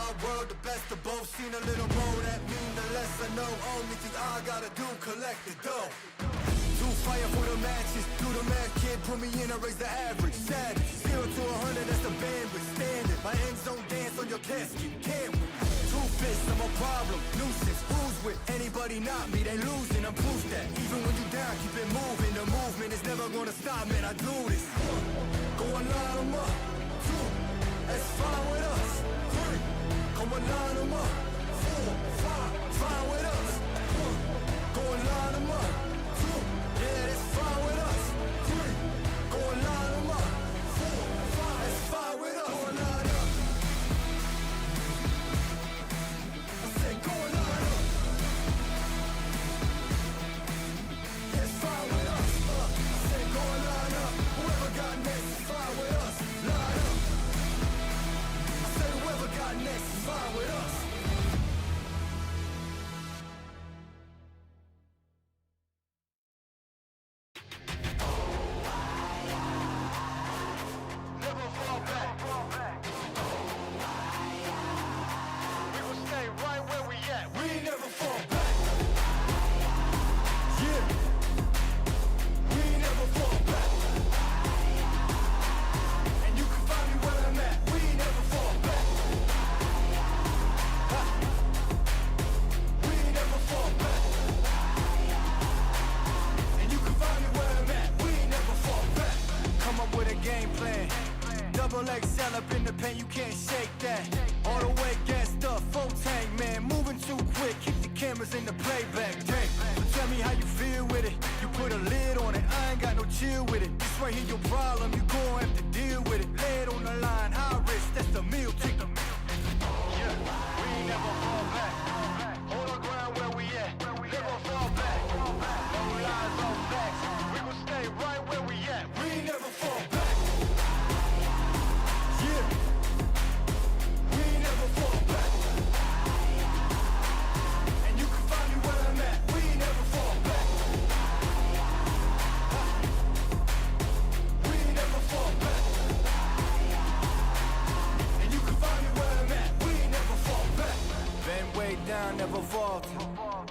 hard world, the best of both. Seen a little more, that mean the less I know. Only thing I gotta do, collect the dough. Do fire for the matches, do the math, kid, put me in and raise the average. Savage, 0 to 100, that's the bandwidth. Standard, my end zone dance on your casket. Can't win. Two fists, I'm a problem, nuisance. Who's with anybody not me? They losing, I'm proof that. Even when you down, keep it moving. The movement is never gonna stop, man. I do this. Go and line 'em up. 2, that's fine with us. 3, come and line 'em up. 4, 5, fine with us. 1, go and line 'em up. 2, yeah, that's fine with us. 3, go and line 'em up. 4, 5, that's fine with us. Go and line up. I said go and line up. That's fine with us. I said go and line up. Whoever got next is fine with us. Line up. I said whoever got next is fine with us. Never fall back. We will stay right where we at. We never fall back. Yeah. We never fall back. And you can find me where I'm at. We never fall back. Ha. We never fall back. And you can find me where I'm at. We never fall back. Come up with a game plan. Double XL up in the pen, you can't shake that. All the way gassed up, full tank, man. Moving too quick, keep the cameras in the playback. Dang. So tell me how you feel with it. You put a lid on it, I ain't got no chill with it. This right here your problem, you gon' have to deal with it. Lay it on the line, high risk, that's the meal ticket. Yeah, we ain't never fall back. Hold our ground where we at. Never fall back. No lies, no facts. We gon' stay right where we at. We ain't never fall back. Yeah. We ain't never fall back. And you can find me where I'm at. We ain't never fall back. Ha. We ain't never fall back. And you can find me where I'm at. We ain't never fall back. Been way down, never falter.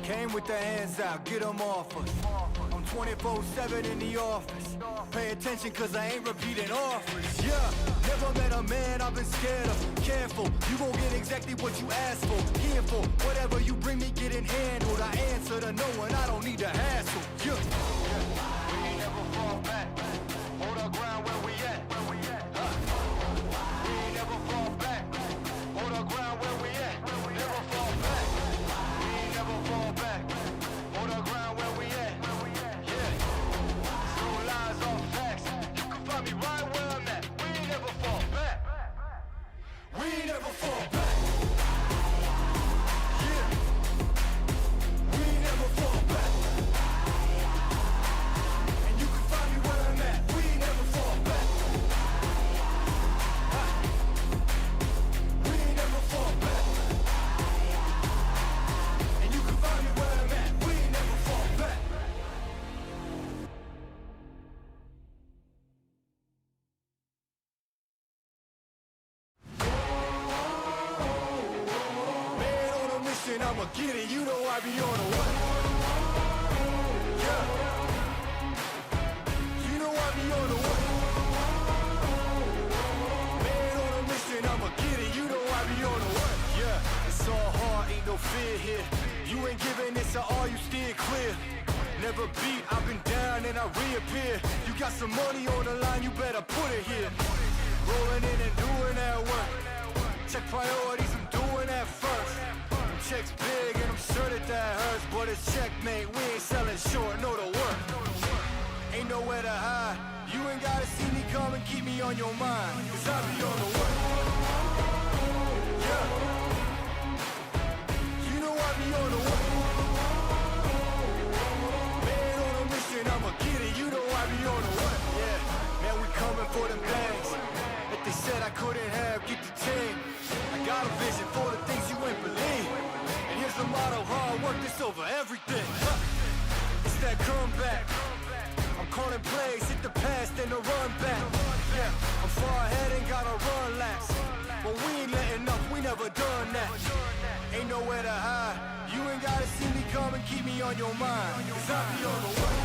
Came with the hands out, get them off us. I'm 24/7 in the office. Pay attention cause I ain't repeating offers. Yeah, never met a man I've been scared of. Careful, you gon' get exactly what you asked for. Here for whatever you bring me, getting handled. I answer to no one, I don't need the hassle. Yeah, we ain't never fall back. Hold our ground where we at. Huh. We ain't never fall back. Hold our ground where we at. Never fall back. We ain't never fall back. Hold our ground where we at. Yeah. No lies, all facts. You can find me right where I'm at. We ain't never fall back. We ain't never fall back. Yeah. We ain't never fall back. And you can find me where I'm at. We ain't never fall back. Ha. We ain't never fall back. And you can find me where I'm at. We ain't never fall back. Man on a mission, I'ma get it. You know I be on a what? Yeah. You know I be on a what? Man on a mission, I'ma get it. You know I be on a what? Yeah. It's all hard, ain't no fear here. You ain't giving this at all, you steer clear. Never beat, I've been down and I reappear. You got some money on the line, you better put it here. Rolling in and doing that work. Check priorities, I'm doing that first. Checks big and I'm sure that hurts. But it's checkmate, we ain't selling short, know the work. Ain't nowhere to hide. You ain't gotta see me come and keep me on your mind. Cause I be on the work. Yeah. You know I be on the work. Man on a mission, I'ma get it. You know I be on the work. Yeah, man, we coming for them bags that they said I couldn't have. Get the team. I got a vision for the things you ain't believe. And here's the motto: hard work, this over everything. It's that comeback. I'm calling plays, hit the pass, then the run back. Yeah, I'm far ahead and gotta run laps. But we ain't letting up, we never done that. Ain't nowhere to hide. You ain't gotta see me come and keep me on your mind. 'Cause I be on the way.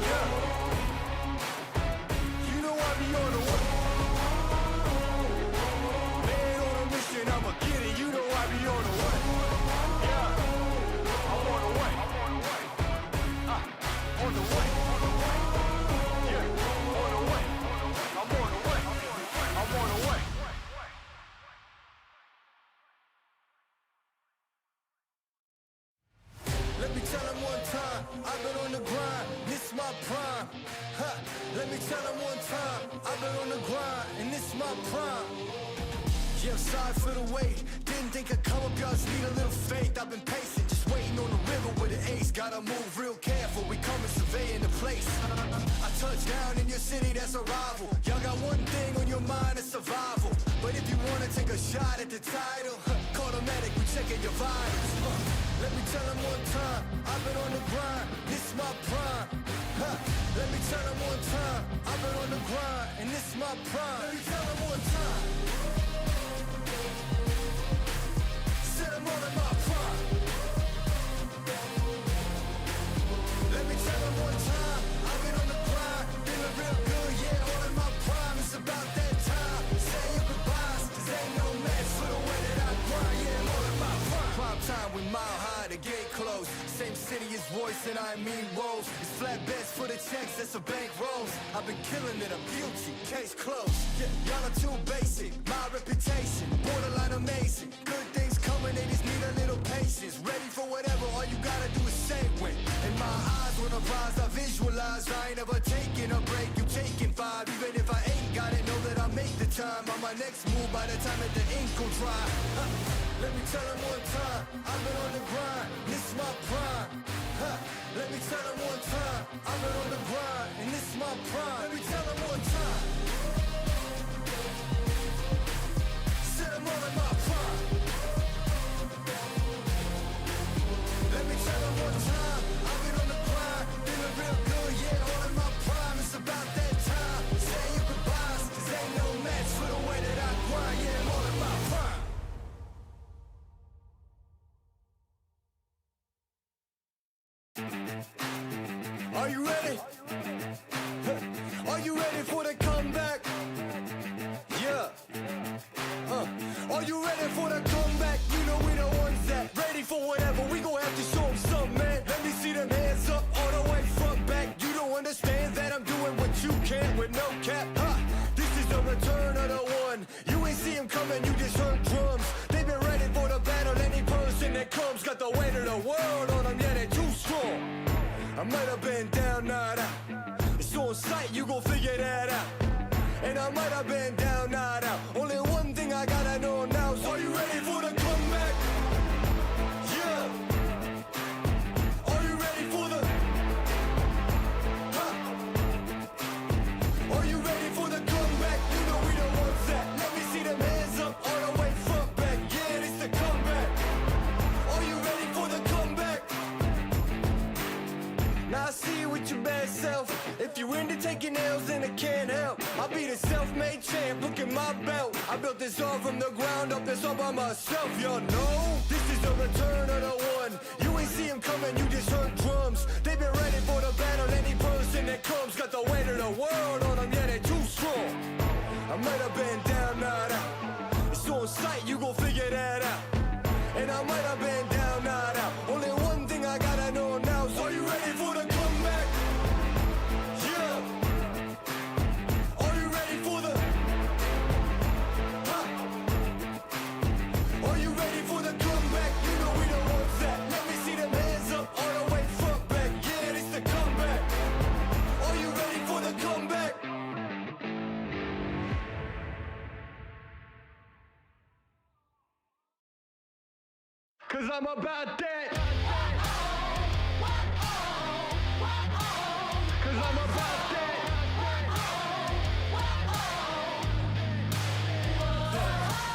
Yeah. You know I be on the way. Man on a mission, I'ma get it. You know I be on the way. Yeah. I'm on the way. On the way. Yeah. On the way. I'm on the way. I'm on the way. Let me tell them one time, I've been on the grind, this my prime. Ha. Let me tell them one time, I've been on the grind, and this my prime. Yeah, I'm sorry for the wait. Didn't think I'd come up, y'all just need a little faith. I've been patient, just waiting on the river with an ace. Gotta move real careful, we coming surveying the place. I touch down in your city, that's a rival. Y'all got one thing on your mind, it's survival. But if you wanna take a shot at the title, call the medic, we checking your vitals. Let me tell them one time, I've been on the grind, this my prime. Ha. Let me tell them one time, I've been on the grind, and this my prime. Let me tell them one time. Said I'm all in my prime. Let me tell them one time, I've been on the grind, feeling real good, yeah, all in my prime. It's about that time, say your goodbyes, 'cause ain't no match for the way that I grind, yeah, I'm all in my prime. Prime time, we mile high, the gate closed. Same city as voice and I mean rolls. It's flatbeds for the checks, that's a bank rolls. I've been killing it, I'm guilty, case closed. Yeah, y'all are too basic, my reputation, borderline amazing. Good things coming, they just need a little patience. Ready for whatever, all you gotta do is say when. In my eyes, when I rise, I visualize. I ain't ever taking a break, you taking 5. Even if I ain't got it, know that I'll make the time. On my next move, by the time that the ink will dry. Let me tell them one time, I've been on the grind, this my prime. Ha. Let me tell them one time, I've been on the grind, and this my prime. Let me tell them one time. Said I'm all in my prime. Let me tell them one time, I've been on the grind, feeling real good, yeah, all in my prime. It's about that time, say your goodbyes, 'cause ain't no match for the way that I grind, yeah, I'm all in my prime. Are you ready? Are you ready for the comeback? Yeah. Are you ready for the comeback? You know we the ones that ready for whatever. We gon' have to show them something, man. Let me see them hands up all the way front back. You don't understand that I'm doing what you can't with no cap. Ha. This is the return of the one. You ain't see him coming, you just heard drums. They've been ready for the battle. Any person that comes got the weight of the world on them. Yeah, they're too strong. I might have been down, not out. It's on sight, you gon' figure that out. And I might have been down, not out. Only one thing I gotta know now is, are you ready for the comeback? Yeah. Are you ready for the... Huh? Are you ready for the comeback? You know we the ones that... Let me see them hands up all the way front back. Yeah, it's the comeback. Are you ready for the comeback? Now I see you with your bad self. If you're into taking L's, then it can't help. I'll be the self-made champ, look at my belt. I built this all from the ground up, that's all by myself, y'all know. This is the return of the one. You ain't see him coming, you just heard drums. They've been ready for the battle, any person that comes got the weight of the world on them, yeah, they're too strong. I might have been down, not out. It's on sight, you gon' figure that out. And I might have been down, not out. Only one thing I gotta know now is, are you ready for the comeback? Yeah. Are you ready for the... Huh? Are you ready for the comeback? You know we the ones that... Let me see them hands up all the way front back. Yeah, it's the comeback. Are you ready for the comeback? Cause I'm about that. Cause I'm about that.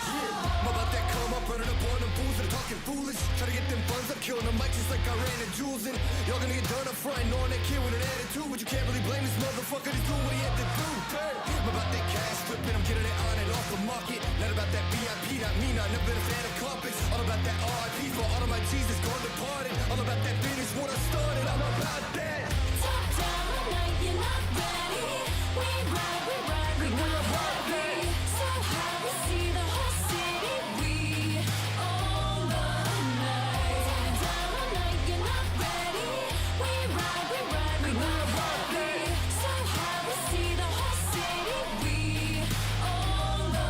Yeah, I'm about that come up, running up on them fools that are talking foolish. Try to get them funds up, killing the mic just like I ran the jewels in. Y'all gonna get done up front, knowing that kid with an attitude. But you can't really blame this motherfucker, he's doing what he had to do. Hey, I'm about that cash flipping, I'm getting it on and off the market. Not about that VIP not me, not never been a fan of carpets. All about that RIP for all of my Jesus gone departed. All about that finish what I started, I'm about that. Top down all night, you're not ready. We ride, we got heavy. So high, we see the whole city. We own the night. Top down all night, you're not ready. We ride, we got heavy. So high, we see the whole city. We own the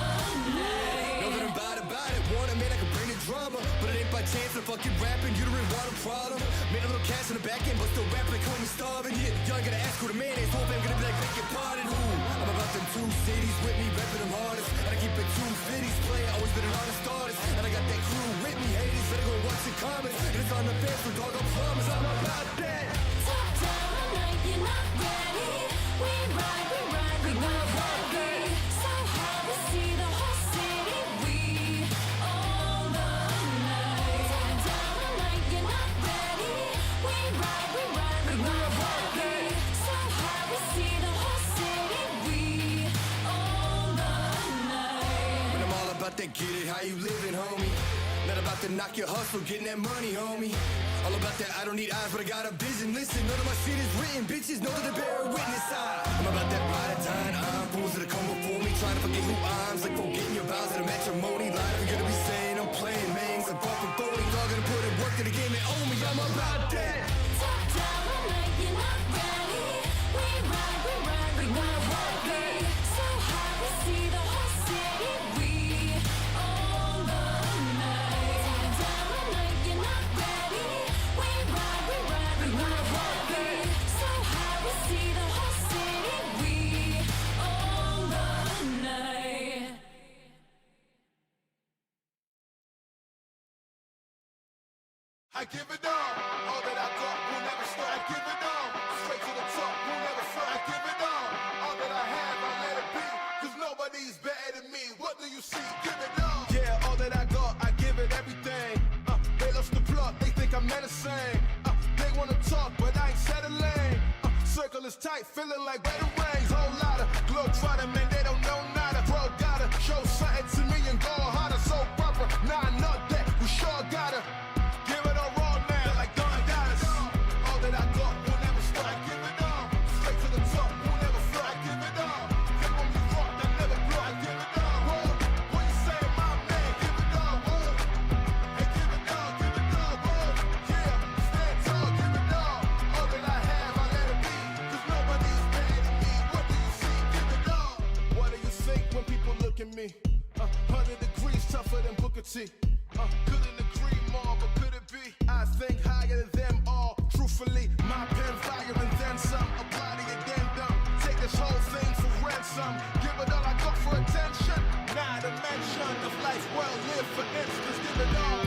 night. Know that I'm about it. Want a man I can bring the drama, but it ain't by chance I'm fucking rapping. You don't really want a problem. Made a little cash in the back end, but still rap like homie starving. Yeah, y'all ain't gonna ask who the man is. Hope I'm gonna be like, beg your pardon. Who? I'm about them 2 cities with me, repping them hardest. And I keep it 250s playing, always been an honest artist. And I got that crew with me, haters, better go watch the comments. And it's on the fence, so dog, I promise I'm about that. Top down all night, you're not ready. We ride, we got heavy. So high, we see the whole city. We own the night. Top down all night, you're not ready. We ride, we got heavy. So high, we see the whole city. We own the night. But I'm all about that get it, how you living, homie. Not about to knock your hustle, getting that money, homie. All about that, I don't need eyes, but I got a vision. Listen, none of my shit is written, bitches know that they bear witness. I'm about that ride or die, I'm fools that come before me, trying to forget who I'm. It's like forgetting your vows at a matrimony. Live, you're gonna be saying I'm playing, man. I'm far from phony, y'all gonna put in work to the game and own me. I'm about that. Top down all night, you're not ready. We ride, we got heavy. So high, we see the whole city. We own the night. Top down all night, you're not ready. We ride, we got heavy. So high, we see the whole city. We own the night. I give it all that I got will never stop. I give it all, straight to the top, will never stop. I give it all that I have, I let it be, cause nobody's better than me. What do you see? Give it all. Yeah, all that I got, I give it everything. They lost the plot, they think I'm menacing. They wanna talk, but I ain't settling. Circle is tight, feeling like where the rains. Whole lot of globetrotter, man, they don't know nada. Bro, gotta show something to me and go harder. So proper, nah, not that, we sure gotta give it all raw now, like Don Dallas. All that I got will never stop. I give it all, straight to the top, will never fly. I give it all, they want me rock, I never blow. I give it all, whoa. What you say, my man? Give it all, whoa. Hey, give it all, whoa. Yeah, stand tall, give it all that I have, I let it be, cause nobody's better than me. What do you see? Give it all. What do you think when people look at me? 100 degrees tougher than Booker T. Couldn't agree more, but could it be? I think higher than them all. Truthfully, my pen fire and then some. Apply the addendum. Take this whole thing for ransom. Give it all I got for attention. Not a mention of life well lived, for instance. Give it all.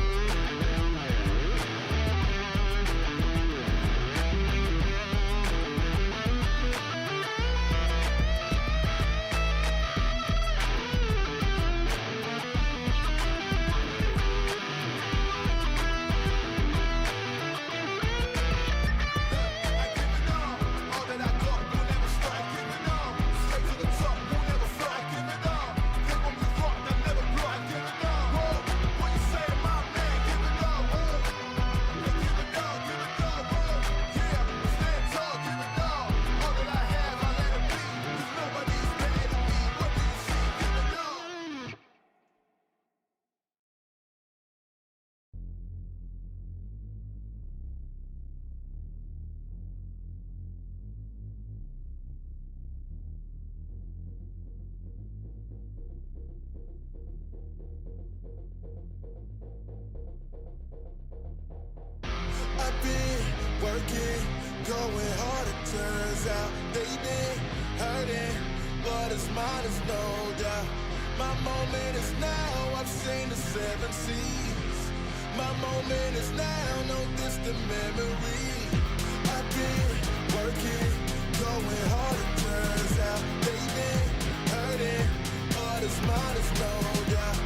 Working, going hard, it turns out they've been hurting, but it's mine is no doubt. My moment is now, I've seen the 7 seas. My moment is now, no distant memory. I've been working, going hard, it turns out they've been hurting, but it's mine is no doubt.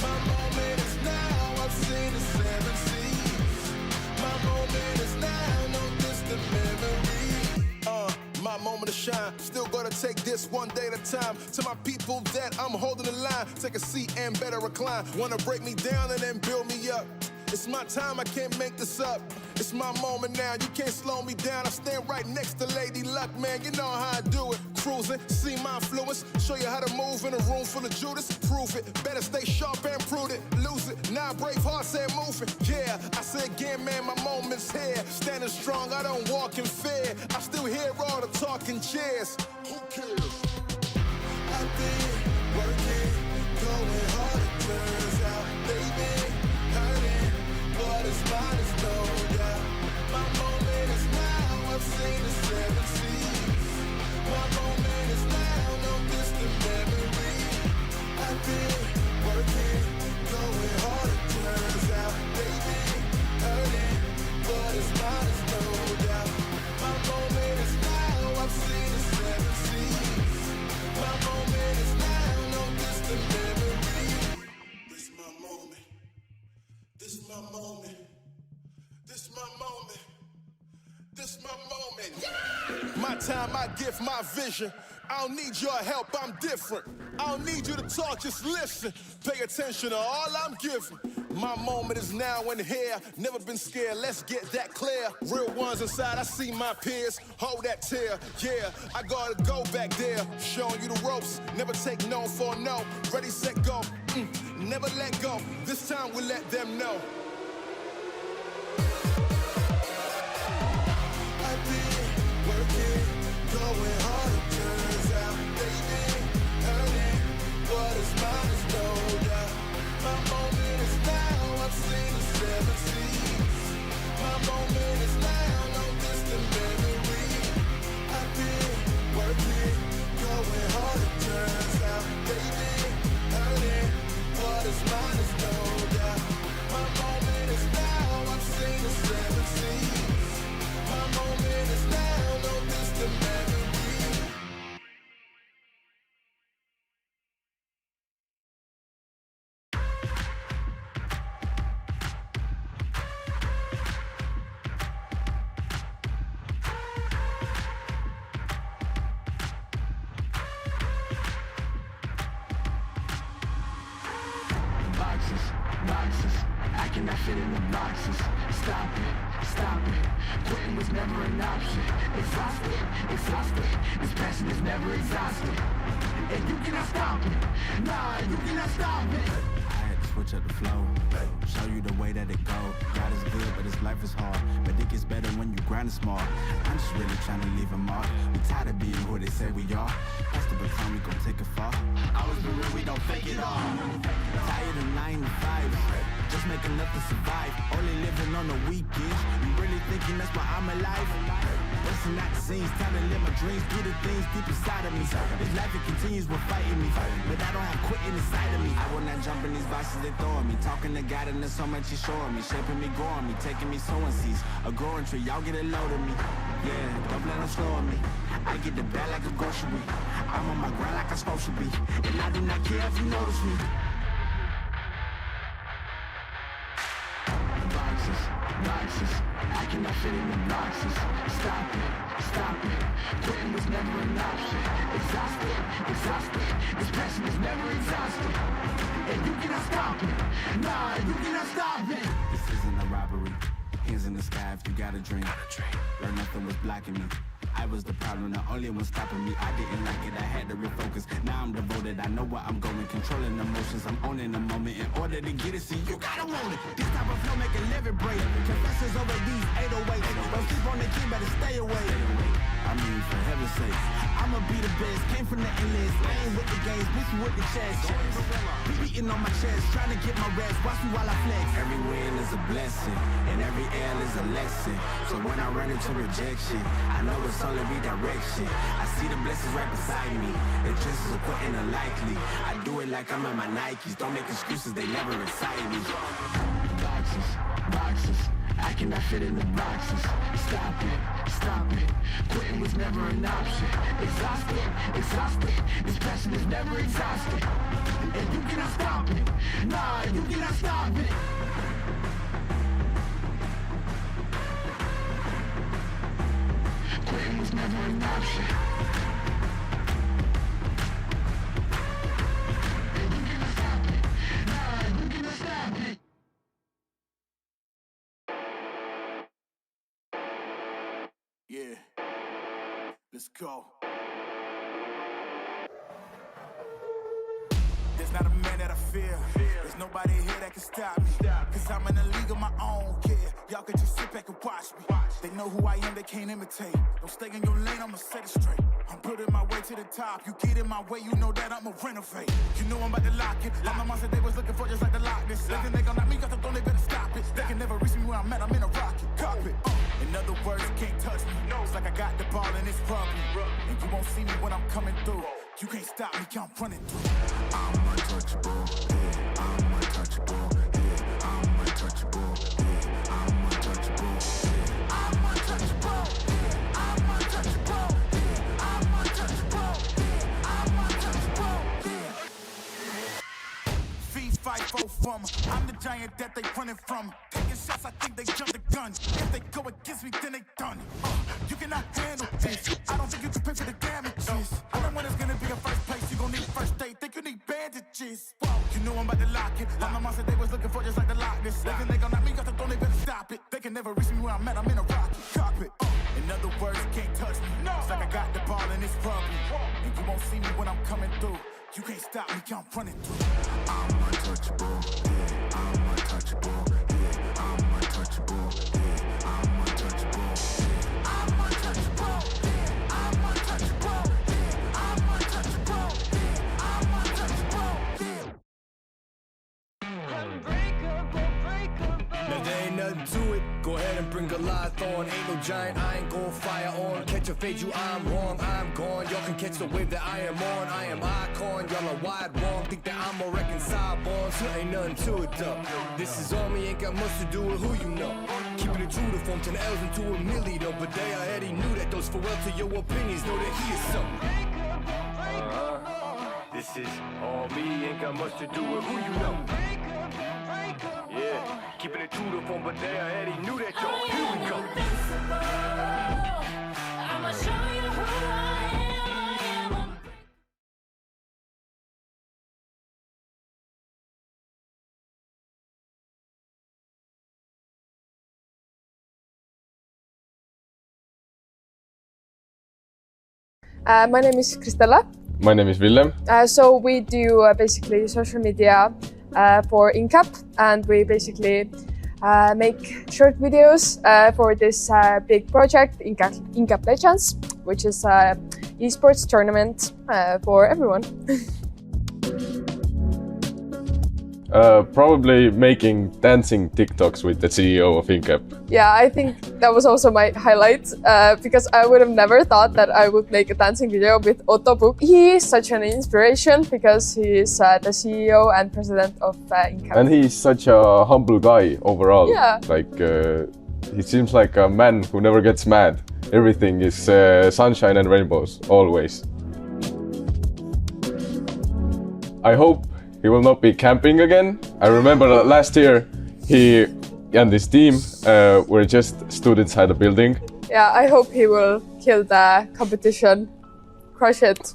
My moment is now, I've seen the 7 seas. My moment is now, no distant memory. My moment to shine, still gotta take this progress one day at a time. To my people that I'm holding the line, take a seat and better recline. Wanna break me down and then build me up. It's my time, I can't make this up. It's my moment now, you can't slow me down. I stand right next to Lady Luck, man, you know how I do it. Cruising, see my influence, show you how to move in a room full of Judas. Prove it, better stay sharp and prudent. Lose it, now brave hearts ain't moving. Yeah, I say again, man, my moment's here. Standing strong, I don't walk in fear. I still hear all the talking cheers. Who cares? I've been working, going hard, it turns out. They've been hurting, what is mine is no doubt. My moment is now, I've seen the 7 seas. My moment is now, no distant memory. I've been working, going hard, it turns out. They've been hurting, what is mine is no doubt. My moment is now, I've seen the 7 seas. My moment is now, no distant memory. This my moment. This my moment. This my moment. This my moment. Yeah! My time, my gift, my vision. I don't need your help, I'm different. I don't need you to talk, just listen. Pay attention to all I'm giving. My moment is now and here. Never been scared, let's get that clear. Real ones inside, I see my peers. Hold that tear, yeah, I gotta go back there. Showing you the ropes, never take no for no. Ready, set, go, never let go. This time we let them know. I've been working, going hard, it turns out. They've been hurting, what is mine is no doubt. My moment is now, I've seen the 7 seas. My moment is now, no distant memory. I've been working, going hard, it turns out. They've been hurting, what is mine is no doubt. My moment is now, I've seen the 7 seas. My moment is now, no distant memory. Boxes, I cannot fit in the boxes. Stop it, quitting was never an option. Exhausted, this passion is never exhausted. And you cannot stop it, nah, you cannot stop it. I had to switch up the flow, show you the way that it go. God is good, but his life is hard. But it gets better when you grind it smart. I'm just really trying to leave a mark. We tired of being who they say we are. That's the baton, we gon' take it far. Always been real, we don't fake it all. Tired of 9 to 5, just make enough to survive. Only living on the weekends. You really thinking that's why I'm alive? Listen not the scenes, time to live my dreams, do the things deep inside of me. This life it continues with fighting me, but I don't have quitting inside of me. I will not jump in these boxes they throw at me. Talking to God and there's so much he's showing me, shaping me, growing me, taking me sowing seeds. A growing tree, y'all get a load of me. Yeah, don't let them slow on me. I get the bag like a grocery. I'm on my grind like I'm supposed to be, and I do not care if you notice me. Boxes, I cannot fit in the boxes. Stop it, quitting was never an option. Exhausted, this passion is never exhausted. And you cannot stop it, nah, you cannot stop it. This isn't a robbery. Hands in the sky if you got a dream. Learn nothing was blocking me. I was the problem, the only one stopping me. I didn't like it, I had to refocus. Now I'm devoted, I know where I'm going. Controlling emotions, I'm owning the moment. In order to get it, see, you gotta want it. This type of flow make a living break. Confessions over these 808s. Don't sleep on the key, better stay away. I mean, for heaven's sake, I'ma be the best. Came from the endless, I ain't with the games, bitch with the chest. Beating on my chest, trying to get my rest. Watch me while I flex. Every win is a blessing, and every L is a lesson. So when I run into rejection, I know it's only redirection. I see the blessings right beside me. The chances of quitting are likely. I do it like I'm in my Nikes. Don't make excuses, they never excite me. Boxes, I cannot fit in the boxes. Stop it, quitting was never an option. Exhausted, this passion is never exhausted. And you cannot stop it, nah, you cannot stop it. Quitting was never an option. Yeah, let's go. There's not a man that I fear. There's nobody here that can stop me. Cause I'm in a league of my own, yeah. Y'all can just sit back and watch me. They know who I am, they can't imitate. Don't stay in your lane, I'ma set it straight. I'm building my way to the top. You get in my way, you know that I'ma renovate. You know I'm about to lock it. All my monster they was looking for just like the Loch Ness. They think they gon' knock me off the throne, they better stop it. They can never reach me where I'm at, I'm in a rocket. Cockpit. In other words, you can't touch me. It's like I got the ball and it's rubber. And you won't see me when I'm coming through. You can't stop me, I'm running through. I'm untouchable, yeah, I'm untouchable, yeah, I'm untouchable, yeah, I'm untouchable, yeah, I'm untouchable, yeah, I'm untouchable, yeah, I'm untouchable, yeah, I'm untouchable, yeah. Feet fight both from. I'm the giant that they running from. Taking shots, I think they jump the gun. If they go against me, then they done. You cannot handle this. I don't think you can pay for the damages. I know when it's gonna be a first place. You gon' need first aid. Think you need bandages. Whoa, you know I'm about to lock it. All my monster they was looking for just like the Loch Ness. They think they gon' knock me off the throne, they better stop it. They can never reach me where I'm at. I'm in a rocket. Cockpit. In other words, you can't touch me. It's like I got the ball and it's rubber. And you won't see me when I'm coming through. You can't stop me, I'm running through. I'm untouchable, yeah, I'm untouchable, yeah, I'm untouchable, yeah, I'm untouchable, yeah, I'm untouchable, yeah, I'm untouchable, yeah, I'm untouchable, yeah, I'm untouchable, yeah. Now there ain't nothing to it. Go ahead and bring Goliath on. Ain't no giant, I ain't gon' fire on. Catch a fade, you I'm wrong, I'm gone. Y'all can catch the wave that I am on. I am icon, y'all are wide wrong. Think that I'm a reconcile bond, so ain't nothing to it though. This is on me, ain't got much to do with who you know. Keeping it true to form 10 L's into a milli though. But they already knew that those farewell to your opinions. Know that he is so. This is on me, ain't got much to do with who you know. Yeah, keeping it true to form, but they already knew that, y'all. Here we go. I'ma show you who I am. My name is Kristella. My name is Willem. So we do basically social media for Incap, and we basically make short videos for this big project, Incap Legends, which is an esports tournament for everyone. Probably making dancing TikToks with the CEO of Incap. Yeah, I think that was also my highlight because I would have never thought that I would make a dancing video with Otto Book. He is such an inspiration because he is the CEO and president of Incap. And he's such a humble guy overall. Yeah. Like, he seems like a man who never gets mad. Everything is sunshine and rainbows, always. I hope he will not be camping again. I remember that last year he and his team were just stood inside a building. Yeah, I hope he will kill the competition, crush it.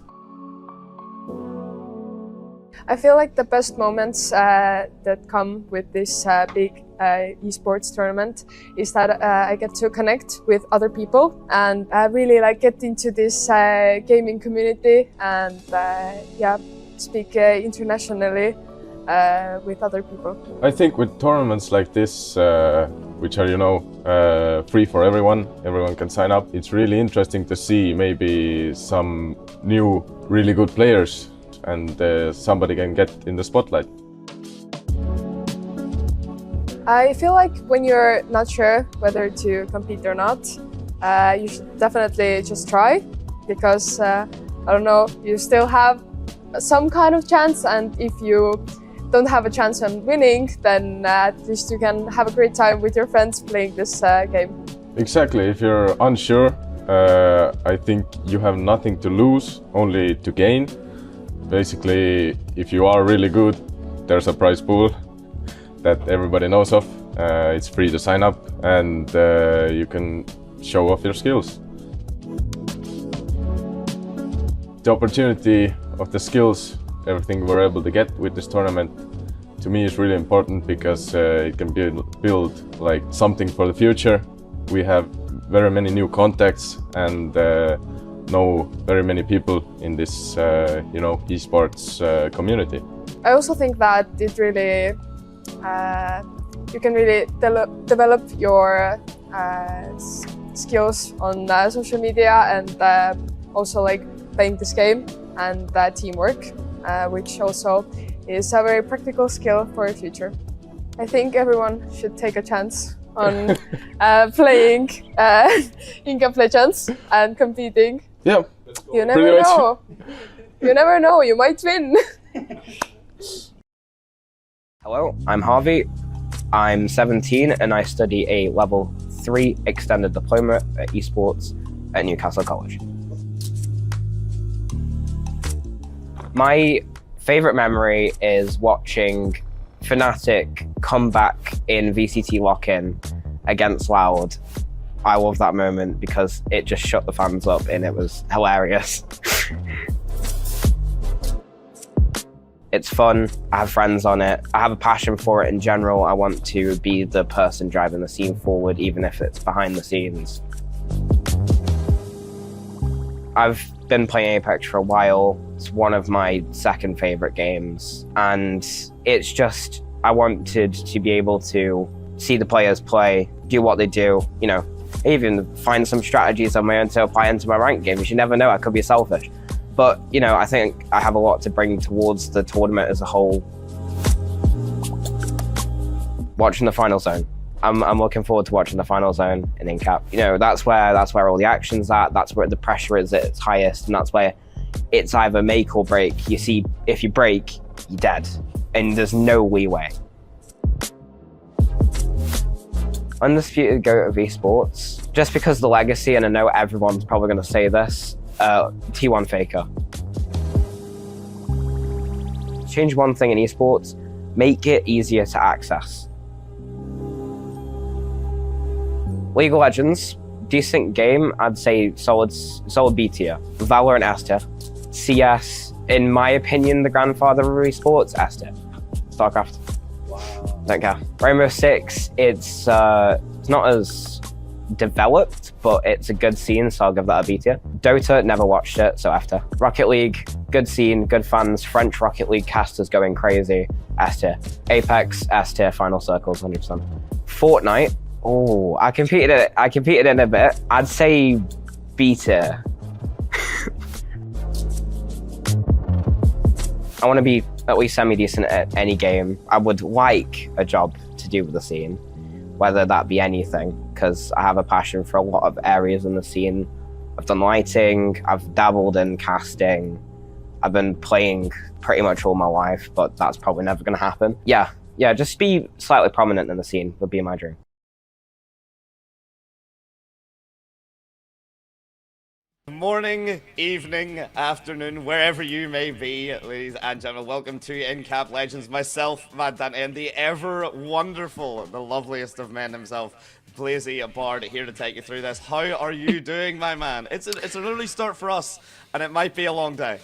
I feel like the best moments that come with this big esports tournament is that I get to connect with other people and really like get into this gaming community and yeah, speak internationally with other people. I think with tournaments like this, which are, you know, free for everyone can sign up, it's really interesting to see maybe some new, really good players and somebody can get in the spotlight. I feel like when you're not sure whether to compete or not, you should definitely just try because, I don't know, you still have some kind of chance, and if you don't have a chance on winning, then at least you can have a great time with your friends playing this game. Exactly, if you're unsure, I think you have nothing to lose, only to gain. Basically, if you are really good, there's a prize pool that everybody knows of. It's free to sign up and you can show off your skills. The opportunity of the skills, everything we're able to get with this tournament, to me is really important because it can build like something for the future. We have very many new contacts and know very many people in this, you know, esports community. I also think that it really, you can really develop your skills on social media and also like playing this game and teamwork, which also is a very practical skill for the future. I think everyone should take a chance on playing Incap Legends and competing. Yeah. You never know. You never know, you might win. Hello, I'm Harvey. I'm 17 and I study a level 3 extended diploma at esports at Newcastle College. My favourite memory is watching Fnatic come back in VCT lock-in against Loud. I love that moment because it just shut the fans up and it was hilarious. It's fun, I have friends on it, I have a passion for it in general. I want to be the person driving the scene forward, even if it's behind the scenes. I've been playing Apex for a while. It's one of my second favourite games. And it's just, I wanted to be able to see the players play, do what they do, you know, even find some strategies on my own to apply into my ranked games. You never know, I could be selfish. But, you know, I think I have a lot to bring towards the tournament as a whole. Watching the final zone. I'm looking forward to watching the final zone in Incap. You know, that's where all the action's at, that's where the pressure is at its highest, and that's where it's either make or break. You see, if you break, you're dead. And there's no leeway. Undisputed GOAT of esports. Just because the legacy, and I know everyone's probably going to say this, T1 Faker. Change one thing in esports, make it easier to access. League of Legends, decent game, I'd say solid B tier. Valorant S tier. CS, in my opinion, the grandfather of esports, S tier. StarCraft. Wow. Don't care. Rainbow Six, it's not as developed, but it's a good scene, so I'll give that a B tier. Dota, never watched it, so F tier. Rocket League, good scene, good fans. French Rocket League casters going crazy, S tier. Apex, S tier, final circles, 100%. Fortnite, oh, I competed in a bit. I'd say B tier. I want to be at least semi-decent at any game. I would like a job to do with the scene, whether that be anything, because I have a passion for a lot of areas in the scene. I've done lighting, I've dabbled in casting, I've been playing pretty much all my life, but that's probably never going to happen. Yeah, just be slightly prominent in the scene would be my dream. Morning, evening, afternoon, wherever you may be, ladies and gentlemen, welcome to Incap Legends. Myself, Mad Dante, and the ever wonderful, the loveliest of men himself, Blazy Bard, here to take you through this. How are you doing, my man? It's an early start for us, and it might be a long day.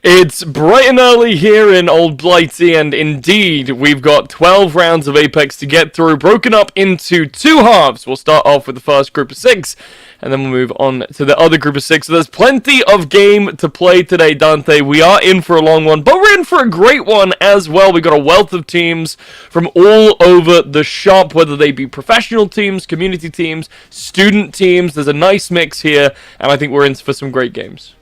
It's bright and early here in Old Blighty, and indeed, we've got 12 rounds of Apex to get through, broken up into two halves. We'll start off with the first group of 6, and then we'll move on to the other group of 6. So there's plenty of game to play today, Dante. We are in for a long one, but we're in for a great one as well. We've got a wealth of teams from all over the shop, whether they be professional teams, community teams, student teams. There's a nice mix here, and I think we're in for some great games.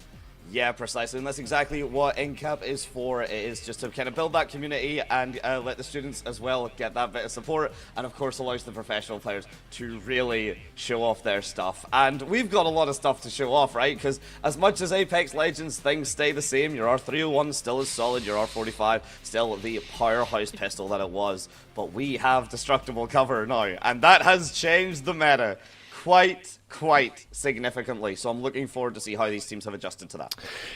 Yeah, precisely, and that's exactly what Incap is for. It is just to kind of build that community and let the students as well get that bit of support, and of course allows the professional players to really show off their stuff. And we've got a lot of stuff to show off, right? Because as much as Apex Legends things stay the same, your R301 still is solid, your R45 still the powerhouse pistol that it was, but we have destructible cover now, and that has changed the meta quite significantly. So I'm looking forward to see how these teams have adjusted to that.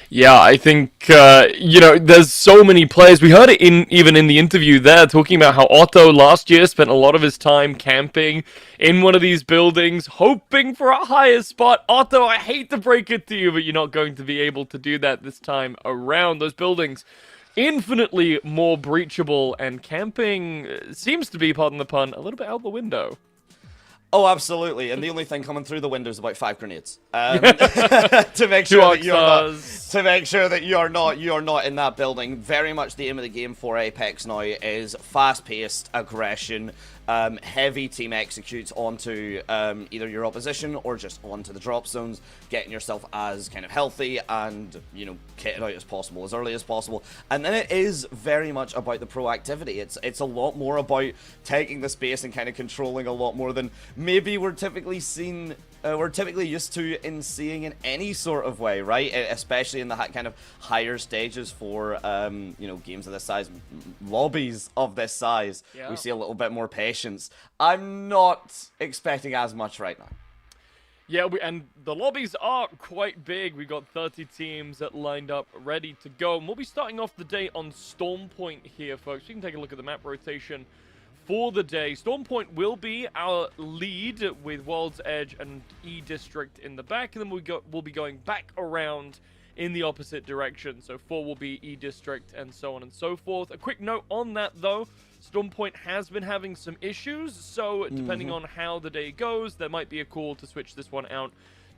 Yeah, I think, you know, there's so many players. We heard it even in the interview there, talking about how Otto last year spent a lot of his time camping in one of these buildings, hoping for a higher spot. Otto, I hate to break it to you, but you're not going to be able to do that this time around. Those buildings infinitely more breachable, and camping seems to be, pardon the pun, a little bit out the window. Oh, absolutely. And the only thing coming through the window is about 5 grenades. To make sure that you are not in that building. Very much the aim of the game for Apex now is fast-paced aggression, heavy team executes onto either your opposition or just onto the drop zones, getting yourself as kind of healthy and, you know, kitted out as possible, as early as possible. And then it is very much about the proactivity. It's a lot more about taking the space and kind of controlling a lot more than maybe we're typically used to in seeing in any sort of way, right? Especially in the kind of higher stages for, you know, games of this size, lobbies of this size. Yeah. We see a little bit more patience. I'm not expecting as much right now. Yeah, and the lobbies are quite big. We've got 30 teams that lined up, ready to go. And we'll be starting off the day on Storm Point here, folks. You can take a look at the map rotation for the day. Storm Point will be our lead with World's Edge and E District in the back, and then we'll be going back around in the opposite direction. So 4 will be E District and so on and so forth. A quick note on that though, Storm Point has been having some issues, so depending on how the day goes, there might be a call to switch this one out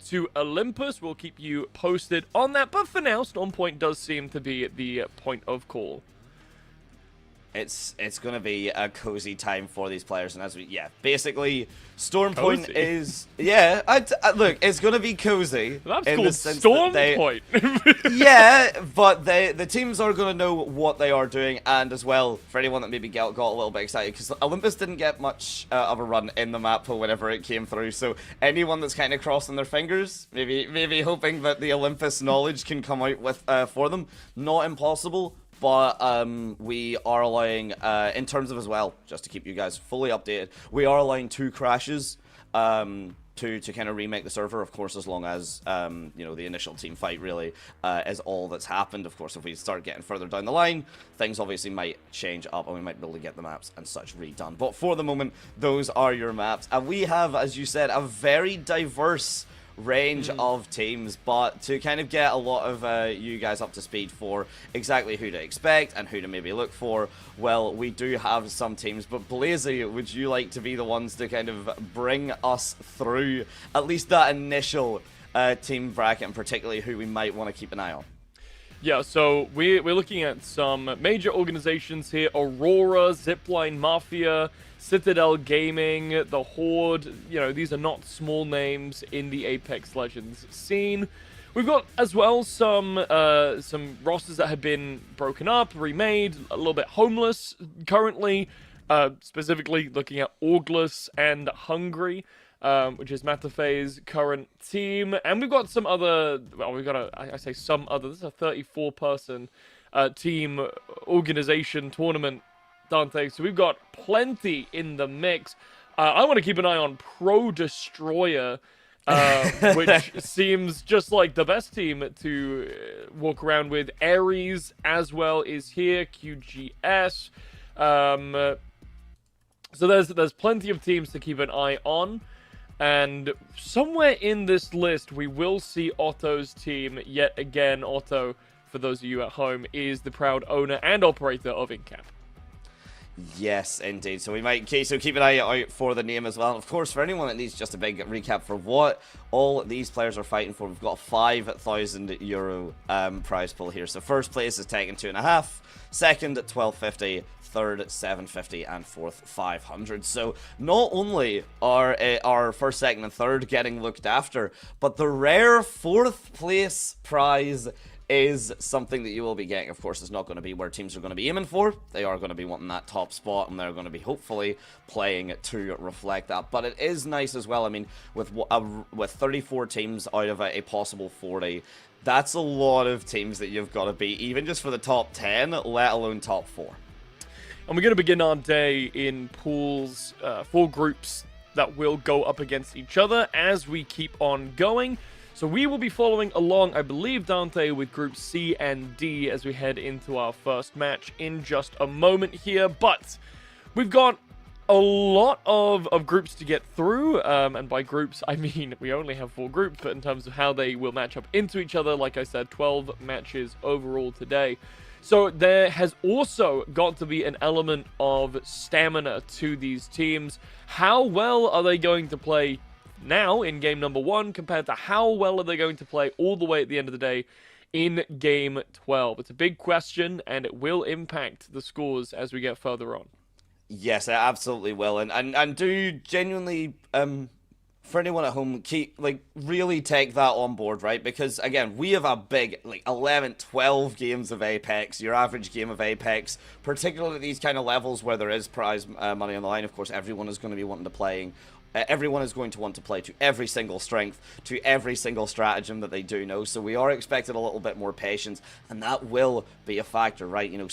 to Olympus. We'll keep you posted on that, but for now, Storm Point does seem to be the point of call. It's going to be a cozy time for these players, and basically, Storm Point is, look, it's going to be cozy. That's called Storm Point. Yeah, but the teams are going to know what they are doing, and as well, for anyone that maybe got a little bit excited, because Olympus didn't get much of a run in the map whenever it came through, so anyone that's kind of crossing their fingers, maybe hoping that the Olympus knowledge can come out with for them, not impossible. But we are allowing, in terms of as well, just to keep you guys fully updated, we are allowing 2 crashes to kind of remake the server, of course, as long as, you know, the initial team fight really is all that's happened. Of course, if we start getting further down the line, things obviously might change up and we might be able to get the maps and such redone. But for the moment, those are your maps. And we have, as you said, a very diverse range of teams, but to kind of get a lot of you guys up to speed for exactly who to expect and who to maybe look for, well, we do have some teams, but Blazy, would you like to be the ones to kind of bring us through at least that initial team bracket, and particularly who we might want to keep an eye on? Yeah, so we're looking at some major organizations here: Aurora, Zipline Mafia, Citadel Gaming, the Horde. You know, these are not small names in the Apex Legends scene. We've got as well some rosters that have been broken up, remade, a little bit homeless currently. Specifically looking at Augless and Hungry, which is Matafe's current team. And we've got some other, well, we've got I say some other, this is a 34-person team organization tournament, Dante. So we've got plenty in the mix. I want to keep an eye on Pro Destroyer, which seems just like the best team to walk around with. Ares as well is here, QGS. So there's plenty of teams to keep an eye on. And somewhere in this list, we will see Otto's team yet again. Otto, for those of you at home, is the proud owner and operator of Incap. Yes, indeed. So we might keep an eye out for the name as well. And of course, for anyone that needs just a big recap for what all these players are fighting for, we've got a €5,000 prize pool here. So first place is taking 2.5, second 1250, third 750, and fourth 500. So not only are our first, second, and third getting looked after, but the rare 4th place prize is something that you will be getting. Of course, it's not going to be where teams are going to be aiming for. They are going to be wanting that top spot, and they're going to be hopefully playing to reflect that. But it is nice as well. I mean, with 34 teams out of a possible 40, that's a lot of teams that you've got to beat, even just for the top 10, let alone top 4. And we're going to begin our day in pools, 4 groups that will go up against each other as we keep on going. So we will be following along, I believe, Dante, with Groups C and D as we head into our first match in just a moment here. But we've got a lot of groups to get through, and by groups I mean we only have 4 groups, but in terms of how they will match up into each other, like I said, 12 matches overall today. So there has also got to be an element of stamina to these teams. How well are they going to play now in game number 1 compared to how well are they going to play all the way at the end of the day in game 12? It's a big question, and it will impact the scores as we get further on. Yes, it absolutely will, and do genuinely, for anyone at home, really take that on board, right? Because again, we have a big 11, 12 games of Apex. Your average game of Apex, particularly at these kind of levels where there is prize money on the line. Of course, everyone is going to be wanting to play. Everyone is going to want to play to every single strength, to every single stratagem that they do know. So we are expected a little bit more patience, and that will be a factor, right? You know,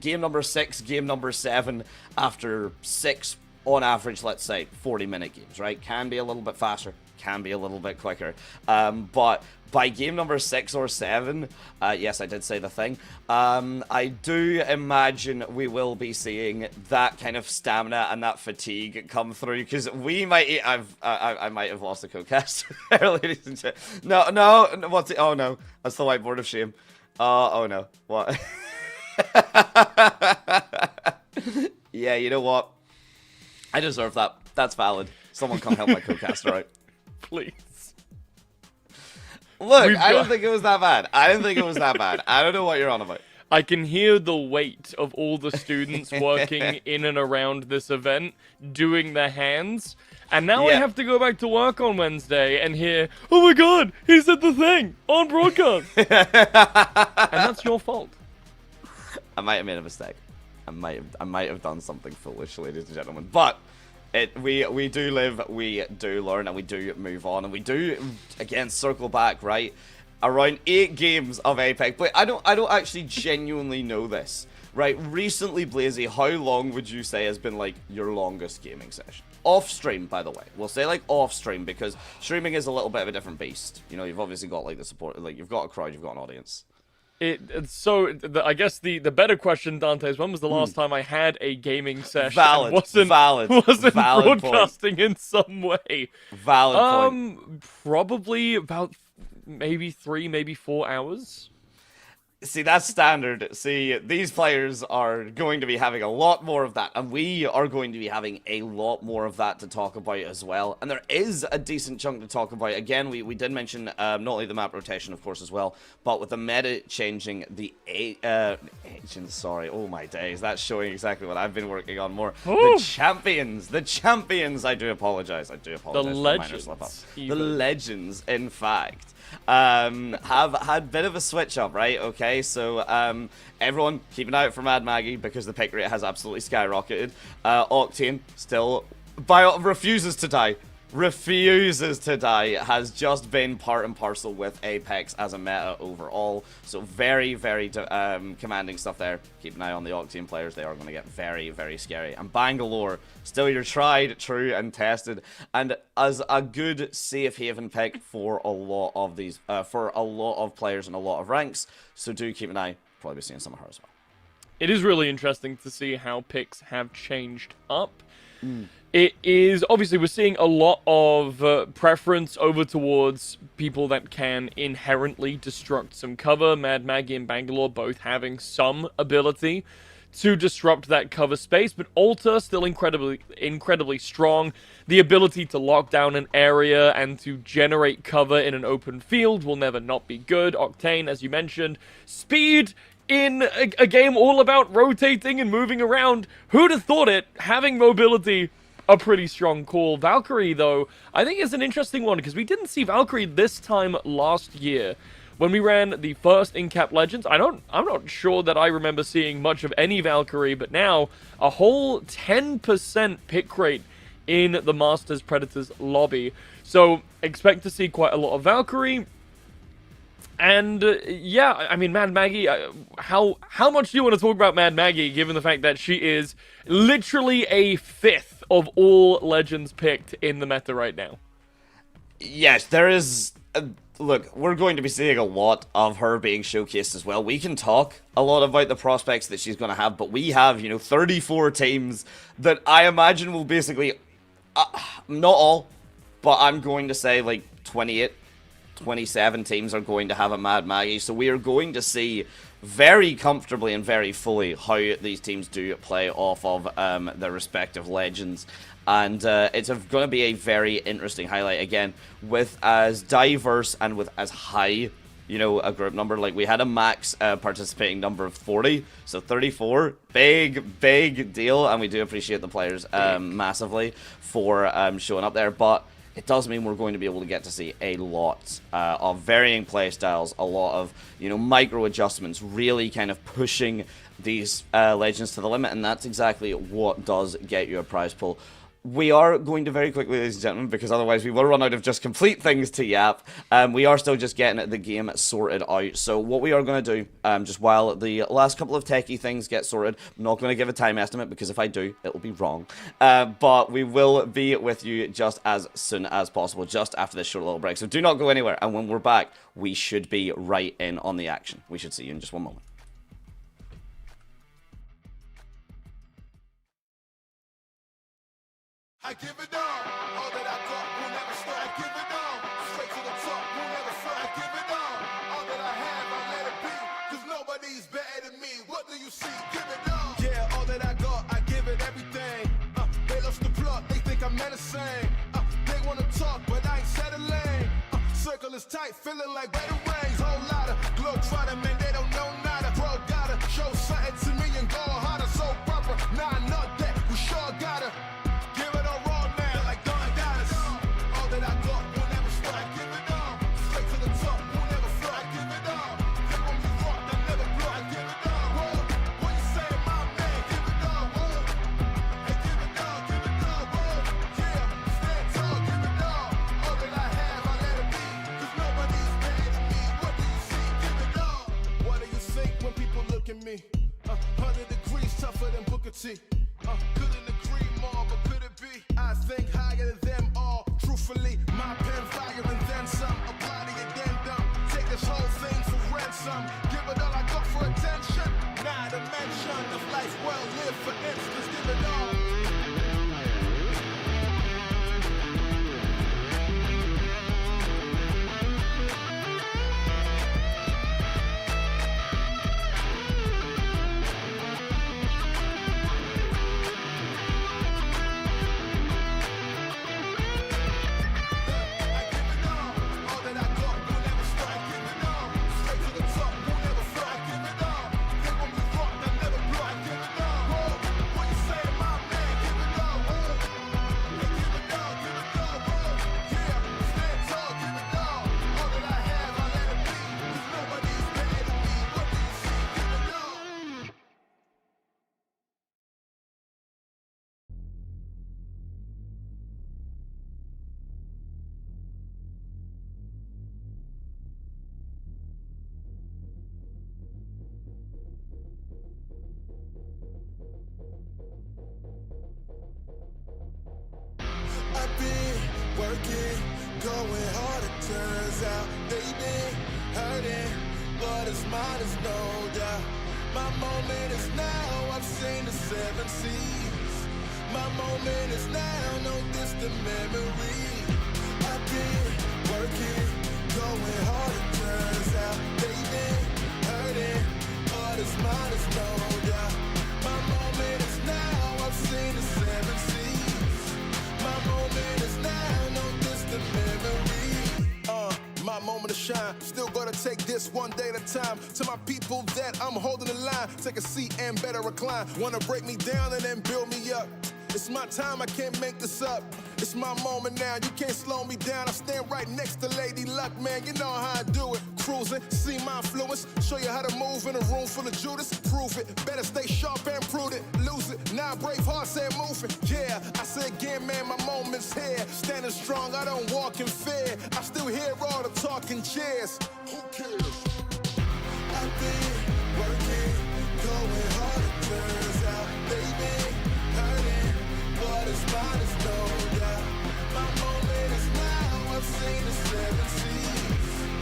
game number 6, game number 7, after 6, on average, let's say, 40-minute games, right? Can be a little bit faster, can be a little bit quicker. But by game number 6 or 7, yes, I did say the thing, I do imagine we will be seeing that kind of stamina and that fatigue come through, because we might, I might have lost the co-cast. Ladies and gentlemen. No, what's it? Oh no, that's the whiteboard of shame. Oh no, what? Yeah, you know what? I deserve that. That's valid. Someone come help my co-caster out. Please. Look, I don't think it was that bad. I don't know what you're on about. I can hear the weight of all the students working in and around this event, doing their hands. And now I have to go back to work on Wednesday and hear, oh my god, he said the thing on broadcast. And that's your fault. I might have made a mistake. I might have done something foolish, ladies and gentlemen. But we do live, we do learn, and we do move on, and we do again circle back, right? Around 8 games of Apex. But I don't actually genuinely know this, right? Recently, Blazy, how long would you say has been like your longest gaming session? Off stream, by the way. We'll say like off stream, because streaming is a little bit of a different beast. You know, you've obviously got like the support, like you've got a crowd, you've got an audience. I guess the better question, Dante, is when was the last time I had a gaming session? Valid. Wasn't broadcasting point. In some way. Valid point. Probably about maybe 3, maybe 4 hours. See, that's standard. See, these players are going to be having a lot more of that, and we are going to be having a lot more of that to talk about as well. And there is a decent chunk to talk about. Again, we did mention not only the map rotation, of course, as well, but with the meta changing, the agents, sorry, oh my days, that's showing exactly what I've been working on more. Ooh. The champions, I do apologize. The legends. The legends, in fact. Have had a bit of a switch up, right? Okay, so everyone keep an eye out for Mad Maggie, because the pick rate has absolutely skyrocketed. Octane still refuses to die, has just been part and parcel with Apex as a meta overall. So very, very commanding stuff there. Keep an eye on the Octane players. They are going to get very, very scary. And Bangalore, still your tried, true, and tested, and as a good safe haven pick for a lot of these, for a lot of players and a lot of ranks. So do keep an eye. Probably be seeing some of her as well. It is really interesting to see how picks have changed up. It is, obviously, we're seeing a lot of preference over towards people that can inherently destruct some cover. Mad Maggie and Bangalore both having some ability to disrupt that cover space, but Alta still incredibly strong. The ability to lock down an area and to generate cover in an open field will never not be good. Octane, as you mentioned, speed in a game all about rotating and moving around. Who'd have thought it? Having mobility, a pretty strong call. Valkyrie, though, I think is an interesting one, because we didn't see Valkyrie this time last year when we ran the first Incap Legends. I'm not sure that I remember seeing much of any Valkyrie, but now a whole 10% pick rate in the Masters Predators lobby. So expect to see quite a lot of Valkyrie. And yeah, I mean, Mad Maggie, how much do you want to talk about Mad Maggie, given the fact that she is literally a 5th of all legends picked in the meta right now? Yes, there is look, we're going to be seeing a lot of her being showcased as well. We can talk a lot about the prospects that she's going to have, but we have, 34 teams that I imagine will basically, not all, but I'm going to say like 28, 27 teams are going to have a Mad Maggie. So we are going to see very comfortably and very fully how these teams do play off of their respective legends. And it's going to be a very interesting highlight, again, with as diverse and with as high, a group number. Like, we had a max participating number of 40, so 34. Big deal, and we do appreciate the players massively for showing up there. But it does mean we're going to be able to get to see a lot of varying play styles, a lot of, micro adjustments, really kind of pushing these legends to the limit, and that's exactly what does get you a prize pool. We are going to very quickly, ladies and gentlemen, because otherwise we will run out of just complete things to yap. We are still just getting the game sorted out. So what we are going to do, just while the last couple of techie things get sorted, I'm not going to give a time estimate, because if I do, it will be wrong. But we will be with you just as soon as possible, just after this short little break. So do not go anywhere, and when we're back, we should be right in on the action. We should see you in just one moment. I give it all that I got will never stop. I give it all, straight to the top, will never stop. I give it all that I have, I let it be, cause nobody's better than me. What do you see? Give it all. Yeah, all that I got, I give it everything. They lost the plot, they think I'm menacing. They wanna talk, but I ain't settling. Circle is tight, feeling like better rains. Whole lot of globe trying, man, they don't know nada. Bro, gotta show something to me and go harder. So proper, nah, not that, we sure gotta. Me, 100 degrees tougher than Booker T. Couldn't agree more, but could it be? I think higher than them all. Truthfully, my pen fire and then some. Apply the addendum. Take this whole thing for ransom. Give it all I got for attention. Nah, the mention of life well lived, for instance. Give it all. Working, going hard, it turns out they been hurting, but it's mine is no doubt. My moment is now, I've seen the 7 seas. My moment is now, no distant memory. I've been working, going hard, it turns out they been hurting, but it's mine is no doubt. My moment is now, I've seen the 7 seas. My moment is now, no distant memory. My moment to shine. Still gonna take this one day at a time. To my people that I'm holding the line, take a seat and better recline. Wanna break me down and then build me up. It's my time, I can't make this up. It's my moment now, you can't slow me down. I stand right next to Lady Luck, man, you know how I do it. Cruising, see my influence, show you how to move in a room full of Judas. Prove it, better stay sharp and prudent. Lose it, now brave heart said moving. Yeah, I say again, man, my moment's here. Standing strong, I don't walk in fear. I still hear all the talking cheers. Who cares? I've been working, going hard, it turns out they been hurting, but it's mine is no doubt. My moment is now, I've seen the 7 seas.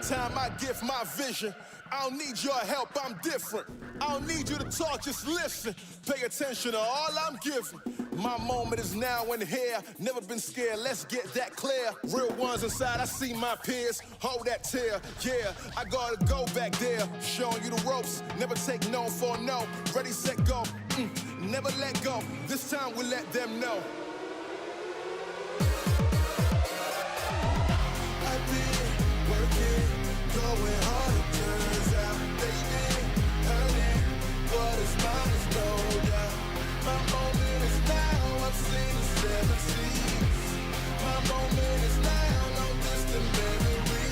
time I give my vision. I don't need your help, I'm different. I don't need you to talk, just listen. Pay attention to all I'm giving. My moment is now and here. Never been scared, let's get that clear. Real ones inside, I see my peers. Hold that tear, yeah. I gotta go back there. Showing you the ropes. Never take no for no. Ready, set, go. Never let go. This time we let them know. I've been working, going hard. It turns out they didn't earn it. What is mine is no doubt. My moment is now. I've seen the 70s. My moment is now. No distant memory.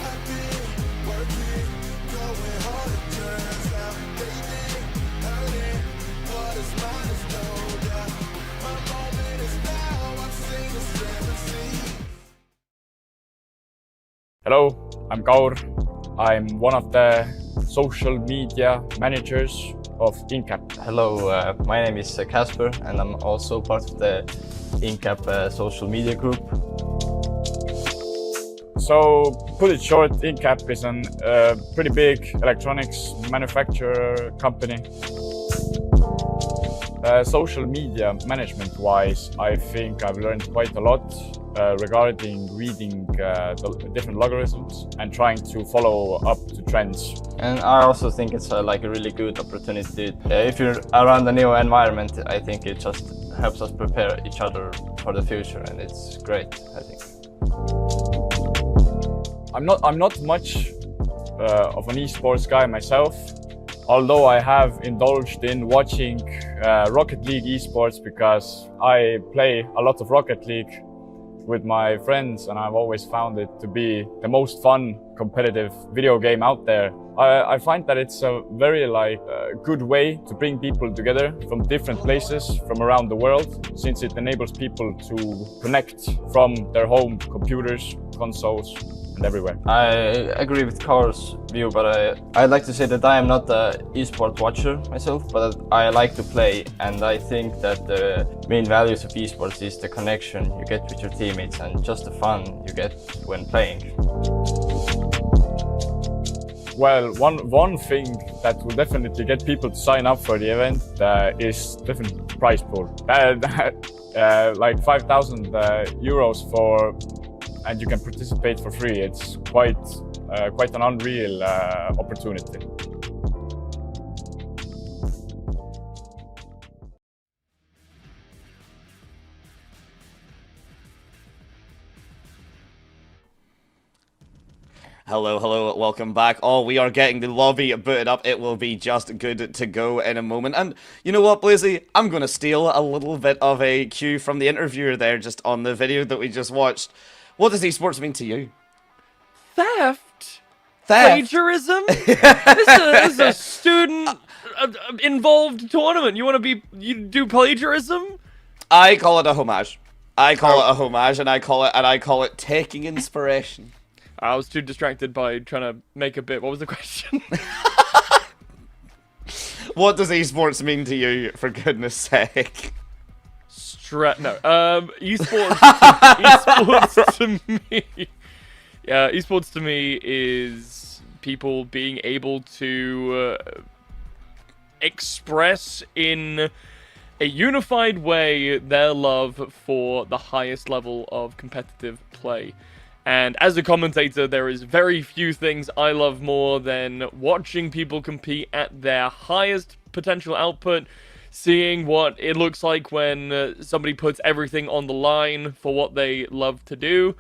I've been working, going hard. It turns out they didn't earn it. What is mine is no doubt. My moment is now. I've seen the 70s. Hello, I'm Kaur. I'm one of the social media managers of Incap. Hello, my name is Casper and I'm also part of the Incap social media group. So, put it short, Incap is a pretty big electronics manufacturer company. Social media management-wise, I think I've learned quite a lot regarding reading the different logarithms and trying to follow up to trends. And I also think it's like a really good opportunity. If you're around a new environment, I think it just helps us prepare each other for the future, and it's great, I think. I'm not much of an esports guy myself, although I have indulged in watching Rocket League esports because I play a lot of Rocket League with my friends, and I've always found it to be the most fun competitive video game out there. I find that it's a very good way to bring people together from different places from around the world, since it enables people to connect from their home computers, consoles, and everywhere. I agree with Kaur's view, but I'd like to say that I am not an esport watcher myself, but I like to play, and I think that the main values of esports is the connection you get with your teammates and just the fun you get when playing. Well, one thing that will definitely get people to sign up for the event is different prize pool. Like 5,000 euros for, and you can participate for free. It's quite an unreal opportunity. Hello, welcome back. Oh, we are getting the lobby booted up. It will be just good to go in a moment. And you know what, Blazy? I'm going to steal a little bit of a cue from the interviewer there just on the video that we just watched. What does esports mean to you? Theft? Plagiarism? This is a student involved tournament. You do plagiarism? I call it a homage. I call it a homage, and I call it taking inspiration. I was too distracted by trying to make a bit. What was the question? What does esports mean to you, for goodness sake? Esports to me is people being able to express in a unified way their love for the highest level of competitive play. And as a commentator, there is very few things I love more than watching people compete at their highest potential output, seeing what it looks like when somebody puts everything on the line for what they love to do.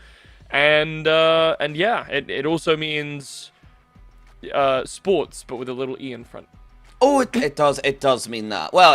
And yeah, it also means sports, but with a little E in front. Oh, it does mean that. Well,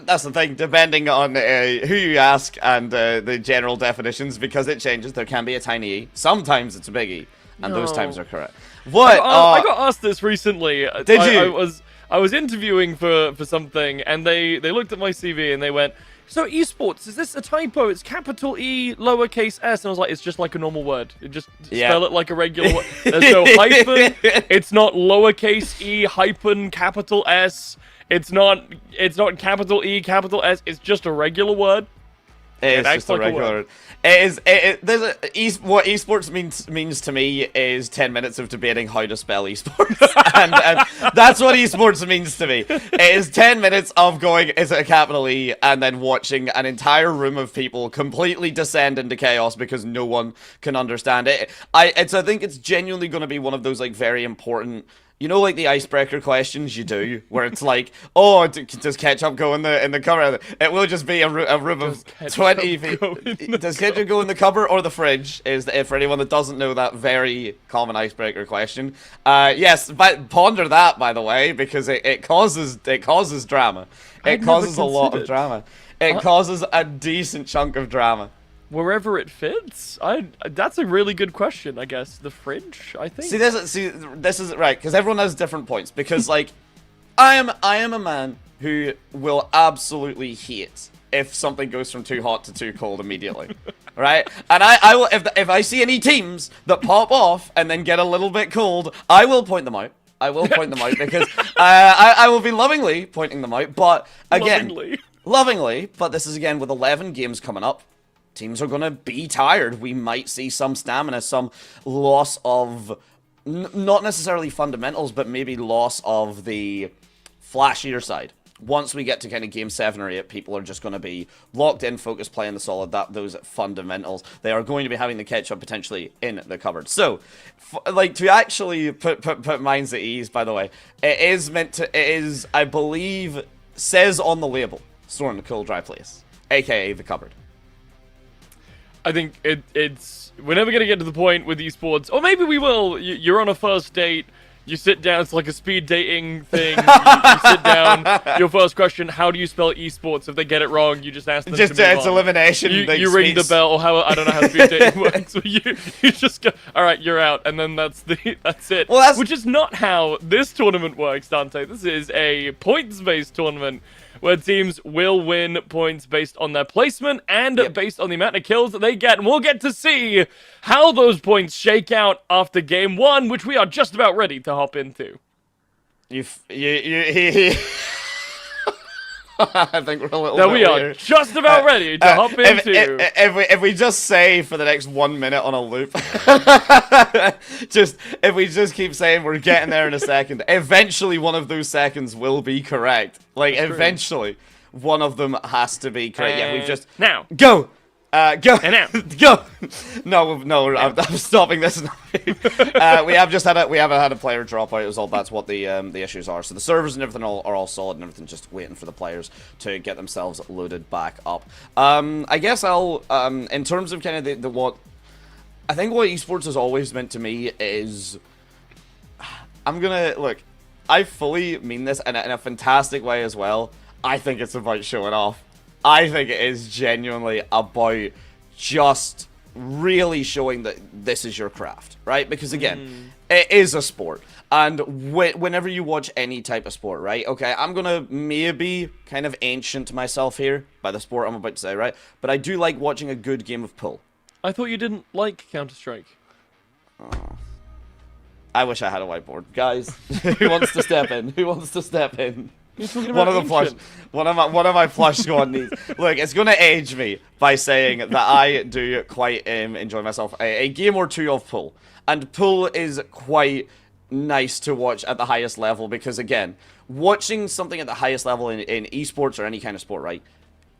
that's the thing, depending on who you ask and the general definitions, because it changes. There can be a tiny E. Sometimes it's a big E, and those times are correct. What? I got asked this recently. Did you? I was interviewing for something, and they looked at my CV and they went, "So esports, is this a typo? It's capital E, lowercase s." And I was like, "It's just like a normal word. Just spell it like a regular word. There's no hyphen. It's not lowercase e hyphen capital S. It's not capital E, capital S. It's just a regular word." It is just a regular word. It is. What esports means to me is 10 minutes of debating how to spell esports, and that's what esports means to me. It is 10 minutes of going, is it a capital E, and then watching an entire room of people completely descend into chaos because no one can understand it. I think it's genuinely going to be one of those like very important. You know, like the icebreaker questions you do, where it's like, oh, does ketchup go in the cupboard? It will just be a room of 20 people. Does ketchup go in the cupboard or the fridge? Is for anyone that doesn't know that very common icebreaker question. Yes, but ponder that, by the way, because it causes drama. It causes a lot of drama. It causes a decent chunk of drama. Wherever it fits? That's a really good question, I guess. The fridge, I think. This is right, because everyone has different points. Because like, I am a man who will absolutely hate if something goes from too hot to too cold immediately, right? And I will if I see any teams that pop off and then get a little bit cold, I will point them out. I will point them out because I will be lovingly pointing them out. But again, lovingly. But this is again with 11 games coming up. Teams are going to be tired. We might see some stamina, some loss of, not necessarily fundamentals, but maybe loss of the flashier side. Once we get to kind of game 7 or 8, people are just going to be locked in, focused, playing the solid, those fundamentals. They are going to be having the ketchup potentially in the cupboard. So, like, to actually put minds at ease, by the way, it is, I believe, says on the label, stored in a cool, dry place, aka the cupboard. I think it's... We're never going to get to the point with esports. Or maybe we will. You're on a first date. You sit down. It's like a speed dating thing. You sit down. Your first question, how do you spell esports? If they get it wrong, you just ask them to move it's on. elimination. You ring the bell. I don't know how speed dating works. You just go, all right, you're out. And then that's it. Well, which is not how this tournament works, Dante. This is a points-based tournament, where teams will win points based on their placement and based on the amount of kills that they get. And we'll get to see how those points shake out after game 1, which we are just about ready to hop into. I think we're a little that bit we are weird. Just about ready to hop into. If we just say for the next 1 minute on a loop, if we just keep saying we're getting there in a second, eventually one of those seconds will be correct. Like, eventually one of them has to be correct. Yeah, we've just... Now. Go! Go! And now. Go! No, I'm stopping this now. We haven't had a player drop out, is all. That's what the issues are. So the servers and everything are all solid and everything, just waiting for the players to get themselves loaded back up. I guess I'll, in terms of kind of the what, I think what esports has always meant to me is, I'm gonna, look, I fully mean this in a fantastic way as well. I think it's about showing off. I think it is genuinely about just really showing that this is your craft, right? Because again, it is a sport. And whenever you watch any type of sport, right? Okay, I'm going to maybe kind of ancient myself here by the sport I'm about to say, right? But I do like watching a good game of pool. I thought you didn't like Counter-Strike. Oh. I wish I had a whiteboard. Guys, who wants to step in? Who wants to step in? One of my flush squad needs. Look, it's gonna age me by saying that I do quite enjoy myself a game or two of pool, and pool is quite nice to watch at the highest level because again, watching something at the highest level in esports or any kind of sport, right?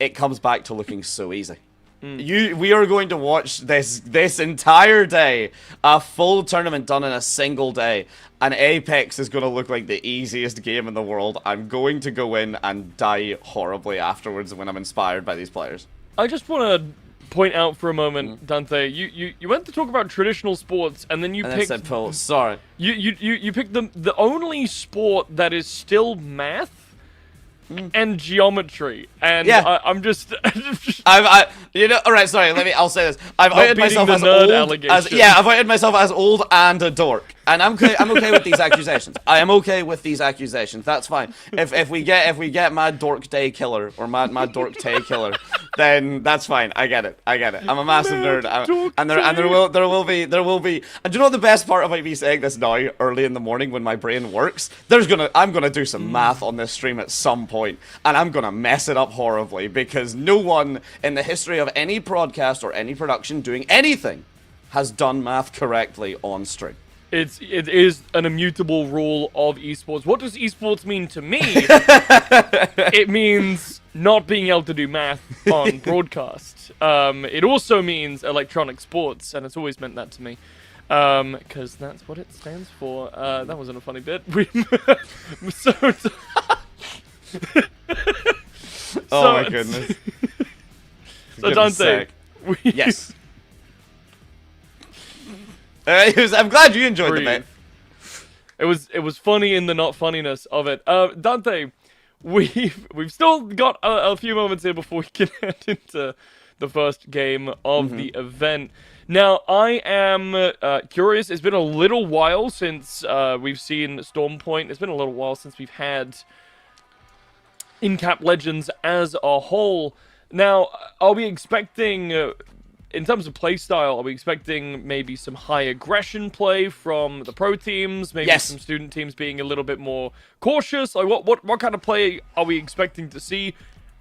It comes back to looking so easy. We are going to watch this entire day, a full tournament done in a single day, and Apex is going to look like the easiest game in the world. I'm going to go in and die horribly afterwards when I'm inspired by these players. I just want to point out for a moment, Dante, you went to talk about traditional sports, and then you picked... I said pool. Sorry. You picked the only sport that is still math and geometry, and yeah. I'm just... alright, sorry, I'll say this. I've outed myself as old, I've outed myself as old and a dork. And I'm okay with these accusations. I am okay with these accusations. That's fine. If we get Mad Dork Day Killer or Mad Dork Tay Killer then that's fine. I get it. I'm a massive nerd, and there will be. And do you know what the best part about me saying this now, early in the morning when my brain works? I'm gonna do some math on this stream at some point, and I'm gonna mess it up horribly because no one in the history of any broadcast or any production doing anything has done math correctly on stream. It is an immutable rule of esports. What does esports mean to me? It means not being able to do math on broadcast. It also means electronic sports, and it's always meant that to me. Because that's what it stands for. That wasn't a funny bit. Oh my goodness. So Dante, yes. I'm glad you enjoyed the bit. It was funny in the not funniness of it. Dante, we've still got a few moments here before we can head into the first game of the event. Now, I am curious. It's been a little while since we've seen Storm Point. It's been a little while since we've had Incap Legends as a whole. Now, are we expecting, in terms of playstyle, are we expecting maybe some high aggression play from the pro teams? Maybe some student teams being a little bit more cautious? Like, what kind of play are we expecting to see?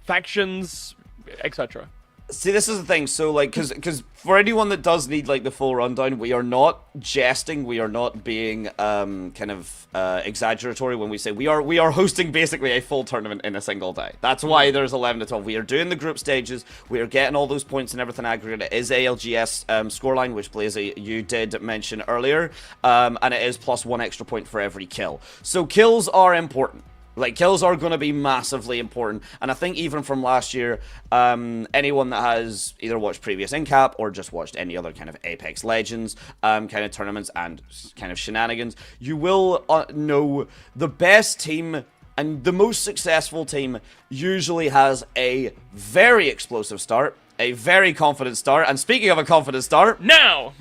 Factions, etc. See, this is the thing. So, like, because for anyone that does need like the full rundown, we are not jesting. We are not being kind of exaggeratory when we say we are hosting basically a full tournament in a single day. That's why there's 11 to 12. We are doing the group stages. We are getting all those points and everything aggregate. It is ALGS scoreline, which Blaze you did mention earlier, and it is plus 1 extra point for every kill. So kills are important. Like, kills are going to be massively important, and I think even from last year, anyone that has either watched previous Incap or just watched any other kind of Apex Legends kind of tournaments and kind of shenanigans, you will know the best team and the most successful team usually has a very explosive start, a very confident start, and speaking of a confident start, now!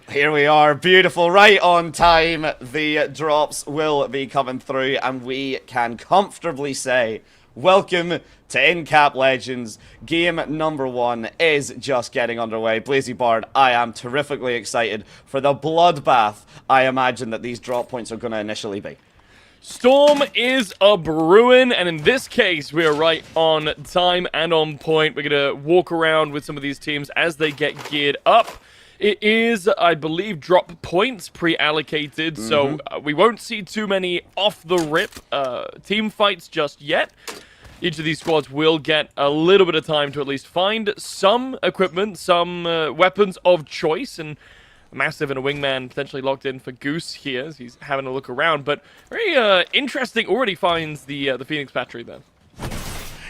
Here we are, beautiful, right on time. The drops will be coming through, and we can comfortably say, welcome to Incap Legends. Game number 1 is just getting underway. Blazy Bard, I am terrifically excited for the bloodbath I imagine that these drop points are going to initially be. Storm is a brewing, and in this case, we are right on time and on point. We're going to walk around with some of these teams as they get geared up. It is, I believe, drop points pre-allocated, so we won't see too many off-the-rip team fights just yet. Each of these squads will get a little bit of time to at least find some equipment, some weapons of choice, and Massive and a wingman potentially locked in for Goose here as he's having a look around. But very interesting, already finds the Phoenix battery there.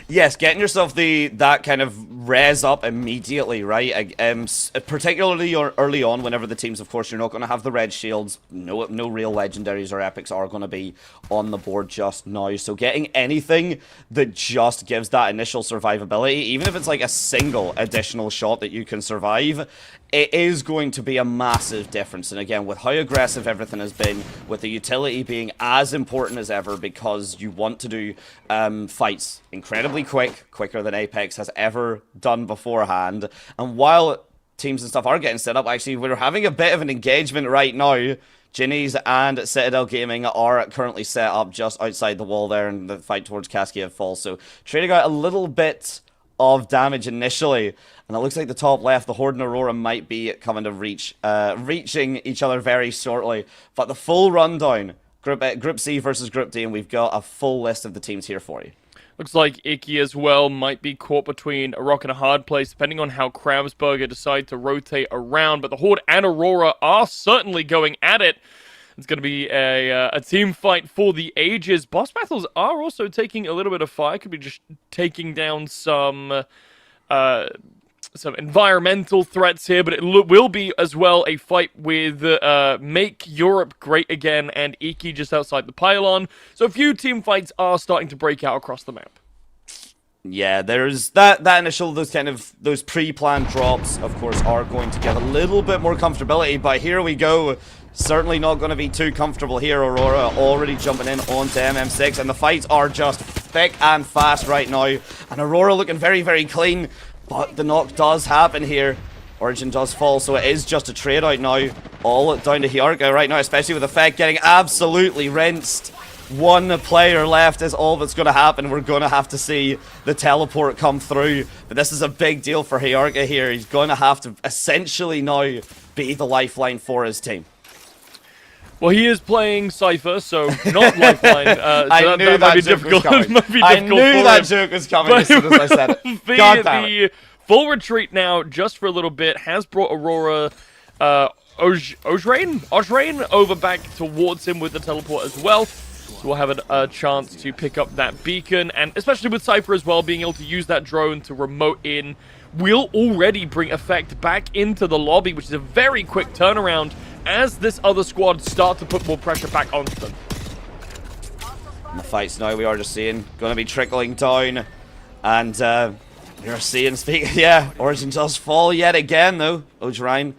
Yes, getting yourself that kind of res up immediately, right? Particularly early on, whenever the teams, of course, you're not going to have the red shields. No real legendaries or epics are going to be on the board just now. So getting anything that just gives that initial survivability, even if it's like a single additional shot that you can survive, it is going to be a massive difference. And again, with how aggressive everything has been, with the utility being as important as ever, because you want to do fights incredibly quicker than Apex has ever done beforehand. And while teams and stuff are getting set up, actually, we're having a bit of an engagement right now. Ginny's and Citadel Gaming are currently set up just outside the wall there in the fight towards Cascade Falls. So trading out a little bit of damage initially. And it looks like the top left, the Horde and Aurora might be coming to reaching each other very shortly. But the full rundown, Group C versus Group D, and we've got a full list of the teams here for you. Looks like Icky as well might be caught between a rock and a hard place, depending on how Krabsburger decide to rotate around. But the Horde and Aurora are certainly going at it. It's going to be a team fight for the ages. Boss battles are also taking a little bit of fire. Could be just taking down some environmental threats here, but it will be as well a fight with Make Europe Great Again and Iki just outside the pylon. So a few team fights are starting to break out across the map. Yeah, there's that initial, those pre-planned drops, of course, are going to give a little bit more comfortability, but here we go. Certainly not going to be too comfortable here. Aurora already jumping in onto MM6, and the fights are just thick and fast right now. And Aurora looking very, very clean. But the knock does happen here. Origin does fall, so it is just a trade out now. All down to Hyarka right now, especially with Effect getting absolutely rinsed. One player left is all that's going to happen. We're going to have to see the teleport come through. But this is a big deal for Hyarka here. He's going to have to essentially now be the lifeline for his team. Well, he is playing Cypher, so not Lifeline. So I knew that might be joke difficult. was coming. Might be I difficult knew for that him. joke was coming as soon as I said it. God damn it. The full retreat now, just for a little bit, has brought Aurora Ojrain over back towards him with the teleport as well. So we'll have a chance to pick up that beacon, and especially with Cypher as well, being able to use that drone to remote in will already bring Effect back into the lobby, which is a very quick turnaround as this other squad start to put more pressure back onto them. And the fights now we are just seeing going to be trickling down, and you're seeing, yeah, Origin does fall yet again though. Ojrain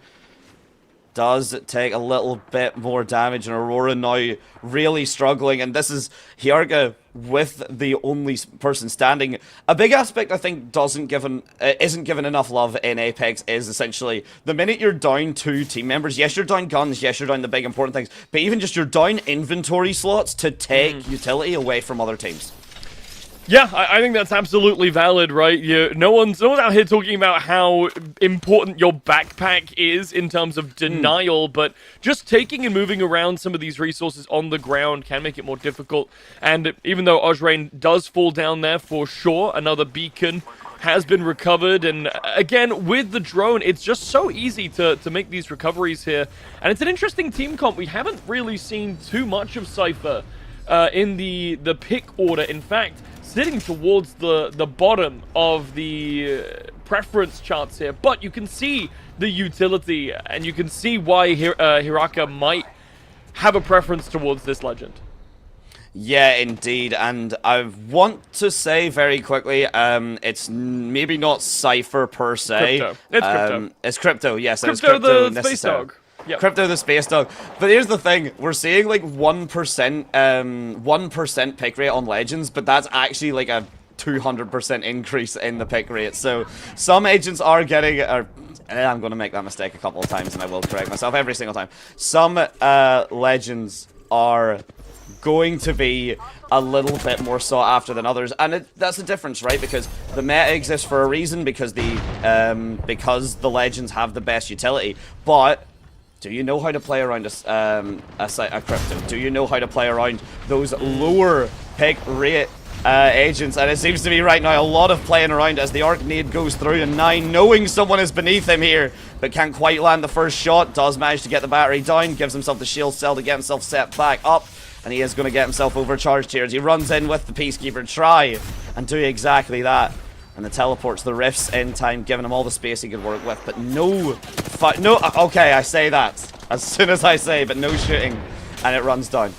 does take a little bit more damage, and Aurora now really struggling, and this is Hyarka with the only person standing. A big aspect I think isn't given enough love in Apex is essentially the minute you're down 2 team members, yes you're down guns, yes you're down the big important things, but even just you're down inventory slots to take utility away from other teams. Yeah, I think that's absolutely valid, right? No one's out here talking about how important your backpack is in terms of denial, but just taking and moving around some of these resources on the ground can make it more difficult. And even though Ojrain does fall down there for sure, another beacon has been recovered. And again, with the drone, it's just so easy to make these recoveries here. And it's an interesting team comp. We haven't really seen too much of Cypher in the pick order. In fact, sitting towards the bottom of the preference charts here, but you can see the utility, and you can see why Hyarka might have a preference towards this legend. Yeah, indeed, and I want to say very quickly, it's maybe not Cypher per se. Crypto. It's Crypto. It's Crypto, yes. Crypto the Space Dog. Yep. Crypto the Space Dog. But here's the thing, we're seeing like 1% pick rate on Legends, but that's actually like a 200% increase in the pick rate. So some agents are getting, I'm going to make that mistake a couple of times and I will correct myself every single time. Some Legends are going to be a little bit more sought after than others, and that's the difference, right? Because the meta exists for a reason, because the Legends have the best utility, but do you know how to play around a Crypto? Do you know how to play around those lower pick rate agents? And it seems to be right now a lot of playing around as the Arc Nade goes through, and 9, knowing someone is beneath him here, but can't quite land the first shot, does manage to get the battery down, gives himself the shield cell to get himself set back up, and he is going to get himself overcharged here as he runs in with the Peacekeeper, try and do exactly that. And the teleports the rifts in time, giving him all the space he could work with, but no, okay, I say that as soon as I say, but no shooting, and it runs down.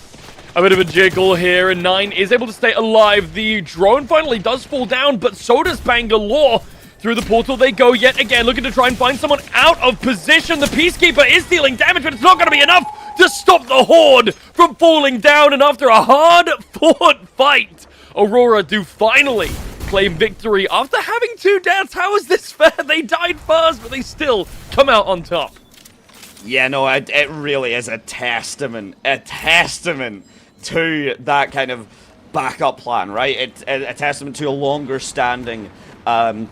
A bit of a jiggle here, and 9 is able to stay alive. The drone finally does fall down, but so does Bangalore. Through the portal they go yet again, looking to try and find someone out of position. The Peacekeeper is dealing damage, but it's not going to be enough to stop the Horde from falling down. And after a hard-fought fight, Aurora do finally claim victory after having 2 deaths. How is this fair? They died first, but they still come out on top. Yeah, no, it really is a testament to that kind of backup plan, right? It's a testament to a longer standing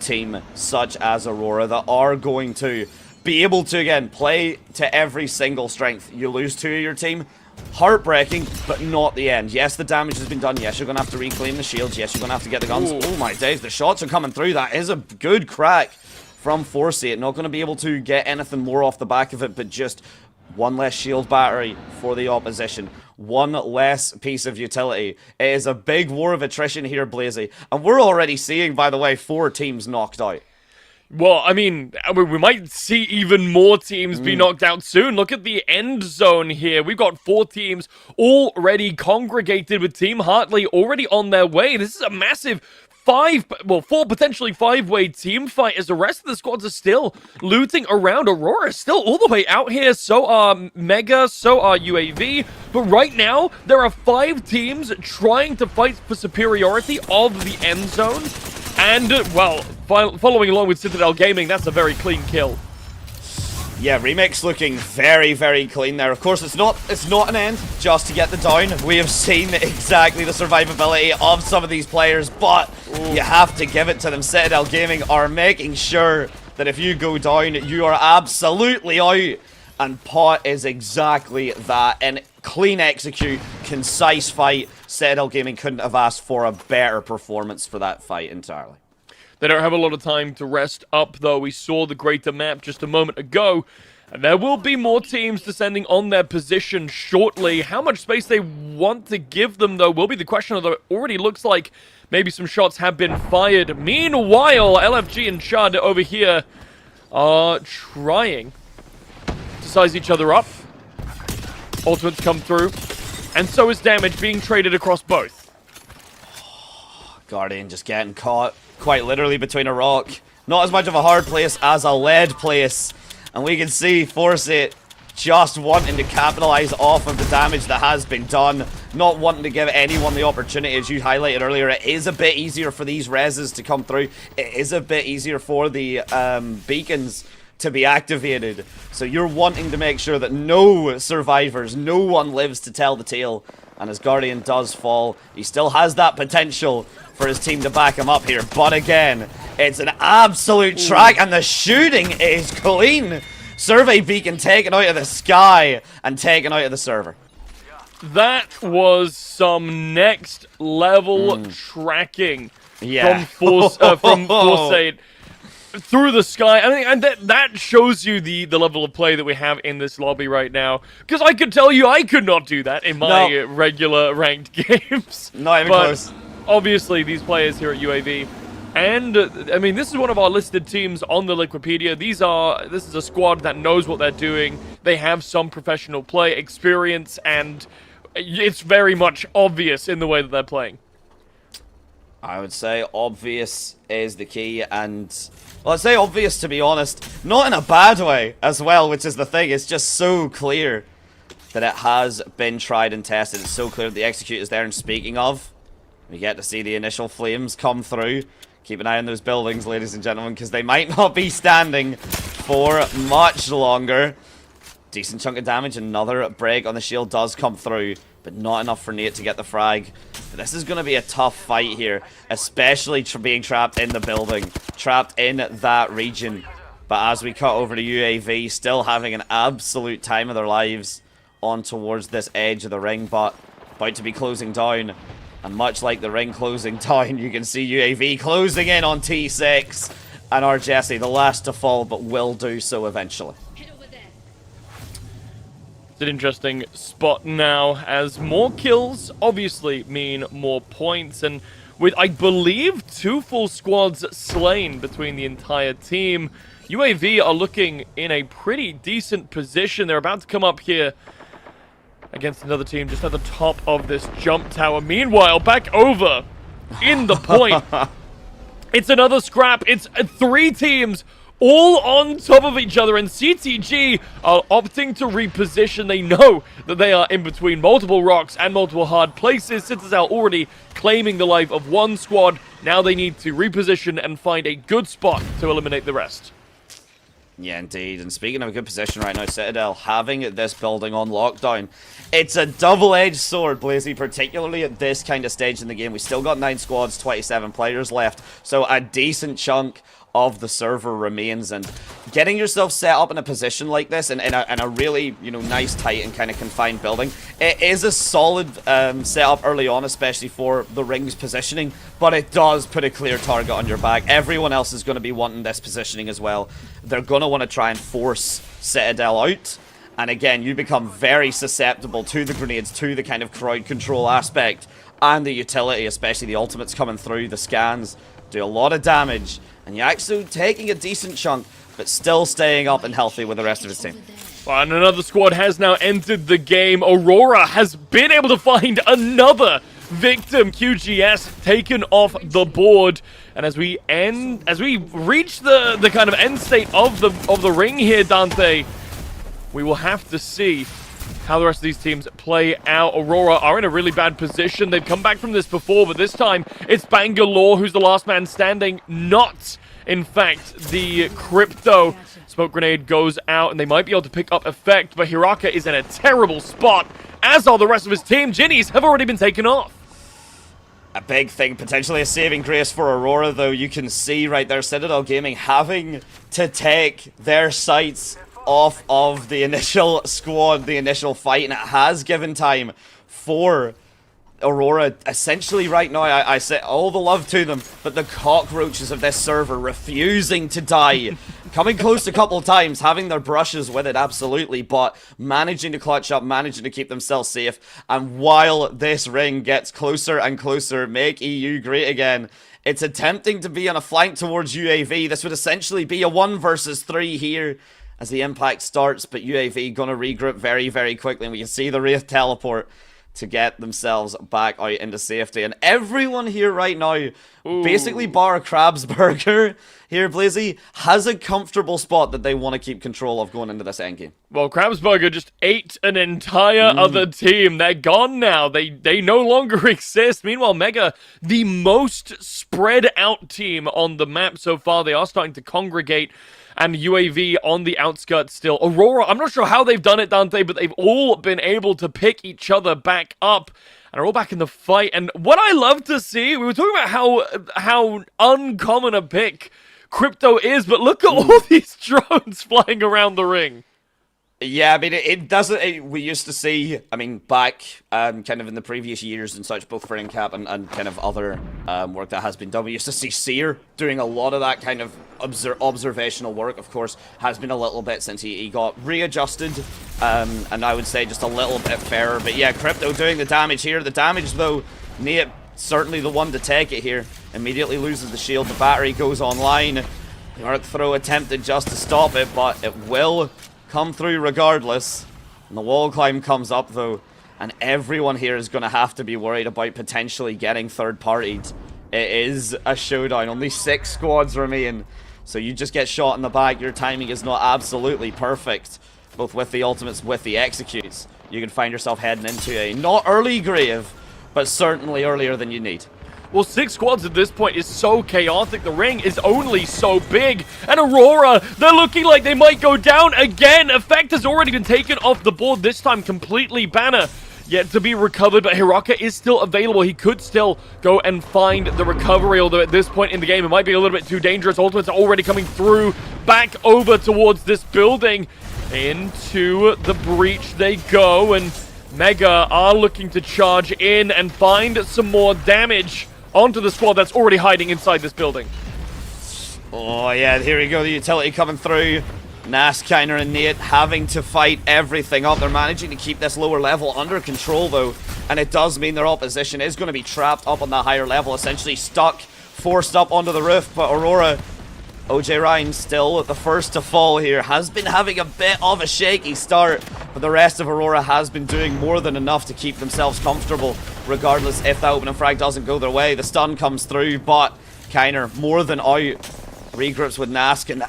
team such as Aurora that are going to be able to, again, play to every single strength. You lose 2 of your team, heartbreaking, but not the end. Yes, the damage has been done. Yes, you're going to have to reclaim the shields. Yes, you're going to have to get the guns. Ooh. Oh my days, the shots are coming through. That is a good crack from Foresight. Not going to be able to get anything more off the back of it, but just one less shield battery for the opposition. One less piece of utility. It is a big war of attrition here, Blazy. And we're already seeing, by the way, 4 teams knocked out. Well, I mean, we might see even more teams be knocked out soon. Look at the end zone here. We've got 4 teams already congregated with Team Hartley already on their way. This is a massive 4 potentially 5-way team fight as the rest of the squads are still looting around. Aurora is still all the way out here. So are Mega, so are UAV. But right now, there are 5 teams trying to fight for superiority of the end zone. And, well, following along with Citadel Gaming, that's a very clean kill. Yeah, Remix looking very, very clean there. Of course, it's not an end just to get the down. We have seen exactly the survivability of some of these players, but you have to give it to them. Citadel Gaming are making sure that if you go down, you are absolutely out. And Pot is exactly that. And clean execute, concise fight. Citadel Gaming couldn't have asked for a better performance for that fight entirely. They don't have a lot of time to rest up, though. We saw the greater map just a moment ago. And there will be more teams descending on their position shortly. How much space they want to give them, though, will be the question. Although it already looks like maybe some shots have been fired. Meanwhile, LFG and Chud over here are trying to size each other up. Ultimates come through. And so is damage being traded across both. Guardian just getting caught quite literally between a rock. Not as much of a hard place as a lead place. And we can see Forsyth just wanting to capitalize off of the damage that has been done. Not wanting to give anyone the opportunity, as you highlighted earlier. It is a bit easier for these reses to come through. It is a bit easier for the beacons to be activated. So you're wanting to make sure that no survivors, no one lives to tell the tale. And as Guardian does fall, he still has that potential for his team to back him up here. But again, it's an absolute track, and the shooting is clean. Survey beacon taken out of the sky and taken out of the server. That was some next level tracking from Forsyth through the sky. I mean, and that shows you the level of play that we have in this lobby right now. Because I could tell you I could not do that in my regular ranked games. Not even close. Obviously, these players here at UAV, and I mean, this is one of our listed teams on the Liquipedia. This is a squad that knows what they're doing. They have some professional play experience, and it's very much obvious in the way that they're playing. I would say obvious is the key, and well, I'd say obvious, to be honest, not in a bad way as well, which is the thing. It's just so clear that it has been tried and tested. It's so clear that the execute is there, and speaking of, we get to see the initial flames come through. Keep an eye on those buildings, ladies and gentlemen, because they might not be standing for much longer. Decent chunk of damage. Another break on the shield does come through, but not enough for Nate to get the frag. But this is going to be a tough fight here, especially being trapped in the building, trapped in that region. But as we cut over to UAV, still having an absolute time of their lives on towards this edge of the ring, but about to be closing down. And much like the ring closing down, you can see UAV closing in on T6. And our Jesse, the last to fall, but will do so eventually. It's an interesting spot now, as more kills obviously mean more points. And with, I believe, 2 full squads slain between the entire team, UAV are looking in a pretty decent position. They're about to come up here against another team just at the top of this jump tower. Meanwhile, back over in the point, it's another scrap. It's 3 teams all on top of each other, and CTG are opting to reposition. They know that they are in between multiple rocks and multiple hard places. Citadel already claiming the life of one squad. Now they need to reposition and find a good spot to eliminate the rest. Yeah, indeed. And speaking of a good position right now, Citadel having this building on lockdown. It's a double-edged sword, Blazy, particularly at this kind of stage in the game. We still got 9 squads, 27 players left, so a decent chunk of the server remains, and getting yourself set up in a position like this in a really, you know, nice, tight and kind of confined building, it is a solid setup early on, especially for the ring's positioning, but it does put a clear target on your back. Everyone else is going to be wanting this positioning as well. They're going to want to try and force Citadel out, and again, you become very susceptible to the grenades, to the kind of crowd control aspect and the utility, especially the ultimates coming through, the scans, do a lot of damage. And Yaxu taking a decent chunk, but still staying up and healthy with the rest of his team. And another squad has now entered the game. Aurora has been able to find another victim. QGS taken off the board. And as we reach the kind of end state of the ring here, Dante, we will have to see how the rest of these teams play out. Aurora are in a really bad position. They've come back from this before, but this time it's Bangalore who's the last man standing, not, in fact, the Crypto. Smoke grenade goes out, and they might be able to pick up effect, but Hiraka is in a terrible spot, as are the rest of his team. Ginnies have already been taken off. A big thing, potentially a saving grace for Aurora, though. You can see right there, Citadel Gaming having to take their sights off of the initial squad, the initial fight, and it has given time for Aurora. Essentially right now, I say all the love to them, but the cockroaches of this server refusing to die. Coming close a couple of times, having their brushes with it, absolutely, but managing to clutch up, managing to keep themselves safe. And while this ring gets closer and closer, make EU great again, it's attempting to be on a flank towards UAV. This would essentially be a 1 versus 3 here as the impact starts, but UAV gonna regroup very, very quickly, and we can see the Wraith teleport to get themselves back out into safety. And everyone here right now, basically bar Krabsburger here, Blazy, has a comfortable spot that they want to keep control of going into this endgame. Well, Krabsburger just ate an entire other team. They're gone now. They no longer exist. Meanwhile, Mega, the most spread out team on the map so far, they are starting to congregate. And UAV on the outskirts still. Aurora, I'm not sure how they've done it, Dante, but they've all been able to pick each other back up and are all back in the fight. And what I love to see, we were talking about how uncommon a pick Crypto is, but look at all these drones flying around the ring. Yeah, I mean, it doesn't... we used to see, I mean, back kind of in the previous years and such, both for Incap and kind of other work that has been done, we used to see Seer doing a lot of that kind of observational work. Of course, has been a little bit since he got readjusted, and I would say just a little bit fairer. But yeah, Crypto doing the damage here. The damage, though, Nate certainly the one to take it here. Immediately loses the shield. The battery goes online. The arc throw attempted just to stop it, but it will come through regardless. And the wall climb comes up, though, and everyone here is going to have to be worried about potentially getting third-partied. It is a showdown. Only 6 squads remain, so you just get shot in the back. Your timing is not absolutely perfect, both with the ultimates, with the executes. You can find yourself heading into a not early grave, but certainly earlier than you need. Well, 6 squads at this point is so chaotic. The ring is only so big. And Aurora, they're looking like they might go down again. Effect has already been taken off the board, this time completely. Banner yet to be recovered, but Hiraka is still available. He could still go and find the recovery, although at this point in the game, it might be a little bit too dangerous. Ultimates are already coming through, back over towards this building. Into the breach they go, and Mega are looking to charge in and find some more damage onto the squad that's already hiding inside this building. Oh yeah, here we go, the utility coming through. Nas, Kiner, and Nate having to fight everything up. They're managing to keep this lower level under control, though, and it does mean their opposition is going to be trapped up on that higher level, essentially stuck, forced up onto the roof. But Aurora, OJ Ryan, still the first to fall here, has been having a bit of a shaky start, but the rest of Aurora has been doing more than enough to keep themselves comfortable, regardless if that opening frag doesn't go their way. The stun comes through, but Kiner more than out. Regroups with Nask, and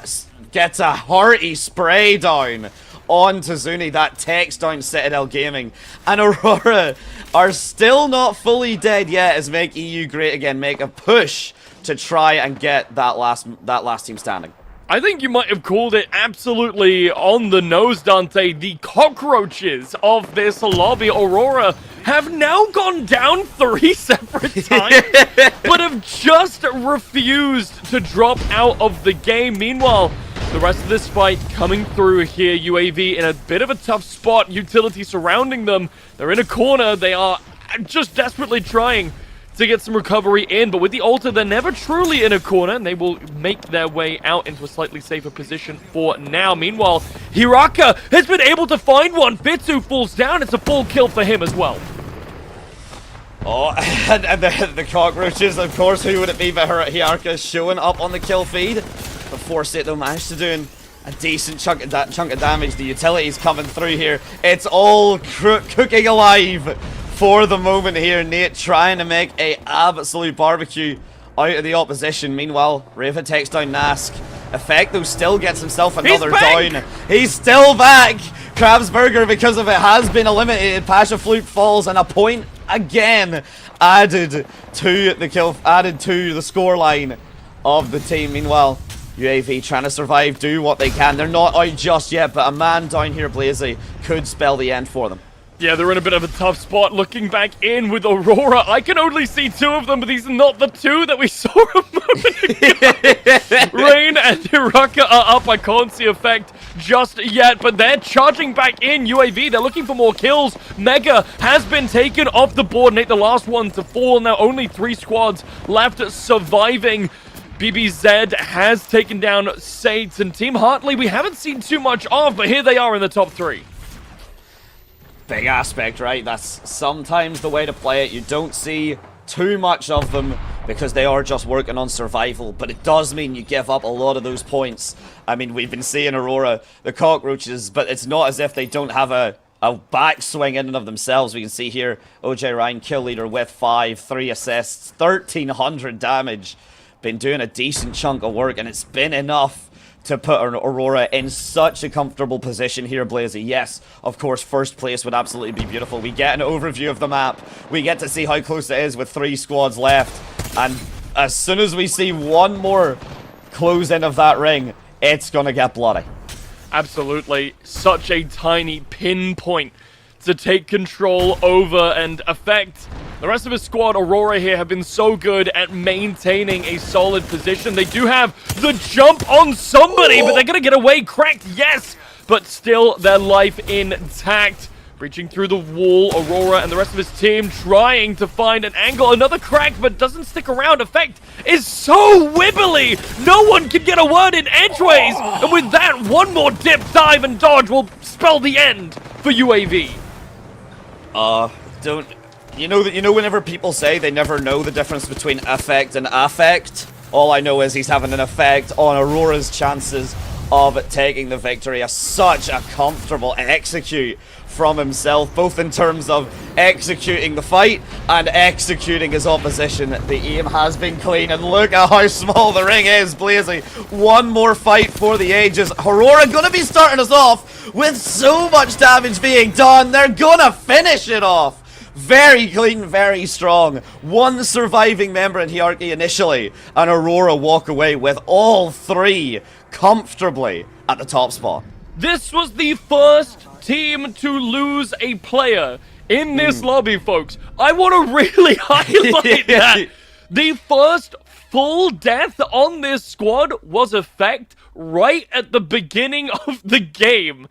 gets a hearty spray down onto Zuni. That takes down Citadel Gaming. And Aurora are still not fully dead yet as Make EU Great Again make a push to try and get that last team standing. I think you might have called it absolutely on the nose, Dante. The cockroaches of this lobby, Aurora, have now gone down 3 separate times, but have just refused to drop out of the game. Meanwhile, the rest of this fight coming through here. UAV in a bit of a tough spot. Utility surrounding them. They're in a corner. They are just desperately trying to get some recovery in, but with the altar, they're never truly in a corner, and they will make their way out into a slightly safer position for now. Meanwhile, Hiraka has been able to find one. Fitsu falls down. It's a full kill for him as well. Oh, and the cockroaches, of course, who would it be but Hiarka showing up on the kill feed. But Foresight, though, managed to do a decent chunk of damage. The utilities coming through here. It's all cooking alive for the moment here. Nate trying to make a absolute barbecue out of the opposition. Meanwhile, Raven takes down Nask. Effect, though, still gets himself another down. He's still back. Krabsburger, because of it, has been eliminated. Pasha Floop falls, and a point again added to the score line of the team. Meanwhile, UAV trying to survive, do what they can. They're not out just yet, but a man down here, Blazy, could spell the end for them. Yeah, they're in a bit of a tough spot. Looking back in with Aurora, I can only see two of them, but these are not the two that we saw a moment ago. Rain and Hiraka are up. I can't see Effect just yet, but they're charging back in. UAV, they're looking for more kills. Mega has been taken off the board. Nate, the last one to fall. Now only 3 squads left surviving. BBZ has taken down Saints, and Team Hartley we haven't seen too much of, but here they are in the top 3. Big aspect, right? That's sometimes the way to play it. You don't see too much of them because they are just working on survival, but it does mean you give up a lot of those points. I mean, we've been seeing Aurora, the cockroaches, but it's not as if they don't have a backswing in and of themselves. We can see here OJ Ryan, kill leader with 3 assists, 1,300 damage. Been doing a decent chunk of work, and it's been enough to put Aurora in such a comfortable position here, Blazy. Yes, of course, first place would absolutely be beautiful. We get an overview of the map. We get to see how close it is with 3 squads left. And as soon as we see one more close in of that ring, it's gonna get bloody. Absolutely. Such a tiny pinpoint to take control over and affect. The rest of his squad, Aurora here, have been so good at maintaining a solid position. They do have the jump on somebody, but they're going to get away. Cracked, yes, but still their life intact. Breaching through the wall, Aurora and the rest of his team trying to find an angle. Another crack, but doesn't stick around. Effect is so wibbly. No one can get a word in edgeways. And with that, one more dip, dive, and dodge will spell the end for UAV. You know whenever people say they never know the difference between effect and affect? All I know is he's having an effect on Aurora's chances of taking the victory. Such a comfortable execute from himself, both in terms of executing the fight and executing his opposition. The aim has been clean, and look at how small the ring is, Blazy. One more fight for the ages. Aurora gonna be starting us off with so much damage being done. They're gonna finish it off. Very clean, very strong. One surviving member in Hierarchy initially, and Aurora walk away with all 3 comfortably at the top spot. This was the first team to lose a player in this lobby, folks. I want to really highlight that. The first full death on this squad was Effect right at the beginning of the game.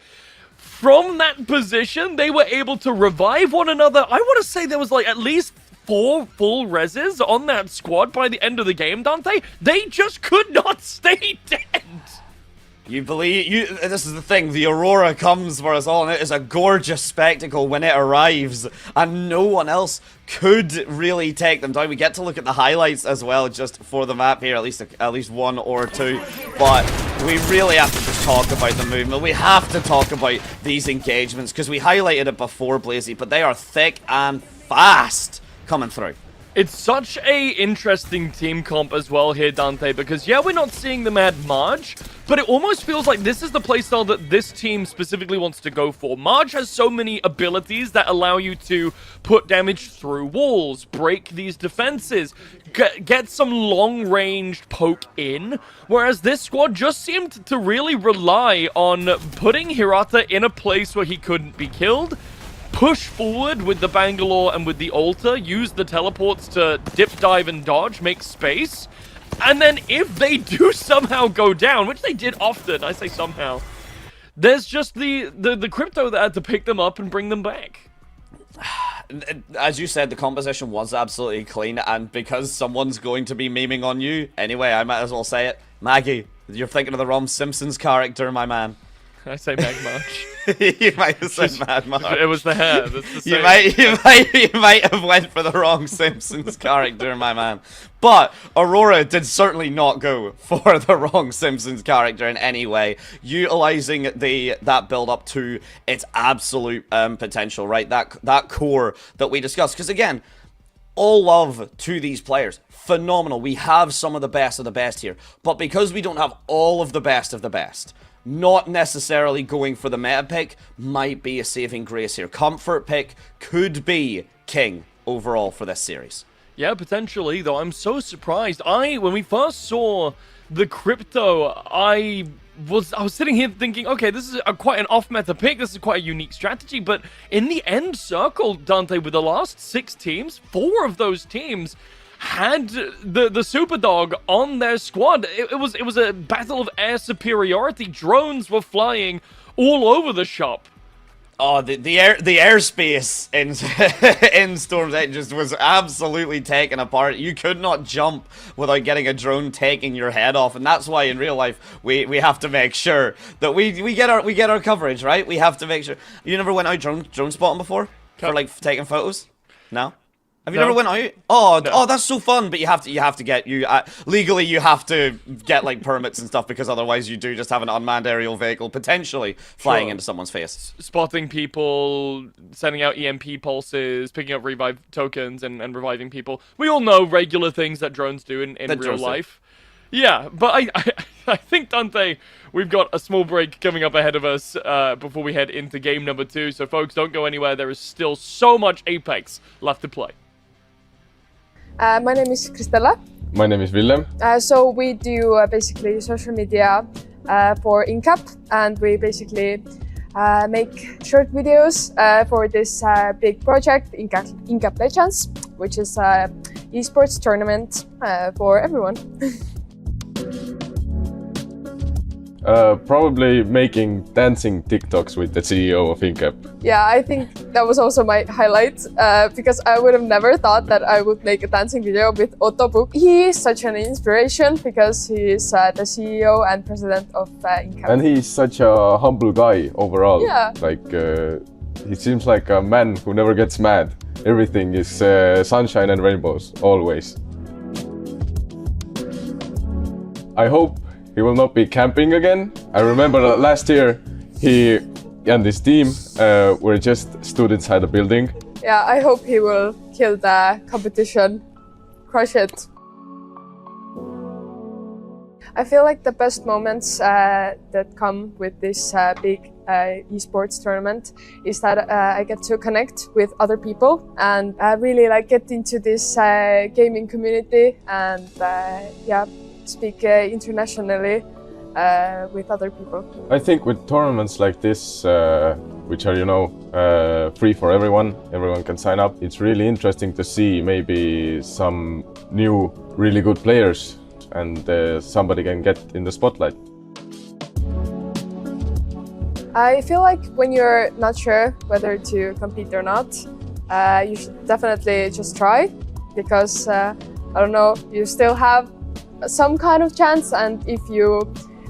From that position, they were able to revive one another. I want to say there was like at least 4 full reses on that squad by the end of the game, Dante. They just could not stay dead. This is the thing, the Aurora comes for us all, and it is a gorgeous spectacle when it arrives, and no one else could really take them down. We get to look at the highlights as well, just for the map here, at least 1 or 2, but we really have to just talk about the movement. We have to talk about these engagements, because we highlighted it before, Blazy, but they are thick and fast coming through. It's such a interesting team comp as well here, Dante, because yeah, we're not seeing them add Marge, but it almost feels like this is the playstyle that this team specifically wants to go for. Marge has so many abilities that allow you to put damage through walls, break these defenses, get some long-range poke in, whereas this squad just seemed to really rely on putting Hirata in a place where he couldn't be killed, push forward with the Bangalore and with the altar, use the teleports to dip, dive, and dodge, make space, and then if they do somehow go down, which they did often, I say somehow, there's just the crypto that had to pick them up and bring them back. As you said, the composition was absolutely clean, and because someone's going to be memeing on you, anyway, I might as well say it, Maggie, you're thinking of the wrong Simpsons character, my man. I say Mad March. You might have said Mad March. It was the hair. That's the You same. might have went for the wrong Simpsons character, my man. But Aurora did certainly not go for the wrong Simpsons character in any way, utilizing that build up to its absolute potential, right? That core that we discussed. Because again, all love to these players. Phenomenal. We have some of the best here. But because we don't have all of the best, not necessarily going for the meta pick might be a saving grace here. Comfort pick could be king overall for this series. Yeah, potentially, though. I'm so surprised. When we first saw the crypto, I was sitting here thinking, okay, this is quite an off-meta pick. This is quite a unique strategy. But in the end circle, Dante, with the last 6 teams, 4 of those teams had the super dog on their squad. It was a battle of air superiority. Drones were flying all over the shop. Oh, the airspace in Storm's Edge just was absolutely taken apart. You could not jump without getting a drone taking your head off, and that's why in real life we have to make sure that we get our coverage, right? We have to make sure. You never went out drone spotting before for like taking photos? No. Have you never went out? Oh, No. oh, that's so fun! But you have to get legally you have to get like permits and stuff because otherwise you do just have an unmanned aerial vehicle potentially flying into someone's face. Spotting people, sending out EMP pulses, picking up revive tokens, and reviving people. We all know regular things that drones do in real life. Yeah, but I think, Dante, we've got a small break coming up ahead of us before we head into game number 2. So, folks, don't go anywhere. There is still so much Apex left to play. My name is Kristella. My name is Willem. So we do basically social media for Incap, and we basically make short videos for this big project, Incap Legends, which is an esports tournament for everyone. Probably making dancing TikToks with the CEO of Incap. Yeah, I think that was also my highlight because I would have never thought that I would make a dancing video with Otto Book. He is such an inspiration because he is the CEO and president of Incap. And he's such a humble guy overall. Yeah. Like, he seems like a man who never gets mad. Everything is sunshine and rainbows, always. I hope he will not be camping again. I remember last year he and his team were just stood inside a building. Yeah, I hope he will kill the competition, crush it. I feel like the best moments that come with this big esports tournament is that I get to connect with other people and really like get into this gaming community and yeah, speak internationally with other people. I think with tournaments like this, which are, you know, free for everyone can sign up, it's really interesting to see maybe some new really good players and somebody can get in the spotlight. I feel like when you're not sure whether to compete or not, you should definitely just try because, I don't know, you still have some kind of chance, and if you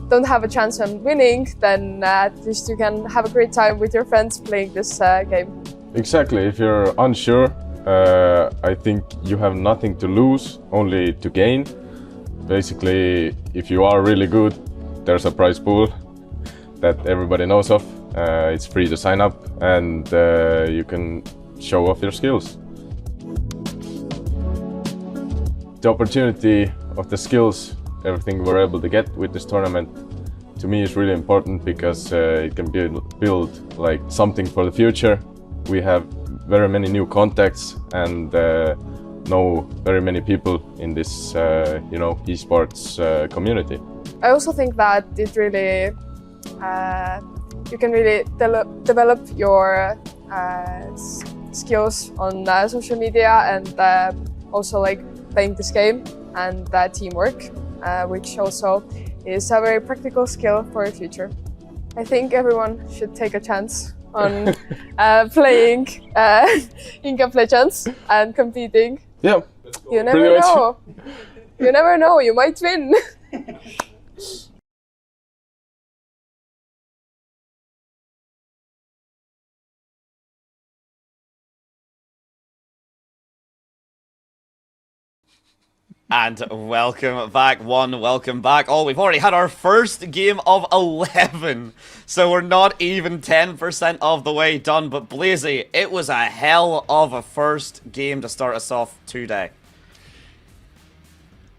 don't have a chance on winning, then at least you can have a great time with your friends playing this game. Exactly, if you're unsure, I think you have nothing to lose, only to gain. Basically, if you are really good, there's a prize pool that everybody knows of. It's free to sign up and you can show off your skills. The opportunity of the skills, everything we're able to get with this tournament, to me is really important because it can build like something for the future. We have very many new contacts and know very many people in this, you know, esports community. I also think that it really, you can really develop your skills on social media and also like playing this game and teamwork, which also is a very practical skill for the future. I think everyone should take a chance on playing Incap Legends and competing. Yeah. You never know. You never know, you might win. And welcome back, welcome back. Oh, we've already had our first game of 11, so we're not even 10% of the way done. But Blazy, it was a hell of a first game to start us off today.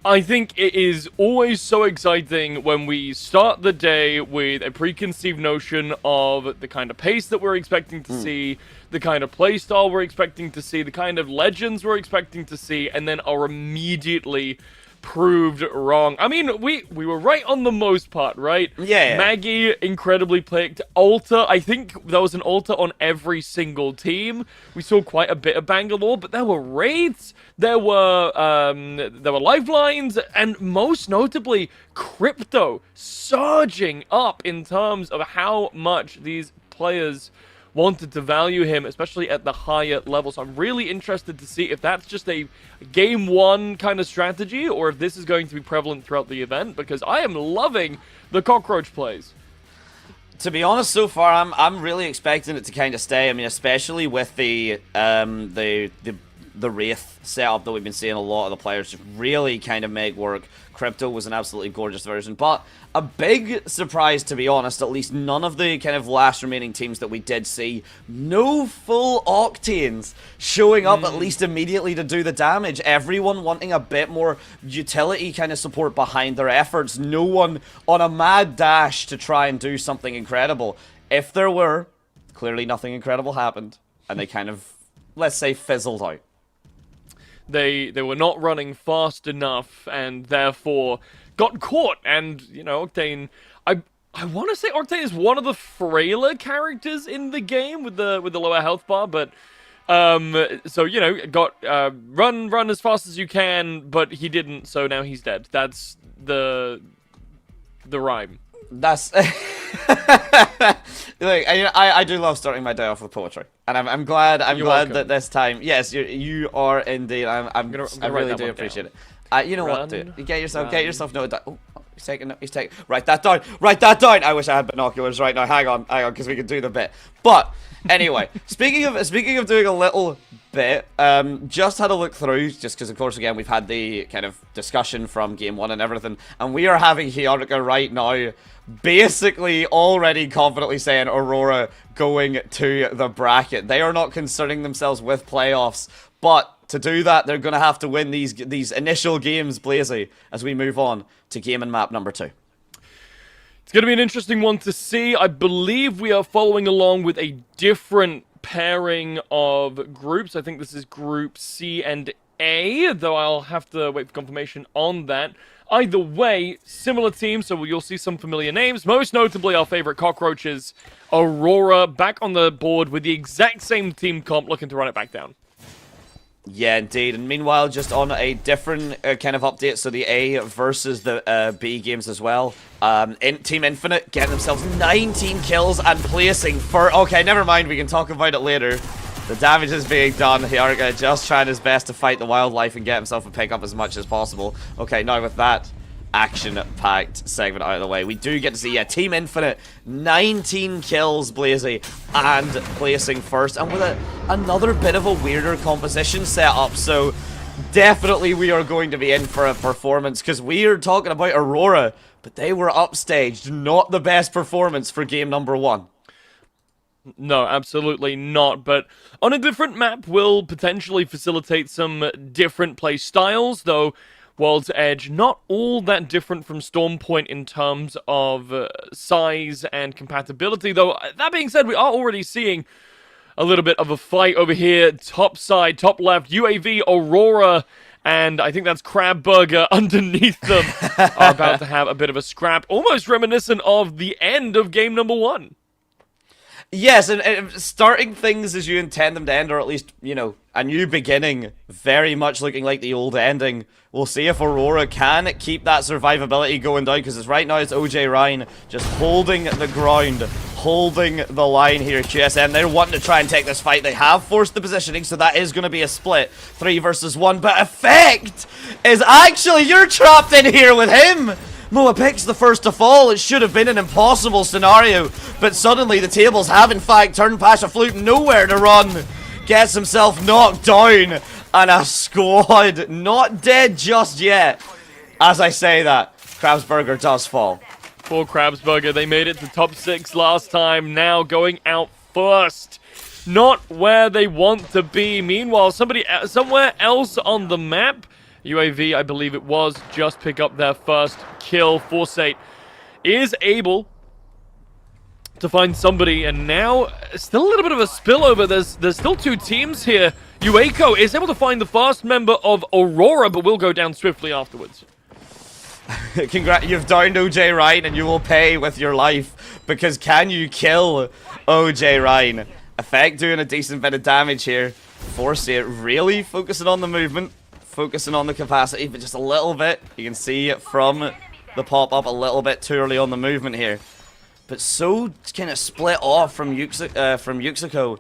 I think it is always so exciting when we start the day with a preconceived notion of the kind of pace that we're expecting to see, the kind of playstyle we're expecting to see, the kind of legends we're expecting to see, and then are immediately proved wrong. I mean, we were right on the most part, right? Yeah. Maggie, incredibly picked. Alta, I think there was an Alta on every single team. We saw quite a bit of Bangalore, but there were Wraiths, there were Lifelines, and most notably, Crypto surging up in terms of how much these players wanted to value him, especially at the higher levels. I'm really interested to see if that's just a game one kind of strategy, or if this is going to be prevalent throughout the event, because I am loving the cockroach plays. To be honest, so far, I'm really expecting it to kind of stay. I mean, especially with the Wraith setup that we've been seeing a lot of the players just really kind of make work. Crypto was an absolutely gorgeous version, but a big surprise, to be honest, at least none of the kind of last remaining teams that we did see, no full Octanes showing up at least immediately to do the damage. Everyone wanting a bit more utility kind of support behind their efforts. No one on a mad dash to try and do something incredible. If there were, clearly nothing incredible happened, and they kind of, let's say, fizzled out. They were not running fast enough, and therefore got caught. And, you know, Octane, I want to say Octane is one of the frailer characters in the game with the lower health bar, but so, you know, got run as fast as you can, but he didn't, so now he's dead. That's the rhyme. That's like, I do love starting my day off with poetry, and I'm glad that this time, yes, you are indeed. I really do appreciate it. You know what, dude? You get yourself noted down. Oh, he's taking. Write that down. I wish I had binoculars right now. Hang on, because we can do the bit. But anyway, speaking of doing a little bit, just had a look through, just because of course again we've had the kind of discussion from game one and everything, and we are having Hiarka right now basically already confidently saying Aurora going to the bracket. They are not concerning themselves with playoffs, but to do that, they're going to have to win these initial games, Blazy, as we move on to game and map number 2. It's going to be an interesting one to see. I believe we are following along with a different pairing of groups. I think this is Group C and A, though I'll have to wait for confirmation on that. Either way, similar teams, so you'll see some familiar names. Most notably, our favorite cockroaches, Aurora, back on the board with the exact same team comp, looking to run it back down. Yeah, indeed. And meanwhile, just on a different kind of update, so the A versus the B games as well. Team Infinite getting themselves 19 kills and placing for... Okay, never mind, we can talk about it later. The damage is being done. Hiarka just trying his best to fight the wildlife and get himself a pick up as much as possible. Okay, now with that action-packed segment out of the way, we do get to see, Team Infinite, 19 kills, Blazy, and placing first, and with another bit of a weirder composition setup, so definitely we are going to be in for a performance, because we are talking about Aurora, but they were upstaged, not the best performance for game number 1. No, absolutely not, but on a different map will potentially facilitate some different play styles, though World's Edge not all that different from Stormpoint in terms of size and compatibility, though that being said, we are already seeing a little bit of a fight over here, top side, top left, UAV, Aurora, and I think that's Crab Burger underneath them are about to have a bit of a scrap, almost reminiscent of the end of game number 1. Yes, and starting things as you intend them to end, or at least, you know, a new beginning, very much looking like the old ending. We'll see if Aurora can keep that survivability going down, because right now it's OJ Ryan just holding the ground, holding the line here. QSM, they're wanting to try and take this fight. They have forced the positioning, so that is going to be a split. 3 versus 1, but Effect is actually, you're trapped in here with him. Moa picks the first to fall. It should have been an impossible scenario, but suddenly the tables have in fact turned. Pasha Flute nowhere to run. Gets himself knocked down, And a squad not dead just yet. As I say that, Krabsburger does fall. Poor Krabsburger, they made it to top 6 last time, now going out first. Not where they want to be. Meanwhile, somewhere else on the map, UAV, I believe it was, just pick up their first kill. Forsate is able to find somebody, and now still a little bit of a spillover. There's still 2 teams here. Ueko is able to find the first member of Aurora, but will go down swiftly afterwards. You've downed OJ Ryan and you will pay with your life, because can you kill OJ Ryan? Effect doing a decent bit of damage here. Forsate really focusing on the movement, focusing on the capacity, but just a little bit. You can see it from the pop-up a little bit too early on the movement here. But so kind of split off from Yuxiko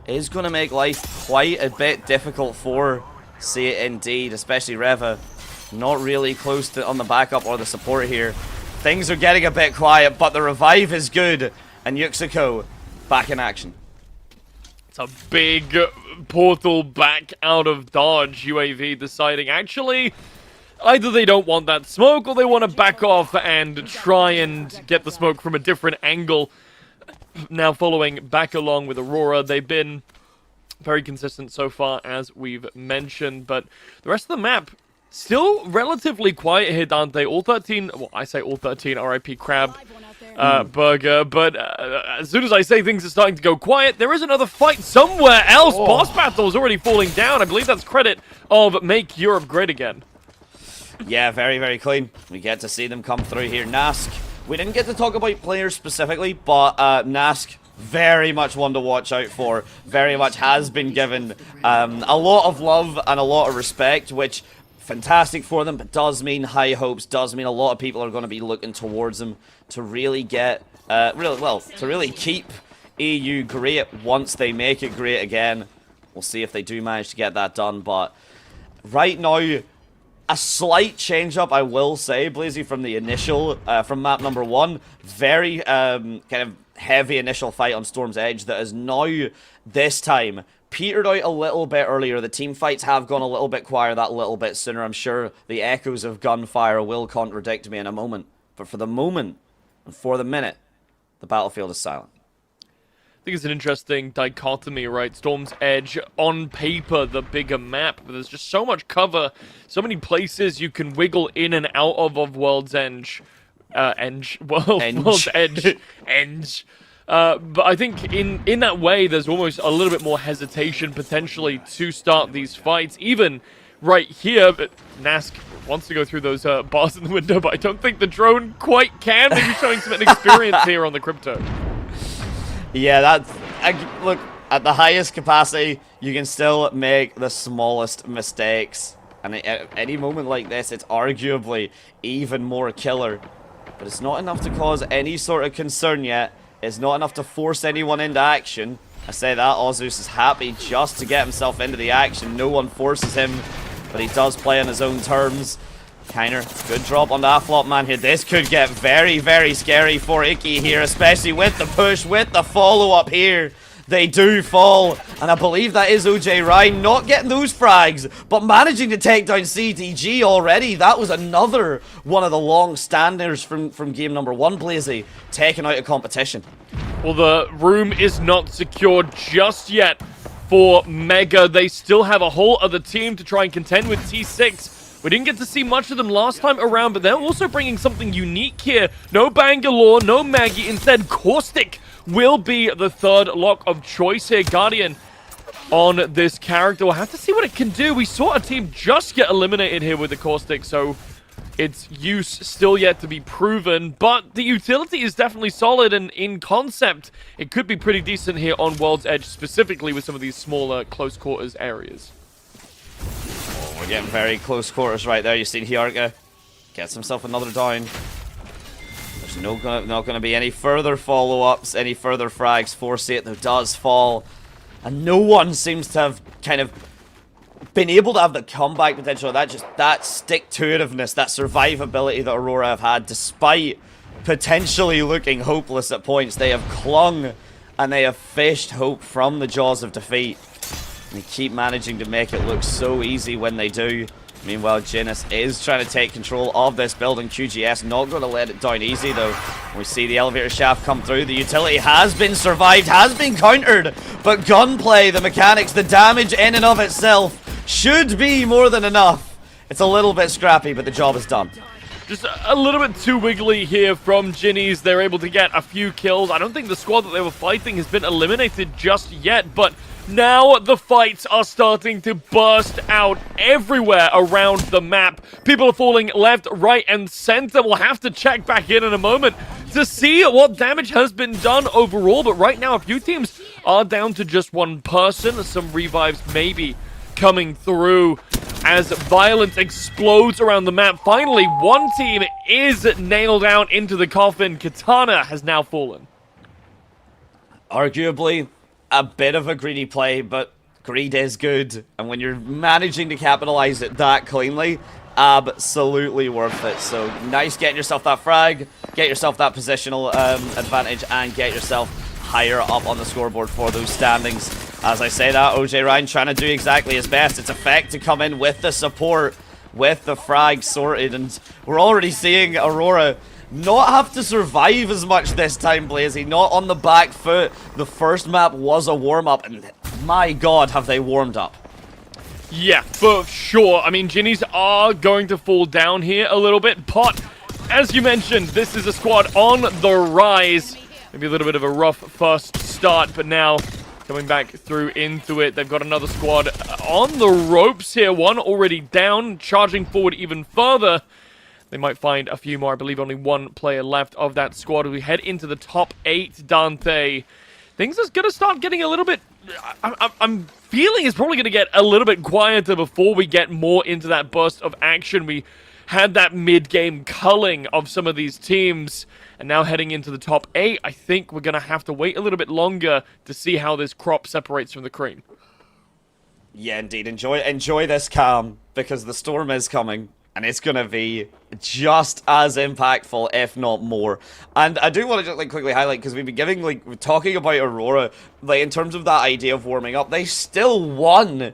is going to make life quite a bit difficult for See It Indeed, especially Reva. Not really close to on the backup or the support here. Things are getting a bit quiet, but the revive is good, and Yuxiko back in action. It's a big portal back out of dodge. UAV deciding, actually, either they don't want that smoke or they want to back off and try and get the smoke from a different angle. Now following back along with Aurora, they've been very consistent so far, as we've mentioned, but the rest of the map still relatively quiet here, Dante. All 13, well, I say all 13, RIP Crab Burger, but as soon as I say things are starting to go quiet, there is another fight somewhere else. Boss battle is already falling down. I believe that's credit of Make Europe Great Again. Yeah, very, very clean. We get to see them come through here. Nask, we didn't get to talk about players specifically, but Nask, very much one to watch out for. Very much has been given a lot of love and a lot of respect, which fantastic for them, but does mean high hopes, does mean a lot of people are going to be looking towards them to really get, to really keep EU great once they make it great again. We'll see if they do manage to get that done, but right now, a slight change up, I will say, Blazy, from the initial, from map number 1. Very kind of heavy initial fight on Storm's Edge that is now, this time, petered out a little bit earlier. The team fights have gone a little bit quieter that little bit sooner. I'm sure the echoes of gunfire will contradict me in a moment. But for the moment, and for the minute, the battlefield is silent. I think it's an interesting dichotomy, right? Storm's Edge, on paper, the bigger map, but there's just so much cover, so many places you can wiggle in and out of World's Edge. World's Edge. Edge. But I think in that way, there's almost a little bit more hesitation potentially to start these fights. Even right here, but Nask wants to go through those bars in the window, but I don't think the drone quite can. Maybe showing some inexperience here on the crypto. Yeah, look, at the highest capacity, you can still make the smallest mistakes. And at any moment like this, it's arguably even more killer. But it's not enough to cause any sort of concern yet. It's not enough to force anyone into action. I say that, Ozus is happy just to get himself into the action. No one forces him, but he does play on his own terms. Kiner, good drop on the Aflop man here. This could get very, very scary for Icky here, especially with the push, with the follow-up here. They do fall, and I believe that is OJ Ryan not getting those frags, but managing to take down CTG already. That was another one of the long-standers from game number 1, Blazy, taken out of competition. Well, the room is not secured just yet for Mega. They still have a whole other team to try and contend with T6. We didn't get to see much of them last time around, but they're also bringing something unique here. No Bangalore, no Maggie, instead Caustic will be the third lock of choice here. Guardian on this character. We'll have to see what it can do. We saw a team just get eliminated here with the Caustic, so its use still yet to be proven, but the utility is definitely solid, and in concept, it could be pretty decent here on World's Edge, specifically with some of these smaller close quarters areas. Oh, we're getting very close quarters right there. You've seen Hyarka gets himself another down. There's not going to be any further follow-ups, any further frags. Forsate, though, does fall. And no one seems to have kind of been able to have the comeback potential. That stick-to-itiveness, that survivability that Aurora have had, despite potentially looking hopeless at points. They have clung and they have fished hope from the jaws of defeat. They keep managing to make it look so easy when they do. Meanwhile, Janus is trying to take control of this building. QGS not going to let it down easy, though. We see the elevator shaft come through. The utility has been survived, has been countered. But gunplay, the mechanics, the damage in and of itself should be more than enough. It's a little bit scrappy, but the job is done. Just a little bit too wiggly here from Ginny's. They're able to get a few kills. I don't think the squad that they were fighting has been eliminated just yet, but now the fights are starting to burst out everywhere around the map. People are falling left, right, and center. We'll have to check back in a moment to see what damage has been done overall. But right now, a few teams are down to just one person. Some revives maybe coming through as violence explodes around the map. Finally, one team is nailed out into the coffin. Katana has now fallen. Arguably a bit of a greedy play, but greed is good. And when you're managing to capitalize it that cleanly, absolutely worth it. So nice getting yourself that frag, get yourself that positional advantage, and get yourself higher up on the scoreboard for those standings. As I say that, OJ Ryan trying to do exactly his best. It's Effect to come in with the support, with the frag sorted, and we're already seeing Aurora not have to survive as much this time, Blazy. Not on the back foot. The first map was a warm-up, and my god, have they warmed up. Yeah, for sure. I mean, Ginnies are going to fall down here a little bit, but as you mentioned, this is a squad on the rise. Maybe a little bit of a rough first start, but now coming back through into it. They've got another squad on the ropes here. One already down, charging forward even further. They might find a few more. I believe only one player left of that squad. We head into the top 8, Dante. Things are going to start getting a little bit... I'm feeling it's probably going to get a little bit quieter before we get more into that burst of action. We had that mid-game culling of some of these teams. And now heading into the top 8, I think we're going to have to wait a little bit longer to see how this crop separates from the cream. Yeah, indeed. Enjoy this calm, because the storm is coming. And it's going to be just as impactful, if not more. And I do want to just quickly highlight, because we've been giving, talking about Aurora, in terms of that idea of warming up, they still won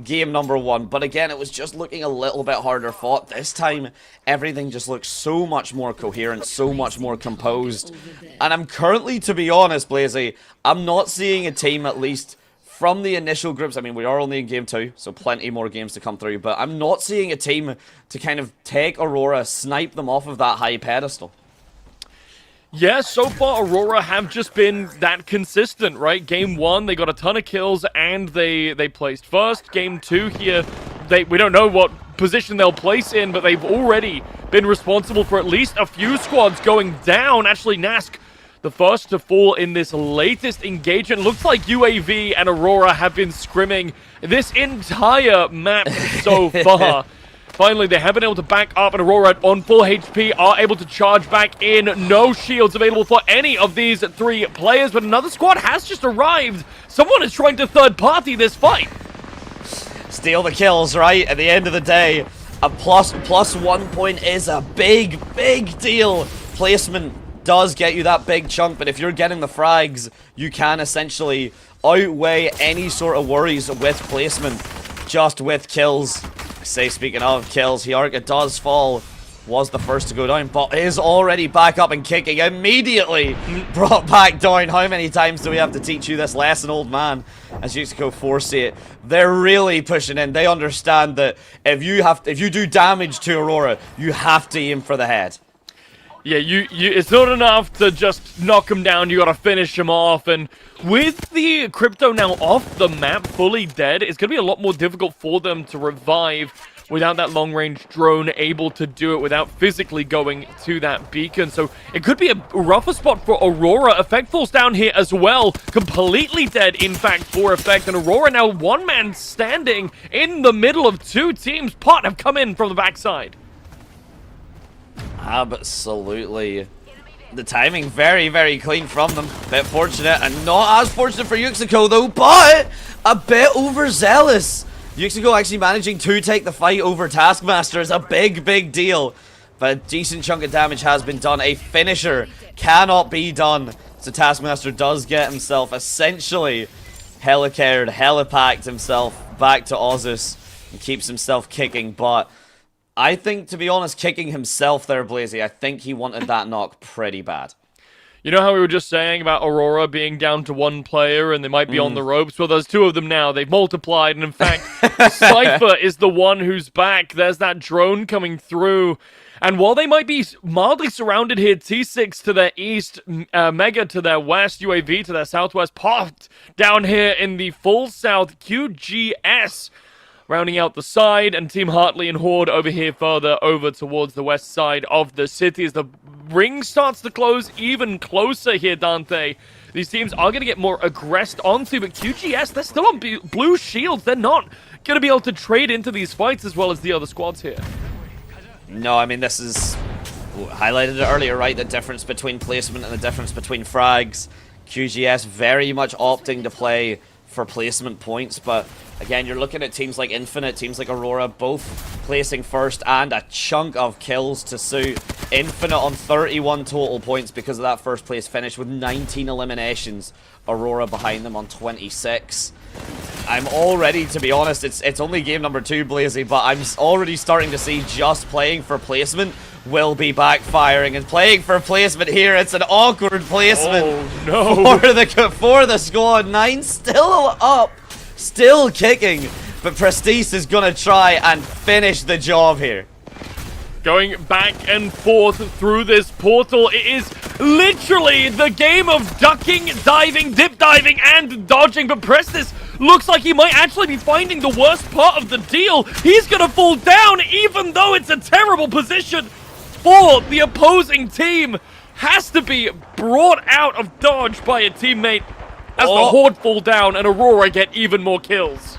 game number 1. But again, it was just looking a little bit harder fought. This time, everything just looks so much more coherent, so much more composed. And I'm currently, to be honest, Blazy, I'm not seeing a team, at least from the initial groups. I mean, we are only in game 2, so plenty more games to come through, but I'm not seeing a team to kind of take Aurora, snipe them off of that high pedestal. Yeah, so far Aurora have just been that consistent, right? Game 1, they got a ton of kills and they placed first. Game 2 here, we don't know what position they'll place in, but they've already been responsible for at least a few squads going down. Actually, Nask, the first to fall in this latest engagement. Looks like UAV and Aurora have been scrimming this entire map so far. Finally, they have been able to back up, and Aurora on full HP are able to charge back in. No shields available for any of these 3 players, but another squad has just arrived. Someone is trying to third-party this fight. Steal the kills, right? At the end of the day, a plus 1 point is a big deal. Placement does get you that big chunk, but if you're getting the frags, you can essentially outweigh any sort of worries with placement just with kills. I say, speaking of kills, Hiarka does fall, was the first to go down, but is already back up and kicking, immediately brought back down. How many times do we have to teach you this lesson, old man? As Yuxiko foresee it, they're really pushing in. They understand that if you do damage to Aurora, you have to aim for the head. Yeah, it's not enough to just knock him down, you gotta finish him off, and with the Crypto now off the map, fully dead, it's gonna be a lot more difficult for them to revive without that long-range drone able to do it without physically going to that beacon. So it could be a rougher spot for Aurora. Effect falls down here as well, completely dead, in fact, for Effect, and Aurora now one man standing in the middle of 2 teams. Pot have come in from the backside. Absolutely. The timing very clean from them. Bit fortunate, and not as fortunate for Yuxiko though, but a bit overzealous. Yuxiko actually managing to take the fight over Taskmaster is a big deal. But a decent chunk of damage has been done. A finisher cannot be done. So Taskmaster does get himself essentially hella cared, hella packed himself back to Ozus and keeps himself kicking, but I think, to be honest, kicking himself there, Blazy, I think he wanted that knock pretty bad. You know how we were just saying about Aurora being down to one player and they might be on the ropes? Well, there's two of them now. They've multiplied, and in fact, Cypher is the one who's back. There's that drone coming through. And while they might be mildly surrounded here, T6 to their east, Mega to their west, UAV to their southwest, popped down here in the full south, QGS rounding out the side, and Team Hartley and Horde over here further over towards the west side of the city as the ring starts to close even closer here, Dante. These teams are going to get more aggressed onto, but QGS, they're still on blue shields. They're not going to be able to trade into these fights as well as the other squads here. No, I mean, this is highlighted it earlier, right? The difference between placement and the difference between frags. QGS very much opting to play for placement points, but again, you're looking at teams like Infinite, teams like Aurora, both placing first and a chunk of kills to suit. Infinite on 31 total points because of that first place finish with 19 eliminations. Aurora behind them on 26. I'm already, to be honest, it's only game number 2, Blazy, but I'm already starting to see just playing for placement will be backfiring, and playing for placement here, it's an awkward placement for the squad. 9 still up, still kicking, but Prestige is gonna try and finish the job here. Going back and forth through this portal, it is literally the game of ducking, diving, dip diving, and dodging, but Prestige looks like he might actually be finding the worst part of the deal. He's gonna fall down, even though it's a terrible position for the opposing team. Has to be brought out of dodge by a teammate as the Horde fall down and Aurora get even more kills.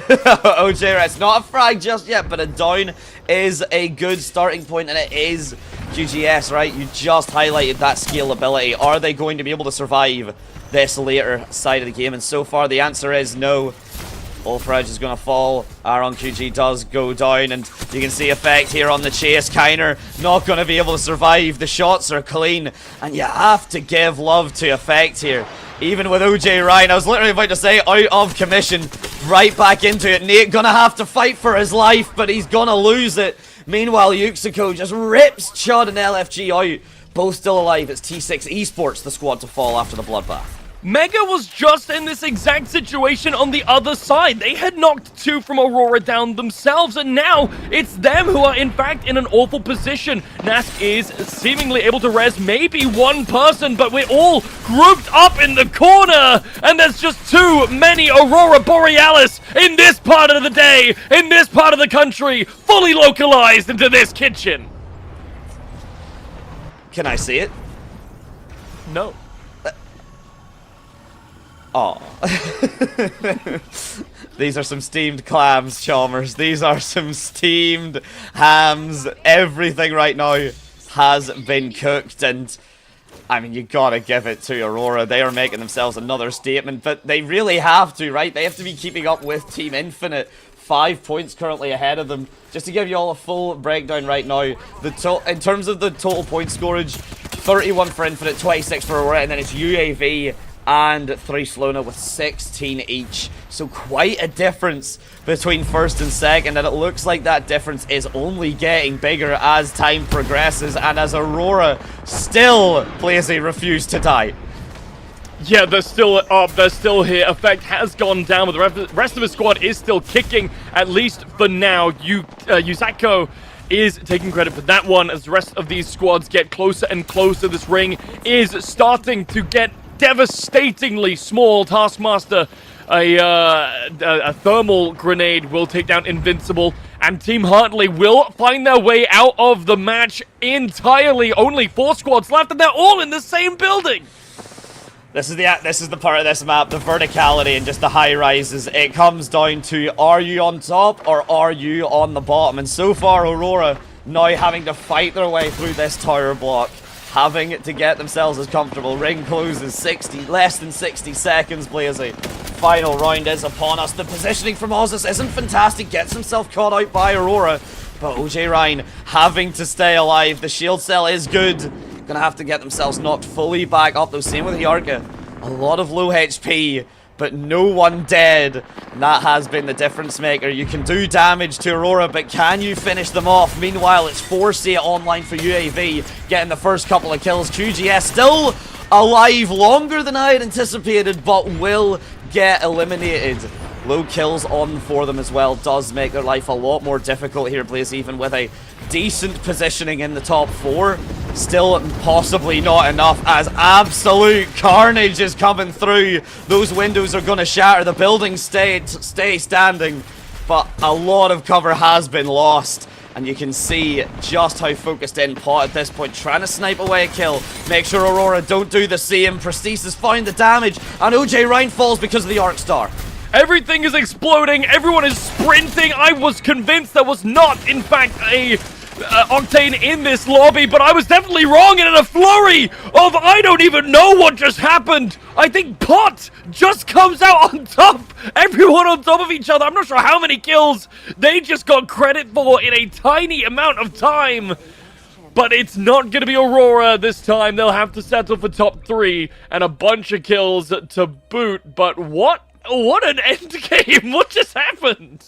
OJ, it's not a frag just yet, but a down is a good starting point, and it is QGS, right? You just highlighted that scalability. Are they going to be able to survive this later side of the game? And so far, the answer is no. Ulfrage is going to fall. Aaron QG does go down, and you can see effect here on the chase. Kiner not going to be able to survive. The shots are clean, and you have to give love to effect here. Even with OJ Ryan, I was literally about to say out of commission, right back into it. Nate gonna have to fight for his life, but he's gonna lose it. Meanwhile, Yuxiko just rips Chud and LFG out. Both still alive. It's T6 Esports, the squad to fall after the bloodbath. Mega was just in this exact situation on the other side. They had knocked 2 from Aurora down themselves, and now it's them who are in fact in an awful position. Nask is seemingly able to res maybe one person, but we're all grouped up in the corner, and there's just too many Aurora Borealis in this part of the day, in this part of the country, fully localized into this kitchen. Can I see it? No. Oh. These are some steamed clams, Chalmers. These are some steamed hams. Everything right now has been cooked, and I mean, you gotta give it to Aurora. They are making themselves another statement, but they really have to, right? They have to be keeping up with Team Infinite. 5 points currently ahead of them. Just to give you all a full breakdown right now, in terms of the total point scorage, 31 for Infinite, 26 for Aurora, and then it's UAV and 3 Slona with 16 each. So quite a difference between first and second, and it looks like that difference is only getting bigger as time progresses, and as Aurora still, Blazy, refuse to die. Yeah, they're still up, they're still here. Effect has gone down, but the rest of the squad is still kicking, at least for now. Yuzako is taking credit for that one, as the rest of these squads get closer and closer. This ring is starting to get devastatingly small. Taskmaster, a thermal grenade will take down Invincible, and Team Hartley will find their way out of the match entirely. Only 4 squads left, and they're all in the same building. This is the part of this map, the verticality and just the high rises. It comes down to, are you on top or are you on the bottom? And so far, Aurora now having to fight their way through this tower block, having to get themselves as comfortable. Ring closes less than 60 seconds, Blazy. Final round is upon us. The positioning from Ozus isn't fantastic. Gets himself caught out by Aurora, but OJ Ryan having to stay alive. The shield cell is good. Gonna have to get themselves knocked fully back up, though. Same with Yarka. A lot of low HP, but no one dead. And that has been the difference maker. You can do damage to Aurora, but can you finish them off? Meanwhile, it's 4C online for UAV, getting the first couple of kills. QGS still alive longer than I had anticipated, but will get eliminated. Low kills on for them as well does make their life a lot more difficult here, Blaze, even with a decent positioning in the top 4. Still possibly not enough, as absolute carnage is coming through. Those windows are going to shatter. The buildings stay standing, but a lot of cover has been lost. And you can see just how focused in Pot at this point, trying to snipe away a kill. Make sure Aurora don't do the same. Prestige has found the damage, and OJ Ryan falls because of the Arc Star. Everything is exploding. Everyone is sprinting. I was convinced there was not, in fact, a Octane in this lobby, but I was definitely wrong, and in a flurry of I don't even know what just happened, I think Pot just comes out on top. Everyone on top of each other. I'm not sure how many kills they just got credit for in a tiny amount of time. But it's not going to be Aurora this time. They'll have to settle for top 3 and a bunch of kills to boot. But what an end game. What just happened?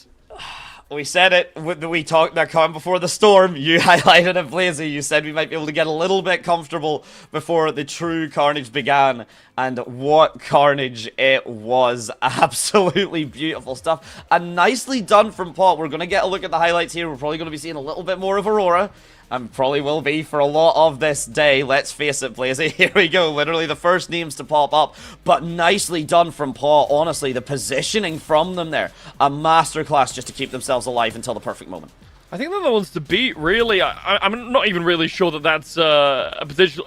We said it, we talked that calm before the storm. You highlighted it, Blazy. You said we might be able to get a little bit comfortable before the true carnage began. And what carnage it was. Absolutely beautiful stuff. And nicely done from Pot. We're going to get a look at the highlights here. We're probably going to be seeing a little bit more of Aurora. And probably will be for a lot of this day. Let's face it, Blazy. Here we go. Literally the first names to pop up. But nicely done from Paul. Honestly, the positioning from them there. A masterclass just to keep themselves alive until the perfect moment. I think they're the ones to beat, really. I'm not even really sure that that's a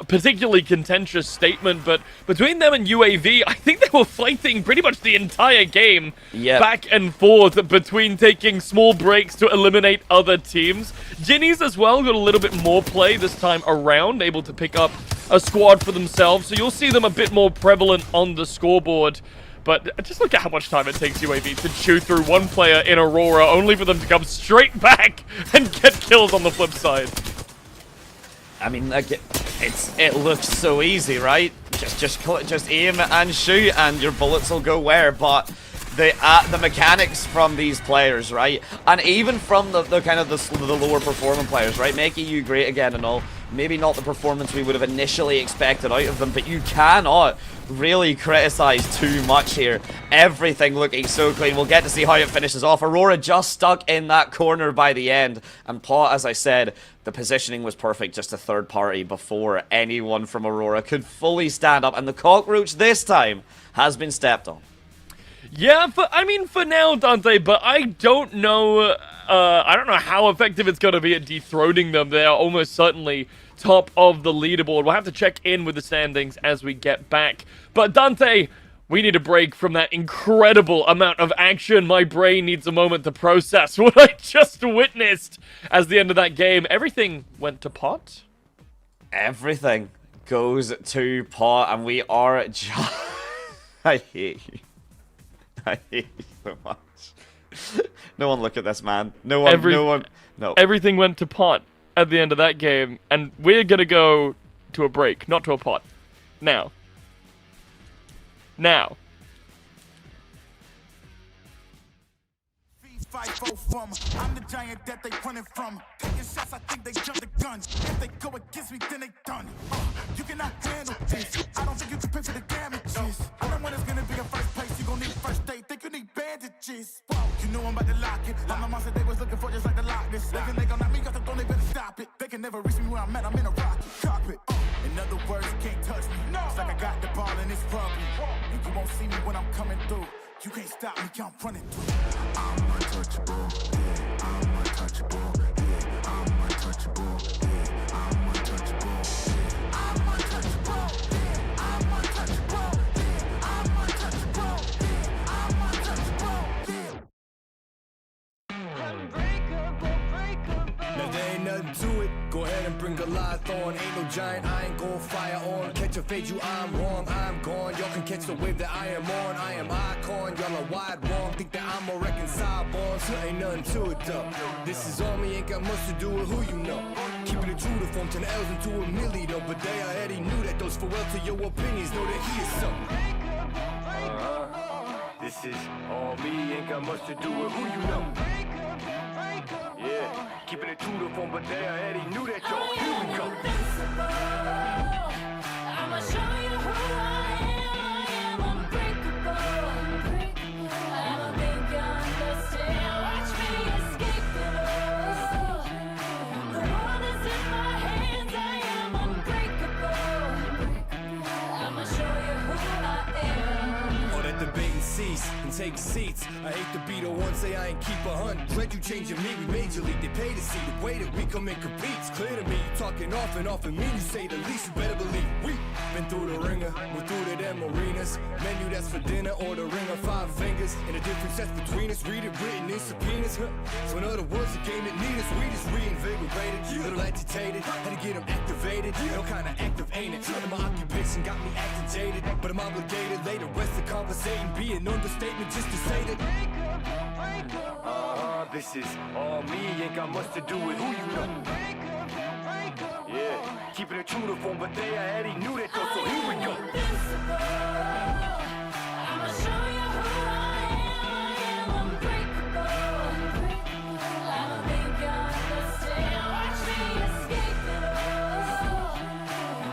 particularly contentious statement, but between them and UAV, I think they were fighting pretty much the entire game back and forth between taking small breaks to eliminate other teams. Ginny's as well got a little bit more play this time around, able to pick up a squad for themselves, so you'll see them a bit more prevalent on the scoreboard. But just look at how much time it takes UAV to chew through one player in Aurora, only for them to come straight back and get kills on the flip side. I mean, like, it looks so easy, right? Just aim and shoot, and your bullets will go where. But the mechanics from these players, right? And even from the kind of the lower performing players, right? Making you great again and all. Maybe not the performance we would have initially expected out of them, but you cannot really criticize too much here. Everything looking so clean. We'll get to see how it finishes off. Aurora just stuck in that corner by the end. And Paul, as I said, the positioning was perfect, just a third party before anyone from Aurora could fully stand up. And the cockroach this time has been stepped on. Yeah, for now, Dante, but I don't know how effective it's going to be at dethroning them. They are almost certainly top of the leaderboard. We'll have to check in with the standings as we get back. But Dante, we need a break from that incredible amount of action. My brain needs a moment to process what I just witnessed as the end of that game. Everything went to pot? Everything goes to pot, and we are just... I hate you. I hate you so much. No one look at this, man. No one. Everything went to pot at the end of that game, and we're gonna go to a break, not to a pot. Now. I'm the giant that they running from. Taking shots, I think they jump the gun. If they go against me, then they done. You cannot handle this. I don't think you can pay for the damages. I know when it's gonna be a first place. You gon' need first aid. Think you need bandages. You know I'm about to lock it. Like my mom said they was looking for, just like the Loch Ness. They think they gon' knock me off the throne, they better stop it. They can never reach me where I'm at. I'm in a rocket cockpit. In other words, you can't touch me. It's like I got the ball and it's rugby. And you won't see me when I'm coming through. You can't stop me, I'm running through. I'm untouchable, yeah, I'm untouchable, yeah, I'm untouchable, yeah, I'm untouchable, yeah, I'm untouchable, yeah, I'm untouchable, yeah, I'm untouchable, yeah, I'm untouchable, yeah. Now there ain't nothing to it. Go ahead and bring Goliath on. Ain't no giant, I ain't gon' fire on. Catch a fade, you I'm wrong, I'm gone. Y'all can catch the wave that I am on. I am icon, y'all are wide wrong. Think that I'm a reconcile bond, so ain't nothing to it though. This is on me, ain't got much to do with who you know. Keeping it true to form 10 L's into a milli though. But they already knew that those farewell to your opinions know that he is something. This is all me, ain't got much to do with who you know. Yeah, keeping it true to form, but they already knew that, y'all. Here we go. I'ma show you who I am unbreakable. I don't think you understand. Watch me escape it all. The world is in my hands. I am unbreakable. I'ma show you who I am. All that debate and cease and take seats. I hate to be the one say I ain't keep 100. Dread you changing me, we major league. They pay to see the way that we come and compete. It's clear to me, you talking off and me. You say the least, you better believe we been through the ringer, we're through to them arenas. Menu that's for dinner or the ring of 5 fingers. And the difference that's between us, read it written in subpoenas. So in other words, the game that need us, we just reinvigorated. Little agitated, had to get them activated. No kind of active ain't it. And my occupation got me agitated, but I'm obligated later. Rest of conversating, be an understatement just to say that. This is all me, ain't got much to do with who you know. Yeah, keeping it true to form, but they already knew that though, so here we go. I'ma show you who I am unbreakable. I don't think you understand. Watch me escape it all.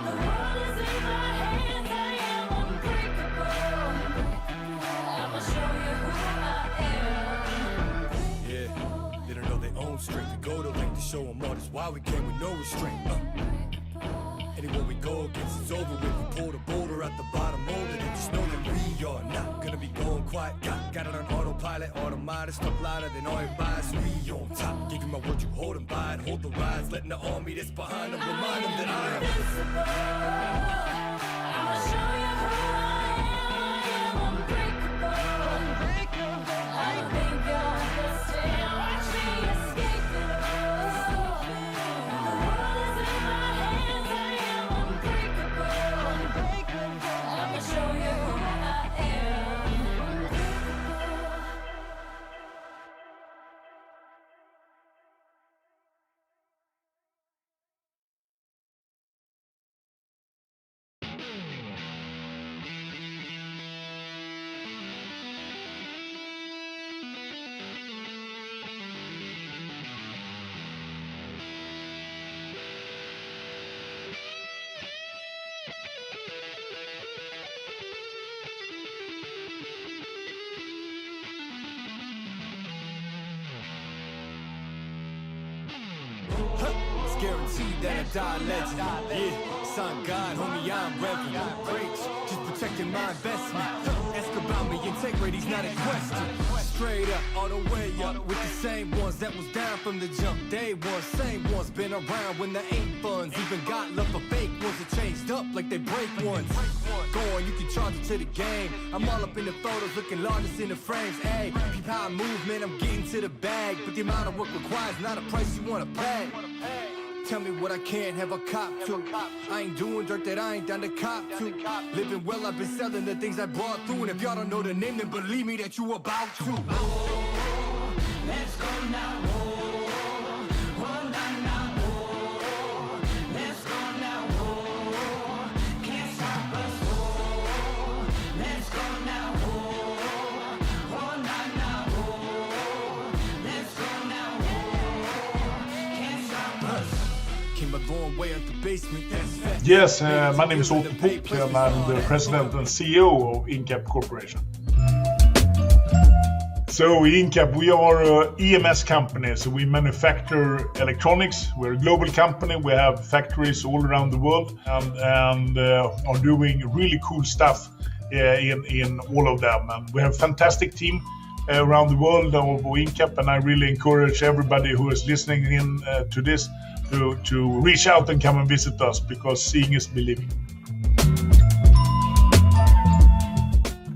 The world is in my hands. I am unbreakable. I'ma show you who I am. Yeah, they don't know their own strength. We go to length to show them all. That's why we came with no restraint. Anywhere we go against, it's over with. We pull the boulder at the bottom, older than just know that we are not gonna be going quiet. Got it on autopilot, automatic, stuff louder than all your bias. We on top, give you my word, you hold them by it. Hold the rise, letting the army that's behind them remind them that I am I'ma show you who I am unbreakable. I don't think you understand. Watch me escape it all. The world is in my hands. I am unbreakable. I'ma show you who I am. It's guaranteed that I die a legend. Yeah, son God, homie, I'm reverend. Breaks, just protecting my investment. Ask about me, integrity's not a question. Straight up, all the way up, with the same ones that was down from the jump. Day one, same ones, been around when there ain't funds. Even got love for fake ones that changed up like they break ones. Go on, you can charge it to the game. I'm all up in the photos, looking largest in the frames. Ayy, peep how I move, man, I'm getting to the bag. But the amount of work requires not a price you wanna pay. Tell me what I can't have a cop to. I ain't doing dirt that I ain't down to cop to. Living well, I've been selling the things I brought through. And if y'all don't know the name, then believe me that you about to. Let's go now, oh, oh, nah, nah, oh, let's go now, oh, can't stop us, oh, let's go now, oh, oh, nah, nah, oh, let's go now, oh, can't stop us. Came a long way out the basement, that's fact. Yes, my name is Otto Puk and I'm the president and CEO of Incap Corporation. So Incap, we are an EMS company, so we manufacture electronics. We're a global company, we have factories all around the world and are doing really cool stuff in all of them. And we have a fantastic team around the world of Incap, and I really encourage everybody who is listening in to this to reach out and come and visit us, because seeing is believing.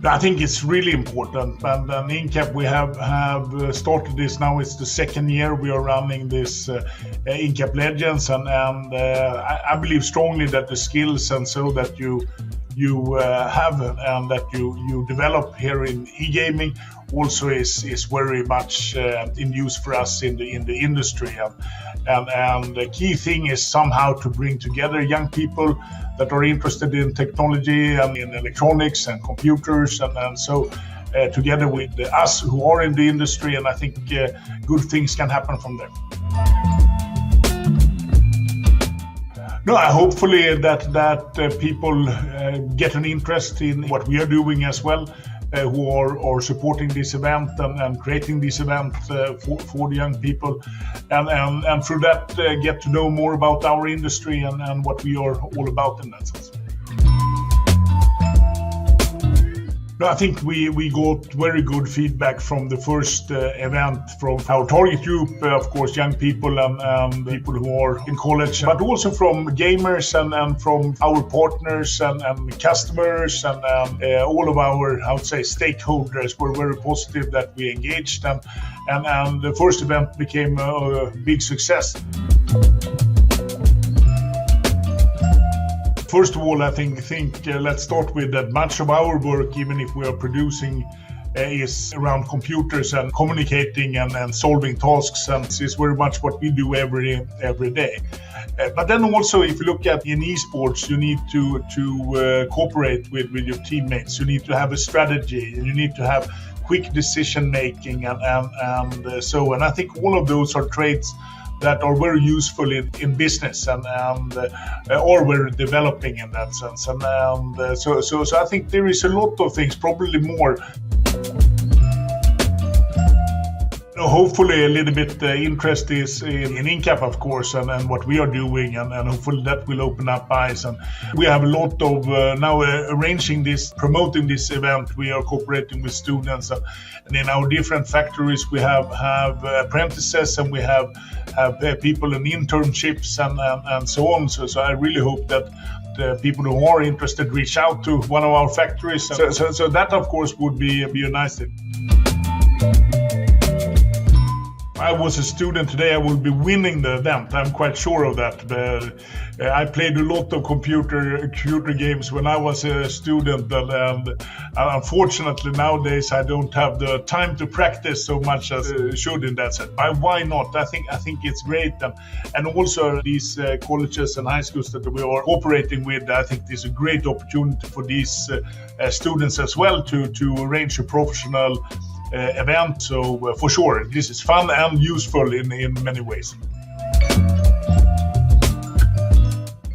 I think it's really important, and Incap, we have started this now. It's the second year we are running this Incap Legends, and I believe strongly that the skills and so that you have and that you develop here in e-gaming also is very much in use for us in the industry, and the key thing is somehow to bring together young people that are interested in technology and in electronics and computers, and so together with us who are in the industry, and I think good things can happen from there. No, hopefully that people get an interest in what we are doing as well, who are supporting this event and creating this event for the young people, and through that get to know more about our industry and what we are all about in that sense. No, I think we got very good feedback from the first event from our target group, of course, young people and people who are in college, but also from gamers and from our partners and customers and all of our, I would say, stakeholders were very positive that we engaged, and the first event became a big success. First of all, I think let's start with that much of our work, even if we are producing, is around computers and communicating and solving tasks, and this is very much what we do every day. But then also, if you look at in esports, you need to cooperate with your teammates. You need to have a strategy, and you need to have quick decision making, and I think all of those are traits that are very useful in business and or we're developing in that sense. And so I think there is a lot of things, probably more. Hopefully a little bit interest is in Incap, of course, and what we are doing, and hopefully that will open up eyes. And we have a lot of now arranging this, promoting this event. We are cooperating with students, and in our different factories we have apprentices, and we have people in internships and so on. So I really hope that the people who are interested reach out to one of our factories. So that, of course, would be a nice thing. I was a student today, I will be winning the event. I'm quite sure of that. I played a lot of computer games when I was a student, and unfortunately nowadays I don't have the time to practice so much as I should in that sense. But why not? I think it's great, and also these colleges and high schools that we are cooperating with, I think this is a great opportunity for these students as well to arrange a professional event. So for sure, this is fun and useful in many ways.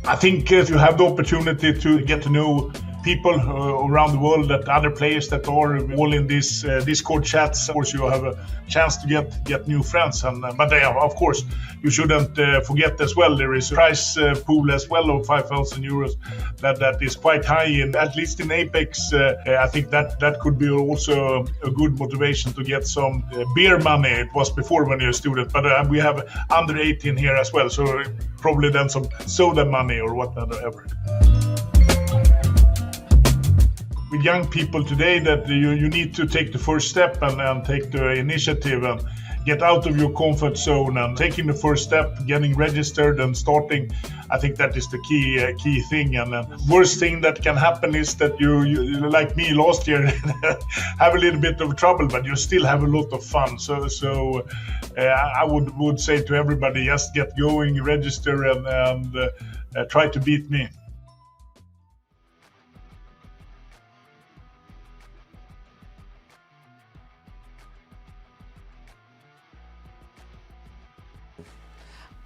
I think if you have the opportunity to get to know people around the world, that other players that are all in this Discord chats, of course you have a chance to get new friends. But of course you shouldn't forget as well, there is a prize pool as well of 5,000 euros that is quite high, in at least in Apex. I think that could be also a good motivation to get some beer money. It was before when you're a student, but we have under 18 here as well, so probably then some soda money or whatever. With young people today, that you need to take the first step and take the initiative and get out of your comfort zone, and taking the first step, getting registered and starting. I think that is the key thing. And worst thing that can happen is that you like me last year have a little bit of trouble, but you still have a lot of fun. So I would say to everybody, just get going, register, and try to beat me.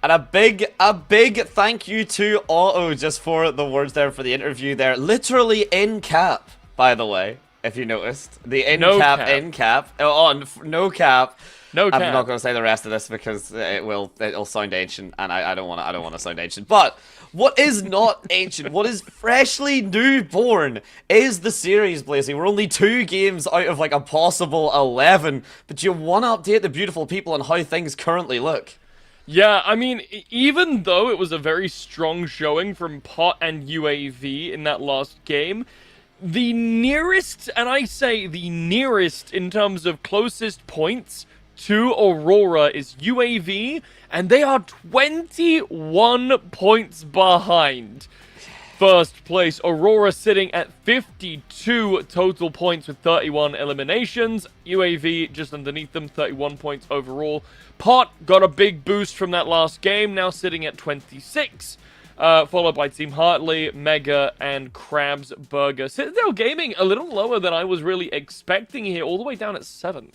And a big thank you to Otto just for the words there, for the interview there. Literally in cap, by the way, if you noticed. The in cap. Oh, no cap. No cap. I'm not going to say the rest of this because it'll sound ancient, and I don't want to sound ancient. But what is not ancient, what is freshly newborn, is the series, Blazy. We're only 2 games out of like a possible 11, but you want to update the beautiful people on how things currently look. Yeah, I mean, even though it was a very strong showing from Pot and UAV in that last game, the nearest, and I say the nearest in terms of closest points to Aurora is UAV, and they are 21 points behind first place. Aurora sitting at 52 total points with 31 eliminations. UAV just underneath them, 31 points overall. Pot got a big boost from that last game, now sitting at 26. followed by Team Hartley, Mega, and Krabs Burger. Citadel Gaming a little lower than I was really expecting here, all the way down at 7th.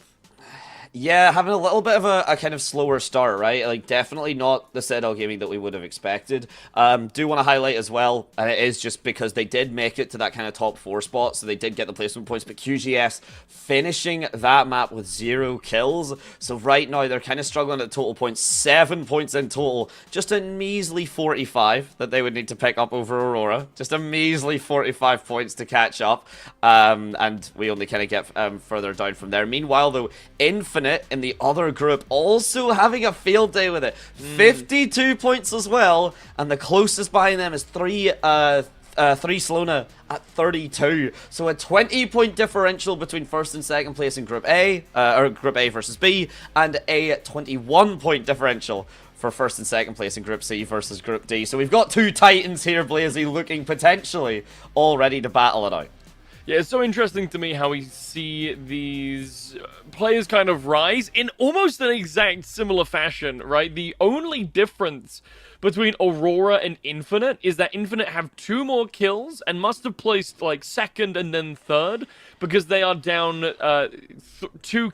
Yeah, having a little bit of a kind of slower start, right? Like, definitely not the Citadel Gaming that we would have expected. Do want to highlight as well, and it is just because they did make it to that kind of top 4 spot, so they did get the placement points, but QGS finishing that map with 0 kills. So right now, they're kind of struggling at total points, 7 points in total. Just a measly 45 that they would need to pick up over Aurora. Just a measly 45 points to catch up, and we only kind of get further down from there. Meanwhile, though, Infinite in the other group also having a field day with it. 52 points as well, and the closest behind them is 3 Slona at 32. So a 20-point differential between first and second place in Group A, or Group A versus B, and a 21-point differential for first and second place in Group C versus Group D. So we've got 2 Titans here, Blazy, looking potentially all ready to battle it out. Yeah, it's so interesting to me how we see these players kind of rise in almost an exact similar fashion, right? The only difference between Aurora and Infinite is that Infinite have 2 more kills and must have placed like 2nd and then 3rd because they are down 2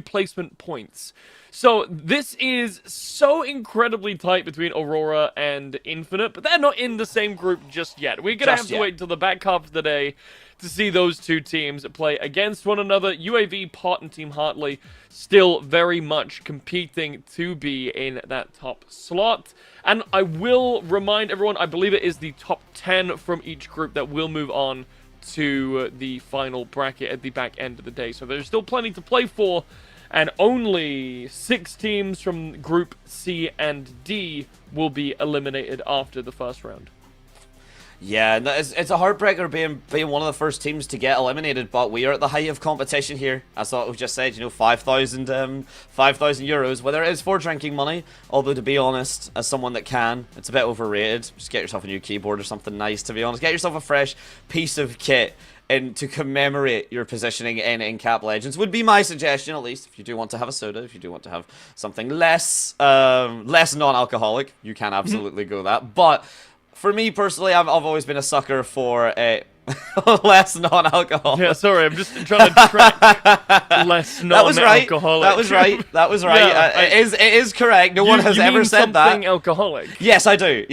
placement points. So this is so incredibly tight between Aurora and Infinite, but they're not in the same group just yet. We're going to have to wait until the back half of the day to see those 2 teams play against one another. UAV, Pot, and Team Hartley still very much competing to be in that top slot. And I will remind everyone, I believe it is the top 10 from each group that will move on to the final bracket at the back end of the day. So there's still plenty to play for, and only 6 teams from Group C and D will be eliminated after the first round. Yeah, it's a heartbreaker being one of the first teams to get eliminated, but we are at the height of competition here. As what we've just said, you know, 5,000 euros, whether it is for drinking money, although to be honest, as someone that can, it's a bit overrated. Just get yourself a new keyboard or something nice, to be honest. Get yourself a fresh piece of kit and to commemorate your positioning in Incap Legends would be my suggestion, at least. If you do want to have a soda, if you do want to have something less non-alcoholic, you can absolutely go that. But for me personally, I've always been a sucker for less non-alcoholic. Yeah, sorry, I'm just trying to track less non-alcoholic. That was right. Yeah, it is correct. No one has ever said that. Something alcoholic. Yes, I do.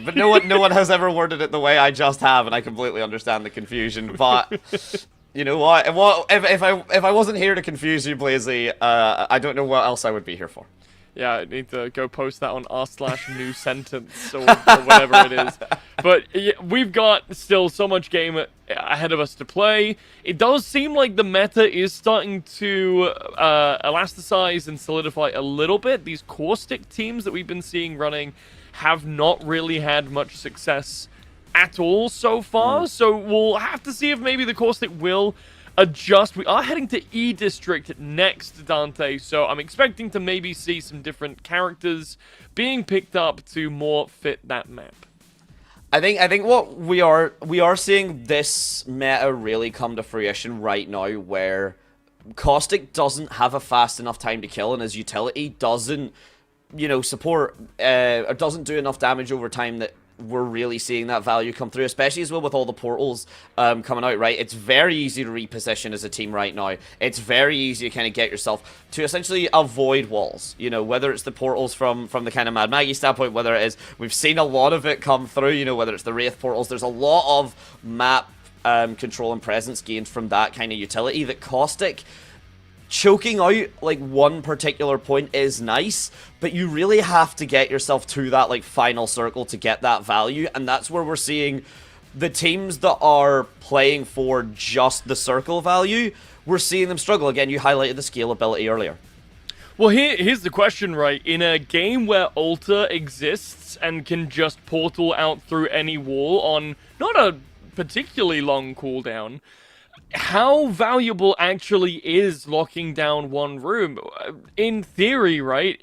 But no one has ever worded it the way I just have, and I completely understand the confusion. But you know what? If I wasn't here to confuse you, Blazy, I don't know what else I would be here for. Yeah, I need to go post that on r/new sentence or whatever it is. But yeah, we've got still so much game ahead of us to play. It does seem like the meta is starting to elasticize and solidify a little bit. These caustic teams that we've been seeing running have not really had much success at all so far. So we'll have to see if maybe the caustic will adjust. We are heading to E District next, Dante, so I'm expecting to maybe see some different characters being picked up to more fit that map. I think what we are seeing this meta really come to fruition right now, where Caustic doesn't have a fast enough time to kill, and his utility doesn't, you know, support or doesn't do enough damage over time that we're really seeing that value come through, especially as well with all the portals coming out, right? It's very easy to reposition as a team right now. It's very easy to kind of get yourself to essentially avoid walls, you know, whether it's the portals from the kind of Mad Maggie standpoint, whether it is, we've seen a lot of it come through, you know, whether it's the Wraith portals. There's a lot of map control and presence gained from that kind of utility that Caustic choking out like one particular point is nice, but you really have to get yourself to that like final circle to get that value, and that's where we're seeing the teams that are playing for just the circle value, we're seeing them struggle. Again, you highlighted the scalability earlier. Well, here's the question, right? In a game where Alter exists and can just portal out through any wall on not a particularly long cooldown, how valuable actually is locking down one room? In theory, right,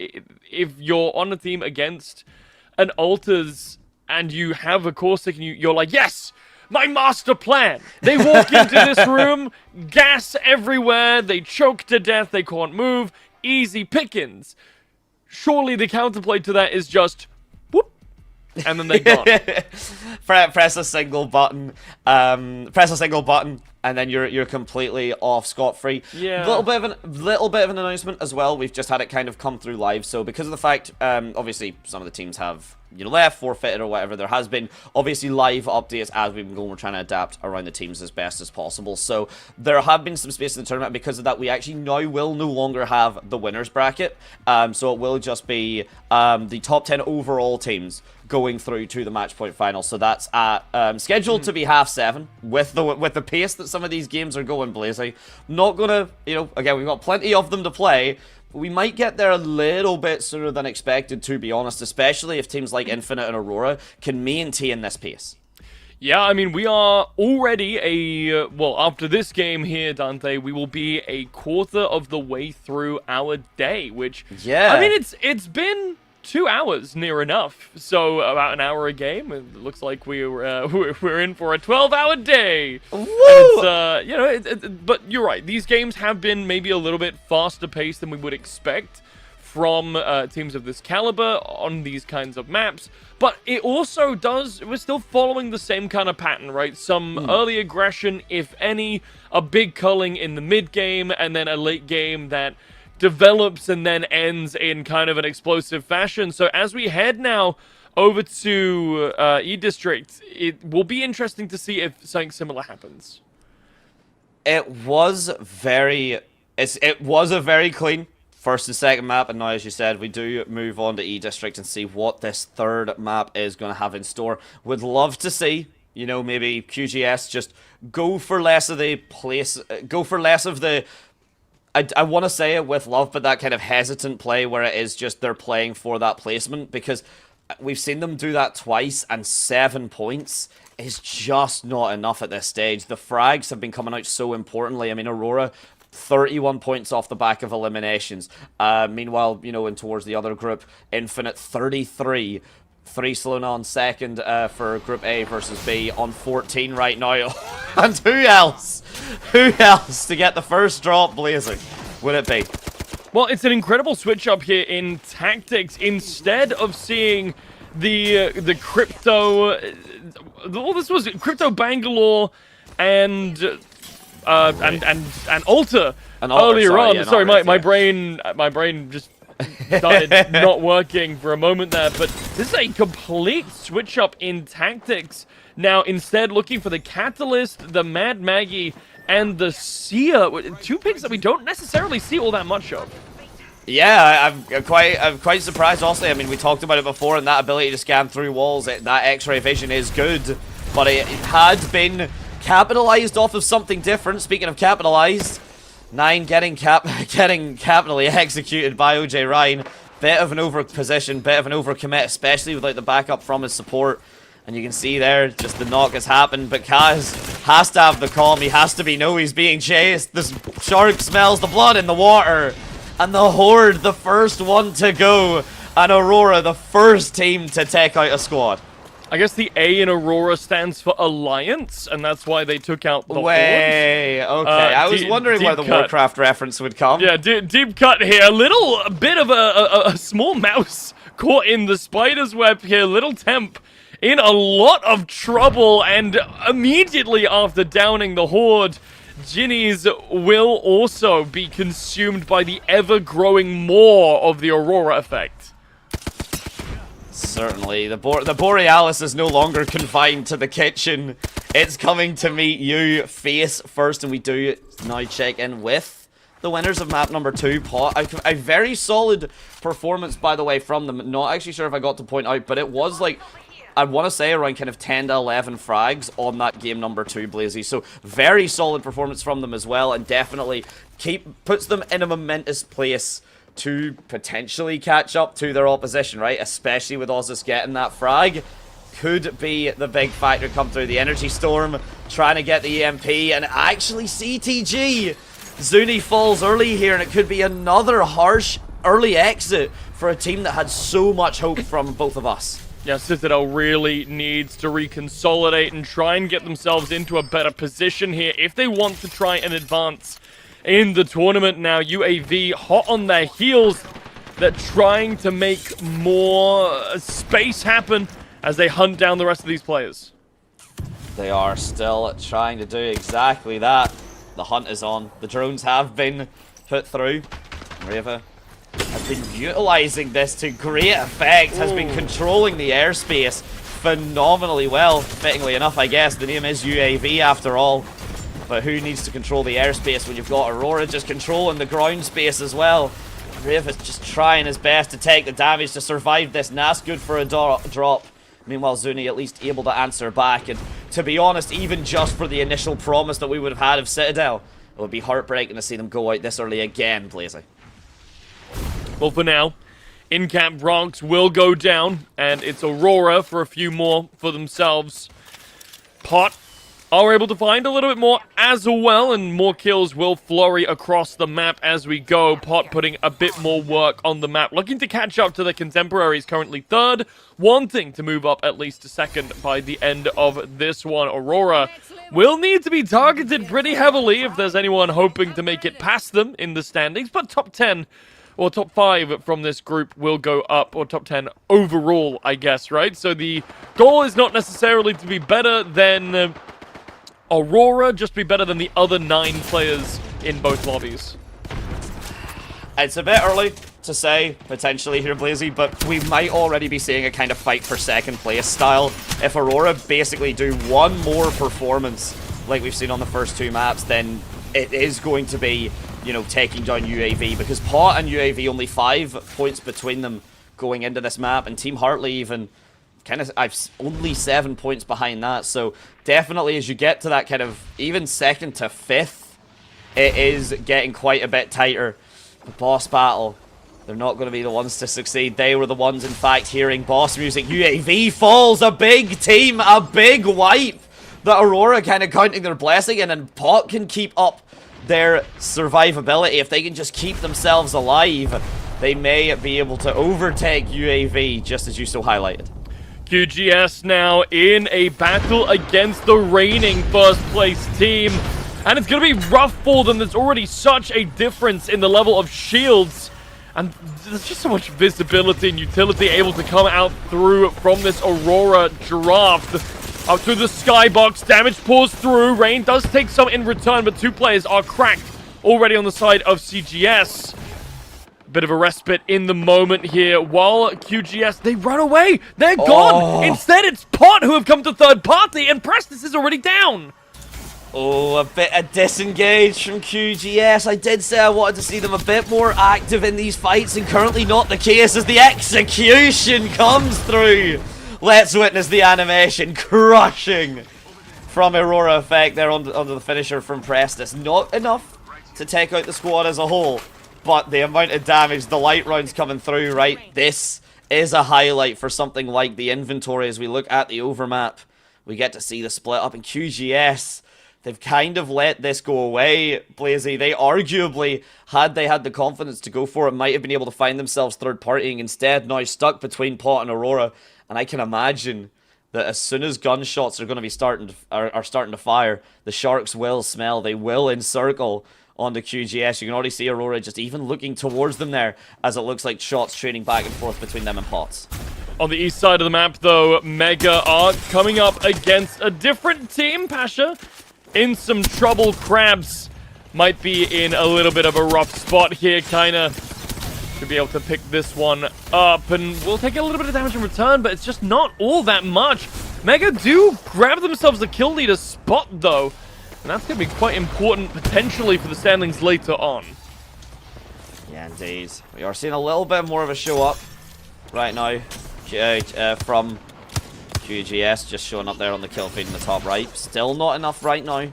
if you're on a team against an Alters and you have a Caustic and you're like, yes, my master plan. They walk into this room, gas everywhere, they choke to death, they can't move, easy pickings. Surely the counterplay to that is just, whoop, and then they're gone. Press a single button, and then you're completely off scot-free. Yeah. Little bit of an announcement as well. We've just had it kind of come through live. So because of the fact, obviously some of the teams have left, forfeited or whatever, there has been obviously live updates as we've been going. We're trying to adapt around the teams as best as possible. So there have been some space in the tournament. Because of that, we actually now will no longer have the winners bracket. So it will just be the top 10 overall teams going through to the match point final. So that's scheduled to be 7:30 with the pace that some of these games are going, Blazy. Not gonna, again, we've got plenty of them to play. We might get there a little bit sooner than expected, to be honest, especially if teams like Infinite and Aurora can maintain this pace. Yeah, I mean, we are already after this game here, Dante, we will be a quarter of the way through our day, which, yeah, I mean, it's been 2 hours near enough, so about an hour a game. It looks like we're in for a 12-hour day. Woo! But you're right. These games have been maybe a little bit faster paced than we would expect from teams of this caliber on these kinds of maps. But it also we're still following the same kind of pattern, right? Some early aggression, if any, a big culling in the mid game, and then a late game that develops and then ends in kind of an explosive fashion. So as we head now over to E-District, it will be interesting to see if something similar happens. It was a very clean first and second map, and now, as you said, we do move on to E-District and see what this third map is going to have in store. Would love to see, maybe QGS just go for less of the I want to say it with love, but that kind of hesitant play where it is just they're playing for that placement, because we've seen them do that twice, and 7 points is just not enough at this stage. The frags have been coming out so importantly. I mean, Aurora, 31 points off the back of eliminations. Meanwhile, in towards the other group, Infinite, 33. 3 Sloan on second for Group A versus B on 14 right now. And who else to get the first drop, Blazing, would it be? Well, it's an incredible switch up here in tactics. Instead of seeing the crypto, this was Crypto Bangalore and Alta earlier on. Yeah, sorry, my brain just started not working for a moment there, but this is a complete switch up in tactics. Now, instead, looking for the Catalyst, the Mad Maggie, and the Sia, 2 picks that we don't necessarily see all that much of. Yeah, I'm quite surprised. Also, I mean, we talked about it before, and that ability to scan through walls, that X-ray vision is good, but it had been capitalized off of something different. Speaking of capitalized, 9 getting capitally executed by OJ Ryan. Bit of an over position, bit of an overcommit, especially without the backup from his support. And you can see there, just the knock has happened, but Kaz has to have the calm. He has to know he's being chased. The shark smells the blood in the water. And the Horde, the first one to go. And Aurora, the first team to take out a squad. I guess the A in Aurora stands for Alliance, and that's why they took out the Horde. Okay. I was wondering where the Warcraft reference would come. Yeah, deep cut here. A little bit of a small mouse caught in the spider's web here. Little Temp in a lot of trouble, and immediately after downing the Horde, Ginnies will also be consumed by the ever-growing more of the Aurora effect. Certainly. The Borealis is no longer confined to the kitchen. It's coming to meet you face first, and we do now check in with the winners of map number 2. A very solid performance, by the way, from them. Not actually sure if I got to point out, but it was like, I want to say around kind of 10 to 11 frags on that game number 2, Blazy. So very solid performance from them as well, and definitely puts them in a momentous place to potentially catch up to their opposition, right? Especially with Ozus getting that frag. Could be the big factor come through. The Energy Storm trying to get the EMP, and actually CTG. Zuni falls early here, and it could be another harsh early exit for a team that had so much hope from both of us. Yeah, Citadel really needs to reconsolidate and try and get themselves into a better position here if they want to try and advance in the tournament. Now UAV hot on their heels. They're trying to make more space happen as they hunt down the rest of these players. They are still trying to do exactly that. The hunt is on. The drones have been put through. Reva has been utilizing this to great effect, has been controlling the airspace phenomenally well. Fittingly enough, I guess. The name is UAV after all. But who needs to control the airspace when you've got Aurora just controlling the ground space as well? Reva's just trying his best to take the damage to survive this. Nas good for a drop. Meanwhile, Zuni at least able to answer back. And to be honest, even just for the initial promise that we would have had of Citadel, it would be heartbreaking to see them go out this early again, Blazy. Well, for now, Incap Bronx will go down, and it's Aurora for a few more for themselves. Pot are able to find a little bit more as well, and more kills will flurry across the map as we go. Pot putting a bit more work on the map, looking to catch up to their contemporaries, currently third, wanting to move up at least to second by the end of this one. Aurora will need to be targeted pretty heavily if there's anyone hoping to make it past them in the standings, but top 10 or top 5 from this group will go up, or top 10 overall, I guess, right? So the goal is not necessarily to be better than Aurora, just be better than the other 9 players in both lobbies. It's a bit early to say, potentially here, Blazy, but we might already be seeing a kind of fight for second place style. If Aurora basically do one more performance like we've seen on the first 2 maps, then it is going to be, you know, taking down UAV, because Pot and UAV only 5 points between them going into this map, and Team Hartley even I've only 7 points behind that. So definitely as you get to that kind of even second to 5th, it is getting quite a bit tighter. The boss battle, they're not going to be the ones to succeed. They were the ones, in fact, hearing boss music. UAV falls, a big team, a big wipe. The Aurora kind of counting their blessing, and then Pot can keep up their survivability. If they can just keep themselves alive, they may be able to overtake UAV, just as you so highlighted. QGS now in a battle against the reigning first place team, and it's going to be rough for them. There's already such a difference in the level of shields, and there's just so much visibility and utility able to come out through from this Aurora draft. Up through the skybox, damage pours through. Rain does take some in return, but 2 players are cracked already on the side of CGS. Bit of a respite in the moment here, while QGS, they run away. They're gone. Instead, it's Pot who have come to third party, and Prestis is already down. Oh, a bit of disengage from QGS. I did say I wanted to see them a bit more active in these fights, and currently not the case as the execution comes through. Let's witness the animation crushing from Aurora Effect there under the finisher from Prestis. Not enough to take out the squad as a whole, but the amount of damage, the light rounds coming through, right? This is a highlight for something like the inventory. As we look at the overmap, we get to see the split up in QGS. They've kind of let this go away, Blazy. They arguably, had they had the confidence to go for it, might have been able to find themselves third partying. Instead, now stuck between Pot and Aurora. And I can imagine that as soon as gunshots are going to be starting to fire, the Sharks will smell. They will encircle onto QGS. You can already see Aurora just even looking towards them there, as it looks like shots trading back and forth between them and Pots. On the east side of the map, though, Mega are coming up against a different team. Pasha in some trouble. Crabs might be in a little bit of a rough spot here, kind of. Should be able to pick this one up, and we'll take a little bit of damage in return, but it's just not all that much. Mega do grab themselves a kill leader spot, though, and that's going to be quite important, potentially, for the standings later on. Yeah, indeed. We are seeing a little bit more of a show up right now from QGS, just showing up there on the kill feed in the top right. Still not enough right now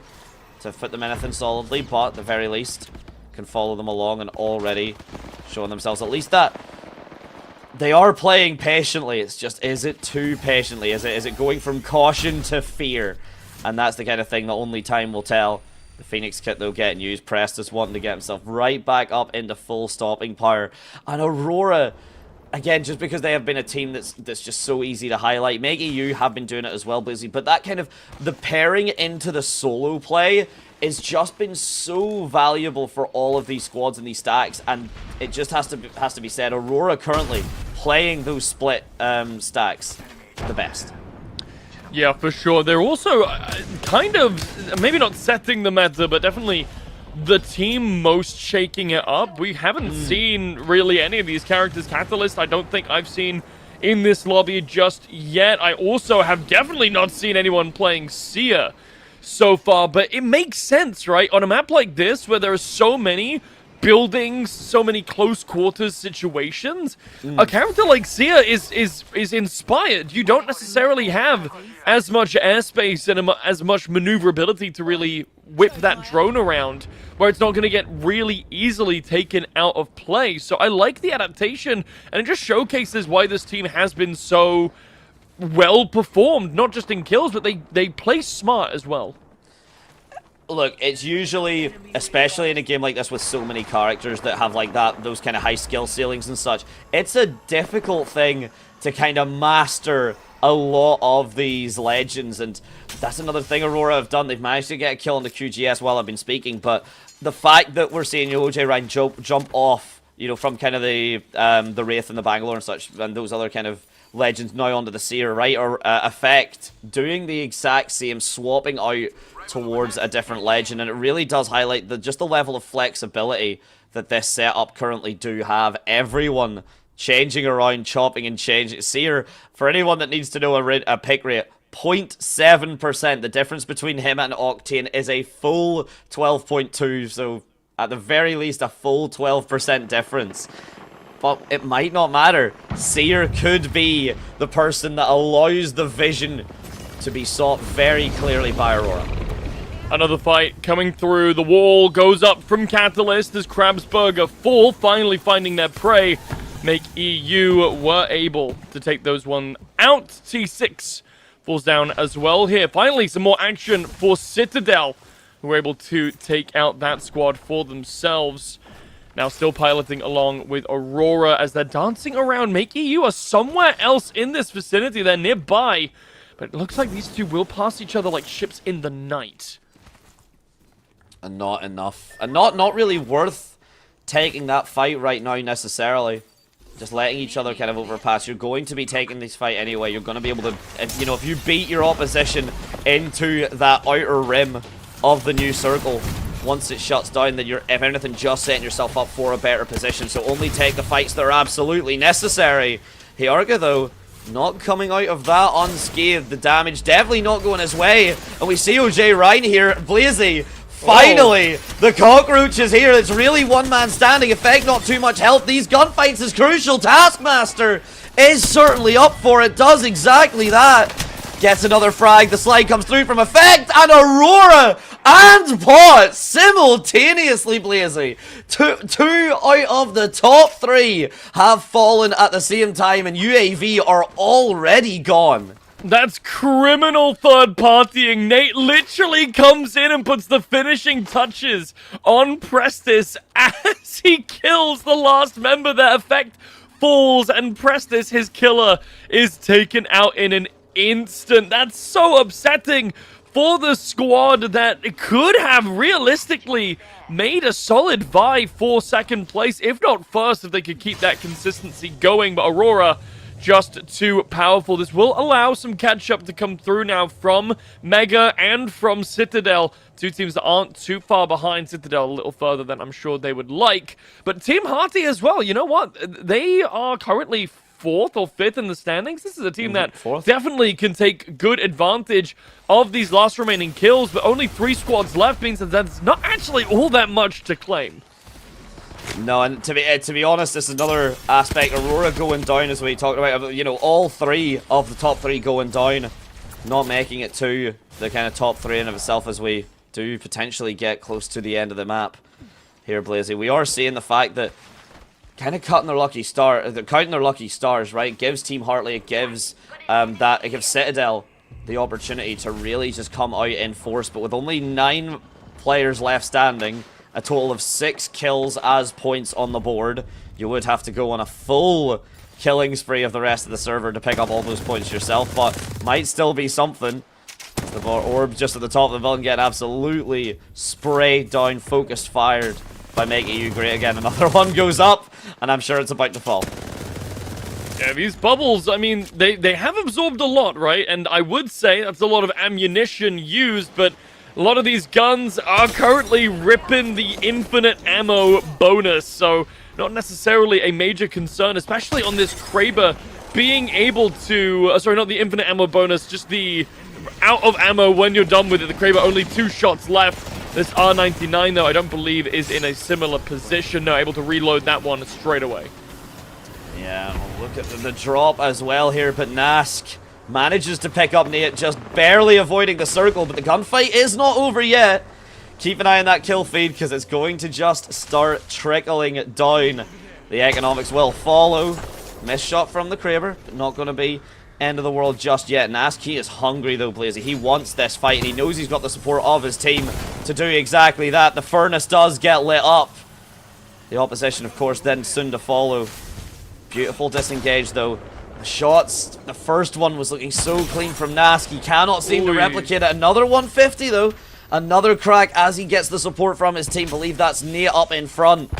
to put them anything solidly, but at the very least can follow them along, and already showing themselves at least that they are playing patiently. It's just, is it too patiently? Is it going from caution to fear? And that's the kind of thing that only time will tell. The Phoenix kit, though, getting used. Prestis wanting to get himself right back up into full stopping power. And Aurora, again, just because they have been a team that's just so easy to highlight. Mega U have been doing it as well, Blizzy. But that kind of, the pairing into the solo play has just been so valuable for all of these squads and these stacks, and it just has to be said, Aurora currently playing those split stacks the best. Yeah, for sure. They're also kind of, maybe not setting the meta, but definitely the team most shaking it up. We haven't seen really any of these characters. Catalyst, I don't think I've seen in this lobby just yet. I also have definitely not seen anyone playing Sia so far, but it makes sense, right? On a map like this, where there are so many buildings, so many close quarters situations, a character like Sia is inspired. You don't necessarily have as much airspace and as much maneuverability to really whip that drone around, where it's not going to get really easily taken out of play. So I like the adaptation, and it just showcases why this team has been so well performed, not just in kills, but they play smart as well. Look, it's usually, especially in a game like this with so many characters that have like those kind of high skill ceilings and such, it's a difficult thing to kind of master a lot of these legends, and that's another thing Aurora have done. They've managed to get a kill on the QGS while I've been speaking, but the fact that we're seeing OJ Ryan jump off, you know, from kind of the Wraith and the Bangalore and such, and those other kind of legends now onto the Seer, right, or effect, doing the exact same, swapping out towards a different legend, and it really does highlight just the level of flexibility that this setup currently do have. Everyone changing around, chopping and changing. Seer, for anyone that needs to know a pick rate, 0.7%. The difference between him and Octane is a full 12.2, so at the very least a full 12% difference. But it might not matter. Seer could be the person that allows the vision to be sought very clearly by Aurora. Another fight coming through. The wall goes up from Catalyst as Krabsburger fall, finally finding their prey. Make EU were able to take those one out. T6 falls down as well here. Finally, some more action for Citadel, who were able to take out that squad for themselves. Now still piloting along with Aurora as they're dancing around. Make EU are somewhere else in this vicinity. They're nearby, but it looks like these two will pass each other like ships in the night. And not enough. And not really worth taking that fight right now necessarily. Just letting each other kind of overpass. You're going to be taking this fight anyway. You're going to be able to, you know, if you beat your opposition into that outer rim of the new circle, once it shuts down, then you're, if anything, just setting yourself up for a better position. So only take the fights that are absolutely necessary. Hyarga, though, not coming out of that unscathed. The damage definitely not going his way. And we see OJ Ryan here, Blazy. Finally, the cockroach is here. It's really one-man standing effect, not too much help. These gunfights is crucial. Taskmaster is certainly up for it. Does exactly that. Gets another frag. The slide comes through from effect, and Aurora and Pot simultaneously, Blazy. Two out of the top three have fallen at the same time, and UAV are already gone. That's criminal third partying. Nate literally comes in and puts the finishing touches on Prestis as he kills the last member. That effect falls, and Prestis, his killer, is taken out in an instant. That's so upsetting for the squad that could have realistically made a solid vie for second place, if not first, if they could keep that consistency going. But Aurora, just too powerful. This will allow some catch-up to come through now from Mega and from Citadel. Two teams that aren't too far behind. Citadel a little further than I'm sure they would like. But Team Hearty as well, you know what? They are currently 4th or 5th in the standings. This is a team that definitely can take good advantage of these last remaining kills, but only 3 squads left means that that's not actually all that much to claim. No, and to be honest, this is another aspect. Aurora going down, as we talked about. You know, all 3 of the top 3 going down, not making it to the kind of top 3 in of itself, as we do potentially get close to the end of the map here, Blazy. We are seeing the fact that kind of counting their lucky stars, right? Gives Team Hartley, it gives Citadel the opportunity to really just come out in force. But with only 9 players left standing, a total of 6 kills as points on the board, you would have to go on a full killing spree of the rest of the server to pick up all those points yourself, but might still be something. The orb just at the top of the building getting absolutely sprayed down, focused, fired by Make EU great again. Another one goes up, and I'm sure it's about to fall. Yeah, these bubbles, I mean, they have absorbed a lot, right? And I would say that's a lot of ammunition used, but a lot of these guns are currently ripping the infinite ammo bonus, so not necessarily a major concern, especially on this Kraber being able to... sorry, not the infinite ammo bonus, just the out of ammo when you're done with it. The Kraber only 2 shots left. This R99, though, I don't believe is in a similar position. No, able to reload that one straight away. Yeah, we'll look at the drop as well here, but Nask manages to pick up Nate, just barely avoiding the circle, but the gunfight is not over yet. Keep an eye on that kill feed, because it's going to just start trickling down. The economics will follow. Missed shot from the Kraber, but not going to be end of the world just yet. Nask, he is hungry though, Blazy. He wants this fight, and he knows he's got the support of his team to do exactly that. The furnace does get lit up. The opposition, of course, then soon to follow. Beautiful disengage though. The shots, the first one was looking so clean from Nask. He cannot seem to replicate it. Another 150 though. Another crack as he gets the support from his team. Believe that's Nate up in front,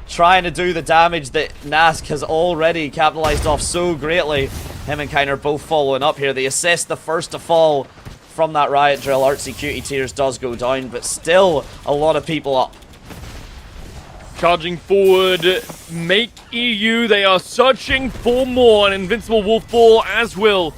trying to do the damage that Nask has already capitalized off so greatly. Him and Kiner both following up here. The assist, the first to fall from that riot drill. Artsy Cutie Tears does go down, but still a lot of people up. Charging forward, Make EU. They are searching for more, and Invincible will fall, as will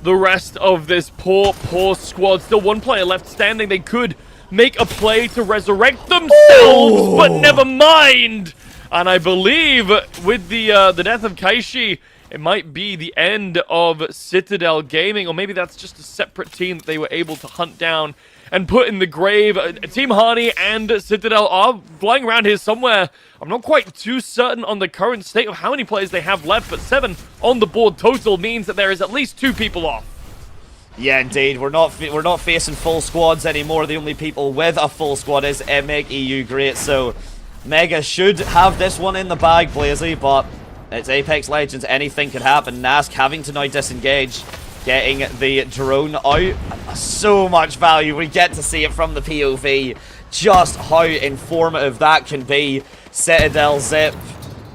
the rest of this poor squad. Still one player left standing. They could make a play to resurrect themselves, but never mind. And I believe with the death of Kaishi, it might be the end of Citadel Gaming, or maybe that's just a separate team that they were able to hunt down and put in the grave. Team Harney and Citadel are flying around here somewhere. I'm not quite too certain on the current state of how many players they have left, but 7 on the board total means that there is at least 2 people off. Yeah, indeed. We're not facing full squads anymore. The only people with a full squad is Meg EU. Great. So Mega should have this one in the bag, Blazy, but it's Apex Legends. Anything could happen. Nask having to now disengage, getting the drone out. So much value. We get to see it from the POV. Just how informative that can be. Citadel Zip,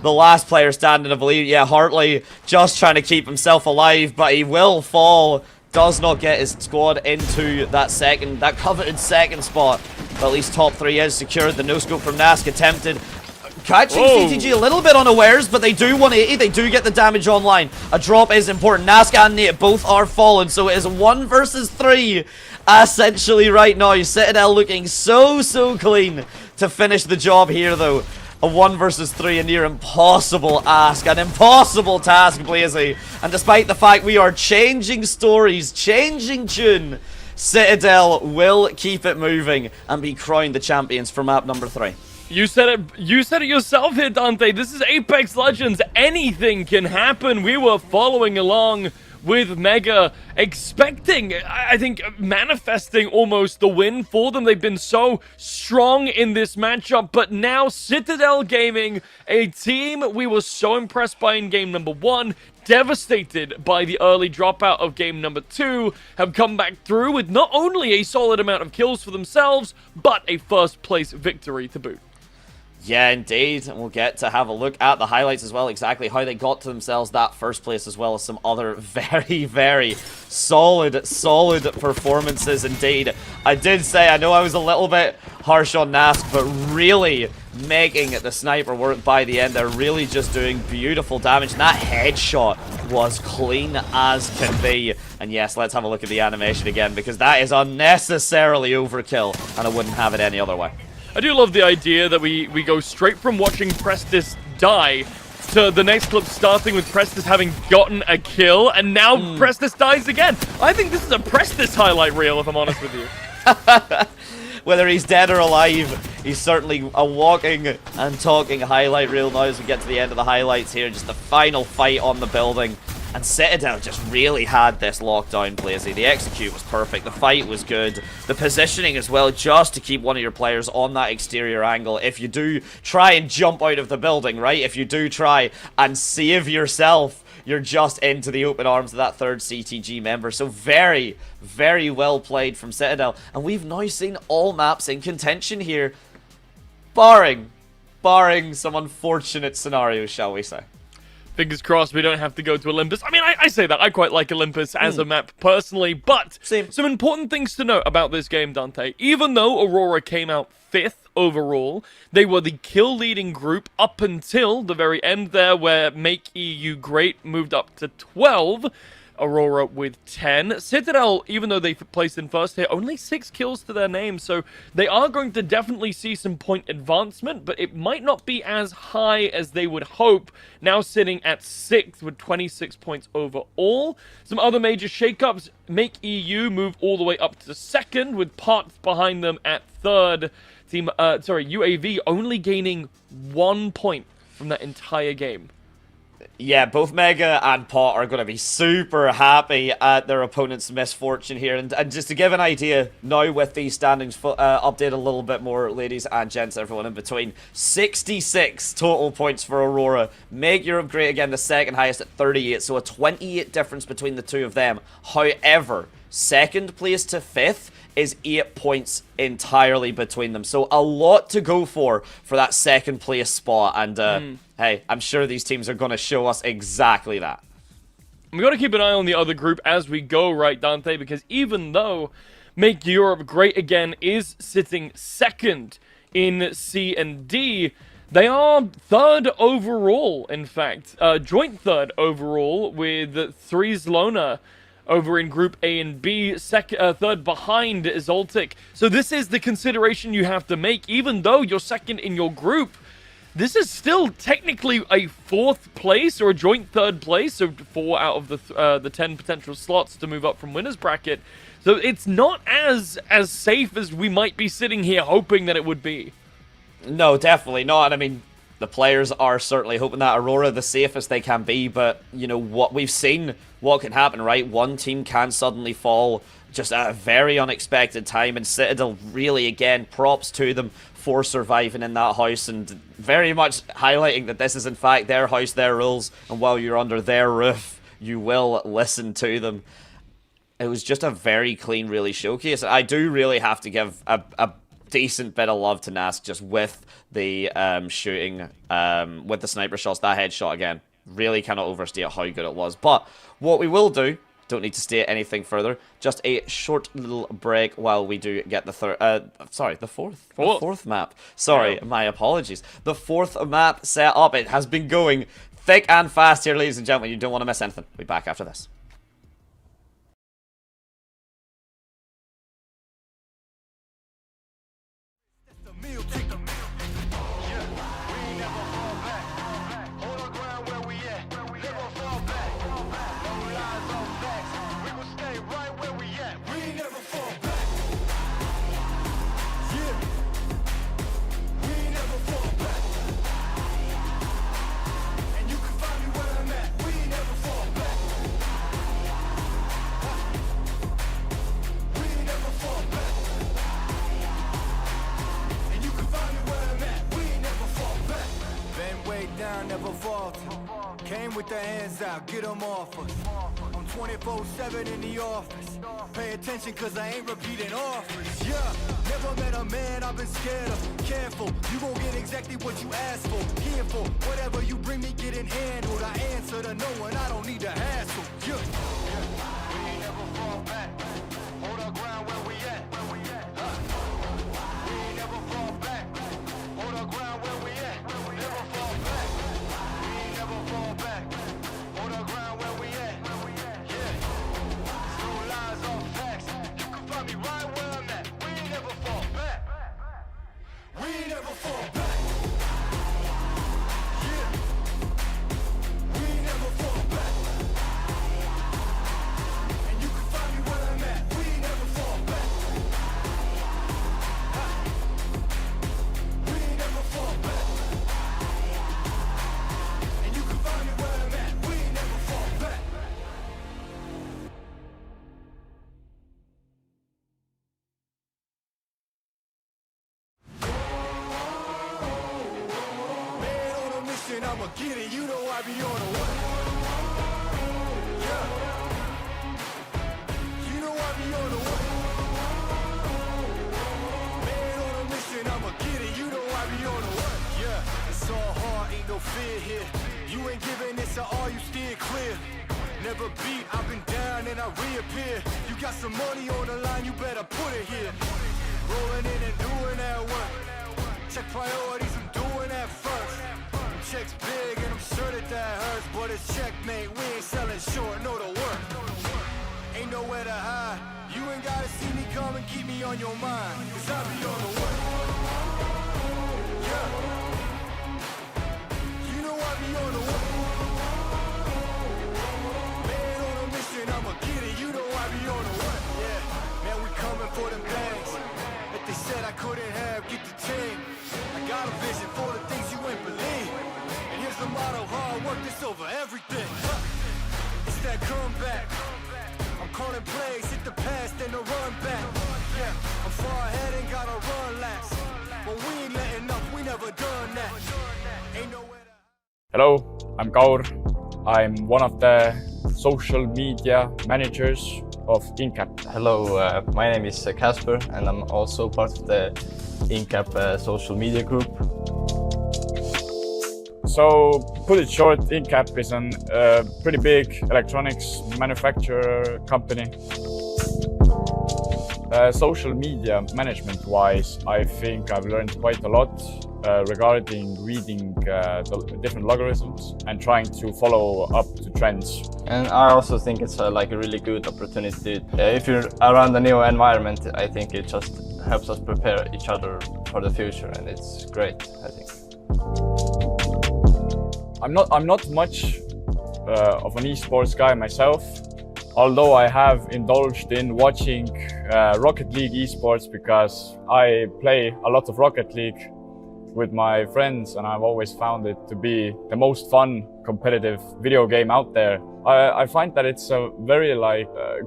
the last player standing, I believe. Yeah, Hartley just trying to keep himself alive, but he will fall. Does not get his squad into that coveted second spot. But at least top 3 is secured. The no-scope from Nask attempted. Catching CTG a little bit unawares, but they do 180. They do get the damage online. A drop is important. Nask and Nate both are fallen, so it is 1 versus 3 essentially right now. Citadel looking so clean to finish the job here, though. A 1 versus 3, a near impossible ask, an impossible task, Blazy. And despite the fact we are changing stories, changing tune, Citadel will keep it moving and be crowned the champions for map number 3. You said it yourself here, Dante. This is Apex Legends. Anything can happen. We were following along with Mega, expecting, I think, manifesting almost the win for them. They've been so strong in this matchup, but now Citadel Gaming, a team we were so impressed by in game number 1, devastated by the early dropout of game number 2, have come back through with not only a solid amount of kills for themselves, but a first place victory to boot. Yeah, indeed, and we'll get to have a look at the highlights as well, exactly how they got to themselves that first place, as well as some other very solid performances indeed. I did say, I know I was a little bit harsh on Nask, but really making the sniper work by the end. They're really just doing beautiful damage, and that headshot was clean as can be. And yes, let's have a look at the animation again, because that is unnecessarily overkill, and I wouldn't have it any other way. I do love the idea that we go straight from watching Prestis die to the next clip starting with Prestis having gotten a kill, and now Prestis dies again. I think this is a Prestis highlight reel, if I'm honest with you. Whether he's dead or alive, he's certainly a walking and talking highlight reel now as we get to the end of the highlights here. Just the final fight on the building. And Citadel just really had this lockdown, Blazy. The execute was perfect. The fight was good. The positioning as well, just to keep one of your players on that exterior angle. If you do try and jump out of the building, right? If you do try and save yourself, you're just into the open arms of that third CTG member. So very well played from Citadel. And we've now seen all maps in contention here. Barring some unfortunate scenarios, shall we say. Fingers crossed we don't have to go to Olympus. I mean, I say that. I quite like Olympus as a map personally, but some important things to note about this game, Dante. Even though Aurora came out 5th overall, they were the kill-leading group up until the very end there, where Make EU Great moved up to 12. Aurora with 10. Citadel, even though they placed in first here, only 6 kills to their name, so they are going to definitely see some point advancement, but it might not be as high as they would hope, now sitting at 6th with 26 points overall. Some other major shakeups: Make EU move all the way up to 2nd, with Parts behind them at 3rd. UAV only gaining 1 point from that entire game. Yeah, both Mega and Pot are going to be super happy at their opponent's misfortune here. And just to give an idea, now with these standings update a little bit more, ladies and gents, everyone in between, 66 total points for Aurora. Make Europe Great again, the second highest at 38, so a 28 difference between the two of them. However, 2nd place to 5th is 8 points entirely between them. So a lot to go for that 2nd place spot. And hey, I'm sure these teams are going to show us exactly that. We got to keep an eye on the other group as we go, right, Dante? Because even though Make Europe Great Again is sitting 2nd in C and D, they are 3rd overall, in fact. Joint 3rd overall with 3Zlona over in Group A and B, 3rd behind Zoltic. So this is the consideration you have to make. Even though you're 2nd in your group, this is still technically a 4th place or a joint 3rd place, so 4 out of the 10 potential slots to move up from winner's bracket. So it's not as safe as we might be sitting here hoping that it would be. No, definitely not. I mean, the players are certainly hoping that Aurora the safest they can be, but, you know, what we've seen, what can happen, right? One team can suddenly fall just at a very unexpected time, and Citadel really, again, props to them for surviving in that house, and very much highlighting that this is, in fact, their house, their rules, and while you're under their roof, you will listen to them. It was just a very clean, really showcase. I do really have to give a decent bit of love to Nask just with the shooting, with the sniper shots, that headshot again. Really cannot overstate how good it was. But what we will do, don't need to state anything further, just a short little break while we do get the fourth map. Sorry, my apologies. The 4th map set up. It has been going thick and fast here, ladies and gentlemen. You don't want to miss anything. We'll be back after this. Never falter. Came with the hands out, get them off us. I'm 24/7 in the office. Pay attention cause I ain't repeating offers. Yeah, never met a man I've been scared of. Careful, you gon' get exactly what you asked for. Here for whatever you bring me, getting handled. I answer to no one, I don't need to hassle. Yeah, we ain't never fall back. Hold our ground where we at. We ain't never fall back. Hold our ground where we at. Never fall back. Never fall back. Hold our ground where we at. Yeah. No lies or facts. You can find me right where I'm at. We ain't never fall back. We ain't never fall back. Yeah. We ain't never fall back. And you can find me where I'm at. We ain't never fall back. We ain't never fall back. I'ma get it, you know I be on the way. Yeah. You know I be on the way. Man on a mission, I'ma get it, you know I be on the way. Yeah, it's all hard, ain't no fear here. You ain't giving this an far, you steer clear. Never beat, I've been down and I reappear. You got some money on the line, you better put it here. Rolling in and doing that work. Check priorities, I'm doing that first. Check's big and I'm sure that hurts, but it's checkmate. We ain't selling short, no to work. Ain't nowhere to hide. You ain't gotta see me come and keep me on your mind, cause I be on the way. Yeah. You know I be on the way. Man on a mission, I'ma get it. You know I be on the way. Yeah, man, we coming for them bags that they said I couldn't have. Get the team. I got a vision for the things you ain't believe. And here's the motto: hard work, this over everything. It's that comeback. I'm calling plays, hit the pass, then the run back. Yeah, I'm far ahead and gotta run laps. But we ain't letting up, we never done that. Ain't nowhere to... Hello, I'm Kaur. I'm one of the social media managers of Incap. Hello, my name is Casper, and I'm also part of the Incap social media group. So, put it short, Incap is a pretty big electronics manufacturer company. Social media management-wise, I think I've learned quite a lot regarding reading the different logarithms and trying to follow up to trends. And I also think it's like a really good opportunity. If you're around a new environment, I think it just helps us prepare each other for the future, and it's great, I think. I'm not much of an esports guy myself, although I have indulged in watching Rocket League esports because I play a lot of Rocket League with my friends, and I've always found it to be the most fun competitive video game out there. I find that it's a very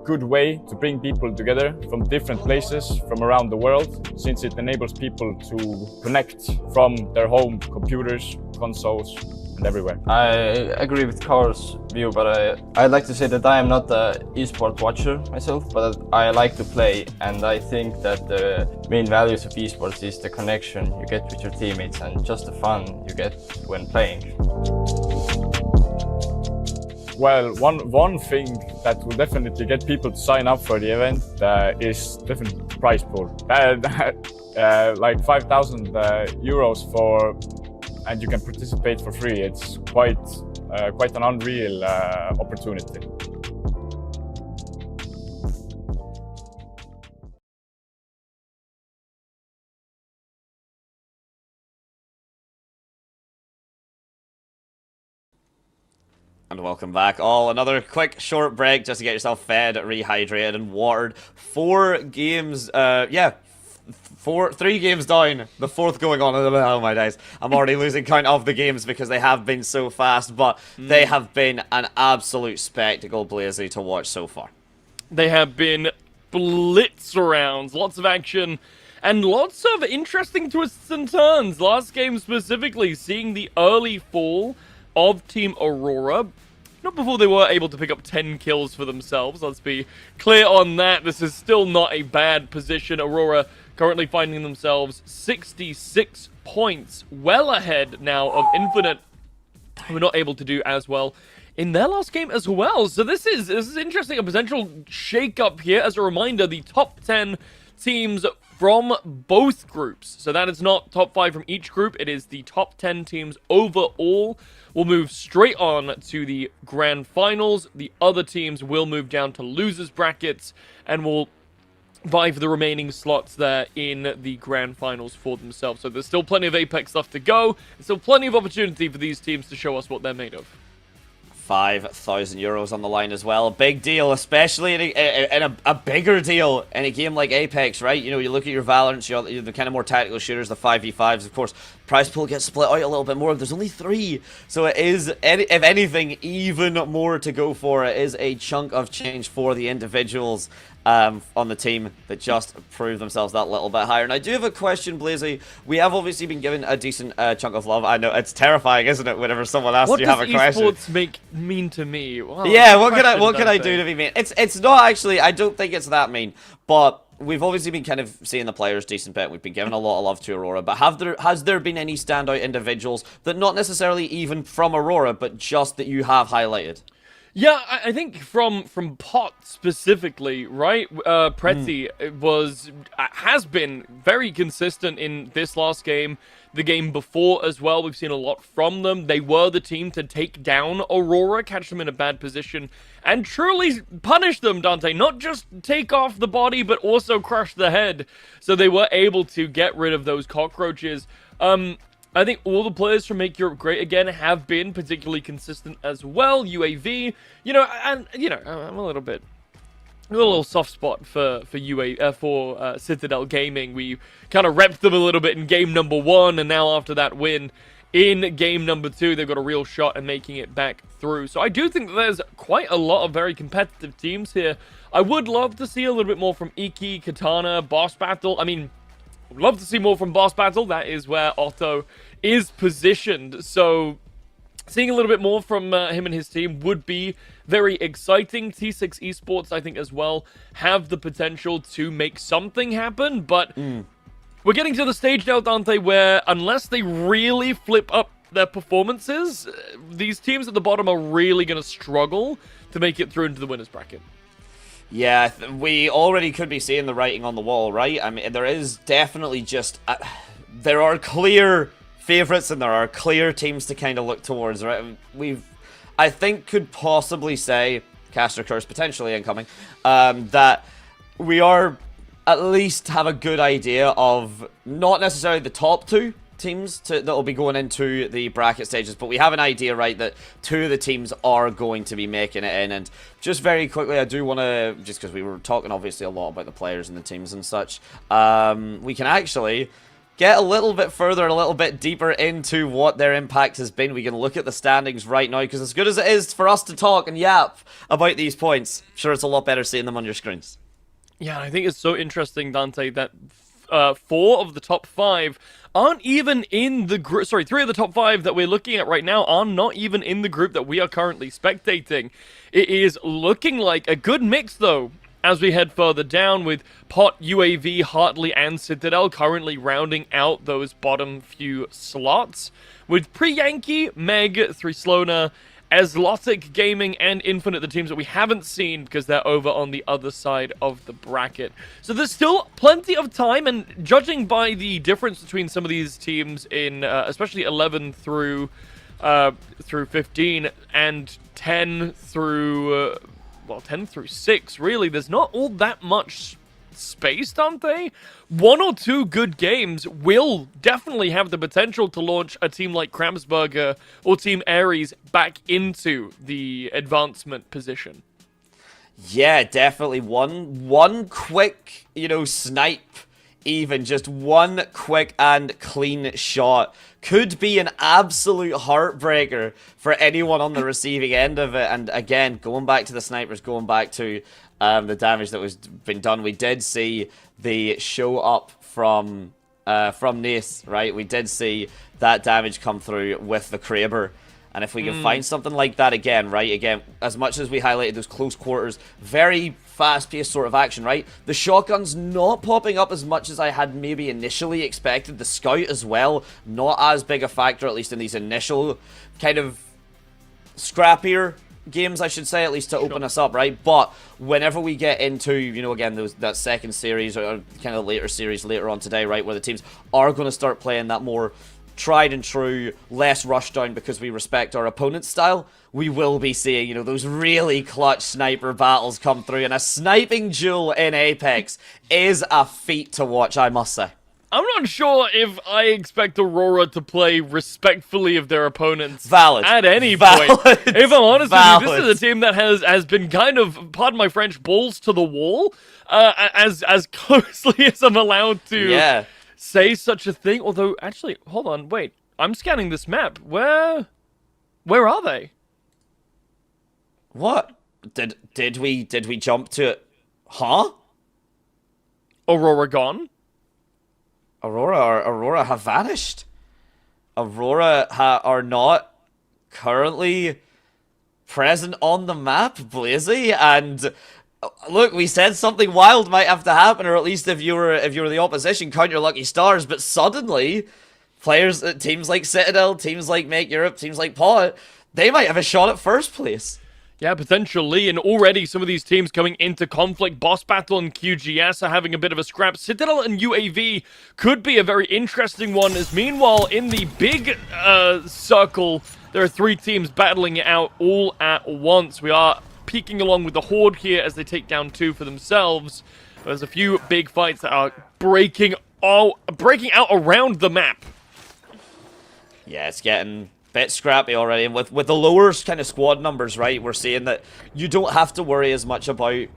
good way to bring people together from different places from around the world, since it enables people to connect from their home computers, consoles, and everywhere. I agree with Kaur's view, but I'd like to say that I am not an esport watcher myself, but I like to play, and I think that the main values of esports is the connection you get with your teammates and just the fun you get when playing. Well, one thing that will definitely get people to sign up for the event is different prize pool. Like 5,000 euros for, and you can participate for free. It's quite an unreal opportunity. And welcome back all. Another quick short break just to get yourself fed, rehydrated and watered. 4 games, 3 games down, the 4th going on. Oh my days, I'm already losing count of the games because they have been so fast, but they have been an absolute spectacle, Blazy, to watch so far. They have been blitz rounds, lots of action, and lots of interesting twists and turns. Last game specifically, seeing the early fall of Team Aurora. Not before they were able to pick up 10 kills for themselves, let's be clear on that. This is still not a bad position. Aurora currently finding themselves 66 points, well ahead now of Infinite, who were not able to do as well in their last game as well. So this is interesting, a potential shake-up here. As a reminder, the top 10 teams from both groups. So that is not top 5 from each group, it is the top 10 teams overall will move straight on to the grand finals. The other teams will move down to losers brackets and will vie for the remaining slots there in the grand finals for themselves. So there's still plenty of Apex stuff to go. There's still plenty of opportunity for these teams to show us what they're made of. 5,000 euros on the line as well. A big deal, especially in a bigger deal in a game like Apex, right? You know, you look at your Valorants, you're the kind of more tactical shooters, the 5v5s, of course. Prize pool gets split out a little bit more. There's only 3, so it is, if anything, even more to go for. It is a chunk of change for the individuals on the team that just prove themselves that little bit higher. And I do have a question, Blazy. We have obviously been given a decent chunk of love. I know it's terrifying, isn't it, whenever someone asks you have a question. What does esports mean to me? Wow, yeah, what can I do to be mean? It's not actually. I don't think it's that mean, but we've obviously been kind of seeing the players decent bit. We've been giving a lot of love to Aurora, but has there been any standout individuals that not necessarily even from Aurora, but just that you have highlighted? Yeah, I think from Pot specifically, right? Pretzi has been very consistent in this last game, the game before as well. We've seen a lot from them. They were the team to take down Aurora, catch them in a bad position, and truly punish them, Dante. Not just take off the body, but also crush the head. So they were able to get rid of those cockroaches. I think all the players from Make Europe Great Again have been particularly consistent as well. UAV, I'm a little soft spot for Citadel Gaming. We kind of repped them a little bit in game number 1, and now after that win in game number 2, they've got a real shot at making it back through. So I do think that there's quite a lot of very competitive teams here. I would love to see a little bit more from Iki, Katana, Boss Battle. I mean, I'd love to see more from Boss Battle. That is where Otto is positioned. So seeing a little bit more from him and his team would be very exciting. T6 Esports, I think, as well, have the potential to make something happen. But we're getting to the stage now, Dante, where unless they really flip up their performances, these teams at the bottom are really going to struggle to make it through into the winners bracket. Yeah, we already could be seeing the writing on the wall, right? I mean, there is definitely just... there are clear favorites and there are clear teams to kind of look towards, right? I think, could possibly say, Caster Curse potentially incoming, that we are at least have a good idea of not necessarily the top 2 teams that will be going into the bracket stages, but we have an idea, right, that 2 of the teams are going to be making it in. And just very quickly, I do want to, just because we were talking obviously a lot about the players and the teams and such, we can actually get a little bit further, a little bit deeper into what their impact has been. We can look at the standings right now, because as good as it is for us to talk and yap about these points, I'm sure it's a lot better seeing them on your screens. Yeah, I think it's so interesting, Dante, that 4 of the top 5 aren't even in the group. Sorry, 3 of the top 5 that we're looking at right now are not even in the group that we are currently spectating. It is looking like a good mix, though, as we head further down, with Pot, UAV, Hartley, and Citadel currently rounding out those bottom few slots, with Pre-Yankee, Meg, 3Slona, Eslotic Gaming, and Infinite, the teams that we haven't seen because they're over on the other side of the bracket. So there's still plenty of time, and judging by the difference between some of these teams in especially 11 through 15 and 10 through 6, really, there's not all that much space, Dante. 1 or 2 good games will definitely have the potential to launch a team like Kramsberger or Team Ares back into the advancement position. Yeah, definitely. One quick, snipe, even just one quick and clean shot could be an absolute heartbreaker for anyone on the receiving end of it. And again, going back to the snipers, going back to the damage that was been done, we did see the show up from Nace, right? We did see that damage come through with the Kraber. And if we can find something like that again, right? Again, as much as we highlighted those close quarters, very fast-paced sort of action, right? The shotgun's not popping up as much as I had maybe initially expected. The scout as well, not as big a factor, at least in these initial kind of scrappier games, I should say, at least to open us up, right? But whenever we get into, again, that second series or kind of later series later on today, right, where the teams are going to start playing that more tried and true, less rush down because we respect our opponent's style, we will be seeing, those really clutch sniper battles come through, and a sniping duel in Apex is a feat to watch, I must say. I'm not sure if I expect Aurora to play respectfully of their opponents at any point. If I'm honest with you, this is a team that has been kind of, pardon my French, balls to the wall, as closely as I'm allowed to say such a thing. Although, actually, hold on, wait. I'm scanning this map. Where are they? What? Did we jump to it? Huh? Aurora gone? Aurora have vanished. Aurora are not currently present on the map, Blazy, and Look, we said something wild might have to happen, or at least if you were the opposition, count your lucky stars. But suddenly, players, teams like Citadel, teams like Make Europe, teams like Pot, they might have a shot at first place. Yeah, potentially, and already some of these teams coming into conflict. Boss Battle and QGS are having a bit of a scrap. Citadel and UAV could be a very interesting one, as meanwhile, in the big circle, there are 3 teams battling it out all at once. We are peeking along with the Horde here as they take down 2 for themselves. There's a few big fights that are breaking out around the map. Yeah, it's getting bit scrappy already, and with the lower kind of squad numbers, right, we're seeing that you don't have to worry as much about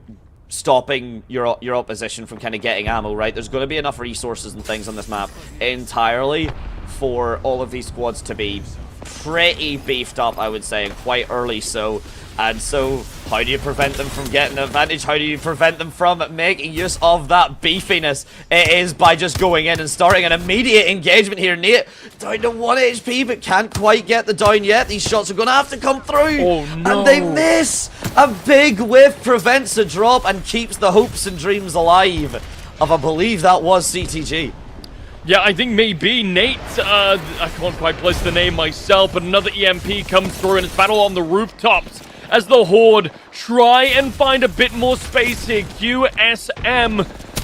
stopping your opposition from kind of getting ammo, right? There's going to be enough resources and things on this map entirely for all of these squads to be pretty beefed up, I would say, and quite early so. And so, how do you prevent them from getting an advantage? How do you prevent them from making use of that beefiness? It is by just going in and starting an immediate engagement here. Nate down to 1 HP, but can't quite get the down yet. These shots are going to have to come through. Oh, no. And they miss. A big whiff prevents a drop and keeps the hopes and dreams alive of, I believe that was CTG. Yeah, I think maybe Nate, I can't quite place the name myself, but another EMP comes through and it's battle on the rooftops as the Horde try and find a bit more space here. QSM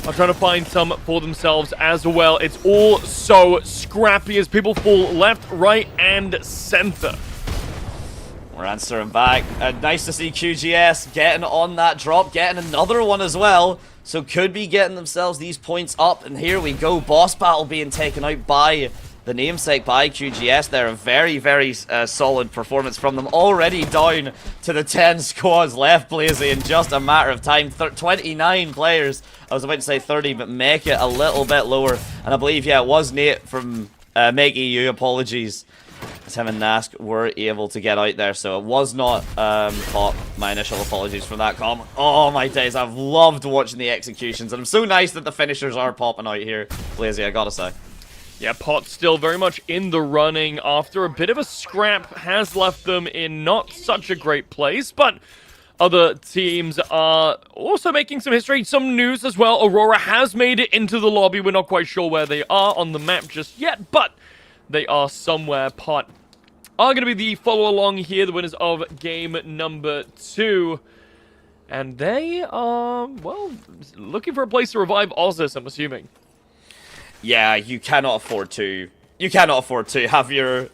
are trying to find some for themselves as well. It's all so scrappy as people fall left, right, and center. We're answering back. Nice to see QGS getting on that drop, getting another one as well. So could be getting themselves these points up. And here we go. Boss Battle being taken out by the namesake, by QGS. They're a very, very solid performance from them. Already down to the 10 squads left, Blazy, in just a matter of time. 29 players. I was about to say 30, but make it a little bit lower. And I believe, yeah, it was Nate from Make EU. Apologies. As him and Nask were able to get out there, so it was not Pop. My initial apologies for that comment. Oh my days, I've loved watching the executions, and I'm so nice that the finishers are popping out here. Blazy, I gotta say. Yeah, Pot's still very much in the running after a bit of a scrap has left them in not such a great place, but other teams are also making some history, some news as well. Aurora has made it into the lobby. We're not quite sure where they are on the map just yet, but they are somewhere. Pot are going to be the follow-along here, the winners of game number 2. And they are, well, looking for a place to revive Ozus, I'm assuming. Yeah, you cannot afford to. You cannot afford to have your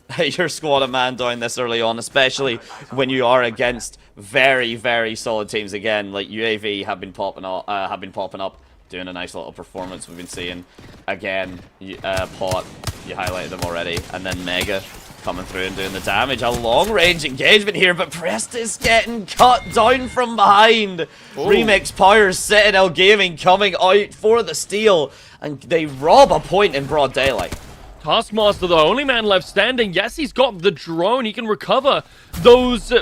squad of man down this early on, especially when you are against very, very solid teams. Again, like UAV have been popping up, doing a nice little performance. We've been seeing again. Pot, you highlighted them already, and then Mega coming through and doing the damage. A long-range engagement here, but Prestis getting cut down from behind. Ooh. Remix Powers, Citadel Gaming coming out for the steal, and they rob a point in broad daylight. Taskmaster, the only man left standing. Yes, he's got the drone. He can recover those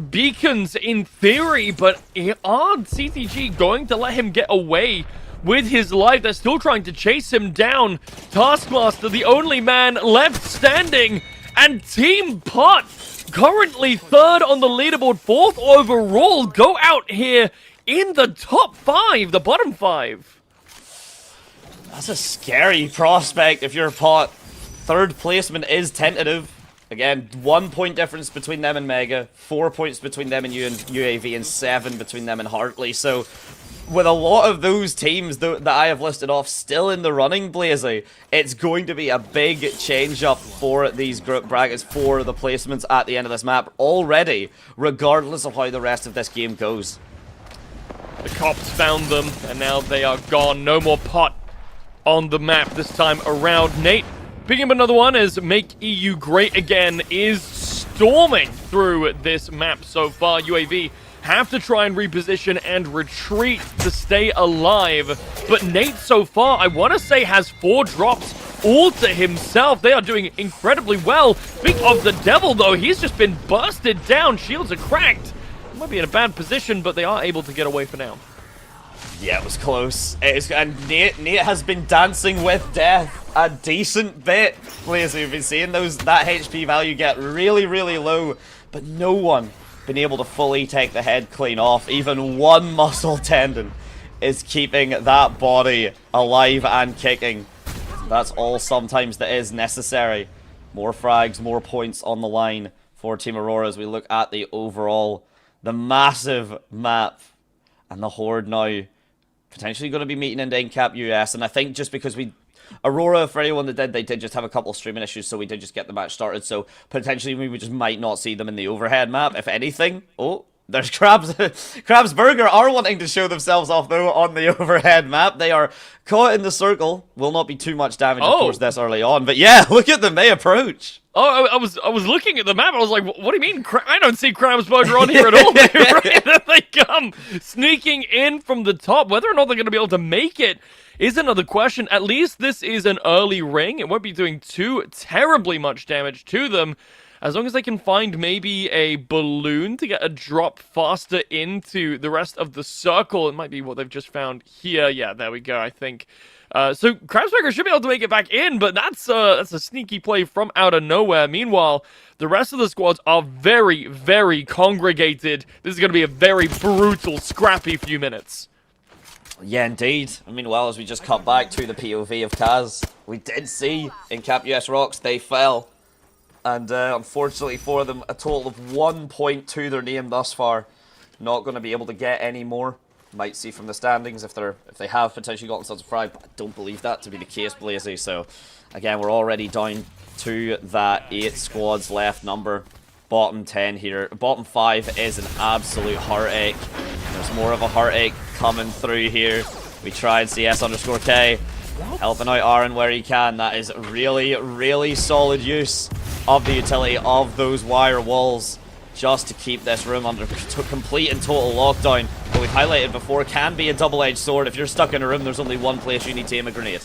beacons in theory, but are CTG going to let him get away with his life? They're still trying to chase him down. Taskmaster, the only man left standing, and Team Pot, currently 3rd on the leaderboard, 4th overall, go out here in the top 5, the bottom 5. That's a scary prospect if you're Pot. 3rd placement is tentative. Again, 1 point difference between them and Mega, 4 points between them and UAV, and 7 between them and Hartley. So, with a lot of those teams that I have listed off still in the running, Blazy, it's going to be a big change-up for these group brackets, for the placements at the end of this map already, regardless of how the rest of this game goes. The cops found them, and now they are gone. No more Pot on the map this time around. Nate, picking up another one as Make EU Great Again is storming through this map so far. UAV have to try and reposition and retreat to stay alive. But Nate so far, I want to say, has 4 drops all to himself. They are doing incredibly well. Speak of the devil, though, he's just been busted down. Shields are cracked. He might be in a bad position, but they are able to get away for now. Yeah, it was close. And Nate has been dancing with death a decent bit. Please, we've been seeing that HP value get really, really low, but no one been able to fully take the head clean off. Even one muscle tendon is keeping that body alive and kicking. That's all sometimes that is necessary. More frags, more points on the line for Team Aurora as we look at the overall, the massive map, and the Horde now potentially going to be meeting into Incap US. And I think just because Aurora, for anyone that did, they did just have a couple of streaming issues, so we did just get the match started. So potentially we just might not see them in the overhead map, if anything. Oh, there's Krabs. Krabs Burger are wanting to show themselves off, though, on the overhead map. They are caught in the circle. Will not be too much damage, of course, this early on. But yeah, look at them. They approach. Oh, I was looking at the map. I was like, what do you mean? I don't see Krabs Burger on here at all. Right? Then they come sneaking in from the top. Whether or not they're going to be able to make it is another question. At least this is an early ring. It won't be doing too terribly much damage to them. As long as they can find maybe a balloon to get a drop faster into the rest of the circle. It might be what they've just found here. Yeah, there we go, I think. So Krabsberger should be able to make it back in, but that's a sneaky play from out of nowhere. Meanwhile, the rest of the squads are very, very congregated. This is going to be a very brutal, scrappy few minutes. Yeah, indeed. I mean, well, as we just cut back to the POV of Kaz, we did see Incap US Rocks, they fell. And unfortunately for them, a total of 1 point to their name thus far. Not going to be able to get any more. Might see from the standings if they have potentially gotten themselves a frag, but I don't believe that to be the case, Blazy. So again, we're already down to that 8 squads left number. Bottom 10 here. Bottom 5 is an absolute heartache. There's more of a heartache coming through here. We tried CS_K helping out Aaron where he can. That is really, really solid use of the utility of those wire walls just to keep this room under complete and total lockdown. But we've highlighted before, can be a double-edged sword. If you're stuck in a room, there's only one place you need to aim a grenade.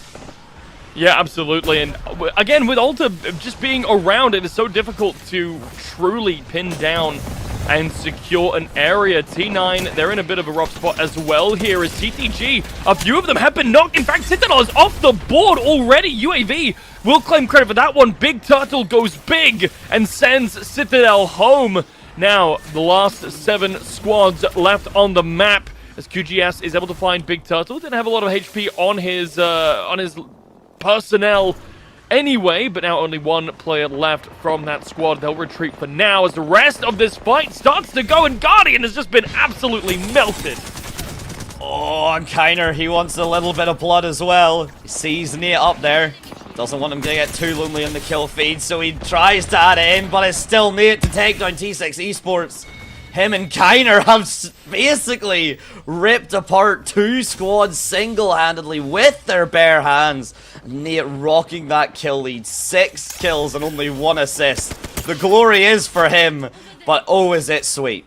Yeah, absolutely. And again, with Alta just being around, it is so difficult to truly pin down and secure an area. T9, they're in a bit of a rough spot as well here as TTG. A few of them have been knocked. In fact, Citadel is off the board already. UAV will claim credit for that one. Big Turtle goes big and sends Citadel home. Now, the last 7 squads left on the map as QGS is able to find Big Turtle. Didn't have a lot of HP on his personnel anyway, but now only 1 player left from that squad. They'll retreat for now as the rest of this fight starts to go, and Guardian has just been absolutely melted. Oh, and Kiner, he wants a little bit of blood as well. He sees Nate up there. Doesn't want him to get too lonely in the kill feed, so he tries to add it in, but it's still Nate to take down T6 Esports. Him and Kiner have basically ripped apart 2 squads single-handedly with their bare hands. Nate rocking that kill lead. 6 kills and only 1 assist. The glory is for him, but oh, is it sweet.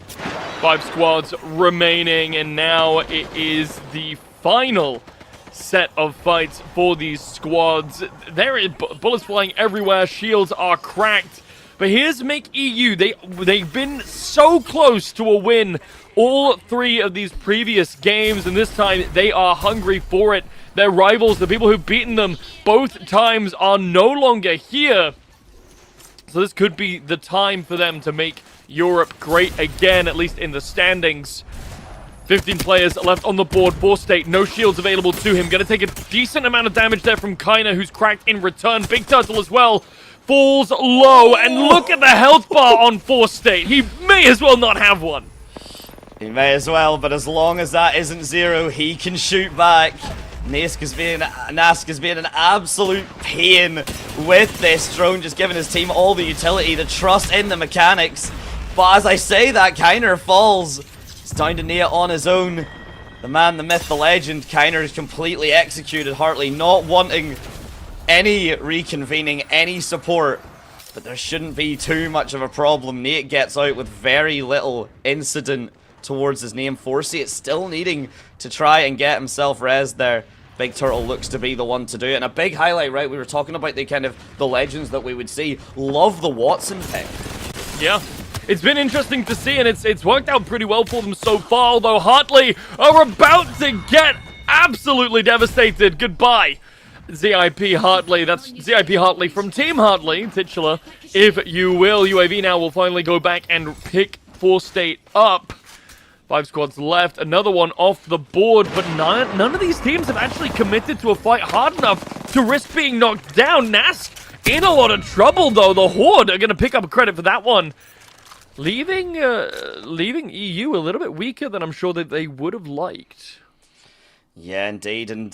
5 squads remaining, and now it is the final set of fights for these squads. There is bullets flying everywhere, shields are cracked. But here's Make EU. They've been so close to a win all 3 of these previous games, and this time they are hungry for it. Their rivals, the people who've beaten them both times, are no longer here. So this could be the time for them to make Europe great again, at least in the standings. 15 players left on the board for State. No shields available to him. Gonna take a decent amount of damage there from Kiner, who's cracked in return. Big Turtle as well falls low, and look at the health bar on 4 State. He may as well not have one. He may as well, but as long as that isn't 0, he can shoot back. Nask is being an absolute pain with this drone, just giving his team all the utility, the trust in the mechanics. But as I say that, Kiner falls. It's down to Nate on his own. The man, the myth, the legend. Kiner is completely executed. Hartley not wanting any reconvening, any support, but there shouldn't be too much of a problem. Nate gets out with very little incident towards his name. Forsey is still needing to try and get himself rezzed there. Big Turtle looks to be the one to do it, and a big highlight, right? We were talking about the legends that we would see. Love the Watson pick. Yeah. It's been interesting to see, and it's worked out pretty well for them so far, although Hartley are about to get absolutely devastated. Goodbye, ZIP Hartley. That's ZIP Hartley from Team Hartley, titular if you will. UAV now will finally go back and pick 4State up. 5 squads left, another one off the board, but none of these teams have actually committed to a fight hard enough to risk being knocked down. Nask in a lot of trouble, though. The Horde are going to pick up credit for that one. Leaving EU a little bit weaker than I'm sure that they would have liked. Yeah, indeed, and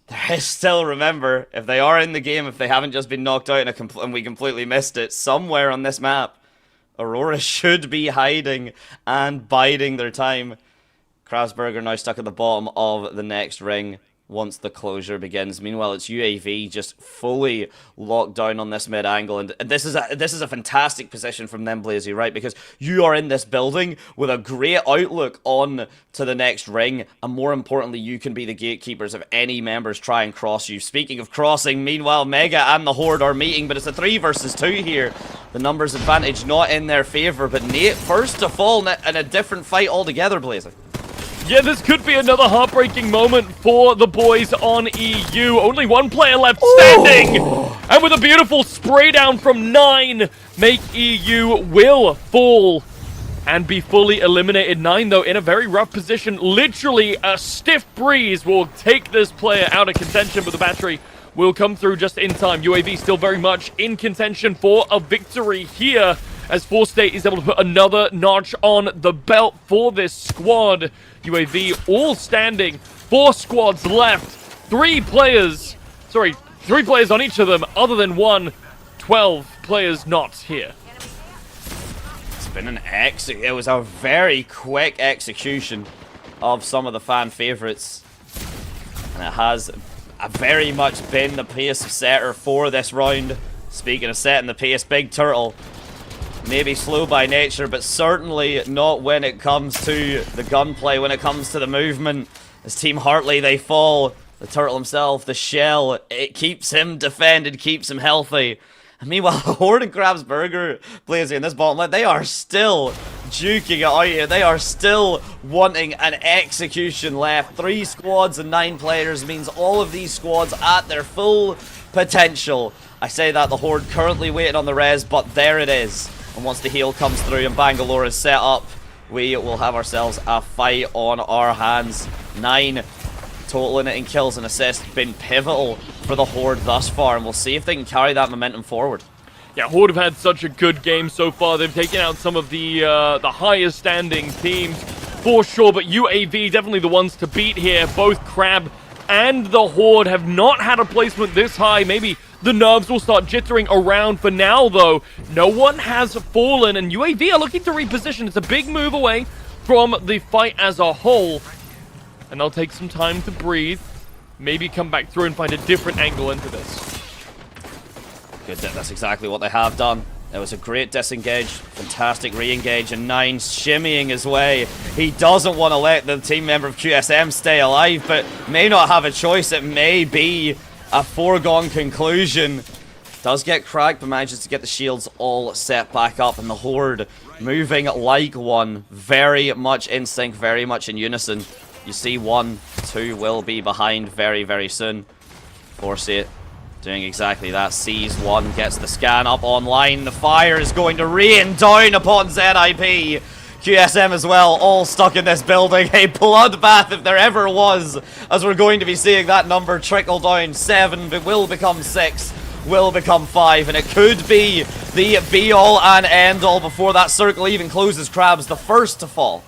there is still, remember, if they are in the game, if they haven't just been knocked out and we completely missed it, somewhere on this map, Aurora should be hiding and biding their time. Krabsburger now stuck at the bottom of the next ring once the closure begins. Meanwhile, it's UAV just fully locked down on this mid angle, and this is a fantastic position from them, Blazy, right? Because you are in this building with a great outlook on to the next ring, and more importantly, you can be the gatekeepers if any members try and cross you. Speaking of crossing, meanwhile, Mega and the Horde are meeting, but it's a 3 versus 2 here. The numbers advantage not in their favor, but Nate first to fall in a different fight altogether, Blazy. Yeah, this could be another heartbreaking moment for the boys on EU. Only one player left standing. And with a beautiful spray down from 9, make EU will fall and be fully eliminated. 9, though, in a very rough position. Literally, a stiff breeze will take this player out of contention, but the battery will come through just in time. UAV still very much in contention for a victory here, as 4State is able to put another notch on the belt for this squad. UAV all standing, 4 squads left, 3 players on each of them, other than one, 12 players not here. It's been it was a very quick execution of some of the fan favorites, and it has very much been the pace setter for this round. Speaking of setting the pace, Big Turtle, maybe slow by nature, but certainly not when it comes to the gunplay, when it comes to the movement. As Team Hartley, they fall. The Turtle himself, the shell, it keeps him defended, keeps him healthy. And meanwhile, Horde and Krabsburger, Blazy, in this bottom lane, they are still duking it out here. They are still wanting an execution left. 3 squads and 9 players means all of these squads at their full potential. I say that, the Horde currently waiting on the res, but there it is. And once the heal comes through and Bangalore is set up, we will have ourselves a fight on our hands. 9 total in it in kills and assists, been pivotal for the Horde thus far, and we'll see if they can carry that momentum forward. Yeah, Horde have had such a good game so far. They've taken out some of the highest standing teams for sure, but UAV definitely the ones to beat here. Both Crab and the Horde have not had a placement this high. Maybe the nerves will start jittering around. For now, though, no one has fallen, and UAV are looking to reposition. It's a big move away from the fight as a whole, and they'll take some time to breathe, maybe come back through and find a different angle into this. Good, that's exactly what they have done. It was a great disengage, fantastic re-engage, and 9 shimmying his way. He doesn't want to let the team member of QSM stay alive, but may not have a choice. It may be a foregone conclusion. Does get cracked, but manages to get the shields all set back up, and the Horde moving like one. Very much in sync, very much in unison. You see 1, 2 will be behind very, very soon. Force it. Doing exactly that. Sees 1, gets the scan up online. The fire is going to rain down upon ZIP. QSM as well, all stuck in this building. A bloodbath if there ever was, as we're going to be seeing that number trickle down. 7, but will become 6, will become 5, and it could be the be-all and end-all before that circle even closes. Crabs the first to fall.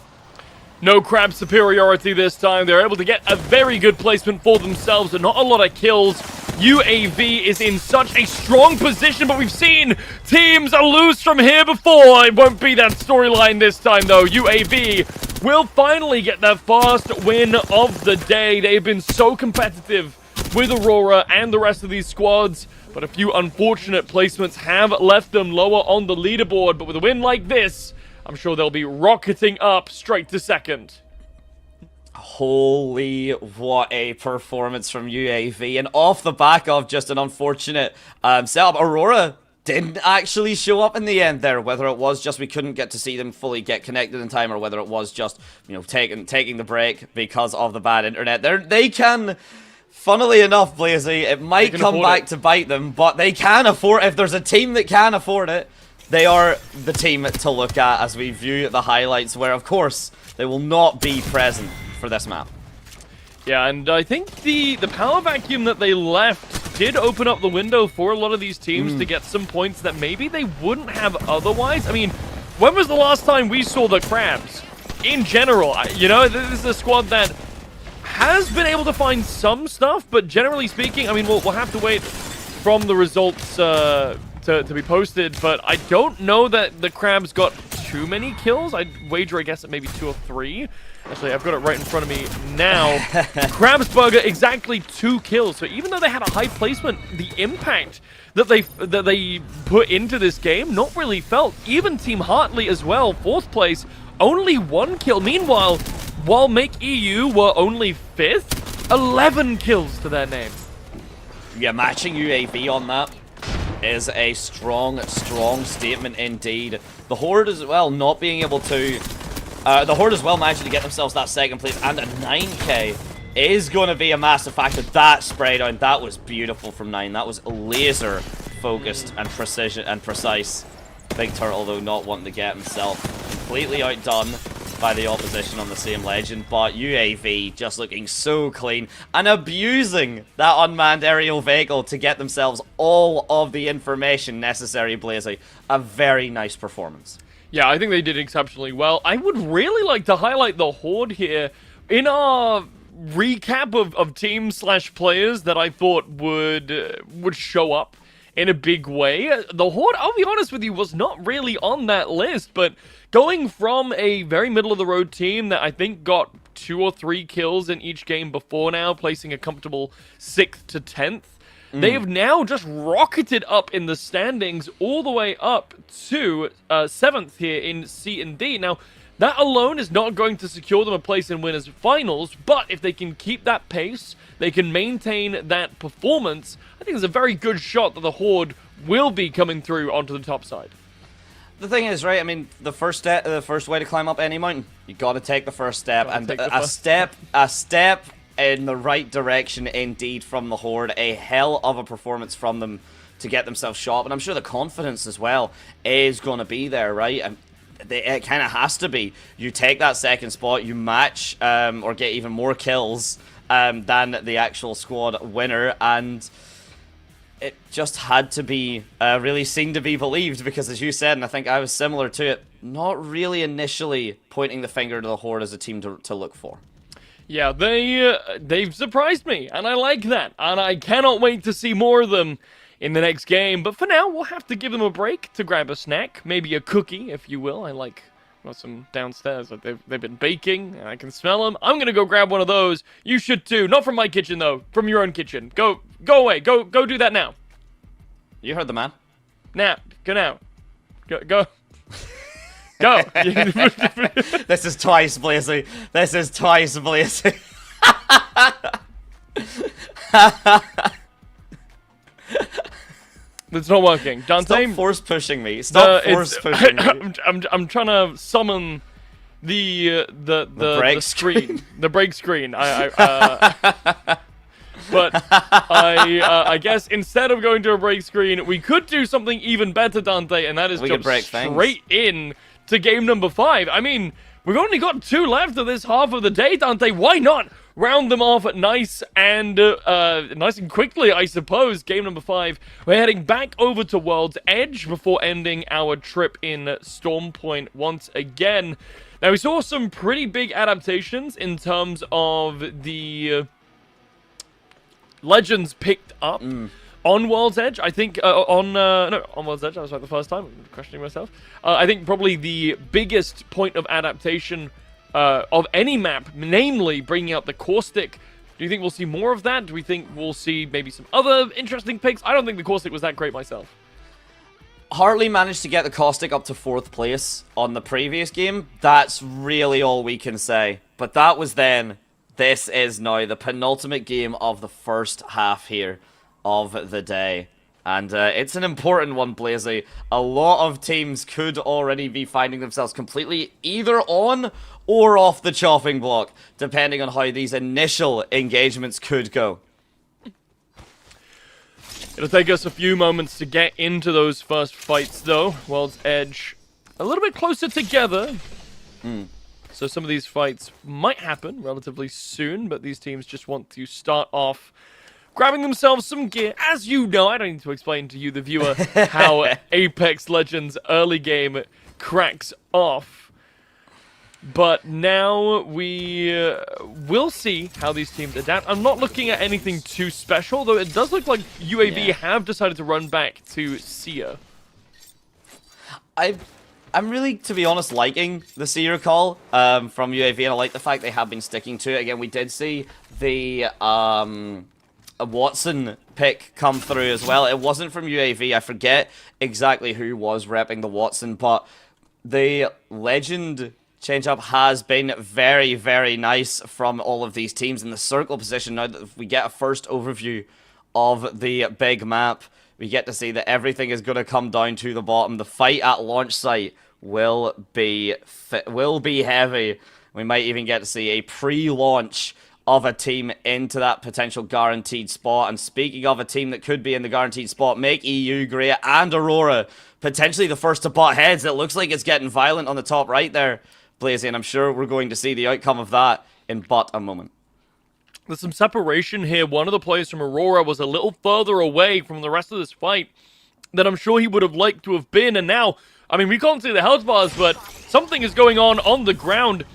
No Crab superiority this time. They're able to get a very good placement for themselves and not a lot of kills. UAV is in such a strong position, but we've seen teams lose from here before. It won't be that storyline this time, though. UAV will finally get their first win of the day. They've been so competitive with Aurora and the rest of these squads, but a few unfortunate placements have left them lower on the leaderboard. But with a win like this, I'm sure they'll be rocketing up straight to second. Holy, what a performance from UAV. And off the back of just an unfortunate setup, Aurora didn't actually show up in the end there. Whether it was just we couldn't get to see them fully get connected in time, or whether it was just, you know, taking the break because of the bad internet. They can Funnily enough, Blazy, it might come back to bite them, but they can afford, if there's a team that can afford it, they are the team to look at as we view the highlights, where of course they will not be present for this map. Yeah, and I think the power vacuum that they left did open up the window for a lot of these teams to get some points that maybe they wouldn't have otherwise. I mean, when was the last time we saw the Crabs? In general, you know, this is a squad that has been able to find some stuff, but generally speaking, I mean, we'll have to wait from the results to be posted, but I don't know that the Crabs got too many kills. I'd wager, I guess, at maybe 2 or 3. Actually, I've got it right in front of me now. Crabsburger, exactly 2 kills. So even though they had a high placement, the impact that they put into this game, not really felt. Even Team Hartley as well, 4th place, only 1 kill. Meanwhile, while Make EU were only 5th, 11 kills to their name. Yeah, matching UAV on that is a strong statement indeed. The Horde as well not being able to... the Horde as well managing to get themselves that 2nd place and a 9k is going to be a massive factor. That spray down, that was beautiful from 9. That was laser focused and precision and precise. Big Turtle, though, not wanting to get himself completely outdone by the opposition on the same legend, but UAV just looking so clean and abusing that unmanned aerial vehicle to get themselves all of the information necessary, Blazy. A very nice performance. Yeah, I think they did exceptionally well. I would really like to highlight the Horde here in our recap of teams / players that I thought would show up in a big way. The Horde, I'll be honest with you, was not really on that list, but going from a very middle-of-the-road team that I think got 2 or 3 kills in each game before now, placing a comfortable 6th to 10th, they have now just rocketed up in the standings all the way up to 7th here in C and D. Now, that alone is not going to secure them a place in winners finals, but if they can keep that pace, they can maintain that performance, I think there's a very good shot that the Horde will be coming through onto the top side. The thing is, right, I mean, the first way to climb up any mountain, you got to take the first step, and a step in the right direction indeed from the Horde. A hell of a performance from them to get themselves shot, and I'm sure the confidence as well is going to be there, right? And it kind of has to be. You take that 2nd spot, you match or get even more kills than the actual squad winner, and it just had to be really seen to be believed, because as you said, and I think I was similar to it, not really initially pointing the finger to the Horde as a team to look for. Yeah, they've surprised me, and I like that, and I cannot wait to see more of them in the next game. But for now, we'll have to give them a break to grab a snack, maybe a cookie, if you will. I like some downstairs. They've been baking, and I can smell them. I'm gonna go grab one of those. You should too. Not from my kitchen though, from your own kitchen. Go away. Go do that now. You heard the man. Now, go now. Go. Go. This is twice, Blazy. This is twice, Blazy. It's not working. Dante, stop force pushing me. Stop force pushing me. I'm trying to summon the break screen. The break screen. But I guess instead of going to a break screen, we could do something even better, Dante, and that is jump straight in to game number 5. I mean, we've only got 2 left of this half of the day, Dante. Why not round them off nice and quickly, I suppose? Game number 5. We're heading back over to World's Edge before ending our trip in Storm Point once again. Now, we saw some pretty big adaptations in terms of the legends picked up on World's Edge. I think on World's Edge, I was right the first time. I'm questioning myself. I think probably the biggest point of adaptation of any map, namely bringing out the caustic. Do you think we'll see more of that? Do we think we'll see maybe some other interesting picks? I don't think the caustic was that great myself. Hartley managed to get the caustic up to 4th place on the previous game. That's really all we can say. But that was then. This is now the penultimate game of the first half here of the day. And it's an important one, Blazy. A lot of teams could already be finding themselves completely either on or off the chopping block, depending on how these initial engagements could go. It'll take us a few moments to get into those first fights, though. World's Edge a little bit closer together. So some of these fights might happen relatively soon, but these teams just want to start off grabbing themselves some gear. As you know, I don't need to explain to you, the viewer, how Apex Legends early game cracks off. But now we will see how these teams adapt. I'm not looking at anything too special, though it does look like UAV have decided to run back to Sia. I'm really, to be honest, liking the Sia call from UAV, and I like the fact they have been sticking to it. Again, we did see the Watson pick come through as well. It wasn't from UAV. I forget exactly who was repping the Watson, but the Legend change-up has been very, very nice from all of these teams in the circle position. Now that we get a first overview of the big map, we get to see that everything is going to come down to the bottom. The fight at launch site will be heavy. We might even get to see a pre-launch of a team into that potential guaranteed spot. And speaking of a team that could be in the guaranteed spot, Make EU, Great, and Aurora potentially the first to butt heads. It looks like it's getting violent on the top right there, Blazy, and I'm sure we're going to see the outcome of that in but a moment. There's some separation here. One of the players from Aurora was a little further away from the rest of this fight than I'm sure he would have liked to have been. And now, I mean, we can't see the health bars, but something is going on the ground.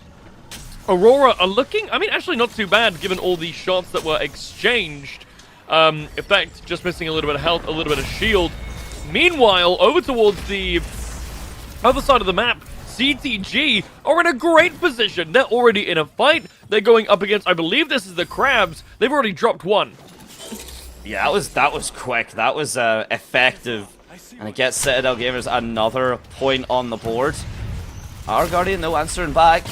Aurora are looking, I mean, actually not too bad given all these shots that were exchanged. Effect, just missing a little bit of health, a little bit of shield. Meanwhile, over towards the other side of the map, CTG are in a great position. They're already in a fight. They're going up against, I believe this is the Crabs. They've already dropped one. Yeah, that was quick. That was effective. And it gets Citadel Gamers another point on the board. Our Guardian, no answering back.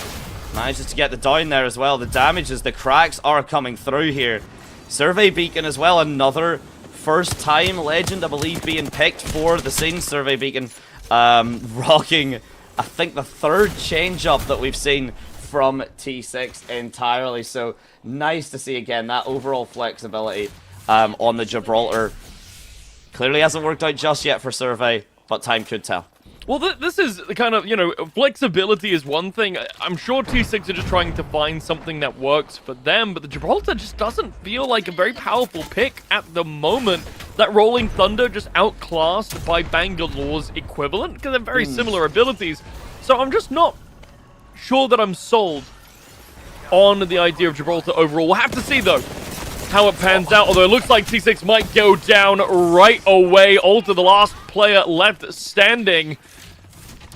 Manages to get the down there as well. The damages, the cracks are coming through here. Survey Beacon as well. Another first time Legend, I believe, being picked for the scene. Survey Beacon rocking, I think, the third change-up that we've seen from T6 entirely. So nice to see again that overall flexibility on the Gibraltar. Clearly hasn't worked out just yet for Survey, but time could tell. Well, this is the kind of, you know, flexibility is one thing. I'm sure T6 are just trying to find something that works for them, but the Gibraltar just doesn't feel like a very powerful pick at the moment. That Rolling Thunder just outclassed by Bangalore's equivalent, because they're very similar abilities. So I'm just not sure that I'm sold on the idea of Gibraltar overall. We'll have to see, though, how it pans out, although it looks like T6 might go down right away. Alter, the last player left standing.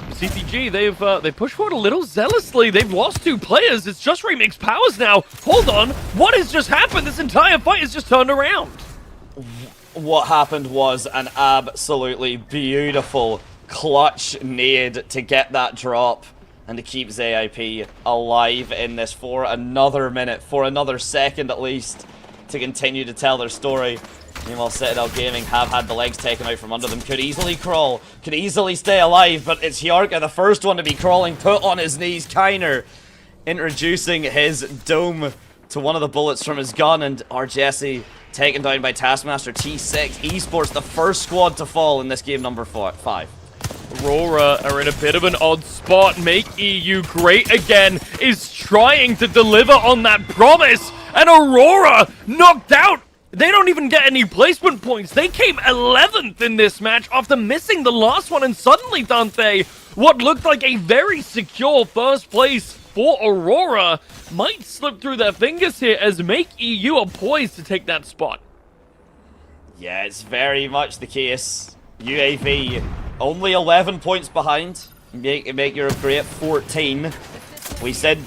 CTG, they've pushed forward a little zealously. They've lost two players. It's just Remix Powers now. Hold on, what has just happened? This entire fight has just turned around. What happened was an absolutely beautiful clutch nade to get that drop and to keep ZIP alive in this for another minute, for another second at least, to continue to tell their story. Meanwhile, Citadel Gaming have had the legs taken out from under them. Could easily crawl, could easily stay alive, but it's Hjarka, the first one to be crawling, put on his knees. Kiner introducing his dome to one of the bullets from his gun, and our Jesse taken down by Taskmaster. T6 Esports, the first squad to fall in this game number 5. Aurora are in a bit of an odd spot. Make EU Great again is trying to deliver on that promise, and Aurora knocked out. They don't even get any placement points. They came 11th in this match after missing the last one, and suddenly, Dante, what looked like a very secure first place for Aurora might slip through their fingers here as Make EU are poised to take that spot. Yeah, it's very much the case. UAV only 11 points behind. Make Europe Great 14. We said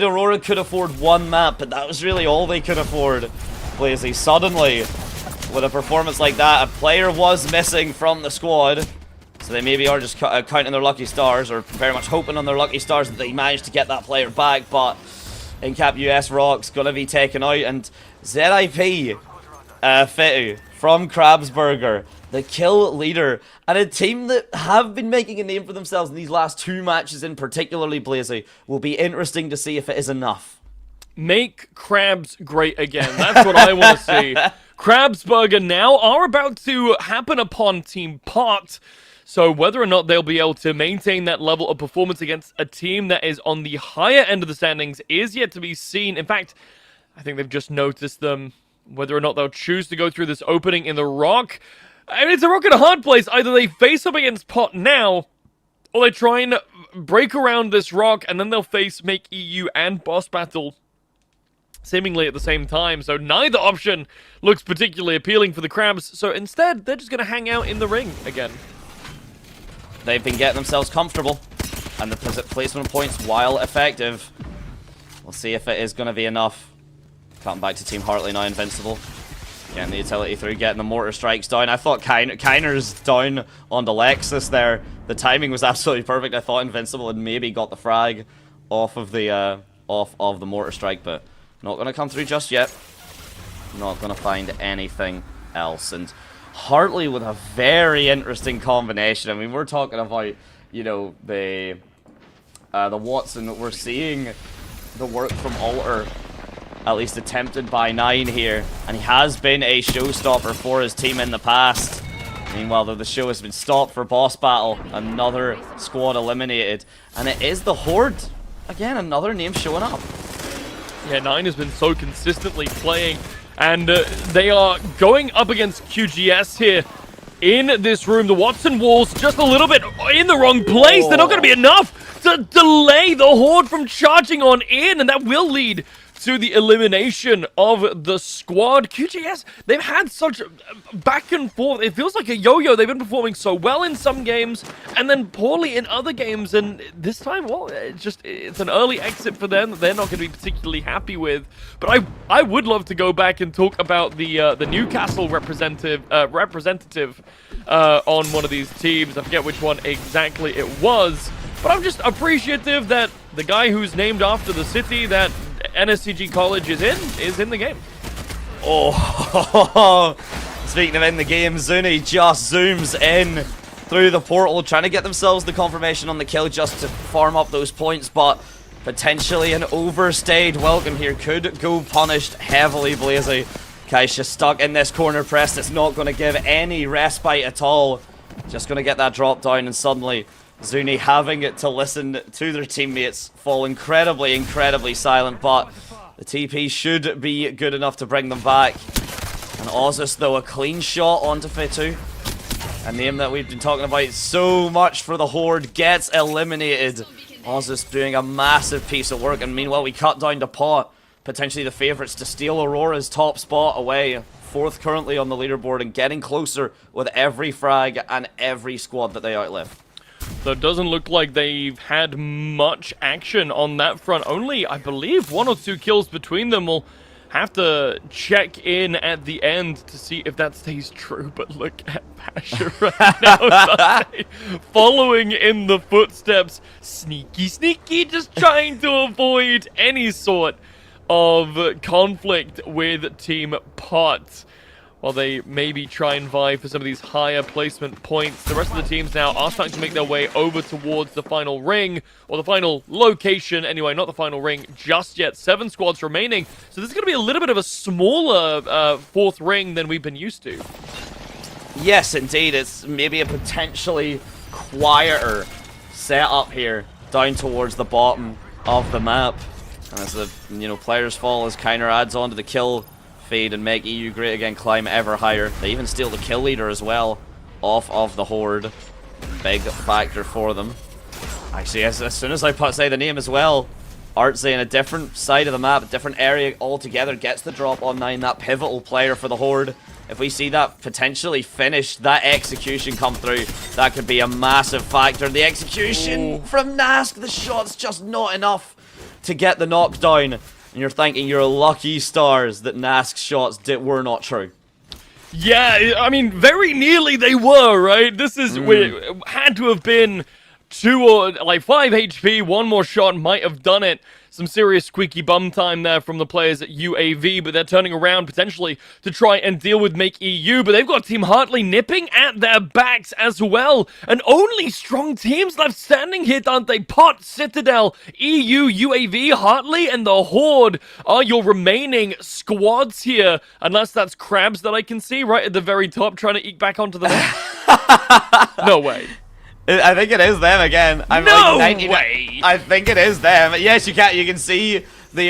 Aurora could afford one map, but that was really all they could afford. Blazy, suddenly, with a performance like that, a player was missing from the squad. So they maybe are just counting their lucky stars, or very much hoping on their lucky stars that they managed to get that player back. But Incap US Rock's going to be taken out, and ZIP Fitu from Krabsburger, the kill leader, and a team that have been making a name for themselves in these last two matches in particularly, Blazy, will be interesting to see if it is enough. Make Crabs great again. That's what I want to see. Krabsburger now are about to happen upon Team Pot. So whether or not they'll be able to maintain that level of performance against a team that is on the higher end of the standings is yet to be seen. In fact, I think they've just noticed them. Whether or not they'll choose to go through this opening in the rock. I mean, it's a rock and a hard place. Either they face up against Pot now, or they try and break around this rock, and then they'll face Make EU and Boss Battle seemingly at the same time. So neither option looks particularly appealing for the Crabs. So instead, they're just going to hang out in the ring again. They've been getting themselves comfortable, and the placement points, while effective, we'll see if it is going to be enough. Cutting back to Team Hartley now, Invincible. Getting the utility through, getting the mortar strikes down. I thought Kiner's down on the Lexus there. The timing was absolutely perfect. I thought Invincible had maybe got the frag off of the mortar strike, but not going to come through just yet. Not going to find anything else. And Hartley with a very interesting combination. I mean, we're talking about, you know, the Watson. We're seeing the work from Alter, at least attempted by 9 here, and he has been a showstopper for his team in the past. Meanwhile, though, the show has been stopped for Boss Battle. Another squad eliminated, and it is the Horde. Again, another name showing up. Yeah, 9 has been so consistently playing, and they are going up against QGS here in this room. The Watson walls just a little bit in the wrong place. They're not going to be enough to delay the Horde from charging on in, and that will lead to the elimination of the squad. QGS, they've had such back and forth. It feels like a yo-yo. They've been performing so well in some games and then poorly in other games. And this time, well, it's an early exit for them that they're not going to be particularly happy with. But I would love to go back and talk about the Newcastle representative on one of these teams. I forget which one exactly it was. But I'm just appreciative that the guy who's named after the city that NSCG College is in the game. Oh, speaking of in the game, Zuni just zooms in through the portal, trying to get themselves the confirmation on the kill just to farm up those points, but potentially an overstayed welcome here could go punished heavily. Blazy Kaisha stuck in this corner press that's not going to give any respite at all. Just going to get that drop down, and suddenly Zuni having to listen to their teammates fall incredibly, incredibly silent, but the TP should be good enough to bring them back. And Ozus, though, a clean shot onto Fitu. A name that we've been talking about so much for the Horde, gets eliminated. Ozus doing a massive piece of work, and meanwhile we cut down to Pot, potentially the favourites to steal Aurora's top spot away. 4th currently on the leaderboard and getting closer with every frag and every squad that they outlive. So it doesn't look like they've had much action on that front. Only, I believe, 1 or 2 kills between them. We'll have to check in at the end to see if that stays true. But look at Pasha right now, following in the footsteps. Sneaky, sneaky, just trying to avoid any sort of conflict with Team Pot, while they maybe try and vie for some of these higher placement points. The rest of the teams now are starting to make their way over towards the final ring, or the final location, anyway, not the final ring just yet. 7 squads remaining, so this is going to be a little bit of a smaller 4th ring than we've been used to. Yes, indeed, it's maybe a potentially quieter setup here, down towards the bottom of the map. And as the players fall, as Kiner adds on to the kill feed and make EU great again climb ever higher. They even steal the kill leader as well off of the Horde. Big factor for them. Actually, as soon as I say the name as well, Artsy in a different side of the map, a different area altogether, gets the drop on 9, that pivotal player for the Horde. If we see that potentially finish, that execution come through, that could be a massive factor. The execution from Nask, the shot's just not enough to get the knockdown. And you're thinking you're lucky stars that Nask's shots were not true. Yeah, I mean, very nearly they were, right? This is had to have been 2 or like 5 HP. One more shot might have done it. Some serious squeaky bum time there from the players at UAV, but they're turning around potentially to try and deal with Make EU, but they've got Team Hartley nipping at their backs as well. And only strong teams left standing here, aren't they? Pot, Citadel, EU, UAV, Hartley, and the Horde are your remaining squads here. Unless that's Crabs that I can see right at the very top trying to eke back onto the map. No way. I think it is them again. I'm no like way! I think it is them. Yes, you can. You can see the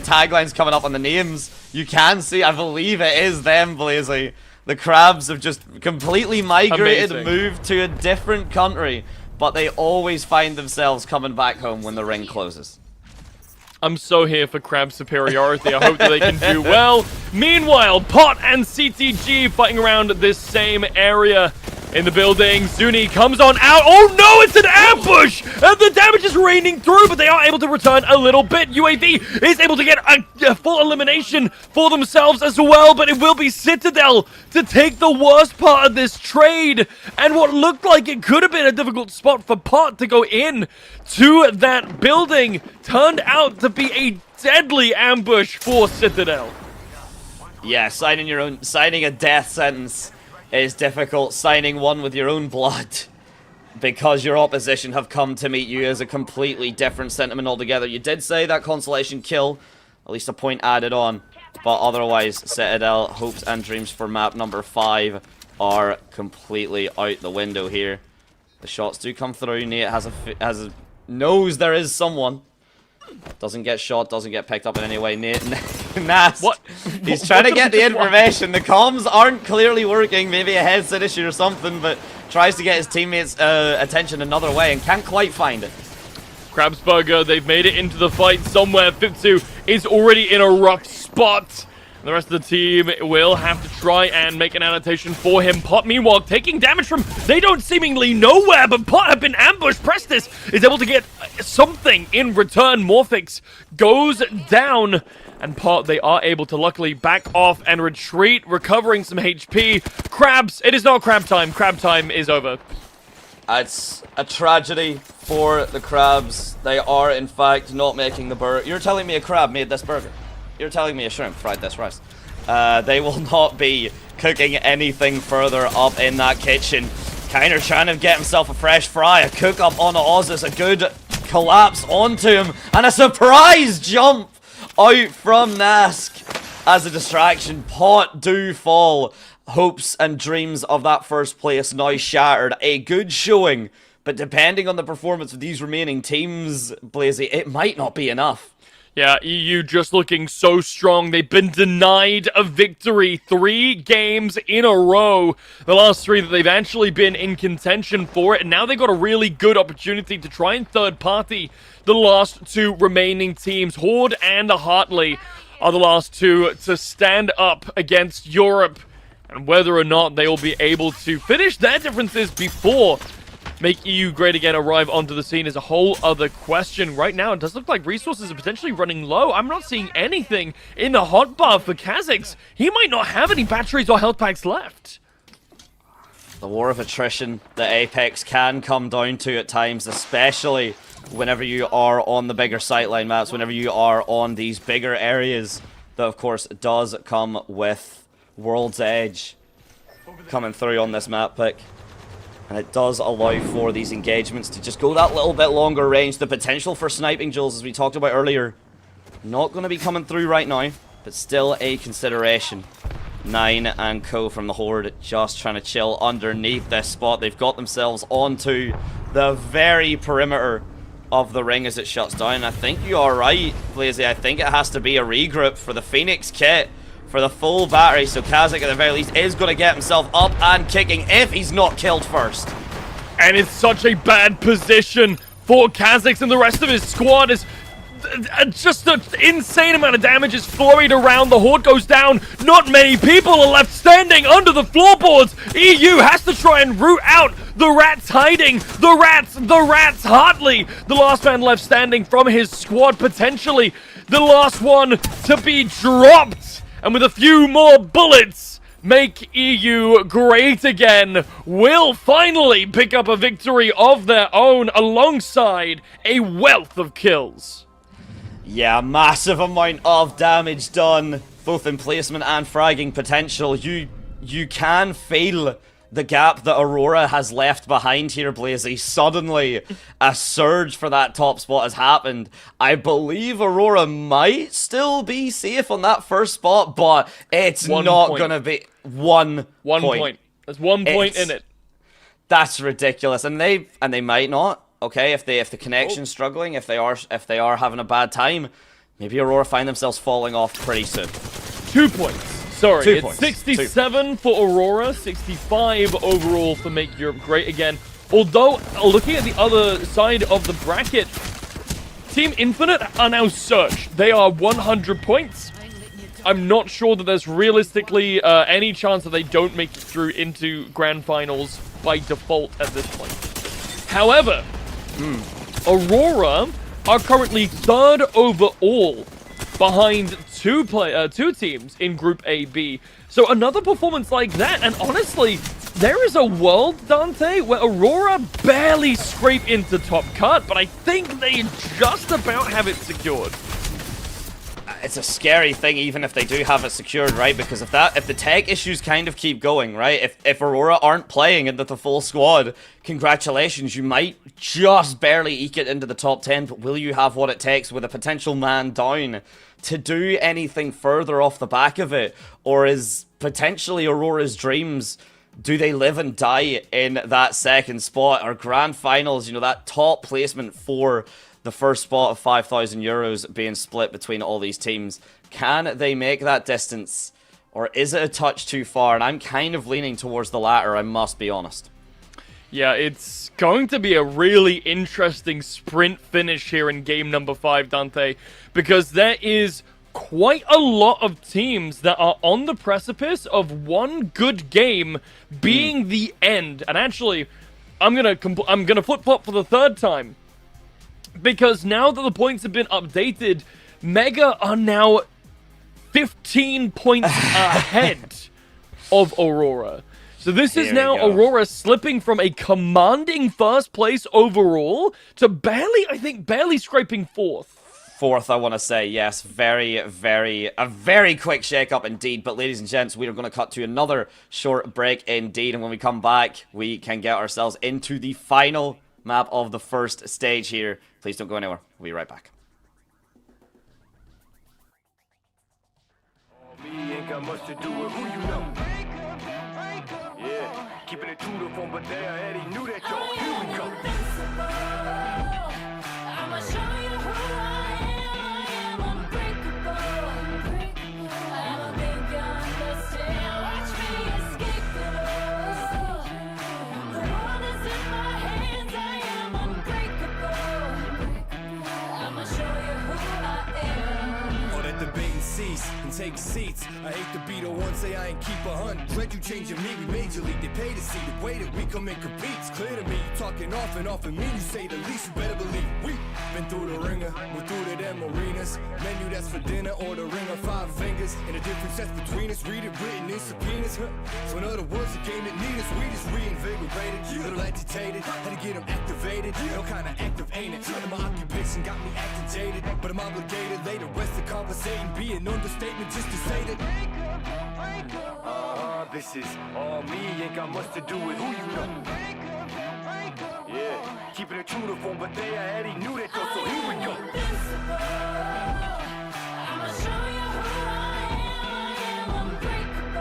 taglines coming up on the names. You can see. I believe it is them, Blazy. The Crabs have just completely migrated, Amazing. moved to a different country, but they always find themselves coming back home when the ring closes. I'm so here for Crab superiority. I hope that they can do well. Meanwhile, Pot and CTG fighting around this same area. In the building, Zuni comes on out. Oh no, it's an ambush! And the damage is raining through, but they are able to return a little bit. UAV is able to get a full elimination for themselves as well, but it will be Citadel to take the worst part of this trade. And what looked like it could have been a difficult spot for Pot to go in to that building turned out to be a deadly ambush for Citadel. Yeah, signing a death sentence is difficult. Signing one with your own blood because your opposition have come to meet you is a completely different sentiment altogether. You did say that consolation kill, at least a point added on, but otherwise Citadel hopes and dreams for map number 5 are completely out the window here. The shots do come through. Nate knows there is someone. Doesn't get shot, doesn't get picked up in any way. Nast. What? He's trying to get the information. The comms aren't clearly working. Maybe a headset issue or something, but tries to get his teammates' attention another way and can't quite find it. Crabsburger, they've made it into the fight somewhere. Fitzu is already in a rough spot. The rest of the team will have to try and make an annotation for him. Pot, meanwhile, taking damage from they don't seemingly nowhere, but Pot have been ambushed. Prestis is able to get something in return. Morphix goes down, and Pot, they are able to luckily back off and retreat, recovering some HP. Crabs, it is not crab time. Crab time is over. It's a tragedy for the Crabs. They are, in fact, not making the burger. You're telling me a crab made this burger? You're telling me a shrimp fried this rice. They will not be cooking anything further up in that kitchen. Kiner trying to get himself a fresh fry. A cook up on Ozus. A good collapse onto him. And a surprise jump out from Nask as a distraction. Pot do fall. Hopes and dreams of that first place now shattered. A good showing. But depending on the performance of these remaining teams, Blazy, it might not be enough. Yeah, EU just looking so strong. They've been denied a victory 3 games in a row. The last 3 that they've actually been in contention for it. And now they've got a really good opportunity to try and third party the last 2 remaining teams. Horde and Hartley are the last 2 to stand up against Europe. And whether or not they will be able to finish their differences before Make EU Great Again arrive onto the scene is a whole other question. Right now, it does look like resources are potentially running low. I'm not seeing anything in the hotbar for Kha'Zix. He might not have any batteries or health packs left. The war of attrition that Apex can come down to at times, especially whenever you are on the bigger sightline maps, whenever you are on these bigger areas, that of course does come with World's Edge coming through on this map pick. And it does allow for these engagements to just go that little bit longer range. The potential for sniping drills, as we talked about earlier, not going to be coming through right now, but still a consideration. 9 and co from the Horde just trying to chill underneath this spot. They've got themselves onto the very perimeter of the ring as it shuts down. I think you are right, Blazy. I think it has to be a regroup for the Phoenix kit for the full battery, so Kha'Zix at the very least is going to get himself up and kicking if he's not killed first. And it's such a bad position for Kha'Zix, and the rest of his squad is just an insane amount of damage is flurried around. The Horde goes down. Not many people are left standing under the floorboards. EU has to try and root out the rats hiding. The rats, Hartley, the last man left standing from his squad, potentially the last one to be dropped. And with a few more bullets, make EU great again, will finally pick up a victory of their own alongside a wealth of kills. Yeah, massive amount of damage done, both in placement and fragging potential. You can feel the gap that Aurora has left behind here, Blazy. Suddenly, a surge for that top spot has happened. I believe Aurora might still be safe on that first spot, but it's not gonna be one point. There's 1 point in it. That's ridiculous, and they might not. Okay, if the connection's struggling, if they are having a bad time, maybe Aurora find themselves falling off pretty soon. 2 points. Sorry, 2 it's points. 67 for Aurora, 65 overall for Make Europe Great Again. Although, looking at the other side of the bracket, Team Infinite are now searched. They are 100 points. I'm not sure that there's realistically any chance that they don't make it through into Grand Finals by default at this point. However, Aurora are currently 3rd overall, behind two teams in Group A-B. So another performance like that, and honestly, there is a world, Dante, where Aurora barely scrape into top cut, but I think they just about have it secured. It's a scary thing, even if they do have it secured, right? Because if the tech issues kind of keep going, right? If Aurora aren't playing into the full squad, congratulations, you might just barely eke it into the top 10, but will you have what it takes with a potential man down to do anything further off the back of it? Or is potentially Aurora's dreams, do they live and die in that second spot? Or Grand Finals, you know, that top placement for the first spot of 5,000 euros being split between all these teams. Can they make that distance? Or is it a touch too far? And I'm kind of leaning towards the latter, I must be honest. Yeah, it's going to be a really interesting sprint finish here in game number 5, Dante, because there is quite a lot of teams that are on the precipice of one good game being the end. And actually, I'm gonna flip-flop for the 3rd time, because now that the points have been updated, Mega are now 15 points ahead of Aurora. So this is now Aurora slipping from a commanding 1st place overall to barely scraping 4th. 4th, I want to say, yes. A very quick shake-up indeed. But ladies and gents, we are going to cut to another short break indeed. And when we come back, we can get ourselves into the final map of the first stage here. Please don't go anywhere. We'll be right back. Keeping it true to form, but they already knew that, y'all. Here we go. I'ma show you who I am unbreakable. I don't think you understand. Watch me escape this. The world is in my hands. I am unbreakable. I'ma show you who I am. All that debate and cease and take seats. I hate to be the one say I ain't keep 100. Dread you changing me, we major league. They pay to see the way that we come and compete. It's clear to me, you talking off and mean. You say the least, you better believe we been through the ringer, we're through to them arenas. Menu that's for dinner or the ring of 5 fingers. And the difference that's between us, read it written in subpoenas. So in other words, the game that need us, we just reinvigorated. Little agitated, had to get them activated. No kind of active ain't it. And my occupation got me acting jaded, but I'm obligated later. Rest of conversating, be an understatement just to say that. This is all me, ain't got much to do with who you know. Yeah, keeping it true to form, but they already knew that though, so here we go. I'ma show you who I am unbreakable.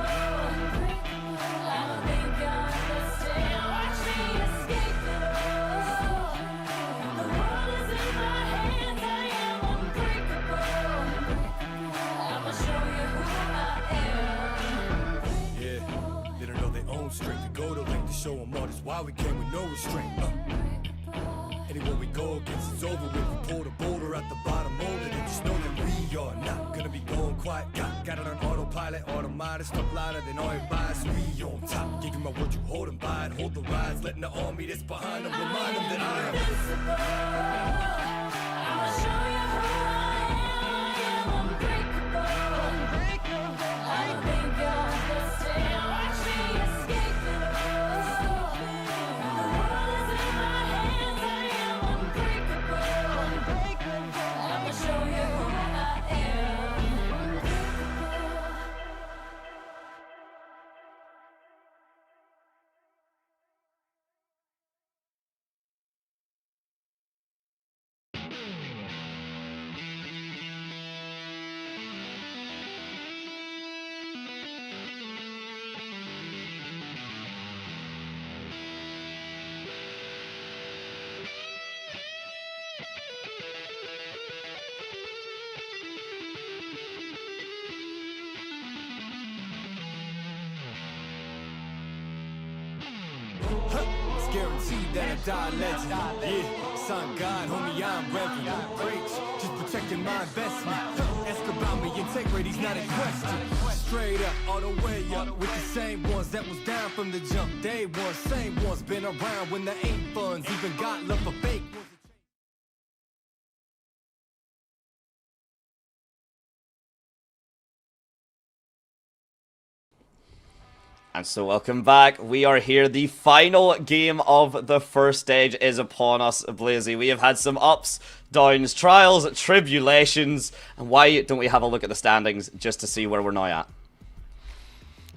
I don't think you understand. Watch me escape this. The world is in my hands. I am unbreakable. I'ma show you who I am. Yeah, they don't know their own strength. To go to length to show them all. That's why we came with no restraint. Anywhere we go against it's over with. We pull the boulder at the bottom mold it. And just know that we are not gonna be going quiet. Got it on autopilot, automatic, stuck louder than all advice. We on top, give you my word, you hold them by it. Hold the rise, letting the army that's behind them remind them that I am I'ma show you who I am unbreakable. I think you understand. guaranteed that I die a legend. Yeah, son God, homie, I'm reverend. Breaks, just protecting my investment. Ask about me, integrity's not a question. Straight up, all the way up, with the same ones that was down from the jump. Day one, same ones, been around when there ain't funds. Even got love for fake ones. And so welcome back. We are here. The final game of the first stage is upon us, Blazy. We have had some ups, downs, trials, tribulations. And why don't we have a look at the standings just to see where we're now at?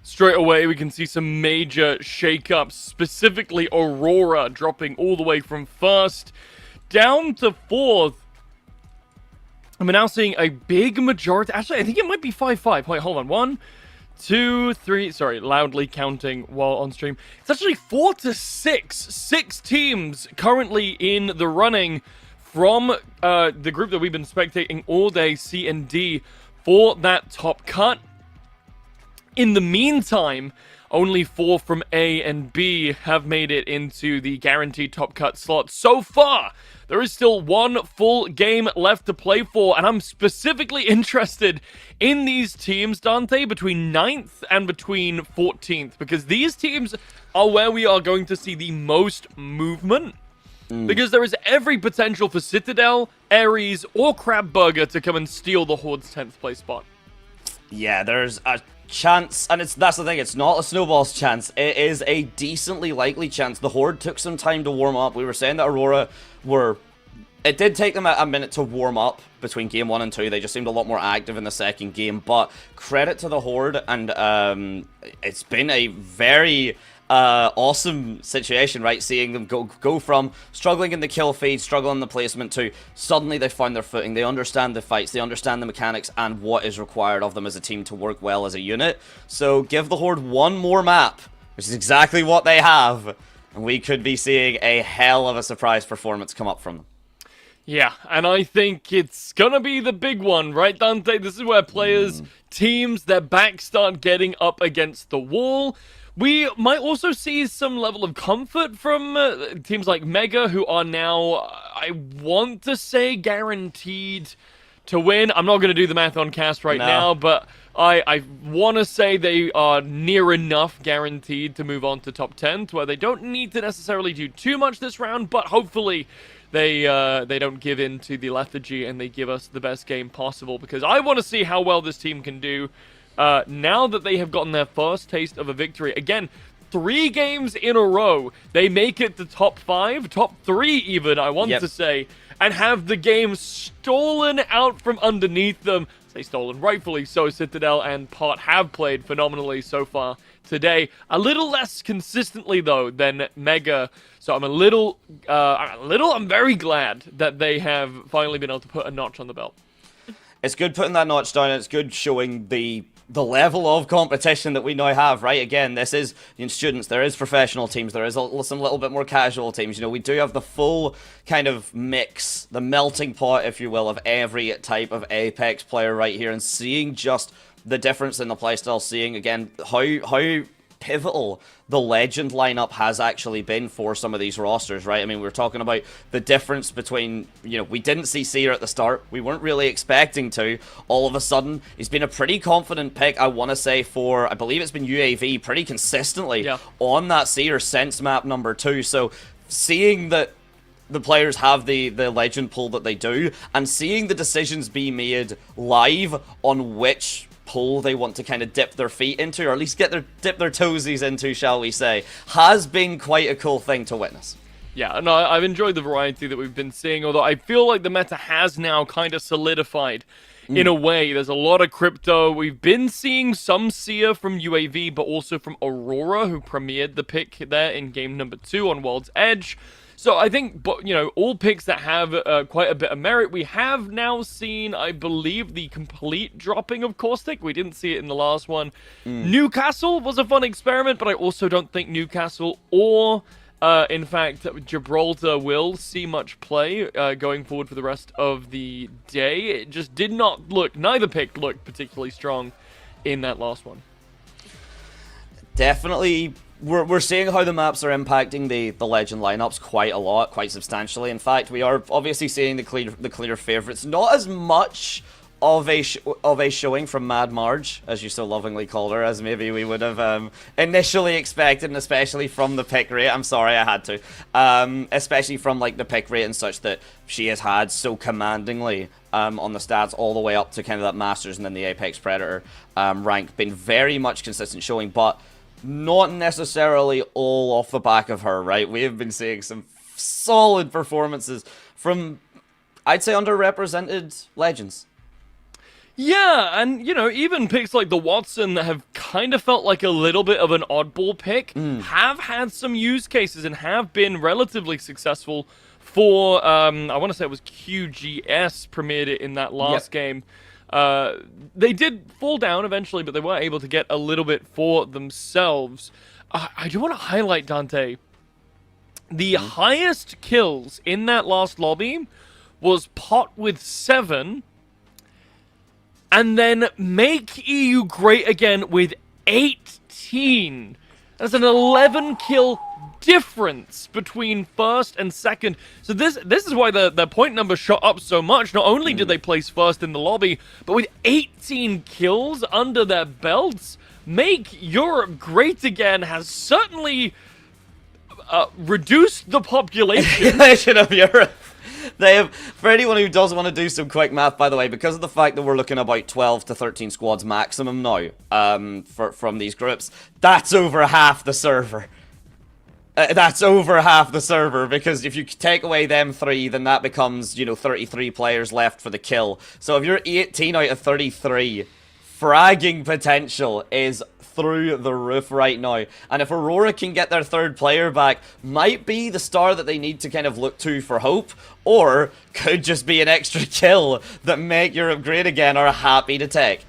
Straight away, we can see some major shake-ups, specifically Aurora dropping all the way from first down to fourth. And we're now seeing a big majority. Actually, I think it might be 5-5. Wait, hold on. 1, 2, 3. Sorry, loudly counting while on stream. It's actually 4-6. 6 teams currently in the running from the group that we've been spectating all day, C and D, for that top cut. In the meantime, only 4 from A and B have made it into the guaranteed top cut slot so far. There is still one full game left to play for, and I'm specifically interested in these teams, Dante, between 9th and between 14th, because these teams are where we are going to see the most movement. Because there is every potential for Citadel, Ares, or Crabburger to come and steal the Horde's 10th place spot. Yeah, there's a chance, and that's the thing, it's not a snowball's chance, it is a decently likely chance. The Horde took some time to warm up. We were saying that Aurora it did take them a minute to warm up between game 1 and 2. They just seemed a lot more active in the second game, but credit to the Horde, and it's been a very awesome situation, right? Seeing them go from struggling in the kill feed, struggling in the placement, to suddenly they found their footing. They understand the fights, they understand the mechanics, and what is required of them as a team to work well as a unit. So give the Horde one more map, which is exactly what they have, and we could be seeing a hell of a surprise performance come up from them. Yeah, and I think it's gonna be the big one, right, Dante? This is where players, teams, their backs start getting up against the wall. We might also see some level of comfort from teams like Mega, who are now, I want to say, guaranteed to win. I'm not going to do the math on cast right now, but I want to say they are near enough guaranteed to move on to top 10, to where they don't need to necessarily do too much this round, but hopefully they don't give in to the lethargy and they give us the best game possible, because I want to see how well this team can do now that they have gotten their first taste of a victory. Again, 3 games in a row, they make it to top 5, top 3 even, I want to say, and have the game stolen out from underneath them. Say stolen, rightfully so. Citadel and Pot have played phenomenally so far today. A little less consistently, though, than Mega. So I'm very glad that they have finally been able to put a notch on the belt. It's good putting that notch down, and it's good showing the level of competition that we now have, right? Again, this is in students, there is professional teams, there is some little bit more casual teams. You know, we do have the full kind of mix, the melting pot, if you will, of every type of Apex player right here, and seeing just the difference in the playstyle, seeing again how pivotal the legend lineup has actually been for some of these rosters, right? I mean, we're talking about the difference between, you know, we didn't see Seer at the start. We weren't really expecting to. All of a sudden, he's been a pretty confident pick, I want to say, for, I believe it's been UAV pretty consistently on that Seer since map number 2. So seeing that the players have the legend pool that they do, and seeing the decisions be made live on which pool they want to kind of dip their feet into, or at least dip their toesies into, shall we say, has been quite a cool thing to witness. Yeah, no, I've enjoyed the variety that we've been seeing, although I feel like the meta has now kind of solidified in a way. There's a lot of crypto. We've been seeing some Seer from UAV, but also from Aurora, who premiered the pick there in game number 2 on World's Edge. So I think, you know, all picks that have quite a bit of merit. We have now seen, I believe, the complete dropping of Caustic. We didn't see it in the last one. Newcastle was a fun experiment, but I also don't think Newcastle or, in fact, Gibraltar will see much play going forward for the rest of the day. It just did not look, neither pick looked particularly strong in that last one. Definitely we're seeing how the maps are impacting the legend lineups quite a lot, quite substantially. In fact, we are obviously seeing the clear favorites. Not as much of a showing from Mad Marge, as you so lovingly called her, as maybe we would have initially expected, and especially from the pick rate. I'm sorry, I had to. Especially from like the pick rate and such that she has had so commandingly on the stats all the way up to kind of that Masters and then the Apex Predator rank. Been very much consistent showing, but not necessarily all off the back of her, right? We have been seeing some solid performances from, I'd say, underrepresented legends. Yeah, and, you know, even picks like the Watson that have kind of felt like a little bit of an oddball pick have had some use cases and have been relatively successful for, I want to say it was QGS premiered it in that last game. They did fall down eventually, but they were able to get a little bit for themselves. I do want to highlight, Dante, the highest kills in that last lobby was Pot with 7, and then Make EU Great Again with 18. That's an 11 kill difference between first and second. So this is why the point number shot up so much. Not only did they place first in the lobby, but with 18 kills under their belts, Make Europe Great Again has certainly reduced the population of Europe. They have, for anyone who does want to do some quick math, by the way, because of the fact that we're looking about 12 to 13 squads maximum now from these groups, that's over half the server. That's over half the server, because if you take away them 3, then that becomes, you know, 33 players left for the kill. So if you're 18 out of 33, fragging potential is through the roof right now. And if Aurora can get their 3rd player back, might be the star that they need to kind of look to for hope, or could just be an extra kill that Make Europe Great Again are happy to take.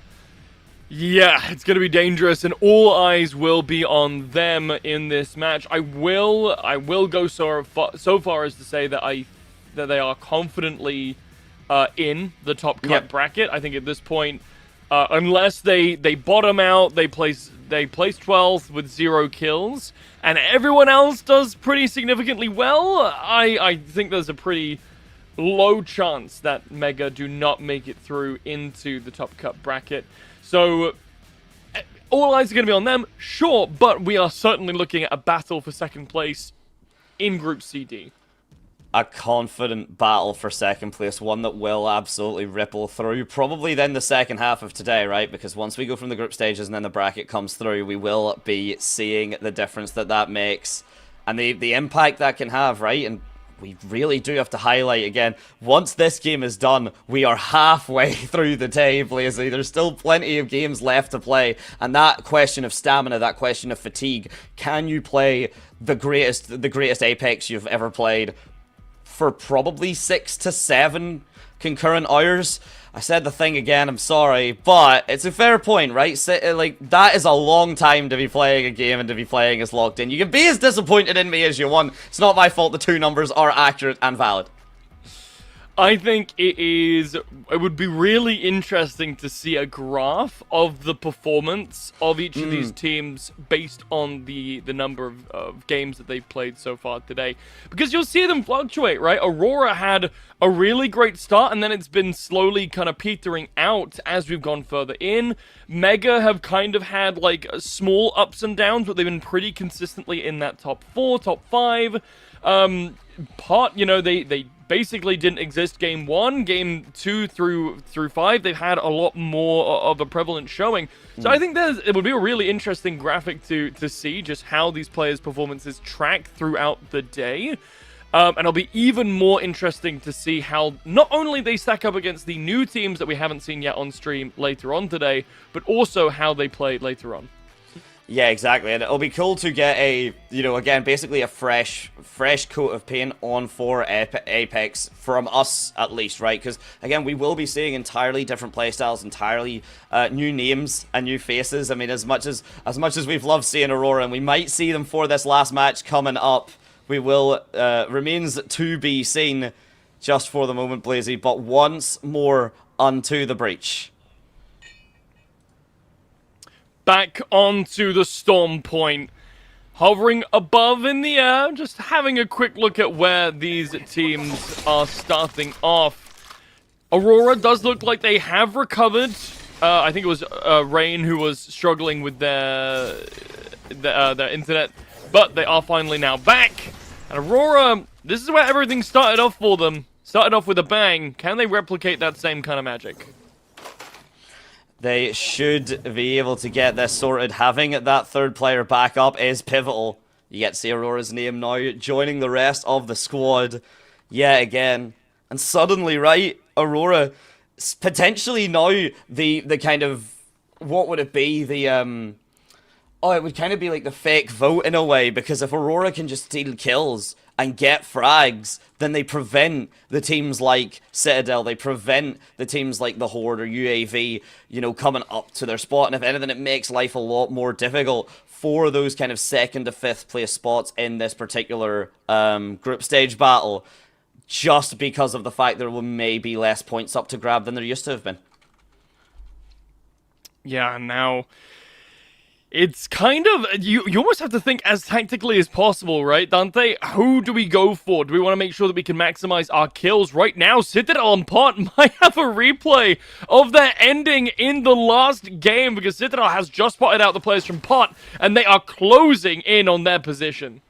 Yeah, it's going to be dangerous, and all eyes will be on them in this match. I will go so far as to say that they are confidently in the top cut bracket. I think at this point, unless they bottom out, they place 12th with 0 kills, and everyone else does pretty significantly well, I think there's a pretty low chance that Mega do not make it through into the top cut bracket. So all eyes are going to be on them, sure, but we are certainly looking at a battle for second place in Group CD. A confident battle for second place, one that will absolutely ripple through, probably then the second half of today, right? Because once we go from the group stages and then the bracket comes through, we will be seeing the difference that makes and the impact that can have, right? And we really do have to highlight again, once this game is done, we are halfway through the day, Blazy. There's still plenty of games left to play, and that question of stamina, that question of fatigue, can you play the greatest Apex you've ever played for probably 6 to 7 concurrent hours? I said the thing again, I'm sorry, but it's a fair point, right? Like, that is a long time to be playing a game and to be playing as locked in. You can be as disappointed in me as you want. It's not my fault the 2 numbers are accurate and valid. I think it would be really interesting to see a graph of the performance of each of these teams based on the number of games that they've played so far today. Because you'll see them fluctuate, right? Aurora had a really great start, and then it's been slowly kind of petering out as we've gone further in. Mega have kind of had like small ups and downs, but they've been pretty consistently in that top 4, top 5. Pot, you know, they basically didn't exist game 1, game 2 through 5. They've had a lot more of a prevalent showing. So I think it would be a really interesting graphic to see just how these players' performances track throughout the day. And it'll be even more interesting to see how not only they stack up against the new teams that we haven't seen yet on stream later on today, but also how they play later on. Yeah, exactly, and it'll be cool to get a, you know, again, basically a fresh coat of paint on for Apex, from us at least, right? Because, again, we will be seeing entirely different playstyles, entirely new names and new faces. I mean, as much as we've loved seeing Aurora, and we might see them for this last match coming up, we will, remains to be seen just for the moment, Blazy, but once more unto the breach. Back onto the Storm Point. hovering above in the air, just having a quick look at where these teams are starting off. Aurora does look like they have recovered. I think it was Rain who was struggling with their internet, but they are finally now back. And Aurora, this is where everything started off for them. Started off with a bang. Can they replicate that same kind of magic? They should be able to get this sorted. Having that third player back up is pivotal. You get to see Aurora's name now joining the rest of the squad yet again. And suddenly, right, Aurora, potentially now the kind of, what would it be? The, oh, it would kind of be like the fake vote in a way, because if Aurora can just steal kills and get frags, then they prevent the teams like Citadel, they prevent the teams like the Horde or UAV, you know, coming up to their spot. And if anything, it makes life a lot more difficult for those kind of 2nd to 5th place spots in this particular group stage battle, just because of the fact there will maybe less points up to grab than there used to have been. Yeah, now it's kind of, you almost have to think as tactically as possible, right, Dante? Who do we go for? Do we want to make sure that we can maximize our kills? Right now, Citadel and Pot might have a replay of their ending in the last game, because Citadel has just spotted out the players from Pot, and they are closing in on their position.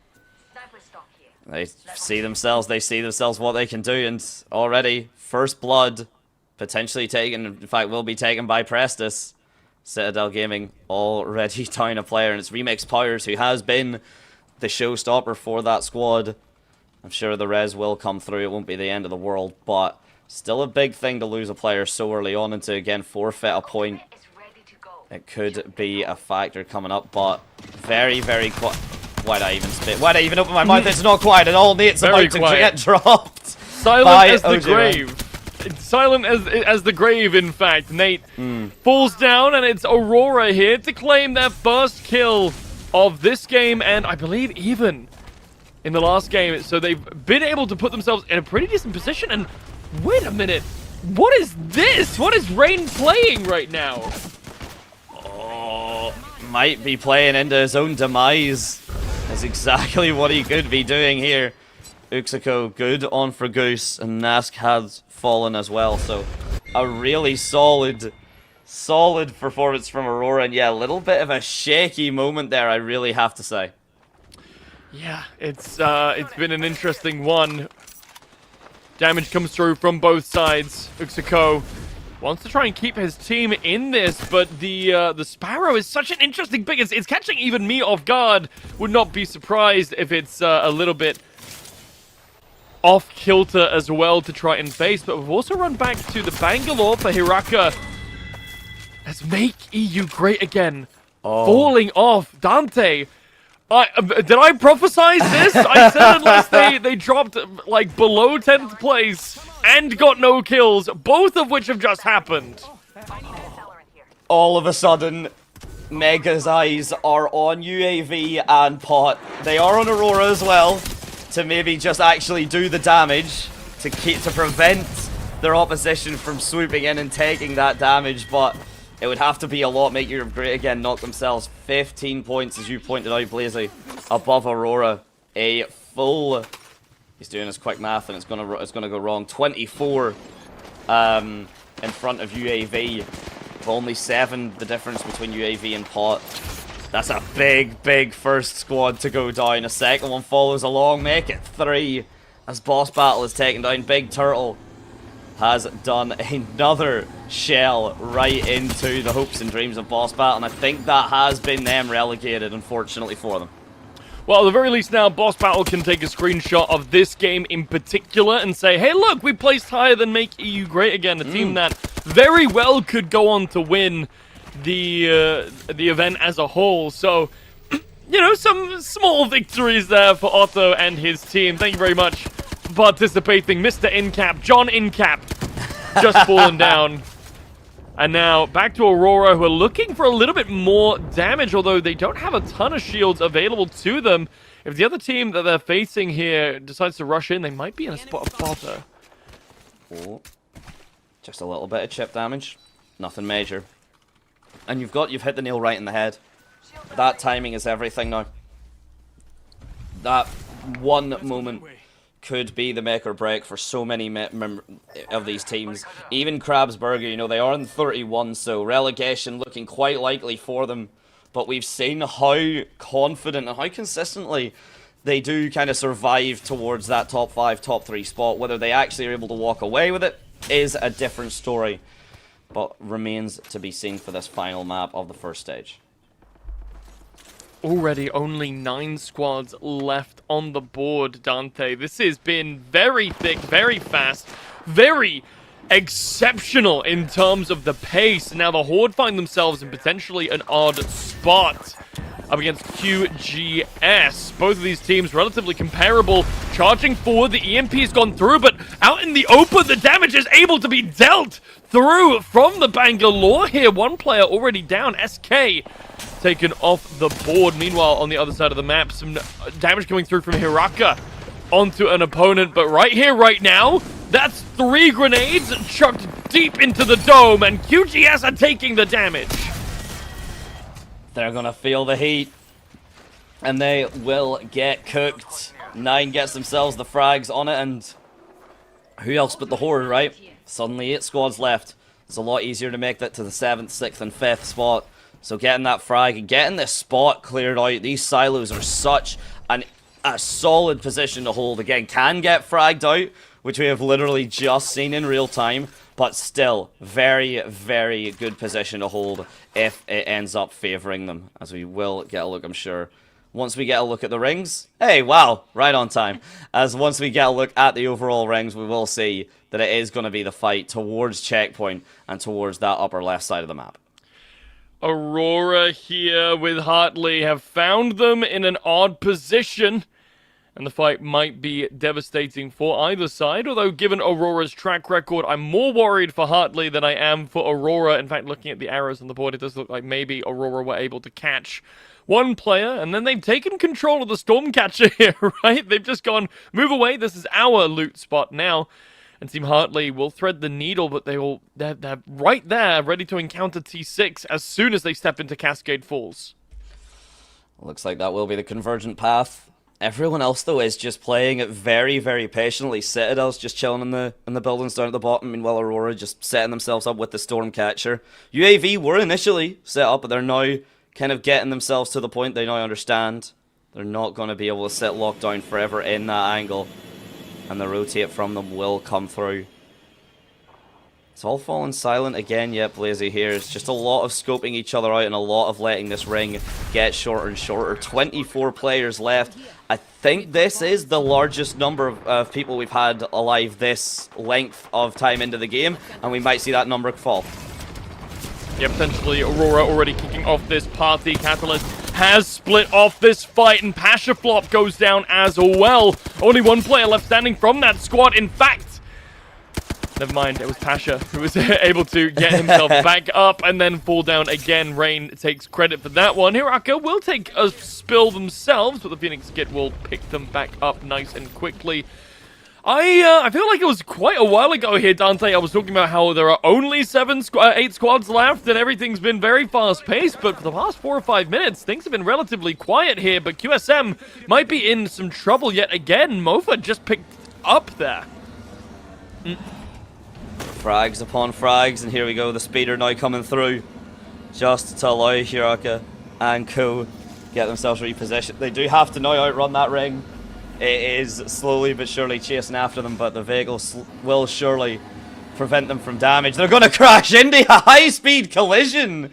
They see themselves what they can do, and already, first blood, potentially taken, in fact, will be taken by Prestus. Citadel Gaming already down a player, and it's Remix Powers who has been the showstopper for that squad. I'm sure the res will come through, it won't be the end of the world, but still a big thing to lose a player so early on and to, again, forfeit a point. It could be a factor coming up, but very, very quiet. Why'd I even spit? Why'd I even open my mouth? It's not quiet at all, Nate's about to get dropped. Silent as the grave. Silent as the grave, in fact. Nate falls down, and it's Aurora here to claim their first kill of this game, and I believe even in the last game. So they've been able to put themselves in a pretty decent position, and wait a minute. What is this? What is Rain playing right now? Oh, might be playing into his own demise. That's exactly what he could be doing here. Uxiko good on for Goose, and Nask has fallen as well, so a really solid performance from Aurora, and yeah, a little bit of a shaky moment there, I really have to say. Yeah, it's been an interesting one. Damage comes through from both sides. Uxiko wants to try and keep his team in this, but the Sparrow is such an interesting pick. It's catching even me off guard. Would not be surprised if it's a little bit off kilter as well to try and face, but we've also run back to the Bangalore for Hiraka. Let's make EU great again. Falling off. Dante, did I prophesize this? I said unless they dropped like below 10th place and got no kills, both of which have just happened. All of a sudden, Mega's eyes are on UAV and Pot. They are on Aurora as well, to maybe just actually do the damage to prevent their opposition from swooping in and taking that damage, but it would have to be a lot. Make Europe great again, knock themselves 15 points, as you pointed out, Blazy, above Aurora. A full, he's doing his quick math and it's gonna go wrong, 24 in front of UAV, with only 7 the difference between UAV and Pot. That's a big first squad to go down. A second one follows along, make it 3 as Boss Battle is taken down. Big Turtle has done another shell right into the hopes and dreams of Boss Battle, and I think that has been them relegated, unfortunately for them. Well, at the very least now, Boss Battle can take a screenshot of this game in particular and say, hey, look, we placed higher than Make EU Great Again, a team that very well could go on to win the event as a whole. So, you know, some small victories there for Otto and his team. Thank you very much for participating, Mr. Incap, John Incap, just fallen down. And now back to Aurora, who are looking for a little bit more damage, although they don't have a ton of shields available to them. If the other team that they're facing here decides to rush in, they might be in a spot of bother. Oh, just a little bit of chip damage, nothing major. And you've hit the nail right in the head. That timing is everything now. that one moment could be the make or break for so many of these teams. Even Krabsberger, you know, they are in 31, so relegation looking quite likely for them. But we've seen how confident and how consistently they do kind of survive towards that top 5, top 3 spot. Whether they actually are able to walk away with it is a different story, but remains to be seen for this final map of the first stage. Already only 9 squads left on the board, Dante. This has been very thick, very fast, very exceptional in terms of the pace. Now the Horde find themselves in potentially an odd spot up against QGS. Both of these teams relatively comparable. Charging forward, the EMP has gone through, but out in the open, the damage is able to be dealt through from the Bangalore here. One player already down, SK taken off the board. Meanwhile, on the other side of the map, some damage coming through from Hiraka onto an opponent. But right here, right now, that's 3 grenades chucked deep into the dome, and QGS are taking the damage. They're gonna feel the heat, and they will get cooked. 9 gets themselves the frags on it, and who else but the Horde, right? Suddenly 8 squads left. It's a lot easier to make that to the 7th, 6th, and 5th spot. So getting that frag and getting this spot cleared out, these silos are such a solid position to hold. Again, can get fragged out, which we have literally just seen in real time, but still very, very good position to hold if it ends up favoring them, as we will get a look, I'm sure. Once we get a look at the rings, hey, wow, right on time. As once we get a look at the overall rings, we will see that it is going to be the fight towards checkpoint and towards that upper left side of the map. Aurora here with Hartley have found them in an odd position, and the fight might be devastating for either side. Although, given Aurora's track record, I'm more worried for Hartley than I am for Aurora. In fact, looking at the arrows on the board, it does look like maybe Aurora were able to catch one player, and then they've taken control of the Stormcatcher here, right? They've just gone, move away, this is our loot spot now. And Team Hartley will thread the needle, but they're right there, ready to encounter T6 as soon as they step into Cascade Falls. Looks like that will be the convergent path. Everyone else, though, is just playing it very, very patiently. Citadel's just chilling in the buildings down at the bottom, meanwhile Aurora just setting themselves up with the Stormcatcher. UAV were initially set up, but they're now kind of getting themselves to the point they now understand. They're not going to be able to sit locked down forever in that angle, and the rotate from them will come through. It's all fallen silent again yet, Blazy here. It's just a lot of scoping each other out and a lot of letting this ring get shorter and shorter. 24 players left. I think this is the largest number of people we've had alive this length of time into the game, and we might see that number fall. Yeah, potentially Aurora already kicking off this party. Catalyst has split off this fight, and Pasha Flop goes down as well. Only one player left standing from that squad. In fact, never mind, it was Pasha who was able to get himself back up and then fall down again. Rain takes credit for that one. Hiraka will take a spill themselves, but the Phoenix Kit will pick them back up nice and quickly. I feel like it was quite a while ago here, Dante. I was talking about how there are only 8 squads left and everything's been very fast-paced, but for the past 4 or 5 minutes, things have been relatively quiet here, but QSM might be in some trouble yet again. Mofa just picked up there. Frags upon frags, and here we go, the speeder now coming through, just to allow Hiraka and Co get themselves repositioned. They do have to now outrun that ring. It is slowly but surely chasing after them, but the vehicle will surely prevent them from damage. They're going to crash into a high-speed collision.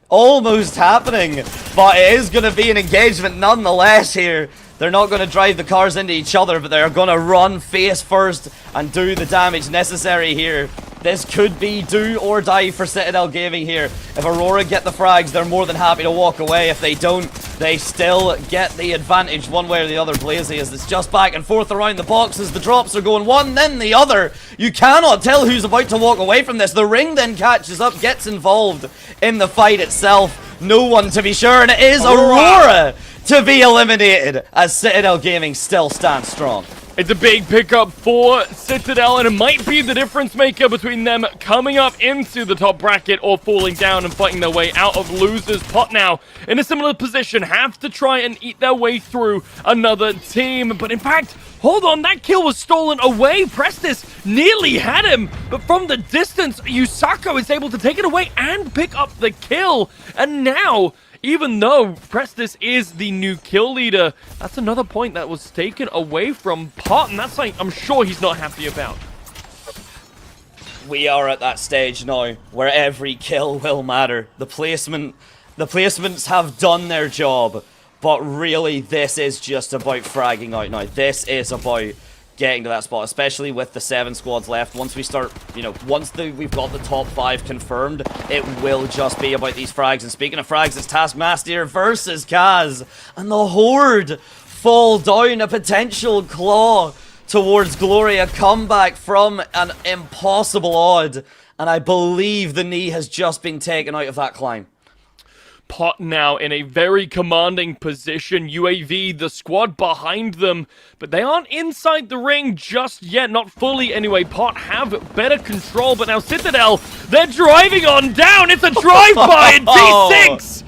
Almost happening, but it is going to be an engagement nonetheless here. They're not going to drive the cars into each other, but they're going to run face first and do the damage necessary here. This could be do or die for Citadel Gaming here. If Aurora get the frags, they're more than happy to walk away. If they don't, they still get the advantage one way or the other. Blazy, as it's just back and forth around the boxes. The drops are going one, then the other. You cannot tell who's about to walk away from this. The ring then catches up, gets involved in the fight itself. No one to be sure, and it is Aurora to be eliminated as Citadel Gaming still stands strong. It's a big pickup for Citadel, and it might be the difference maker between them coming up into the top bracket or falling down and fighting their way out of losers. Pot now in a similar position, have to try and eat their way through another team. But in fact, hold on, that kill was stolen away. Prestis nearly had him, but from the distance, Yusako is able to take it away and pick up the kill. And now, even though Prestis is the new kill leader, that's another point that was taken away from Pot, and that's something I'm sure he's not happy about. We are at that stage now where every kill will matter. The placements have done their job, but really this is just about fragging out now. This is about getting to that spot, especially with the 7 squads left. Once we start, you know, we've got the top 5 confirmed, it will just be about these frags. And speaking of frags, it's Taskmaster versus Kaz, and the Horde fall down. A potential claw towards glory, a comeback from an impossible odd, and I believe the knee has just been taken out of that climb. Pot now in a very commanding position. UAV, the squad behind them, but they aren't inside the ring just yet, not fully anyway. Pot have better control, but now Citadel, they're driving on down. It's a drive-by in T6!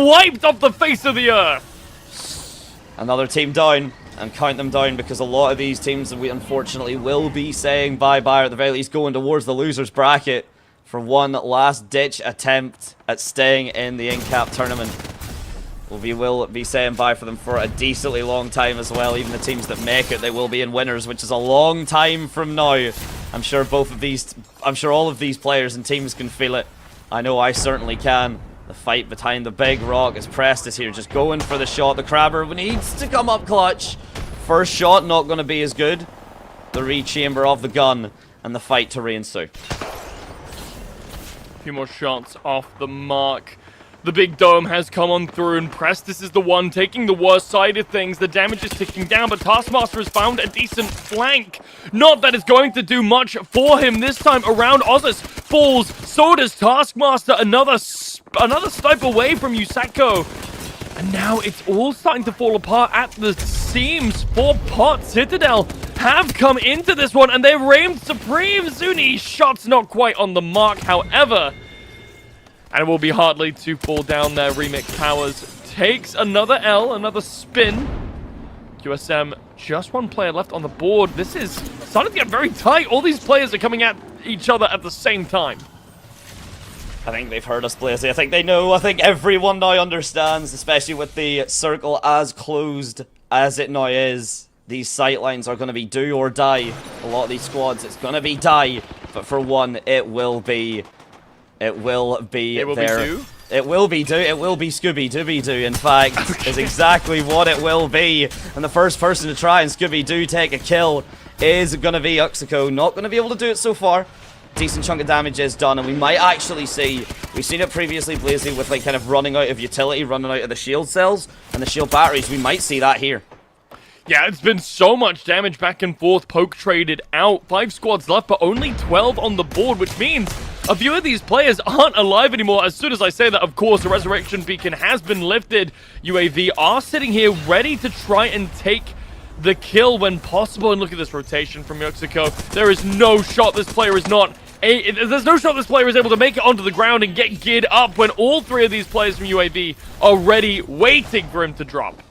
Wiped off the face of the earth. Another team down, and count them down, because a lot of these teams that we unfortunately will be saying bye-bye, or at the very least going towards the losers bracket for one last-ditch attempt at staying in the Incap tournament. We will be saying bye for them for a decently long time as well. Even the teams that make it, they will be in winners, which is a long time from now. I'm sure all of these players and teams can feel it. I know I certainly can. The fight behind the big rock is Prestis here, just going for the shot. The Crabber needs to come up clutch. First shot not going to be as good. The rechamber of the gun, and the fight to re-ensue. A few more shots off the mark. The big dome has come on through, and Prestis is the one taking the worst side of things. The damage is ticking down, but Taskmaster has found a decent flank. Not that it's going to do much for him this time around. Ozus falls, so does Taskmaster. Another snipe away from Yusako. And now it's all starting to fall apart at the seams for Pot. Citadel have come into this one, and they've reigned supreme. Zuni's shot's not quite on the mark, however. And it will be Hartley to fall down there. Remix Powers takes another L, another spin. QSM, just one player left on the board. This is starting to get very tight. All these players are coming at each other at the same time. I think they've heard us, Blazy. I think they know. I think everyone now understands, especially with the circle as closed as it now is. These sightlines are going to be do or die. A lot of these squads, it's going to be die. But for one, it will be do. It will be Scooby-Dooby-Doo, in fact, is exactly what it will be. And the first person to try and Scooby-Doo take a kill is going to be Uxico. Not going to be able to do it so far. Decent chunk of damage is done, and we might actually see, we've seen it previously, Blazy, with like kind of running out of utility, running out of the shield cells and the shield batteries. We might see that here. Yeah, it's been so much damage back and forth. Poke traded out. 5 squads left, but only 12 on the board, which means a few of these players aren't alive anymore. As soon as I say that, of course, the resurrection beacon has been lifted. UAV are sitting here ready to try and take the kill when possible. And look at this rotation from Uxico. There is no shot this player is not... There's no shot this player is able to make it onto the ground and get geared up when all 3 of these players from UAV are ready, waiting for him to drop.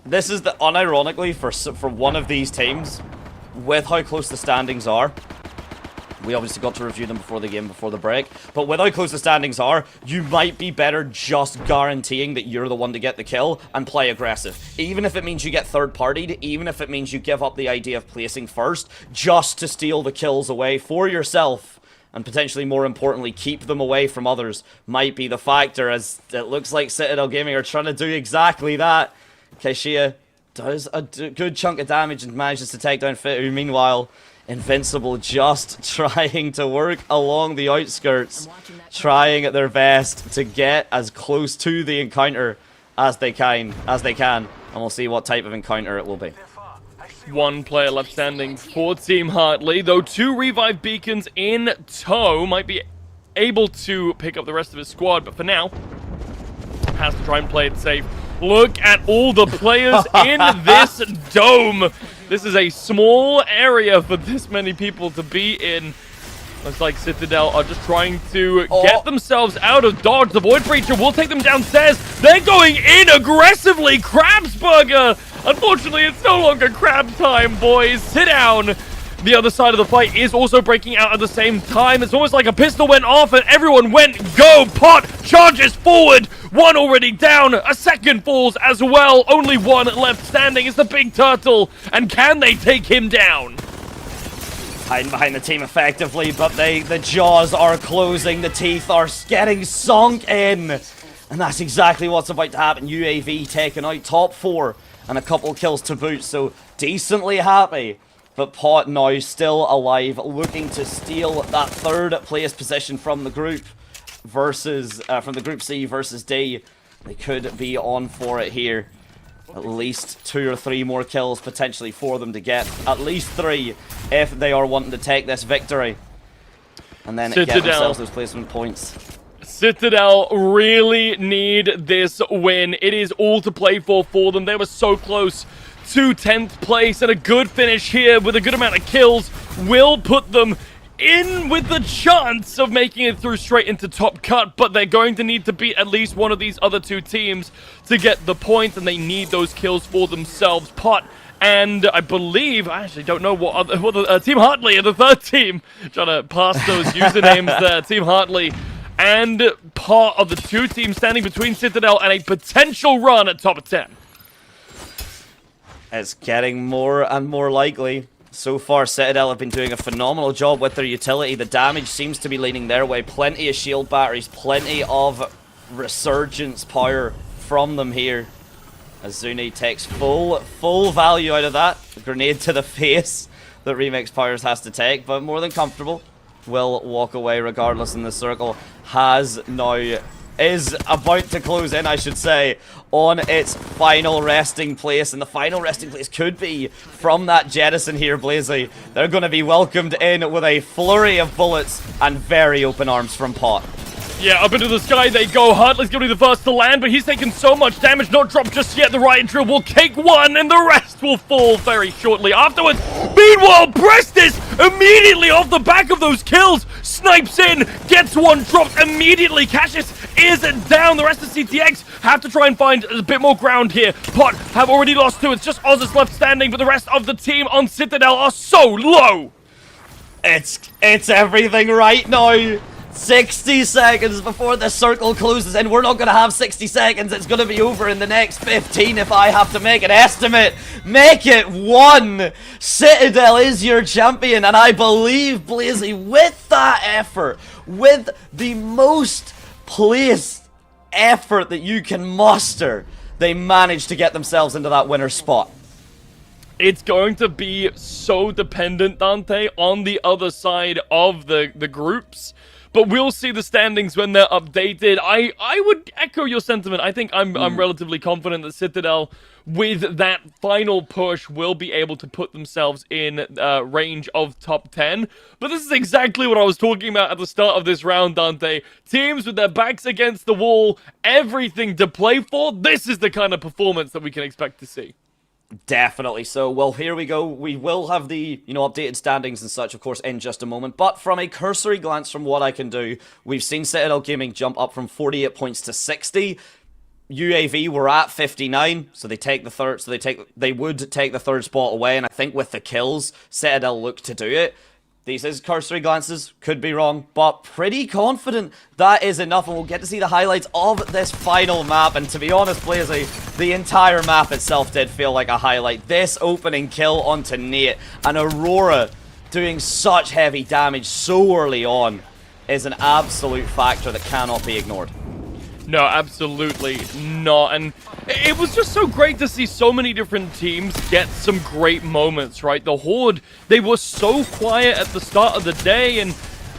This is unironically for one of these teams, with how close the standings are. We obviously got to review them before the game, before the break. But with how close the standings are, you might be better just guaranteeing that you're the one to get the kill and play aggressive. Even if it means you get third-partied, even if it means you give up the idea of placing first, just to steal the kills away for yourself, and potentially more importantly, keep them away from others, might be the factor, as it looks like Citadel Gaming are trying to do exactly that. Kaishia does a good chunk of damage and manages to take down Fitu. Meanwhile, Invincible just trying to work along the outskirts, trying at their best to get as close to the encounter as they can, and we'll see what type of encounter it will be. 1 player left standing for Team Hartley, though 2 revive beacons in tow. Might be able to pick up the rest of his squad, but for now, has to try and play it safe. Look at all the players in this dome. This is a small area for this many people to be in. Looks like Citadel are just trying to get themselves out of dodge. The Void Breacher will take them downstairs. They're going in aggressively. Crabsburger. Unfortunately, it's no longer crab time, boys. Sit down. The other side of the fight is also breaking out at the same time. It's almost like a pistol went off and everyone went go. Pot charges forward. One already down. A second falls as well. Only one left standing. It's the Big Turtle. And can they take him down? Hiding behind the team effectively, but the jaws are closing. The teeth are getting sunk in. And that's exactly what's about to happen. UAV taking out top 4 and a couple kills to boot. So decently happy. But Pot now still alive, looking to steal that 3rd place position from the group versus from the Group C versus D. They could be on for it here. At least 2 or 3 more kills potentially for them to get. At least 3 if they are wanting to take this victory. And then get themselves those placement points. Citadel really need this win. It is all to play for them. They were so close to 10th place, and a good finish here with a good amount of kills will put them in with the chance of making it through straight into top cut, but they're going to need to beat at least one of these other 2 teams to get the point, and they need those kills for themselves. Pot and I believe, I actually don't know what Team Hartley are the 3rd team. Trying to pass those usernames there. Team Hartley and Pot are the 2 teams standing between Citadel and a potential run at top 10. It's getting more and more likely. So far, Citadel have been doing a phenomenal job with their utility. The damage seems to be leaning their way. Plenty of shield batteries, plenty of resurgence power from them here. Azuni takes full value out of that. A grenade to the face that Remix Powers has to take, but more than comfortable. Will walk away regardless, and the circle is about to close in, I should say, on its final resting place. And the final resting place could be from that jettison here, Blazy. They're going to be welcomed in with a flurry of bullets and very open arms from Pot. Yeah, up into the sky they go. Hartley's going to be the first to land, but he's taken so much damage. Not dropped just yet. The riot drill will take one, and the rest will fall very shortly afterwards. Meanwhile, Prestis immediately off the back of those kills snipes in, gets one dropped immediately. Cassius is down. The rest of CTX have to try and find a bit more ground here. Pot have already lost 2. It's just Ozus left standing, but the rest of the team on Citadel are so low. It's everything right now. 60 seconds before the circle closes in. We're not going to have 60 seconds. It's going to be over in the next 15 if I have to make an estimate. Make it 1. Citadel is your champion, and I believe, Blazy, with that effort, with the most placed effort that you can muster, they managed to get themselves into that winner spot. It's going to be so dependent, Dante, on the other side of the groups. But we'll see the standings when they're updated. I would echo your sentiment. I think I'm relatively confident that Citadel, with that final push, will be able to put themselves in range of top 10. But this is exactly what I was talking about at the start of this round, Dante. Teams with their backs against the wall, everything to play for. This is the kind of performance that we can expect to see. Definitely so. Well, here we go. We will have the, updated standings and such, of course, in just a moment. But from a cursory glance from what I can do, we've seen Citadel Gaming jump up from 48 points to 60. UAV were at 59, so they take the third. So they would take the 3rd spot away, and I think with the kills, Citadel look to do it. These is cursory glances, could be wrong, but pretty confident that is enough, and we'll get to see the highlights of this final map. And to be honest, Blazy, the entire map itself did feel like a highlight. This opening kill onto Nate, and Aurora doing such heavy damage so early on is an absolute factor that cannot be ignored. No, absolutely not. And it was just so great to see so many different teams get some great moments, right? The Horde, they were so quiet at the start of the day, and,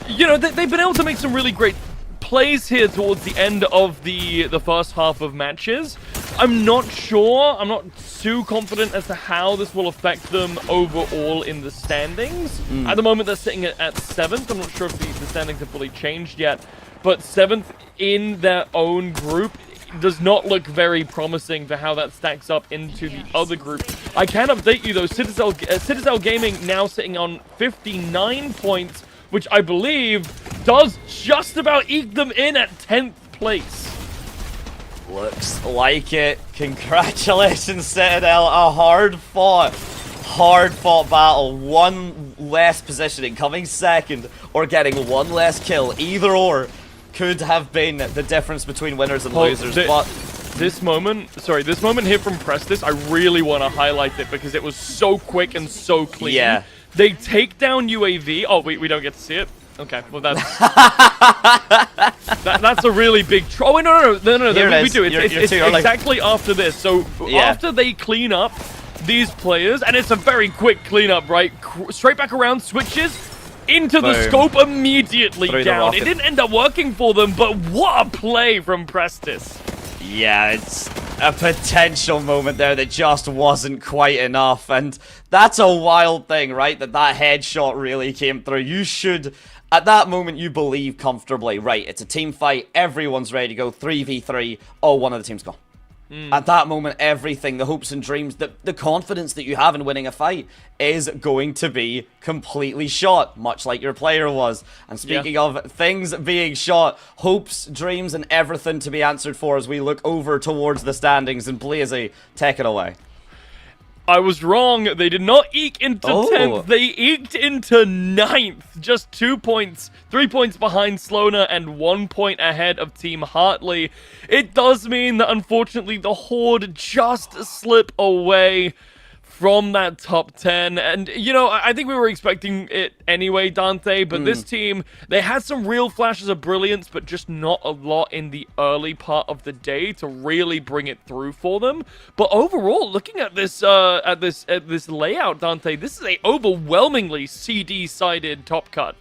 they've been able to make some really great plays here towards the end of the first half of matches. I'm not sure, I'm not too confident as to how this will affect them overall in the standings. At the moment, they're sitting at 7th. I'm not sure if the standings have fully changed yet. But 7th in their own group does not look very promising for how that stacks up into the other group. I can update you though, Citadel Gaming now sitting on 59 points, which I believe does just about eke them in at 10th place. Looks like it. Congratulations, Citadel. A hard-fought battle. One less positioning, coming second, or getting one less kill. Either or could have been the difference between winners and losers. But this moment here from Prestis, I really want to highlight it because it was so quick and so clean. Yeah. They take down UAV. Oh, we don't get to see it. Okay, well that's that's a really big. Oh wait, no, we do. It's exactly after this. So after they clean up these players, and it's a very quick cleanup, right? Straight back around, switches into the scope immediately down. It didn't end up working for them, but what a play from Prestis. Yeah, it's a potential moment there that just wasn't quite enough, and that's a wild thing, right? That headshot really came through. You should, at that moment, you believe comfortably, right? It's a team fight, everyone's ready to go, 3v3, oh, one of the team's gone. At that moment, everything, the hopes and dreams, the confidence that you have in winning a fight is going to be completely shot, much like your player was. And speaking of things being shot, hopes, dreams, and everything to be answered for as we look over towards the standings, and Blazy, take it away. I was wrong. They did not eke into 10th. They eked into 9th. Just 2 points, 3 points behind Sloaner and 1 point ahead of Team Hartley. It does mean that unfortunately the Horde just slip away from that top 10. And, you know, I think we were expecting it anyway, Dante, but this team, they had some real flashes of brilliance, but just not a lot in the early part of the day to really bring it through for them. But overall, looking at this this layout, Dante, this is a overwhelmingly CD-sided top cut.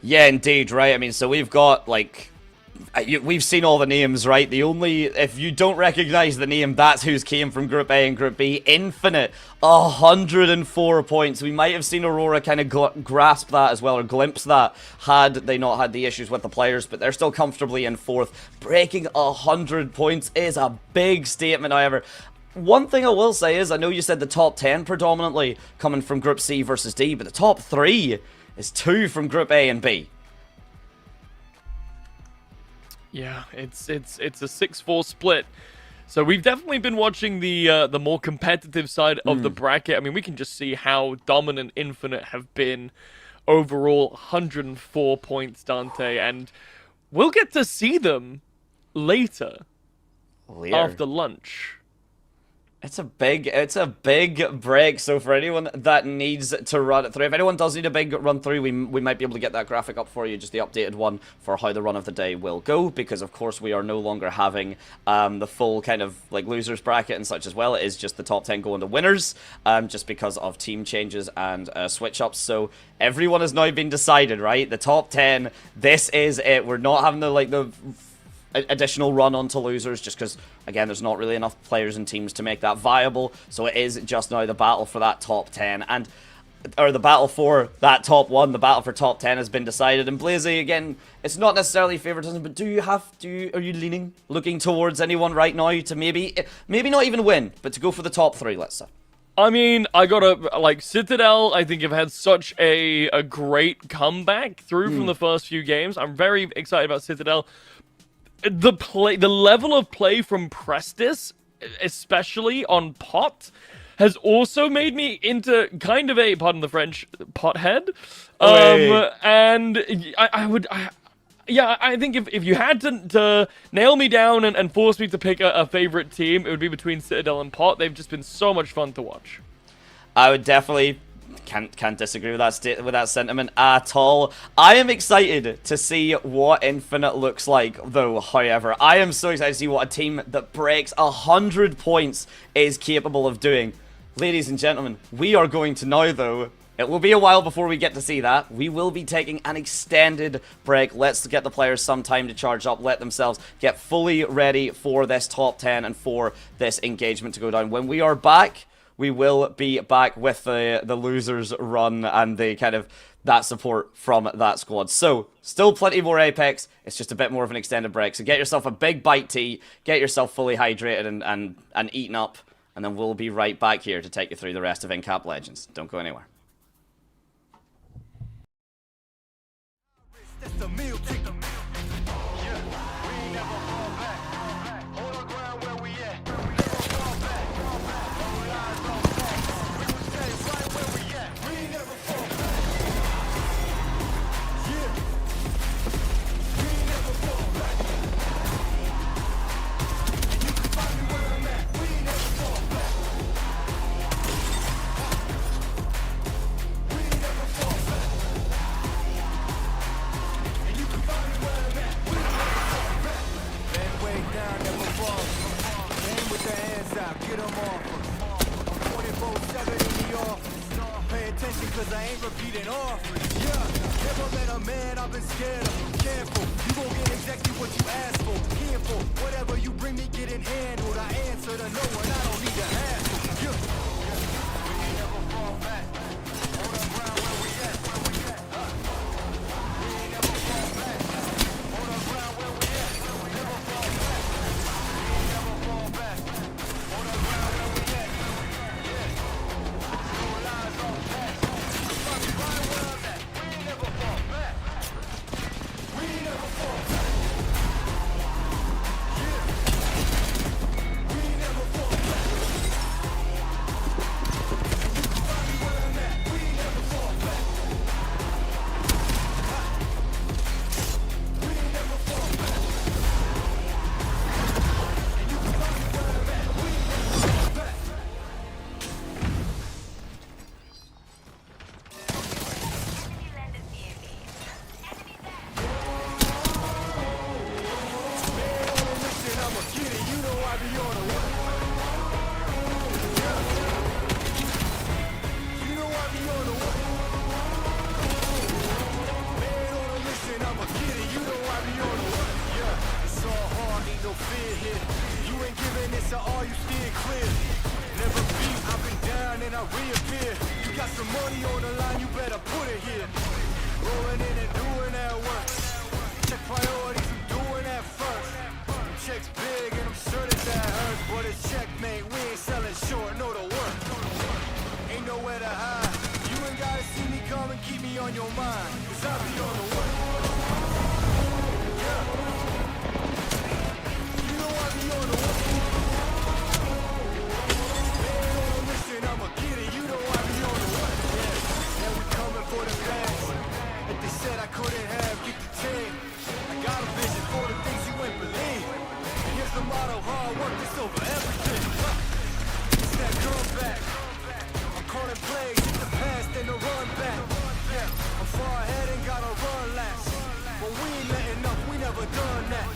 Yeah, indeed, right? I mean, so we've got, like, we've seen all the names, right? The only, if you don't recognize the name, that's who's came from Group A and Group B. Infinite, 104 points. We might have seen Aurora kind of grasp that as well, or glimpse that, had they not had the issues with the players, but they're still comfortably in 4th. Breaking 100 points is a big statement, however. One thing I will say is, I know you said the top 10 predominantly coming from Group C versus D, but the top 3 is 2 from Group A and B. Yeah, it's a 6-4 split. So we've definitely been watching the more competitive side of the bracket. I mean, we can just see how dominant Infinite have been overall. 104 points, Dante, and we'll get to see them later. After lunch. It's a big break, so for anyone that needs to run it through, if anyone does need a big run through, we might be able to get that graphic up for you, just the updated one for how the run of the day will go, because of course we are no longer having the full kind of like losers bracket and such as well. It is just the top 10 going to winners, just because of team changes and switch ups. So everyone has now been decided, right? The top 10, this is it. We're not having the additional run onto losers, just because, again, there's not really enough players and teams to make that viable. So it is just now the battle for that top 10, or the battle for that top 1, the battle for top 10 has been decided. And Blazy, again, it's not necessarily favoritism, but are you looking towards anyone right now to maybe not even win, but to go for the top 3, let's say? I mean, I gotta, like, Citadel, I think have had such a great comeback through from the first few games. I'm very excited about Citadel. The level of play from Prestis, especially on pot, has also made me into kind of a, pardon the French, pothead. And I think if you had to nail me down and force me to pick a favorite team, it would be between Citadel and pot. They've just been so much fun to watch. I would definitely can't disagree with that sentiment at all. I am excited to see what Infinite looks like, though. However, I am so excited to see what a team that breaks 100 points is capable of doing. Ladies and gentlemen, we are going to now, though. It will be a while before we get to see that. We will be taking an extended break. Let's get the players some time to charge up, let themselves get fully ready for this top 10 and for this engagement to go down. When we are back, we will be back with the losers run and the kind of that support from that squad. So, still plenty more Apex, it's just a bit more of an extended break. So get yourself a big bite to eat, get yourself fully hydrated and eaten up, and then we'll be right back here to take you through the rest of Incap Legends. Don't go anywhere. That's the meal ticket. Yeah, we ain't never fall back. Hold our ground where we at. We never fall back. No lies, no facts. We will stay right where we at. We ain't never fall back. Yeah, we ain't never fall back. And you can find me where I'm at. We ain't never fall back. We ain't never fall back. And you can find me where I'm at. We ain't never fall back. Bend way down, never fall. Aim with the hands out, get 'em off. I'm 24/7 in the office. Pay attention cause I ain't repeating offers. Yeah, never met a man I've been scared of. Careful, you gon' get exactly what you asked for. Careful, whatever you bring me getting handled. I answer to no one, I don't need a hassle. Yeah, we ain't never fall back. Hold our ground where we at, where we at. We ain't never fall back. Hold our ground where we at, where we never fall back. We ain't never fall back. Hold our ground where we at, where we at. Yeah, no lies, no facts. Fuck me right where I'm at. We ain't never fall back. We ain't never fall back. Yeah, we ain't never fall back. And you can find me where I'm at. We ain't never fall back. We ain't never fall back. And you can find me where I'm at. We ain't never fall back. Man on a mission, I'ma get it. You know I be on a what? Yeah. You know I be on a what? Man on a mission, I'ma get it. You know I be on a what? Yeah. It's all hard, ain't no fear here. You ain't giving this to all, you steer clear. Never beat, I've been down and I reappear. You got some money on the line, you better put it here. Rolling in and doing that work. Check priorities, I'm doing that first. Check's big and I'm sure that hurts. But it's checkmate, we ain't selling short, know the work. Ain't nowhere to hide. You ain't gotta see me come and keep me on your mind. Cause I be on the work. Yeah. You know I be on the work. Man on a mission, I'ma get it. You know I be on the work. Yeah. And we coming for the bags. If they said I couldn't have, get the team. I got a vision for the things you ain't believe. And here's the motto, hard work is over everything. It's that comeback. I'm calling plays, hit the pass, then the run back. Yeah, I'm far ahead and got a run last. But we ain't letting up, we never done that.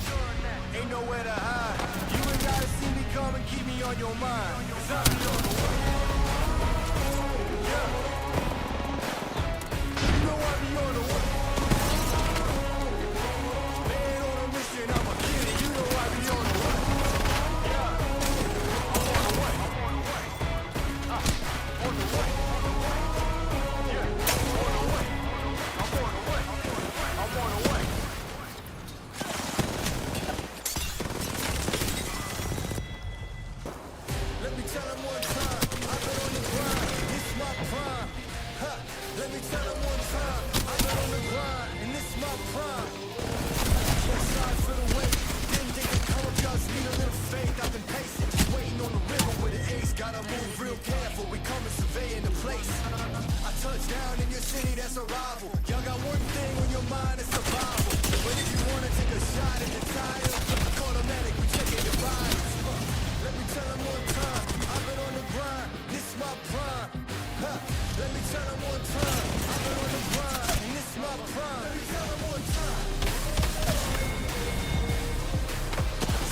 Ain't nowhere to hide. You ain't gotta see me come and keep me on your mind. Cause I be on the way. Yeah. You know I be on the way. Man on a mission, I'ma get it. You know I be on the way. Yeah. I'm on the way. On the way. Yeah. On the way. I'm on the way. I'm on the way. Let me tell them one time, I've been on the grind, this my prime. Ha. Let me tell them one time, I've been on the grind, and this my prime. One side for the wait, didn't think it come, just need a little faith. I've been patient, just waiting on the river with an ace. Gotta move real careful, we coming surveying the place. I touch down in your city, that's a rival. Y'all got one thing on your mind, it's survival. But if you wanna take a shot at the title, automatic, we checking your vitals. Let me tell them one time, I've been on the grind, this my prime. Ha. Let me tell them one time, I've been on the grind, and this my prime. Let me tell them one time.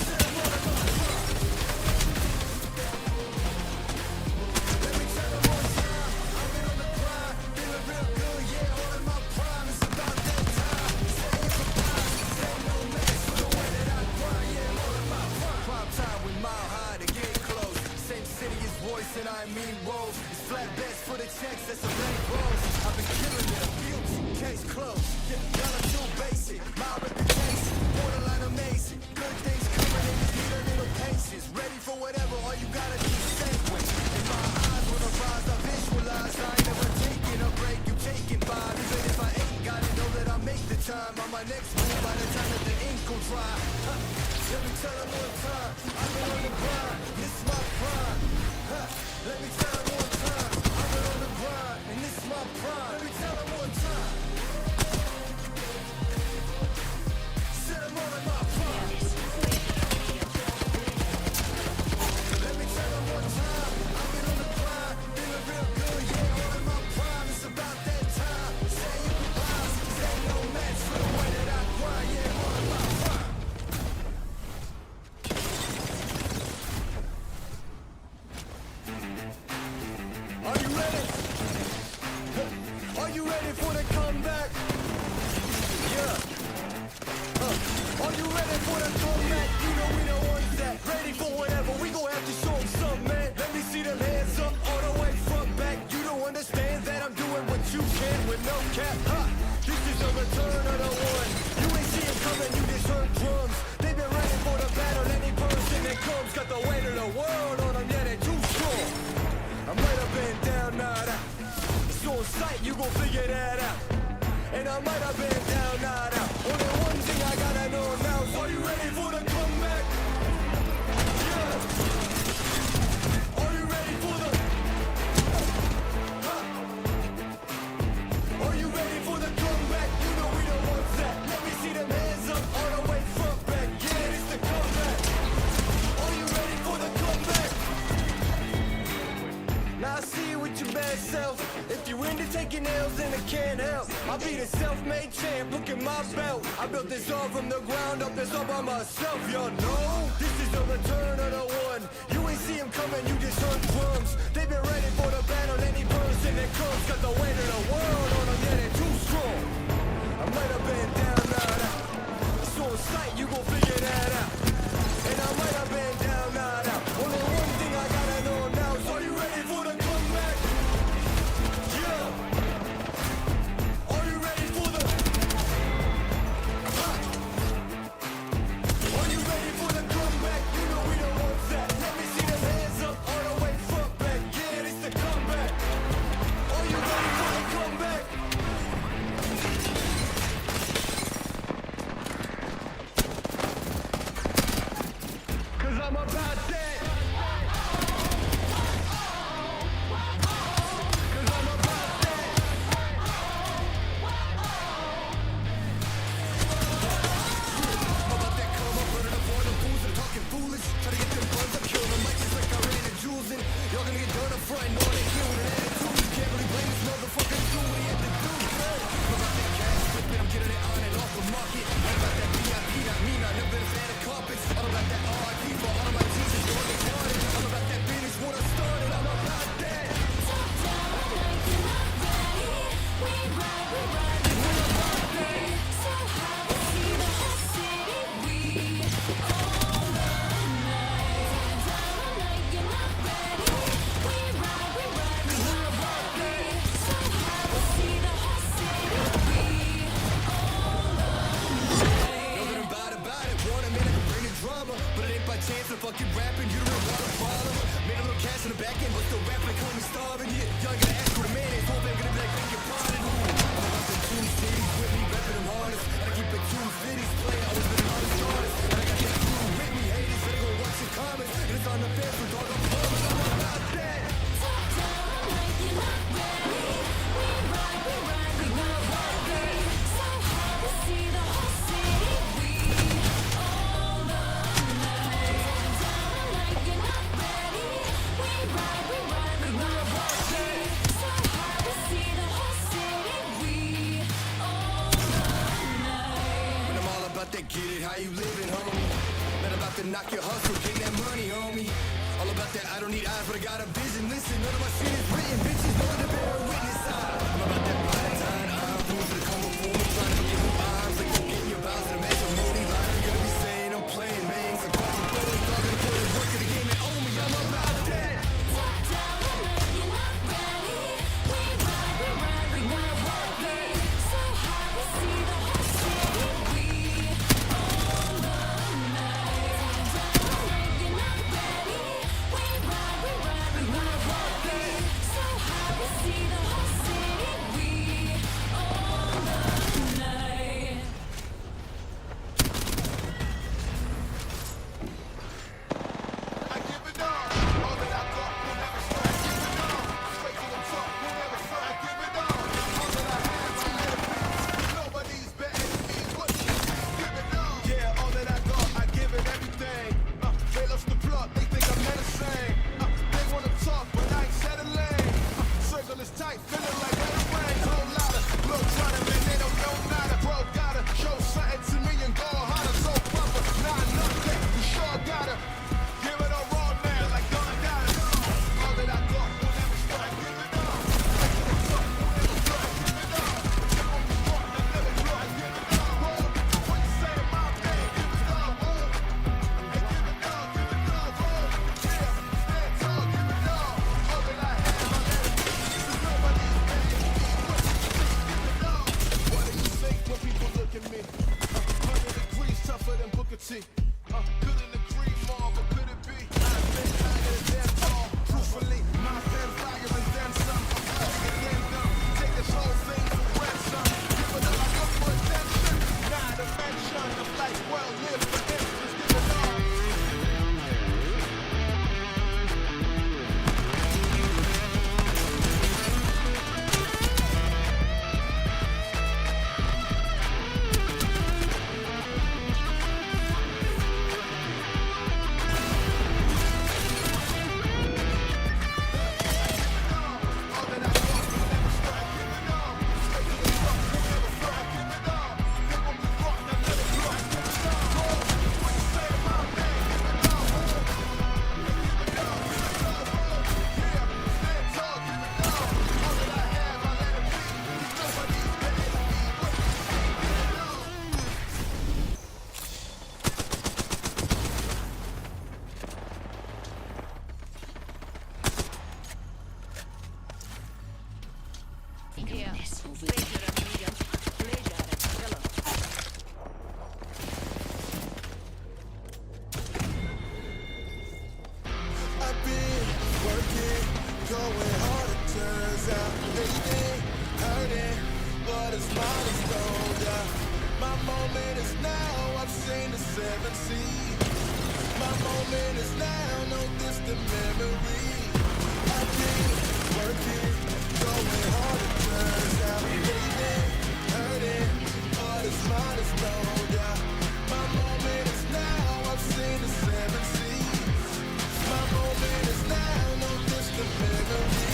Say it one more time. Let me tell them one time, I've been on the grind, feeling real good, yeah, all in my prime. It's about that time. Say it's a vibe, say no mess for the way that and I mean woes. It's flat bets for the checks, that's a blank rose. I've been killing it, guilty, case closed. Yeah, y'all are too basic, my reputation, borderline amazing. Good things coming in, just need a little patience. Ready for whatever, all you gotta do is say when. In my eyes, when I rise, I visualize. I ain't never taking a break, you taking five. Even if I ain't got it, know that I'll make the time. On my next move, by the time that the ink will dry. Let me tell them one time, I've been on the grind, this is my prime. Let me tell them one time, I've been on the grind, and this is my prime. Let me tell them one time. Set them all in my prime. Let me tell them one time, I've been on the grind, feeling real good, yeah, all in my prime. It's about that time, say you goodbyes, say no match for the way that I grind, yeah, all in my prime. Are you ready? Are you ready for the comeback? Yeah. Are you ready for the comeback? You know we the ones that ready for whatever. We gon' have to show them something, man. Let me see them hands up all the way front back. You don't understand that I'm doing what you can with no cap. This is the return of the one. You ain't see it coming, you just heard drums. They've been ready for the battle. Any person that comes got the weight of the world on them. Yeah, they too strong. I might have been down, not out. It's on sight, you gon' figure that out. And I might have been down, not out. Only one thing I gotta know now is, are you ready for the comeback? Yeah. Are you ready for the... Are you ready for the comeback? You know we the ones that... Let me see them hands up all the way front back. Yeah, it's the comeback. Are you ready for the comeback? Now I see you with your bad self. If you into taking L's, then I can't help. I'll be the self-made champ, look at my belt. I built this all from the ground up, it's all by myself, y'all know. This is the return of the one. You ain't see him coming, you just heard drums. They've been ready for the battle, any person that comes got the weight of the world on them, yeah, they're too strong. I might have been down, not out. It's on sight, you gon' figure that out. And I might have been down, not out. Only one thing I gotta know now is, are you ready for the comeback? Yeah. Are you ready for the... Are you ready for the comeback? You know we the ones that... Let me see them hands up all the way front back. Yeah, it's the comeback. Are you ready for the comeback? Cause I'm about that. Cause I'm about that. About that come up, running up on them fools that are talking foolish. Try to get them buns up, kill them mic just like I ran into jewels in. Y'all gonna get done up front and all they kill with an attitude. You can't really blame this motherfucker, do what he had to do. About that cash flipping, I'm getting it on and off the market. All about that VIP, not me, not never been a fan of carpets. All about that RIP for all of my Jesus, you want me started. I'm about that business, what I started, I'm about that. Top down, like you're not ready. We ride, we're about it. So high, we see the whole city. We all the night. Down, like you're not ready. We ride, we're about it. So high, we see the whole city. We all the night. Know that I'm about it. Want a minute to bring the drama. But it ain't by chance I'm fucking rapping. You don't know what a problem. Made a little cash in the back end, but still rap like homie starving. Yeah, y'all ain't gonna ask who the man is. Hope ain't gonna be like, beg your pardon. I'm about the two cities with me, rapping them hardest. And I keep it 250s playing. Always been an honest artist. And I got that crew with me. Haters better go watch the comments. And it's on the fence for dog, I'm promise I'm about that. Top down, like you're not ready. We ride, we're about it. So high, we see the whole city. We all the night. Down, like you're not ready. We ride, we're about it. So high, we see the whole city. We all the night. When I'm all about that get it, how you living, homie? Not about to knock your hustle, getting that money, homie. All about that I don't need eyes, but I got a vision. Listen, none of my shit is written, bitches know to bear witness. I'm about that pride time, fools that come before me, trying to get some arms, like I'm getting your bounds in a matrimony line. I'm gonna be saying I'm playing, man. So call me bully, talking to the work of the game and own me. I'm about that. Top down, I've been working, going hard, it turns out. They've hurting, but it's mine is gold, yeah. My moment is now, I've seen the 7 seas. My moment is now, no distant memory. I've been working, going hard, it turns out. They've hurting, but it's mine is gold, yeah. My moment is now, I've seen the 7 seas. My moment is now, no distant memory.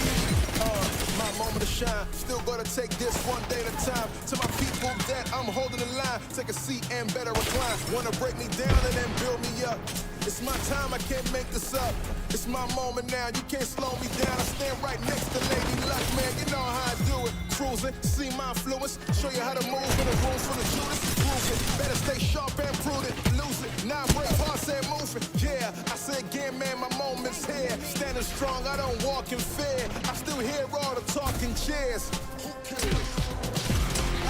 My moment to shine, still gonna take this one day at a time. To my people that I'm holding the line, take a seat and better recline. Wanna break me down and then build me up. It's my time, I can't make this up. It's my moment now, you can't slow me down. I stand right next to Lady Luck, man, you know how I do it. Cruising, see my influence, show you how to move in a room full of Judas. Prove it, better stay sharp and prudent. Lose it, now brave heart said moving. Yeah, I say again, man, my moment's here. Standing strong, I don't walk in fear. I still hear all the talking cheers. Who cares?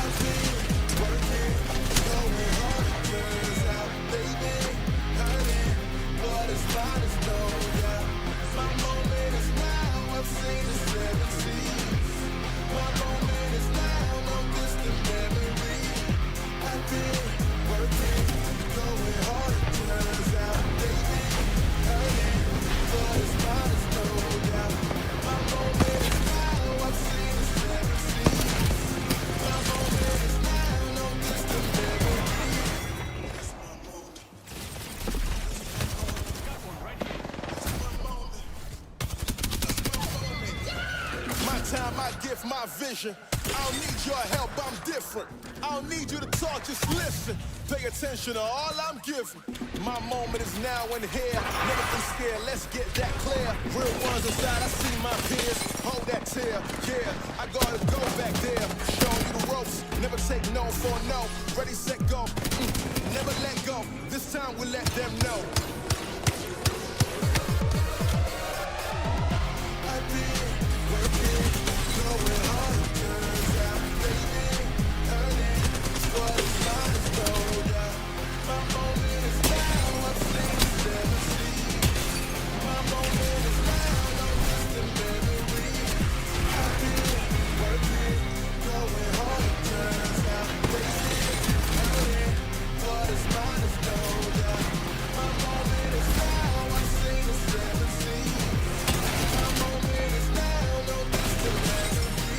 I've been working, going hard, it turns out, baby, hurting, but it's mine is no, yeah. My moment is now, I've seen the 7 seas. My moment is now, no distant memory. I've been working, going hard, it turns out, baby, hurting, but it's mine is no, yeah. My moment is now, I've seen the 7 seas. My moment is now, no distant memory. That's my moment. My time, my gift, my vision. I don't need your help, I'm different. I don't need you to talk, just listen. Pay attention to all I'm giving. My moment is now and here. Never been scared, let's get that clear. Real ones inside, I see my peers. Hold that tear, yeah. I gotta go back there. Showing you the ropes. Never take no for no. Ready, set, go. Never let go. This time we'll let them know. I've been working, going hard, it turns out, baby, hurting, but it's mine is gold, yeah. My moment is now, I've seen the 7 seas. My moment is now, no distant memory. I've been working, going hard, it turns out, baby, hurting, but it's mine is gold, yeah. My moment is now, I've seen the 7 seas. My moment is now, no distant memory.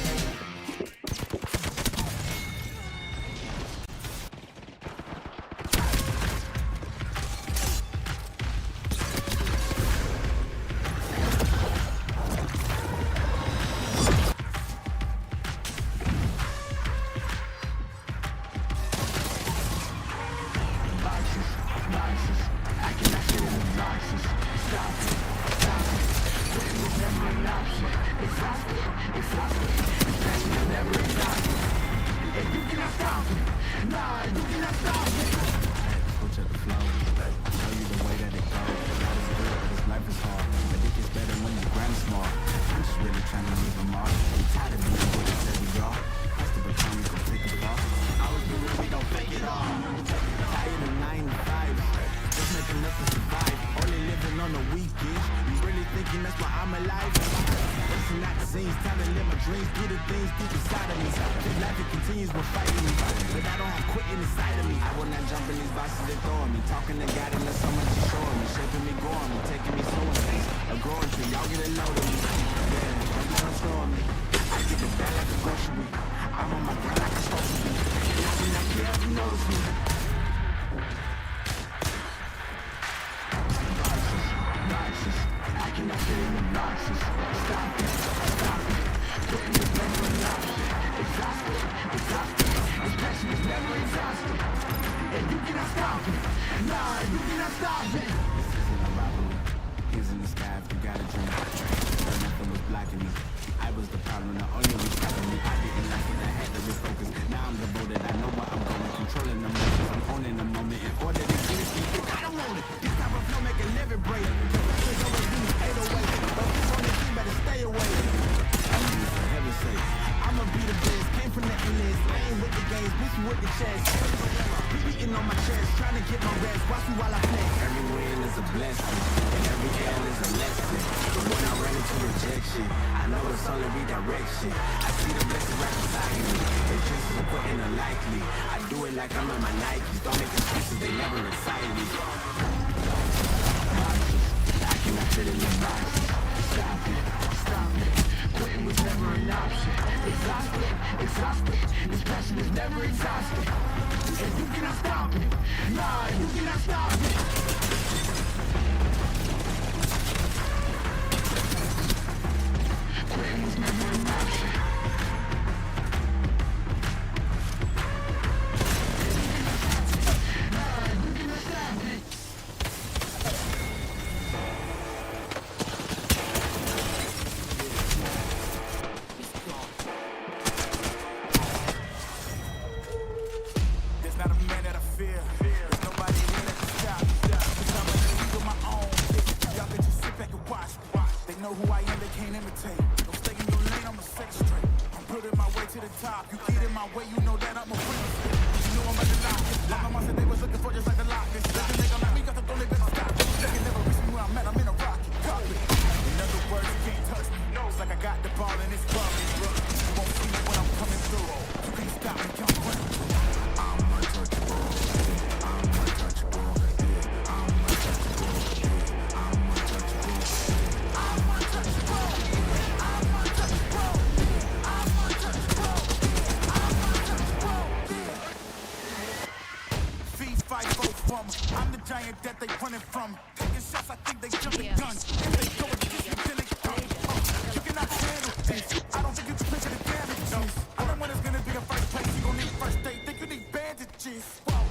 Switch up the flow. Show you the way that it goes. God is good, but this life is hard. But it gets better when you grind small. I'm just really trying to leave a mark. I'm tired of being what it said we are. That's the baton we can take it off. Always be real, we don't fake it all. Tired of 9 to 5. Just making enough to survive. Only living on the weekends. You really thinking that's why I'm alive? Busting out the scenes, time to live my dreams. Do the things deep inside of me. This life it continues, we're fighting me. But I don't have quitting inside of me. I will not jump in these boxes they throwing me. Talking to God and there's so much he's showing me. Shaping me, growing me, taking me somewhere things. A growing tree, y'all get a load of me. Yeah, don't be showing me. I get the bad like a grocery. I'm on my grind like a supposed to be. Nothing I care if you notice me. Boxes, I cannot fit in the boxes. Stop it, stop it. Quitting is never an option. Exhausted, exhausted. This passion is never exhausted. And you cannot stop it. Nah, you cannot stop it. This isn't a robbery. Hands in the sky if you got a dream. But nothing was blocking me. I was the problem, the only one stopping me. I didn't like it, I had to refocus. Now I'm devoted, I know where I'm going. Controlling the motions, I'm owning the moment. In order to get it, I don't want it. This type of flow make a living break. There's always been 808. But this on the team better stay away. I'm used for heaven's sake. I'ma be the best, came from the shit. I see the blessing right beside me. They just so putting unlikely. I do it like I'm in my Nikes. Don't make excuses, they never excite me. I cannot fit in the boxes. Stop it, stop it. Quitting was never an option. Exhausted, exhausted. This passion is never exhausted. And you cannot stop it. Nah, you cannot stop it. Quitting was never an option. There's not a man that I fear. There's nobody here that can stop me. 'Cause I'm a leader of my own. Y'all can just sit back and watch me. They know who I am, they can't imitate. Don't stay in your lane, I'ma set it straight. I'm putting my way to the top. You get in my way, you know that I'm a winner. You know I'm at the lock. My mama said they was looking for just like the lock. This second they gon' let me got the door, they better stop. They can never reach me where I'm at, I'm in a rocket. Cockpit. In other words, you can't touch me. It's like I got the ball and it's bumping. You won't see me when I'm coming through. You can't stop me, I'm running through. I'm untouchable. I'm untouchable. I'm untouchable. I'm untouchable. I'm untouchable. I'm untouchable. I'm untouchable. I'm untouchable. Feast, fight, both from. I'm the giant that they running from. Taking shots, I think they jumping guns. If they go against me, then they come. You cannot handle this. I don't think you can picture the damages. I'm the one that's gonna be the first place. You gon' need first aid. Think you need bandages.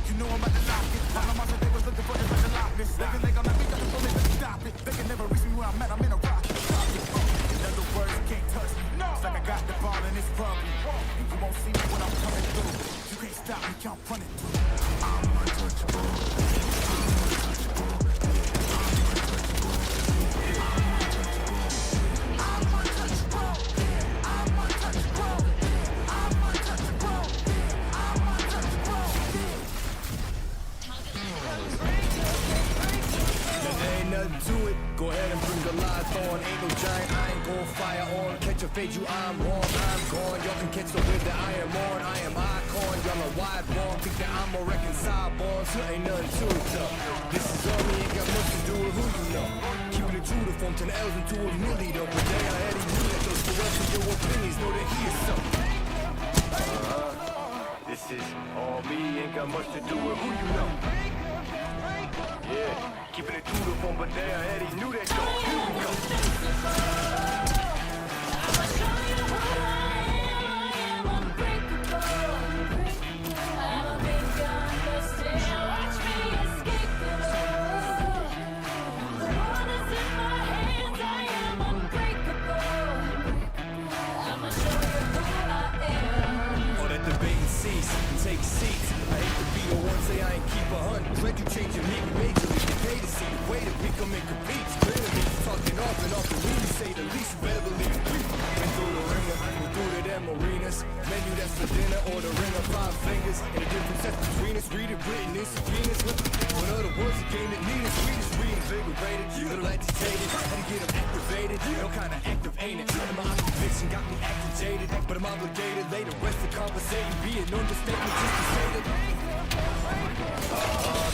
You know I'm at the lock it. My mama said they was looking for just like the lock this. They gon' let me got the door, they better stop it. They can never reach me where I'm at. I'm in a rocket. In other words, you can't touch me. It's like I got the ball and it's bubbly. And you won't see me when I'm coming through. You can't stop me, I'm running through. I'm untouchable. I'm untouchable. To it, go ahead and bring the lights on. Ain't no giant, I ain't gon' fire on. Catch a fade, you I'm wrong, I'm gone. Y'all can catch the wind that I am on. I am icon, y'all are wide wrong. Think that I'm a reconcile bond, so ain't nothing to it though. This is on me, ain't got much to do with who you know. Keeping it true to form 10 L's into a milli though. But they are Eddie knew that those for us of your opinions know that he is so. This is all me, ain't got much to do with who you know. Yeah, keeping it true to form, but they are Eddie knew that though. Here we go. I'ma show you who I am, unbreakable. I don't think you understand. Watch me escape it all. The world is in my hands, I am unbreakable. I'ma show you who I am. All that debate and cease and take seats. I hate to be the one say I ain't keep 100. Dread you change your name majorly. Get paid to see the way that we come and compete. Clearly, talking off and off the room, say the least. You better believe we been through the ringer, we through to them arenas. Menu that's for dinner or the ring of 5 fingers. And the difference that's between us, read it written in subpoenas. What other words the game that need us? We just reinvigorated, little agitated. Had to get them activated. No kind of active ain't it? And my conviction got me agitated, but I'm obligated. Lay the rest of conversating, be an understatement just to say that.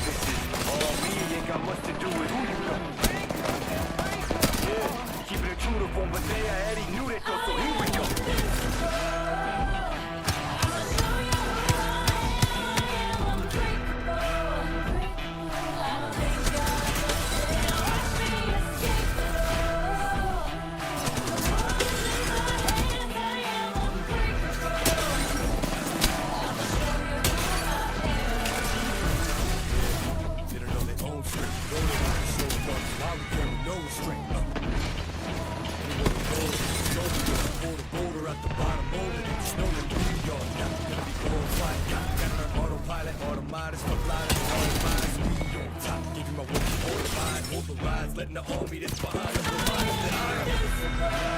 This is all me, ain't got much to do with who you know. Yeah, keeping it true to form, but they already knew that though, so here we go. Letting the army that's behind us remind us that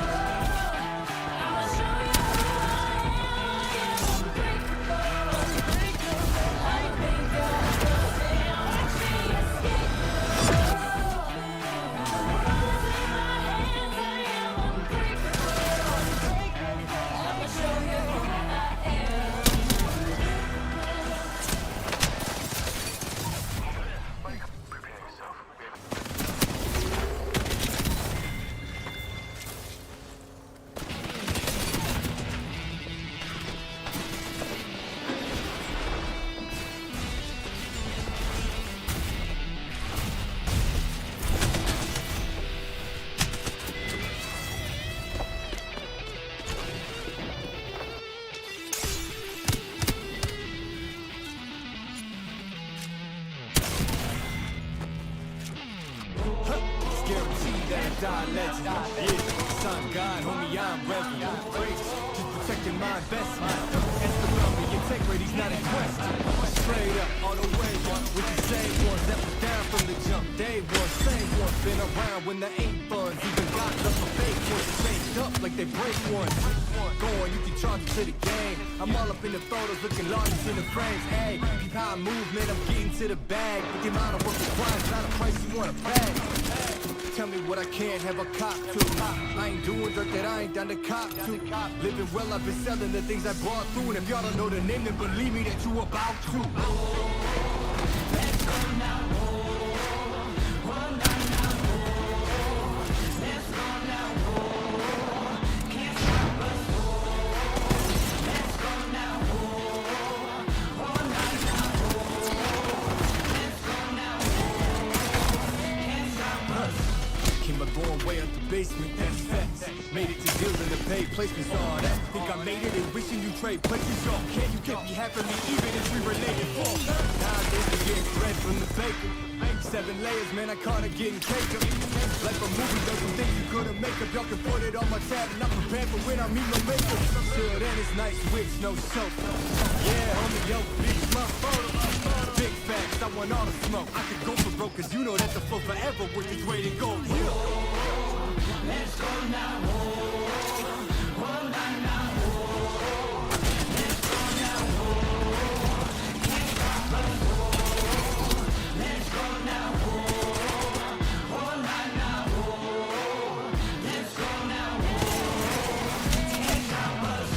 die legend. Yeah, son God, homie, I'm reverend. Praise, just protecting my investment. Instagram, the integrity's not in question. Straight up, all the way, with the same ones that was down from the jump. Day one, same ones, been around when there ain't funds. Even got love for fake ones, saved up like they break ones. Go on, you can charge it to the game. I'm all up in the photos, looking largest in the frames. Hey, keep how I move, man, I'm getting to the bag. But the amount of work required is not a price you wanna pay. Tell me what I can't have a cop to. I ain't doing dirt that I ain't down to cop to. Living well, I've been selling the things I brought through. And if y'all don't know the name, then believe me that you about to. Basement, that's facts. Made it to deals in the paid placements, all that. Think I made it and wishing you trade places, y'all. Can't you can't be happy me even if we related. Nowadays we getting bread from the baker. 7 layers, man, I caught it getting cake up. Like a movie, there's some things you couldn't make up. Y'all can put it on my tab and I'm prepared for when I meet my maker. Till then it's nice wits, no soap. Yeah, homie, yo, bitch, my photo. Big facts, I want all the smoke. I could go for broke, cause you know that the flow forever with this weight and gold. Let's go now, oh, oh, nah, nah, oh. Let's go now, oh, can't stop us, oh. Let's go now, oh, oh, nah, nah, oh. Let's go now, oh, can't stop us.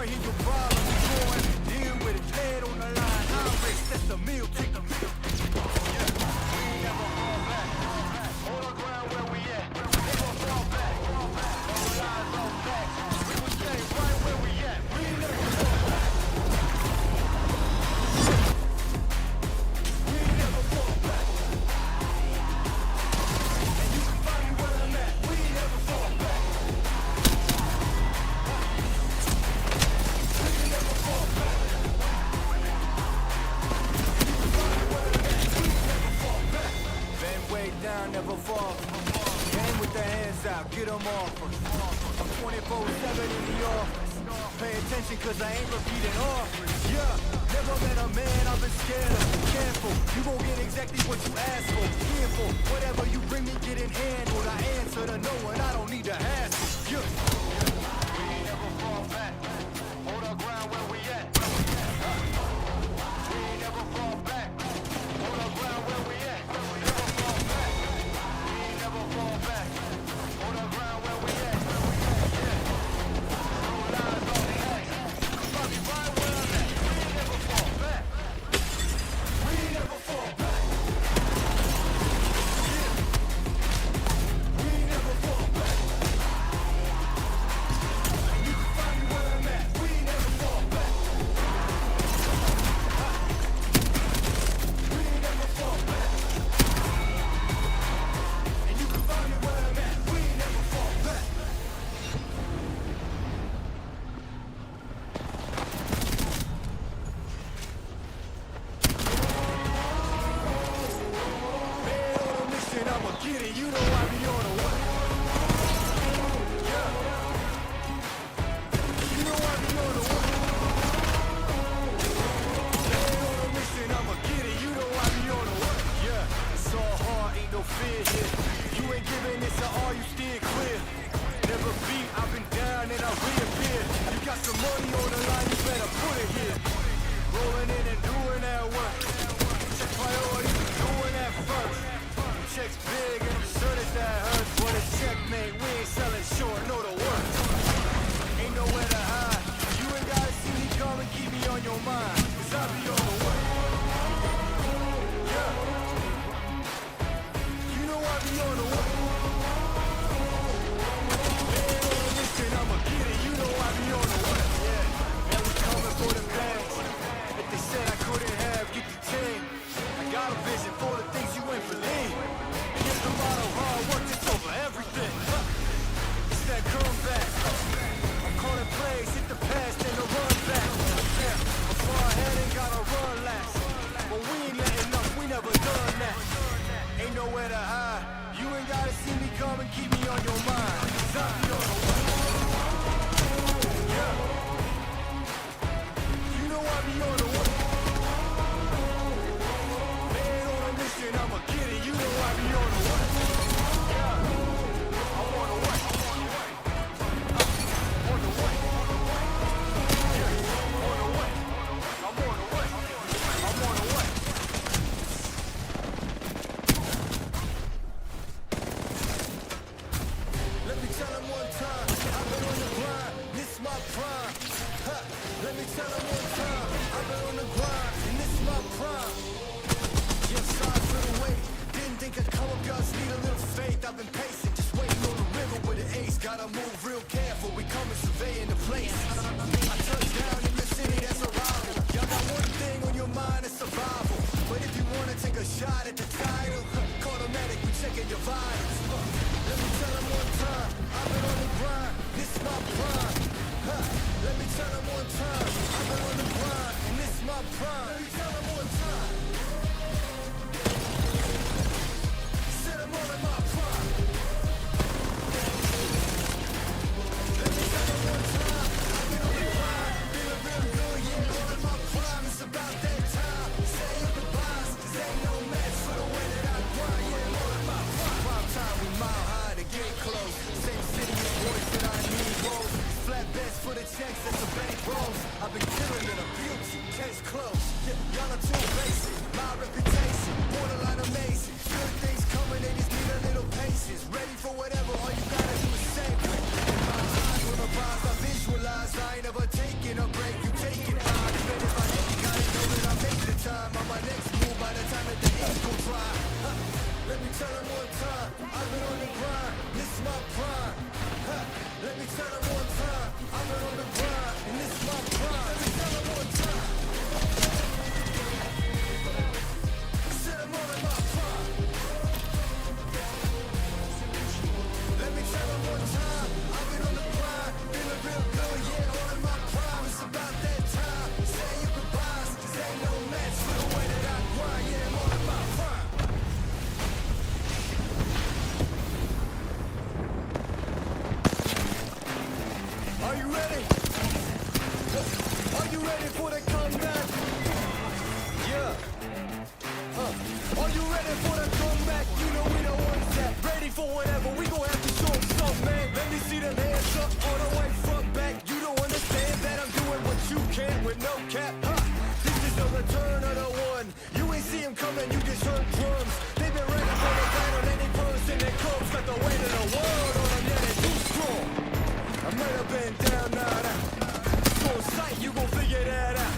ain't hear your problems, you go and deal with it. Head on the line, I'm rich, that's the meal, take the meal. Yeah, we ain't never fall back. Hold our ground where we at. Never fall back. All lies, all facts. We will stay right where we at. We ain't never fall back. We ain't never fall back. And you can find me where I'm at. We ain't never fall back. We ain't never fall back. Been way down, never fall. Game with the hands out, get them off us. I'm 24/7 in the office. Pay attention cause I ain't repeating offers. Yeah, never met a man I've been scared of. Careful, you gon' get exactly what you ask for. Careful, whatever you bring me, get it handled. I answer to no one, I don't need to hassle. Yeah. We ain't never fall back. Hold our ground where we at. We ain't never fall back. Hold our ground where we at. Never fall back. We ain't never fall back. Hold our ground where we at. Yeah. No lies, no facts. I'll be right where I'm at. We ain't never fall back. We ain't never fall back. Yeah. We ain't never fall back. You can find me where I'm at. We ain't never fall back. We ain't never fall back. And you can find me where I'm at. We ain't never fall back. Man on a mission, I'ma get it. You know I be on the way. Yeah. You know I be on the way. Man on a mission, I'ma get it. You know I be on the way. Yeah. It's all hard, ain't no fear here. You ain't giving this to all, you steer clear. Never beat, I've been down and I reappear. You got some money on the line, you better put it here. Rolling in and doing that work. Check priorities, doing that first. Checks big and I'm sure that hurts. But a checkmate, we ain't selling short, know the work. Ain't nowhere to hide. You ain't gotta see me come and keep me on your mind. Cause I be on the way. Yeah. You know I be on the way. Man on a mission, I'ma get it. You know I be on the way. Yeah. Man, we coming for the bags. If they said I couldn't have, get the 10. I got a vision for the things you ain't believe. And it's a lot of hard work that's over everything. It's that comeback. I'm calling plays, hit the pass, then the run back. Yeah, I'm far ahead and gotta run last. But we ain't letting up, we never done that. Ain't nowhere to hide. You ain't gotta see me come and keep me on your mind. 'Cause I be on the way. Yeah. You know I be on the way. Man on a mission, I'ma get it. You know I be on the way. Yeah. I'm on the way. On the way. Yeah. On the way. I'm on the way. I'm on the way. Let me tell them one time. you ready for the comeback? Yeah. Are you ready for the comeback? You know we don't want that. Ready for whatever, we gon' have to show them something, man. Let me see them hands up all the way front back. You don't understand that I'm doing what you can't with no cap. This is the return of the one. You ain't see him coming, you just heard drums. They've been ready for the battle, any person that comes. Got the weight of the world on them, yeah, they too strong. I might have been down, not out. So sight, you gon' figure that out.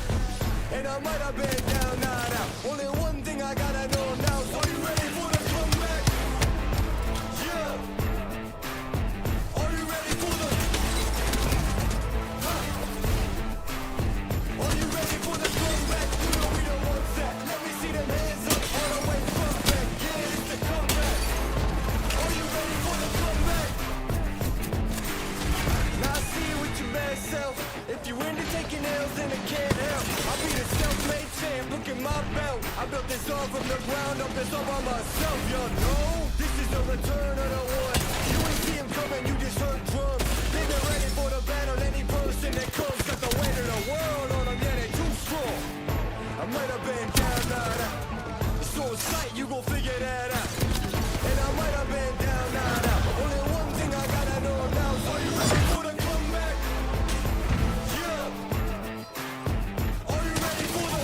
And I might have been down, not out. Only one thing I gotta know now. So are you ready for the comeback? Yeah. Are you ready for the? Are you ready for the comeback? You know we don't want that. Let me see them hands up all the way front back. Yeah, it's the comeback. Are you ready for the comeback? Now I see you with your bad self. If you into taking L's, then it can't help. I'll be the self-made champ, look at my belt. I built this all from the ground up, it's all by myself, y'all know. This is the return of the one. You ain't see him coming, you just heard drums. They've been ready for the battle, any person that comes. Got the weight of the world on them, yeah, they too strong. I might have been down, not out. So sight, you gon' figure that out. And I might have been down, not out. Only one thing I gotta know now, so you ready for the comeback? Yeah. Are you ready for the?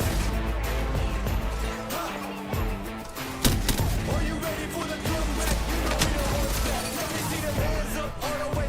Are you ready for the comeback? You know we don't want that. Let me see them hands up all the way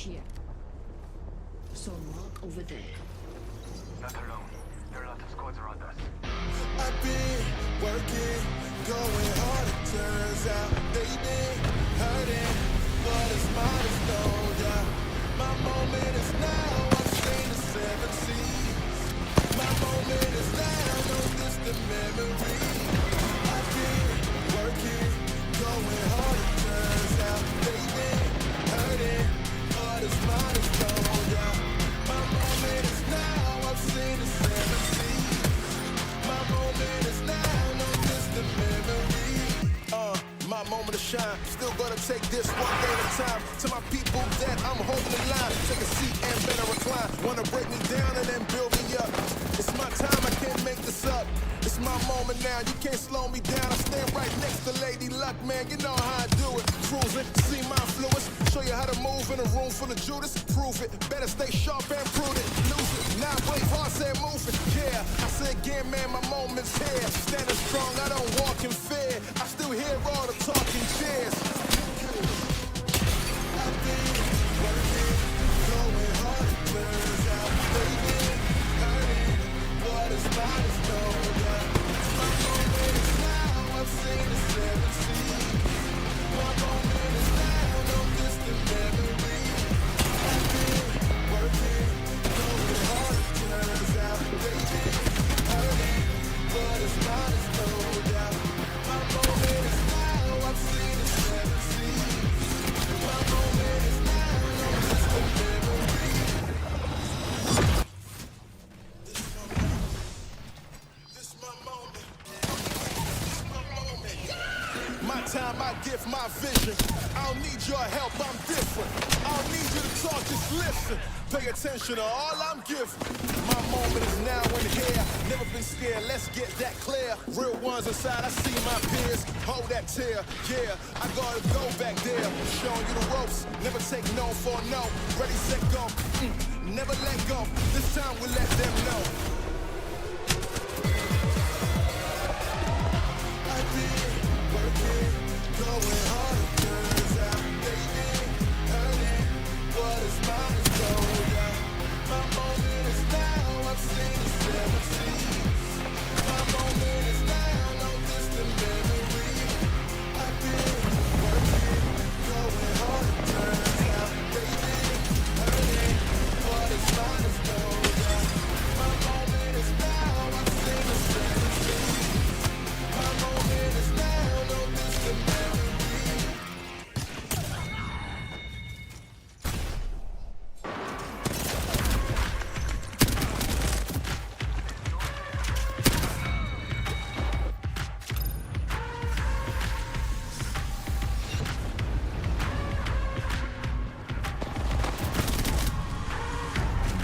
here. So mark over there. Not alone. There are a lot of squads around us. I've been working, going hard, it turns out they've been hurting, but it's mine is no doubt. My moment is now, I've seen the 7 seas. My moment is now, no distant memory. I've been working, going hard, it turns out they've been hurting, but it's mine is no doubt. My moment is now, I've seen the 7 seas. My moment is now, no distant memory. My moment to shine. Still gonna take this one day at a time. To my people that I'm holding the line. Take a seat and better recline. Wanna break me down and then build me up. It's my time, I can't make this up. It's my moment now, you can't slow me down. I stand right next to Lady Luck, man. You know how I do it. Cruising, see my influence. Show you how to move in a room full of Judas. Prove it. Better stay sharp and prudent. Lose it. Now wait, hard said move it. Yeah, I say again, man, my moment's here. Standing strong, I don't walk in fear. I still hear all the talking cheers. I've been working, going hard, it turns out they've been hurting, but it's mine is no doubt. My moment is now, I've seen the 7 seas. My moment is now, no distant memory. I've been working, going hard, it turns out they've been hurting, but it's mine is no doubt. My moment is now, I've seen the 7 seas. My moment is now, no distant memory. This my moment. This my moment. My time, my gift, my vision. I don't need your help, I'm different. I don't need you to talk, just listen. Pay attention to all I'm giving. My moment is now and here. Never been scared, let's get that clear. Real ones inside, I see my peers. Hold that tear, yeah. I gotta go back there. Showing you the ropes. Never take no for no. Ready, set, go. Never let go. This time we let them know. I've been working, going hard, it turns out they've been hurting, but it's mine is no doubt. My moment is now, I've seen the 7 seas. My moment is now, no distant memory. I've been working, going hard, it turns out they've been hurting, but it's mine is no doubt. My moment is now, I've seen the 7 seas. My moment is now, no distant memory.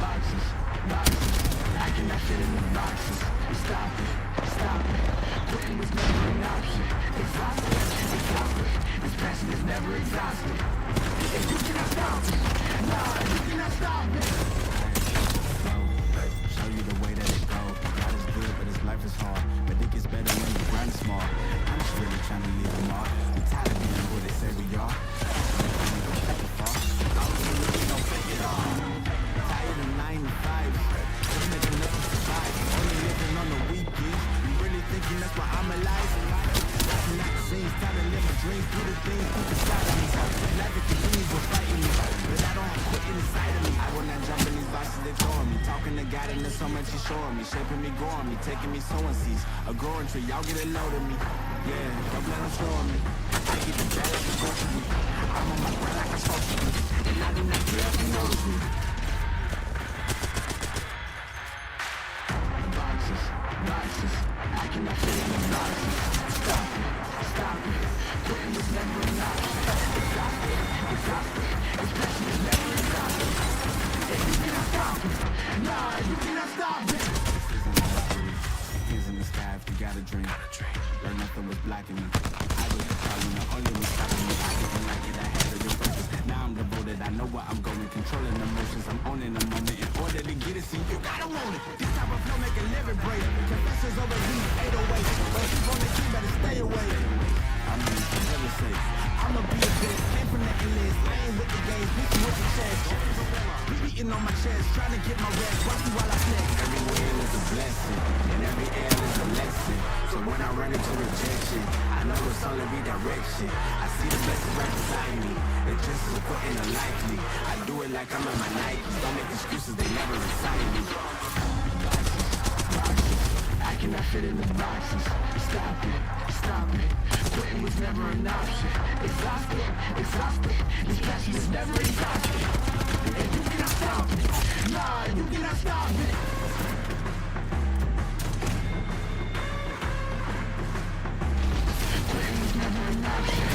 Boxes, I cannot fit in the boxes. Stop it, quitting was never an option. Exhausted, this passion is never exhausted. If you cannot stop it, nah, you cannot stop it. Show you the way that it goes. God is good, but his life is hard. But it gets better when you grind small. I'm just really trying to leave them all. We tired of being who they say we are. Tired of 9 to 5. Just making enough to survive. Only living on the weekends. You really thinking that's why I'm alive? Watching out the scenes, time to live my dreams. Do the things deep inside of me. Life it continues with fighting me, but I don't have quitting inside of me. I will not jump in these boxes they're throwing me. Talking to God and there's so much he's showing me. Shaping me, growing me, taking me sowing seeds. A growing tree, y'all get a load of me. Yeah, don't let them showing me. I keep it bad like it's supposed to be. I'm on my grind like I'm supposed to be. And I do not care if you notice me. Boxes, I cannot fit in the boxes. Stop it, quitting was never an option. Exhausted, this passion is never exhausted. If you cannot stop it, nah, you cannot stop it. Hands in the sky if you got a dream. Learn nothing was blocking me. I was the problem, the only one stopping me. I didn't like it, I had to refocus. Now I'm devoted, I know where I'm going. Controlling emotions, I'm owning the moment. In order to get it, see, you gotta want it. This type of flow make a living break. Confessions over these 808. But if on the key, better stay away. I mean, for heaven's sake, I'ma be a bitch. Came from the list, lane with the games, beating with the chest. get my rest, watch me while I flex. Every win is a blessing, and every L is a lesson. So when I run into rejection, I know it's only redirection. I see the blessings right beside me, it's just supporting unlikely. I do it like I'm in my Nikes, don't make excuses, they never excite me. I cannot fit in the boxes. Stop it, stop it. Quitting was never an option. Exhausted, exhausted. This passion is never exhausted. And you cannot stop it. Nah, you cannot stop it. Quitting was never an option.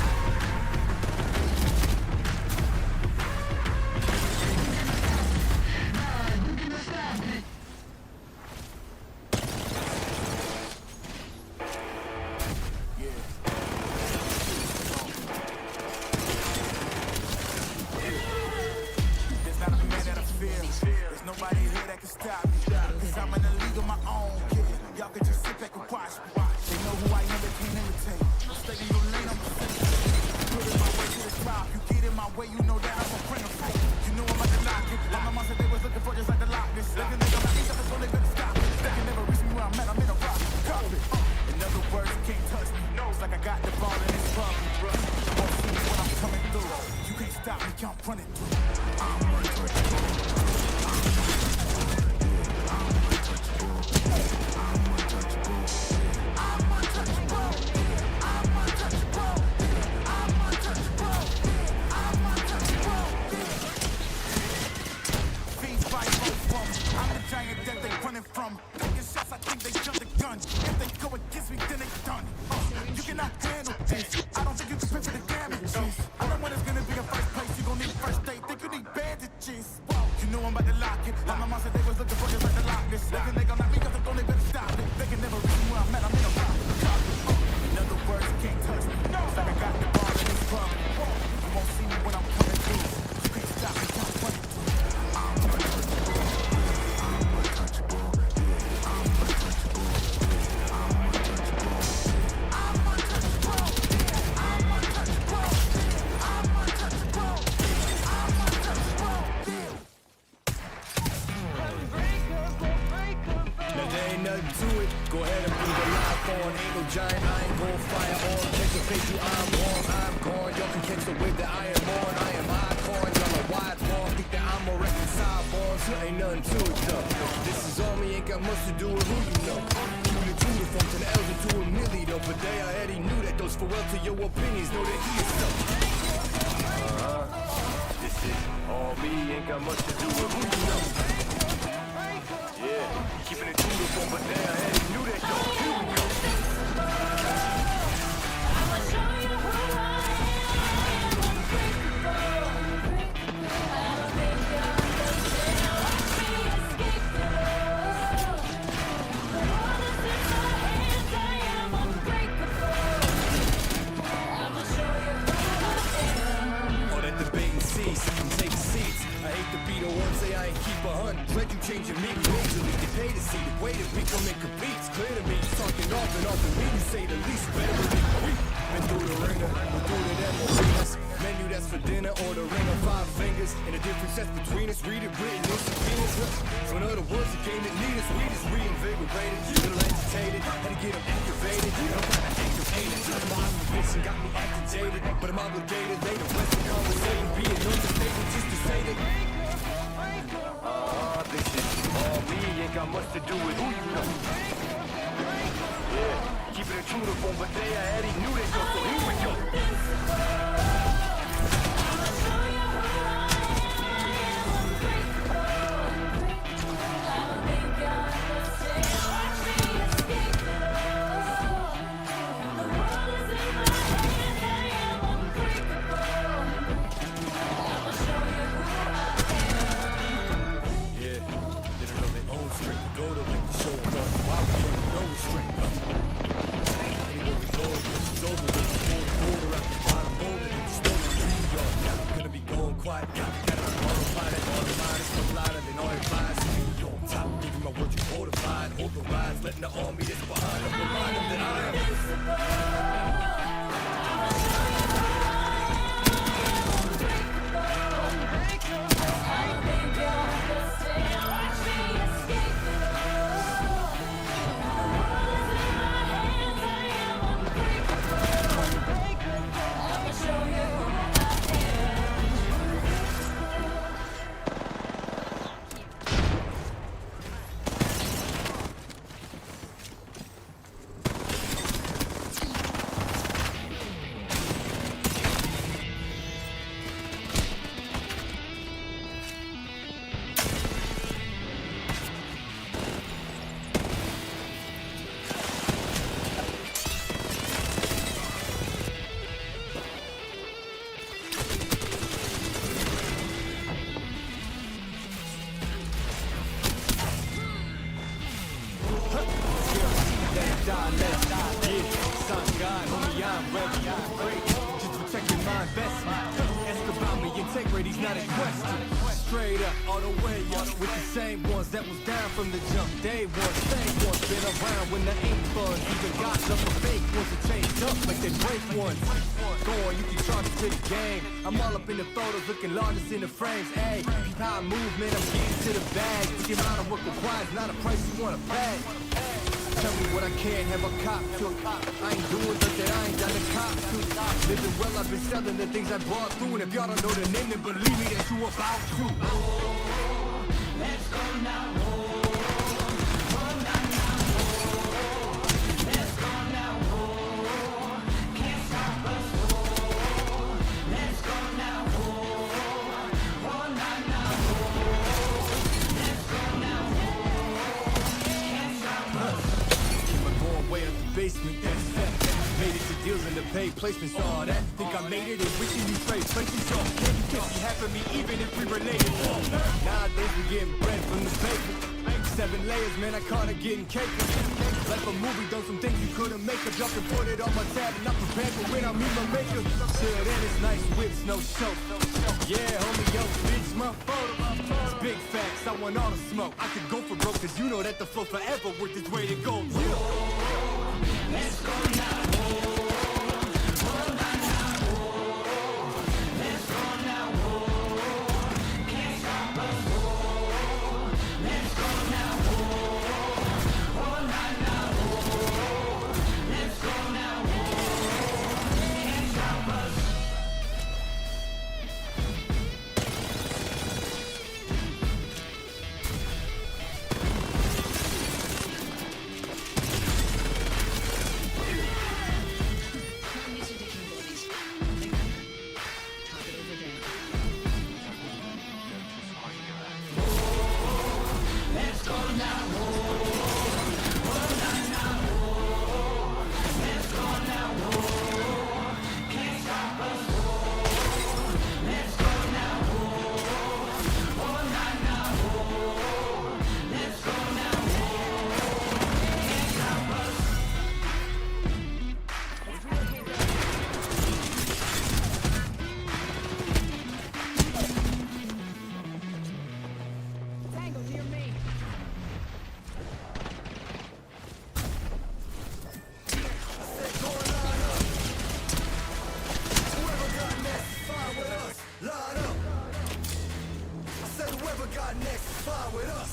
Nobody here that can stop me, cause I'm in a league of my own, kid. Y'all can just sit back and watch me. They know who I am, they can't imitate. Stay in your lane, I'm a put in my way to the top. You get in my way, you know that I'm a friend of fate. You know I'm about to lock it. All my monster they was looking for just like the Loch Ness. Like a nigga, my eat up, so they better stop it. They can never reach me where I'm at, I'm in a rock carpet. In other words, you can't touch me. It's like I got the ball in this club. You won't see me when I'm coming through. You can't stop me, I'm running through. I'm untouchable. Giant that they running from. Taking shots, I think they jumped the gun. If they go against me, then they done. You cannot handle this. I don't think you can picture the damage. I know when it's gonna be a first place. You gon' need first aid. Think you need bandages. You know I'm about to lock it. Like my mom said they was looking for just like the Loch Ness. They gon' knock me off the phone, they better stop it. They can never reach me where I'm at. I'm in a rock. In other words, you can't touch me. It's like I got the ball in this club. You won't see me when I'm coming through. You can't stop me, I'm running through. To it, go ahead and bring the life on. Ain't no giant, I ain't gon' fire on. Catch the face, you I'm on, I'm gone. Y'all can catch the wave that I am on. I am icon, y'all are wide born. Think that I'm a wrecking sideboards, ain't nothing to it though. This is on me, ain't got much to do with who you know. You the two, the phone to the L's and to a milli though. But they already knew that those for well to your opinions, know that he is so. This is all me, ain't got much to do with who you know. Yeah, keeping it true to form, but they already knew that though. Here we go. I'ma show you who I am. Unbreakable. I don't think you understand. Watch me escape the world is in my hands. I am unbreakable. I'ma show you who I am. All that debate and cease, take seats. I hate to be the one say I ain't keep 100. Dread you changing me majorly. Get paid to see the way that we come in competes. Clear to me, you talking off and me, you say the least. Better believe we been through the ringer, we're through the demo arenas. Menu that's for dinner or the ring of 5 fingers. And the difference that's between us, read it written in subpoenas. So in other words, the game that need us, we just reinvigorated. Little agitated, had to get them activated. I'm kinda activated, my obligation got me agitated. But I'm obligated later, rest of conversating. Being understated just to say that this is all me, ain't got much to do with who you know. Yeah, keeping it true to form, but they already knew that though, so here we go. I'ma show you who I am. Unbreakable. I don't think you understand. Watch me escape the world is in my hands. I am unbreakable. I'ma show you who I am. Yeah, they don't know their own strength. Go to like the show up. Why we don't know strength? It's over, time, ready, great. Just protect your mind, best. Ask about me, integrity's not a question. Straight up, all the way up, with the same ones that was down from the jump. Day one, same ones, been around when the ain't fun. Even got some fake ones that changed up like they break ones. Go on, you can charge it to the game. I'm all up in the photos, looking largest in the frames. Ayy, how I move, man, I'm getting to the bag. The amount of work required is not a price you wanna pay. Tell me what I can't have a cop to. I ain't doing nothing I ain't got a cop to. Living well, I've been selling the things I brought through. And if y'all don't know the name, then believe me that you about to. Let's go now. Basement, made it to deals in the paid placements, all that. Think I made it and wishing you trade places, y'all. You can't be half of me even if we related. Nowadays we getting bread from the paper. 7 layers, man, I caught it getting cake. Like a movie, done some things you couldn't make up. Y'all can put it on my tab and I'm prepared for when I meet my maker. Till then it's nice whips, no show. Yeah, homie, yo, bitch, my photo. It's big facts, I want all the smoke. I could go for broke, cause you know that the flow forever worth its way to go. Let's go now.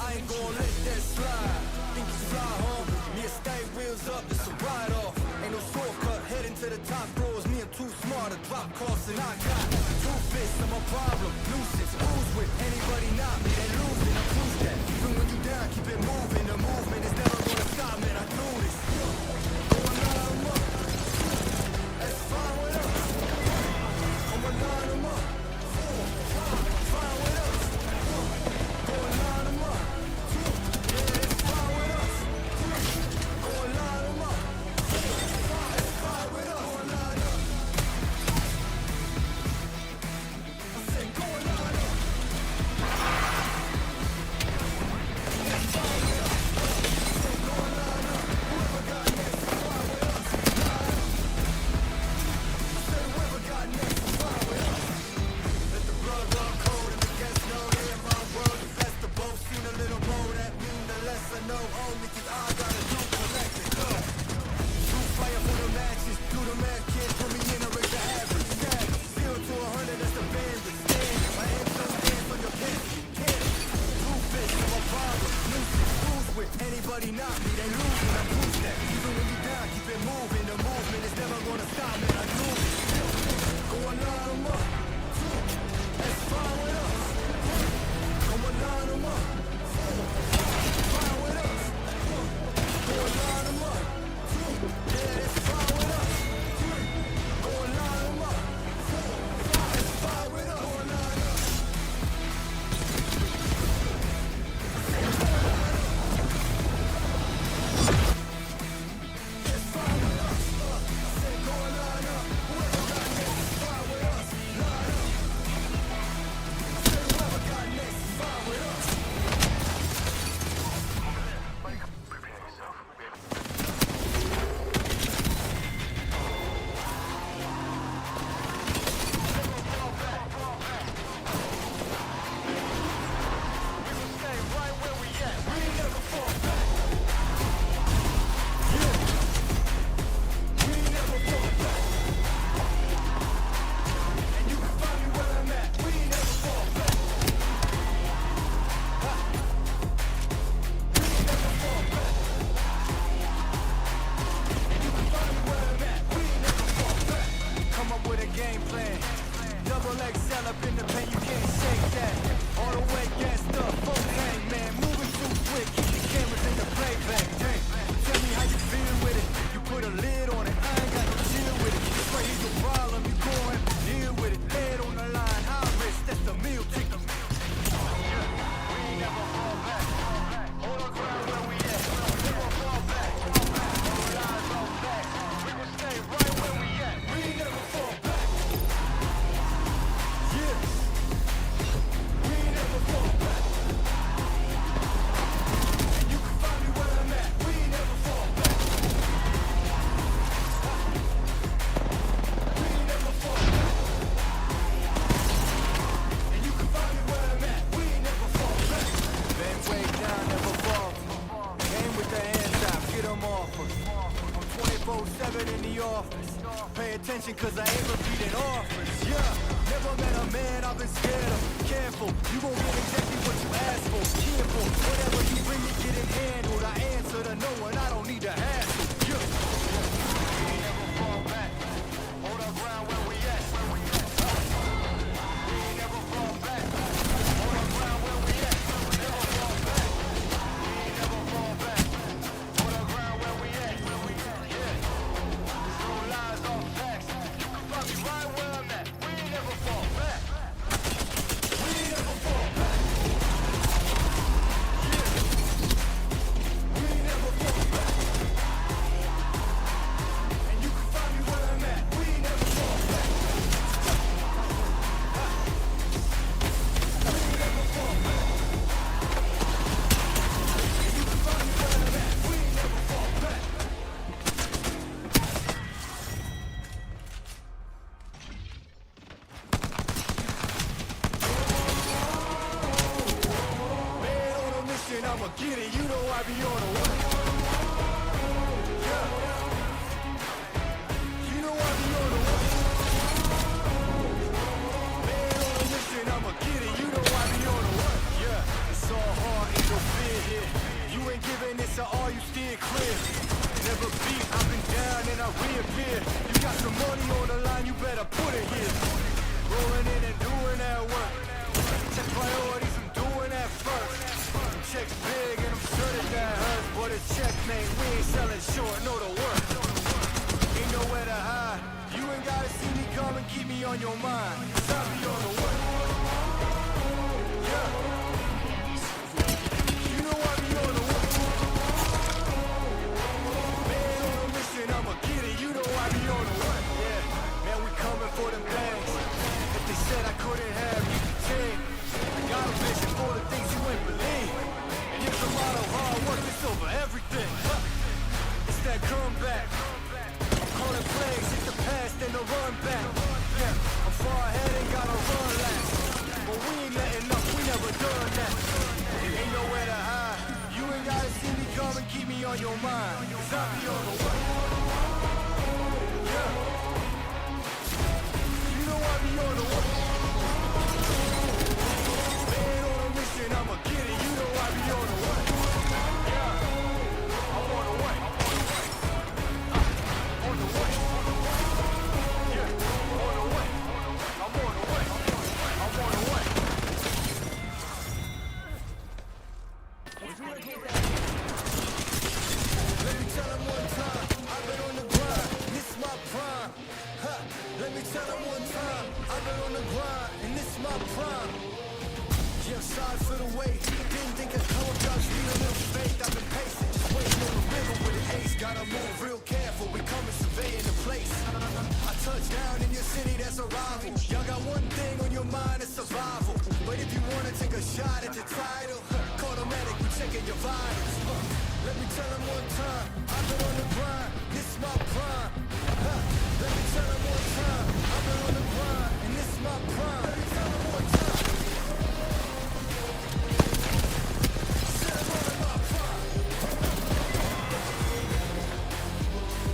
I ain't gonna let that slide. Think you fly home? Me and stay wheels up, it's a ride off. Ain't no shortcut, heading to the top floors. Me, I'm too smart to drop costs, and I got 2 fists, I'm a problem. Nuisance, who's with anybody not me? They losing, I prove that. Even when you down, keep it moving. The movement is never gonna stop, man. I do this. Going line 'em up. That's fine with us. I'ma line 'em up. Fine with us. Going line 'em up. Cell up in the pain, you can't shake that. All the way gassed up, full tank, man. Moving too quick, keep the cameras in the playback. Dang, tell me how you feel with it. You put a lid on it, I ain't got no chill with it. It's right here's your problem, you go and deal with it. Head on the line, high risk, that's the meal ticket. We ain't never fall back. Hold on ground where we at. Never fall back. All eyes on back. We gon' stay right where we at. We ain't never fall back. Yeah. We ain't never fall back. And you can find me where I'm at. We ain't never fall back. We ain't never fall back. And you can find me where I'm at. We ain't never fall back. Been way down, never fall. Came with the hands out, get them off us. I'm 24/7 in the office. Pay attention cause I ain't repeating offers. Yeah, never met a man I've been scared of. Careful, you gon' get exactly what you asked for. Careful, whatever you bring, you get it handled. I answer to no one, I don't need to hassle. Yeah, we ain't never fall back. Hold our ground where we at. We ain't never fall back. Hold our ground where we at. Never fall back. We ain't never fall back. Hold our ground where we at. Yeah. No lies, all facts. You can find me right where I'm at. We ain't never fall back. We ain't never fall back. Yeah. We ain't never fall back. And you can find me where I'm at. We ain't never fall back. We ain't never fall back. And you can find me where I'm at. We ain't never fall back. Man on a mission, I'ma get it. You know I be on the way. Yeah. You know I be on the way. Man on a mission, I'ma get it. You know I be on the way. Yeah. It's all hard, ain't no fear here. You ain't giving this to all, you steer clear. Never beat, I've been down and I reappear. You got some money on the line, you better put it here. Rolling in and doing that work. Check priorities, I'm doing that first. Checks big and I'm sure that hurts. But it's checkmate, we ain't selling short, know the work. Ain't nowhere to hide. You ain't gotta see me come and keep me on your mind. 'Cause I be on the way. Yeah. You know I be on the way. Man on a mission, I'ma get it. You know I be on the way. Yeah. Man, we coming for them bags. If they said I couldn't have, you can take. I got a vision for the things you ain't believe. And it's a lot of hard work, it's over everything. Huh. It's that comeback. I'm calling plays, it's the past and the run back. Yeah, I'm far ahead and gotta run last. But we ain't letting up, we never done that. Ain't nowhere to hide. You ain't gotta see me come and keep me on your mind. 'Cause I be on the way. Yeah. You know I be on the way. Man on a mission, I'ma get it. You know I be on the way. Yeah. I'm on the way. On the way. Yeah. On the way. I'm on the way. I'm on the way. Let me tell 'em one time, I've been on the grind, this my prime. Ha. Let me tell 'em one time, I've been on the grind, and this my prime. Yeah, sorry for the wait. Didn't think I'd come up, need a little faith. I've been patient, just waiting on the river with an ace. Gotta move real careful, we coming surveying the place. I touch down in your city, that's a rival. Y'all got one thing on your mind, it's survival. But if you wanna take a shot at the title, automatic, we checking your vitals. Let me tell 'em one time, I've been on the grind, this my prime. Let me tell 'em one time, I've been on the grind, and this my prime. Let me tell 'em one time. Said I'm on my prime.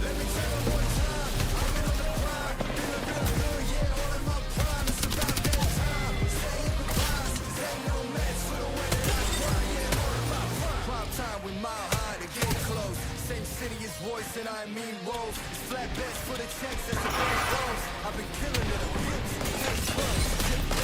Let me tell 'em one time, I've been on the grind, feeling real good, yeah, all in my prime. It's about that time, saying goodbyes, 'cause ain't no match for the way that I grind, yeah, all in my prime. Prime time, we mile high to get close. Same city as voice and I mean woes. It's flat bets for the checks as the bank goes. I've been killing it, I'm guilty, next close.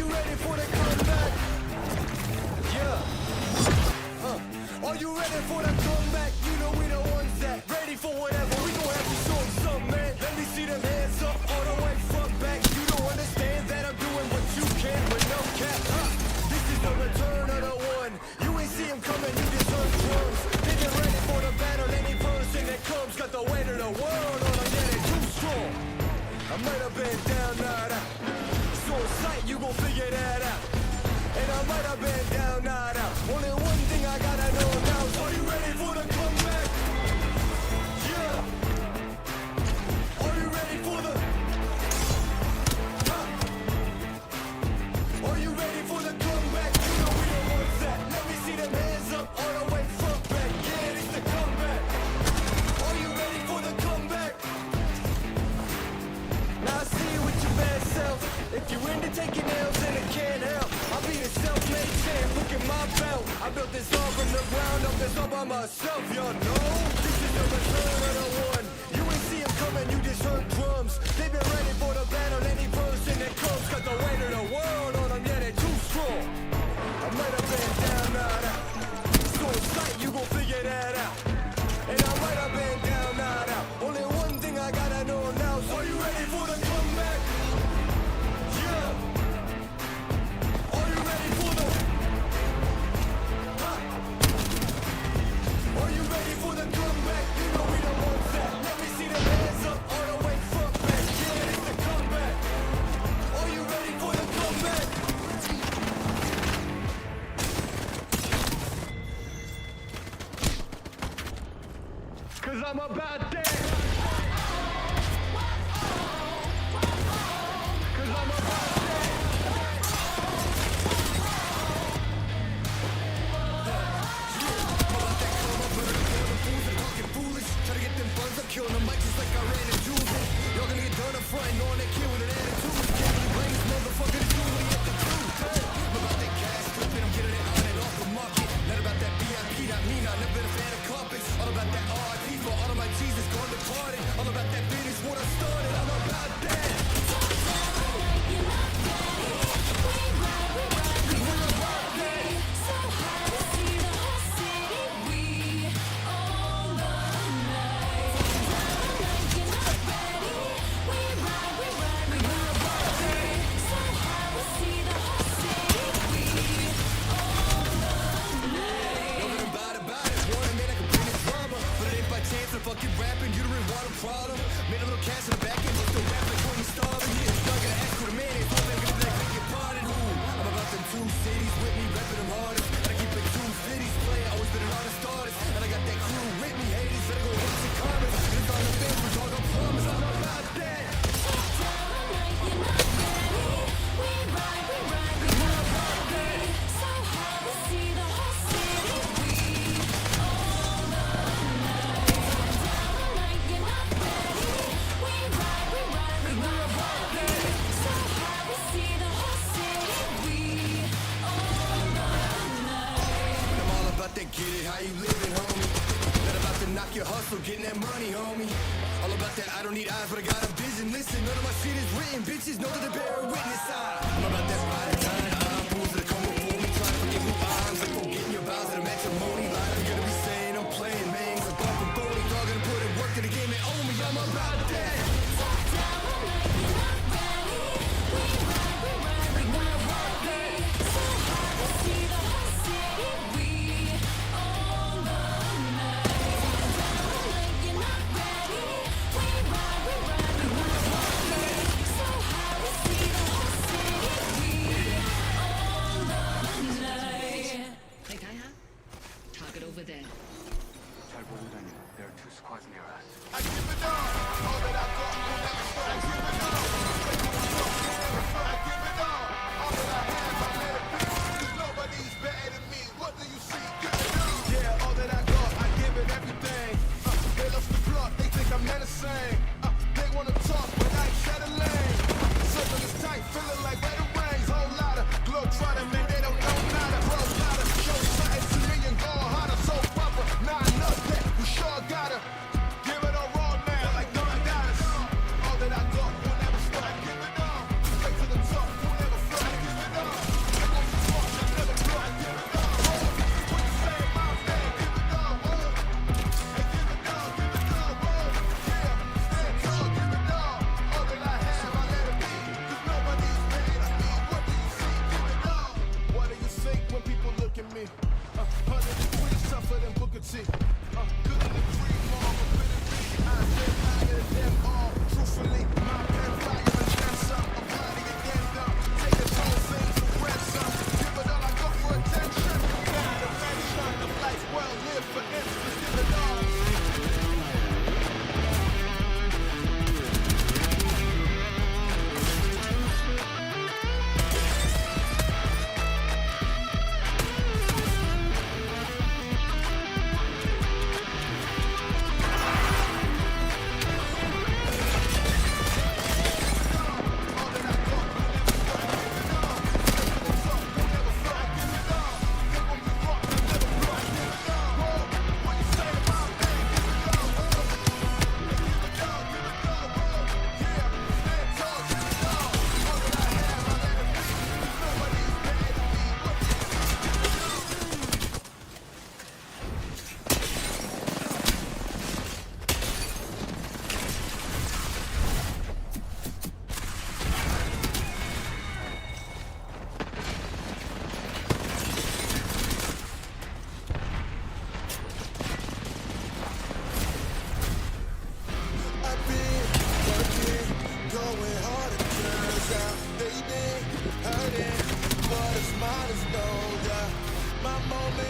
you ready for the comeback? Yeah. Are you ready for the comeback? You know we the ones that ready for whatever. We gon' have to show 'em something, man. Let me see them hands up all the way front back. You don't understand that I'm doing what you can with no cap. This is the return of the one. You ain't see him coming, you just heard drums. They been ready for the battle. Any person that comes got the weight of the world on them. Yeah, they too strong. I might have been down, not out. So sight, you gon' figure that out. And I might have been down, not out. Only one thing I gotta know now is, are you ready for the comeback? Yeah. Are you ready for the? Are you ready for the comeback? You know we the ones that. Let me see them hands up all the way front back. Yeah, it's the comeback. Are you ready for the comeback? Now I see you with your bad self. If you're into taking L's and it can't help, I'll be a self-made champ. Look at my belt. I built this all from the ground up. This all by myself, y'all know. This is the return of the one. You ain't see him coming, you just heard drums. They've been ready for the battle. Any person that comes got the weight of the world on them. Yeah, they too strong. I might have been down, not out. So in sight, you gon' figure that out. And I might have been down, not out. Only one thing I gotta know now is, are you ready for the comeback? Yeah. Are you ready for the? Are you ready for the comeback? You know we the ones that. Let me see them hands up all the way front back. Yeah, it's the comeback. Are you ready for the comeback? Cause I'm about that. Cause I'm about that. Foolish, try to get them buns up, killing them mic just like I ran a Julie. Y'all gonna get done up front and on that kid with an attitude. Can't really blame this motherfucker, this dude what he have to do. I'm about that cash flipping, I'm getting it on and off the market. Not about that VIP, not me, not never been a fan of carpets. All about that RIP for all of my Jesus gone departed. All about that business what I started, I'm about that. Fucking rapping, you don't really want a problem. Made a little cash in the back end, just still rapping, when you starving. Yeah, y'all gotta ask who the man is. Hope they're gonna beg your pardon. Who? I'm about them two cities with me, rapping them hardest. And I keep it 250s playing, always been an honest artist. And I got that crew with me, haters, better go watch the comments. And it's all the things we talk, I promise I'm about that. Get it, how you living, homie? Not about to knock your hustle, getting that money, homie. All about that, I don't need eyes, but I got a vision. Listen, none of my shit is written, bitches know that they bear a witness. I'm about that body time, I'm fools that come before me, trying to forget who I'm. Like forgetting your vows at a matrimony. Life you gonna be saying I'm playing, man. So bump and phony, y'all gonna put in work to the game and own me. I'm about that.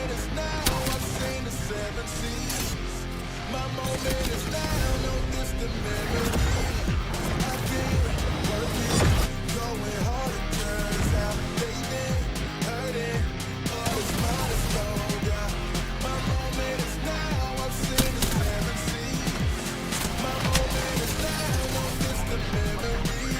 moment is now, I've seen the 7 seas. My moment is now, no distant memory. I've been working, going hard, it turns out. They've been hurting, but it's mine to slow down. My moment is now, I've seen the 7 seas. My moment is now, no distant memory.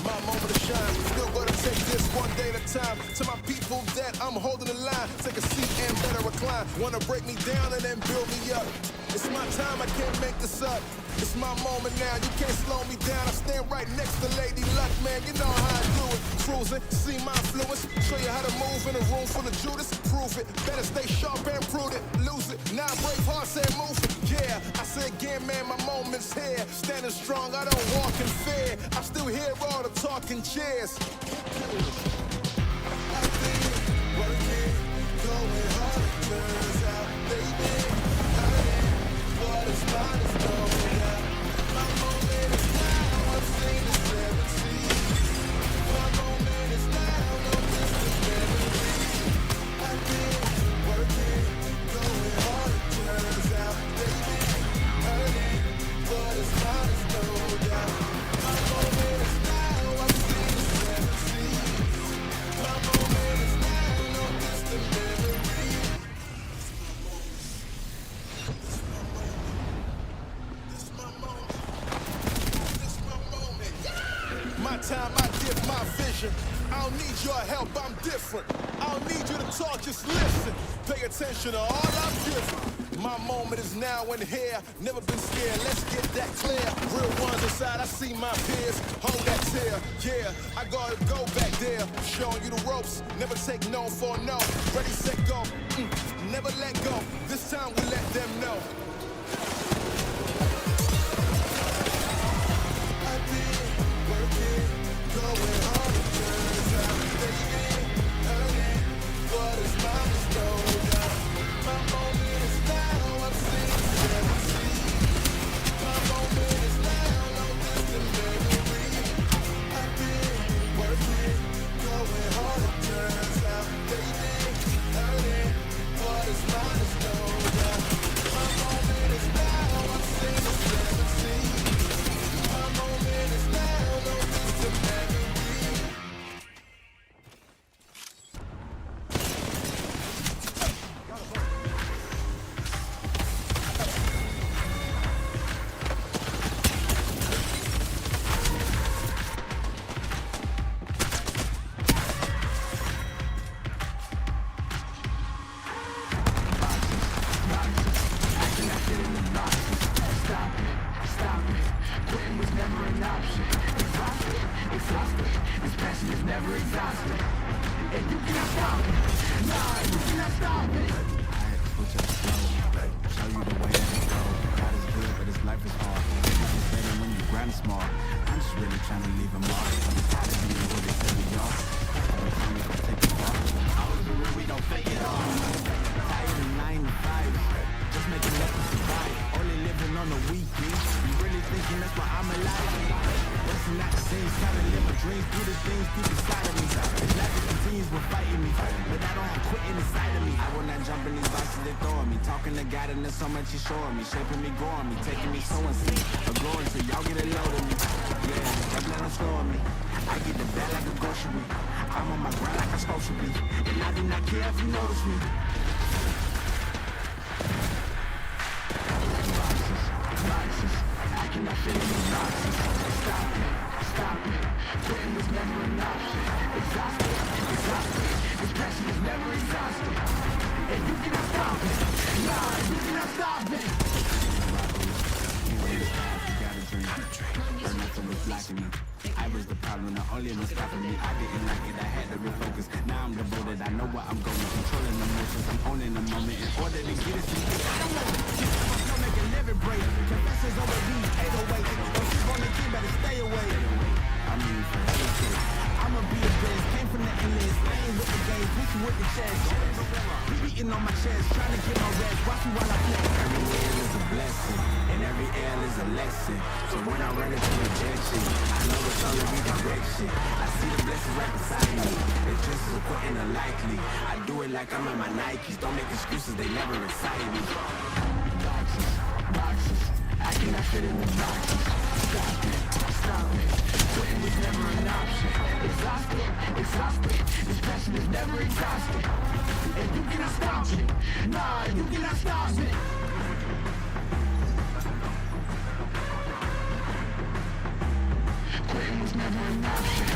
My moment to shine, still gonna take this one day at a time. To my people that I'm holding the line, take a seat and better recline. Wanna break me down and then build me up. It's my time, I can't make this up. It's my moment now, you can't slow me down. I stand right next to Lady Luck, man, you know how I do it. Cruising, see my influence, show you how to move in a room full of Judas. Prove it, better stay sharp and prudent. Lose it, now break hearts and move it. Yeah, I say again, man, my moment's here. Standing strong, I don't walk in fear. I still hear all the talking chairs. I've been working, going hard, it turns out. They've been hurting, what is mine is going out. My moment is now, I've seen the 7 seas. My moment is now, no distant memory. I've been working, going hard, it turns out. They've been hurting, what is mine is no doubt. My moment is now, I've seen the 7 seas. My moment is now, no distant memory. My time, I give my vision. I don't need your help, I'm different. I don't need you to talk, just listen. Pay attention to all I'm giving. My moment is now and here. Never been scared, let's get that clear. Real ones inside, I see my peers. Hold that tear, yeah, I gotta go back there. Showing you the ropes, never take no for no. Ready, set, go, never let go. This time we let them know. I've been working, going hard, it turns out. They've been hurting, what is mine is no doubt. My moment is now, I've seen the 7 seas. My moment is now, no distant memory. I've been working, going hard, it turns out. They've been hurting, what is mine is no doubt. My moment is now, I've seen the 7 seas. My moment is now, no distant memory. So much he's showing me, shaping me, growing me, taking me so unseen, going so y'all get a load of me. Yeah, that's not slowing me. I get the bag like a grocery. I'm on my grind like I'm supposed to be, and I do not care if you notice me. Boxes, I cannot fit in these boxes. Stop it. Quitting was never an option. Exhausted. This passion is never exhausted, and you cannot stop it. Nah, you cannot stop it. Burn nothing was blocking me. I was the problem, the only one stopping me. I didn't like it, I had to refocus. Now I'm devoted, I know where I'm going. Controlling emotions, I'm owning the moment. In order to get it to me, I don't want it. My stomach and never break. Confessions over these 808. Don't sleep on the kid, better stay away. I mean, for heaven's sake, I'ma be a best. Came from the endless, playing with the game, pushing with the chest. Beating on my chest, trying to get my rest. Watch me while I play. Every win is a blessing, and every L is a lesson. So when I run into rejection, I know it's all in redirection. I see the blessings right beside me. It's just so quitting unlikely. I do it like I'm in my Nikes. Don't make excuses, they never excite me. Boxes, I cannot fit in the boxes. Stop it, quitting was never an option. Exhausted, this passion is never exhausted. And you cannot stop it, nah, you cannot stop it. Quitting was never an option.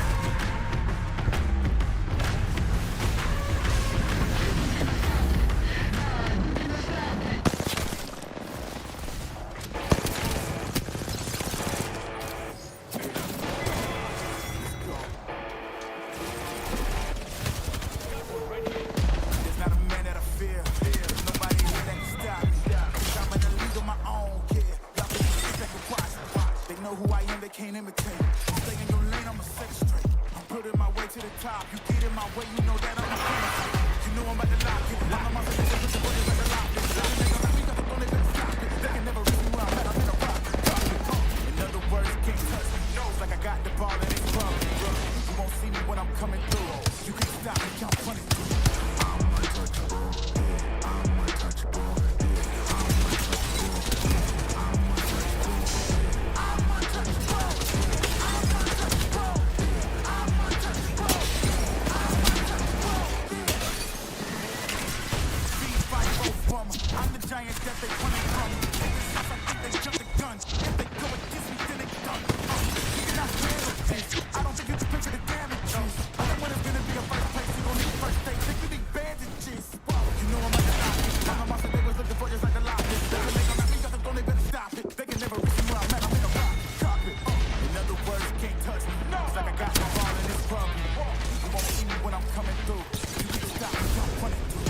Can't imitate. Stay in your lane, I'ma set it straight. I'm putting my way to the top. You get in my way, you know that I'm a fan. You know I'm about to lock it. I'm on my face, put your body like a lock it. They gon' let me, don't they better stop it. They can never reach me where I'm at, I'm in a rock. In other words, can't touch me. It's like I got the ball and it's rubbing. You won't see me when I'm coming through. You can stop me, I'm running through. I'm untouchable, yeah, I'm untouchable. I'm the giant that they running from. I think they jumped the gun. If they go against me, then they done. You cannot handle this. I don't think you can picture the damages. When it's gonna be a first place, you gon' need first aid. Think you need bandages. You know I'm like a locket. I'm a monster, they was looking for just like a locket. They gon' let me got the phone, they better stop it. They can never reach me where I'm at, I'm in a rock carpet. In other words, you can't touch me. It's like I got my ball in this problem. You won't see me when I'm coming through. You can stop me, I'm running through.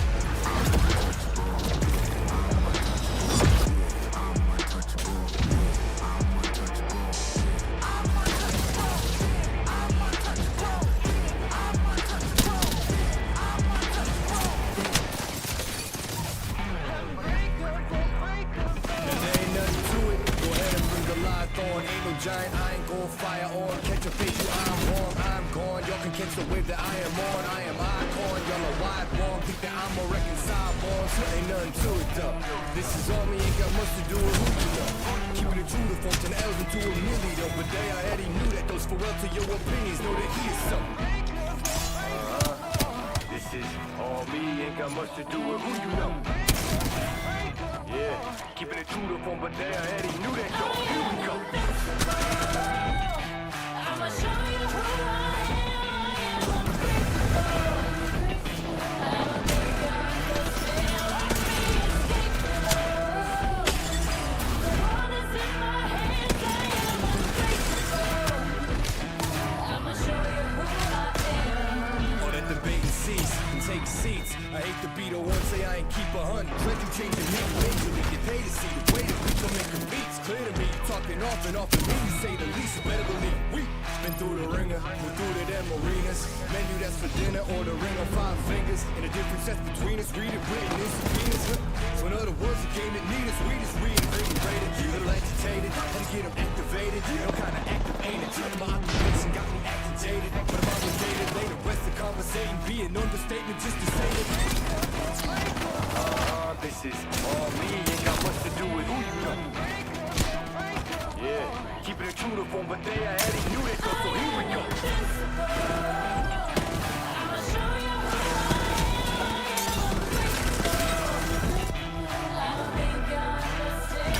Giant, I ain't gon' fire on. Catch a face, you I'm warm, I'm gone. Y'all can catch the wave that I am on. I am icon, y'all are wide wrong. Think that I'm a reconcile born, so ain't nothing to it though. This is on me, ain't got much to do with who you know. Keeping it true to function, L's into a milli though. But they already knew that those farewell to your opinions. Know that he is so. This is all me, ain't got much to do with who you know. Yeah, keeping it true to form, but they already knew that though. Here we go. I'ma show you who I am. I'ma show you who I am. All that debate and cease and take seats. I hate to be the one say I ain't keep 100. Let you change the name majorly. You pay to see the way that we can make a beats. Clear to me, you talking off and me. You say the least, you better believe we been through the ringer, we're through to them arenas. Menu that's for dinner or the ring on 5 fingers. And the difference that's between us, read it written in subpoenas. So in other words, you came to need us, we just reinvigorated. You little agitated, had to get them activated. No kind of active ain't it. My occupation got me agitated, but I'm obligated. Later, rest the conversation be an understatement just to say it. This is all me, ain't got much to do with who you know. Yeah, keeping it true to form, but they already knew that, so here we go. I'ma show you who I don't think I understand.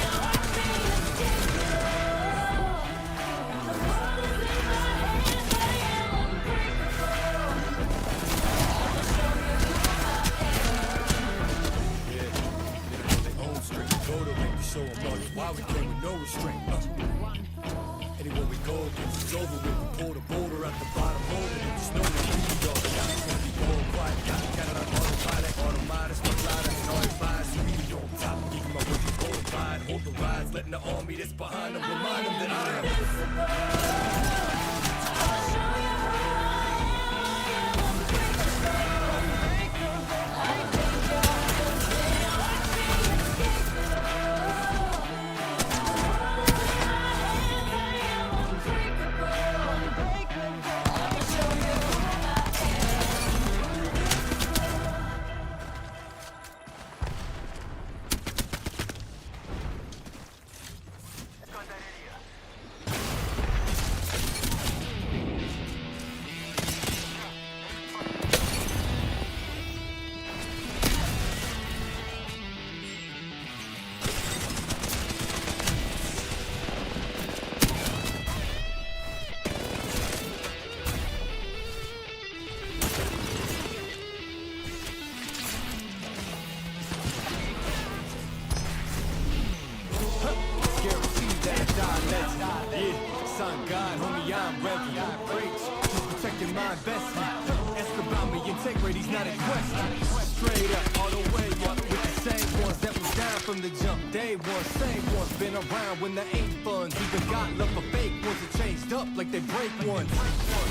The world is in my hands, I am unbreakable. I'ma show you who I am. Own straight, go to make the show them all. Why we came with no restraint. Anywhere we go, it's over with. We pull the boulder at the bottom, hold it. tested. Ask about me, integrity's not a question. Straight up, all the way up, with the same ones that was down from the jump. Day one, same ones, been around when there ain't funds. Even got love for fake ones that changed up like they break ones.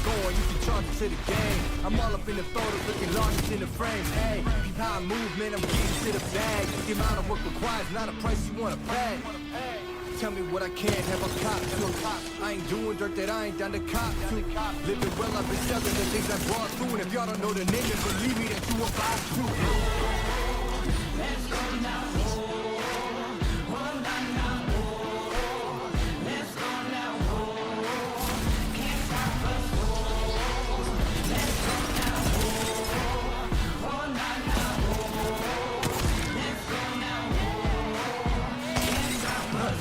Going, you can charge it to the game. I'm all up in the photos, looking largest in the frames. Hey, peep how I move, man, I'm getting to the bag. The amount of work required is not a price you wanna pay. Tell me what I can't have a cop to. I ain't doing dirt that I ain't down to cop to. Living well, I've been selling the things I brought through. And if y'all don't know the name, then believe me that you about to. Let's go now. Let's go now. Can't stop us. Let's go now. Let's go now. Can't stop us.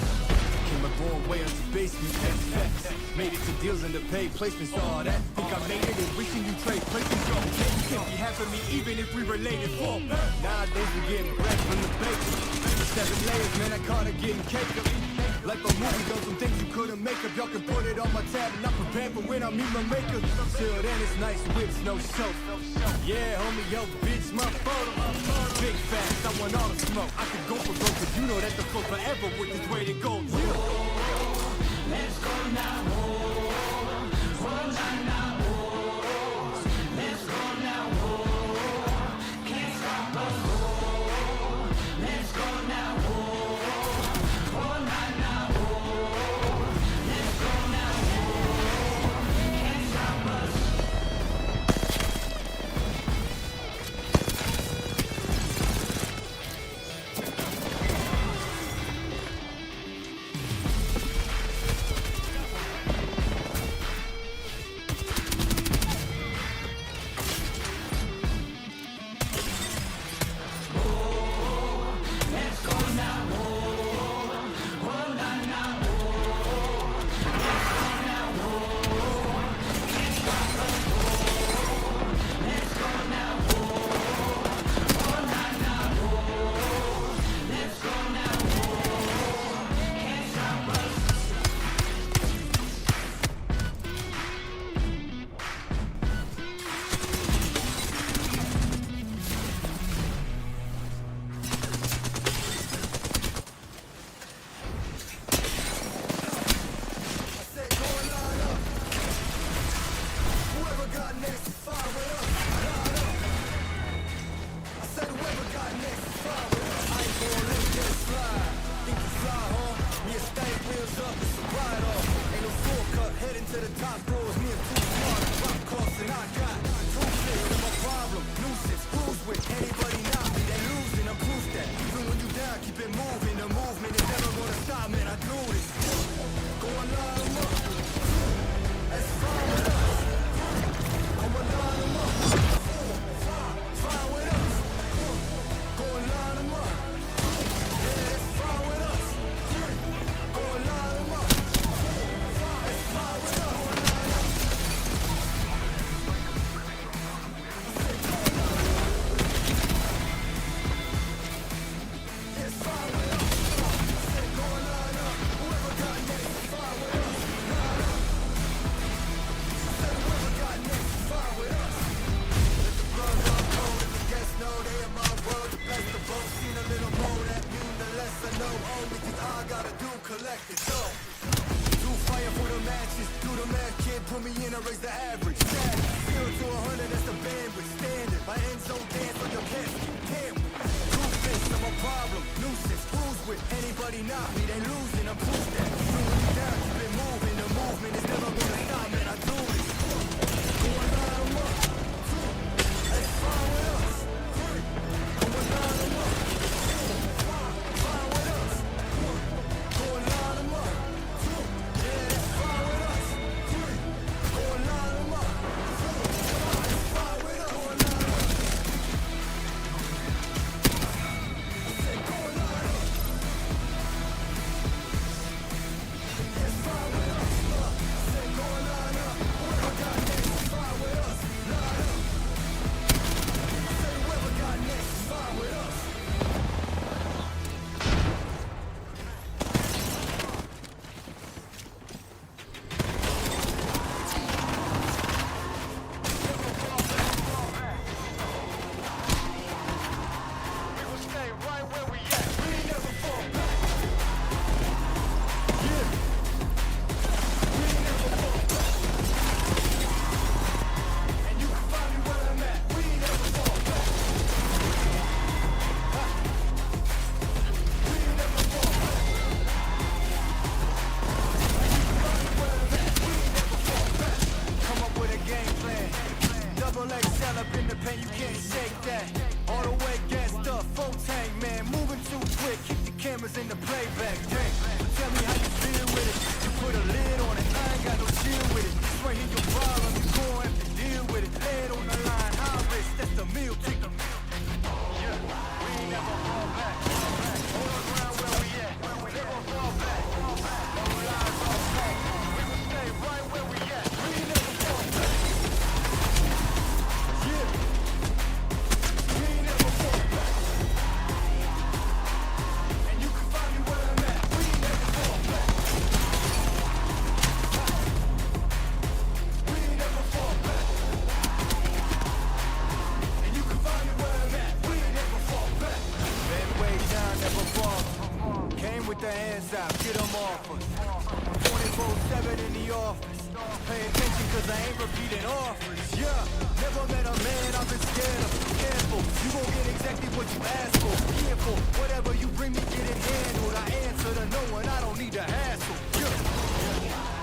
Going way out the basement, facts. Made it to deals and the paid placements, all that. Think I made it and wishing you trade places. Yo, you can't be half of me even if we related. For nowadays we getting bread from the bacon. 7 layers, man, I caught it getting cake up. Like a movie, done some things you couldn't make up. Y'all can put it on my tab and I'm prepared for when I meet my maker. Till then it's nice whips, no show. Yeah, homie, yo, bitch, my photo. Big facts, I want all the smoke. I could go for broke, cause you know that the flow forever with this way to go. Let's go now. Let's go now. Can't stop us. Let's go now. Let's go now. Can't stop us. cell up in the pen, you can't shake that. All the way gassed up, full tank, man. Moving too quick, keep the cameras in the playback. Dang, so tell me how you feel with it. You put a lid on it, I ain't got no chill with it. It's right here, your problem, you gon' have to deal with it. Head on the line, high risk, that's the meal ticket. Yeah, we ain't never fall back. Hold the ground where we at, we never fall back. No lies, all facts. We will stay right where we at. We ain't never fall back. Yeah, we ain't never fall back. And you can find me where I'm at. We ain't never fall back. We ain't never fall back. And you can find me where I'm at. We ain't never fall back. Man, way down, never fall. Came with the hands out, get them off us. 24/7 in the office. Pay attention cause I ain't repeating offers. Yeah, never met a man I've been scared of. Careful, you gon' get exactly what you asked for. Careful, whatever you bring me, get it handled. I answer to no one, I don't need to hassle. Yeah,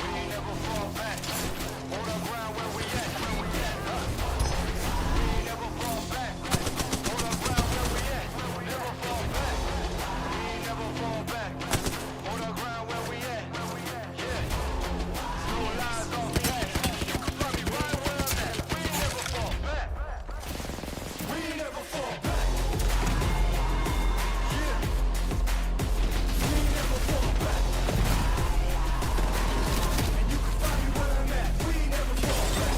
we ain't never fall back. Hold the ground where we at. We ain't never fall back. Hold the ground where we at. Never fall back. We ain't never fall back. Hold the ground where we at. Yeah, no lies, all facts. You can find me right where I'm at. We ain't never fall back. We ain't never fall back. Yeah, we ain't never fall back. And you can find me where I'm at. We ain't never fall back.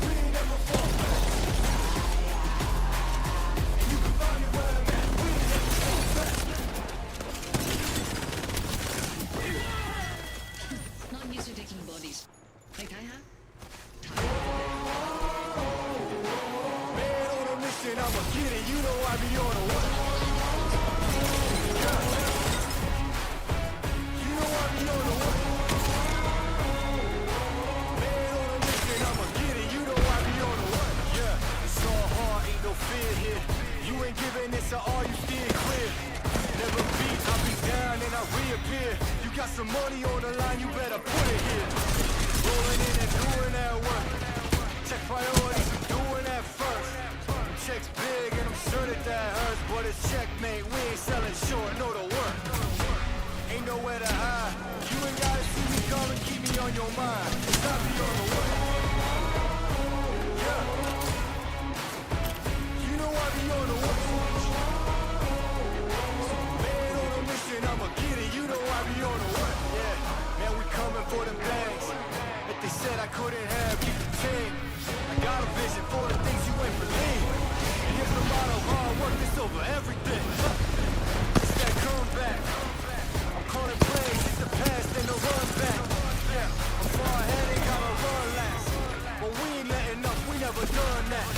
We ain't never fall back. And you can find me where I'm at. We ain't never fall back. Not used to taking bodies. Like I have. Man on a mission, I'ma get it. You know I be on a what? Yeah. You know I be on a what? Man on a mission, I'ma get it. You know I be on a what? Yeah. It's all hard, ain't no fear here. You ain't giving this at all, you steer clear. Never beat, I be down and I reappear. You got some money on the line, you better put it here. Rolling in and doing that work. Check priorities, I'm doing that first. Checks big and I'm sure that hurts. But it's checkmate, we ain't selling short, know the work. Ain't nowhere to hide. You ain't gotta see me come and keep me on your mind. Cause I be on the way. Yeah. You know I be on the way. Man on a mission, I'ma get it. You know I be on the way. Yeah. Man, we coming for them things that they said I couldn't have. Keep the team. I got a vision for the things you ain't believe. And here's the motto, hard work is over everything. It's that comeback. I'm calling praise, it's the past and the run back. Yeah, I'm far ahead, ain't gotta run last. But we ain't letting up, we never done that.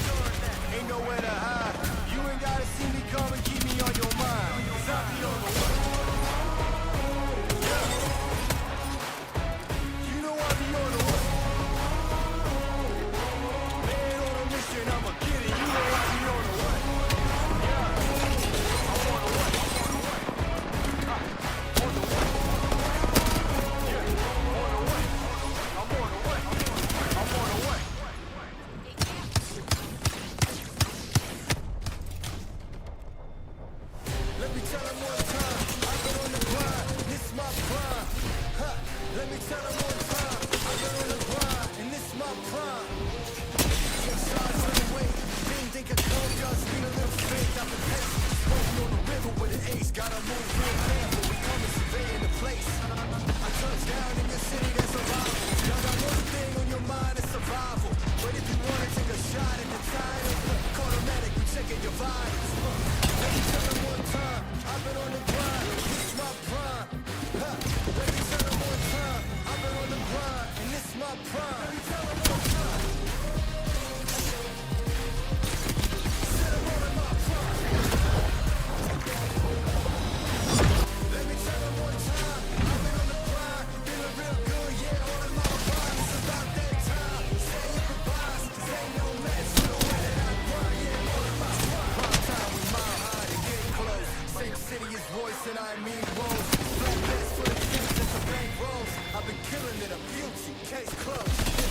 Ain't nowhere to hide. You ain't gotta see me come and keep me on your mind. Cause I be on the way. Yeah. You know I be on the way. Man on a mission, I'ma get it. You know I be on the way. Yeah. I'm on the way. On the way. Yeah. On the way. I'm on the way. I'm on the way. Let me tell them one time, I've been on the grind, this my prime. Huh. Let me tell them one time, I've been on the grind, and this my prime. Take shots on the way, didn't think I'd come, just need a little faith. I've been patient, smoking on the river with an ace. Gotta move real fast, but we coming surveying the place. I touched down in your city, that's survival. Y'all got one thing on your mind, it's survival. But if you wanna take a shot at the time, call the medic, we checking your vitals. Let me tell them one time, I've been on the grind, this my prime. Huh. Let me tell them one time, I've been on the grind, and this my prime. Let me tell them one time. Said I'm on my prime. Let me tell them one time, I've been on the grind, feeling real good, yeah, all in my prime. It's about that time, say your goodbyes, 'cause ain't no match for the way that I grind, yeah, all in my prime. Prime time, we mile high to get close. Same city as voice and I mean roads. Black vest for the kids and the bank rolls. I've been killing it, I'm guilty, case closed.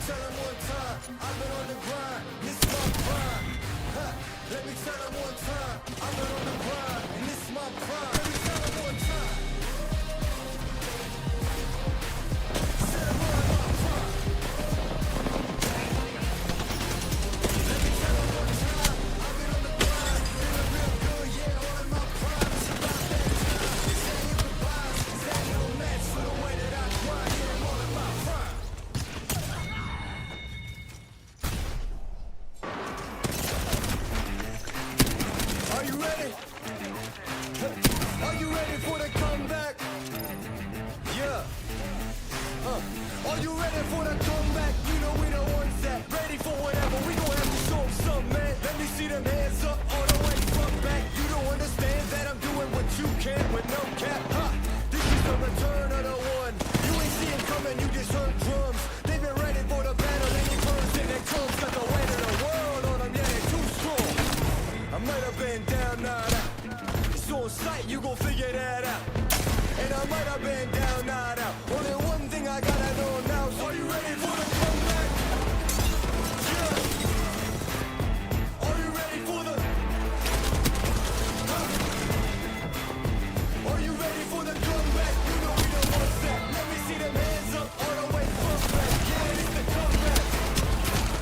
tell them one time, I've been on the grind, this is my prime. Huh. Let me tell them one time, I've been on the grind, and this is my prime. Let me tell them one time. Said I'm on my prime. Let me tell them one time, I've been on the grind, feeling real good, yeah, all in my prime. It's about that time. Saying goodbyes, saying no match for the way that I grind, yeah, I'm all in my prime. Are you ready? Are you ready for the comeback? Yeah. Are you ready for the comeback? You know we the ones that ready for whatever. We gon' have to show 'em something, man. Let me see them hands up all the way from back. You don't understand that I'm doing what you can with no cap. Huh. This is the return of the one. You ain't see him coming, you just heard drums. They've been ready for the battle. Any person that comes got the weight of the world on them. Yeah, they're too strong. I might have been down, not out. It's on sight, you gon' figure that out. And I might have been down, not out. Only one thing I gotta know now. So are you ready for the comeback? Yeah. Are you ready for the? Are you ready for the comeback? You know we don't want that. Let me see them hands up all the way from back. Yeah, it's the comeback.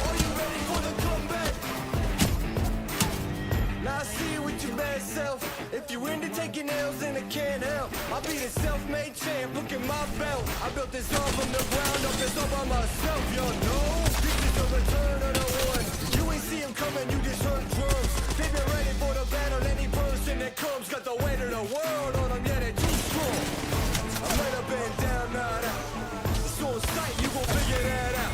Are you ready for the comeback? Now I see you with your bad self. If you into taking L's, then it can't help. I'll be the self-made champ, look at my belt. I built this all from the ground up, it's all by myself, y'all know. This is the return of the one. You ain't see him coming, you just heard drums. They've been ready for the battle, any person that comes got the weight of the world on them, yeah, they're too strong. I might have been down, not out. It's on sight, you gon' figure that out.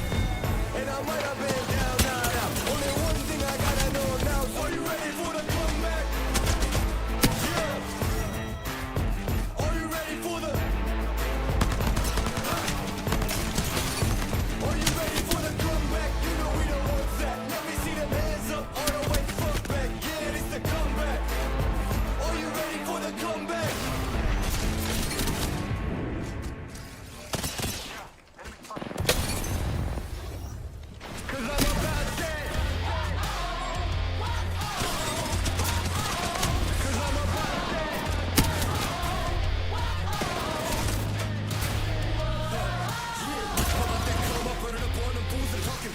And I might have been down, not out. Only one thing I gotta know now, so are you ready for the comeback? Yeah. Are you ready for the? Are you ready for the comeback? You know we don't want that. Let me see them hands up all the way from back. Yeah, it's the comeback. Are you ready for the comeback? Cause I'm about that. Cause I'm about that.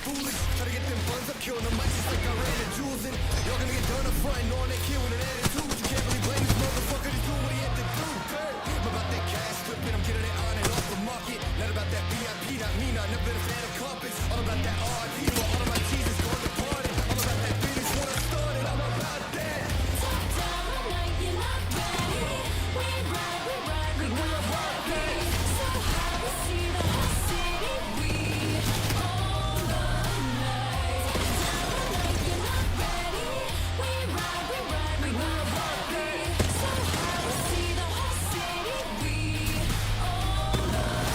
Foolish, try to get them buns up, killing them mics just like I ran the jewels in. Y'all gonna get done up front and on that kid with an attitude. You can't really blame this motherfucker, he's doing what he had to do. I'm about that cash flipping, I'm getting it on and off the market. Not about that VIP, not me, not never been a fan of carpets. All about that RIP, while all of my cheese is going departed. All about that business when I started, I'm about that. Top down like you're not ready. We ride, we go happy. So high, we see the whole city. We all the night. Down like you're not ready. We ride, we go happy. So high, we see the whole city. We all the night.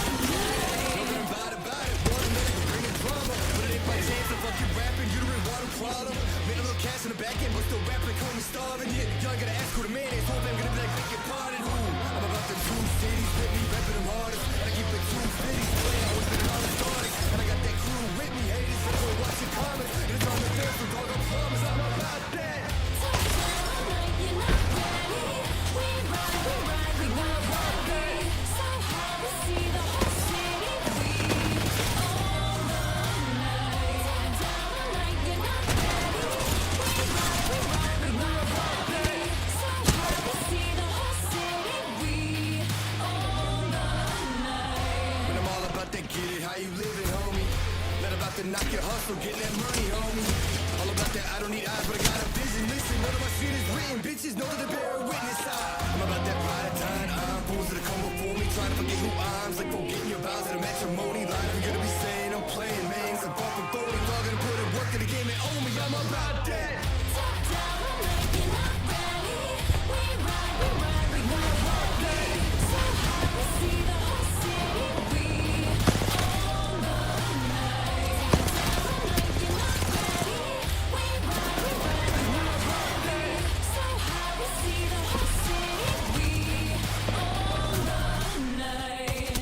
About it, one minute, bringing drama. But it ain't by chance, I'm fucking rapping, you don't want a problem. Made a little cash in the back end, but still rapping, call me starving. Yeah, y'all gotta ask who the man is, hope I'm gonna be like, beg your pardon, who? I'm about the two cities with me, rapping them hardest. And I keep it two cities, playing, I was been all the starters. And I got that crew with me, haters, that go watching comments. And it's on the fence, so dog, I promise I'm about that. Top down like you're not ready. We ride, we go happy. So high, we see the whole city. We all the night. Down like you're not ready. We ride, we go happy. So high, we see the whole city. We all the night. When I'm all about that, get it, how you living, homie? Not about to knock your hustle, get that money, homie. All about that, I don't need eyes, but I got a vision. Listen, none of my shit is written, bitches know the bear witness. I'm about that pride of time, I'm fools that come before me, trying to forget who I'm. Like forgetting your vows at a matrimony line. I'm gonna be saying I'm playing, man. So fuck with phony, y'all gonna put in work in the game and own me. I'm about that. Top down like you're not ready. We ride, we go happy. So high, we see the whole city. We all the night. Down like you're not ready. We ride, we go happy. So high, we see the whole city. We all the night.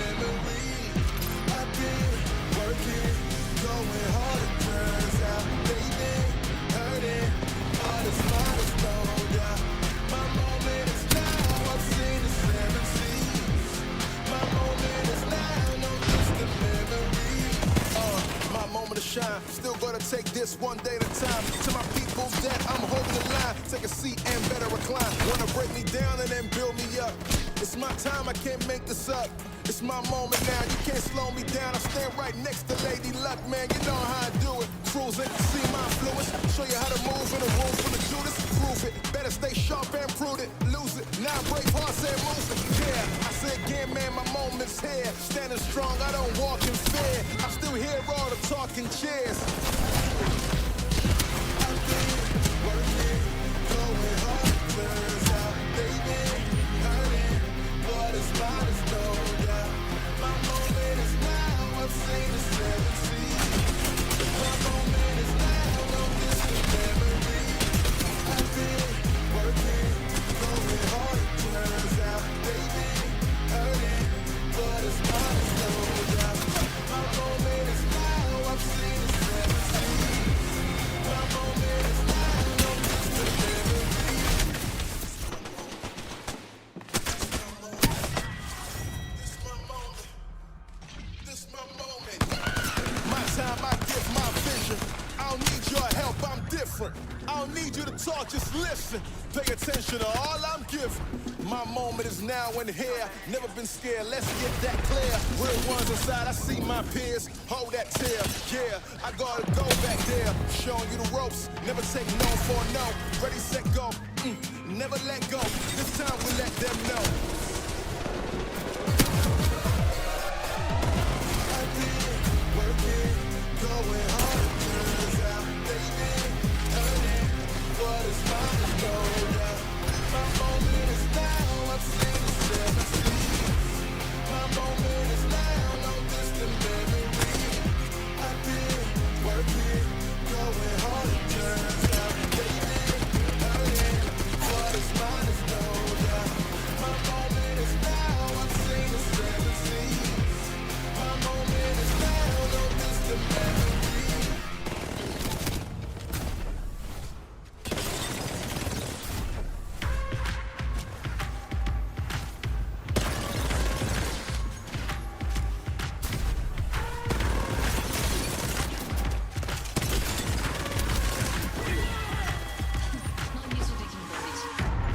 memory. I've been working, going hard, it turns out. They've been hurting, but it's not as though, yeah. My moment is now, I've seen the 7 seas. My moment is now, no distant memory. My moment to shine, still gonna take this one day at a time. To my people that I'm holding the line, take a seat and better recline. Wanna break me down and then build me up. It's my time, I can't make this up. It's my moment now, you can't slow me down. I stand right next to Lady Luck, man, you know how I do it. Cruising, see my influence, show you how to move in a room full of Judas. Prove it, better stay sharp and prudent. Lose it, now brave hearts and moves it. Yeah, I say again, man, my moment's here. Standing strong, I don't walk in fear. I still hear all the talking cheers. I've been working, going hard, turns out they've been hurting. What is mine is no doubt. My moment is now, I've seen the 7 seas. My moment is now, no distant memory. I've been working, going hard, turns out they've been hurting. What is mine is no doubt. My moment is now, I've seen the 7 seas. My moment is now, no distant memory. This my moment. My time, I give my vision. I don't need your help, I'm different. I don't need you to talk, just listen. Pay attention to all I'm giving. My moment is now and here. Never been scared, let's get that clear. Real ones inside, I see my peers. Hold that tear, yeah. I gotta go back there. Showing you the ropes. Never take no for a no. Ready, set, go. Never let go. This time we let them know. Working, going hard, turns out they've been hurting. What is mine is no doubt. My moment is now, I've seen the 7 seas. My moment is now, no distant memory. I've been working, going hard, turns out they've been hurting. What is mine is no doubt. My moment is now, I've seen the 7 seas. My moment is now, no distant memory.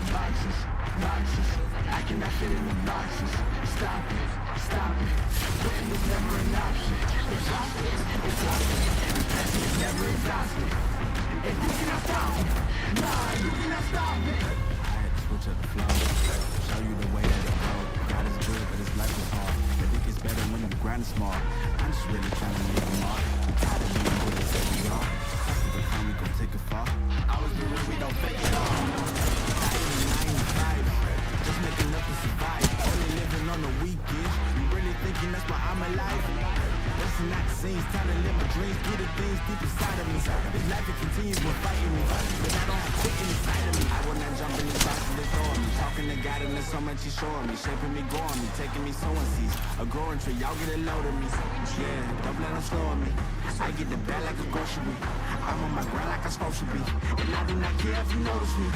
Boxes, boxes, I cannot fit in the boxes. Stop it, stop it. Quitting was never an option. Exhausted, exhausted. Passion is never exhausted. If you cannot stop it, nah, you cannot stop it. I had to switch up the flow, show you the way that it goes. God is good, but his life is hard. I think it's better when you grind small. I'm just really trying to make a mark. I'm tired of being what it said we are. Trust if we come, we gon' take a fall. I was the real, we don't fake it all. Just making up to survive. Only living on the weekends. You really thinking that's why I'm alive? Listen, not the scenes. Time to live my dreams. Do the things deep inside of me. This life it continues with fighting me. But I don't have chicken inside of me. I will not jump in the box of the door. Me talking to God and there's so much he's showing me. Shaping me, growing me. Taking me sowing seeds. A growing tree. Y'all get a load of me. Yeah, don't let them slow on me. I get the bag like a grocery. I'm on my grind like I'm supposed to be. And I do not care if you notice me.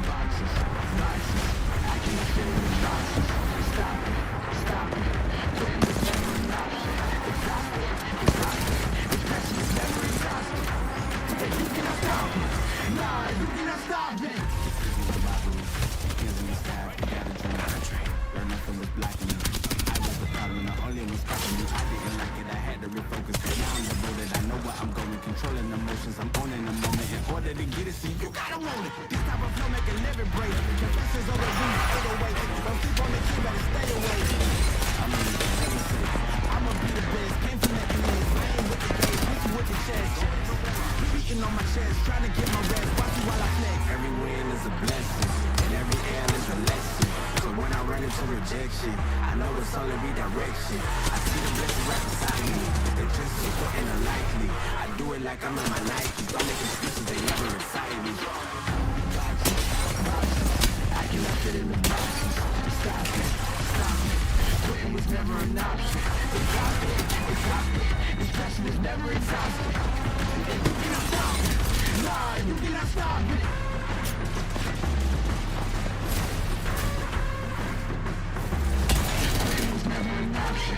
Boxes, boxes, I cannot fit in the boxes. Stop it, stop it. Quitting was never an option. Exhausted, exhausted. This passion is never exhausted. If you cannot stop it, nah, you cannot stop it. Hands in the sky, you gotta dream. Learn nothing was blocking me. I was the problem, the only one stopping me. I didn't like it, I had to refocus. Now I'm devoted, I know where I'm going. Controlling emotions, I'm owning the moment. In order to get it, see, you gotta want it. This type of flow make a living break. Confessions on the roof, stay away. Don't sleep on the key, better stay away. I'm in the heaven safe. I'ma be the best, came from that place. Playing with the cage, mixing with the chest. Beating on my chest, trying to get my rest. Watch me while I flex. Every win is a blessing, and every L is a lesson. So when I run into rejection, I know it's only redirection. I see the blessing right beside me. They just super and unlikely. I do it like I'm in my Nikes. Don't make excuses, they never excite me. I cannot fit in the boxes. Stop it, stop it. Quitting was never an option. Exhausted, exhausted. This passion is never exhausted. And you cannot stop it. Nah, you cannot stop it. Quitting was never an option.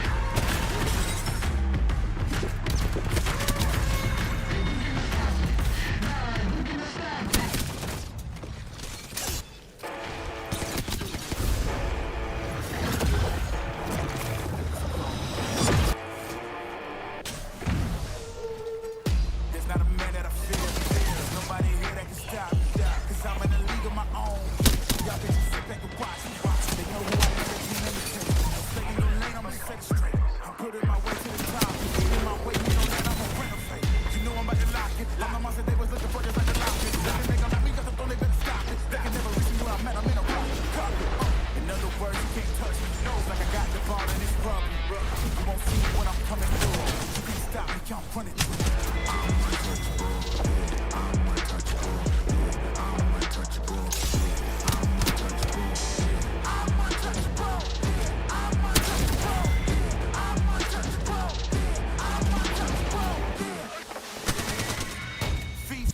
There's not a man that I fear. There's nobody here that can stop me. Cause I'm in a league of my own. Y'all bitches sit back and watch me. They know who I am, they can't imitate. I'm staying in your lane, I'ma set straight. I'm putting my way to the top. In my way, you know that I'm a renovate. You know I'm about to lock it. All my monsters, they was looking for just like the lock it. They gon' let me got the phone, they better stop it. They can never reach me where I'm at, I'm in a rock. In other words, you can't touch me. Knows like I got the ball and it's rubbing. You won't see me when I'm coming through. You can't stop me, I'm running through.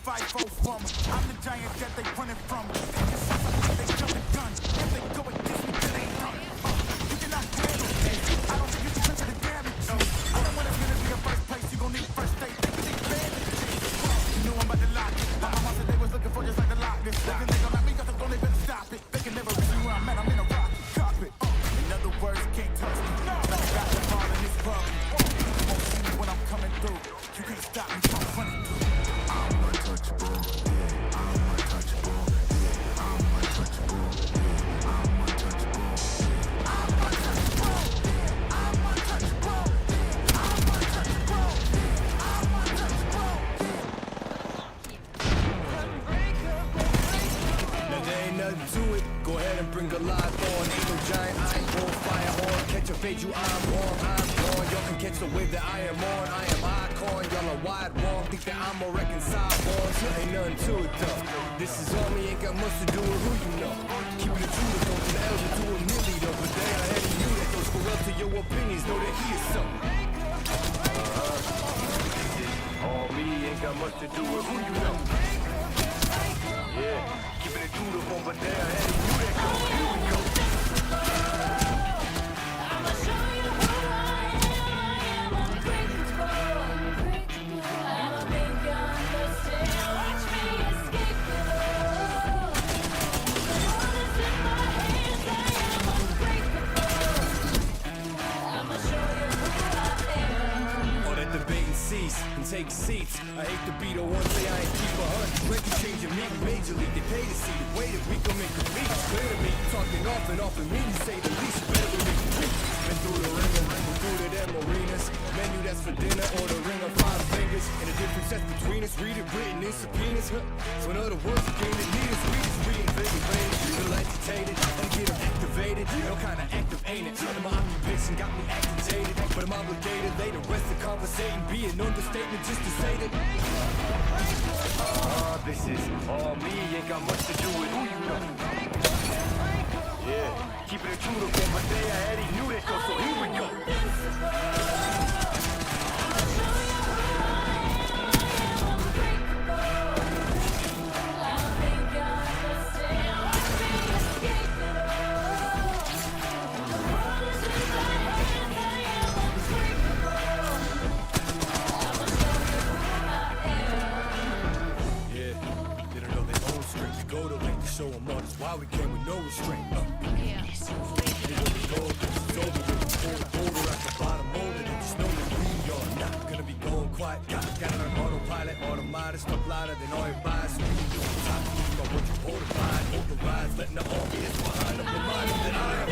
Fight both from them. I'm the giant that they running from. They jump the gun. If they go against me, then they done. You cannot handle me. I don't think you can touch the damage. I don't want to be in first place. You gon' need first aid. You know I'm about to lock it. My mama said they was looking for just like the lock this. They gon' let me got the phone, they better stop it. They can never reach me where I'm at. I'm in a rock carpet. In other words, you can't touch me. Like I got the ball in this club. You won't see me when I'm coming through. You can't stop me from running through. To it, go ahead and bring the live on. Ain't no giant, I ain't born, fire on. Catch a fade, you I'm on, I'm gone. Y'all can catch the wave that I am on. I am icon, y'all are wide wrong. Think that I'm a reconcile bonds. Ain't nothing to it though. This is on me, ain't got much to do with who you know. Keeping it true, go from the elder to a milli though. But they are heading you, that goes for up to your opinions. Know that he is so. This is on me, ain't got much to do with who you know. Yeah. Keeping it true to home, but they are heading you that go. Here we go. I'ma show you who I am. Unbreakable. I don't think you understand. Watch me escape the world. The world is in my hands. I am unbreakable. I'ma show you who I am. All that debate and cease and take seats. I hate to be the one say I ain't keep 100. Record changing me majorly. They pay to see the way that we can make a beat. Clear to me, talking off and me, you say the least. Better than make a beat. Been through the ring and through to them arenas. Menu that's for dinner or the ring of 5 fingers. And the difference that's between us, read it written in subpoenas. So in other words, the game that need us, we just reinvigorated. Feel agitated and get them activated. No kind of active ain't it. And my occupation got me agitated. But I'm obligated, lay the rest of conversating. Be an understatement just to say that. This is all me, ain't got much to do with who you know. Yeah, keeping it true to form, but they already knew that go, so here we go. Go to length to show them all. That's why we came with no restraint. It's over with. Older at the bottom, older than just know that we are not gonna be going quiet. Got it on autopilot, automatic, stuff louder than all your bias. We can do the top, you know what you hold the line, hold the rise, letting the audience behind them remind them that I am.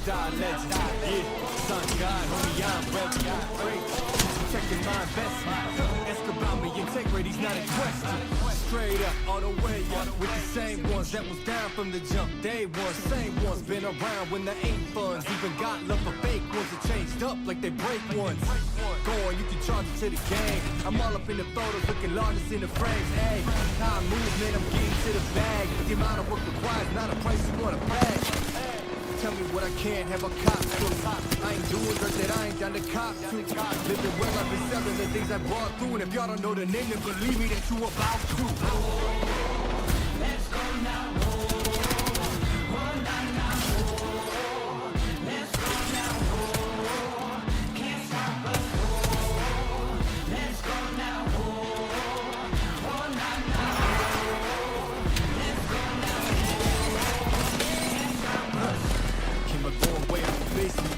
die legend. Yeah, son God, homie, I'm ready. Checking my investment. Ask about me, integrity's not a question. Straight up, all the way up, with the same ones that was down from the jump. Day one, same ones, been around when there ain't funds. Even got love for fake ones that changed up like they break ones. Go on, you can charge it to the game. I'm all up in the photos, looking largest in the frames. Hey, how I move, man, I'm getting to the bag. The amount of work required, not a price you wanna pay. Tell me what I can't have a cop to. I ain't doing dirt that I ain't down to cop to. Living well, I've been selling the things I brought through. And if y'all don't know the name, then believe me that you about to. Let's go now. Let's go now. Can't stop us. Let's go now. Let's go now. Came a long way out the basement.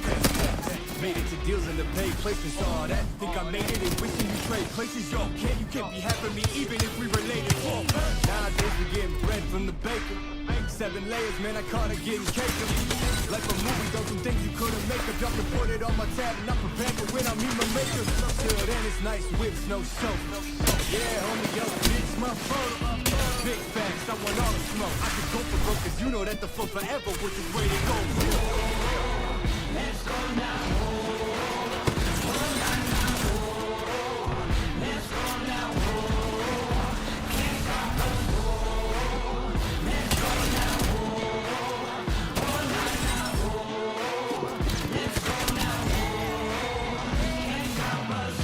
Made it to deals in the paid placements, all that. Think I made it and wishing you trade places. Yo, you can't be happy me even if we related. Nowadays we getting bread from the baker. 7 layers, man, I caught it getting cake. Like a movie, done some things you couldn't make. I dropped and put it on my tab and I prepared for when I meet my maker. Till then it's nice whips, no show. Yeah, homie, yo, bitch, my photo. Big facts, I want all the smoke. I could go for broke, cause you know that the flow forever was the way to go. Let's go now. Let's go now. Can't stop us. Let's go now. All night now. Let's go now. Can't stop us.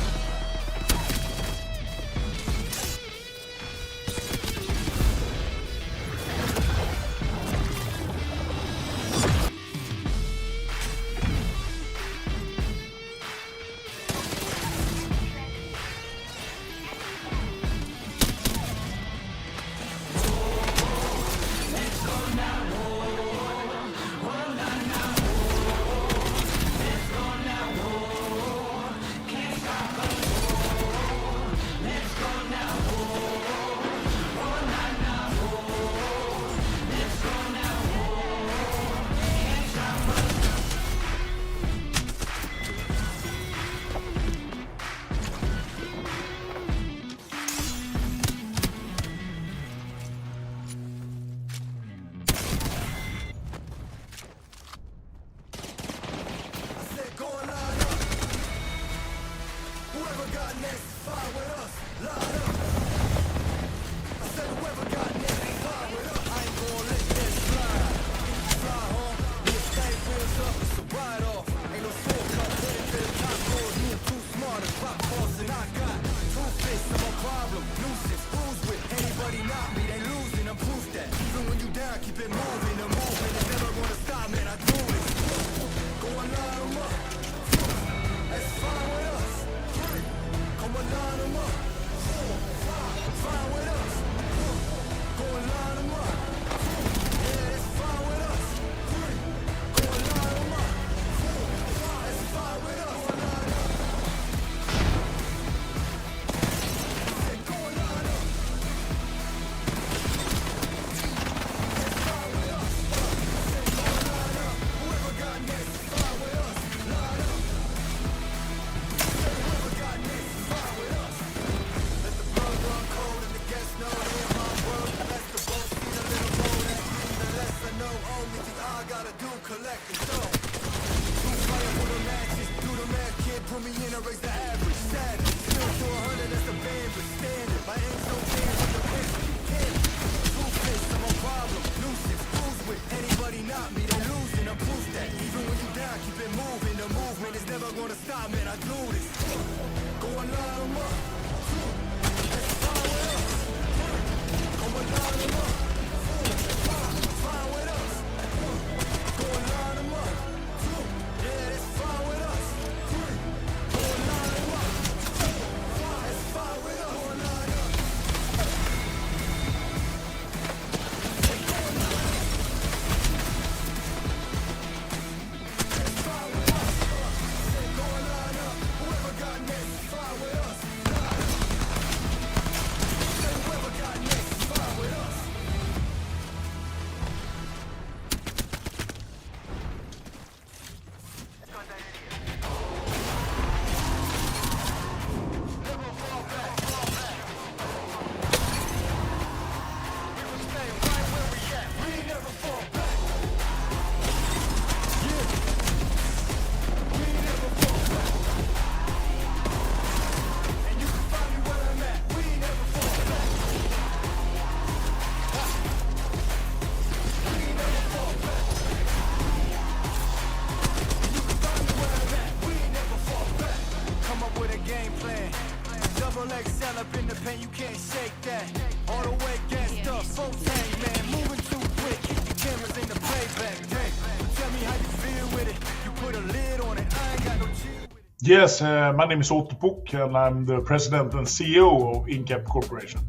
Yes, my name is Otto Puck and I'm the president and CEO of Incap Corporation.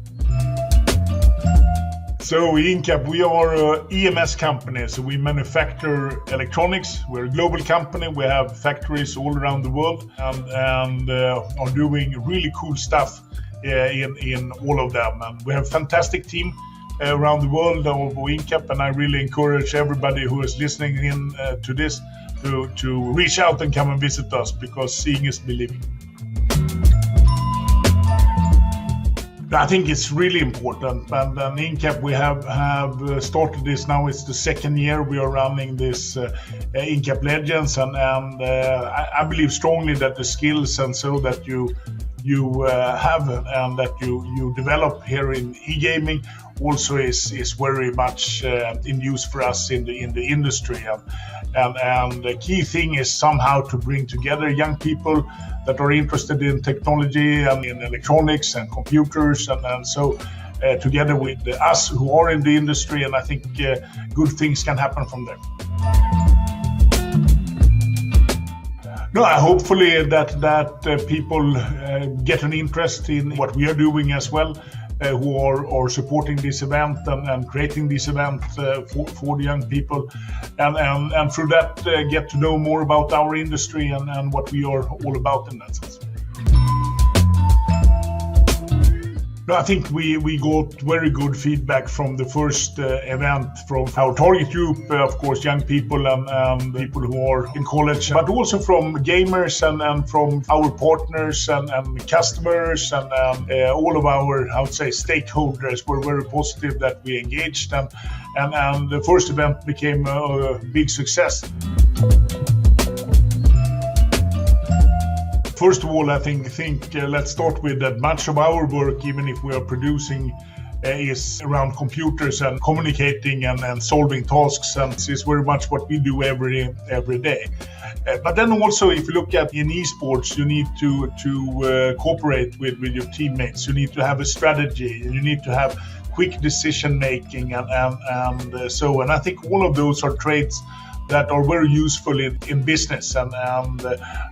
So Incap, we are an EMS company, so we manufacture electronics. We're a global company, we have factories all around the world and are doing really cool stuff in all of them. And we have a fantastic team around the world of Incap, and I really encourage everybody who is listening in to this to reach out and come and visit us, because seeing is believing. I think it's really important, and Incap, we have started this now. It's the second year we are running this Incap Legends, and I believe strongly that the skills and so that you have and that you develop here in e-gaming also is very much in use for us in the industry, and the key thing is somehow to bring together young people that are interested in technology and in electronics and computers, and so together with us who are in the industry, and I think good things can happen from there. No, hopefully that people get an interest in what we are doing as well, who are supporting this event and creating this event for the young people, and through that get to know more about our industry and what we are all about in that sense. No, I think we got very good feedback from the first event from our target group, of course, young people and people who are in college, but also from gamers and from our partners and customers and all of our, I would say, stakeholders were very positive that we engaged, and the first event became a big success. First of all, I think let's start with that much of our work, even if we are producing, is around computers and communicating and solving tasks, and this is very much what we do every day. But then also, if you look at in esports, you need to cooperate with your teammates. You need to have a strategy. You need to have quick decision making, and I think all of those are traits that are very useful in business and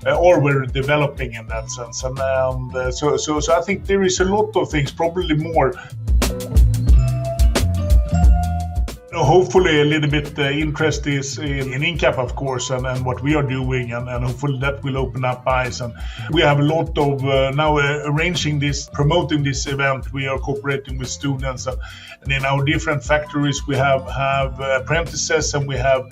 or we're developing in that sense. And so I think there is a lot of things, probably more. Hopefully a little bit interest is in Incap, of course, and what we are doing, and hopefully that will open up eyes. And we have a lot of now arranging this, promoting this event. We are cooperating with students, and in our different factories we have apprentices, and we have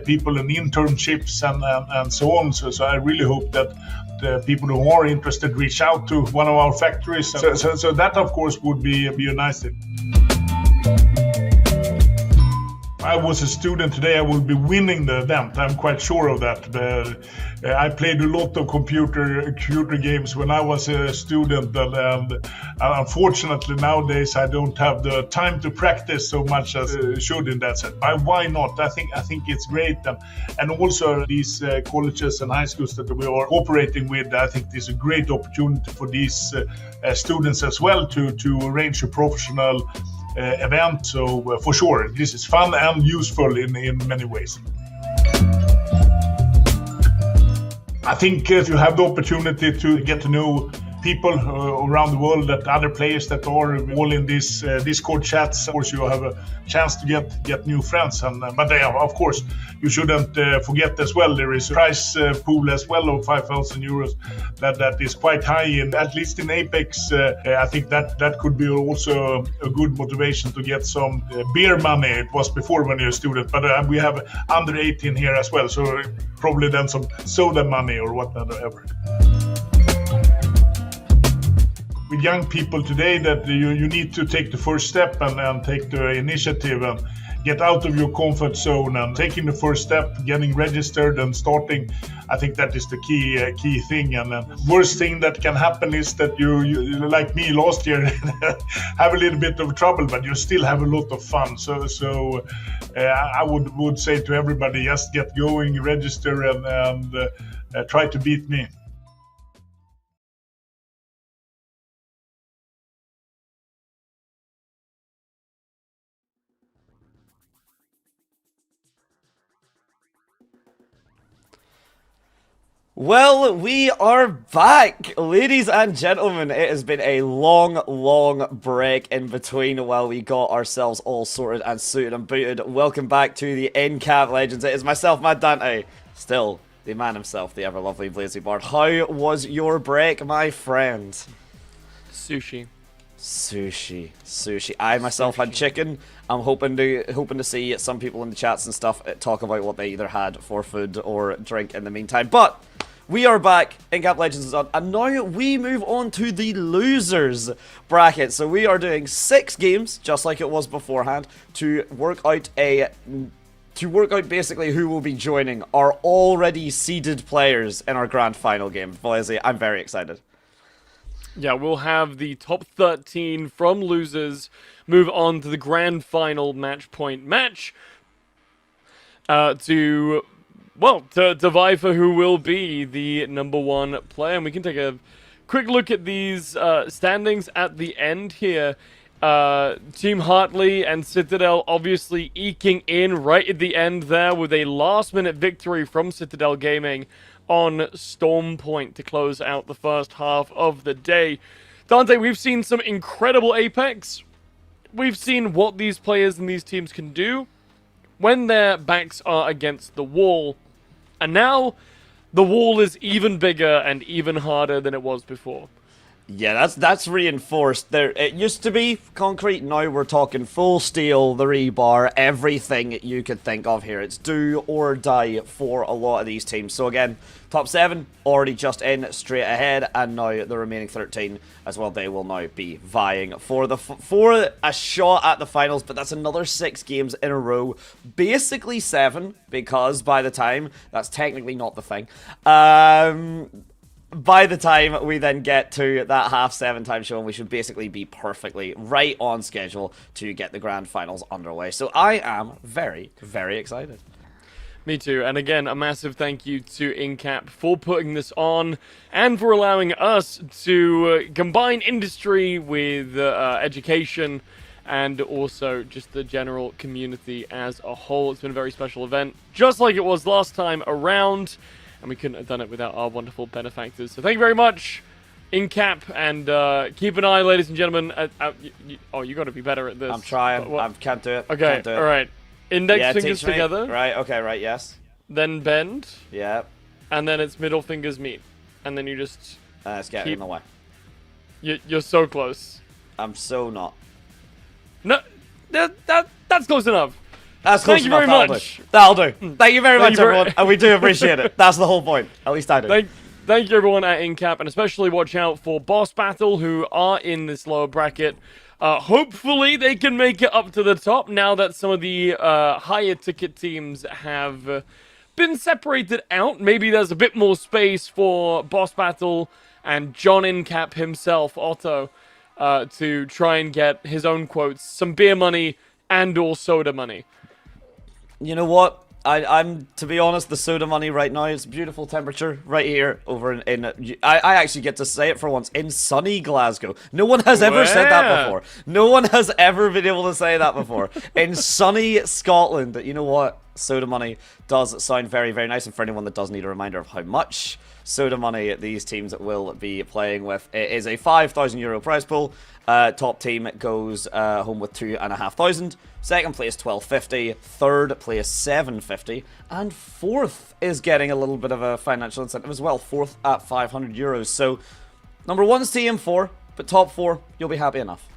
people in internships and so on. So I really hope that the people who are interested reach out to one of our factories. So that, of course, would be a nice thing. I was a student today, I will be winning the event. I'm quite sure of that. I played a lot of computer games when I was a student, and unfortunately nowadays I don't have the time to practice so much as I should in that sense. Why not? I think it's great, and also these colleges and high schools that we are cooperating with, I think this is a great opportunity for these students as well to arrange a professional event. So for sure, this is fun and useful in many ways. I think if you have the opportunity to get to know people around the world, that other players that are all in this Discord chats, of course you have a chance to get new friends. But of course you shouldn't forget as well, there is a prize pool as well of 5,000 euros that is quite high, and at least in Apex I think that could be also a good motivation to get some beer money. It was before when you're a student, but we have under 18 here as well, so probably then some soda money or whatever. With young people today, that you need to take the first step and take the initiative and get out of your comfort zone, and taking the first step, getting registered and starting. I think that is the key thing. And worst thing that can happen is that you like me last year have a little bit of trouble, but you still have a lot of fun. So I would say to everybody, just get going, register, and try to beat me. Well, we are back, ladies and gentlemen. It has been a long break in between while we got ourselves all sorted and suited and booted. Welcome back to the Incap Legends. It is myself, Mad Dante, still the man himself, the ever lovely Blazy Bard. How was your break, my friend? Sushi. I myself had chicken. I'm hoping to see some people in the chats and stuff talk about what they either had for food or drink in the meantime. But we are back. Incap Legends is on, and now we move on to the losers bracket. So we are doing 6 games, just like it was beforehand, to work out basically who will be joining our already seeded players in our grand final game. Blazy, I'm very excited. Yeah, we'll have the top 13 from losers move on to the grand final match point match to vie for who will be the #1 player. And we can take a quick look at these standings at the end here. Team Hartley and Citadel obviously eking in right at the end there with a last-minute victory from Citadel Gaming on Storm Point to close out the first half of the day. Dante, we've seen some incredible Apex. We've seen what these players and these teams can do when their backs are against the wall. And now, the wall is even bigger and even harder than it was before. Yeah, that's reinforced. There, it used to be concrete. Now we're talking full steel, the rebar, everything you could think of here. It's do or die for a lot of these teams. So again, top 7 already just in, straight ahead, and now the remaining 13 as well. They will now be vying for a shot at the finals. But that's another 6 games in a row, basically 7, because by the time that's technically not the thing. By the time we then get to that half-7 time show, we should basically be perfectly right on schedule to get the grand finals underway. So I am very, very excited. Me too. And again, a massive thank you to Incap for putting this on and for allowing us to combine industry with education and also just the general community as a whole. It's been a very special event, just like it was last time around. And we couldn't have done it without our wonderful benefactors. So thank you very much, Incap, and keep an eye, ladies and gentlemen. You got to be better at this. I'm trying. I can't do it. Okay, can't do it. all right. Index fingers teach me. together. Right, okay, right, yes. Then bend. Yeah. And then it's middle fingers meet. And then you just it's getting in the way. You're so close. I'm so not. No, that's close enough. That's close Thank you very enough. much. That'll do. Thank you very much, everyone. And we do appreciate it. That's the whole point. At least I do. Thank you, everyone at Incap. And especially watch out for Boss Battle, who are in this lower bracket. Hopefully, they can make it up to the top now that some of the higher ticket teams have been separated out. Maybe there's a bit more space for Boss Battle and John Incap himself, Otto, to try and get his own quotes, some beer money and or soda money. You know what? I'm to be honest, the soda money right now is beautiful temperature right here over in I actually get to say it for once, in sunny Glasgow. No one has ever said that before. No one has ever been able to say that before. In sunny Scotland. You know what? Soda money does sound very, very nice. And for anyone that does need a reminder of how much soda money these teams will be playing with, it is a €5,000 prize pool. Top team goes home with 2,500. Second place, 1,250. Third place, 750. And fourth is getting a little bit of a financial incentive as well. Fourth at €500. So, number 1's TM4, but top 4, you'll be happy enough.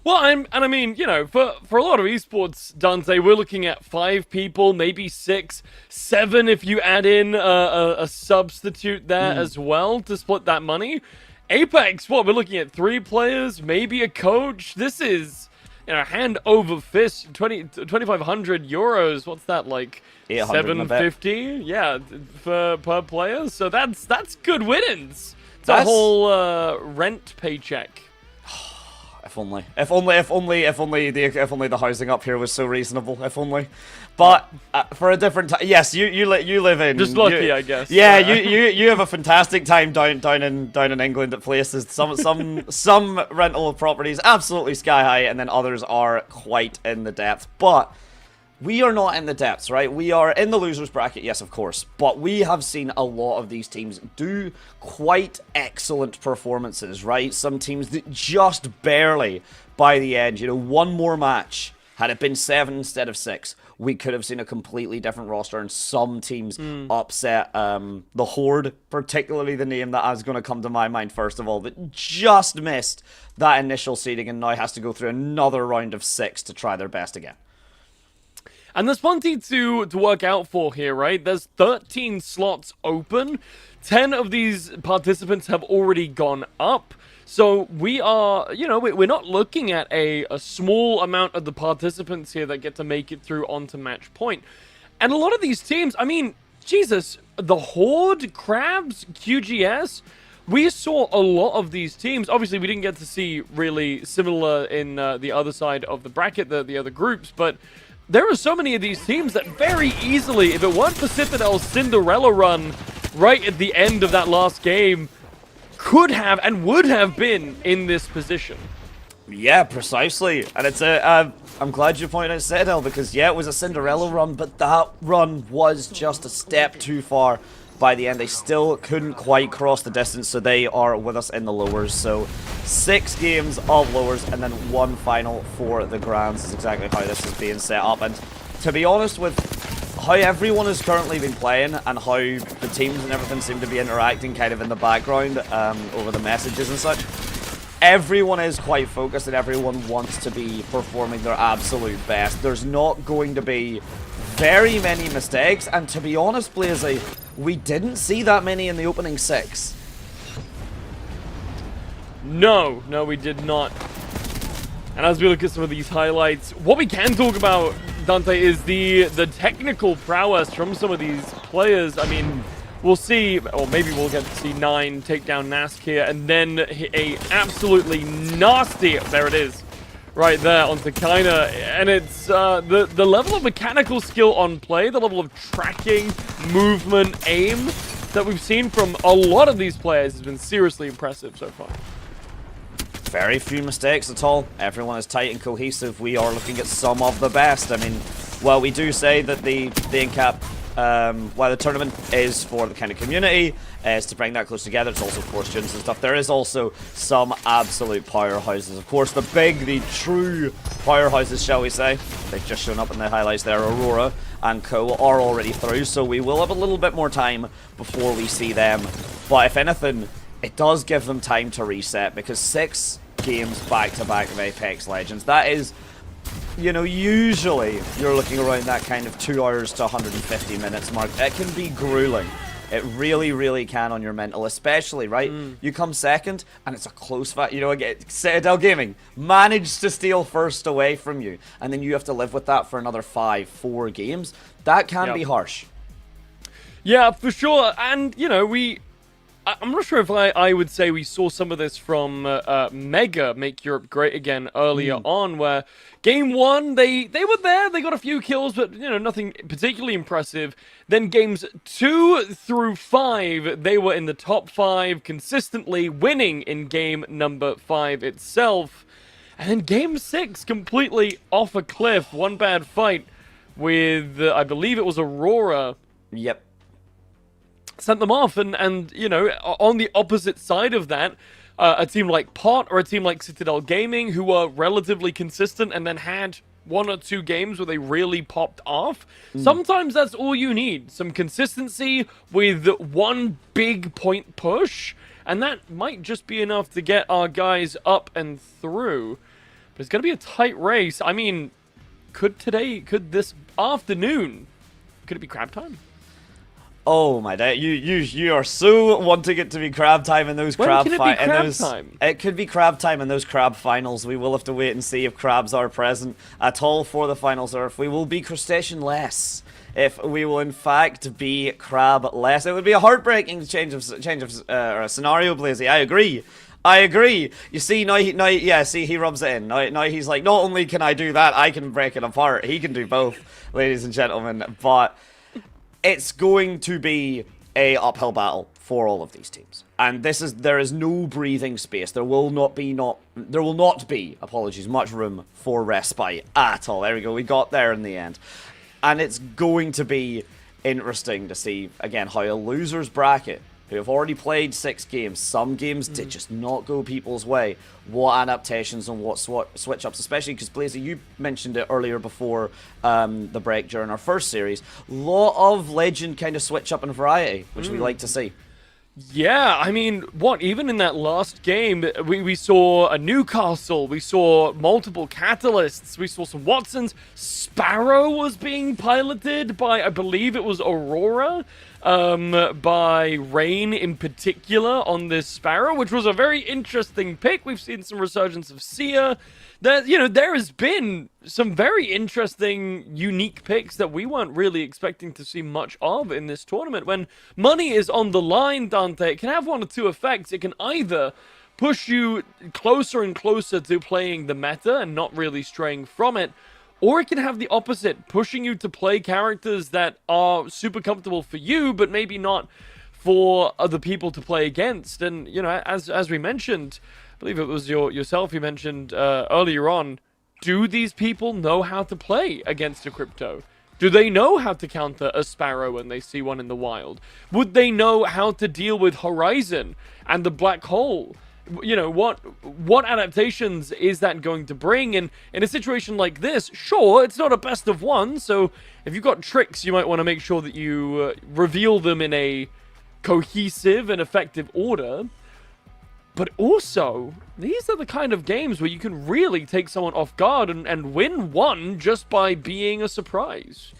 Well, I mean, you know, for a lot of esports, Dante, we're looking at 5 people, maybe 6, 7 if you add in a substitute there as well to split that money. Apex, what, we're looking at 3 players, maybe a coach. This is, you know, hand over fist, 2,500 euros. What's that, like 750? Yeah, per player. So that's good winnings. It's a whole rent paycheck. If only the housing up here was so reasonable. If only, but for a different time. Yes, you live in. Just lucky, I guess. Yeah, you have a fantastic time down in England at places. Some rental properties absolutely sky high, and then others are quite in the depth. But we are not in the depths, right? We are in the losers bracket, yes, of course, but we have seen a lot of these teams do quite excellent performances, right? Some teams that just barely, by the end, you know, one more match, had it been 7 instead of 6, we could have seen a completely different roster, and some teams upset the Horde, particularly the name that is going to come to my mind first of all, that just missed that initial seeding and now has to go through another round of 6 to try their best again. And there's plenty to work out for here, right? There's 13 slots open. 10 of these participants have already gone up. So we are, you know, we're not looking at a small amount of the participants here that get to make it through onto match point. And a lot of these teams, I mean, Jesus, the Horde, Crabs, QGS, we saw a lot of these teams. Obviously, we didn't get to see really similar in the other side of the bracket, the other groups, but there are so many of these teams that very easily, if it weren't for Citadel's Cinderella run right at the end of that last game, could have and would have been in this position. Yeah, precisely. And it's I'm glad you pointed out Citadel, because yeah, it was a Cinderella run, but that run was just a step too far by the end. They still couldn't quite cross the distance, so they are with us in the lowers. So 6 games of lowers and then 1 final for the grands is exactly how this is being set up. And to be honest, with how everyone has currently been playing and how the teams and everything seem to be interacting kind of in the background over the messages and such, everyone is quite focused and everyone wants to be performing their absolute best. There's not going to be very many mistakes, and to be honest, Blazy, we didn't see that many in the opening 6. No, we did not. And as we look at some of these highlights, what we can talk about, Dante, is the technical prowess from some of these players. I mean, we'll see, or maybe we'll get to see 9 take down Nask here, and then a absolutely nasty, there it is, right there onto Kaina. And it's the level of mechanical skill on play, the level of tracking, movement, aim that we've seen from a lot of these players has been seriously impressive so far. Very few mistakes at all. Everyone is tight and cohesive. We are looking at some of the best. I mean, while we do say that the Incap, while the tournament is for the kind of community, is to bring that close together, it's also for students and stuff. There is also some absolute powerhouses. Of course, the true powerhouses, shall we say, they've just shown up in the highlights there. Aurora and Co are already through, so we will have a little bit more time before we see them. But if anything, it does give them time to reset, because 6 games back-to-back of Apex Legends, that is, you know, usually you're looking around that kind of 2 hours to 150 minutes mark. It can be grueling. It really, really can on your mental, especially, right? You come second, and it's a close fight. You know, again, Citadel Gaming managed to steal first away from you, and then you have to live with that for another 4 games. That can be harsh. Yeah, for sure. And, you know, I'm not sure if I would say we saw some of this from Mega Make Europe Great Again earlier on, where game 1, they were there, they got a few kills, but, you know, nothing particularly impressive. Then games 2 through 5, they were in the top 5, consistently winning in game number 5 itself. And then game 6, completely off a cliff, one bad fight with, I believe it was Aurora. Yep. Sent them off, and you know, on the opposite side of that, a team like Pot or a team like Citadel Gaming, who were relatively consistent and then had 1 or 2 games where they really popped off. Sometimes that's all you need, some consistency with one big point push, and that might just be enough to get our guys up and through. But it's going to be a tight race. I mean, could this afternoon, could it be crab time? Oh my day! You are so wanting it to be crab time in those crab finals. It could be crab time in those crab finals. We will have to wait and see if crabs are present at all for the finals, or if we will be crustacean-less. If we will in fact be crab-less, it would be a heartbreaking change of scenario, Blazy. I agree. You see, he rubs it in. Now he's like, not only can I do that, I can break it apart. He can do both, ladies and gentlemen. But it's going to be a uphill battle for all of these teams. And there is no breathing space. There will not be much room for respite at all. There we go. We got there in the end. And it's going to be interesting to see, again, how a loser's bracket, who have already played 6 games, some games did just not go people's way, what adaptations and what switch-ups, especially because, Blazy, you mentioned it earlier before the break during our first series, lot of Legend kind of switch-up and variety, which we like to see. Yeah, I mean, even in that last game, we saw a Newcastle, we saw multiple Catalysts, we saw some Watsons, Sparrow was being piloted by, I believe it was Aurora, by Rain in particular on this Sparrow, which was a very interesting pick. We've seen some resurgence of Sia. There has been some very interesting, unique picks that we weren't really expecting to see much of in this tournament. When money is on the line, Dante, it can have one or two effects. It can either push you closer and closer to playing the meta and not really straying from it, or it can have the opposite, pushing you to play characters that are super comfortable for you, but maybe not for other people to play against. And, as we mentioned, I believe it was yourself you mentioned earlier on, do these people know how to play against a Crypto? Do they know how to counter a Sparrow when they see one in the wild? Would they know how to deal with Horizon and the Black Hole? What adaptations is that going to bring? And in a situation like this, sure, it's not a best of one, so if you've got tricks, you might want to make sure that you reveal them in a cohesive and effective order. But also, these are the kind of games where you can really take someone off guard and win one just by being a surprise.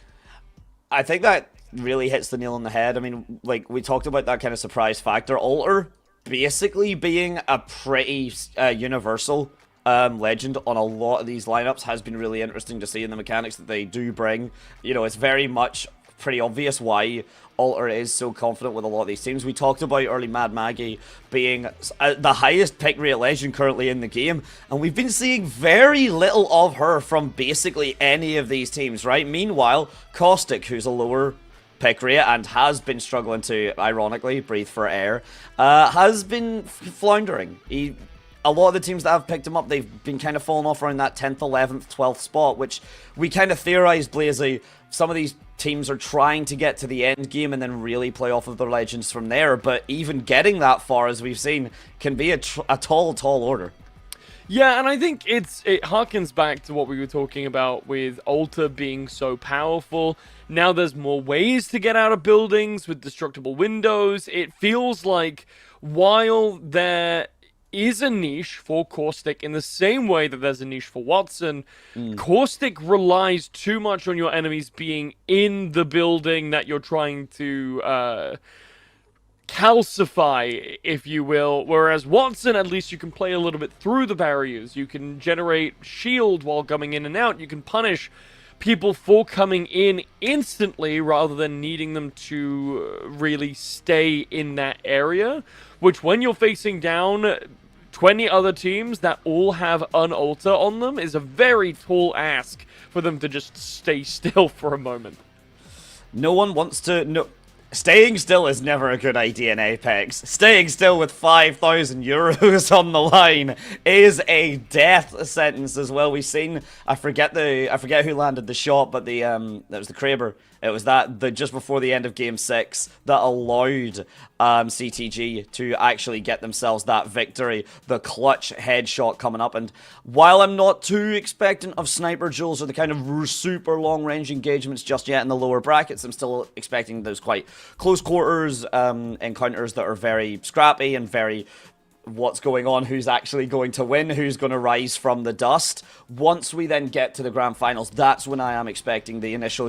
I think that really hits the nail on the head. I mean, like, we talked about that kind of surprise factor. Alter basically being a pretty universal Legend on a lot of these lineups has been really interesting to see in the mechanics that they do bring. It's very much pretty obvious why Alter is so confident with a lot of these teams. We talked about early Mad Maggie being the highest pick rate Legend currently in the game, and we've been seeing very little of her from basically any of these teams, right? Meanwhile, Caustic, who's a lower pick rate and has been struggling to, ironically, breathe for air, has been floundering. A lot of the teams that have picked him up, they've been kind of falling off around that 10th, 11th, 12th spot, which we kind of theorized, Blazy, some of these teams are trying to get to the end game and then really play off of their Legends from there, but even getting that far, as we've seen, can be a tall order. Yeah, and I think it harkens back to what we were talking about with Alter being so powerful. Now there's more ways to get out of buildings with destructible windows. It feels like while there is a niche for Caustic in the same way that there's a niche for Watson, Caustic relies too much on your enemies being in the building that you're trying to calcify, if you will, whereas Watson, at least you can play a little bit through the barriers. You can generate shield while coming in and out. You can punish people for coming in instantly rather than needing them to really stay in that area, which when you're facing down 20 other teams that all have an Alter on them is a very tall ask for them to just stay still for a moment. No one wants to... No. Staying still is never a good idea in Apex. Staying still with 5,000 euros on the line is a death sentence as well. We've seen, I forget who landed the shot, but that was the Kraber. It was that just before the end of Game 6 that allowed CTG to actually get themselves that victory. The clutch headshot coming up. And while I'm not too expectant of sniper duels or the kind of super long-range engagements just yet in the lower brackets, I'm still expecting those quite close quarters encounters that are very scrappy and very... what's going on, who's actually going to win, who's going to rise from the dust. Once we then get to the grand finals, that's when I am expecting the initial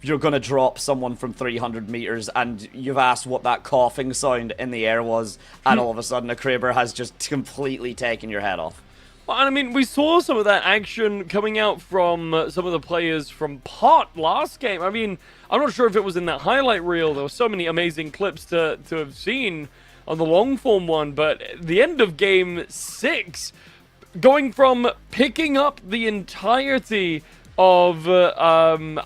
you're going to drop someone from 300 meters and you've asked what that coughing sound in the air was, and all of a sudden a Kraber has just completely taken your head off. Well, I mean, we saw some of that action coming out from some of the players from Pot last game. I mean, I'm not sure if it was in that highlight reel. There were so many amazing clips to have seen on the long form one, but the end of Game 6, going from picking up the entirety of a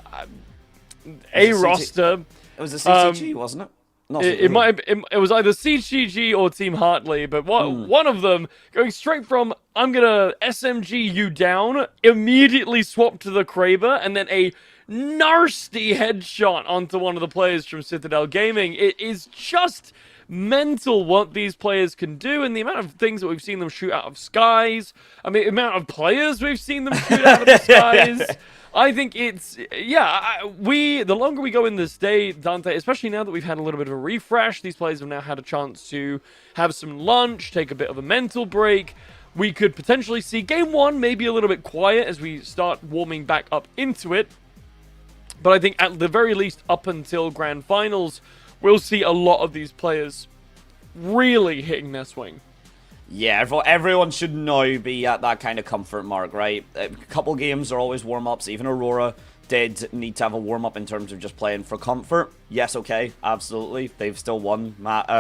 roster... It was a CTG, wasn't it? It might have, it was either CGG or Team Hartley, but one of them going straight from I'm gonna SMG you down, immediately swap to the Kraber, and then a nasty headshot onto one of the players from Citadel Gaming. It is just mental what these players can do, and the amount of things that we've seen them shoot out of skies. I mean, the amount of players we've seen them shoot out of the skies. I think it's, the longer we go in this day, Dante, especially now that we've had a little bit of a refresh, these players have now had a chance to have some lunch, take a bit of a mental break. We could potentially see game one maybe a little bit quiet as we start warming back up into it. But I think at the very least, up until grand finals, we'll see a lot of these players really hitting their swing. Yeah, everyone should now be at that kind of comfort mark, right? A couple games are always warm-ups. Even Aurora did need to have a warm-up in terms of just playing for comfort. Yes, okay, absolutely. They've still won.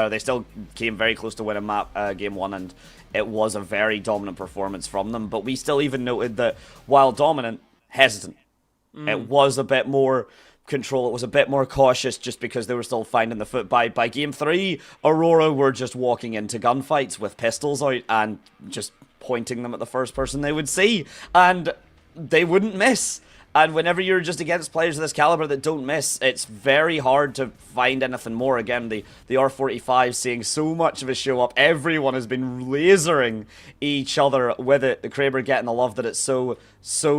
They still came very close to winning game one, and it was a very dominant performance from them. But we still even noted that while dominant, hesitant. It was a bit more control. It was a bit more cautious just because they were still finding the foot. By game 3, Aurora were just walking into gunfights with pistols out and just pointing them at the first person they would see, and they wouldn't miss. And whenever you're just against players of this caliber that don't miss, it's very hard to find anything more. Again, the R45 seeing so much of a show up. Everyone has been lasering each other with it. The Kraber getting the love that it so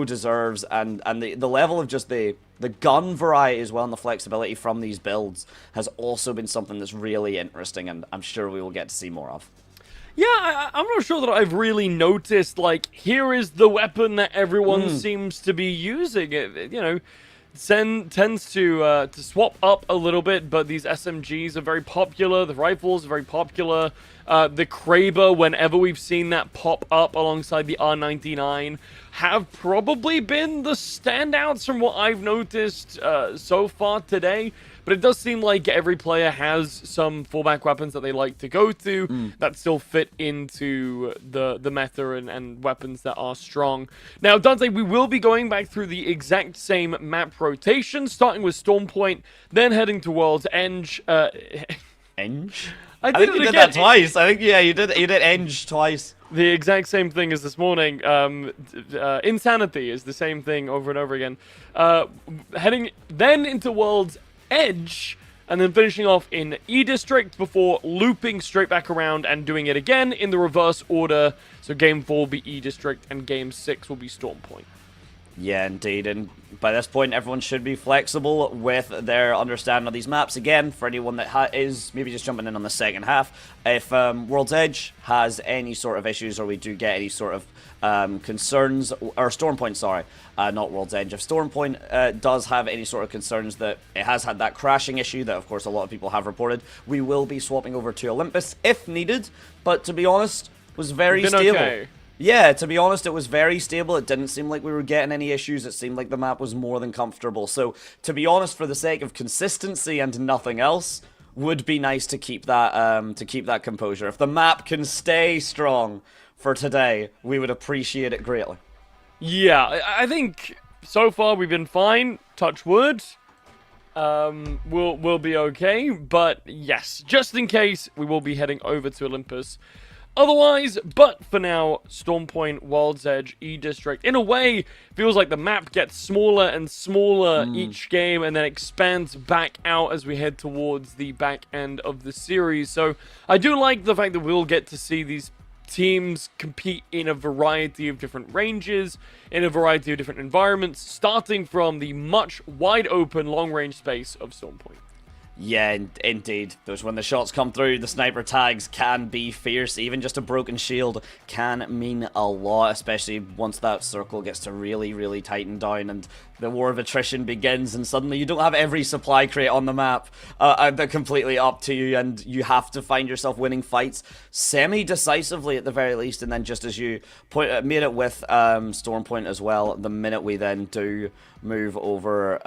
deserves. And the level of just the gun variety as well and the flexibility from these builds has also been something that's really interesting, and I'm sure we will get to see more of. Yeah, I'm not sure that I've really noticed, like, here is the weapon that everyone seems to be using. It, you know, tends to swap up a little bit, but these SMGs are very popular. The rifles are very popular. The Kraber, whenever we've seen that pop up alongside the R99, have probably been the standouts from what I've noticed so far today. But it does seem like every player has some fallback weapons that they like to go to that still fit into the meta and weapons that are strong. Now, Dante, we will be going back through the exact same map rotation, starting with Storm Point, then heading to World's End. Eng? I think you did that twice. I think, yeah, you did Eng twice. The exact same thing as this morning. Insanity is the same thing over and over again. Heading then into World's Edge, and then finishing off in E District before looping straight back around and doing it again in the reverse order. So game 4 will be E District and game 6 will be Storm Point. Yeah, indeed, and by this point everyone should be flexible with their understanding of these maps. Again, for anyone that is maybe just jumping in on the second half, if World's Edge has any sort of issues or we do get any sort of concerns, or Storm Point, sorry, not World's Edge. If Storm Point does have any sort of concerns that it has had that crashing issue that of course a lot of people have reported, we will be swapping over to Olympus if needed, but to be honest, was very stable. Okay. Yeah, to be honest, it was very stable. It didn't seem like we were getting any issues. It seemed like the map was more than comfortable. So, to be honest, for the sake of consistency and nothing else, would be nice to keep that composure. If the map can stay strong for today, we would appreciate it greatly. Yeah, I think so far we've been fine. Touch wood. We'll be okay. But yes, just in case, we will be heading over to Olympus. Otherwise, but for now, Storm Point, World's Edge, E District. In a way, feels like the map gets smaller and smaller each game and then expands back out as we head towards the back end of the series. So I do like the fact that we'll get to see these teams compete in a variety of different ranges, in a variety of different environments, starting from the much wide open long range space of Storm Point. Yeah, indeed. Those when the shots come through, the sniper tags can be fierce. Even just a broken shield can mean a lot, especially once that circle gets to really, really tighten down and the war of attrition begins and suddenly you don't have every supply crate on the map. They're completely up to you and you have to find yourself winning fights semi-decisively at the very least. And then just as you made it with Storm Point as well, the minute we then do move over,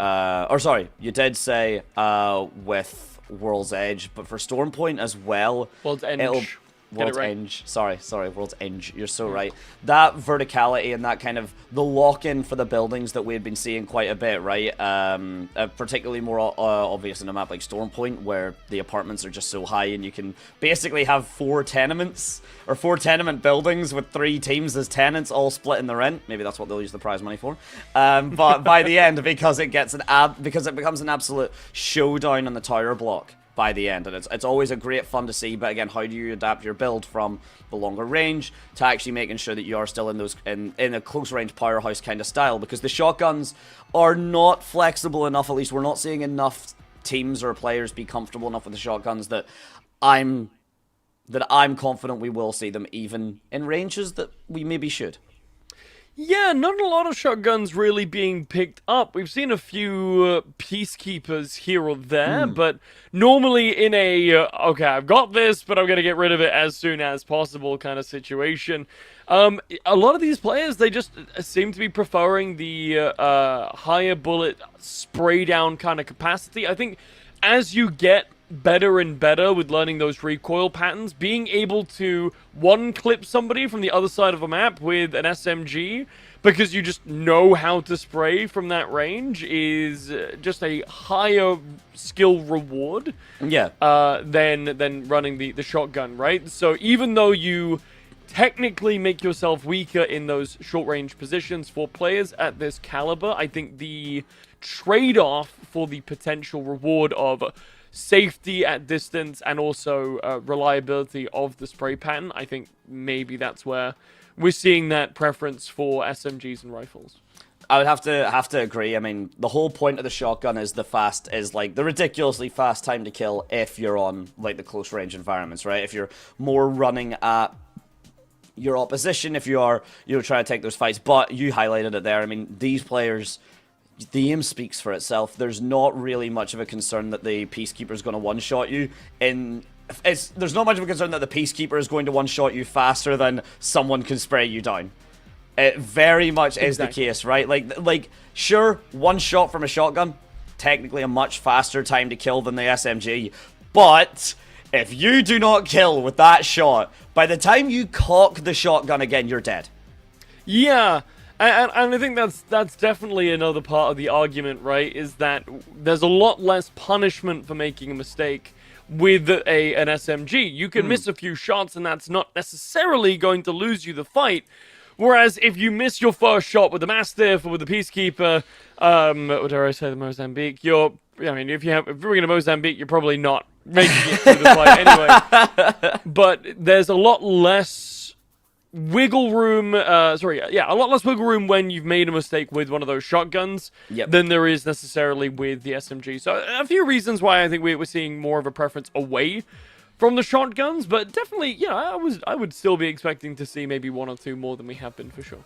or sorry, you did say with World's Edge, but for Storm Point as well, World's Edge. World's right. Eng. Sorry, World's Eng. You're so right. That verticality and that kind of the lock-in for the buildings that we had been seeing quite a bit, right? Particularly more obvious in a map like Stormpoint, where the apartments are just so high and you can basically have 4 tenements or 4 tenement buildings with 3 teams as tenants all splitting the rent. Maybe that's what they'll use the prize money for. But by the end, because it becomes an absolute showdown on the tower block by the end, and it's always a great fun to see. But again, how do you adapt your build from the longer range to actually making sure that you are still in those in a close range powerhouse kind of style? Because the shotguns are not flexible enough. At least we're not seeing enough teams or players be comfortable enough with the shotguns that I'm confident we will see them even in ranges that we maybe should. Yeah, not a lot of shotguns really being picked up. We've seen a few peacekeepers here or there, but normally in a, okay, I've got this, but I'm going to get rid of it as soon as possible kind of situation. A lot of these players, they just seem to be preferring the higher bullet spray down kind of capacity. I think as you get better and better with learning those recoil patterns, being able to one-clip somebody from the other side of a map with an SMG because you just know how to spray from that range is just a higher skill reward than running the shotgun, right? So even though you technically make yourself weaker in those short-range positions for players at this caliber, I think the trade-off for the potential reward of safety at distance and also reliability of the spray pattern, I think maybe that's where we're seeing that preference for SMGs and rifles. I would have to agree. I mean, the whole point of the shotgun is the ridiculously fast time to kill if you're on like the close range environments, right? If you're more running at your opposition, if you are trying to take those fights. But you highlighted it there. I mean, these players, the aim speaks for itself. There's not really much of a concern that the Peacekeeper is going to one-shot you. There's not much of a concern that the Peacekeeper is going to one-shot you faster than someone can spray you down. It very much is the case, right? Like, sure, one shot from a shotgun, technically a much faster time to kill than the SMG, but if you do not kill with that shot, by the time you cock the shotgun again, you're dead. Yeah. And I think that's definitely another part of the argument, right? Is that there's a lot less punishment for making a mistake with an SMG. You can miss a few shots, and that's not necessarily going to lose you the fight. Whereas if you miss your first shot with the Mastiff or with the Peacekeeper, or dare I say the Mozambique, if we're in a Mozambique, you're probably not making it through the fight anyway. But there's a lot less wiggle room, a lot less wiggle room when you've made a mistake with one of those shotguns than there is necessarily with the SMG. So a few reasons why I think we're seeing more of a preference away from the shotguns, but definitely, I would still be expecting to see maybe 1 or 2 more than we have been for sure.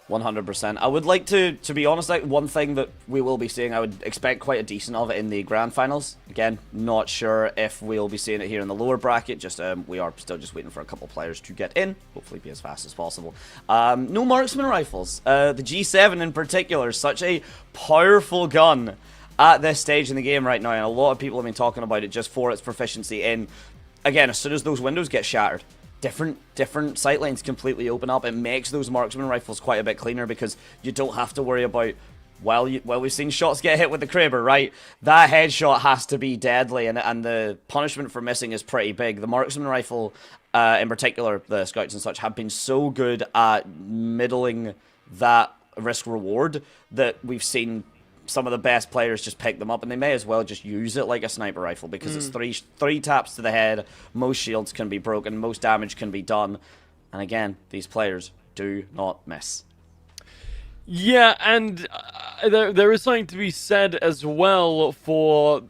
100%. I would like to be honest, like, one thing that we will be seeing, I would expect quite a decent of it in the grand finals. Again, not sure if we'll be seeing it here in the lower bracket. Just we are still just waiting for a couple players to get in. Hopefully be as fast as possible. No marksman rifles. The G7 in particular is such a powerful gun at this stage in the game right now, and a lot of people have been talking about it just for its proficiency in, again, as soon as those windows get shattered, different sight lines completely open up. It makes those marksman rifles quite a bit cleaner because you don't have to worry about, well, we've seen shots get hit with the Kraber, right? That headshot has to be deadly, and the punishment for missing is pretty big. The marksman rifle, in particular, the scouts and such, have been so good at middling that risk reward that we've seen some of the best players just pick them up, and they may as well just use it like a sniper rifle because it's three taps to the head, most shields can be broken, most damage can be done, and again, these players do not miss. Yeah, and there is something to be said as well for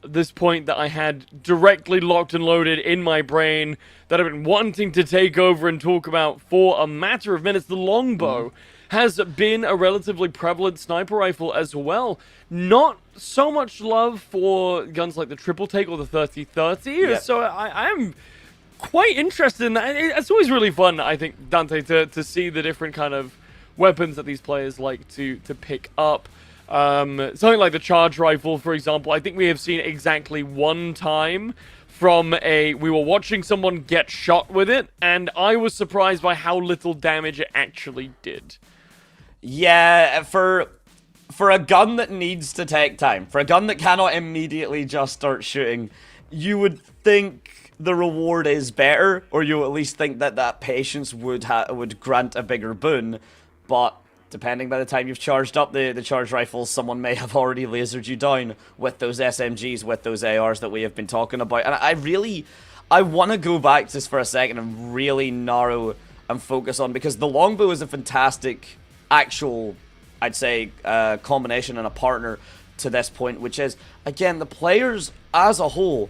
this point that I had directly locked and loaded in my brain that I've been wanting to take over and talk about for a matter of minutes. The longbow has been a relatively prevalent sniper rifle as well. Not so much love for guns like the triple take or the 30-30, so I am quite interested in that. It's always really fun, I think, Dante, to see the different kind of weapons that these players like to pick up. Something like the charge rifle, for example, I think we have seen exactly one time from we were watching someone get shot with it, and I was surprised by how little damage it actually did. Yeah, for a gun that needs to take time, for a gun that cannot immediately just start shooting, you would think the reward is better, or you at least think that patience would grant a bigger boon, but depending by the time you've charged up the charged rifles, someone may have already lasered you down with those SMGs, with those ARs that we have been talking about. And I want to go back to this for a second and really narrow and focus on, because the longbow is a fantastic actual, I'd say, combination and a partner to this point, which is, again, the players as a whole,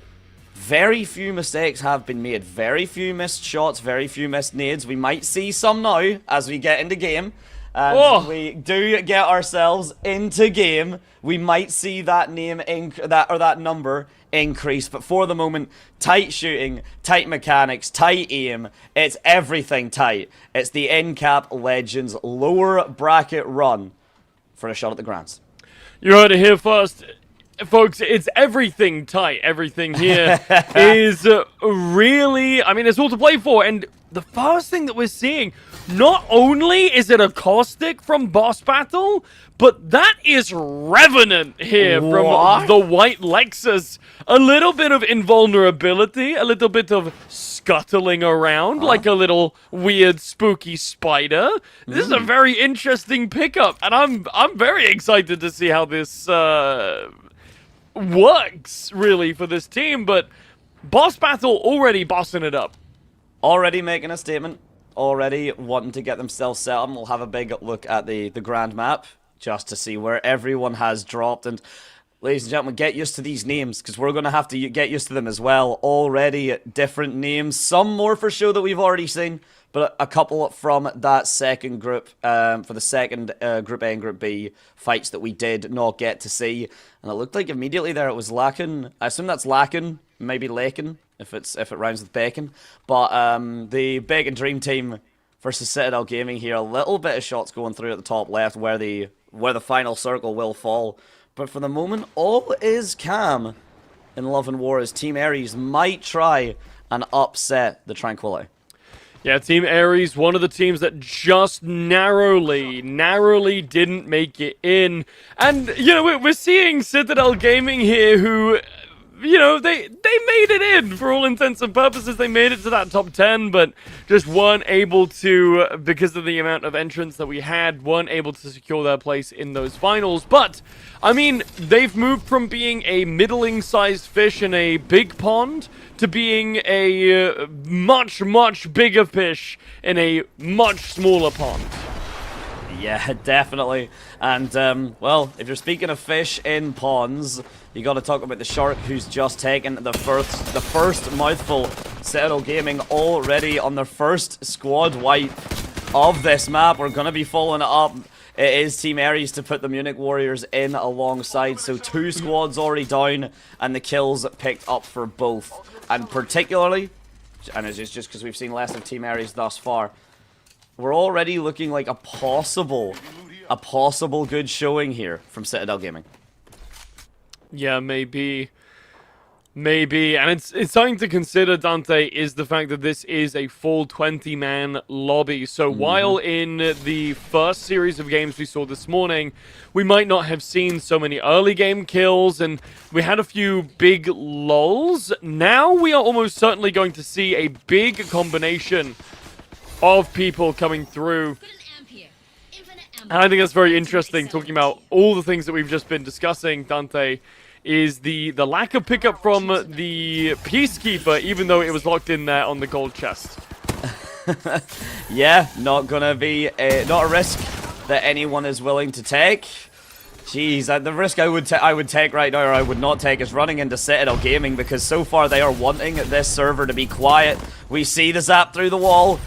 very few mistakes have been made, very few missed shots, very few missed nades. We might see some now as we get into game, and we do get ourselves into game. We might see that that number increase, but for the moment, tight shooting, tight mechanics, tight aim, it's everything tight. It's the Incap Legends lower bracket run for a shot at the Grands. You heard it here first, folks. It's everything tight. Everything here is really, I mean, it's all to play for. And the first thing that we're seeing, not only is it a caustic from Boss Battle, but that is Revenant here from the White Lexus. A little bit of invulnerability, a little bit of scuttling around like a little weird spooky spider. This is a very interesting pickup, and I'm very excited to see how this works really for this team. But Boss Battle already bossing it up, already making a statement, already wanting to get themselves set up. And we'll have a big look at the grand map just to see where everyone has dropped. And ladies and gentlemen, get used to these names, because we're going to have to get used to them as well. Already different names, some more for show that we've already seen, but a couple from that second group, for the second Group A and Group B fights that we did not get to see. And it looked like immediately there it was Lakin. I assume that's Lakin, maybe Lakin, if it rhymes with bacon. But the Bacon Dream Team versus Citadel Gaming here. A little bit of shots going through at the top left where the final circle will fall. But for the moment, all is calm in Love and War as Team Ares might try and upset the Tranquility. Yeah, Team Ares, one of the teams that just narrowly didn't make it in. And, you know, we're seeing Citadel Gaming here who, you know, they made it in for all intents and purposes. They made it to that top 10, but just weren't able to, because of the amount of entrants that we had, weren't able to secure their place in those finals. But, I mean, they've moved from being a middling-sized fish in a big pond to being a much bigger fish in a much smaller pond. Yeah, definitely. And, well, if you're speaking of fish in ponds, you got to talk about the shark who's just taken the first mouthful. Citadel Gaming already on their first squad wipe of this map. We're going to be following it up. It is Team Ares to put the Munich Warriors in alongside. So 2 squads already down, and the kills picked up for both. And particularly, and it's just because we've seen less of Team Ares thus far, we're already looking like a possible good showing here from Citadel Gaming. Yeah, maybe. And it's something to consider, Dante, is the fact that this is a full 20-man lobby. So while in the first series of games we saw this morning, we might not have seen so many early game kills, and we had a few big lulls. Now we are almost certainly going to see a big combination of people coming through. And I think that's very interesting, talking about all the things that we've just been discussing, Dante, is the lack of pickup from the Peacekeeper, even though it was locked in there on the gold chest. Yeah, not gonna be not a risk that anyone is willing to take. Jeez, the risk I would take right now, or I would not take, is running into Citadel Gaming, because so far they are wanting this server to be quiet. We see the zap through the wall.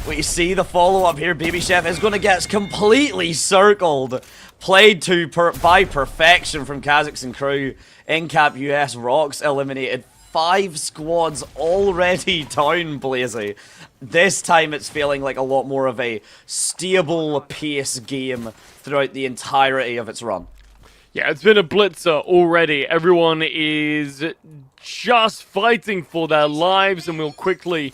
We see the follow-up here. Baby Chef is going to get completely circled. Played to by perfection from Kazakhstan crew. Incap US Rocks eliminated. 5 squads already down, Blazy. This time it's feeling like a lot more of a stable pace game throughout the entirety of its run. Yeah, it's been a blitzer already. Everyone is just fighting for their lives, and we'll quickly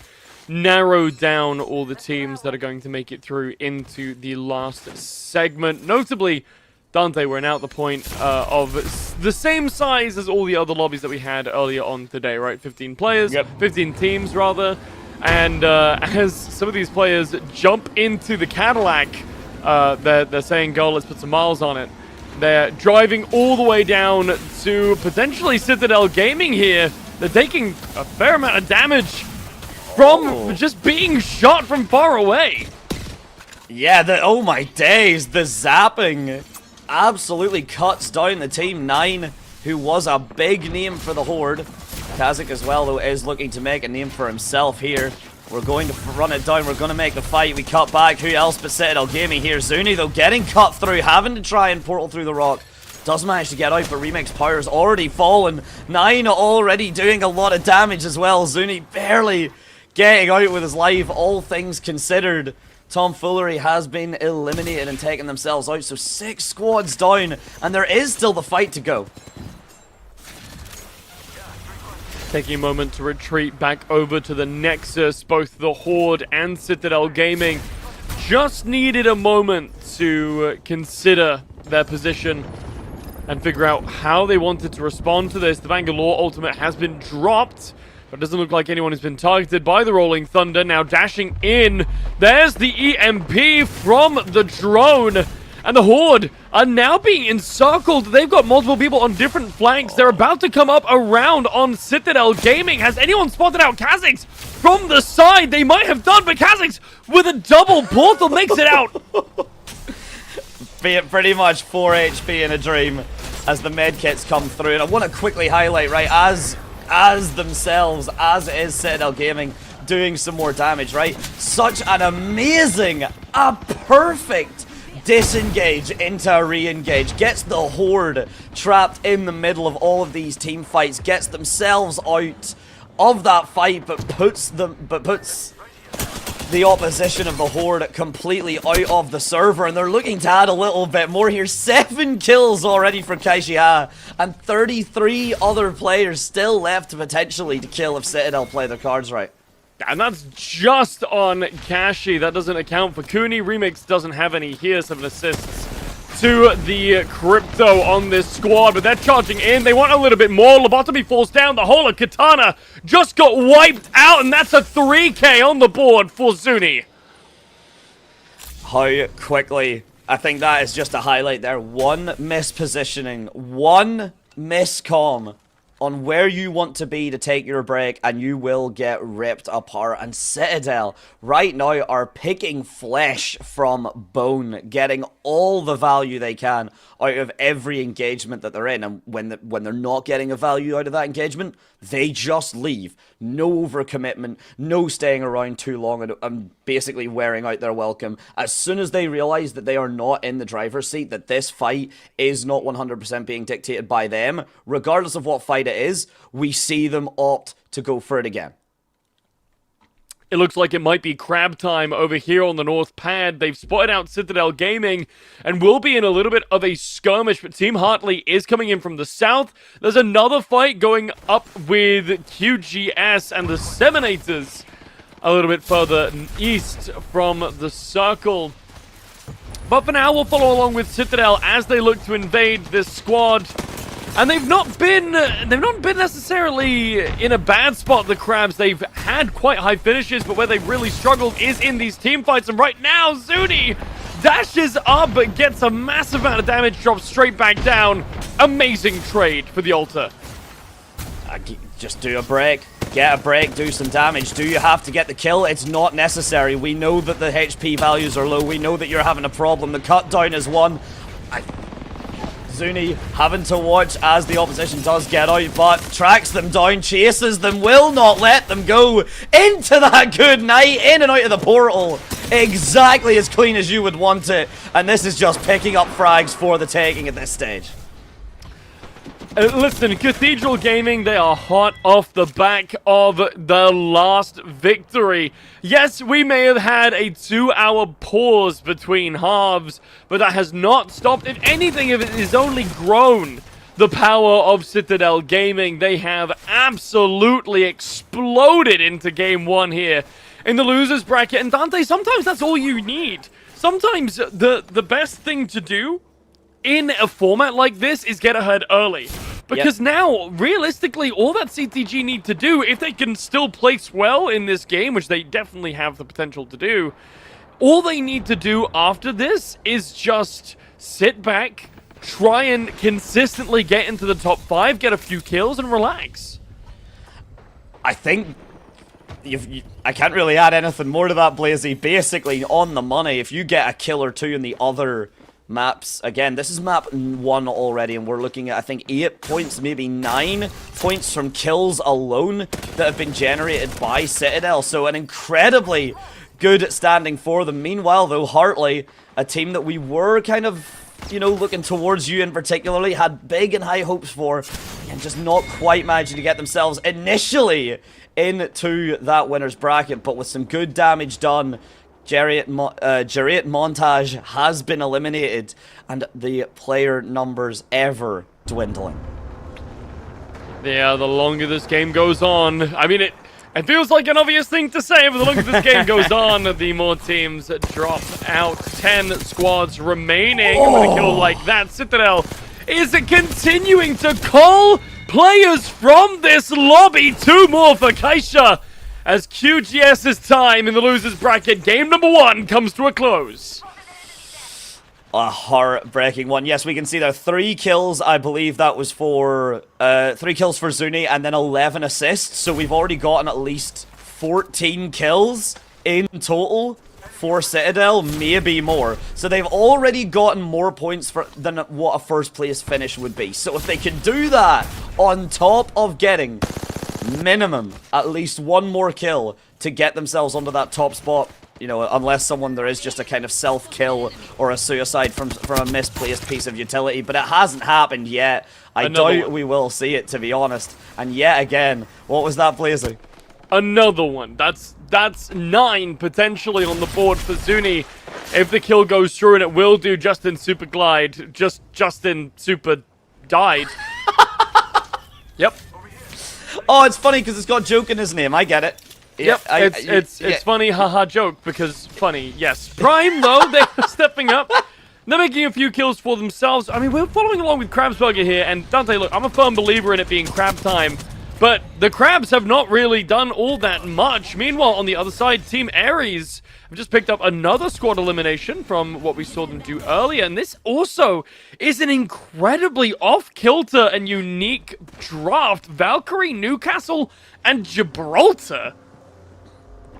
narrow down all the teams that are going to make it through into the last segment. Notably, Dante, we're now at the point of the same size as all the other lobbies that we had earlier on today, right? 15 players, 15 teams rather. And as some of these players jump into the Cadillac, they're saying, go, let's put some miles on it. They're driving all the way down to potentially Citadel Gaming here. They're taking a fair amount of damage from just being shot from far away. Yeah, oh my days, the zapping absolutely cuts down the Team 9, who was a big name for the Horde. Kazik as well, though, is looking to make a name for himself here. We're going to run it down. We're going to make the fight. We cut back. Who else but Citadel Gaming here? Zuni, though, getting cut through, having to try and portal through the rock. Does manage to get out, but Remix Power's already fallen. 9 already doing a lot of damage as well. Zuni barely getting out with his life, all things considered. Tomfoolery has been eliminated and taken themselves out, so 6 squads down, and there is still the fight to go. Taking a moment to retreat back over to the Nexus. Both the Horde and Citadel Gaming just needed a moment to consider their position and figure out how they wanted to respond to this. The Bangalore ultimate has been dropped, but it doesn't look like anyone has been targeted by the Rolling Thunder. Now dashing in, there's the EMP from the drone. And the Horde are now being encircled. They've got multiple people on different flanks. They're about to come up around on Citadel Gaming. Has anyone spotted out Kha'Zix from the side? They might have done, but Kha'Zix with a double portal makes it out. Pretty much 4 HP in a dream as the medkits come through. And I want to quickly highlight, right, as themselves, as is Citadel Gaming, doing some more damage, right? Such an amazing, a perfect disengage into a re-engage, gets the Horde trapped in the middle of all of these team fights, gets themselves out of that fight, but puts the opposition of the Horde completely out of the server, and they're looking to add a little bit more here. 7 kills already for Kaishiha, and 33 other players still left to potentially to kill if Citadel play their cards right. And that's just on Kashi. That doesn't account for Cooney. Remix doesn't have any here. 7 assists to the Crypto on this squad, but they're charging in. They want a little bit more. Lobotomy falls down. The whole of Katana just got wiped out, and that's a 3K on the board for Zuni. How quickly. I think that is just a highlight there. One mispositioning, one miscomm on where you want to be to take your break, and you will get ripped apart. And Citadel right now are picking flesh from bone, getting all the value they can out of every engagement that they're in. And when they're not getting a value out of that engagement, they just leave. No overcommitment, no staying around too long and basically wearing out their welcome. As soon as they realize that they are not in the driver's seat, that this fight is not 100% being dictated by them, regardless of what fight it is, we see them opt to go for it again. It looks like it might be crab time over here on the North Pad. They've spotted out Citadel Gaming and will be in a little bit of a skirmish, but Team Hartley is coming in from the south. There's another fight going up with QGS and the Seminators a little bit further east from the circle. But for now, we'll follow along with Citadel as they look to invade this squad. And they've not been necessarily in a bad spot, the Crabs. They've had quite high finishes, but where they've really struggled is in these team fights. And right now, Zuni dashes up, but gets a massive amount of damage, drops straight back down. Amazing trade for the Altar. Just do a break. Get a break, do some damage. Do you have to get the kill? It's not necessary. We know that the HP values are low. We know that you're having a problem. The cut down is one. Zuni having to watch as the opposition does get out, but tracks them down, chases them, will not let them go into that good night, in and out of the portal. Exactly as clean as you would want it. And this is just picking up frags for the taking at this stage. Listen, Cathedral Gaming, they are hot off the back of the last victory. Yes, we may have had a 2-hour pause between halves, but that has not stopped. If anything, if it has only grown the power of Citadel Gaming. They have absolutely exploded into game one here in the losers bracket. And Dante, sometimes that's all you need. Sometimes the best thing to do in a format like this is get ahead early. Because now, realistically, all that CTG need to do, if they can still place well in this game, which they definitely have the potential to do, all they need to do after this is just sit back, try and consistently get into the top 5, get a few kills, and relax. I think I can't really add anything more to that, Blazy. Basically, on the money, if you get a kill or two in the other maps, again, this is map 1 already, and we're looking at, I think, 8 points, maybe 9 points from kills alone that have been generated by Citadel. So an incredibly good standing for them. Meanwhile, though, Hartley, a team that we were kind of, you know, looking towards you in particularly, had big and high hopes for, and just not quite managing to get themselves initially into that winner's bracket, but with some good damage done, Jarrett Montage has been eliminated, and the player numbers ever dwindling. Yeah, the longer this game goes on, I mean, it feels like an obvious thing to say, but the longer this game goes on, the more teams drop out. 10 squads remaining with a kill like that. Citadel is continuing to call players from this lobby. 2 more for Kaisha as QGS's time in the losers bracket, game number 1, comes to a close. A heartbreaking one. Yes, we can see there 3 kills. I believe that was for 3 kills for Zuni and then 11 assists. So we've already gotten at least 14 kills in total for Citadel, maybe more. So they've already gotten more points than what a first place finish would be. So if they can do that on top of getting minimum at least 1 more kill to get themselves onto that top spot, you know, unless there is just a kind of self-kill or a suicide from a misplaced piece of utility, but it hasn't happened yet. I doubt we will see it, to be honest. And yet again, what was that, Blazy? Another one. That's 9 potentially on the board for Zuni. If the kill goes through, and it will do, Justin Super Glide. Justin Super died. Yep. Oh, it's funny because it's got joke in his name. I get it. Yep, it's funny, haha, joke, because funny, yes. Prime, though, they're stepping up. They're making a few kills for themselves. I mean, we're following along with Crabsburger here, and Dante, look, I'm a firm believer in it being crab time, but the Crabs have not really done all that much. Meanwhile, on the other side, Team Ares have just picked up another squad elimination from what we saw them do earlier, and this also is an incredibly off-kilter and unique draft. Valkyrie, Newcastle, and Gibraltar.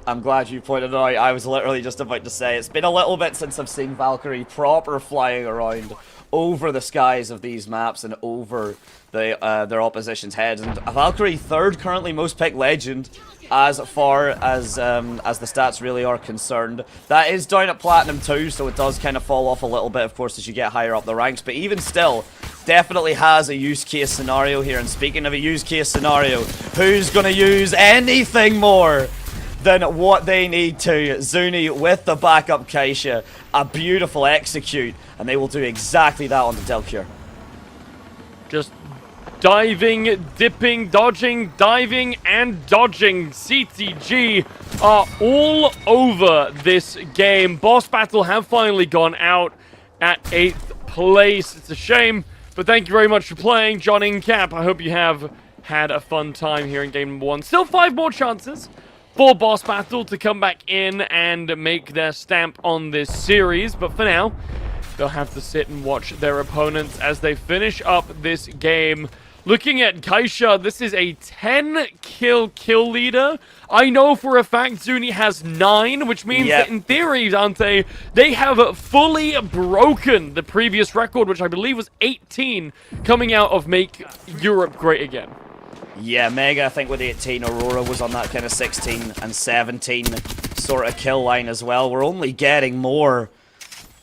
I'm glad you pointed it out. I was literally just about to say, it's been a little bit since I've seen Valkyrie proper flying around over the skies of these maps and over their opposition's heads. And Valkyrie, 3rd currently most picked legend as far as the stats really are concerned. That is down at Platinum 2, so it does kind of fall off a little bit, of course, as you get higher up the ranks. But even still, definitely has a use case scenario here. And speaking of a use case scenario, who's going to use anything more than what they need to? Zuni with the backup Kaisha, a beautiful execute, and they will do exactly that on the Delcure. Just diving, dipping, dodging, diving, and dodging. CTG are all over this game. Boss Battle have finally gone out at 8th place. It's a shame, but thank you very much for playing, John Incap. I hope you have had a fun time here in game number 1. Still 5 more chances for Boss Battle to come back in and make their stamp on this series, but for now, they'll have to sit and watch their opponents as they finish up this game. Looking at Kaisha, this is a 10-kill leader. I know for a fact Zuni has 9, which means that in theory, Dante, they have fully broken the previous record, which I believe was 18, coming out of Make Europe Great Again. Yeah, Mega, I think with 18, Aurora was on that kind of 16 and 17 sort of kill line as well. We're only getting more.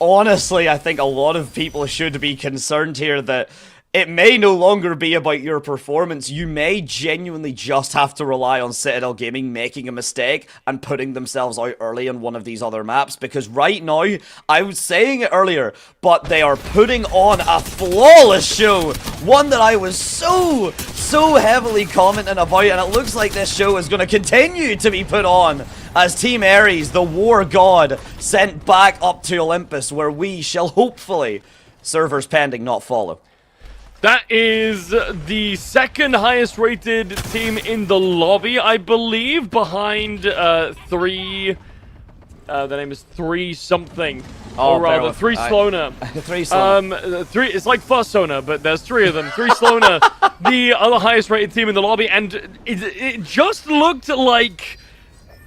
Honestly, I think a lot of people should be concerned here that it may no longer be about your performance. You may genuinely just have to rely on Citadel Gaming making a mistake and putting themselves out early on one of these other maps, because right now, I was saying it earlier, but they are putting on a flawless show. One that I was so heavily commenting about, and it looks like this show is going to continue to be put on as Team Ares, the war god, sent back up to Olympus, where we shall hopefully, servers pending, not follow. That is the second highest rated team in the lobby, I believe, behind three... the name is 3 something. Oh, or rather, 3 Sloaner. 3 Sloaner. It's like First Sona, but there's 3 of them. 3 Sloaner, the other highest rated team in the lobby, and it just looked like...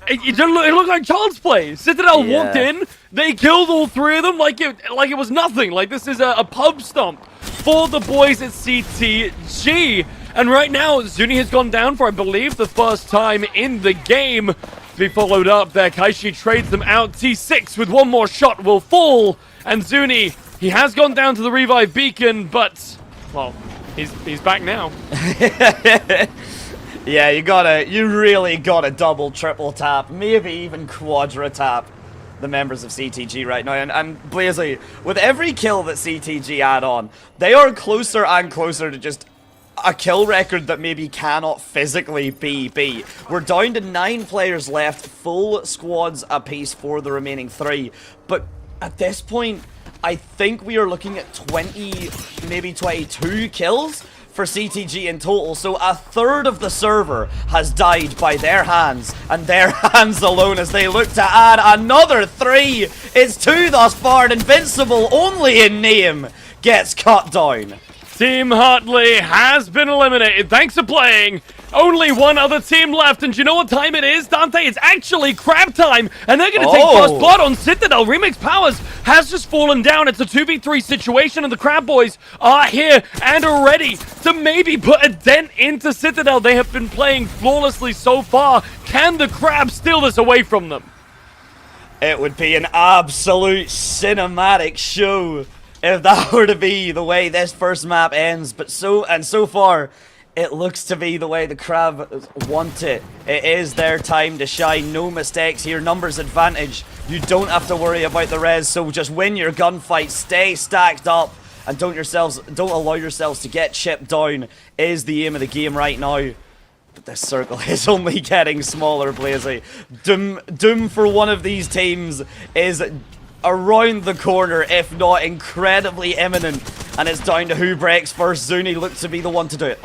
It looked like child's play. Citadel walked in, they killed all 3 of them like it was nothing. Like this is a pub stomp for the boys at CTG. And right now, Zuni has gone down for, I believe, the first time in the game. To be followed up there, Kaishi trades them out. T6 with one more shot will fall. And Zuni, he has gone down to the revive beacon, but, well, he's back now. Yeah, you really gotta double, triple tap, maybe even quadra tap the members of CTG right now. And Blazy, with every kill that CTG add on, they are closer and closer to just a kill record that maybe cannot physically be beat. We're down to 9 players left, full squads apiece for the remaining 3. But at this point, I think we are looking at 20, maybe 22 kills for CTG in total, so a third of the server has died by their hands, and their hands alone, as they look to add another 3. It's 2 thus far, and Invincible, only in name, gets cut down. Team Hartley has been eliminated. Thanks for playing. Only one other team left, and do you know what time it is, Dante? It's actually crab time, and they're going to take first blood on Citadel. Remix Powers has just fallen down. It's a 2v3 situation, and the Crab Boys are here and are ready to maybe put a dent into Citadel. They have been playing flawlessly so far. Can the Crab steal this away from them? It would be an absolute cinematic show if that were to be the way this first map ends, but so far, it looks to be the way the Crab want it. It is their time to shine. No mistakes here. Numbers advantage. You don't have to worry about the res, so just win your gunfight. Stay stacked up, and don't allow yourselves to get chipped down is the aim of the game right now. But this circle is only getting smaller, Blazy. Doom for one of these teams is around the corner, if not incredibly imminent. And it's down to who breaks first. Zuni looks to be the one to do it.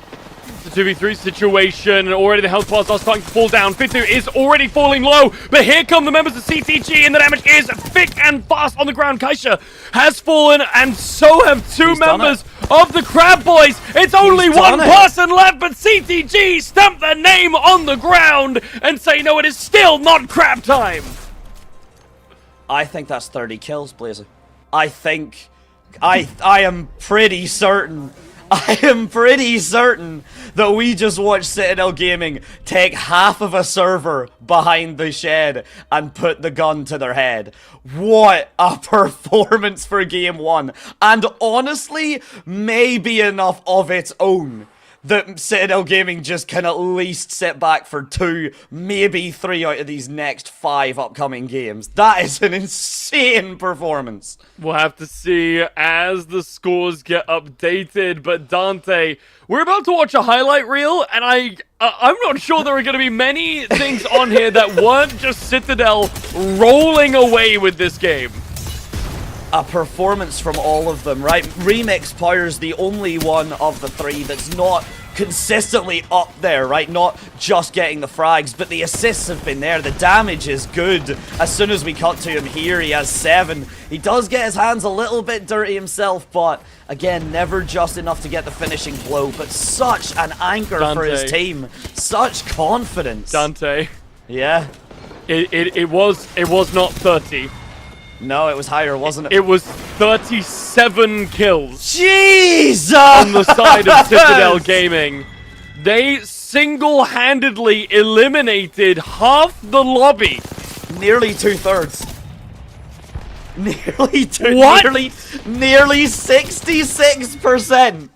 The 2v3 situation, and already the health bars are starting to fall down. Fitu is already falling low, but here come the members of CTG, and the damage is thick and fast on the ground. Kaisha has fallen, and so have 2 members of the Crab Boys. It's only one person left, but CTG stamp their name on the ground and say, no, it is still not crab time. I think that's 30 kills, Blazer. I am pretty certain that we just watched Citadel Gaming take half of a server behind the shed and put the gun to their head. What a performance for game 1. And honestly, maybe enough of its own that Citadel Gaming just can at least sit back for 2, maybe 3 out of these next 5 upcoming games. That is an insane performance. We'll have to see as the scores get updated, but Dante, we're about to watch a highlight reel, and I'm not sure there are going to be many things on here that weren't just Citadel rolling away with this game. A performance from all of them, right? Remix Power's the only one of the 3 that's not consistently up there, right? Not just getting the frags, but the assists have been there. The damage is good. As soon as we cut to him here, he has 7. He does get his hands a little bit dirty himself, but again, never just enough to get the finishing blow. But such an anchor for his team. Such confidence. Dante. Yeah? It was not 30. No, it was higher, wasn't it? It was 37 kills. Jesus! On the side of Citadel Gaming. They single-handedly eliminated half the lobby. Nearly 2/3. Nearly What? Nearly 66%.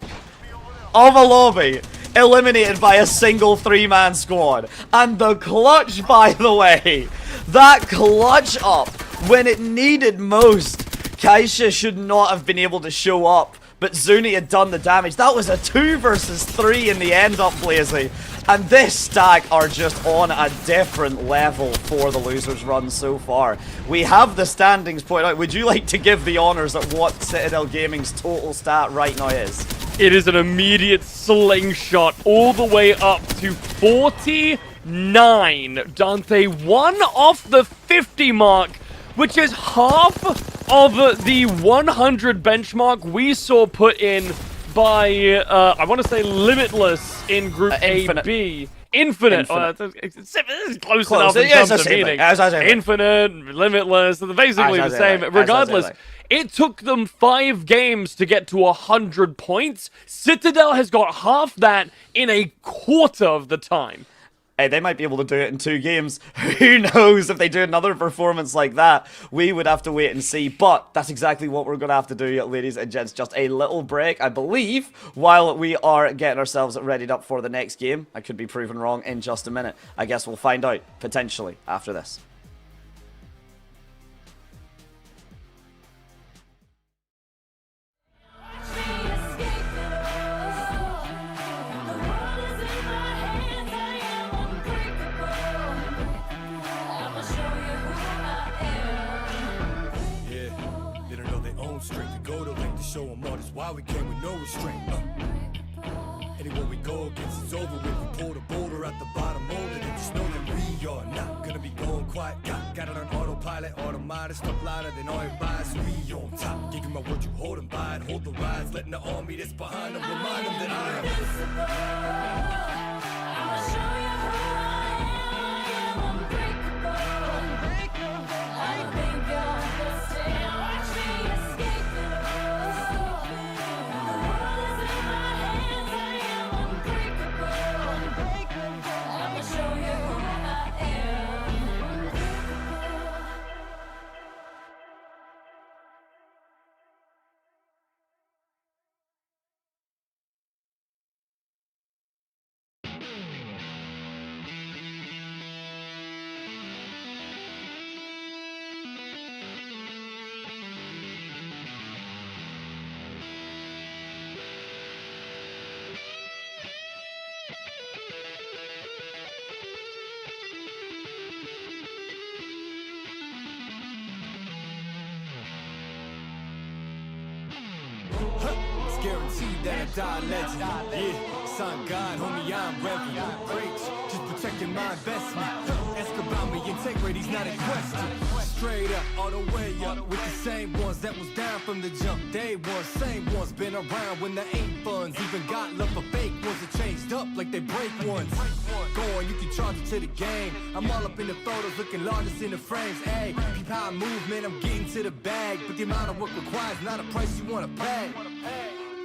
of a lobby eliminated by a single 3-man squad. And the clutch, by the way, that clutch up when it needed most. Kaisha should not have been able to show up, but Zuni had done the damage. That was a 2 versus 3 in the end up, Blazy. And this stack are just on a different level for the losers run so far. We have the standings pointed out. Would you like to give the honors at what Citadel Gaming's total stat right now is? It is an immediate slingshot all the way up to 49. Dante, 1 off the 50 mark, which is half of the 100 benchmark we saw put in by, I want to say Limitless in Group AB. Infinite. It's close enough in terms of meaning. Infinite, Limitless, they're basically the same. Regardless, it took them 5 games to get to 100 points. Citadel has got half that in a quarter of the time. Hey, they might be able to do it in 2 games. Who knows if they do another performance like that? We would have to wait and see. But that's exactly what we're going to have to do, ladies and gents. Just a little break, I believe, while we are getting ourselves readied up for the next game. I could be proven wrong in just a minute. I guess we'll find out, potentially, after this. Show them all that's why we came with no restraint. Anywhere we go against it's over with. We pull the boulder at the bottom of it and just know that we are not gonna be going quiet. Got it on autopilot, automatic, stuff louder than all your vibes. We on top, give you my word, you hold them by it, hold the rise, letting the army that's behind them remind them that I am invincible. I'ma show you who I am unbreakable. I think you'll understand. Watch me escape. Guaranteed that I die a legend. Yeah, son God, homie, I'm reverend. Preach, just protecting my investment. Ask about me, integrity's not in question. Straight up, all the way up with the same ones that was down from the jump. Day one, same ones been around when there ain't funds. Even got love for fake ones that changed up like they break ones. Go on, you can charge it to the game. I'm all up in the photos, looking largest in the frames. Hey, peep how I move, man, I'm getting to the bag. But the amount of work requires not a price you wanna pay.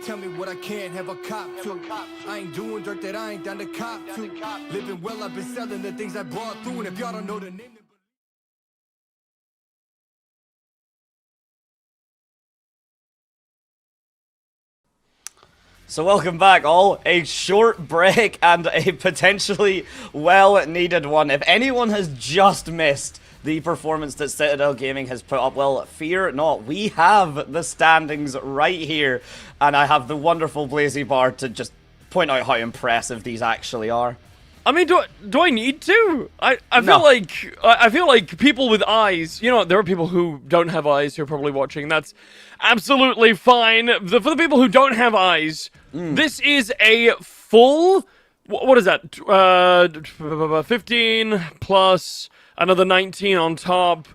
Tell me what I can't have a cop to. I ain't doing dirt that I ain't down to cop to. Living well, I've been selling the things I brought through. And if y'all don't know the name... So welcome back all, a short break and a potentially well-needed one. If anyone has just missed the performance that Citadel Gaming has put up, well, fear not, we have the standings right here, and I have the wonderful Blazy Bar to just point out how impressive these actually are. I mean, do I need to? I feel like people with eyes, you know, there are people who don't have eyes who are probably watching. That's absolutely fine. For the people who don't have eyes, this is a full, what is that? 15 plus another 19 on top.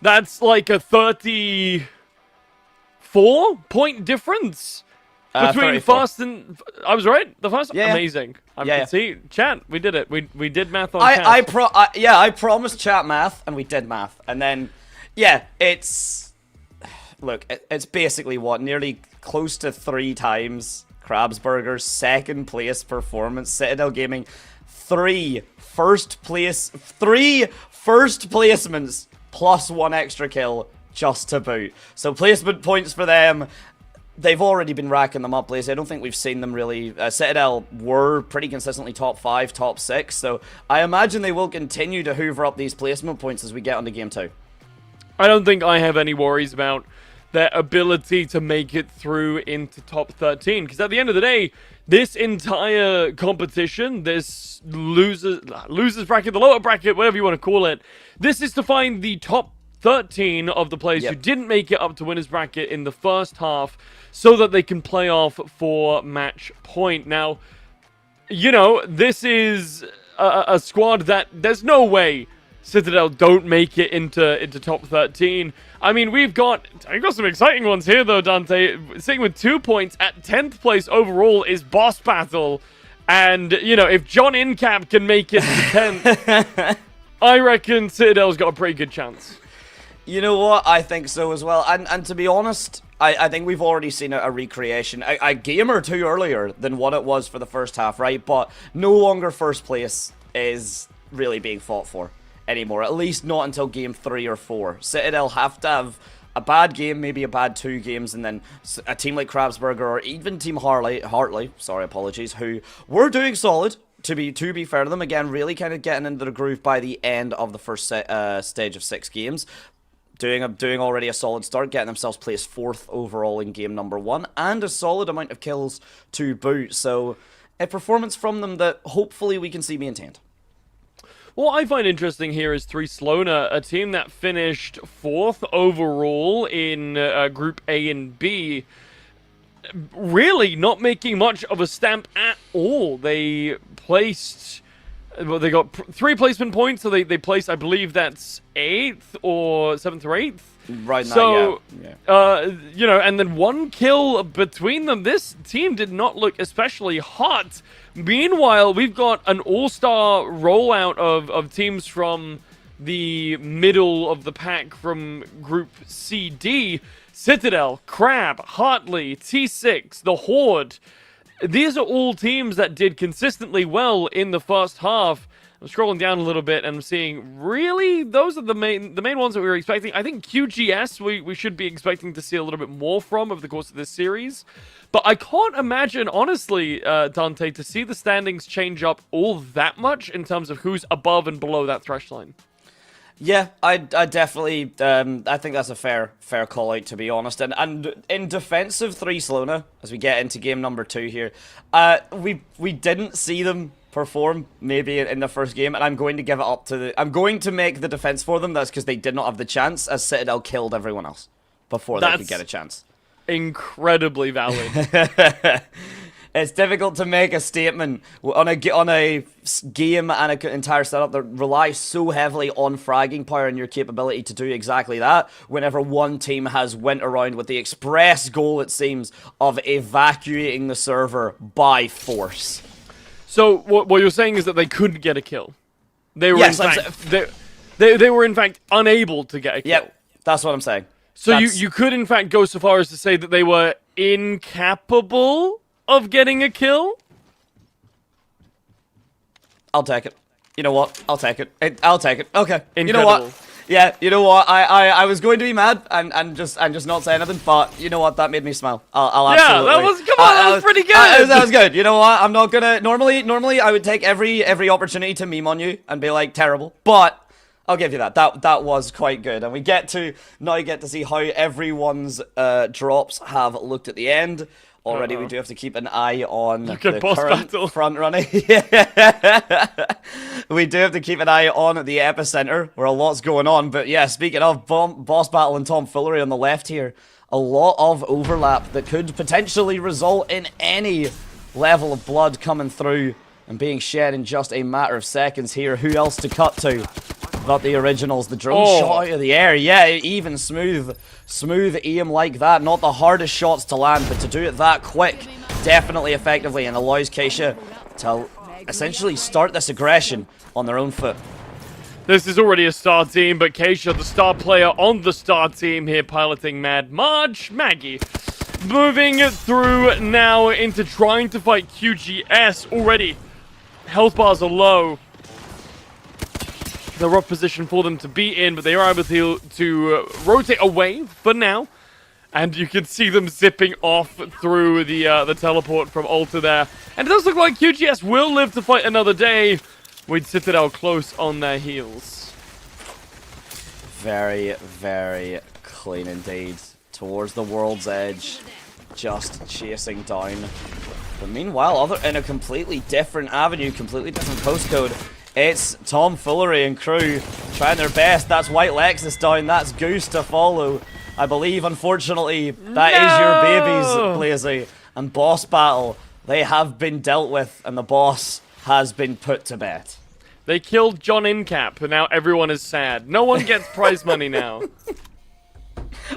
That's like a 34-point difference between first and... I was right? The first? Yeah. Amazing. See, chat, we did it. We did math on chat. I promised chat math, and we did math. And then, yeah, it's... Look, it's basically what? Nearly close to 3 times Krabsburger's second place performance. Citadel Gaming, 3 first placements plus 1 extra kill just to boot. So placement points for them they've already been racking them up, Blaze. I don't think we've seen them really. Citadel were pretty consistently top 5, top 6, so I imagine they will continue to hoover up these placement points as we get onto Game 2. I don't think I have any worries about their ability to make it through into top 13, because at the end of the day, this entire competition, this losers bracket, the lower bracket, whatever you want to call it, this is to find the top 13 of the players who didn't make it up to winners bracket in the first half, so that they can play off for match point. Now, you know, this is a squad that there's no way Citadel don't make it into top 13. I mean, we've got some exciting ones here, though, Dante. Sitting with 2 points at 10th place overall is Boss Battle. And, you know, if John Incap can make it to 10th, I reckon Citadel's got a pretty good chance. You know what? I think so as well. And to be honest, I think we've already seen a recreation. A game or two earlier than what it was for the first half, right? But no longer first place is really being fought for anymore, at least not until game 3 or 4. Citadel have to have a bad game, maybe a bad 2 games, and then a team like Krabsburger or even Team Hartley, sorry, apologies, who were doing solid, to be fair to them, again, really kind of getting into the groove by the end of the first stage of 6 games. Doing already a solid start, getting themselves placed 4th overall in game number 1, and a solid amount of kills to boot, so a performance from them that hopefully we can see maintained. What I find interesting here is 3 Sloana, a team that finished 4th overall in Group A and B, really not making much of a stamp at all. They placed... Well, they got 3 placement points, so they placed, I believe that's 8th or 7th or 8th. Right now, so, yeah. You know, and then 1 kill between them. This team did not look especially hot. Meanwhile, we've got an all-star rollout of teams from the middle of the pack from Group CD. Citadel, Crab, Hartley, T6, the Horde. These are all teams that did consistently well in the first half. I'm scrolling down a little bit and I'm seeing, really, those are the main ones that we were expecting. I think QGS we should be expecting to see a little bit more from over the course of this series. But I can't imagine, honestly, Dante, to see the standings change up all that much in terms of who's above and below that threshold line. Yeah, I definitely, I think that's a fair call out, to be honest. And in defense of 3 Sloana, as we get into game number 2 here, we didn't see them perform maybe in the first game, and I'm going to give it up to I'm going to make the defense for them. That's because they did not have the chance, as Citadel killed everyone else before they could get a chance. Incredibly valid. It's difficult to make a statement on a game and an entire setup that relies so heavily on fragging power and your capability to do exactly that whenever one team has went around with the express goal, it seems, of evacuating the server by force. So what you're saying is that they couldn't get a kill. They were they were in fact unable to get a kill. Yep, that's what I'm saying. So you could in fact go so far as to say that they were incapable of getting a kill? I'll take it. You know what? I'll take it. I'll take it. Okay. Incredible. You know what? Yeah, you know what? I was going to be mad and just not say anything, but you know what? That made me smile. I'll absolutely. Yeah, that was pretty good. That was good. You know what? I'm not gonna normally I would take every opportunity to meme on you and be like terrible, but I'll give you that. That was quite good, and we get to see how everyone's drops have looked at the end. Already, we do have to keep an eye on the current front running. We do have to keep an eye on the epicenter, where a lot's going on. But yeah, speaking of Boss Battle and Tomfoolery on the left here, a lot of overlap that could potentially result in any level of blood coming through and being shed in just a matter of seconds here. Who else to cut to but the originals? The drone shot out of the air. Yeah, even smooth aim like that. Not the hardest shots to land, but to do it that quick, definitely effectively, and allows Keisha to essentially start this aggression on their own foot. This is already a star team, but Keisha, the star player on the star team here, piloting Mad Maggie. Moving through now into trying to fight QGS already. Health bars are low. The rough position for them to be in, but they are able to rotate away for now. And you can see them zipping off through the teleport from Alta there. And it does look like QGS will live to fight another day with Citadel close on their heels. Very, very clean indeed. Towards the world's edge. Just chasing down. But meanwhile, in a completely different avenue, completely different postcode, it's Tom Foolery and crew trying their best. That's White Lexus down. That's Goose to follow. I believe, unfortunately, that is your babies, Blazy. And boss battle, they have been dealt with, and the boss has been put to bed. They killed John Incap, and now everyone is sad. No one gets prize money now.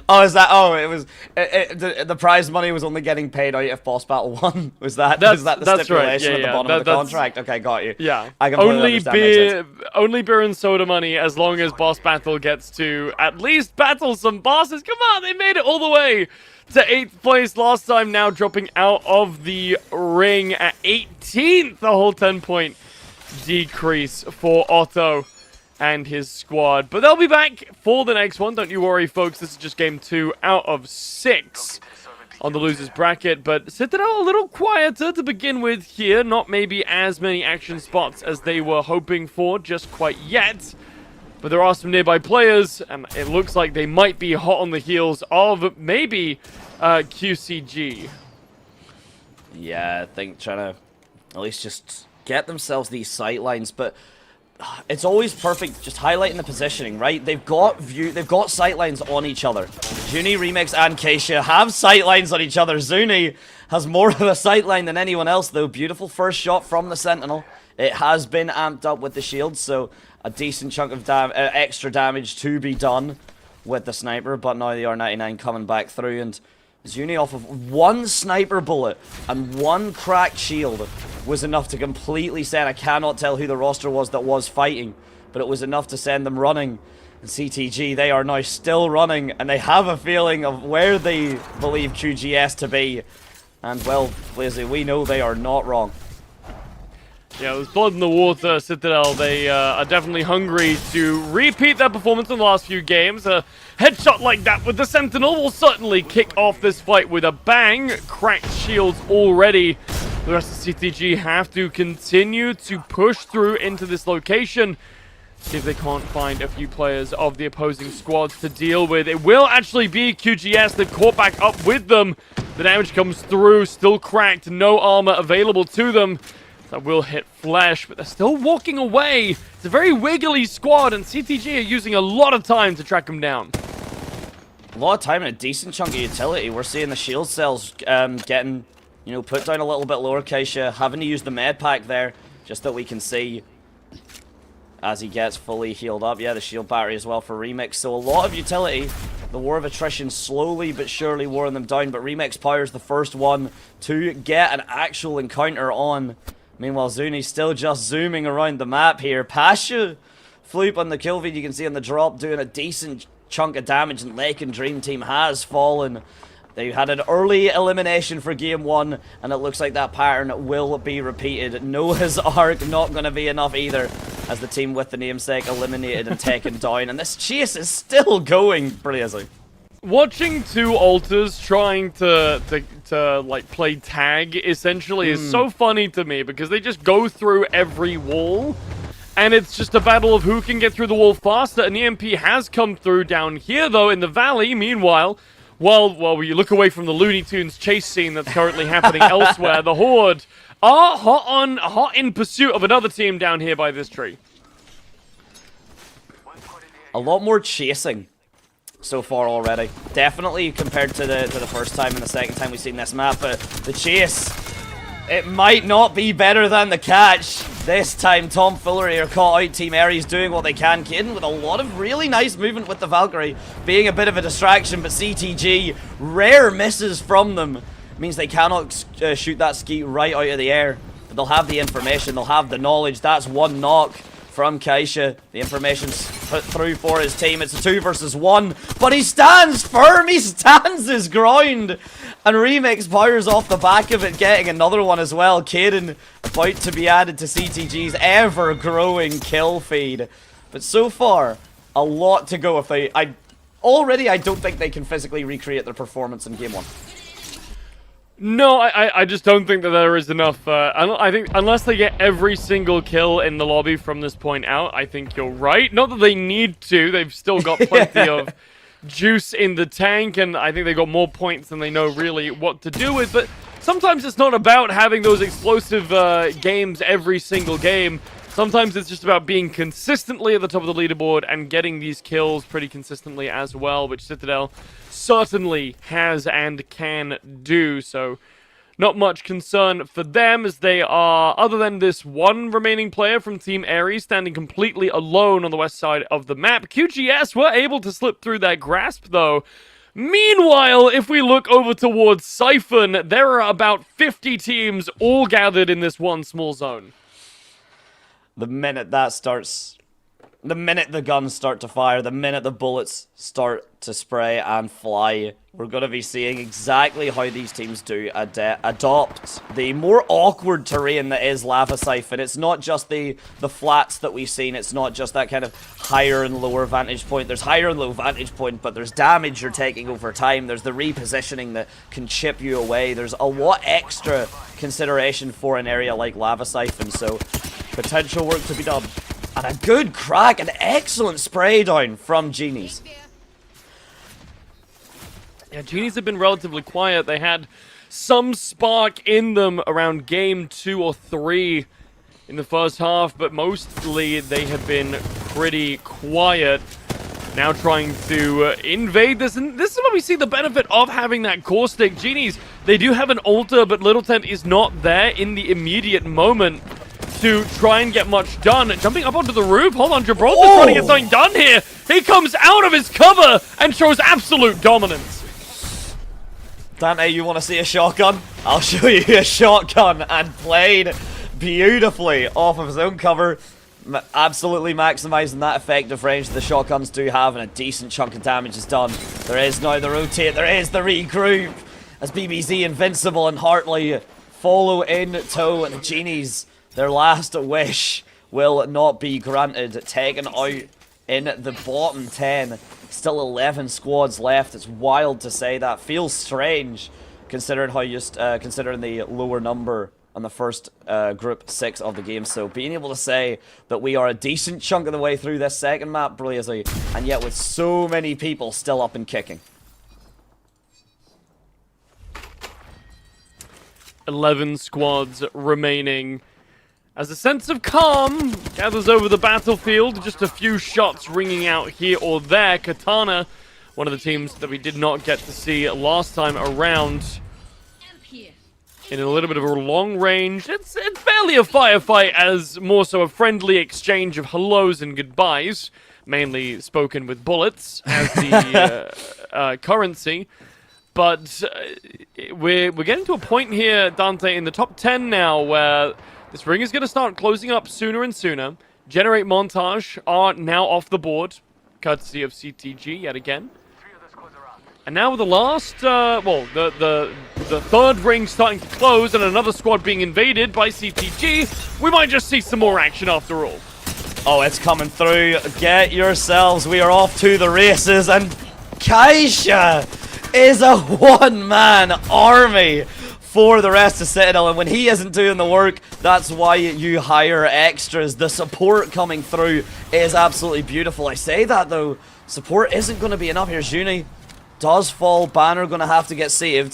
Oh, is that? Oh, it was. The prize money was only getting paid out if boss battle won. Was that the stipulation right. at the bottom of the contract? Okay, got you. Yeah. I completely only beer and soda money as long as boss battle gets to at least battle some bosses. Come on, they made it all the way to 8th place last time. Now dropping out of the ring at 18th. The whole 10-point decrease for Otto and his squad. But they'll be back for the next one. Don't you worry, folks. This is just game 2 out of 6 on the losers bracket. But Citadel a little quieter to begin with here. Not maybe as many action spots as they were hoping for just quite yet. But there are some nearby players, and it looks like they might be hot on the heels of maybe QCG. Yeah, I think trying to at least just get themselves these sightlines, but it's always perfect just highlighting the positioning, right? They've got sightlines on each other. Zuni, Remix, and Keisha have sightlines on each other. Zuni has more of a sightline than anyone else, though. Beautiful first shot from the Sentinel. It has been amped up with the shield, so a decent chunk of extra damage to be done with the sniper, but now the R99 coming back through, and Zuni off of one sniper bullet and one cracked shield was enough to completely send. I cannot tell who the roster was that was fighting, but it was enough to send them running. And CTG, they are now still running, and they have a feeling of where they believe QGS to be. And well, Blazy, we know they are not wrong. Yeah, it was blood in the water, Citadel. They are definitely hungry to repeat their performance in the last few games. A headshot like that with the Sentinel will certainly kick off this fight with a bang. Cracked shields already. The rest of CTG have to continue to push through into this location. See if they can't find a few players of the opposing squads to deal with. It will actually be QGS. They've caught back up with them. The damage comes through, still cracked. No armor available to them. That will hit flesh, but they're still walking away. It's a very wiggly squad, and CTG are using a lot of time to track them down. A lot of time and a decent chunk of utility. We're seeing the shield cells getting, you know, put down a little bit lower. Keisha having to use the med pack there, just that we can see as he gets fully healed up. Yeah, the shield battery as well for Remix. So a lot of utility. The war of attrition slowly but surely wearing them down, but Remix Power's the first one to get an actual encounter on. Meanwhile, Zuni's still just zooming around the map here. Pasha, Floop on the kill feed, you can see on the drop, doing a decent chunk of damage, and Lake and Dream Team has fallen. They had an early elimination for game 1, and it looks like that pattern will be repeated. Noah's Ark not going to be enough either, as the team with the namesake eliminated and taken down. And this chase is still going, Blazy. Watching two alters trying to like play tag essentially is so funny to me, because they just go through every wall and it's just a battle of who can get through the wall faster. An EMP has come through down here though in the valley. Meanwhile, while we look away from the Looney Tunes chase scene that's currently happening elsewhere, the Horde are hot in pursuit of another team down here by this tree. A lot more chasing so far already. Definitely compared to the first time and the second time we've seen this map, but the chase, it might not be better than the catch. This time Tom Foolery are caught out. Team Aries doing what they can. Kaden with a lot of really nice movement with the Valkyrie, being a bit of a distraction, but CTG, rare misses from them. Means they cannot shoot that skeet right out of the air. But they'll have the information, they'll have the knowledge. That's one knock from Keisha. The information's put through for his team. It's a 2 versus 1, but he stands firm, he stands his ground. And Remix powers off the back of it, getting another one as well. Kaden about to be added to CTG's ever-growing kill feed. But so far, a lot to go. If already I don't think they can physically recreate their performance in Game 1. No, I just don't think that there is enough. I think unless they get every single kill in the lobby from this point out, I think you're right. Not that they need to. They've still got plenty of juice in the tank, and I think they got more points than they know really what to do with. But sometimes it's not about having those explosive games every single game. Sometimes it's just about being consistently at the top of the leaderboard and getting these kills pretty consistently as well, which Citadel certainly has and can do. So not much concern for them as they are, other than this one remaining player from Team Ares standing completely alone on the west side of the map. QGS were able to slip through that grasp though. Meanwhile, if we look over towards Siphon, there are about 50 teams all gathered in this one small zone. The minute that starts, the minute the guns start to fire, the minute the bullets start to spray and fly, we're going to be seeing exactly how these teams do adopt the more awkward terrain that is Lava Siphon. It's not just the flats that we've seen, it's not just that kind of higher and lower vantage point. There's higher and low vantage point, but there's damage you're taking over time. There's the repositioning that can chip you away. There's a lot extra consideration for an area like Lava Siphon, so potential work to be done. And a good crack, an excellent spray down from Genies. Yeah, Genies have been relatively quiet. They had some spark in them around game 2 or 3 in the first half, but mostly they have been pretty quiet. Now trying to invade this, and this is where we see the benefit of having that core stick. Genies, they do have an altar, but Little Tent is not there in the immediate moment to try and get much done. Jumping up onto the roof. Hold on, Gibraltar's trying to get something done here. He comes out of his cover and shows absolute dominance. Dante, you want to see a shotgun? I'll show you a shotgun, and played beautifully off of his own cover. Absolutely maximizing that effective range the shotguns do have, and a decent chunk of damage is done. There is now the rotate, there is the regroup, as BBZ, Invincible, and Hartley follow in tow, and the Genies, their last wish will not be granted. Taken out in the bottom 10. Still 11 squads left. It's wild to say that. Feels strange considering how considering the lower number on the first group 6 of the game. So being able to say that we are a decent chunk of the way through this second map, brilliantly, and yet with so many people still up and kicking. 11 squads remaining. As a sense of calm gathers over the battlefield, just a few shots ringing out here or there. Katana, one of the teams that we did not get to see last time around, in a little bit of a long range. It's barely a firefight, as more so a friendly exchange of hellos and goodbyes, mainly spoken with bullets as the currency. But we're getting to a point here, Dante, in the top 10 now, where this ring is going to start closing up sooner and sooner. Generate Montage are now off the board, courtesy of CTG yet again. And now with the last, the third ring starting to close and another squad being invaded by CTG, we might just see some more action after all. Oh, it's coming through. Get yourselves. We are off to the races, and Kaisha is a one-man army for the rest of Citadel, and when he isn't doing the work, that's why you hire extras. The support coming through is absolutely beautiful. I say that though, support isn't going to be enough here. Juni does fall, Banner going to have to get saved.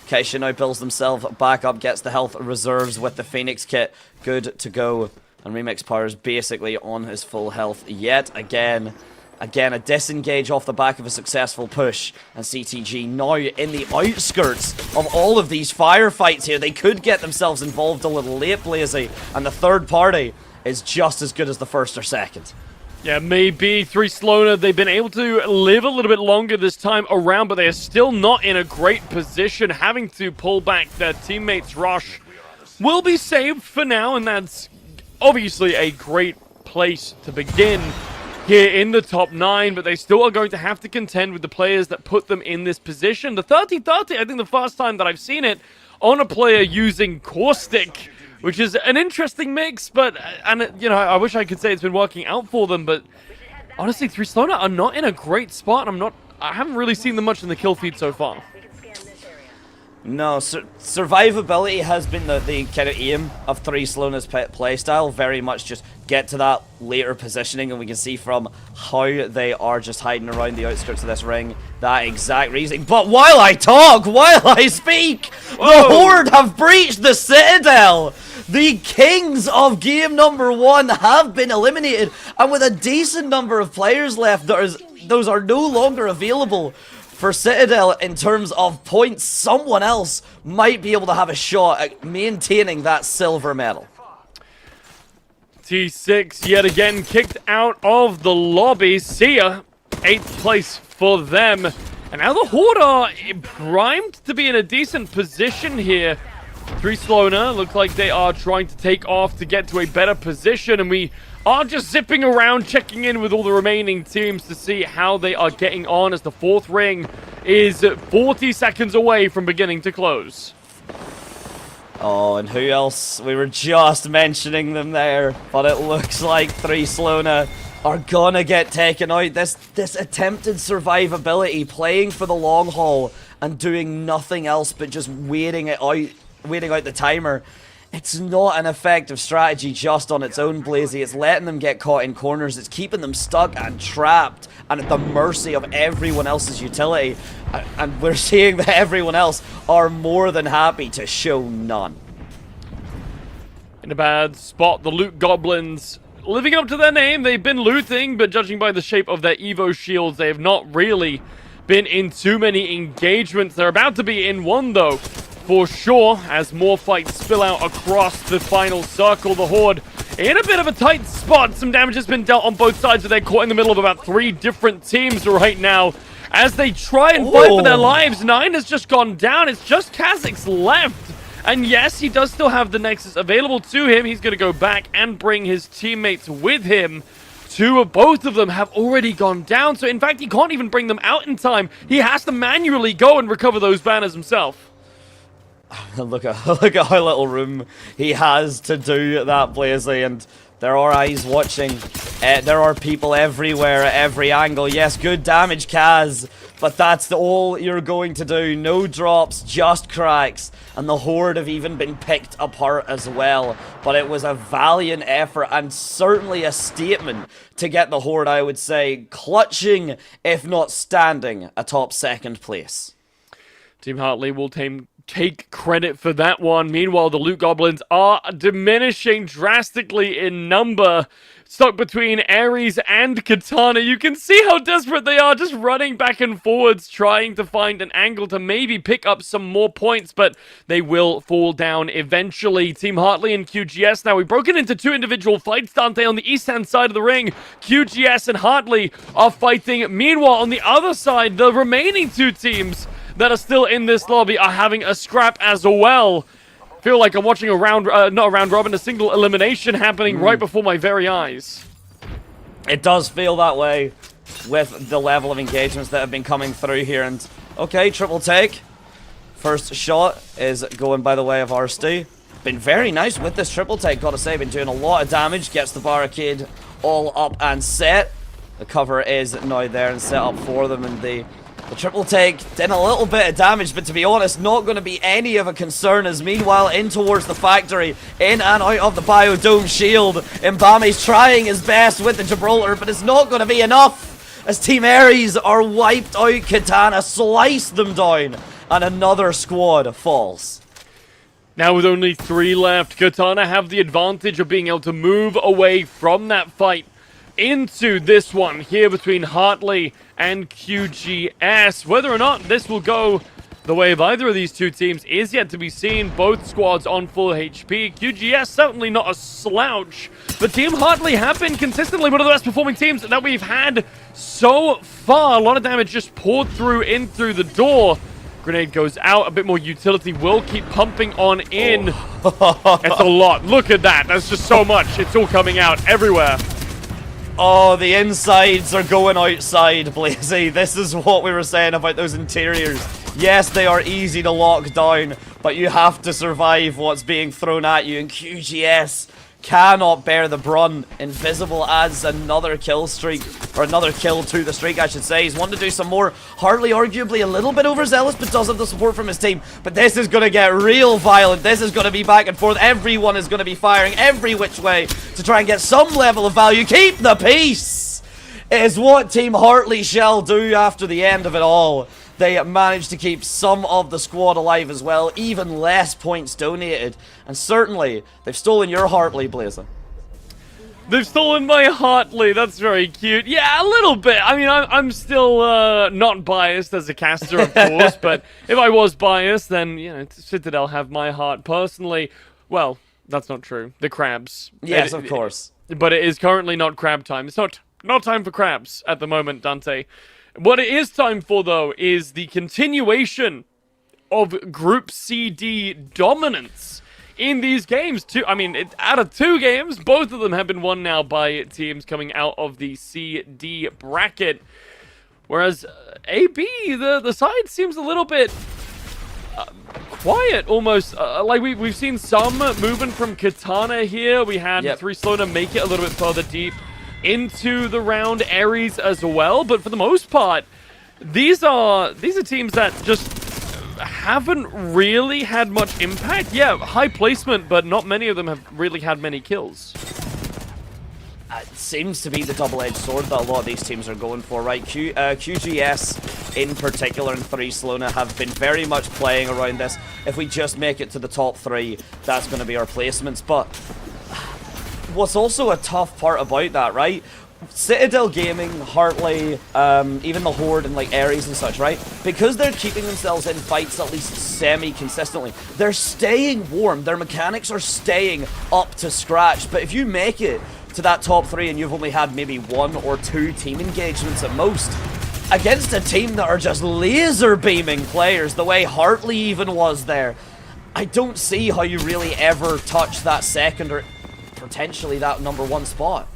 Kaisha now builds themselves back up, gets the health reserves with the Phoenix kit, good to go, and Remix Power's basically on his full health yet again. Again, a disengage off the back of a successful push, and CTG now in the outskirts of all of these firefights here. They could get themselves involved a little late, Blazy, and the third party is just as good as the first or second. Yeah, maybe 3 Sloaner, they've been able to live a little bit longer this time around, but they are still not in a great position, having to pull back their teammates' rush. Will be saved for now, and that's obviously a great place to begin here in the top 9, but they still are going to have to contend with the players that put them in this position. The 30-30, I think the first time that I've seen it on a player using Caustic, which is an interesting mix, but, you know, I wish I could say it's been working out for them, but honestly, 3 Sloaner are not in a great spot. I'm not I haven't really seen them much in the kill feed so far. No, survivability has been the kind of aim of 3 Slowness playstyle. Very much just get to that later positioning, and we can see from how they are just hiding around the outskirts of this ring, that exact reason. But while I talk, while I speak, the Horde have breached the Citadel! The kings of game number 1 have been eliminated, and with a decent number of players left, those are no longer available for Citadel in terms of points. Someone else might be able to have a shot at maintaining that silver medal. T6 yet again kicked out of the lobby. Sia, 8th place for them. And now the Horde are primed to be in a decent position here. 3 Sloner look like they are trying to take off to get to a better position, and we are just zipping around, checking in with all the remaining teams to see how they are getting on, as the 4th ring is 40 seconds away from beginning to close. Oh, and who else? We were just mentioning them there, but it looks like 3 Sloner are gonna get taken out. This attempted survivability, playing for the long haul and doing nothing else but just waiting out the timer. It's not an effective strategy just on its own, Blazy. It's letting them get caught in corners. It's keeping them stuck and trapped and at the mercy of everyone else's utility. And we're seeing that everyone else are more than happy to show none. In a bad spot, the Loot Goblins, living up to their name. They've been looting, but judging by the shape of their Evo shields, they have not really been in too many engagements. They're about to be in one, though, for sure, as more fights spill out across the final circle. The Horde in a bit of a tight spot. Some damage has been dealt on both sides, but they're caught in the middle of about 3 different teams right now as they try and fight for their lives. 9 has just gone down. It's just Kha'Zix left. And yes, he does still have the Nexus available to him. He's going to go back and bring his teammates with him. Both of them have already gone down. So in fact, he can't even bring them out in time. He has to manually go and recover those banners himself. Look at how little room he has to do that, Blazy, and there are eyes watching. There are people everywhere at every angle. Yes, good damage, Kaz, but that's all you're going to do. No drops, just cracks, and the Horde have even been picked apart as well. But it was a valiant effort and certainly a statement to get the Horde, I would say, clutching, if not standing, atop 2nd place. Team Hartley will take credit for that one. Meanwhile, the Loot Goblins are diminishing drastically in number. Stuck between Ares and Katana. You can see how desperate they are, just running back and forwards, trying to find an angle to maybe pick up some more points, but they will fall down eventually. Team Hartley and QGS now. We've broken into 2 individual fights, Dante, on the east-hand side of the ring. QGS and Hartley are fighting. Meanwhile, on the other side, the remaining 2 teams that are still in this lobby are having a scrap as well. Feel like I'm watching a a single elimination happening right before my very eyes. It does feel that way with the level of engagements that have been coming through here. And okay, triple take. First shot is going by the way of Arsty. Been very nice with this triple take, gotta say. Been doing a lot of damage. Gets the barricade all up and set. The cover is now there and set up for them, and the triple take did a little bit of damage, but to be honest, not going to be any of a concern, as meanwhile in towards the factory, in and out of the Biodome shield. Mbame's trying his best with the Gibraltar, but it's not going to be enough, as Team Ares are wiped out. Katana sliced them down, and another squad falls. Now with only 3 left, Katana have the advantage of being able to move away from that fight into this one here between Hartley and QGS. Whether or not this will go the way of either of these 2 teams is yet to be seen. Both squads on full HP. QGS certainly not a slouch, but Team Hartley have been consistently one of the best performing teams that we've had so far. A lot of damage just poured in through the door. Grenade goes out. A bit more utility will keep pumping on in. It's a lot. Look at that. That's just so much. It's all coming out everywhere. Oh, the insides are going outside, Blazy. This is what we were saying about those interiors. Yes, they are easy to lock down, but you have to survive what's being thrown at you. And QGS cannot bear the brunt. Invisible adds another kill streak, or another kill to the streak, I should say. He's wanted to do some more. Hartley arguably a little bit overzealous, but does have the support from his team. But this is going to get real violent. This is going to be back and forth. Everyone is going to be firing every which way to try and get some level of value. Keep the peace is what Team Hartley shall do after the end of it all. They managed to keep some of the squad alive as well, even less points donated. And certainly, they've stolen your Hartley, Blazer. They've stolen my Hartley. That's very cute. Yeah, a little bit. I mean, I'm still not biased as a caster, of course. But if I was biased, then, you know, Citadel have my heart personally. Well, that's not true. The crabs. Yes, of course. But it is currently not crab time. It's not time for crabs at the moment, Dante. What it is time for, though, is the continuation of Group CD dominance in these games. Out of 2 games, both of them have been won now by teams coming out of the CD bracket. Whereas AB, the side seems a little bit quiet, almost. Like we've seen some movement from Katana here. We had 3 Sloaner make it a little bit further deep into the round, Ares as well, but for the most part, these are teams that just haven't really had much impact. Yeah, high placement, but not many of them have really had many kills. It seems to be the double-edged sword that a lot of these teams are going for, right? QGS in particular and 3 Sloaner have been very much playing around this. If we just make it to the top 3, that's going to be our placements, but what's also a tough part about that, right? Citadel Gaming, Hartley, even the Horde and like Ares and such, right? Because they're keeping themselves in fights at least semi-consistently, they're staying warm. Their mechanics are staying up to scratch. But if you make it to that top 3 and you've only had maybe 1 or 2 team engagements at most, against a team that are just laser beaming players, the way Hartley even was there, I don't see how you really ever touch that second or potentially that number 1 spot.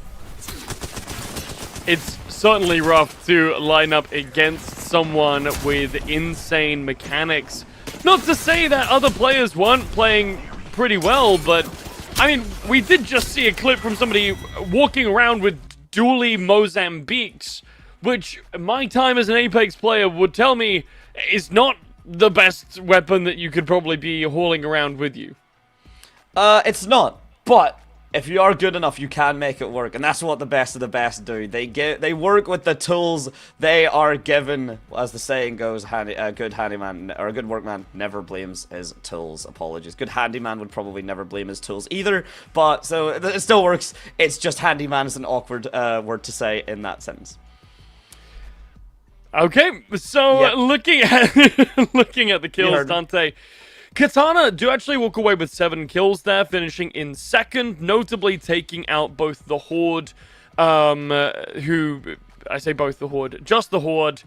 It's certainly rough to line up against someone with insane mechanics. Not to say that other players weren't playing pretty well, but I mean, we did just see a clip from somebody walking around with dually Mozambiques, which my time as an Apex player would tell me is not the best weapon that you could probably be hauling around with you. It's not, but if you are good enough, you can make it work, and that's what the best of the best do. They work with the tools they are given. As the saying goes, a good handyman or a good workman never blames his tools. Apologies. Good handyman would probably never blame his tools either, but so it still works. It's just handyman is an awkward word to say in that sentence. Okay, so looking at the kills, Dante. Katana do actually walk away with 7 kills there, finishing in second, notably taking out both the Horde, who, I say both the Horde, just the Horde,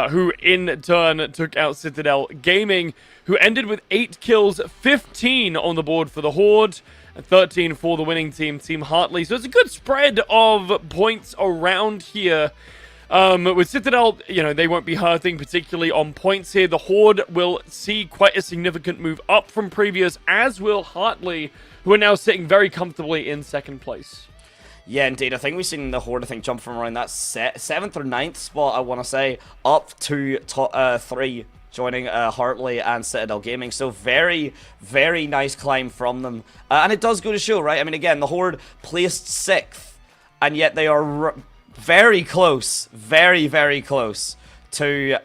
who in turn took out Citadel Gaming, who ended with 8 kills, 15 on the board for the Horde, 13 for the winning team, Team Hartley. So it's a good spread of points around here. With Citadel, you know, they won't be hurting particularly on points here. The Horde will see quite a significant move up from previous, as will Hartley, who are now sitting very comfortably in second place. Yeah, indeed. I think we've seen the Horde, jump from around that 7th or 9th spot, I want to say, up to top 3, joining Hartley and Citadel Gaming. So very, very nice climb from them. And it does go to show, right? I mean, again, the Horde placed 6th, and yet they are very close, very, very close to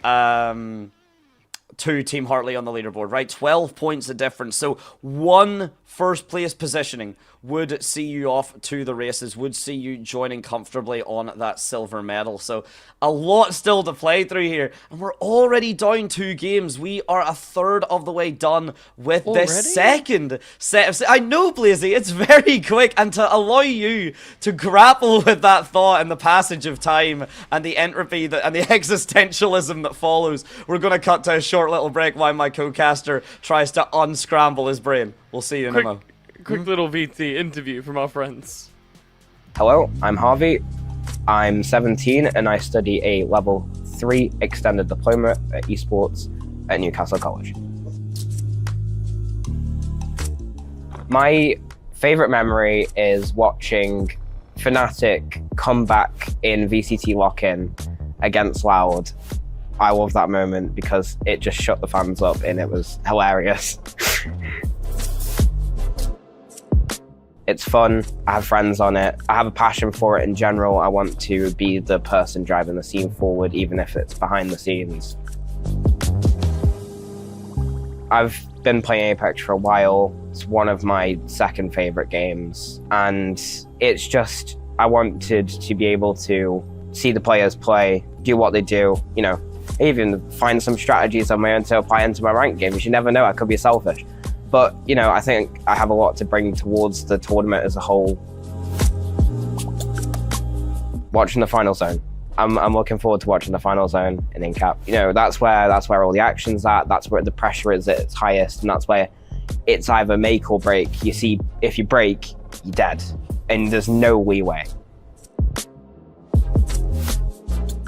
Team Hartley on the leaderboard, right? 12 points of difference. So 1 first place positioning would see you off to the races, would see you joining comfortably on that silver medal. So a lot still to play through here, and we're already down 2 games. We are a third of the way done with this second set of... I know, Blazy, it's very quick, and to allow you to grapple with that thought and the passage of time and the entropy and the existentialism that follows, we're going to cut to a short little break while my co-caster tries to unscramble his brain. We'll see you in a moment. Quick little VT interview from our friends. Hello, I'm Harvey. I'm 17 and I study a level 3 extended diploma at esports at Newcastle College. My Favorite memory is watching Fnatic come back in VCT lock-in against Loud. I love that moment because it just shut the fans up and it was hilarious. It's fun, I have friends on it, I have a passion for it in general. I want to be the person driving the scene forward, even if it's behind the scenes. I've been playing Apex for a while. It's one of my second favorite games. And it's just, I wanted to be able to see the players play, do what they do, you know, even find some strategies on my own to apply into my ranked games. You never know, I could be selfish. But, you know, I think I have a lot to bring towards the tournament as a whole. Watching the final zone. I'm looking forward to watching the final zone in Incap. You know, that's where all the action's at, that's where the pressure is at its highest, and that's where it's either make or break. You see, if you break, you're dead. And there's no leeway.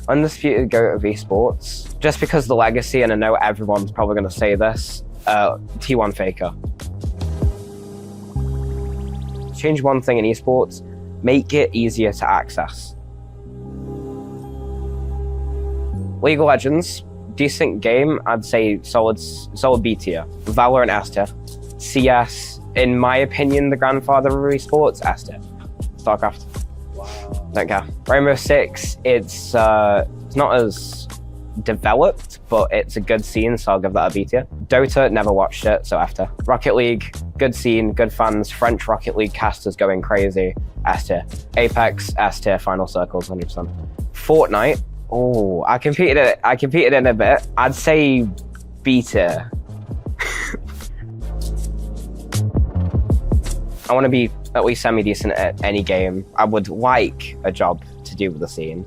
Undisputed GOAT of esports, just because of the legacy, and I know everyone's probably going to say this, T1 Faker. Change one thing in esports, make it easier to access. League of Legends, decent game, I'd say solid B tier. Valorant S tier. CS, in my opinion, the grandfather of esports, S tier. StarCraft. Wow. Don't care. Rainbow Six, it's not as developed, but it's a good scene, so I'll give that a B tier. Dota, never watched it, so F tier. Rocket League, good scene, good fans. French Rocket League casters going crazy, S tier. Apex, S tier. Final Circles, 100%. Fortnite, oh, I competed in a bit. I'd say B tier. I want to be at least semi-decent at any game. I would like a job to do with the scene,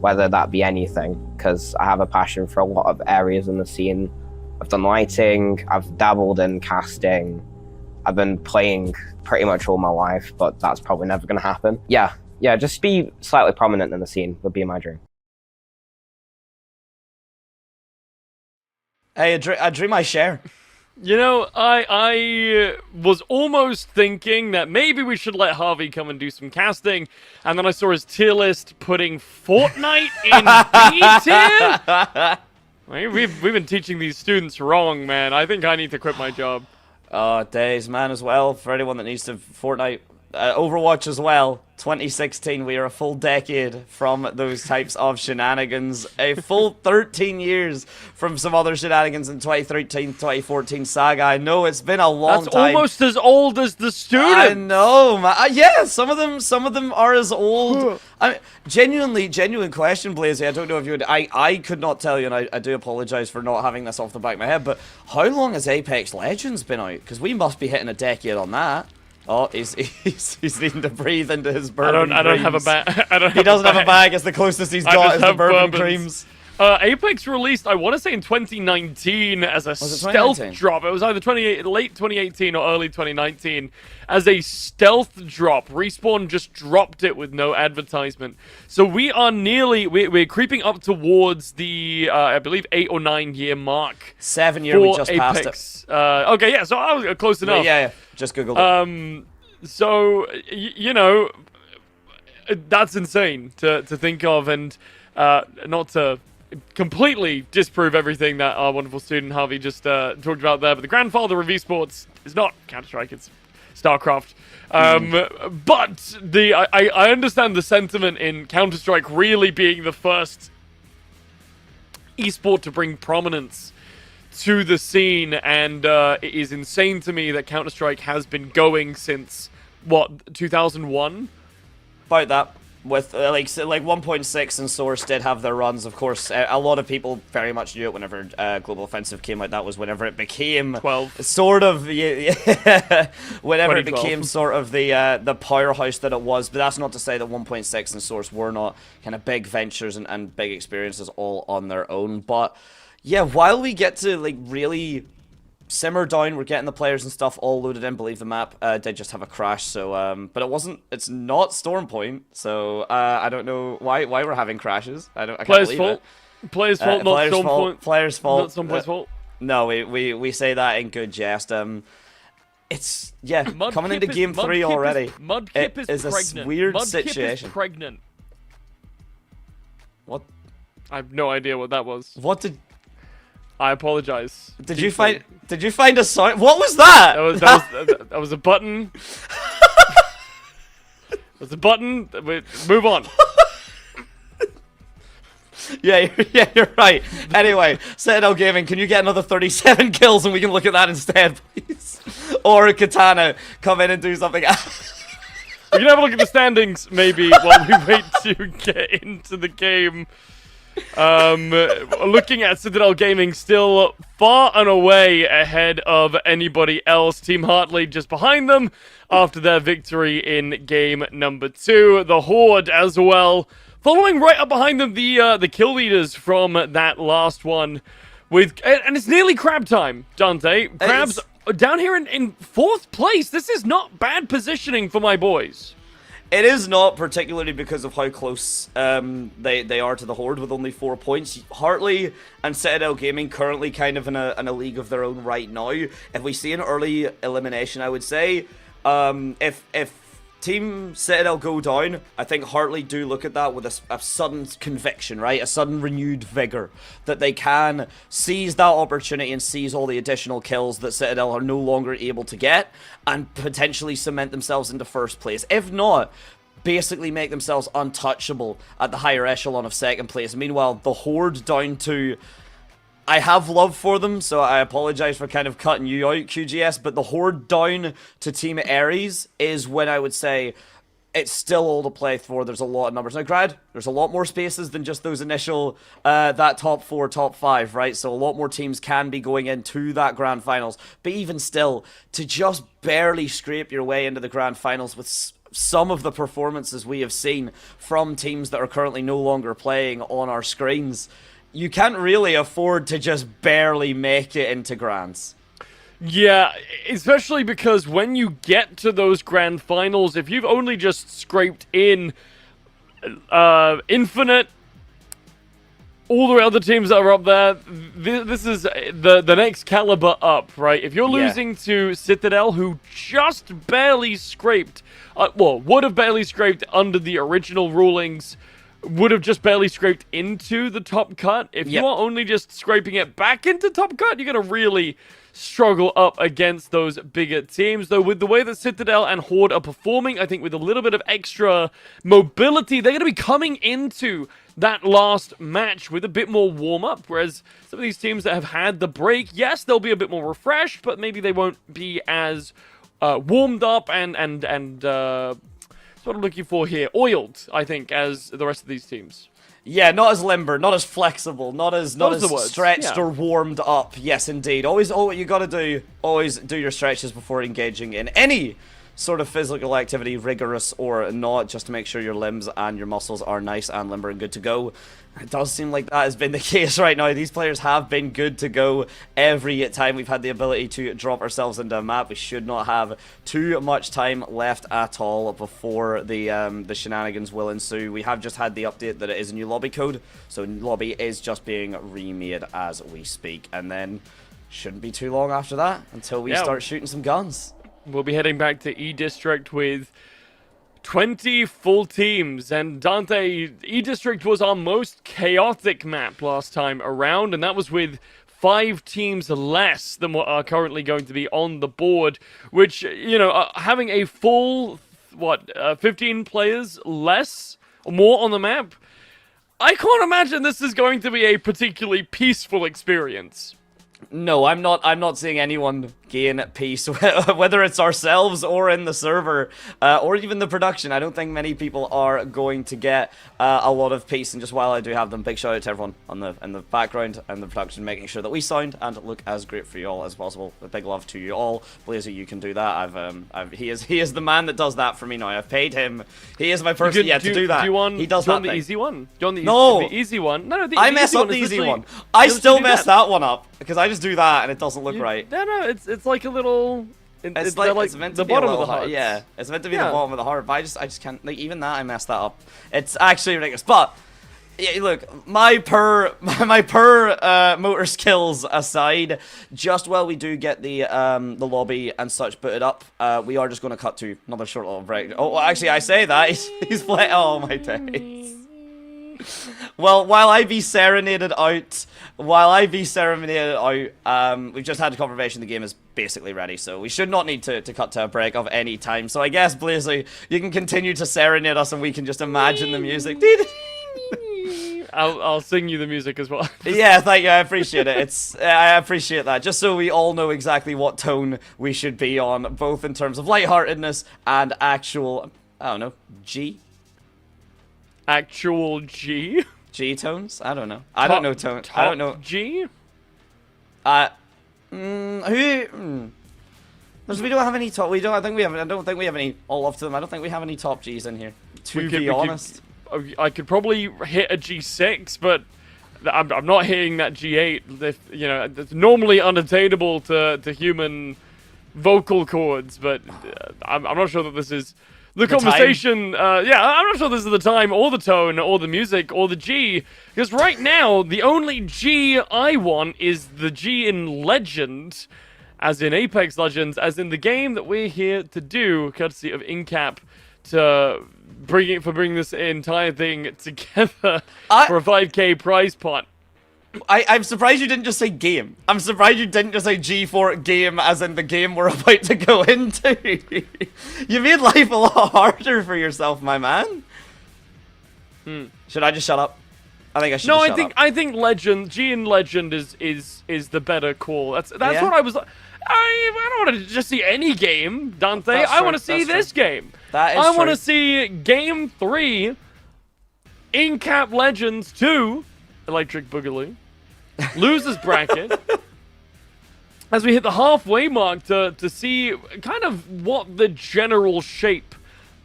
whether that be anything, because I have a passion for a lot of areas in the scene. I've done lighting, I've dabbled in casting, I've been playing pretty much all my life, but that's probably never going to happen. Yeah, just be slightly prominent in the scene would be my dream. Hey, a dream I share. You know, I was almost thinking that maybe we should let Harvey come and do some casting, and then I saw his tier list putting Fortnite in B tier. We've been teaching these students wrong, man. I think I need to quit my job. Oh, days, man, as well. For anyone that needs to Fortnite, Overwatch as well. 2016, we are a full decade from those types of shenanigans. A full 13 years from some other shenanigans in 2013, 2014 saga. I know it's been a long time. That's almost as old as the students. I know, man. Yeah, some of them are as old. I mean, genuine question, Blazy. I don't know if you would. I could not tell you, and I do apologize for not having this off the back of my head. But how long has Apex Legends been out? Because we must be hitting a decade on that. Oh, he's needing to breathe into his bourbon. I don't have a bag. He doesn't have a bag. It's the closest he's got is the bourbon creams. Apex released, I want to say in 2019 as a stealth drop. It was either late 2018 or early 2019 as a stealth drop. Respawn just dropped it with no advertisement. So we are we're creeping up towards the, I believe, 8 or 9 year mark. 7 year, we just Apex. passed it. Okay, yeah, so I was close enough. Yeah, just Googled it. So, you know, that's insane to think of, and not to completely disprove everything that our wonderful student Harvey just talked about there, but the grandfather of esports is not Counter-Strike, it's StarCraft. But I understand the sentiment in Counter-Strike really being the first esport to bring prominence to the scene, and it is insane to me that Counter-Strike has been going since, what, 2001? About that. With like 1.6 and Source did have their runs, of course. A lot of people very much knew it whenever Global Offensive came out. That was whenever it became 12. Sort of whenever it became sort of the powerhouse that it was. But that's not to say that 1.6 and Source were not kind of big ventures and big experiences all on their own. But yeah, while we get to like really simmer down, we're getting the players and stuff all loaded in. Believe the map did just have a crash, so but it's not Stormpoint, so I don't know why we're having crashes. I can't believe it. Players fault, not Stormpoint. Players fault, not Stormpoint's fault. No, we say that in good jest. It's yeah, Mudkip coming into is- game 3 Mudkip already. Mudkip It is a pregnant. weird Mudkip situation. is pregnant. What? I have no idea what that was. What did? I apologize. Did you find? Did you find a sign? What was that? That was a button. That was a button. Wait, move on. Yeah, you're right. Anyway, Citadel Gaming, can you get another 37 kills and we can look at that instead, please? Or Katana, come in and do something else. We can have a look at the standings, maybe, while we wait to get into the game. Looking at Citadel Gaming, still far and away ahead of anybody else. Team Hartley just behind them after their victory in game number 2. The Horde as well, following right up behind them, the kill leaders from that last one. And it's nearly crab time, Dante. Crabs down here in 4th place. This is not bad positioning for my boys. It is not, particularly because of how close they are to the Horde with only 4 points. Hartley and Citadel Gaming currently kind of in a league of their own right now. If we see an early elimination, I would say, if Team Citadel go down, I think Hartley do look at that with a sudden conviction, right? A sudden renewed vigor that they can seize that opportunity and seize all the additional kills that Citadel are no longer able to get and potentially cement themselves into 1st place. If not, basically make themselves untouchable at the higher echelon of 2nd place. Meanwhile, the Horde down to... I have love for them, so I apologize for kind of cutting you out, QGS, but the Horde down to Team Ares is when I would say it's still all to play for. There's a lot of numbers. Now, Grad, there's a lot more spaces than just those initial, that top 4, top 5, right? So a lot more teams can be going into that grand finals. But even still, to just barely scrape your way into the grand finals with some of the performances we have seen from teams that are currently no longer playing on our screens, you can't really afford to just barely make it into grands. Yeah, especially because when you get to those grand finals, if you've only just scraped in Infinite, all the other teams that are up there, this is the next caliber up, right? If you're losing to Citadel, who just barely scraped, would have barely scraped under the original rulings, would have just barely scraped into the top cut. If you are only just scraping it back into top cut, you're going to really struggle up against those bigger teams. Though with the way that Citadel and Horde are performing, I think with a little bit of extra mobility, they're going to be coming into that last match with a bit more warm-up, whereas some of these teams that have had the break, yes, they'll be a bit more refreshed, but maybe they won't be as warmed up and what I'm looking for here, oiled, I think, as the rest of these teams. Yeah, not as limber, not as flexible, not as stretched or warmed up. Yes, indeed. You gotta do, always do your stretches before engaging in any sort of physical activity, rigorous or not, just to make sure your limbs and your muscles are nice and limber and good to go. It does seem like that has been the case right now. These players have been good to go every time we've had the ability to drop ourselves into a map. We should not have too much time left at all before the shenanigans will ensue. We have just had the update that it is a new lobby code, so lobby is just being remade as we speak, and then shouldn't be too long after that until we start shooting some guns. We'll be heading back to E-District with 20 full teams, and Dante, E-District was our most chaotic map last time around, and that was with 5 teams less than what are currently going to be on the board, which, you know, having a full, 15 players less or more on the map, I can't imagine this is going to be a particularly peaceful experience. No, I'm not seeing anyone gain peace, whether it's ourselves or in the server, or even the production. I don't think many people are going to get a lot of peace. And just while I do have them, big shout out to everyone in the background and the production, making sure that we sound and look as great for you all as possible. A big love to you all. Blazer, you can do that. He is the man that does that for me now. I've paid him. He is my person. To do that. He does that. The easy one? Do you want the easy one? No, I mess up the easy one. I still mess that one up because I just do that and it doesn't look right. No, it's like a little. It's meant to the be bottom a of the heart. heart. Yeah, it's meant to be the bottom of the heart, but I just can't. Like, even that, I messed that up. It's actually ridiculous. But Yeah, look, my motor skills aside, just while we do get the lobby and such booted up, we are just going to cut to another short little break. Oh, actually, I say that he's playing. Oh my days. Well, while I be serenaded out, we've just had a confirmation the game is basically ready, so we should not need to cut to a break of any time. So I guess, Blazy, you can continue to serenade us and we can just imagine the music. I'll sing you the music as well. Yeah, thank you. I appreciate it. I appreciate that. Just so we all know exactly what tone we should be on, both in terms of lightheartedness and actual, I don't know, G? Actual G? G tones? I don't know. I don't know tone. I don't know. G? We don't have any top. I don't think we have any. All off to them. I don't think we have any top Gs in here. To be honest. I could probably hit a G6, but I'm not hitting that G8. It's normally unattainable to human vocal cords, but I'm not sure that this is the conversation. I'm not sure this is the time, or the tone, or the music, or the G. Because right now, the only G I want is the G in Legend, as in Apex Legends, as in the game that we're here to do, courtesy of Incap, to bring this entire thing together for a 5k prize pot. I'm surprised you didn't just say game. I'm surprised you didn't just say G4 game, as in the game we're about to go into. You made life a lot harder for yourself, my man. Should I just shut up? I think I should. No, I think Legend, G in Legend is the better call. That's what I was. I don't want to just see any game, Dante. I want to see this game. I want to see Game 3, Incap Legends 2, Electric Boogaloo, Losers Bracket, as we hit the halfway mark to see kind of what the general shape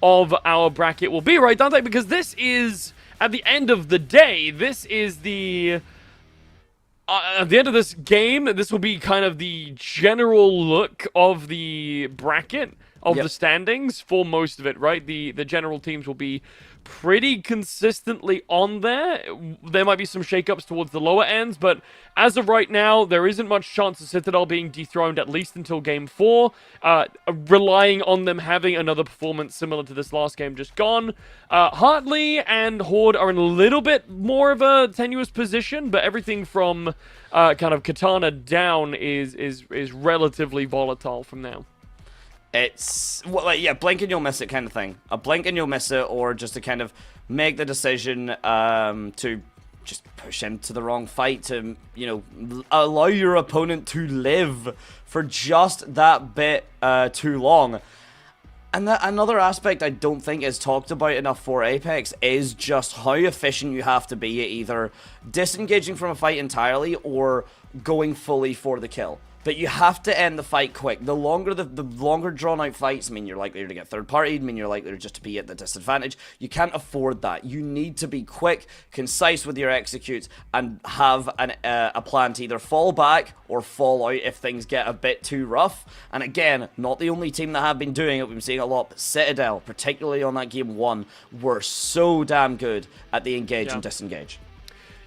of our bracket will be, right, Dante? Because this is, at the end of the day, this is the... at the end of this game, this will be kind of the general look of the bracket, of the standings for most of it, right? The general teams will be pretty consistently on there. There might be some shakeups towards the lower ends, but as of right now, there isn't much chance of Citadel being dethroned, at least until Game 4, relying on them having another performance similar to this last game just gone. Hartley and Horde are in a little bit more of a tenuous position, but everything from kind of Katana down is relatively volatile from now. It's, blink and you'll miss it kind of thing. A blink and you'll miss it, or just to kind of make the decision to just push into the wrong fight, to, allow your opponent to live for just that bit too long. And another aspect I don't think is talked about enough for Apex is just how efficient you have to be at either disengaging from a fight entirely or going fully for the kill. But you have to end the fight quick. The longer drawn out fights mean you're likely to get third party, mean you're likely to just be at the disadvantage. You can't afford that. You need to be quick, concise with your executes, and have a plan to either fall back or fall out if things get a bit too rough. And again, not the only team that have been doing it. We've been seeing a lot, but Citadel, particularly on that game 1, were so damn good at the engage and disengage.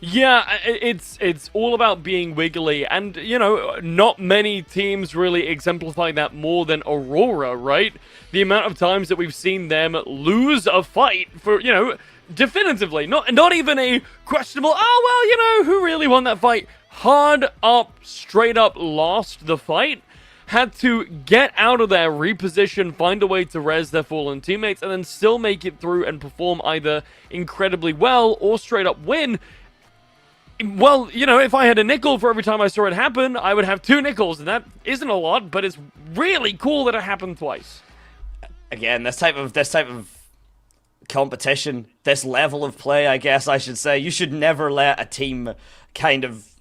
Yeah, it's all about being wiggly, and, not many teams really exemplify that more than Aurora, right? The amount of times that we've seen them lose a fight for, definitively, not even a questionable, who really won that fight? Hard up, straight up lost the fight, had to get out of there, reposition, find a way to res their fallen teammates, and then still make it through and perform either incredibly well or straight up win. Well, if I had a nickel for every time I saw it happen, I would have 2 nickels, and that isn't a lot, but it's really cool that it happened twice. Again, this type of competition, this level of play, I guess I should say, you should never let a team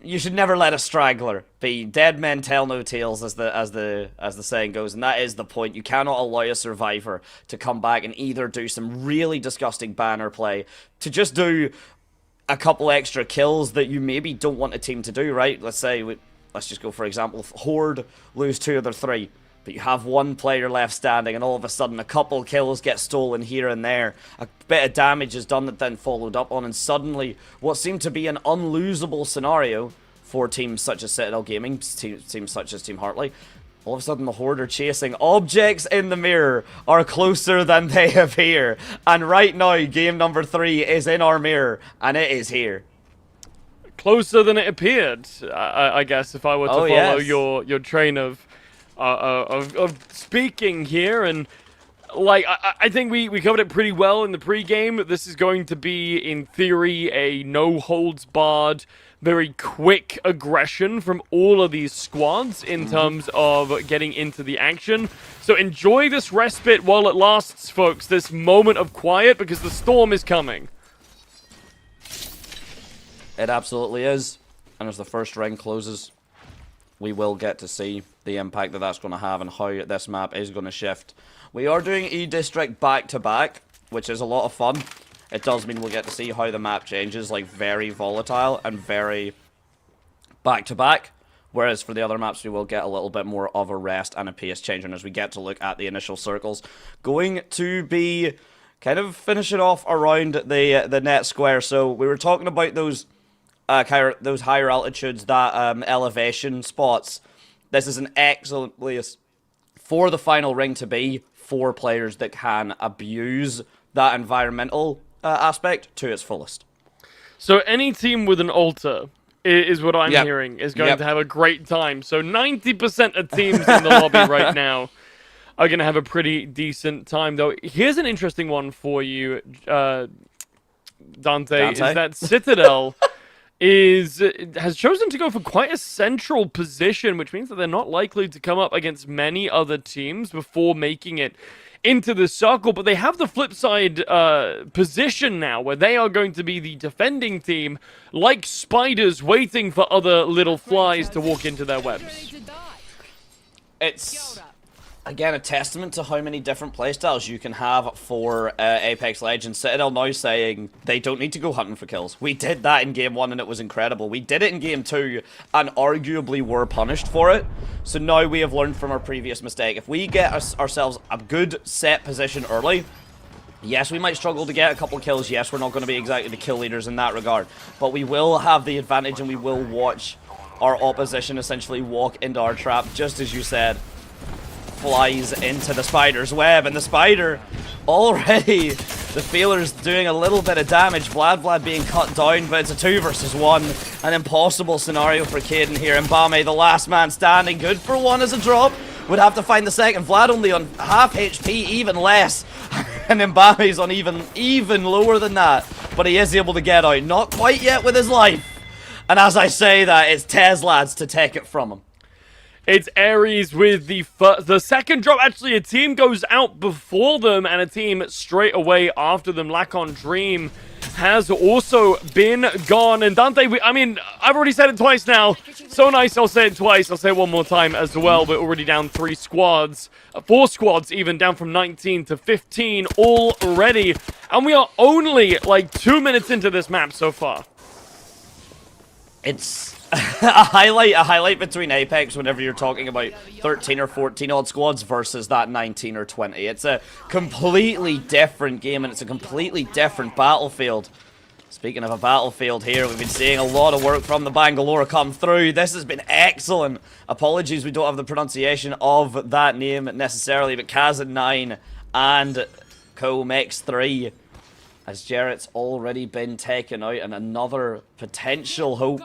you should never let a straggler be. Dead men tell no tales, as the saying goes, and that is the point. You cannot allow a survivor to come back and either do some really disgusting banner play, to just do a couple extra kills that you maybe don't want a team to do, right? Let's say, let's just go for example, Horde lose 2 of their 3. but you have one player left standing, and all of a sudden a couple kills get stolen here and there. A bit of damage is done that then followed up on, and suddenly what seemed to be an unlosable scenario for teams such as Citadel Gaming, teams such as Team Hartley, all of a sudden the Horde are chasing. Objects in the mirror are closer than they appear. And right now, game number 3 is in our mirror, and it is here. Closer than it appeared, I guess, if I were to follow yes. your train of speaking here. And like, I think we covered it pretty well in the pregame. This is going to be, in theory, a no-holds-barred, very quick aggression from all of these squads in terms of getting into the action. So enjoy this respite while it lasts, folks. This moment of quiet, because the storm is coming. It absolutely is. And as the first ring closes, we will get to see the impact that that's going to have and how this map is going to shift. We are doing E-District back-to-back, which is a lot of fun. It does mean we'll get to see how the map changes, like very volatile and very back-to-back. Whereas for the other maps, we will get a little bit more of a rest and a pace change. And as we get to look at the initial circles, going to be kind of finishing off around the net square. So we were talking about those higher altitudes, that elevation spots. This is an excellent place for the final ring to be for players that can abuse that environmental aspect to its fullest. So any team with an altar is what I'm hearing is going to have a great time. So 90% of teams in the lobby right now are going to have a pretty decent time, though. Here's an interesting one for you, Dante, is that Citadel has chosen to go for quite a central position, which means that they're not likely to come up against many other teams before making it into the circle. But they have the flip side position now, where they are going to be the defending team, like spiders waiting for other little flies to walk into their webs. It's, again, a testament to how many different playstyles you can have for Apex Legends. Citadel now saying they don't need to go hunting for kills. We did that in Game 1 and it was incredible. We did it in Game 2 and arguably were punished for it. So now we have learned from our previous mistake. If we get ourselves a good set position early, yes, we might struggle to get a couple kills. Yes, we're not going to be exactly the kill leaders in that regard. But we will have the advantage and we will watch our opposition essentially walk into our trap, just as you said. Flies into the spider's web, and the spider already, the feeler's doing a little bit of damage. Vlad being cut down, but it's a 2 versus 1. An impossible scenario for Caden here. Mbame, the last man standing, good for 1 as a drop. Would have to find the second. Vlad only on half HP, even less. And Mbame's on even lower than that. But he is able to get out. Not quite yet with his life. And as I say that, it's Tez lads to take it from him. It's Ares with the second drop. Actually, a team goes out before them and a team straight away after them. Lacon Dream has also been gone. And Dante, I mean, I've already said it twice now. So nice, I'll say it twice. I'll say it one more time as well. We're already down 3 squads. 4 squads even, down from 19 to 15 already. And we are only like 2 minutes into this map so far. It's a highlight between Apex whenever you're talking about 13 or 14 odd squads versus that 19 or 20. It's a completely different game and it's a completely different battlefield. Speaking of a battlefield here, we've been seeing a lot of work from the Bangalore come through. This has been excellent. Apologies, we don't have the pronunciation of that name necessarily, but Kazan9 and Comex 3. As Jarrett's already been taken out, and another potential hope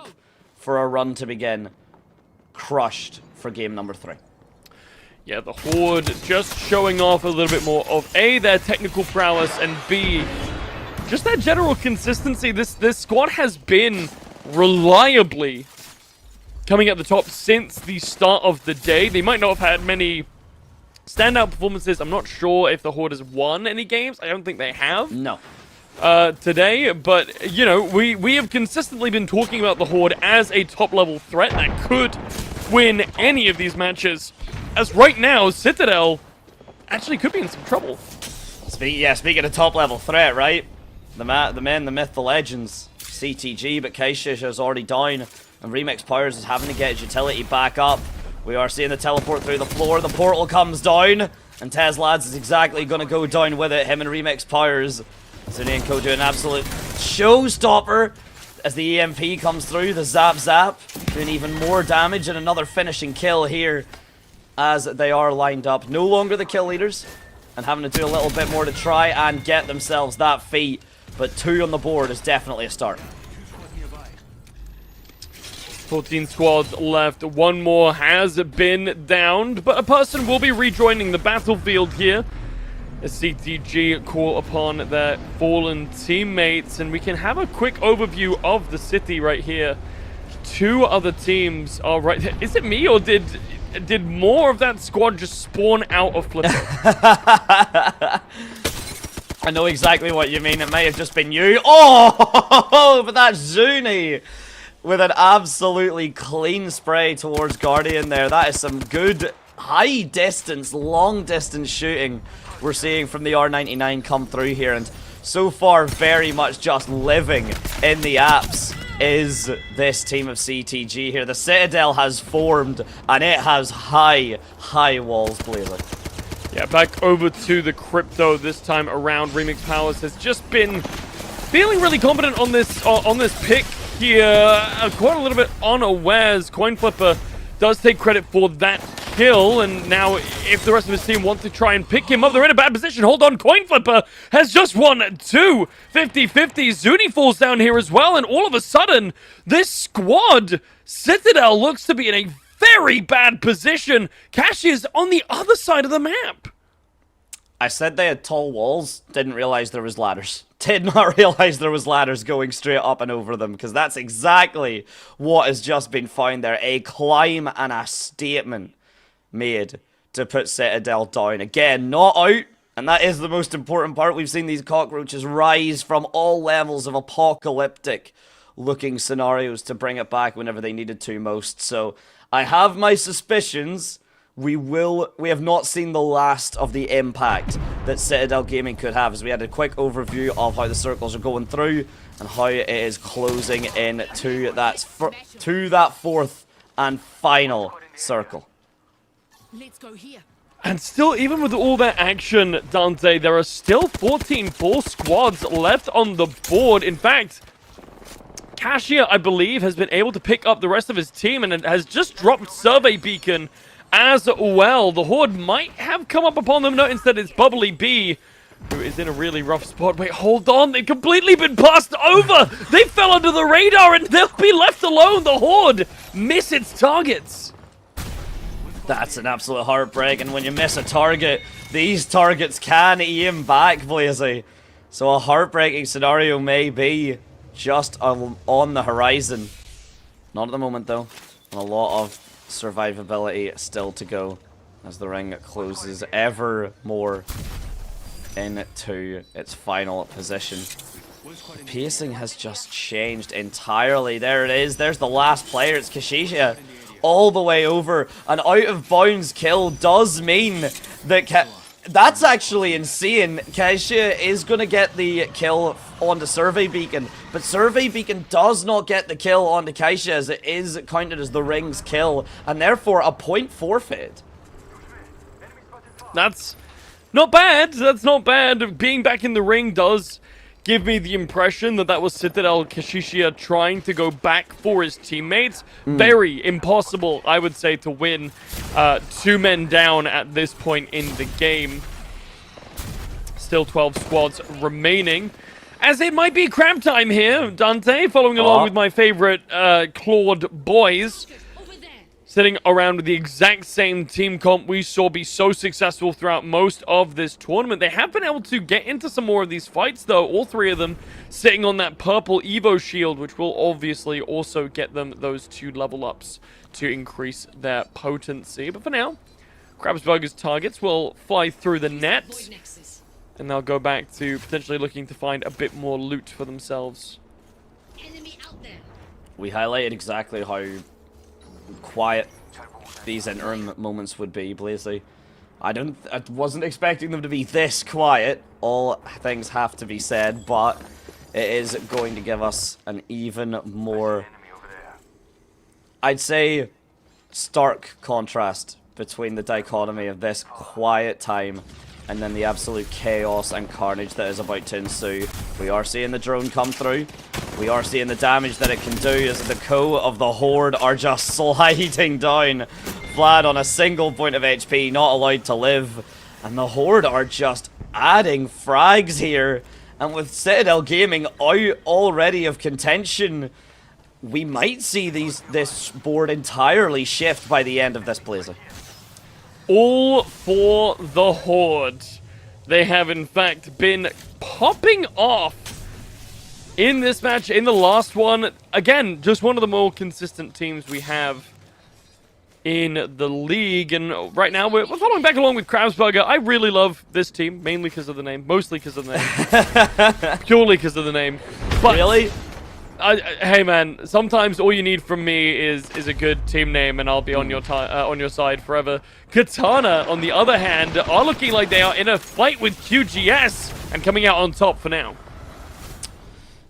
for a run to begin crushed for game number 3. Yeah, the Horde just showing off a little bit more of A, their technical prowess, and B, just their general consistency. This squad has been reliably coming at the top since the start of the day. They might not have had many standout performances. I'm not sure if the Horde has won any games. I don't think they have. No. Today, but, you know, we have consistently been talking about the Horde as a top-level threat that could win any of these matches. As right now, Citadel actually could be in some trouble. Speaking of top-level threat, right? The men, the myth, the legends. CTG, but Kaishish is already down, and Remix Powers is having to get his utility back up. We are seeing the teleport through the floor. The portal comes down, and Tez Lads is exactly going to go down with it. Him and Remix Powers. Zuni and Co do an absolute showstopper as the EMP comes through. The Zap Zap doing even more damage, and another finishing kill here as they are lined up. No longer the kill leaders, and having to do a little bit more to try and get themselves that feat. But 2 on the board is definitely a start. 14 squads left. One more has been downed, but a person will be rejoining the battlefield here. As CTG call upon their fallen teammates, and we can have a quick overview of the city right here. 2 other teams are right there. Is it me, or did more of that squad just spawn out of Flipper? I know exactly what you mean. It may have just been you. Oh, but that's Zuni with an absolutely clean spray towards Guardian there. That is some good high distance, long distance shooting we're seeing from the R99 come through here. And so far, very much just living in the apps is this team of CTG here. The Citadel has formed, and it has high walls, Blazer. Yeah, back over to the Crypto this time around. Remix Powers has just been feeling really confident on this pick here. Quite a little bit unawares. Coin Flipper does take credit for that kill, and now if the rest of his team want to try and pick him up, they're in a bad position. Hold on, Coin Flipper has just won 2 50-50. Zuni falls down here as well, and all of a sudden, this squad, Citadel, looks to be in a very bad position. Cash is on the other side of the map. I said they had tall walls, didn't realize there was ladders. Did not realize there was ladders going straight up and over them, because that's exactly what has just been found there. A climb and a statement made to put Citadel down. Again, not out, and that is the most important part. We've seen these cockroaches rise from all levels of apocalyptic looking scenarios to bring it back whenever they needed to most. So I have my suspicions. We have not seen the last of the impact that Citadel Gaming could have, as we had a quick overview of how the circles are going through and how it is closing in to that fourth and final circle. Let's go here. And still, even with all that action, Dante, there are still 14 full squads left on the board. In fact, Cashier, I believe, has been able to pick up the rest of his team and has just dropped Survey Beacon as well. The Horde might have come up upon them. No, instead it's Bubbly B, who is in a really rough spot. Wait, hold on. They've completely been passed over. They fell under the radar, and they'll be left alone. The Horde miss its targets. That's an absolute heartbreak, and when you miss a target, these targets can aim back, Blazy. So a heartbreaking scenario may be just on the horizon. Not at the moment, though. And a lot of survivability still to go as the ring closes ever more into its final position. The pacing has just changed entirely. There it is. There's the last player. It's Kashisha all the way over. An out of bounds kill does mean that that's actually insane. Kashisha is going to get the kill onto Survey Beacon, but Survey Beacon does not get the kill onto Kaisha, as it is counted as the ring's kill, and therefore a point forfeit. That's not bad. That's not bad. Being back in the ring does give me the impression that was Citadel Kashishia trying to go back for his teammates. Very impossible, I would say, to win 2 men down at this point in the game. Still 12 squads remaining, as it might be crab time here. Dante, following along with my favorite Claude boys, sitting around with the exact same team comp we saw be so successful throughout most of this tournament. They have been able to get into some more of these fights, though. All 3 of them sitting on that purple Evo shield, which will obviously also get them those 2 level ups to increase their potency. But for now, Krabsburger's targets will fly through the net, and they'll go back to potentially looking to find a bit more loot for themselves. We highlighted exactly how quiet these interim moments would be, Blazy. I wasn't expecting them to be this quiet, all things have to be said, but it is going to give us an even more, I'd say, stark contrast between the dichotomy of this quiet time and then the absolute chaos and carnage that is about to ensue. We are seeing the drone come through. We are seeing the damage that it can do as the co of the Horde are just sliding down. Vlad on a single point of HP, not allowed to live. And the Horde are just adding frags here. And with Citadel Gaming out already of contention, we might see this board entirely shift by the end of this Blazer. All for the Horde. They have, in fact, been popping off in this match, in the last one. Again, just one of the more consistent teams we have in the league. And right now, we're following back along with Krabsburger. I really love this team, mainly because of the name. Mostly because of the name. Purely because of the name. But really? Hey man, sometimes all you need from me is a good team name, and I'll be on your side forever. Katana, on the other hand, are looking like they are in a fight with QGS and coming out on top for now.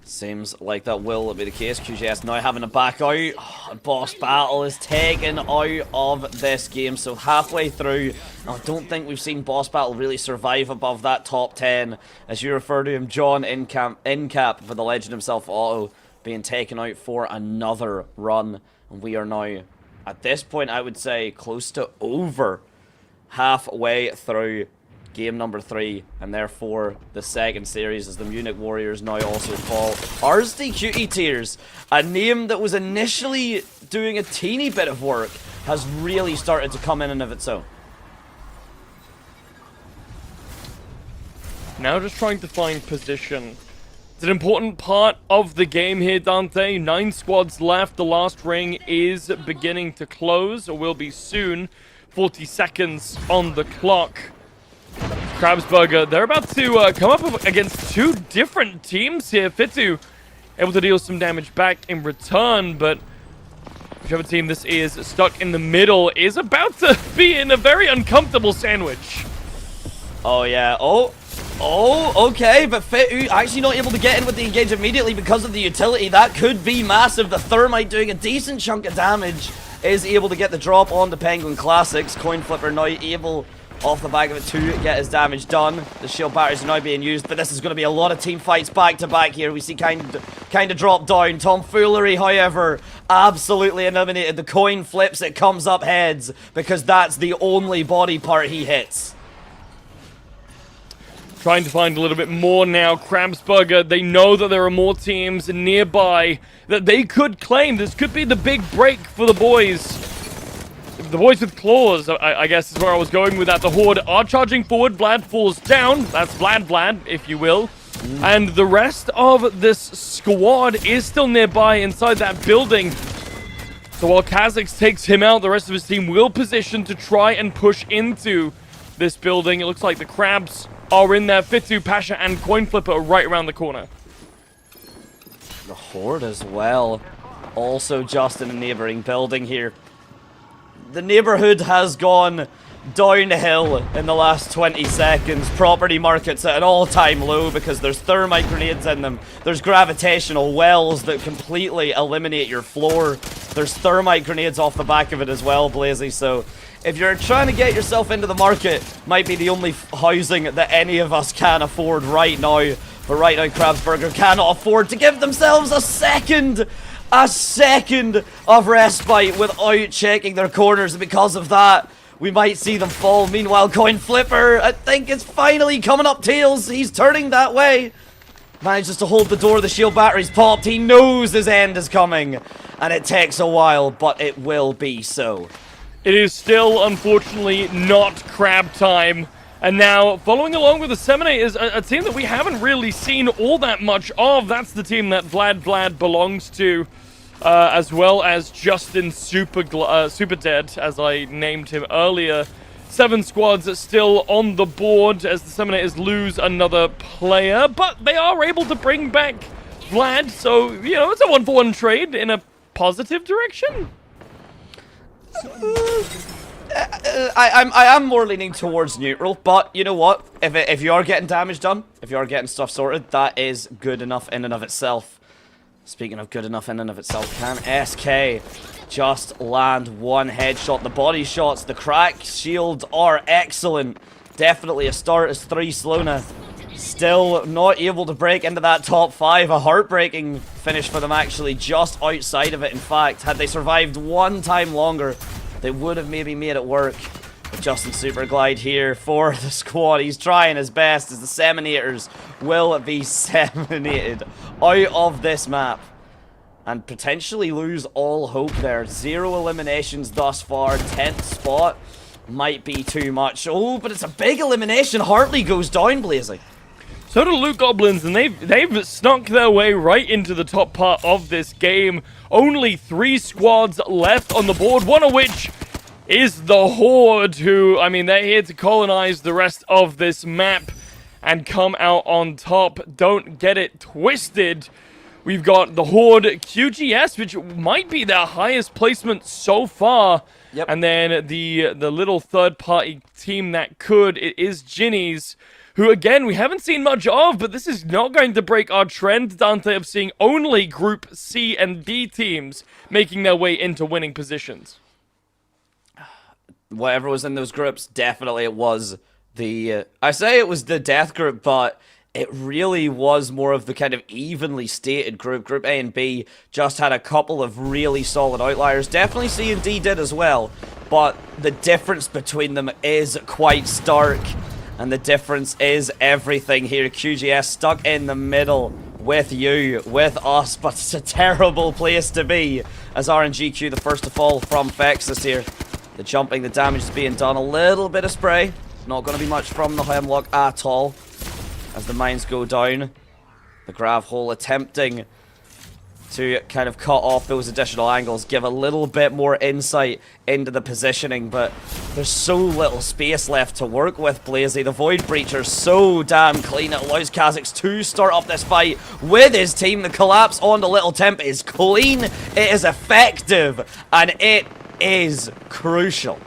Seems like that will be the case. QGS now having to back out. Boss Battle is taken out of this game, so halfway through, I don't think we've seen Boss Battle really survive above that top 10. As you refer to him, John Incap for the legend himself, Otto, being taken out for another run. And we are now, at this point, I would say, close to over halfway through game number 3, and therefore the second series as the Munich Warriors now also fall. RSD Cutie Tears, a name that was initially doing a teeny bit of work, has really started to come in and of its own. Now just trying to find position. It's an important part of the game here, Dante. 9 squads left. The last ring is beginning to close, or will be soon. 40 seconds on the clock. Krabsburger, they're about to come up against 2 different teams here. Fitu able to deal some damage back in return, but whichever team this is stuck in the middle is about to be in a very uncomfortable sandwich. Oh yeah, okay, but Fitu actually not able to get in with the engage immediately because of the utility. That could be massive. The Thermite doing a decent chunk of damage is able to get the drop on the Penguin Classics. Coin Flipper now able, off the back of it, to get his damage done. The shield batteries are now being used, but this is going to be a lot of team fights back to back here. We see kind of drop down. Tomfoolery, however, absolutely eliminated. The coin flips, it comes up heads, because that's the only body part he hits. Trying to find a little bit more now. Krabsburger, they know that there are more teams nearby that they could claim. This could be the big break for the boys. The boys with claws, I guess is where I was going with that. The Horde are charging forward. Vlad falls down. That's Vlad, if you will. And the rest of this squad is still nearby inside that building. So while Kha'Zix takes him out, the rest of his team will position to try and push into this building. It looks like the Crabs are in there. Fitu, Pasha, and Coin Flipper are right around the corner. The Horde as well, also just in a neighboring building here. The neighborhood has gone downhill in the last 20 seconds. Property markets at an all-time low because there's thermite grenades in them. There's gravitational wells that completely eliminate your floor. There's thermite grenades off the back of it as well, Blazy. So if you're trying to get yourself into the market, might be the only housing that any of us can afford right now. But right now, Krabsburger cannot afford to give themselves a second of respite without checking their corners. And because of that, we might see them fall. Meanwhile, Coin Flipper, I think, is finally coming up tails. He's turning that way. Manages to hold the door. The shield battery's popped. He knows his end is coming. And it takes a while, but it will be so. It is still, unfortunately, not crab time. And now, following along with the Seminate is a team that we haven't really seen all that much of. That's the team that Vlad belongs to, as well as Justin Super Dead, as I named him earlier. 7 squads still on the board as the Seminators lose another player, but they are able to bring back Vlad, so, you know, it's a 1-for-1 trade in a positive direction. I am more leaning towards neutral, but you know what? If you are getting damage done, if you are getting stuff sorted, that is good enough in and of itself. Speaking of good enough in and of itself, can SK just land one headshot. The body shots, the crack shields are excellent. Definitely a start as 3 Slona. Still not able to break into that top 5. A heartbreaking finish for them, actually, just outside of it. In fact, had they survived one time longer, they would have maybe made it work. But Justin Superglide here for the squad. He's trying his best as the Seminators will be seminated out of this map and potentially lose all hope there. 0 eliminations thus far. 10th spot might be too much. Oh, but it's a big elimination. Hartley goes down, Blazy. So do Loot Goblins, and they've snuck their way right into the top part of this game. Only 3 squads left on the board, one of which is the Horde, who, I mean, they're here to colonize the rest of this map and come out on top. Don't get it twisted. We've got the Horde QGS, which might be their highest placement so far. Yep. And then the little third-party team that could, it is Ginny's, who, again, we haven't seen much of, but this is not going to break our trend, Dante, of seeing only Group C and D teams making their way into winning positions. Whatever was in those groups, definitely it was the... I say it was the death group, but it really was more of the kind of evenly stated group. Group A and B just had a couple of really solid outliers. Definitely C and D did as well, but the difference between them is quite stark. And the difference is everything here. QGS stuck in the middle with you, with us, but it's a terrible place to be as RNGQ the first to fall from Fexus here. The jumping, the damage is being done. A little bit of spray. Not going to be much from the Hemlock at all as the mines go down. The Grav Hole attempting to kind of cut off those additional angles, give a little bit more insight into the positioning, but there's so little space left to work with, Blazy. The Void Breacher's so damn clean, it allows Kha'Zix to start up this fight with his team. The collapse onto Little Temp is clean, it is effective, and it is crucial.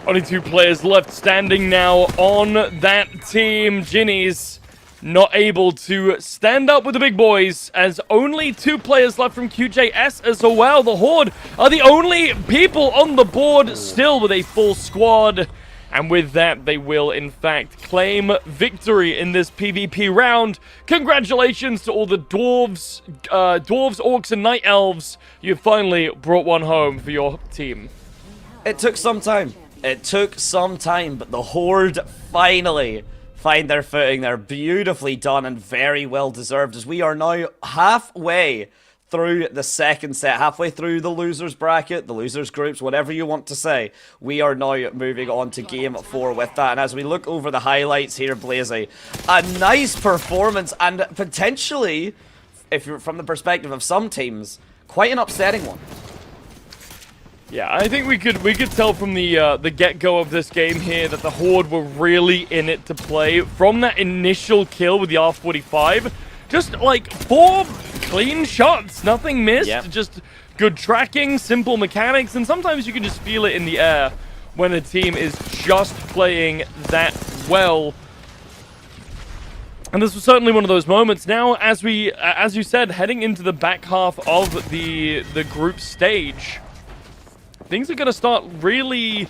Only 2 players left standing now on that team. Ginny's not able to stand up with the big boys, as only 2 players left from QJS as well. The Horde are the only people on the board still with a full squad. And with that, they will, in fact, claim victory in this PvP round. Congratulations to all the dwarves, orcs, and night elves. You've finally brought one home for your team. It took some time. It took some time, but the Horde finally find their footing. They're beautifully done and very well deserved, as we are now halfway through the second set, halfway through the losers bracket, the losers groups, whatever you want to say. We are now moving on to game 4 with that. And as we look over the highlights here, Blazy, a nice performance, and potentially, if you're from the perspective of some teams, quite an upsetting one. Yeah, I think we could tell from the get-go of this game here that the Horde were really in it to play. From that initial kill with the R45, just like 4 clean shots, nothing missed, Yep. Just good tracking, simple mechanics, and sometimes you can just feel it in the air when a team is just playing that well. And this was certainly one of those moments. Now, as you said, heading into the back half of the group stage, things are going to start really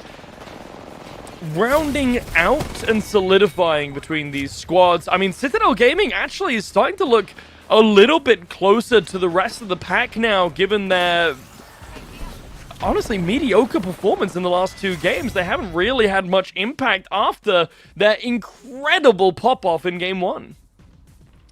rounding out and solidifying between these squads. I mean, Citadel Gaming actually is starting to look a little bit closer to the rest of the pack now, given their honestly mediocre performance in the last 2 games. They haven't really had much impact after their incredible pop-off in Game 1.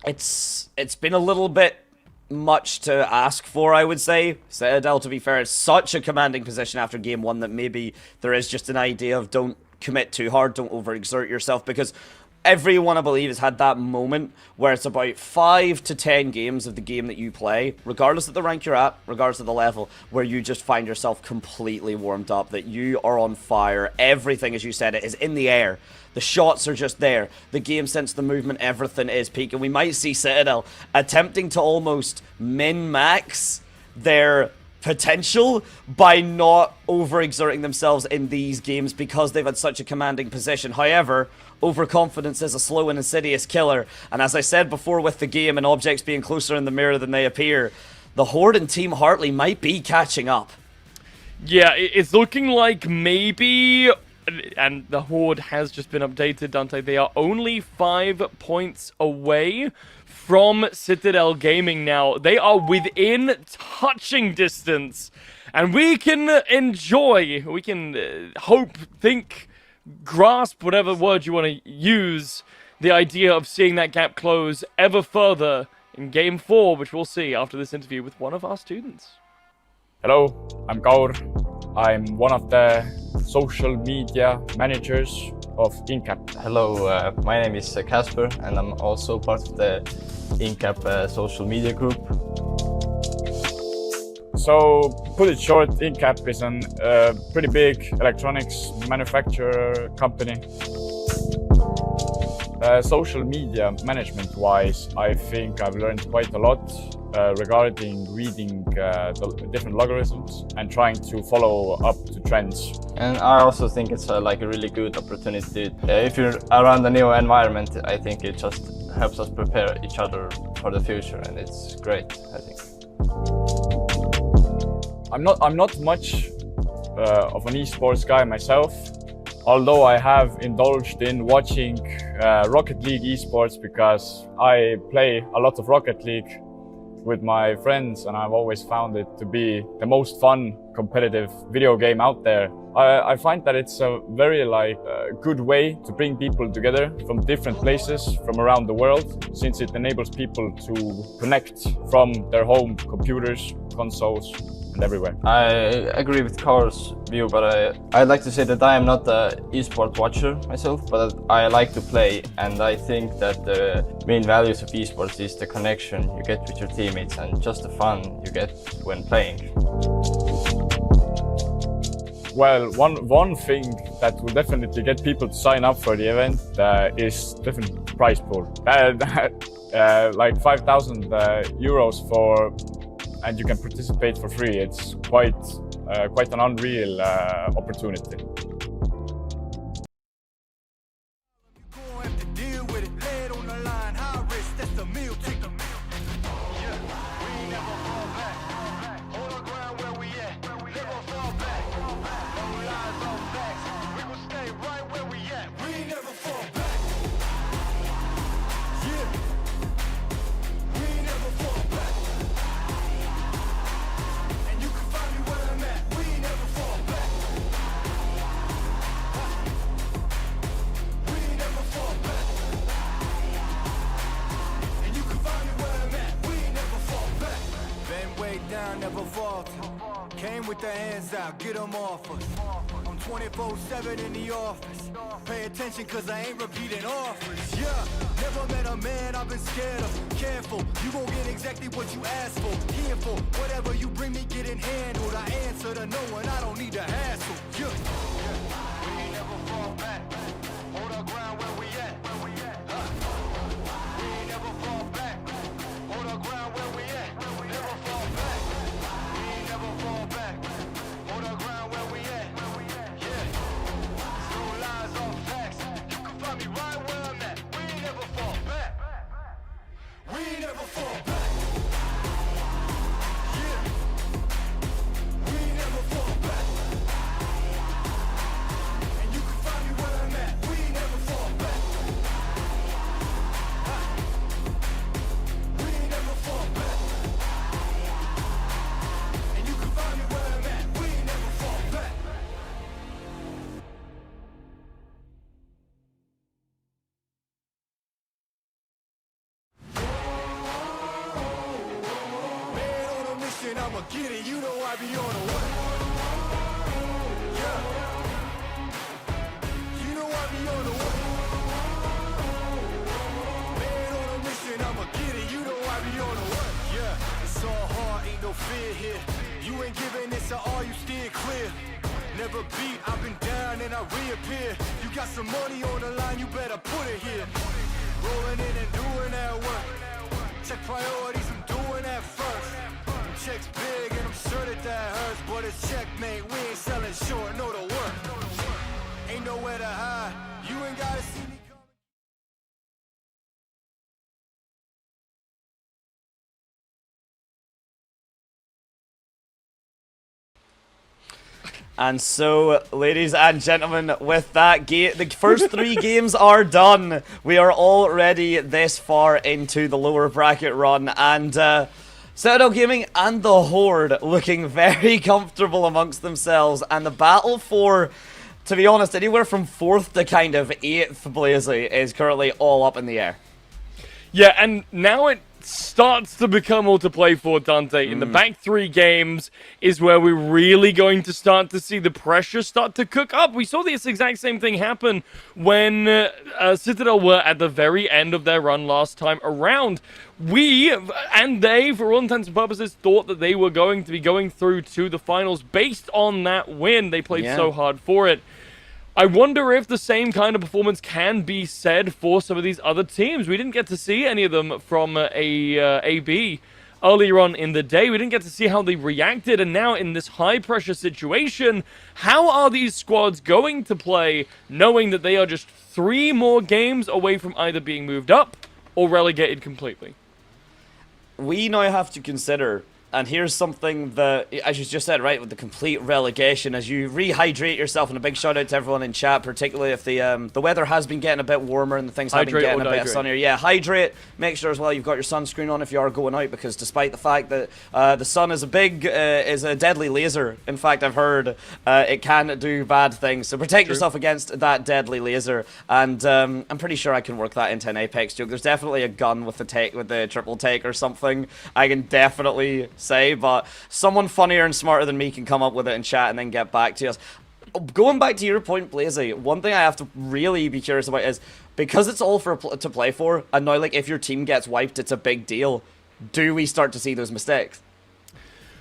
It's been a little bit much to ask for, I would say. Citadel, to be fair, is such a commanding position after Game 1 that maybe there is just an idea of don't commit too hard, don't overexert yourself, because everyone, I believe, has had that moment where it's about 5 to 10 games of the game that you play, regardless of the rank you're at, regardless of the level, where you just find yourself completely warmed up, that you are on fire. Everything, as you said, it is in the air. The shots are just there. The game sense, the movement, everything is peak. And we might see Citadel attempting to almost min-max their potential by not overexerting themselves in these games because they've had such a commanding position. However, overconfidence is a slow and insidious killer. And as I said before with the game and objects being closer in the mirror than they appear, the Horde and Team Hartley might be catching up. Yeah, it's looking like maybe, and the Horde has just been updated, Dante. They are only 5 points away from Citadel Gaming now. They are within touching distance, and we can enjoy, we can hope, think, grasp, whatever word you want to use, the idea of seeing that gap close ever further in Game 4, which we'll see after this interview with one of our students. Hello, I'm Kaur. I'm one of the social media managers of Incap. Hello, my name is Casper, and I'm also part of the Incap social media group. So, put it short, Incap is a pretty big electronics manufacturer company. Social media management-wise, I think I've learned quite a lot regarding reading the different logarithms and trying to follow up to trends. And I also think it's like a really good opportunity. If you're around a new environment, I think it just helps us prepare each other for the future, and it's great, I think. I'm not much of an esports guy myself, although I have indulged in watching Rocket League esports because I play a lot of Rocket League with my friends, and I've always found it to be the most fun competitive video game out there. I find that it's a very good way to bring people together from different places from around the world, since it enables people to connect from their home computers, consoles, and everywhere. I agree with Kaur's view, but I'd like to say that I am not an esport watcher myself, but I like to play, and I think that the main values of esports is the connection you get with your teammates and just the fun you get when playing. Well, one thing that will definitely get people to sign up for the event is definitely prize pool. Like 5,000 euros for, and you can participate for free. It's quite an unreal opportunity. Never falter. Came with the hands out, get them off us. I'm 24/7 in the office. Pay attention cause I ain't repeating offers. Yeah, never met a man I've been scared of. Careful, you gon' get exactly what you asked for. Here for whatever you bring me, getting handled. I answer to no one, I don't need to hassle. Yeah. We ain't never fall back. Hold our ground where we at. We ain't never fall back. Hold our ground where we at. Never fall back. Never fall back. Hold our ground where we at. Yeah. No lies or facts. You can find me right where I'm at. We ain't never fall back. We ain't never fall back. Yeah. We ain't never fall back. And you can find me where I'm at. We ain't never fall back. We ain't never fall back. I'ma get it, you know I be on the way. Yeah. You know I be on the way. Man on a mission, I'ma get it, you know I be on the way. Yeah, it's all hard, ain't no fear here. You ain't giving this to all, you steer clear. Never beat, I've been down and I reappear. You got some money on the line, you better put it here. Rolling in and doing that work. Check priorities, I'm doing that first. Checks big and I'm sure that hurts, but it's checkmate. We ain't selling short, know the work. Ain't nowhere to hide. You ain't gotta see me. And so, ladies and gentlemen, with that, the first 3 games are done. We are already this far into the lower bracket run, and Citadel Gaming and the Horde looking very comfortable amongst themselves, and the battle for, to be honest, anywhere from 4th to kind of 8th, Blazy, is currently all up in the air. Yeah, and now it starts to become all to play for, Dante. In the back 3 games is where we're really going to start to see the pressure start to cook up. We saw this exact same thing happen when Citadel were at the very end of their run last time around. We, and they, for all intents and purposes, thought that they were going to be going through to the finals based on that win. They played so hard for it. I wonder if the same kind of performance can be said for some of these other teams. We didn't get to see any of them from AB earlier on in the day. We didn't get to see how they reacted, and now in this high-pressure situation, how are these squads going to play knowing that they are just 3 more games away from either being moved up or relegated completely? We now have to consider, and here's something that, as you just said, right, with the complete relegation, as you rehydrate yourself, and a big shout out to everyone in chat, particularly if the weather has been getting a bit warmer and the things have been getting a bit sunnier. Yeah, hydrate. Make sure as well you've got your sunscreen on if you are going out, because despite the fact that the sun is a deadly laser, in fact I've heard it can do bad things. So protect yourself against that deadly laser, and I'm pretty sure I can work that into an Apex joke. There's definitely a gun with the triple take or something I can definitely say, but someone funnier and smarter than me can come up with it in chat and then get back to us. Going back to your point, Blazy, one thing I have to really be curious about is, because it's all to play for, and now like if your team gets wiped, it's a big deal. Do we start to see those mistakes?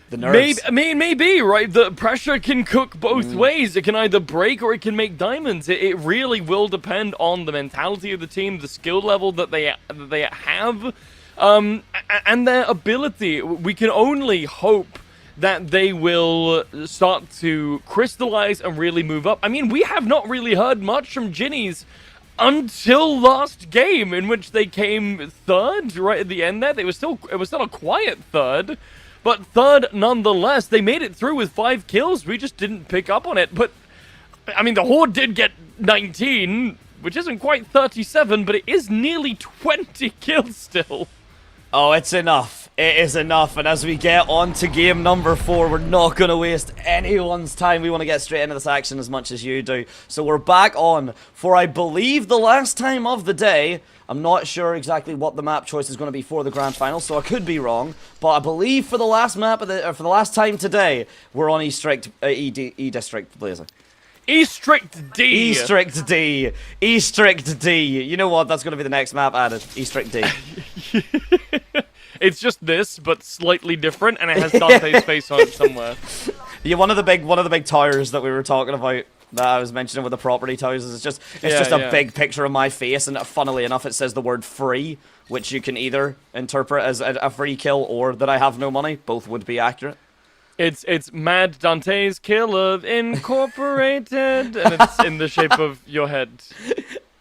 The nerves. Maybe, right? The pressure can cook both ways. It can either break or it can make diamonds. It really will depend on the mentality of the team, the skill level that they have. And their ability. We can only hope that they will start to crystallize and really move up. I mean, we have not really heard much from Ginny's until last game, in which they came 3rd right at the end there. It was still a quiet 3rd, but 3rd nonetheless. They made it through with 5 kills. We just didn't pick up on it. But I mean, the Horde did get 19, which isn't quite 37, but it is nearly 20 kills still. Oh, it's enough. It is enough. And as we get on to game number 4, we're not going to waste anyone's time. We want to get straight into this action as much as you do. So we're back on for, I believe, the last time of the day. I'm not sure exactly what the map choice is going to be for the grand final, so I could be wrong. But I believe for the last map, for the last time today, we're on E-District, Blazer. E-Strict D. E-Strict D. E-Strict D. You know what? That's going to be the next map added. E-Strict D. It's just this, but slightly different, and it has Dante's face on it somewhere. Yeah, one of the big towers that we were talking about, that I was mentioning with the property towers, it's just a big picture of my face, and funnily enough, it says the word free, which you can either interpret as a free kill or that I have no money. Both would be accurate. It's Mad Dante's Kill of Incorporated, and it's in the shape of your head.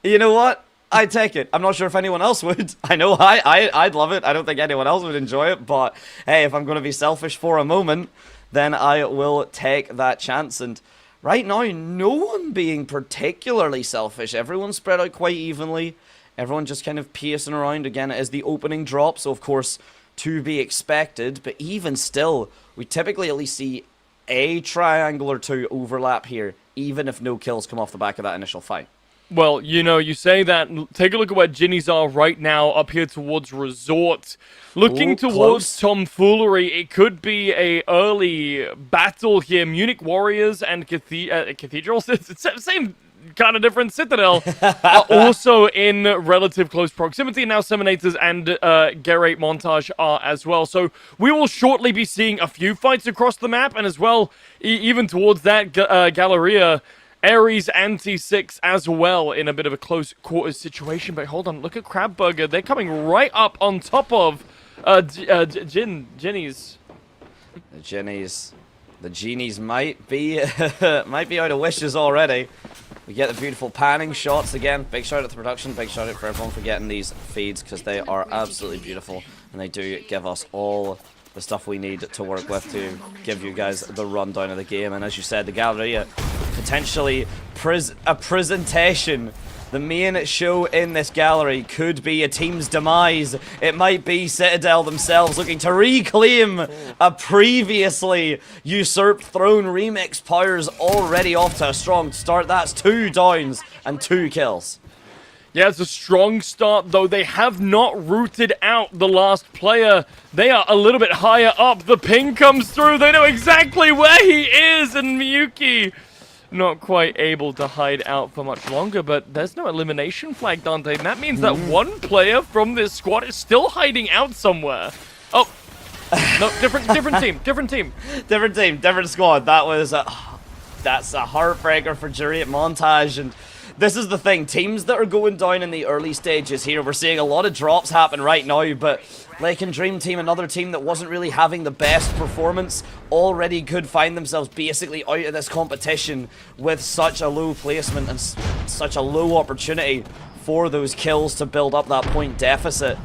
You know what? I'd take it. I'm not sure if anyone else would. I know I'd love it. I don't think anyone else would enjoy it, but hey, if I'm going to be selfish for a moment, then I will take that chance. And right now, no one being particularly selfish. Everyone's spread out quite evenly. Everyone just kind of pacing around. Again, it is the opening drop, so of course, to be expected, but even still, we typically at least see a triangle or 2 overlap here, even if no kills come off the back of that initial fight. Well, you know, you say that. Take a look at where Ginny's are right now, up here towards Resort. Looking towards Tomfoolery, it could be a early battle here. Munich Warriors and Cathedrals, it's the same kind of different. Citadel are also in relative close proximity. Now Seminators and Gerate Montage are as well. So we will shortly be seeing a few fights across the map, and as well, even towards that Galleria, Ares and T6 as well in a bit of a close quarters situation. But hold on, look at Crabburger. They're coming right up on top of Ginny's. The genies might be out of wishes already. We get the beautiful panning shots again. Big shout out to the production. Big shout out for everyone for getting these feeds, because they are absolutely beautiful and they do give us all the stuff we need to work with to give you guys the rundown of the game. And as you said, the Galleria, potentially a presentation. The main show in this gallery could be a team's demise. It might be Citadel themselves looking to reclaim a previously usurped throne. Remix Powers already off to a strong start. That's 2 downs and 2 kills. Yeah, it's a strong start, though. They have not rooted out the last player. They are a little bit higher up. The ping comes through. They know exactly where he is, and Miyuki not quite able to hide out for much longer, but there's no elimination flag, Dante, and that means that one player from this squad is still hiding out somewhere. Oh, no, different team, different team. Different team, different squad. That's a heartbreaker for Jurriet Montage, and this is the thing, teams that are going down in the early stages here, we're seeing a lot of drops happen right now, but Lake and Dream Team, another team that wasn't really having the best performance, already could find themselves basically out of this competition with such a low placement and such a low opportunity for those kills to build up that point deficit.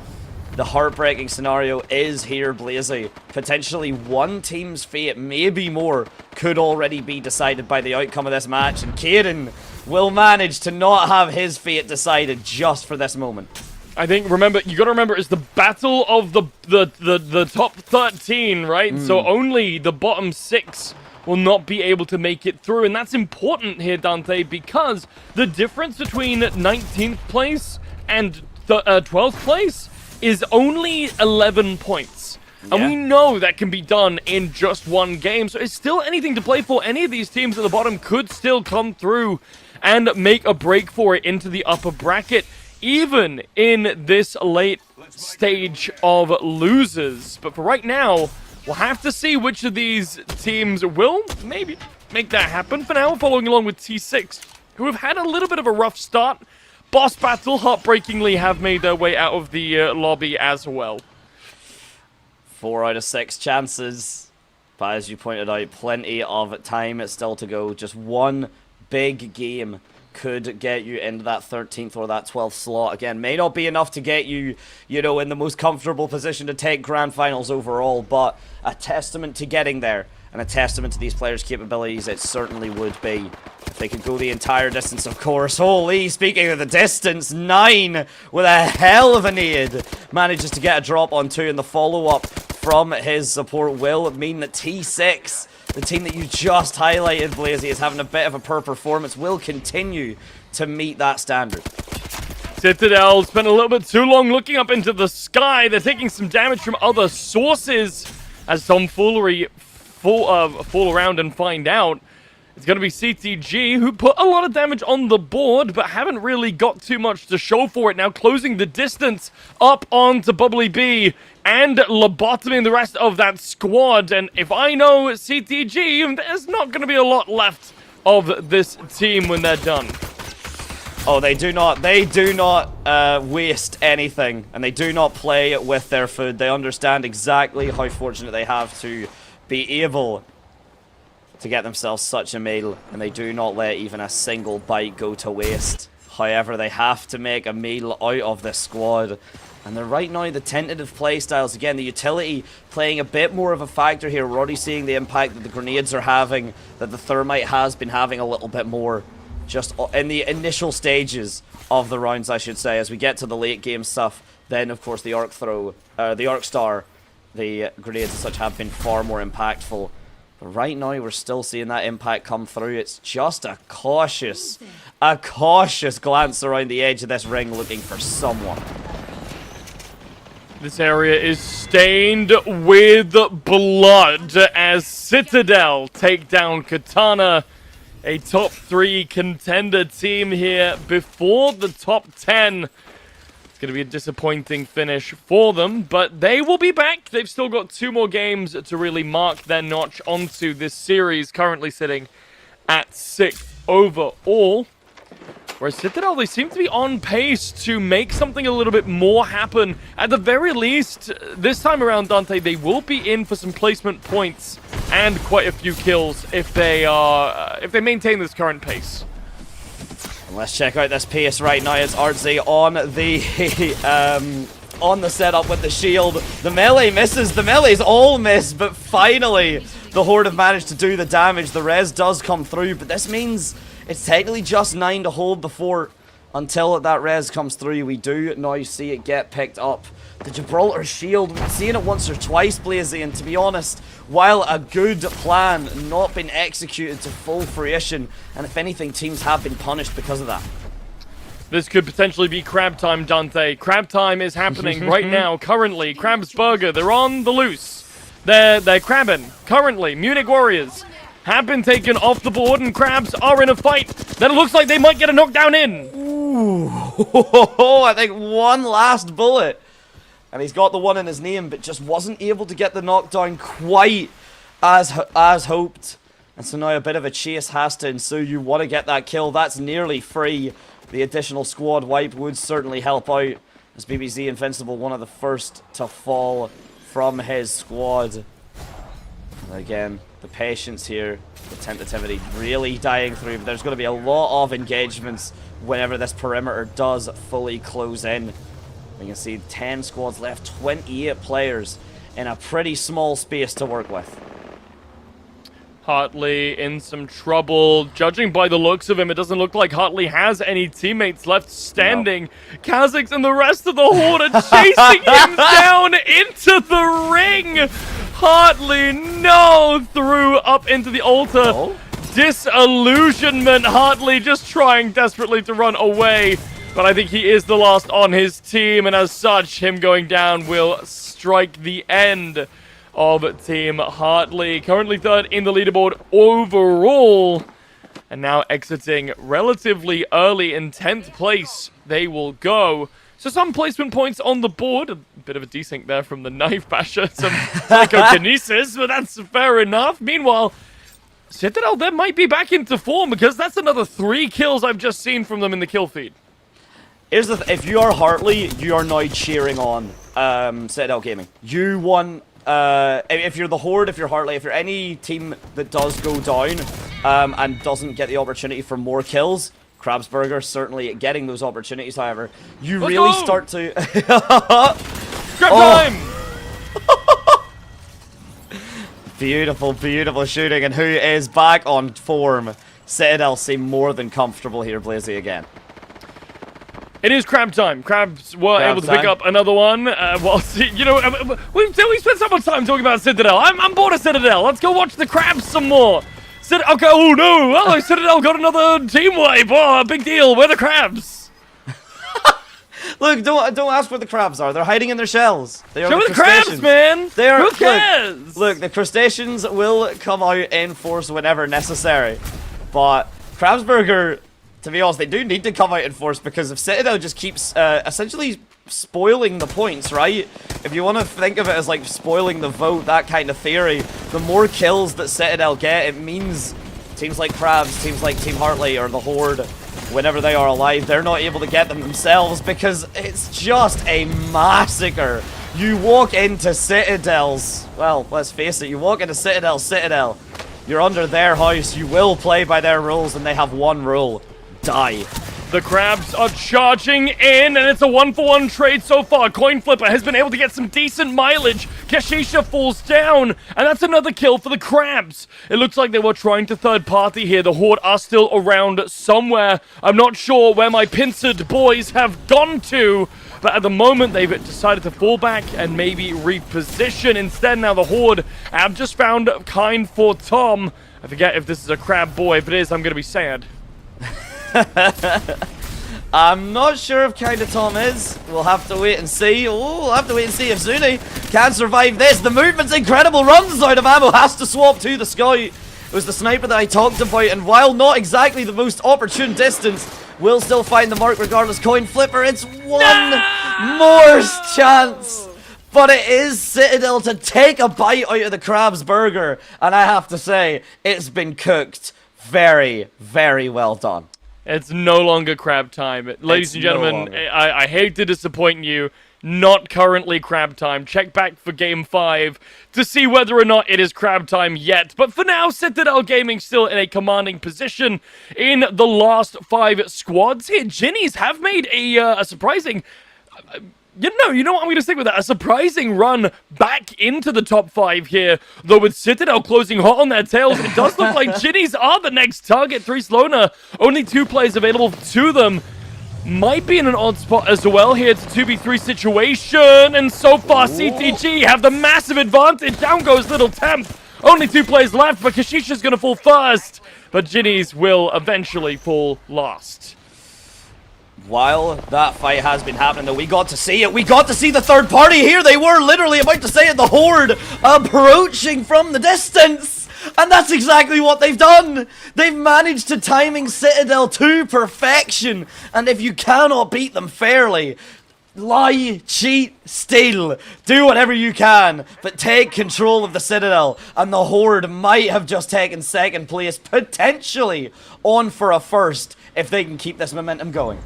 The heartbreaking scenario is here, Blazy. Potentially one team's fate, maybe more, could already be decided by the outcome of this match, and Kaden will manage to not have his fate decided just for this moment. I think, remember, you gotta remember, it's the battle of the top 13, right? So only the bottom 6 will not be able to make it through, and that's important here, Dante, because the difference between 19th place and 12th place is only 11 points. Yeah. And we know that can be done in just one game, so it's still anything to play for. Any of these teams at the bottom could still come through and make a break for it into the upper bracket, even in this late stage of losers. But for right now, we'll have to see which of these teams will maybe make that happen. For now, following along with T6, who have had a little bit of a rough start. Boss Battle, heartbreakingly, have made their way out of the lobby as well. 4 out of 6 chances. But as you pointed out, plenty of time still to go. Just one big game could get you into that 13th or that 12th slot. Again, may not be enough to get you, you know, in the most comfortable position to take grand finals overall, but a testament to getting there and a testament to these players' capabilities, it certainly would be. If they could go the entire distance, of course. Holy, speaking of the distance, 9 with a hell of a nade manages to get a drop on 2, and the follow-up from his support will mean that T6, the team that you just highlighted, Blazy, is having a bit of a poor performance, will continue to meet that standard. Citadel spent a little bit too long looking up into the sky. They're taking some damage from other sources as tomfoolery fall around and find out. It's going to be CTG, who put a lot of damage on the board, but haven't really got too much to show for it. Now closing the distance up onto Bubbly B and lobotomying the rest of that squad. And if I know CTG, there's not going to be a lot left of this team when they're done. Oh, they do not waste anything, and they do not play with their food. They understand exactly how fortunate they have to be able to get themselves such a meal, and they do not let even a single bite go to waste. However, they have to make a meal out of this squad, and they're right now the tentative play styles. Again, the utility playing a bit more of a factor here. We're already seeing the impact that the grenades are having, that the thermite has been having a little bit more, just in the initial stages of the rounds, I should say. As we get to the late game stuff, then of course the arc throw, the arc star, the grenades and such have been far more impactful. But right now, we're still seeing that impact come through. It's just a cautious glance around the edge of this ring looking for someone. This area is stained with blood as Citadel take down Katana, a top 3 contender team here before the top 10. Going to be a disappointing finish for them, but they will be back. They've still got 2 more games to really mark their notch onto this series, currently sitting at 6th overall. Whereas Citadel, they seem to be on pace to make something a little bit more happen. At the very least, this time around, Dante, they will be in for some placement points and quite a few kills if they maintain this current pace. Let's check out this pace right now as Artsy on the on the setup with the shield. The melee misses. The melees all miss, but finally the Horde have managed to do the damage. The res does come through, but this means it's technically just 9 to hold before, until that res comes through. We do now see it get picked up. The Gibraltar shield, we've seen it once or twice, Blazy, and to be honest, while a good plan not been executed to full fruition, and if anything, teams have been punished because of that. This could potentially be crab time, Dante. Crab time is happening right now, currently. Krabs Burger, they're on the loose. They're crabbing. Currently, Munich Warriors have been taken off the board, and Krabs are in a fight. Then it looks like they might get a knockdown in. Ooh, I think one last bullet. And he's got the one in his name, but just wasn't able to get the knockdown quite as hoped. And so now a bit of a chase has to ensue. You want to get that kill. That's nearly free. The additional squad wipe would certainly help out, as BBZ Invincible, one of the first to fall from his squad. And again, the patience here, the tentativity really dying through, but there's going to be a lot of engagements whenever this perimeter does fully close in. You can see 10 squads left, 28 players in a pretty small space to work with. Hartley in some trouble. Judging by the looks of him, it doesn't look like Hartley has any teammates left standing. No. Kha'Zix and the rest of the Horde are chasing him down into the ring. Hartley, no, threw up into the altar. Oh. Disillusionment. Hartley just trying desperately to run away. But I think he is the last on his team, and as such, him going down will strike the end of Team Hartley. Currently third in the leaderboard overall, and now exiting relatively early in 10th place. They will go. So some placement points on the board. A bit of a desync there from the Knife Basher. Some psychokinesis, but that's fair enough. Meanwhile, Citadel, they might be back into form, because that's another 3 kills I've just seen from them in the kill feed. Here's the if you are Hartley, you are now cheering on Citadel Gaming. You won. If you're the Horde, if you're Hartley, if you're any team that does go down and doesn't get the opportunity for more kills, Krabsburger certainly getting those opportunities. However, you really start to. Grab time! Beautiful, beautiful shooting, and who is back on form? Citadel seem more than comfortable here, Blazy, again. It is crab time. Crabs were able to pick up another one. You know, we spent so much time talking about Citadel. I'm bored of Citadel. Let's go watch the Crabs some more. Okay, oh no! Oh, Citadel got another team wipe. Oh, big deal. Where are the Crabs? Look, don't ask where the Crabs are. They're hiding in their shells. They are Show the Crabs, man. They are. Who cares? Look, the crustaceans will come out in force whenever necessary, but Krabsburger, to be honest, they do need to come out in force, because if Citadel just keeps essentially spoiling the points, right? If you want to think of it as like spoiling the vote, that kind of theory, the more kills that Citadel get, it means teams like Krabs, teams like Team Hartley or the Horde, whenever they are alive, they're not able to get them themselves, because it's just a massacre. You walk into Citadel's, well, let's face it, you walk into Citadel, you're under their house, you will play by their rules, and they have one rule: die. The Crabs are charging in, and it's a 1-for-1 trade so far. Coin Flipper has been able to get some decent mileage. Keshisha falls down, and that's another kill for the Crabs. It looks like they were trying to third party here. The Horde are still around somewhere. I'm not sure where my pincered boys have gone to, but at the moment they've decided to fall back and maybe reposition. Instead, now the Horde have just found Kind for Tom. I forget if this is a Crab boy. If it is, I'm going to be sad. I'm not sure if Kinda Tom is. We'll have to wait and see. Oh, we'll have to wait and see if Zuni can survive this. The movement's incredible. Runs out of ammo. Has to swap to the scout. It was the sniper that I talked about, and while not exactly the most opportune distance, will still find the mark regardless. Coin Flipper, it's one more chance. But it is Citadel to take a bite out of the Crabs burger, and I have to say, it's been cooked very, very well done. It's no longer crab time. Ladies and gentlemen, I hate to disappoint you. Not currently crab time. Check back for Game 5 to see whether or not it is crab time yet. But for now, Citadel Gaming still in a commanding position in the last 5 squads here. Ginnies have made a surprising You know what? I'm going to stick with that. A surprising run back into the top 5 here. Though with Citadel closing hot on their tails, it does look like Ginnies are the next target. 3 Slona, only 2 players available to them. Might be in an odd spot as well here. It's a 2v3 situation. And so far, CTG have the massive advantage. Down goes Little Temp. Only 2 players left, but Kashisha's going to fall first. But Ginnies will eventually fall last. While that fight has been happening, though, we got to see it. We got to see the third party here. They were literally about to say it. The Horde approaching from the distance. And that's exactly what they've done. They've managed to timing Citadel to perfection. And if you cannot beat them fairly, lie, cheat, steal, do whatever you can, but take control of the Citadel. And the Horde might have just taken second place, potentially on for a first, if they can keep this momentum going.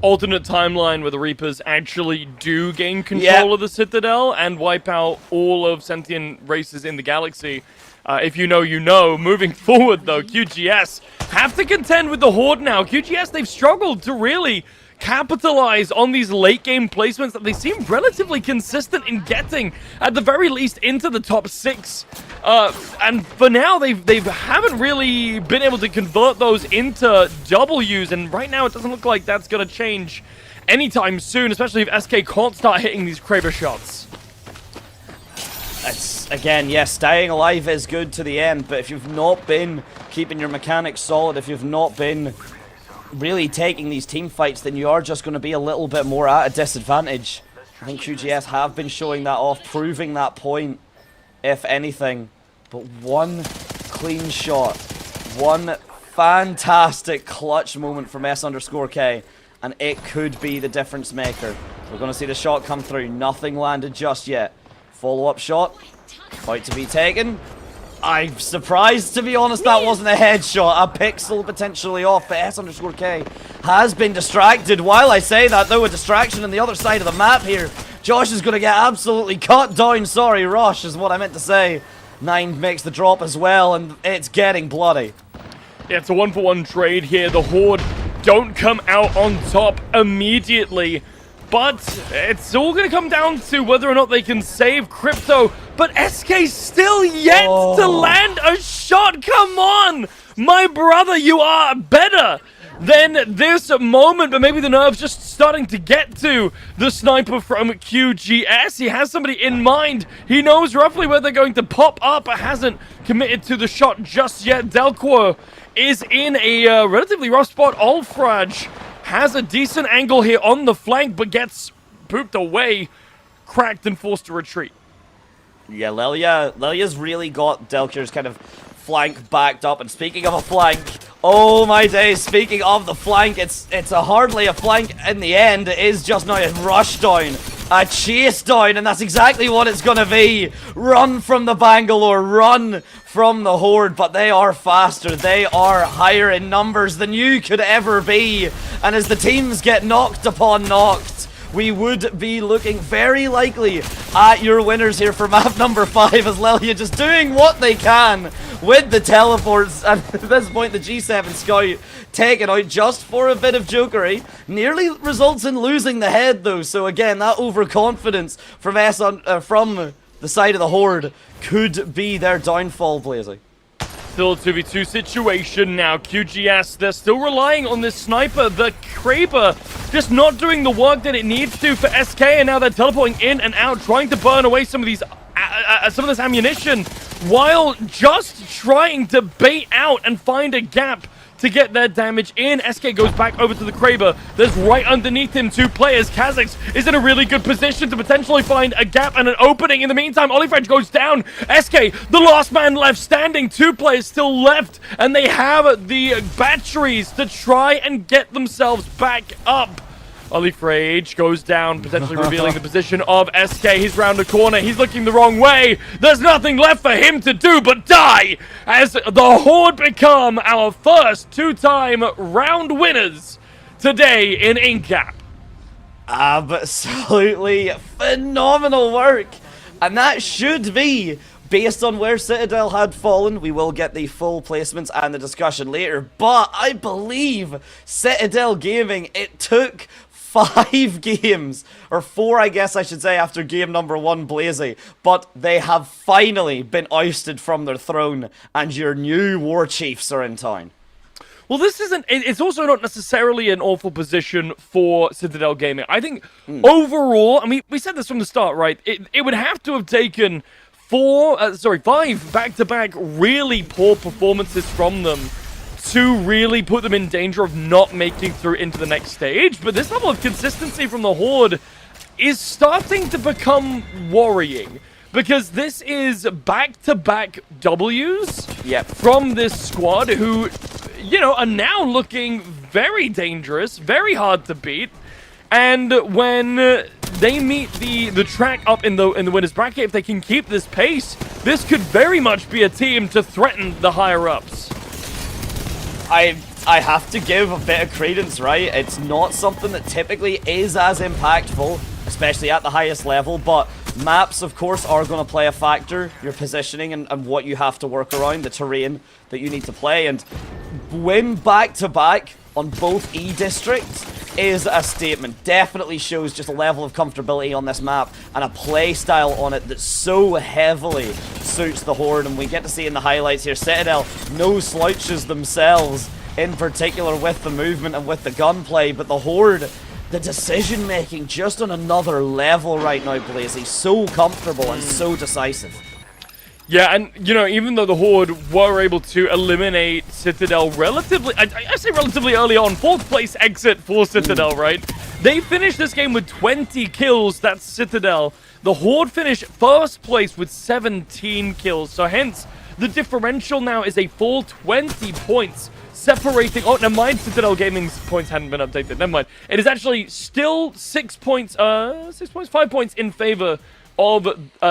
Alternate timeline where the Reapers actually do gain control of the Citadel and wipe out all of sentient races in the galaxy. If you know, you know. Moving forward, though, QGS have to contend with the Horde now. QGS, they've struggled to really capitalize on these late game placements that they seem relatively consistent in getting, at the very least, into the top 6. And for now, they haven't really been able to convert those into W's, and right now it doesn't look like that's going to change anytime soon, especially if SK can't start hitting these Kraber shots. It's, again, yes, staying alive is good to the end, but if you've not been keeping your mechanics solid, if you've not been really taking these team fights, then you are just going to be a little bit more at a disadvantage. I think QGS have been showing that off, proving that point, if anything. But one clean shot, one fantastic clutch moment from S_K, and it could be the difference maker. We're going to see the shot come through. Nothing landed just yet. Follow-up shot, about to be taken. I'm surprised, to be honest, that wasn't a headshot. A pixel potentially off, but S_K has been distracted. While I say that, though, a distraction on the other side of the map here. Josh is going to get absolutely cut down. Sorry, Rosh is what I meant to say. 9 makes the drop as well, and it's getting bloody. Yeah, it's a 1-for-1 trade here. The Horde don't come out on top immediately. But it's all going to come down to whether or not they can save Crypto. But SK still yet to land a shot. Come on, my brother, you are better than this moment. But maybe the nerve's just starting to get to the sniper from QGS. He has somebody in mind. He knows roughly where they're going to pop up, but hasn't committed to the shot just yet. Delquo is in a relatively rough spot. Ulfraj has a decent angle here on the flank, but gets pooped away, cracked, and forced to retreat. Yeah, Lelia's really got Delkir's kind of flank backed up. And speaking of a flank, oh my days, speaking of the flank, it's hardly a flank in the end. It is just now a rush down, a chase down, and that's exactly what it's going to be. Run from the Bangalore, run from the Horde, but they are faster. They are higher in numbers than you could ever be. And as the teams get knocked upon knocked, we would be looking very likely at your winners here for map number 5, as Lelia just doing what they can with the teleports. And at this point, the G7 Scout taken out just for a bit of jokery. Nearly results in losing the head, though. So again, that overconfidence from from the side of the Horde could be their downfall, Blazy. Still a 2v2 situation now. QGS, they're still relying on this sniper. The Kraber just not doing the work that it needs to for SK, and now they're teleporting in and out, trying to burn away some of these some of this ammunition, while just trying to bait out and find a gap to get their damage in. SK goes back over to the Kraber. There's right underneath him 2 players. Kha'Zix is in a really good position to potentially find a gap and an opening. In the meantime, Olifraj goes down. SK, the last man left standing. 2 players still left, and they have the batteries to try and get themselves back up. Olifraj goes down, potentially revealing the position of SK. He's round the corner. He's looking the wrong way. There's nothing left for him to do but die as the Horde become our first 2-time round winners today in Incap. Absolutely phenomenal work. And that should be based on where Citadel had fallen. We will get the full placements and the discussion later. But I believe Citadel Gaming, it took 5 games, or 4 I guess I should say, after game number 1, Blazy, but they have finally been ousted from their throne, and your new war chiefs are in town. Well, this isn't... It's also not necessarily an awful position for Citadel Gaming. I think overall... I mean, we said this from the start, right? It would have to have taken 5 back-to-back really poor performances from them to really put them in danger of not making through into the next stage. But this level of consistency from the Horde is starting to become worrying. Because this is back-to-back W's from this squad who, you know, are now looking very dangerous, very hard to beat. And when they meet the track up in the winners bracket, if they can keep this pace, this could very much be a team to threaten the higher-ups. I have to give a bit of credence, right? It's not something that typically is as impactful, especially at the highest level, but maps, of course, are going to play a factor. Your positioning and what you have to work around, the terrain that you need to play, and win back-to-back on both E-districts is a statement. Definitely shows just a level of comfortability on this map and a play style on it that so heavily suits the Horde, and we get to see in the highlights here, Citadel no slouches themselves, in particular with the movement and with the gunplay, but the Horde, the decision making just on another level right now, Blazy. So comfortable and so decisive. Yeah, and, you know, even though the Horde were able to eliminate Citadel relatively, I say relatively early on, 4th place exit for Citadel, right? They finished this game with 20 kills, that's Citadel. The Horde finished 1st place with 17 kills, so hence, the differential now is a full 20 points separating... Oh, never mind, Citadel Gaming's points hadn't been updated, never mind. It is actually still 5 points in favor of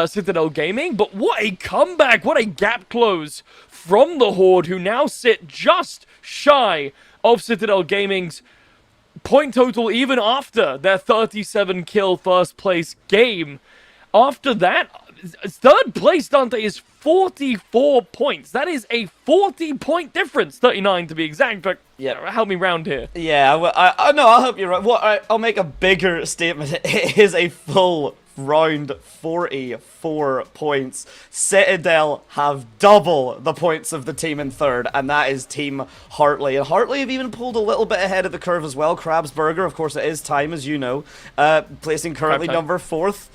Citadel Gaming, but what a comeback, what a gap close from the Horde, who now sit just shy of Citadel Gaming's point total even after their 37 kill 1st place game. After that, 3rd place, Dante, is 44 points. That is a 40-point difference, 39 to be exact, but help me round here. Yeah, well, I'll help you round. I'll make a bigger statement. It is a full round 44 points. Citadel have double the points of the team in 3rd, and that is Team Hartley. And Hartley have even pulled a little bit ahead of the curve as well. Krabsburger, of course, it is time, as you know, placing currently number 4th.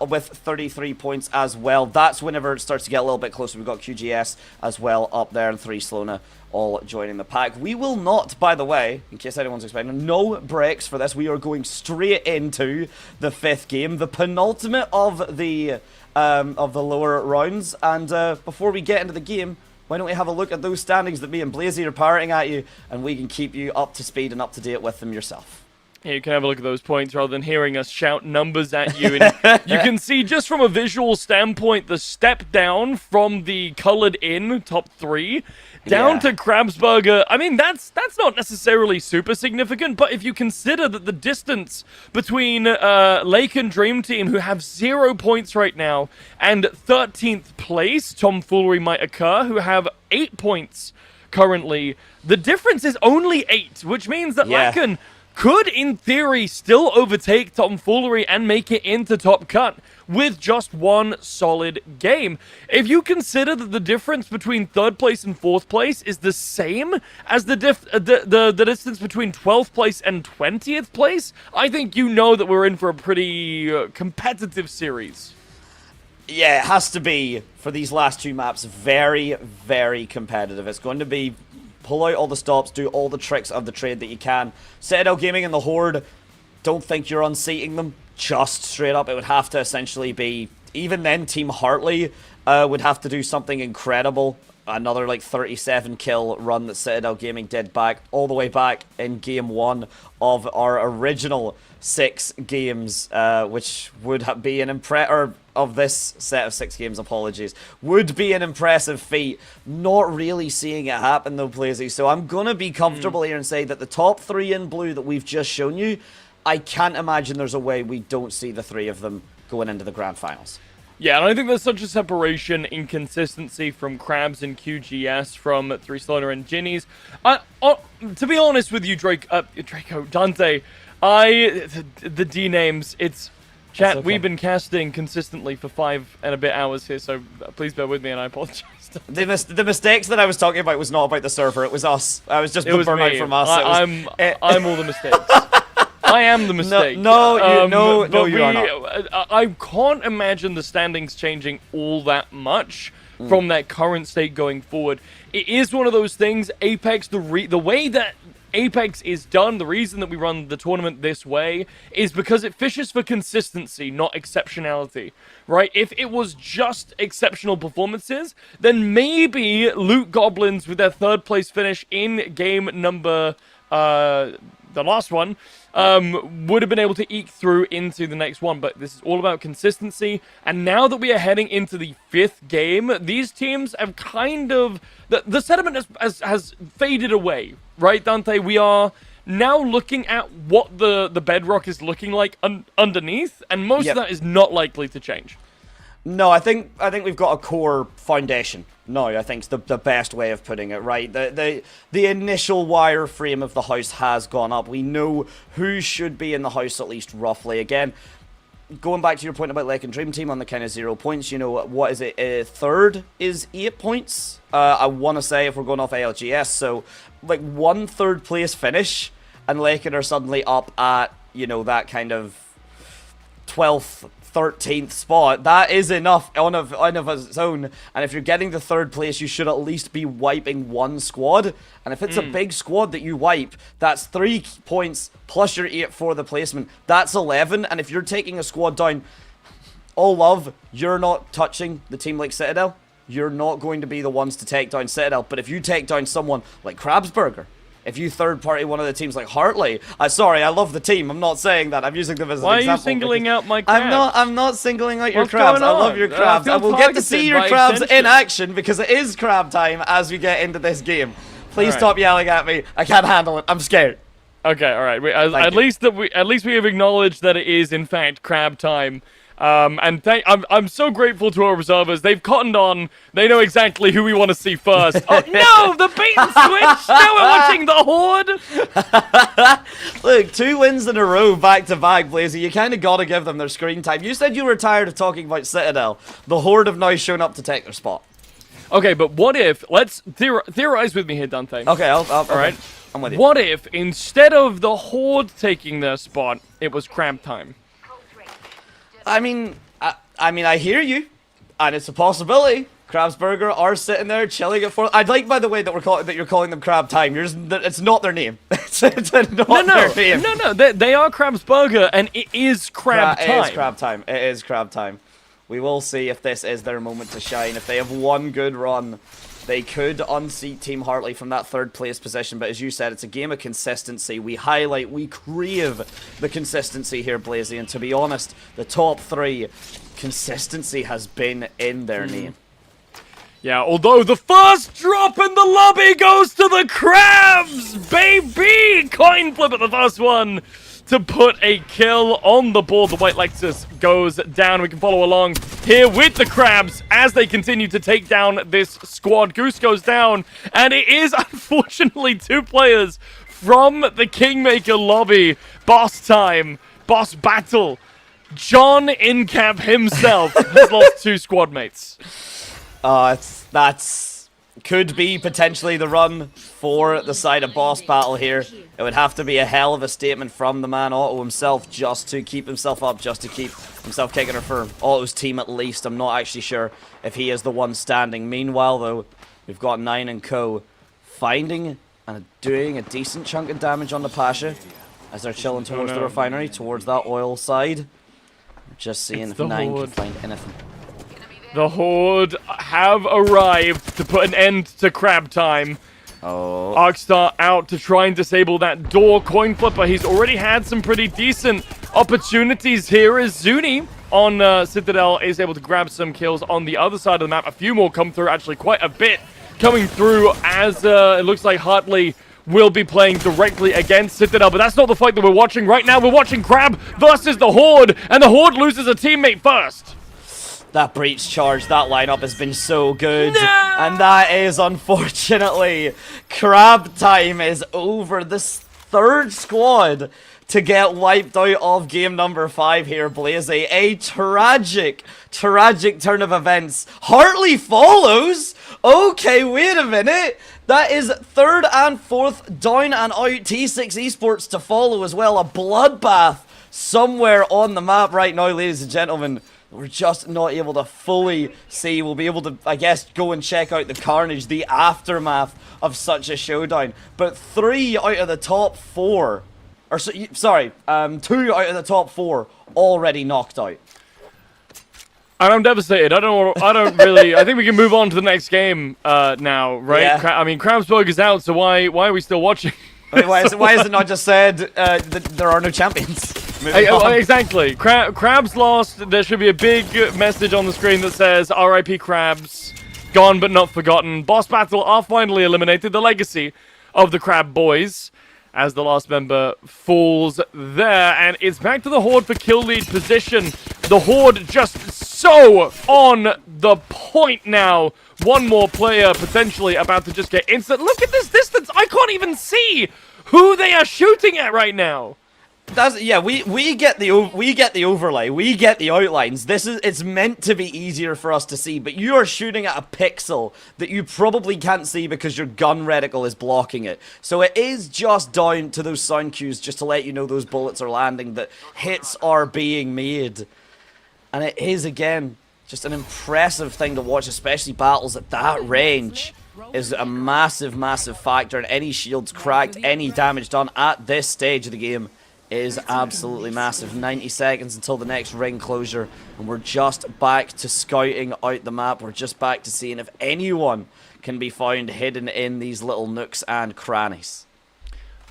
With 33 points as well. That's whenever it starts to get a little bit closer. We've got QGS as well up there, and 3 Slona all joining the pack. We will not, by the way, in case anyone's expecting, no breaks for this. We are going straight into the 5th game, the penultimate of the lower rounds. And before we get into the game, why don't we have a look at those standings that me and Blazy are parroting at you, and we can keep you up to speed and up to date with them yourself. Yeah, you can have a look at those points rather than hearing us shout numbers at you. And you can see just from a visual standpoint the step down from the colored in top 3 down to Krabsburger. I mean, that's not necessarily super significant, but if you consider that the distance between Lake and Dream Team, who have 0 points right now, and 13th place, tomfoolery might occur, who have 8 points currently, the difference is only 8, which means that Laken could, in theory, still overtake tomfoolery and make it into top cut with just 1 solid game. If you consider that the difference between 3rd place and 4th place is the same as the distance between 12th place and 20th place, I think you know that we're in for a pretty competitive series. Yeah, it has to be, for these last 2 maps, very, very competitive. It's going to be pull out all the stops, do all the tricks of the trade that you can. Citadel Gaming and the Horde, don't think you're unseating them. Just straight up, it would have to essentially be, even then, Team Hartley would have to do something incredible. Another, like, 37 kill run that Citadel Gaming did all the way back in Game 1 of our original 6 games, which would be an of this set of 6 games, apologies, would be an impressive feat. Not really seeing it happen though, Blazy, so I'm gonna be comfortable here and say that the top 3 in blue that we've just shown you, I can't imagine there's a way we don't see the 3 of them going into the grand finals. Yeah, and I think there's such a separation in consistency from Krabs and QGS, from 3 Slaughter and Ginny's. To be honest with you, Draco, Dante, The D names, it's... Chat, okay. we've been casting consistently for 5 and a bit hours here, so please bear with me and I apologize. The mistakes that I was talking about was not about the server, it was us. I was just It was burnout me. from us. I'm all the mistakes. I am the mistake. No, but you are not. I can't imagine the standings changing all that much from that current state going forward. It is one of those things, Apex, the way that Apex is done, the reason that we run the tournament this way is because it fishes for consistency, not exceptionality, right? If it was just exceptional performances, then maybe Loot Goblins with their 3rd place finish in game number, the last one, would have been able to eke through into the next one, but this is all about consistency, and now that we are heading into the 5th game, these teams have kind of... The sentiment has faded away, right, Dante? We are now looking at what the bedrock is looking like underneath, and most of that is not likely to change. No, I think we've got a core foundation. No, I think it's the best way of putting it, right? The initial wireframe of the house has gone up. We know who should be in the house, at least roughly. Again, going back to your point about Lake and Dream Team on the kind of 0 points, you know, what is it? 3rd is 8 points. I want to say, if we're going off ALGS, so like 1 3rd place finish, and Laken are suddenly up at, you know, that kind of 12th, 13th spot. That is enough on of its own, and if you're getting the 3rd place, you should at least be wiping 1 squad, and if it's a big squad that you wipe, that's 3 points plus your 8 for the placement. That's 11, and if you're taking a squad down, all love, you're not touching the team like Citadel. You're not going to be the ones to take down Citadel, but if you take down someone like Krabsburger, if you third-party one of the teams like Hartley, sorry, I love the team. I'm not saying that. I'm using them as an example. Why are you singling out my crabs? I'm not singling out your What's crabs. going I love on? your crabs. I And we'll get to see your crabs in action because it is crab time as we get into this game. Please stop yelling at me. I can't handle it. I'm scared. Okay, all right. At least we have acknowledged that it is in fact crab time. And I'm so grateful to our observers. They've cottoned on. They know exactly who we want to see first. Oh no, the bait and switch! Now we're watching the Horde. Look, 2 wins in a row back to back, Blazy. You kind of got to give them their screen time. You said you were tired of talking about Citadel. The Horde have now shown up to take their spot. Okay, but what if? Let's theorize with me here, Dante. Okay, all right. I'm with you. What if instead of the Horde taking their spot, it was crab time? I mean, I hear you, and it's a possibility. Krabsburger are sitting there chilling at 4. I'd like, by the way, that you're calling them Crab Time. It's not their name. It's not their name. No. They are Krabsburger, and it is crab time. It is crab time. It is crab time. We will see if this is their moment to shine. If they have one good run, they could unseat Team Hartley from that 3rd place position, but as you said, it's a game of consistency. We crave the consistency here, Blazy, and to be honest, the top 3, consistency has been in their name. Yeah, although the first drop in the lobby goes to the Crabs, baby! Coin flip at the first one to put a kill on the board. The white Lexus goes down. We can follow along here with the Crabs as they continue to take down this squad. Goose goes down, and it is unfortunately 2 players from the Kingmaker lobby. Boss time, boss battle. John Incap himself has lost 2 squad mates. That's could be potentially the run for the side of boss battle here. It would have to be a hell of a statement from the man Otto himself just to keep himself up, just to keep himself kicking her firm. Otto's team at least. I'm not actually sure if he is the one standing. Meanwhile, though, we've got 9 and Co. finding and doing a decent chunk of damage on the Pasha as they're chilling towards the refinery, towards that oil side. Just seeing if 9 can find anything. The Horde have arrived to put an end to crab time. Oh. Arkstar out to try and disable that door. Coin flipper, he's already had some pretty decent opportunities here as Zuni on Citadel is able to grab some kills on the other side of the map. A few more come through, actually quite a bit coming through as it looks like Hartley will be playing directly against Citadel, but that's not the fight that we're watching right now. We're watching Crab versus the Horde, and the Horde loses a teammate first. That breach charge, that lineup has been so good. No! And that is, unfortunately, crab time is over. This 3rd squad to get wiped out of game number 5 here, Blazy. A tragic turn of events. Hartley follows? Okay, wait a minute. That is 3rd and 4th down and out. T6 Esports to follow as well. A bloodbath somewhere on the map right now, ladies and gentlemen. We're just not able to fully see. We'll be able to, I guess, go and check out the carnage, the aftermath of such a showdown. But 3 out of the top 4, or sorry, 2 out of the top 4 already knocked out. And I'm devastated. I don't really. I think we can move on to the next game now, right? Yeah. I mean, Krabsburg is out, so why are we still watching? I mean, why is it not just said that there are no champions? Exactly. Krabs lost. There should be a big message on the screen that says RIP Krabs, gone but not forgotten. Boss battle are finally eliminated. The legacy of the Crab Boys, as the last member falls there, and it's back to the Horde for kill lead position. The Horde just so on the point now. One more player potentially about to just get instant. Look at this distance. I can't even see who they are shooting at right now. Yeah, we get the overlay, we get the outlines. It's meant to be easier for us to see, but you are shooting at a pixel that you probably can't see because your gun reticle is blocking it. So it is just down to those sound cues just to let you know those bullets are landing, that hits are being made. And it is, again, just an impressive thing to watch, especially battles at that range is a massive, massive factor, and any shields cracked, any damage done at this stage of the game is absolutely massive. 90 seconds until the next ring closure, and we're just back to scouting out the map. We're just back to seeing if anyone can be found hidden in these little nooks and crannies.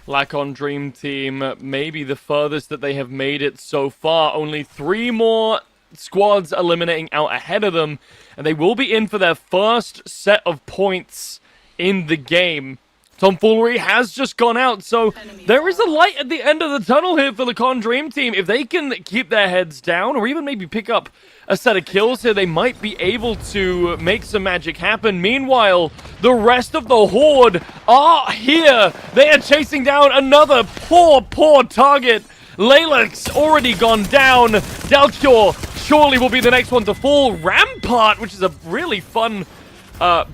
Lacon Dream Team, maybe the furthest that they have made it so far. Only 3 more squads eliminating out ahead of them, and they will be in for their first set of points in the game. Tomfoolery has just gone out, so there is a light at the end of the tunnel here for the Con Dream Team. If they can keep their heads down, or even maybe pick up a set of kills here, they might be able to make some magic happen. Meanwhile, the rest of the Horde are here. They are chasing down another poor target. Layla's already gone down. Delcure surely will be the next one to fall. Rampart, which is a really fun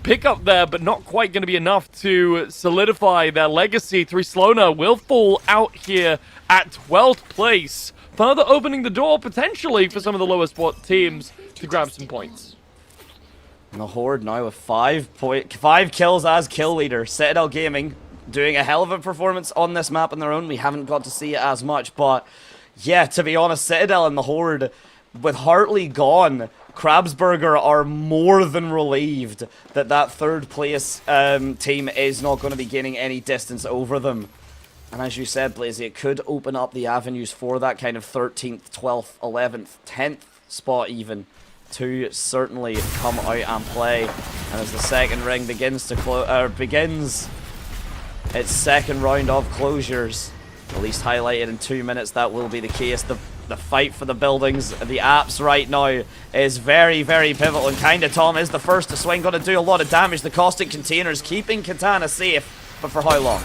pickup there, but not quite going to be enough to solidify their legacy. 3Slona will fall out here at 12th place, further opening the door potentially for some of the lower spot teams to grab some points. And the Horde now with 5 kills as kill leader. Citadel Gaming doing a hell of a performance on this map on their own. We haven't got to see it as much, but yeah, to be honest, Citadel and the Horde, with Hartley gone, Krabsburger are more than relieved that 3rd place team is not going to be gaining any distance over them. And as you said, Blazy, it could open up the avenues for that kind of 13th, 12th, 11th, 10th spot even to certainly come out and play. And as the second ring begins its second round of closures, at least highlighted in 2 minutes, that will be the case. The fight for the buildings, the apps right now is very, very pivotal, and Kinda Tom is the first to swing, going to do a lot of damage. The caustic containers keeping Katana safe, but for how long?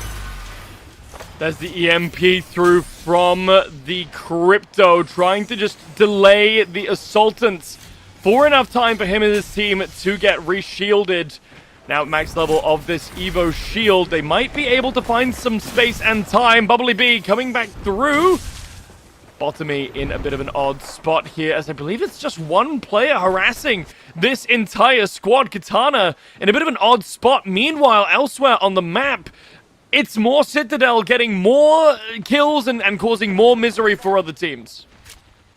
There's the EMP through from the Crypto, trying to just delay the Assaultants for enough time for him and his team to get re-shielded. Now at max level of this Evo shield, they might be able to find some space and time. Bubbly B coming back through. Bottomy in a bit of an odd spot here, as I believe it's just one player harassing this entire squad. Katana in a bit of an odd spot. Meanwhile, elsewhere on the map, it's more Citadel getting more kills and causing more misery for other teams.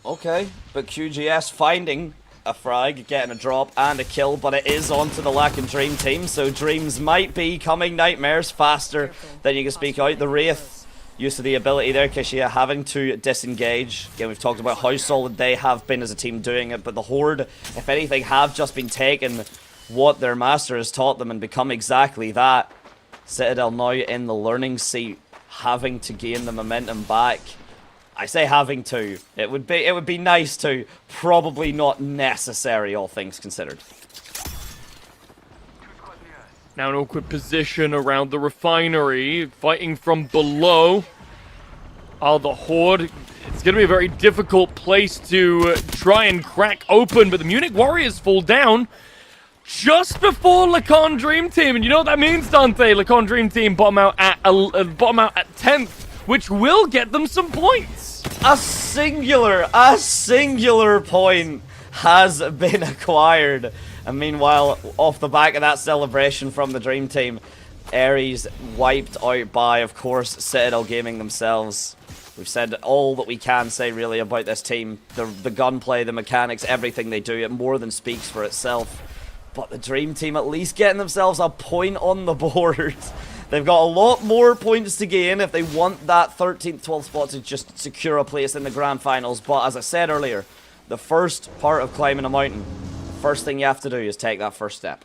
Okay, but QGS finding a frag, getting a drop and a kill, but it is onto the Lack and Dream team, so Dreams might be coming nightmares faster than you can speak out. The Wraith, use of the ability there, Kishia having to disengage. Again, we've talked about how solid they have been as a team doing it, but the Horde, if anything, have just been taking what their master has taught them and become exactly that. Citadel now in the learning seat, having to gain the momentum back. I say having to. It would be nice to. Probably not necessary, all things considered. Now an awkward position around the refinery, fighting from below. the Horde. It's going to be a very difficult place to try and crack open, but the Munich Warriors fall down just before Lacan Dream Team. And you know what that means, Dante? Lacan Dream Team bottom out at 10th, which will get them some points. A singular point has been acquired. And meanwhile, off the back of that celebration from the Dream Team, Ares wiped out by, of course, Citadel Gaming themselves. We've said all that we can say, really, about this team. The gunplay, the mechanics, everything they do, it more than speaks for itself. But the Dream Team at least getting themselves a point on the board. They've got a lot more points to gain if they want that 13th, 12th spot to just secure a place in the Grand Finals. But as I said earlier, the first part of climbing a mountain, the first thing you have to do is take that first step.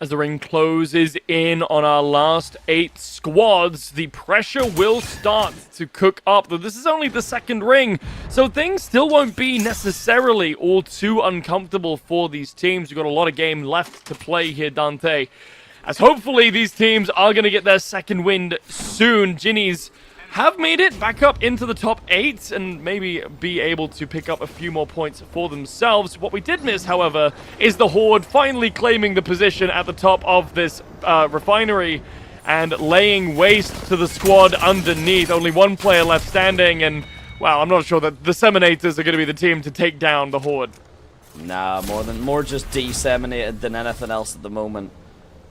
As the ring closes in on our last 8 squads, the pressure will start to cook up. Though this is only the second ring, so things still won't be necessarily all too uncomfortable for these teams. We've got a lot of game left to play here, Dante. As hopefully these teams are going to get their second win soon. Ginnies have made it back up into the top 8 and maybe be able to pick up a few more points for themselves. What we did miss, however, is the Horde finally claiming the position at the top of this refinery and laying waste to the squad underneath. Only one player left standing, and, well, I'm not sure that the Seminators are going to be the team to take down the Horde. Nah, more just disseminated than anything else at the moment.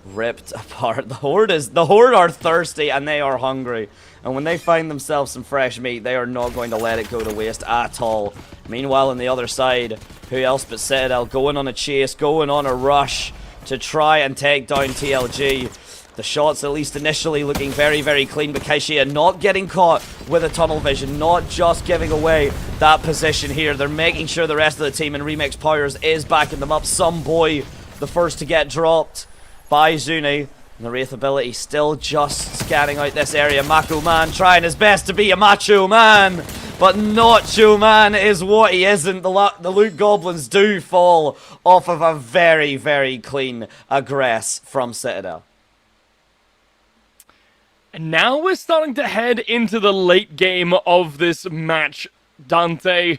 Ripped apart. The Horde are thirsty and they are hungry. And when they find themselves some fresh meat, they are not going to let it go to waste at all. Meanwhile, on the other side, who else but Citadel going on a chase, going on a rush to try and take down TLG. The shots, at least initially, looking very, very clean, but Kaishia not getting caught with a tunnel vision, not just giving away that position here. They're making sure the rest of the team in Remix Powers is backing them up. Some boy, the first to get dropped by Zuni. And the Wraith ability still just scanning out this area. Macho Man trying his best to be a macho man, but Nacho Man is what he isn't. The Loot Goblins do fall off of a very, very clean aggress from Citadel. And now we're starting to head into the late game of this match, Dante.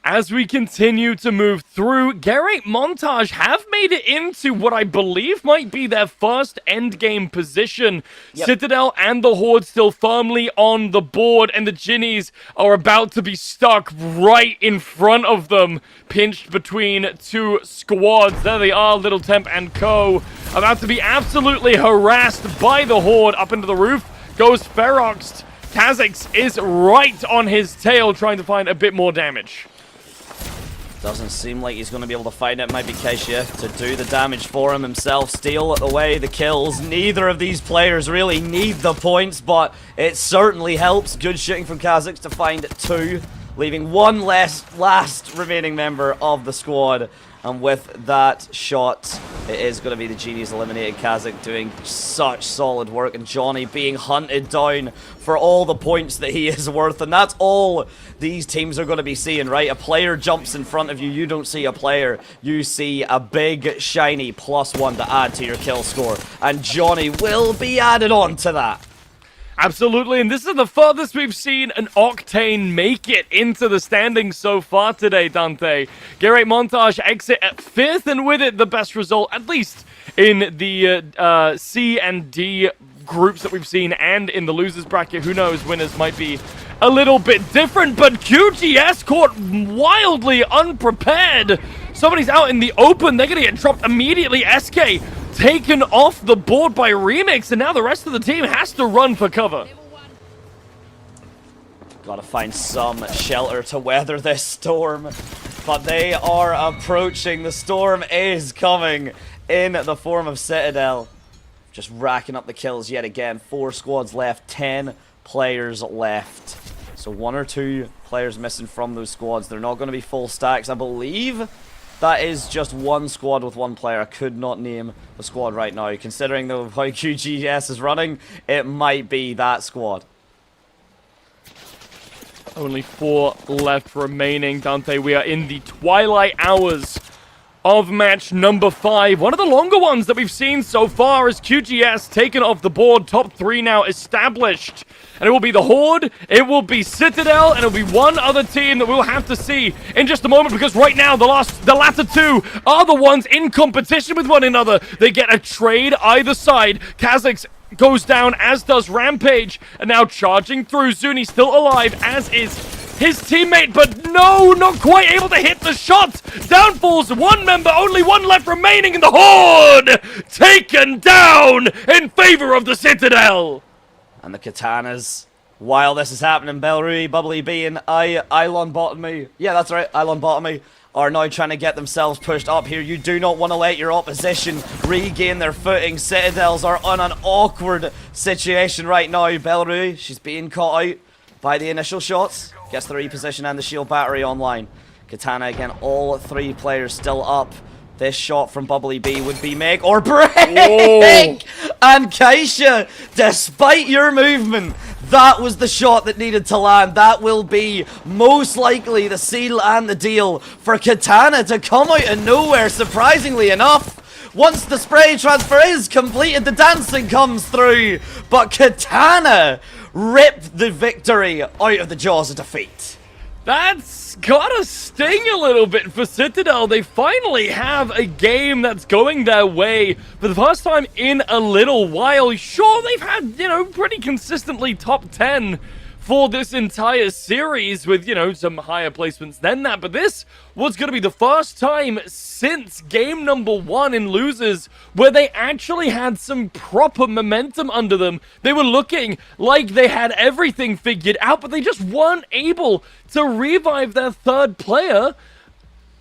As we continue to move through, Gerate Montage have made it into what I believe might be their first endgame position. Yep. Citadel and the Horde still firmly on the board, and the Ginnies are about to be stuck right in front of them, pinched between 2 squads. There they are, Little Temp and Co. About to be absolutely harassed by the Horde. Up into the roof goes Ferox. Kha'Zix is right on his tail, trying to find a bit more damage. Doesn't seem like he's going to be able to find it. Might be Kaishia to do the damage for him himself. Steal at the way, the kills. Neither of these players really need the points, but it certainly helps. Good shooting from Kha'Zix to find 2, leaving one last remaining member of the squad. And with that shot, it is going to be the Genies eliminated. Kha'Zix doing such solid work, and Johnny being hunted down for all the points that he is worth. And that's all these teams are going to be seeing, right? A player jumps in front of you, you don't see a player, you see a big, shiny +1 to add to your kill score. And Johnny will be added on to that. Absolutely, and this is the furthest we've seen an Octane make it into the standings so far today, Dante. Gerate Montage exit at 5th, and with it, the best result, at least in the C and D groups that we've seen, and in the losers bracket. Who knows, winners might be a little bit different, but QGS caught wildly unprepared. Somebody's out in the open, they're gonna get dropped immediately. SK taken off the board by Remix, and now the rest of the team has to run for cover. Gotta find some shelter to weather this storm, but they are approaching. The storm is coming in the form of Citadel. Just racking up the kills yet again. 4 squads left, 10 players left. So 1 or 2 players missing from those squads. They're not going to be full stacks, I believe. That is just 1 squad with 1 player. I could not name the squad right now. Considering how QGS is running, it might be that squad. Only 4 left remaining, Dante. We are in the twilight hours of match number 5. One of the longer ones that we've seen so far as QGS taken off the board. Top 3 now established. And it will be the Horde, it will be Citadel, and it will be one other team that we'll have to see in just a moment, because right now the latter two are the ones in competition with one another. They get a trade either side. Kha'Zix goes down, as does Rampage, and now charging through. Zuni still alive, as is his teammate, but no, not quite able to hit the shot. Down falls one member, only one left remaining, in the Horde taken down in favor of the Citadel. And the Katanas, while this is happening, Belrui, Bubbly B, and Ilon Bottomy, yeah, that's right, Ilon Bottomy, are now trying to get themselves pushed up here. You do not want to let your opposition regain their footing. Citadels are on an awkward situation right now. Belrui, she's being caught out by the initial shots. Gets the reposition and the shield battery online. Katana again, all 3 players still up. This shot from Bubbly B would be make or break! Whoa. And Kaisha, despite your movement, that was the shot that needed to land. That will be most likely the seal and the deal for Katana to come out of nowhere, surprisingly enough. Once the spray transfer is completed, the dancing comes through. But Katana ripped the victory out of the jaws of defeat. That's gotta sting a little bit for Citadel. They finally have a game that's going their way for the first time in a little while. Sure, they've had, you know, pretty consistently top 10 for this entire series with, you know, some higher placements than that. But this was going to be the first time since game number 1 in losers where they actually had some proper momentum under them. They were looking like they had everything figured out, but they just weren't able to revive their 3rd player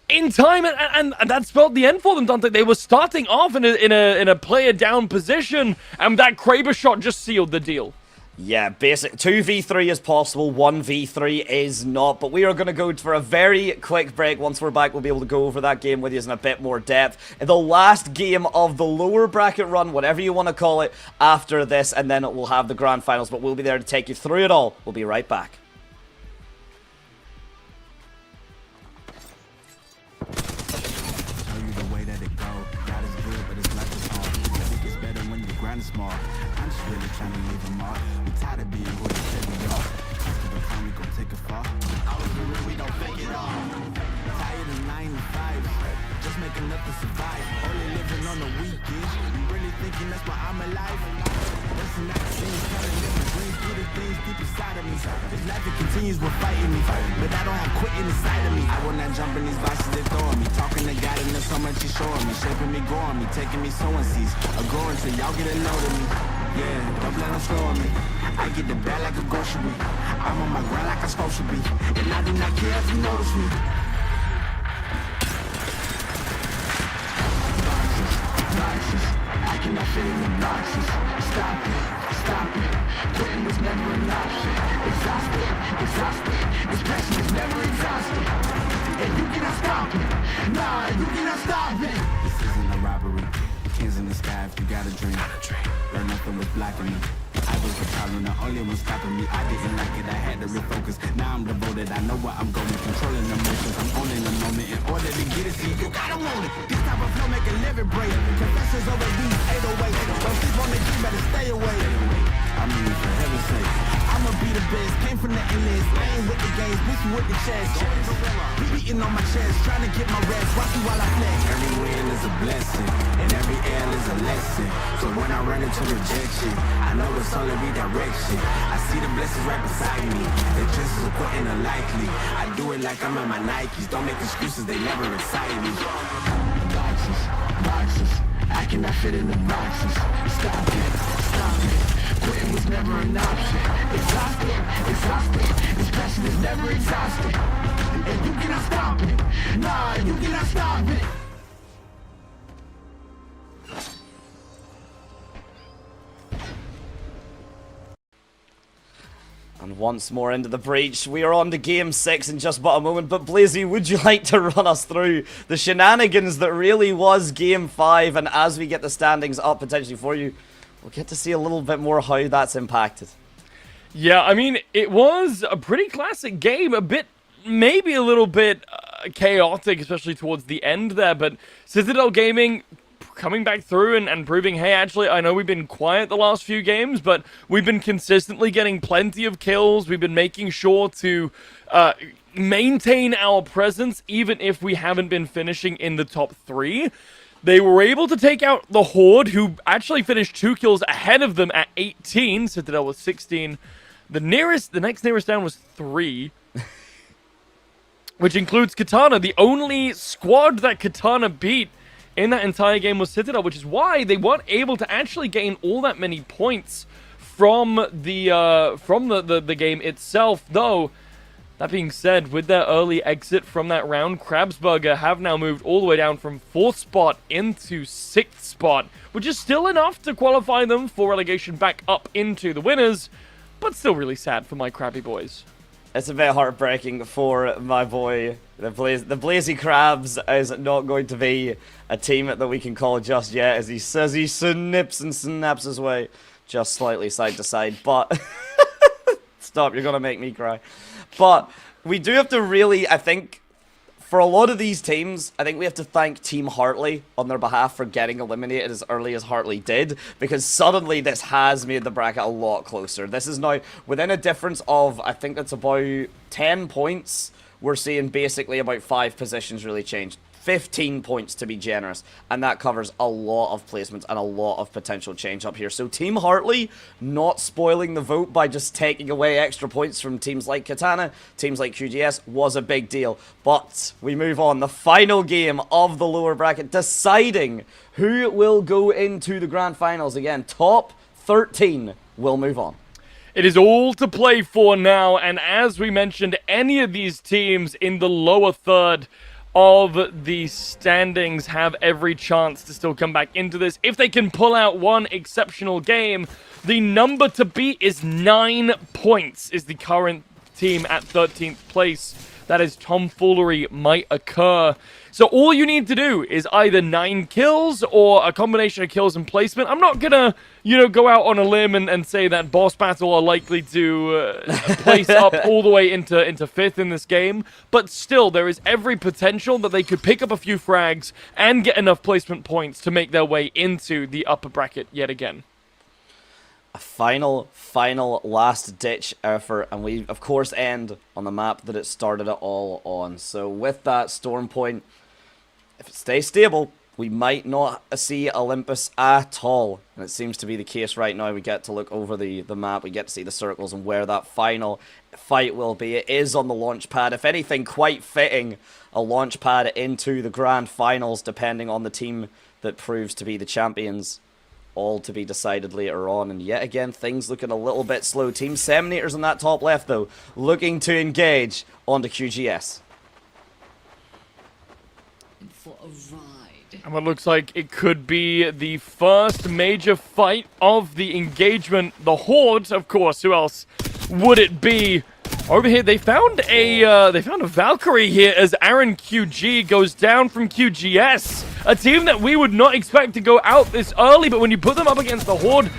in time, and that spelled the end for them, Dante. They were starting off in a player down position, and that Kraber shot just sealed the deal. Yeah, basic 2v3 is possible, 1v3 is not, but we are going to go for a very quick break. Once we're back, we'll be able to go over that game with you in a bit more depth. The last game of the lower bracket run, whatever you want to call it, after this, and then we'll have the grand finals, but we'll be there to take you through it all. We'll be right back. Small. I'm just really trying to leave a mark. We tired of being who they said we are. After the time we gon' take a fall. Always been real, we don't fake it all. Tired of 9 to 5, just make enough to survive. Only living on the weekends. You really thinking that's why I'm alive? Listen, I see trying to live my dreams through the things deep inside of me. This life it continues with fighting me, but I don't have quitting inside of me. I will not jump in these vices they throwing me. Talking to God and there's so much he's showing me, shaping me, growing me, taking me sowing seeds, growing till y'all get a load of me. Yeah, don't let them slow me. I get the bag like a grocery. I'm on my grind like I'm supposed to be, and I do not care if you notice me. I cannot fit in the boxes. Stop it, stop it. Quitting was never an option. Exhausted, exhausted. This passion is never exhausted. And you cannot stop it. Nah, you cannot stop it. This isn't a robbery. Hands in the sky if you got a dream. Learn nothing was blocking me. I was the problem, the only one stopping me. I didn't like it, I had to refocus. Now I'm devoted, I know where I'm going. Controlling emotions, I'm owning the moment. In order to get it, see, you gotta want it. This type of flow make a living break. Confessions over these 808. Don't sleep on the key, better stay away. I mean, for heaven's sake, I'ma be the best. Came from the endless, I ain't with the games, bitch with the chest. Be beating on my chest, trying to get my rest. Watch me while I flex. Every win is a blessing, and every L is a lesson. So when I run into rejection, I know it's only redirection. I see the blessings right beside me. The chances of quitting are likely. I do it like I'm in my Nikes. Don't make excuses, they never excite me. Boxes, boxes. I cannot fit in the boxes. Stop it, stop it. Quitting was never an option. Exhausted, exhausted. This passion is never exhausted. And you cannot stop it. Nah, you cannot stop it. And once more into the breach, we are on to game 6 in just but a moment. But Blazy, would you like to run us through the shenanigans that really was game 5? And as we get the standings up potentially for you, we'll get to see a little bit more how that's impacted. Yeah, I mean, it was a pretty classic game. A bit, maybe a little bit, chaotic, especially towards the end there. But Citadel Gaming coming back through and proving, hey, actually, I know we've been quiet the last few games, but we've been consistently getting plenty of kills. We've been making sure to maintain our presence, even if we haven't been finishing in the top 3. They were able to take out the Horde, who actually finished 2 kills ahead of them at 18. Citadel was 16. The next nearest down was 3. Which includes Katana. The only squad that Katana beat in that entire game was Citadel, which is why they weren't able to actually gain all that many points from the game itself. Though, that being said, with their early exit from that round, Krabsburger have now moved all the way down from 4th spot into 6th spot, which is still enough to qualify them for relegation back up into the winners, but still really sad for my Krabby boys. It's a bit heartbreaking for my boy. The Blazy Crabs is not going to be a team that we can call just yet, as he says he snips and snaps his way just slightly side to side. But stop, you're gonna make me cry. But we do have to really, I think, for a lot of these teams, I think we have to thank Team Hartley on their behalf for getting eliminated as early as Hartley did, because suddenly this has made the bracket a lot closer. This is now within a difference of, I think that's about 10 points. We're seeing basically about 5 positions really change. 15 points to be generous, and that covers a lot of placements and a lot of potential change up here. So Team Hartley not spoiling the vote by just taking away extra points from teams like Katana, teams like QGS, was a big deal. But we move on. The final game of the lower bracket, deciding who will go into the grand finals. Again, top 13 will move on. It is all to play for now, and as we mentioned, any of these teams in the lower third of the standings have every chance to still come back into this. If they can pull out one exceptional game, the number to beat is 9 points, is the current team at 13th place. That is tomfoolery might occur. So all you need to do is either 9 kills or a combination of kills and placement. I'm not gonna, go out on a limb and say that Boss Battle are likely to place up all the way into 5th in this game. But still, there is every potential that they could pick up a few frags and get enough placement points to make their way into the upper bracket yet again. A final last-ditch effort, and we, of course, end on the map that it started it all on. So with that, Storm Point, if it stays stable, we might not see Olympus at all. And it seems to be the case right now. We get to look over the map, we get to see the circles and where that final fight will be. It is on the launch pad. If anything, quite fitting, a launch pad into the grand finals, depending on the team that proves to be the champions. All to be decided later on, and yet again, things looking a little bit slow. Team Seminators on that top left, though, looking to engage onto QGS. For a ride. And what looks like it could be the first major fight of the engagement. The Horde, of course. Who else would it be? Over here, they found a Valkyrie here as Aaron QG goes down from QGS. A team that we would not expect to go out this early, but when you put them up against the Horde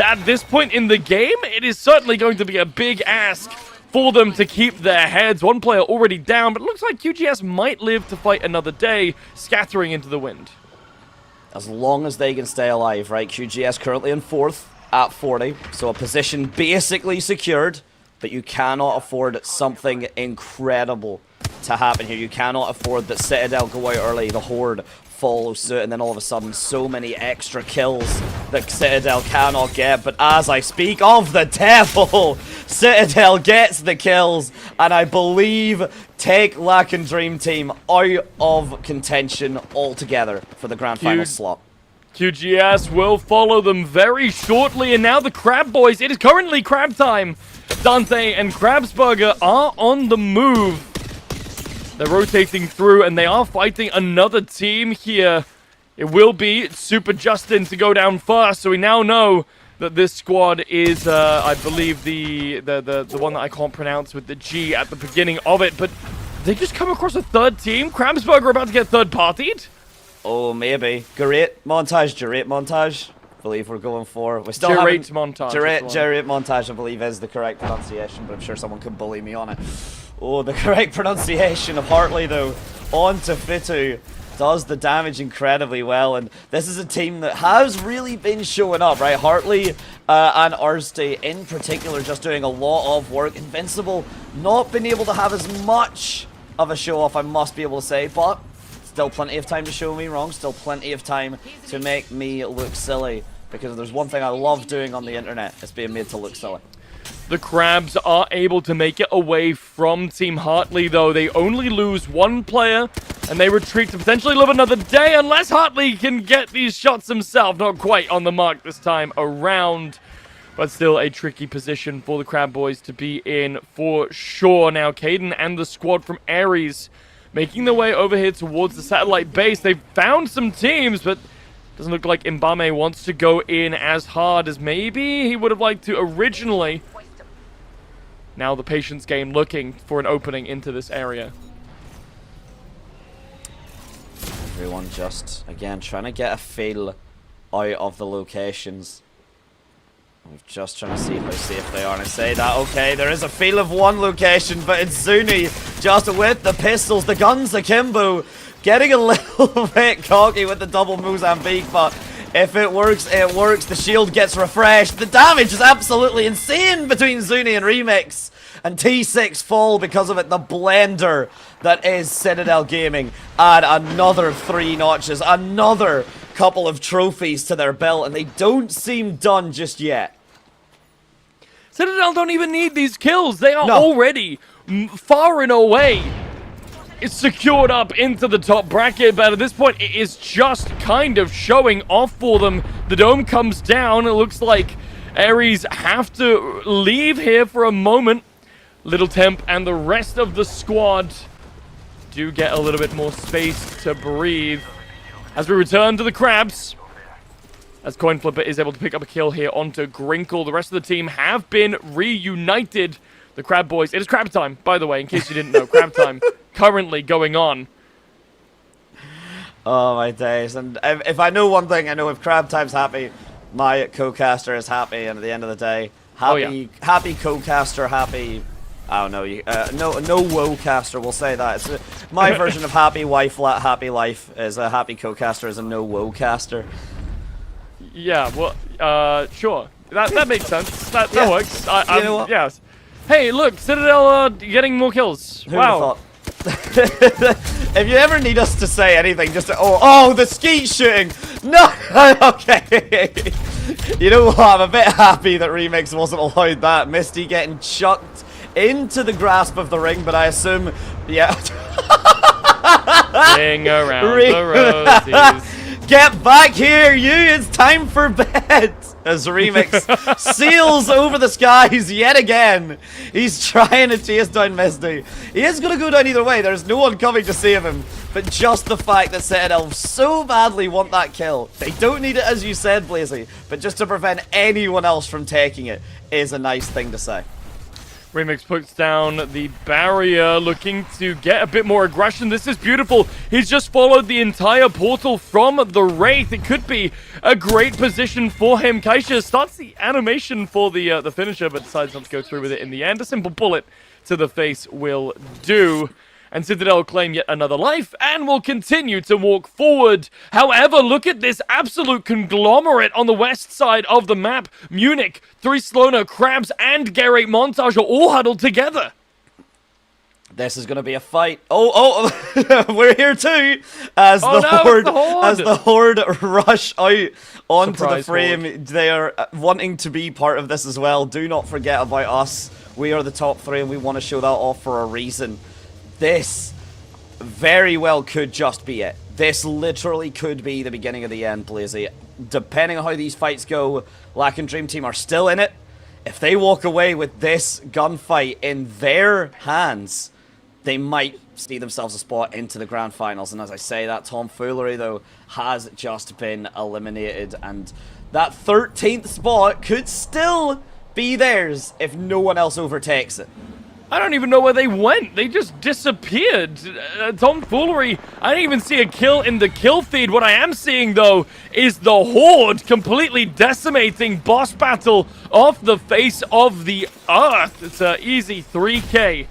at this point in the game, it is certainly going to be a big ask for them to keep their heads. One player already down, but it looks like QGS might live to fight another day, scattering into the wind. As long as they can stay alive, right? QGS currently in 4th at 40, so a position basically secured. But you cannot afford something incredible to happen here. You cannot afford that Citadel go out early, the Horde follow suit, and then all of a sudden so many extra kills that Citadel cannot get. But as I speak of the devil, Citadel gets the kills, and I believe take Lack and Dream Team out of contention altogether for the grand final slot. QGS will follow them very shortly, and now the Crab Boys, it is currently crab time. Dante and Krabsburger are on the move. They're rotating through, and they are fighting another team here. It will be Super Justin to go down first, so we now know that this squad is, I believe, the one that I can't pronounce with the G at the beginning of it, but they just come across a third team? Krabsburger about to get third-partied? Oh, maybe. Great montage. I believe we're going for. We still Gerate montage. Gerate montage, I believe, is the correct pronunciation, but I'm sure someone could bully me on it. Oh, the correct pronunciation of Hartley, though, onto Fitu. Does the damage incredibly well, and this is a team that has really been showing up, right? Hartley and Arsday in particular just doing a lot of work. Invincible not been able to have as much of a show off, I must be able to say, but still plenty of time to show me wrong, still plenty of time to make me look silly, because if there's one thing I love doing on the internet, it's being made to look silly. The Crabs are able to make it away from Team Hartley, though. They only lose one player, and they retreat to potentially live another day unless Hartley can get these shots himself. Not quite on the mark this time around, but still a tricky position for the Crab Boys to be in for sure. Now, Caden and the squad from Ares making their way over here towards the satellite base. They've found some teams, but doesn't look like Mbame wants to go in as hard as maybe he would have liked to originally. Now the Patience game looking for an opening into this area. Everyone just, again, trying to get a feel out of the locations. We're just trying to see how safe they are. And I say that, okay, there is a feel of one location, but it's Zuni just with the pistols, the guns akimbo, getting a little bit cocky with the double Mozambique, but if it works, it works. The shield gets refreshed. The damage is absolutely insane between Zuni and Remix. And T6 fall because of it. The blender that is Citadel Gaming. Add another 3 notches. Another couple of trophies to their belt. And they don't seem done just yet. Citadel don't even need these kills. They are already far and away. It's secured up into the top bracket, but at this point, it is just kind of showing off for them. The dome comes down. It looks like Ares have to leave here for a moment. Little Temp and the rest of the squad do get a little bit more space to breathe. As we return to the Crabs, as Coin Flipper is able to pick up a kill here onto Grinkle. The rest of the team have been reunited. The Crab Boys, it is crab time, by the way, in case you didn't know. Crab time currently going on. Oh my days. And if I know one thing, I know if crab time's happy, my co-caster is happy, and at the end of the day, happy happy co-caster, happy, I don't know, no woe-caster, we'll say that. It's my version of happy wife, happy life is a happy co-caster is a no woe-caster. Yeah, well, sure. That makes sense. That works. You know what? Yes. Hey, look, Citadel getting more kills. Wow. If you ever need us to say anything, just oh, the skeet shooting. No, okay. You know what? I'm a bit happy that Remix wasn't allowed that. Misty getting chucked into the grasp of the ring, but I assume, yeah. Ring around the roses. Get back here, you! It's time for bed! As Remix sails over the skies yet again. He's trying to chase down Misty. He is going to go down either way. There's no one coming to save him. But just the fact that Citadel so badly want that kill. They don't need it, as you said, Blazy. But just to prevent anyone else from taking it is a nice thing to say. Remix puts down the barrier, looking to get a bit more aggression. This is beautiful. He's just followed the entire portal from the Wraith. It could be a great position for him. Kaisha starts the animation for the finisher, but decides not to go through with it in the end. A simple bullet to the face will do. And Citadel claim yet another life and will continue to walk forward. However, look at this absolute conglomerate on the west side of the map. Munich, 3 Sloner, Crabs, and Garrett Montage are all huddled together. This is going to be a fight. Oh, we're here too. As the horde rush out onto the frame. Horde. They are wanting to be part of this as well. Do not forget about us. We are the top 3 and we want to show that off for a reason. This very well could just be it. This literally could be the beginning of the end, Blazy. Depending on how these fights go, Lack and Dream Team are still in it. If they walk away with this gunfight in their hands, they might see themselves a spot into the grand finals. And as I say, that tomfoolery, though, has just been eliminated. And that 13th spot could still be theirs if no one else overtakes it. I don't even know where they went. They just disappeared. Tomfoolery. I didn't even see a kill in the kill feed. What I am seeing, though, is the Horde completely decimating boss battle off the face of the earth. It's an easy 3K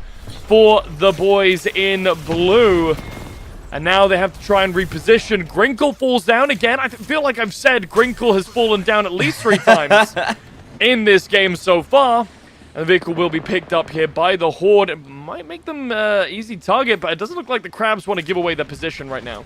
for the boys in blue. And now they have to try and reposition. Grinkle falls down again. I feel like I've said Grinkle has fallen down at least 3 times in this game so far. And the vehicle will be picked up here by the Horde. It might make them easy target, but it doesn't look like the Crabs want to give away their position right now.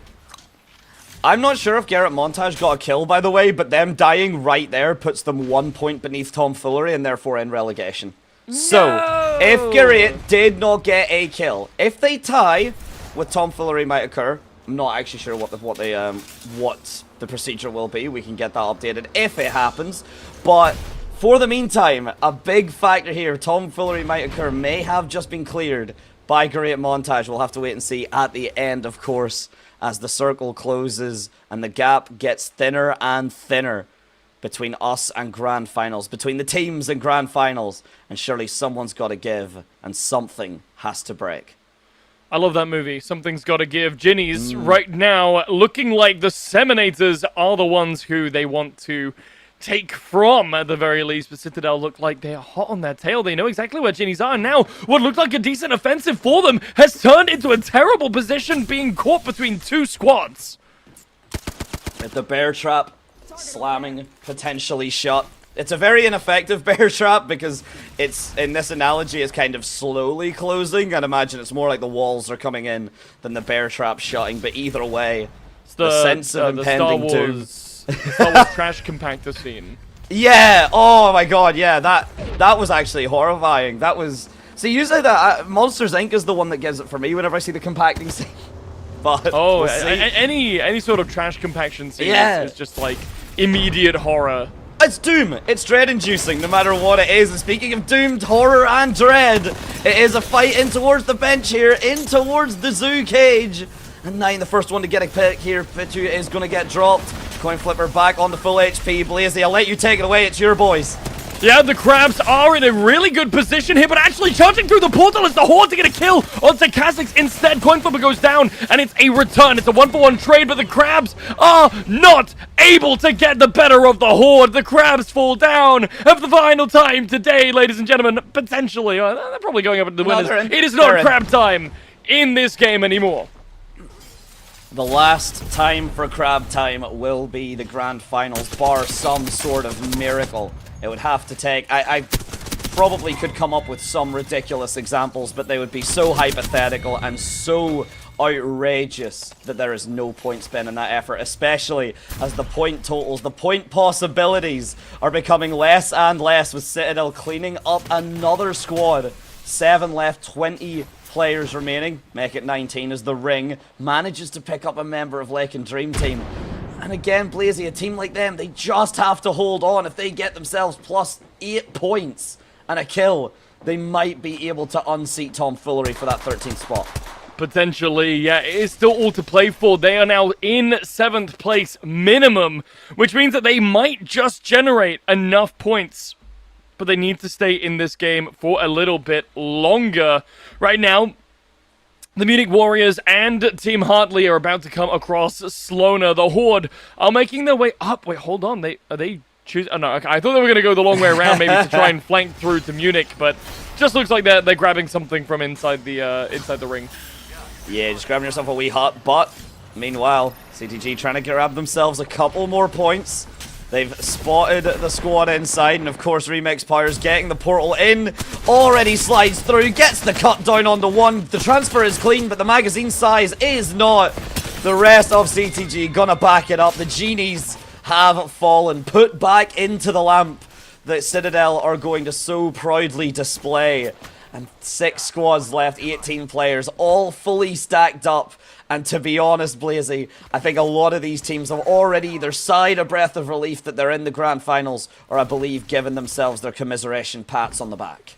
I'm not sure if Garrett Montage got a kill, by the way, but them dying right there puts them 1 point beneath tomfoolery and therefore in relegation. No! So, if Garrett did not get a kill, if they tie, with tomfoolery might occur. I'm not actually sure what the procedure will be. We can get that updated if it happens, but for the meantime, a big factor here, tomfoolery might occur, may have just been cleared by Great Montage. We'll have to wait and see at the end, of course, as the circle closes and the gap gets thinner and thinner between us and Grand Finals, between the teams and Grand Finals, and surely someone's got to give and something has to break. I love that movie. Something's got to give. Ginny's right now looking like the Seminators are the ones who they want to take from, at the very least. But Citadel look like they're hot on their tail. They know exactly where Ginny's are. Now, what looked like a decent offensive for them has turned into a terrible position, being caught between 2 squads. With the bear trap slamming potentially shut. It's a very ineffective bear trap because it's, in this analogy, it's kind of slowly closing. I'd imagine it's more like the walls are coming in than the bear trap shutting. But either way, it's the sense of impending doom. The Star Wars trash compactor scene. Yeah. Oh my god. Yeah. That was actually horrifying. That was. See, usually that Monsters Inc. is the one that gives it for me whenever I see the compacting scene. But oh, we'll see. any sort of trash compaction scene is just like immediate horror. It's doom. It's dread-inducing, no matter what it is. And speaking of doomed horror and dread, it is a fight in towards the bench here, in towards the zoo cage. And 9, the first one to get a pick here. Pitu is going to get dropped. Coin flipper back on the full HP. Blazy, I'll let you take it away. It's your boys. Yeah, the Crabs are in a really good position here, but actually charging through the portal is the Horde to get a kill onto Kha'Zix. Instead, Coin flipper goes down, and it's a return. It's a 1-for-1 trade, but the Crabs are not able to get the better of the Horde. The Crabs fall down for the final time today, ladies and gentlemen. Potentially. They're probably going up into the winners. It is not Crab time in this game anymore. The last time for Crab time will be the Grand Finals, bar some sort of miracle. It would have to take... I probably could come up with some ridiculous examples, but they would be so hypothetical and so outrageous that there is no point spent in that effort, especially as the point totals, the point possibilities are becoming less and less, with Citadel cleaning up another squad. 7 left, 20 players remaining, make it 19 as the Ring manages to pick up a member of Lake and Dream Team. And again, Blazy, a team like them, they just have to hold on. If they get themselves plus 8 points and a kill, they might be able to unseat tomfoolery for that 13th spot. Potentially, yeah, it is still all to play for. They are now in 7th place minimum, which means that they might just generate enough points. But they need to stay in this game for a little bit longer. Right now, the Munich Warriors and Team Hartley are about to come across Sloaner. The Horde are making their way up. Wait, hold on. Are they choosing? Oh, no, okay. I thought they were going to go the long way around, maybe to try and flank through to Munich, but just looks like they're grabbing something from inside the ring. Yeah, just grabbing yourself a wee hut. But meanwhile, CTG trying to grab themselves a couple more points. They've spotted the squad inside, and of course Remix Powers getting the portal in, already slides through, gets the cut down on the 1. The transfer is clean, but the magazine size is not. The rest of CTG gonna back it up. The genies have fallen, put back into the lamp that Citadel are going to so proudly display. And 6 squads left, 18 players, all fully stacked up. And to be honest, Blazy, I think a lot of these teams have already either sighed a breath of relief that they're in the Grand Finals, or I believe given themselves their commiseration pats on the back.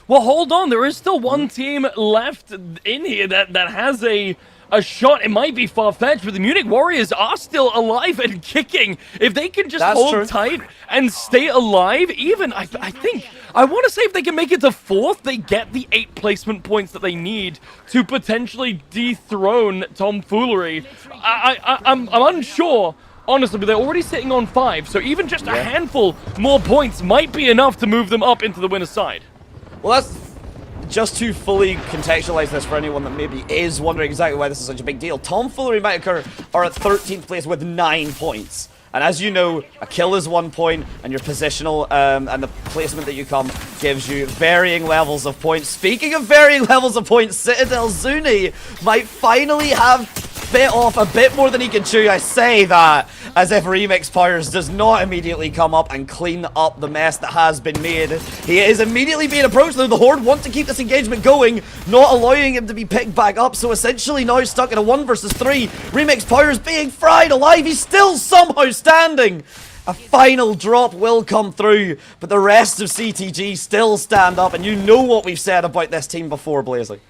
Well, hold on. There is still one team left in here that has a shot. It might be far-fetched, but the Munich Warriors are still alive and kicking. If they can just hold tight and stay alive, even, I think, I want to say if they can make it to 4th, they get the 8 placement points that they need to potentially dethrone tomfoolery. I'm unsure, honestly, but they're already sitting on 5, so even just a handful more points might be enough to move them up into the winner's side. Well, that's just to fully contextualize this for anyone that maybe is wondering exactly why this is such a big deal, Tomfoolery Might Occur are at 13th place with 9 points. And as you know, a kill is 1 point, and your positional and the placement that you come gives you varying levels of points. Speaking of varying levels of points, Citadel Zuni might finally have bit off a bit more than he can chew. I say that as if Remix Powers does not immediately come up and clean up the mess that has been made. He is immediately being approached, though the Horde want to keep this engagement going, not allowing him to be picked back up, so essentially now he's stuck in a 1 versus 3. Remix Powers being fried alive, he's still somehow standing. A final drop will come through, but the rest of CTG still stand up, and you know what we've said about this team before, Blazely.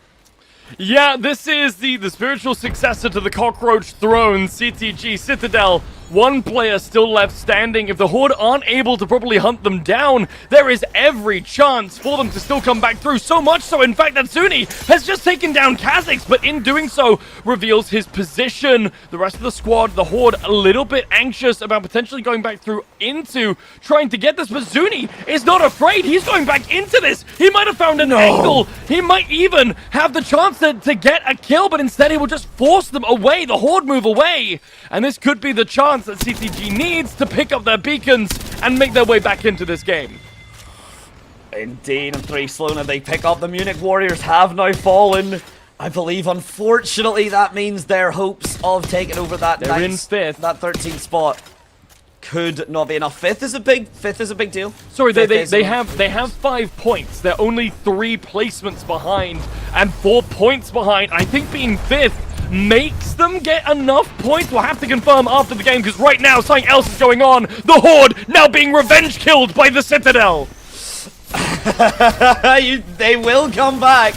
Yeah, this is the spiritual successor to the Cockroach Throne, CTG Citadel. 1 player still left standing. If the Horde aren't able to properly hunt them down, there is every chance for them to still come back through. So much so, in fact, that Zuni has just taken down Kha'Zix, but in doing so, reveals his position. The rest of the squad, the Horde, a little bit anxious about potentially going back through into trying to get this, but Zuni is not afraid. He's going back into this. He might have found an angle. He might even have the chance to get a kill, but instead he will just force them away. The Horde move away, and this could be the chance that CTG needs to pick up their beacons and make their way back into this game. Indeed, and 3 Slona, they pick up. The Munich Warriors have now fallen. I believe, unfortunately, that means their hopes of taking over that They're in 5th. That 13th spot could not be enough. 5th is a big deal. Sorry, they have 5 points. They're only 3 placements behind and 4 points behind. I think being 5th makes them get enough points. We'll have to confirm after the game, because right now something else is going on. The Horde now being revenge killed by the Citadel. They will come back.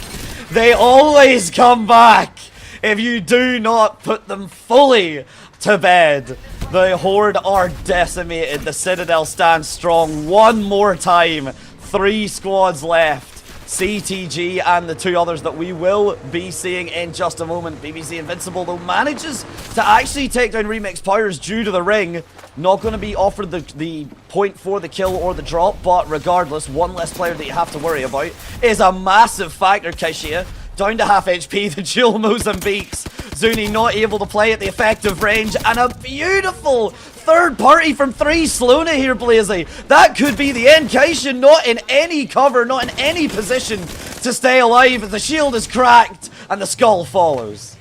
They always come back if you do not put them fully to bed. The Horde are decimated. The Citadel stands strong one more time. 3 squads left. CTG and the 2 others that we will be seeing in just a moment. BBC Invincible, though, manages to actually take down Remix Powers due to the ring. Not going to be offered the point for the kill or the drop, but regardless, 1 less player that you have to worry about is a massive factor. Kaishia down to half HP, the dual Mozambiques. Zuni not able to play at the effective range, and a beautiful third party from 3 Slona here, Blazy. That could be the end. Kaisha not in any cover, not in any position to stay alive as the shield is cracked and the skull follows.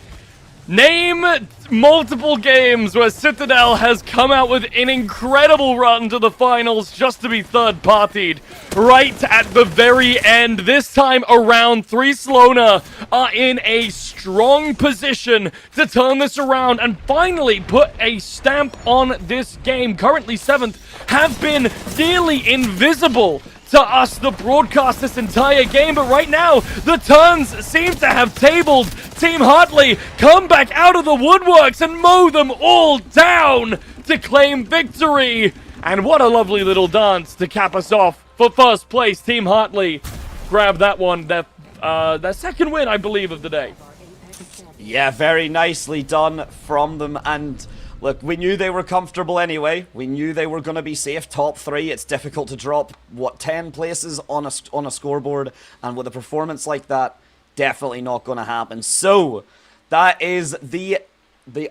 Name multiple games where Citadel has come out with an incredible run to the finals just to be third-partied. Right at the very end, this time around, 3 Slona are in a strong position to turn this around and finally put a stamp on this game. Currently 7th, have been nearly invisible to us, the broadcast, this entire game, but right now the turns seem to have tabled. Team Hartley come back out of the woodworks and mow them all down to claim victory. And what a lovely little dance to cap us off for first place. Team Hartley grab that one, their 2nd win, I believe, of the day. Yeah, very nicely done from them. And look, we knew they were comfortable anyway. We knew they were going to be safe. Top 3, it's difficult to drop, 10 places on a scoreboard. And with a performance like that, definitely not going to happen. So, that is the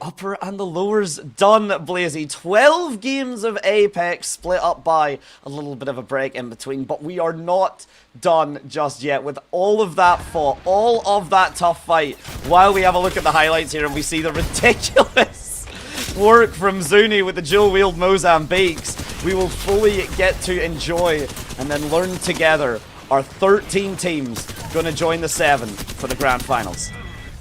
upper and the lowers done, Blazy. 12 games of Apex split up by a little bit of a break in between. But we are not done just yet with all of that fought, all of that tough fight. While we have a look at the highlights here and we see the ridiculous work from Zuni with the dual-wield Mozambiques, we will fully get to enjoy and then learn together. Our 13 teams going to join the 7 for the grand finals.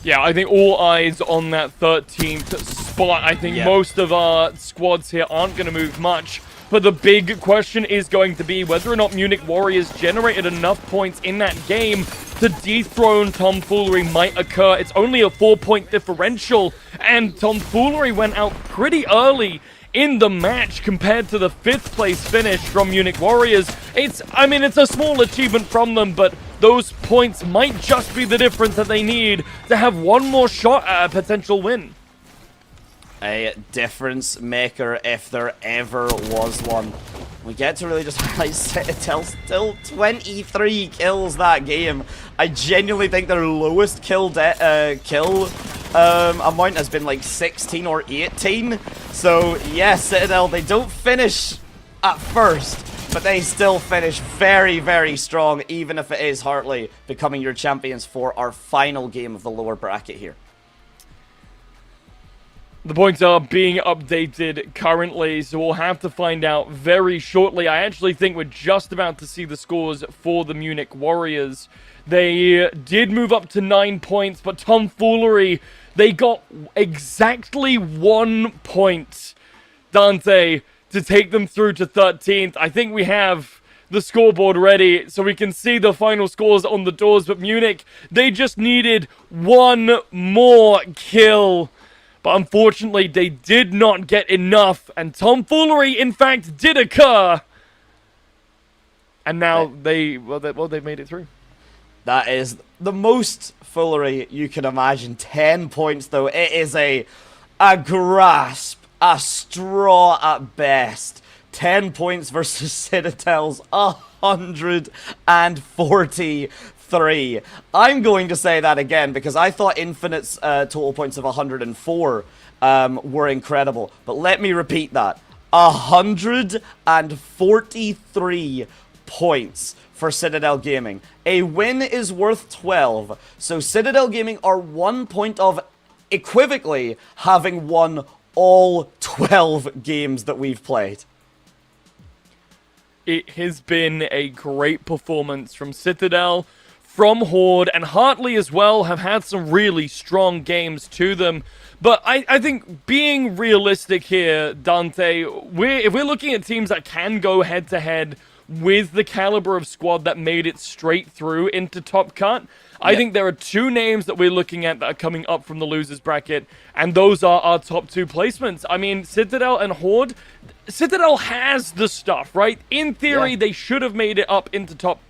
Yeah, I think all eyes on that 13th spot. I think most of our squads here aren't going to move much. But the big question is going to be whether or not Munich Warriors generated enough points in that game to dethrone Tomfoolery Might Occur. It's only a 4-point differential, and Tomfoolery went out pretty early in the match compared to the 5th place finish from Munich Warriors. It's a small achievement from them, but those points might just be the difference that they need to have one more shot at a potential win. A difference maker if there ever was one. We get to really just highlight Citadel. Still 23 kills that game. I genuinely think their lowest kill amount has been like 16 or 18. So yes, Citadel, they don't finish at first, but they still finish very, very strong, even if it is Hartley becoming your champions for our final game of the lower bracket here. The points are being updated currently, so we'll have to find out very shortly. I actually think we're just about to see the scores for the Munich Warriors. They did move up to 9 points, but tomfoolery, they got exactly 1 point, Dante, to take them through to 13th. I think we have the scoreboard ready so we can see the final scores on the doors, but Munich, they just needed 1 more kill. But unfortunately, they did not get enough, and tomfoolery, in fact, did occur. And now they made it through. That is the most foolery you can imagine. 10 points, though. It is a grasp, a straw at best. 10 points versus Citadel's 143. I'm going to say that again because I thought Infinite's total points of 104 were incredible. But let me repeat that. 143 points for Citadel Gaming. A win is worth 12. So Citadel Gaming are 1 point of equivocally having won all 12 games that we've played. It has been a great performance from Citadel, from Horde, and Hartley as well have had some really strong games to them. But I think being realistic here, Dante, if we're looking at teams that can go head-to-head with the caliber of squad that made it straight through into Top Cut, I think there are 2 names that we're looking at that are coming up from the losers bracket, and those are our top 2 placements. I mean, Citadel and Horde, Citadel has the stuff, right? In theory, they should have made it up into top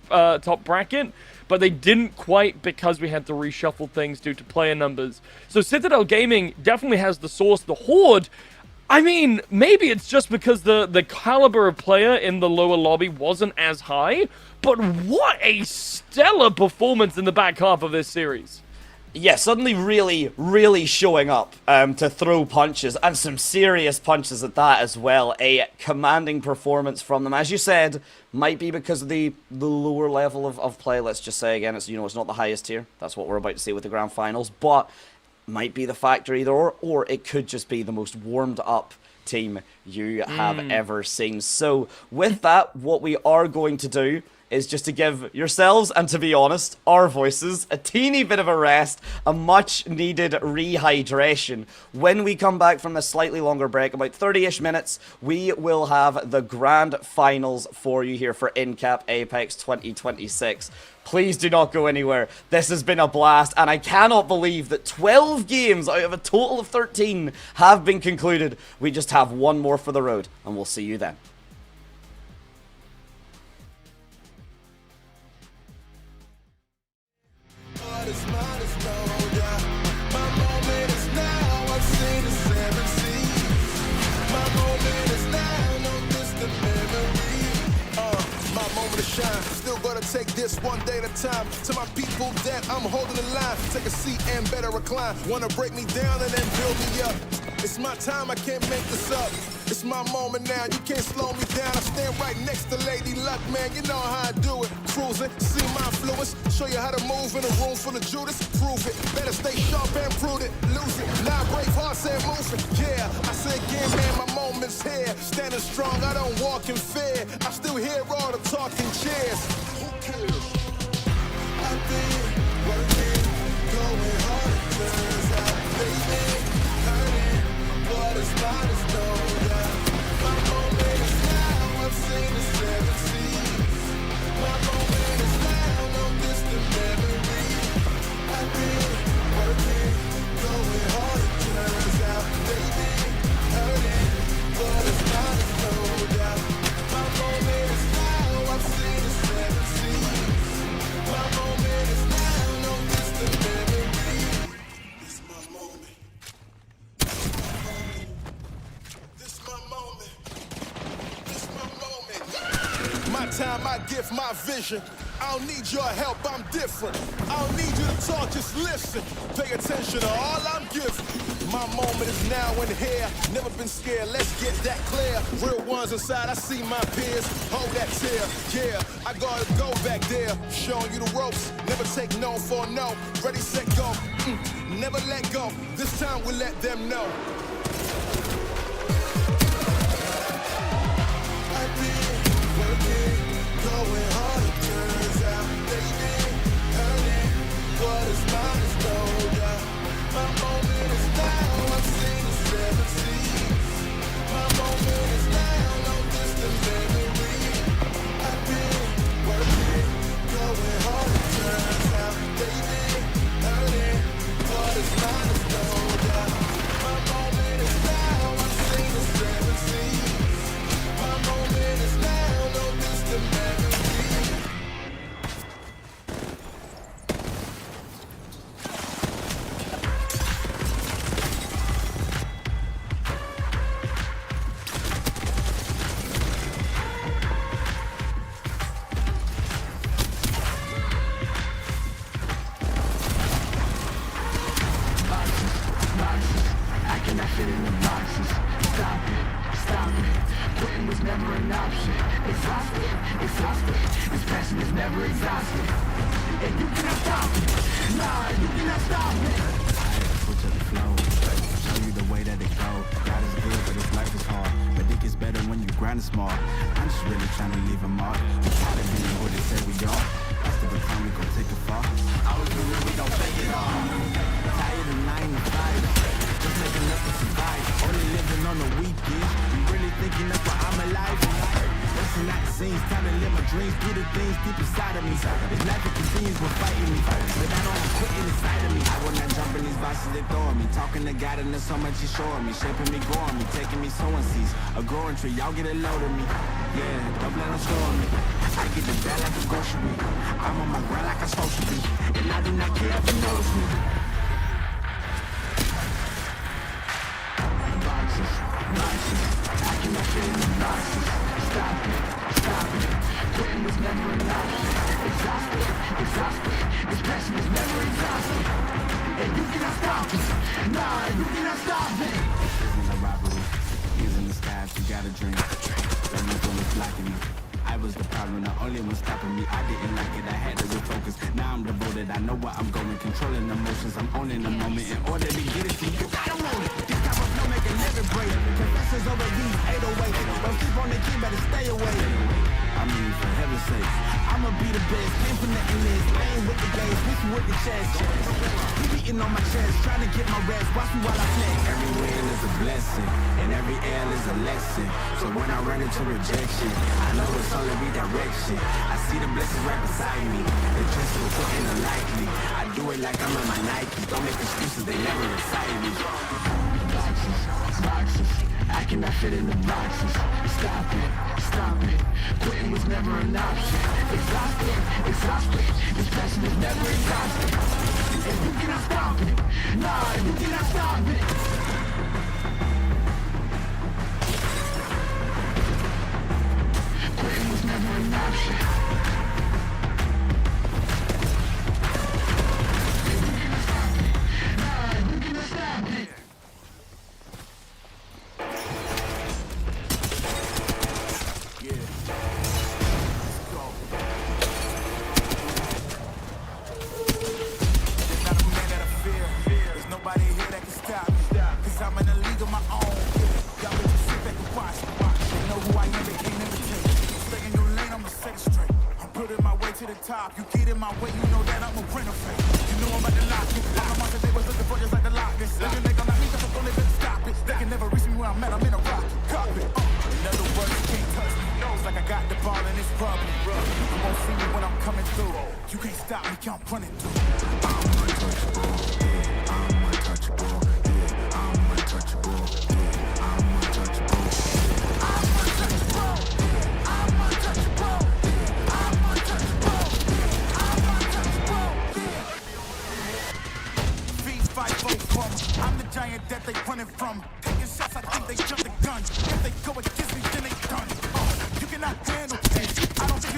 bracket, but they didn't quite because we had to reshuffle things due to player numbers. So Citadel Gaming definitely has the source. The Horde, I mean, maybe it's just because the caliber of player in the lower lobby wasn't as high, but what a stellar performance in the back half of this series. Yeah, suddenly really, really showing up to throw punches, and some serious punches at that as well. A commanding performance from them. As you said, might be because of the lower level of play. Let's just say again, it's it's not the highest tier. That's what we're about to see with the grand finals. But might be the factor either or it could just be the most warmed up team you have ever seen. So with that, what we are going to do is just to give yourselves, and to be honest, our voices, a teeny bit of a rest, a much needed rehydration. When we come back from this slightly longer break, about 30-ish minutes, we will have the grand finals for you here for Incap Apex 2026. Please do not go anywhere. This has been a blast, and I cannot believe that 12 games out of a total of 13 have been concluded. We just have 1 more for the road, and we'll see you then. Still gonna take this one day at a time. To my people that I'm holding the line, take a seat and better recline. Wanna break me down and then build me up. It's my time, I can't make this up. It's my moment now, you can't slow me down. I stand right next to Lady Luck, man, you know how I do it. Cruising, see my influence, show you how to move in a room full of Judas. Prove it, better stay sharp and prudent. Lose it, now brave heart said moving. Yeah, I say again, man, my moment's here. Standing strong, I don't walk in fear. I still hear all the talking cheers. Who cares? I've been working, going hard, turns out, baby, hurting. What is mine is no doubt. My moment is now, I've seen the 17s. My moment is now, no distant memory. I've been working, going hard, turns out, baby, hurting. What is mine is no doubt. My moment is now, I've seen the 17s. My moment is now, no distant memory. It's my moment. time I give my vision. I don't need your help, I'm different. I don't need you to talk, just listen. Pay attention to all I'm giving. My moment is now and here. Never been scared, let's get that clear. Real ones inside, I see my peers. Hold that tear, yeah. I gotta go back there. Showing you the ropes. Never take no for no. Ready, set, go. Never let go. This time we let them know. I've been working, going hard, it turns out. They've been earning what is mine is gold, yeah. My moment is now, I've seen the 17s. My moment is now, no distant memory. I've been working, going hard, it turns out. They've been earning what is mine is gold, yeah. My moment is now, I've seen the 17s. My moment is now, no distant memory. I cannot fit in the boxes. Stop it, stop it. Quitting was never an option. Exhausted, exhausted. This passion is never exhausted. And you cannot stop it. Nah, you cannot stop it. I had to switch up the flow, show you the way that it goes. God is good, but his life is hard. But it gets better when you grind smart. I'm just really trying to leave a mark. We tired of being who they say we are. That's the time we gon' take it far. Always be real, we don't fake it all. Tired of 9 to 5. Just making enough to survive. Only living on the weekends. You really thinking that's why I'm alive? Listen out the scenes, time to live my dreams. Do the things deep inside of me. This life it continues with fighting me. But I don't quit inside of me. I will not jump in these vices they throw at me. Talking to God and there's so much he's showing me. Shaping me, growing me, taking me sowing seeds. A growing tree, y'all get a load of me. Yeah, don't let them slow me. I get the bad like a grocery. I'm on my grind like I'm supposed to be. And I do not care if you notice me. Boxes, boxes. I cannot fit in the boxes. Stop it, stop it. Quitting was never an option. Exhausted, exhausted. This passion is never exhausted. And you cannot stop it. Nah, you cannot stop it. This isn't a robbery. Hands in the sky if you got a dream. Let me go and blocking me. I was the problem, the only one stopping me. I didn't like it, I had to refocus. Now I'm devoted, I know where I'm going. Controlling emotions, I'm owning the moment. In order to get it to you, gotta want it. This type of flow make a living break. Confessions over these 808. Don't sleep on the key, better stay away. I mean, for heaven's sake, I'ma be the best. Came from the endless, playing with the games, switching with the chest. You beating on my chest, trying to get my rest. Watch me while I flex. Every win is a blessing, and every L is a lesson. So when I run into rejection, I know it's only redirection. I see the blessings right beside me. The chances were putting unlikely. I do it like I'm in my Nikes. Don't make excuses, they never excite me. Boxes, boxes. I cannot fit in the boxes. Stop it, stop it. Quitting was never an option. Exhausted, exhausted. This passion is never exhausted. And you cannot stop it. Nah, you cannot stop it. Quitting was never an option. And you cannot stop it. Nah, you cannot stop it. Nobody here that can stop me, cause I'm in a league of my own. Y'all bitches sit back and watch. They know who I am, they can't imitate. Stay in your lane, I'ma set it straight. I'm putting my way to the top. You get in my way, you know that I'm a renovate. You know I'm about to lock you. All the monsters they was looking for just like the lockness. Living they gon' knock me, cause I'm gonna better stop it. They can never reach me where I'm at, I'm in a rocket carpet. In other words, you can't touch me. It's like I got the ball and it's public. You won't see me when I'm coming through. You can't stop me, I'm running through. I'm untouchable, yeah, I'm untouchable, yeah, I'm untouchable, yeah, I'm untouchable, yeah, I'm untouchable, yeah, I'm untouchable, yeah, I'm untouchable, yeah. Feet fight both from. I'm the giant that they running from. Taking shots, I think they jumped the gun. If they go against me, then they done. You cannot handle this. I don't think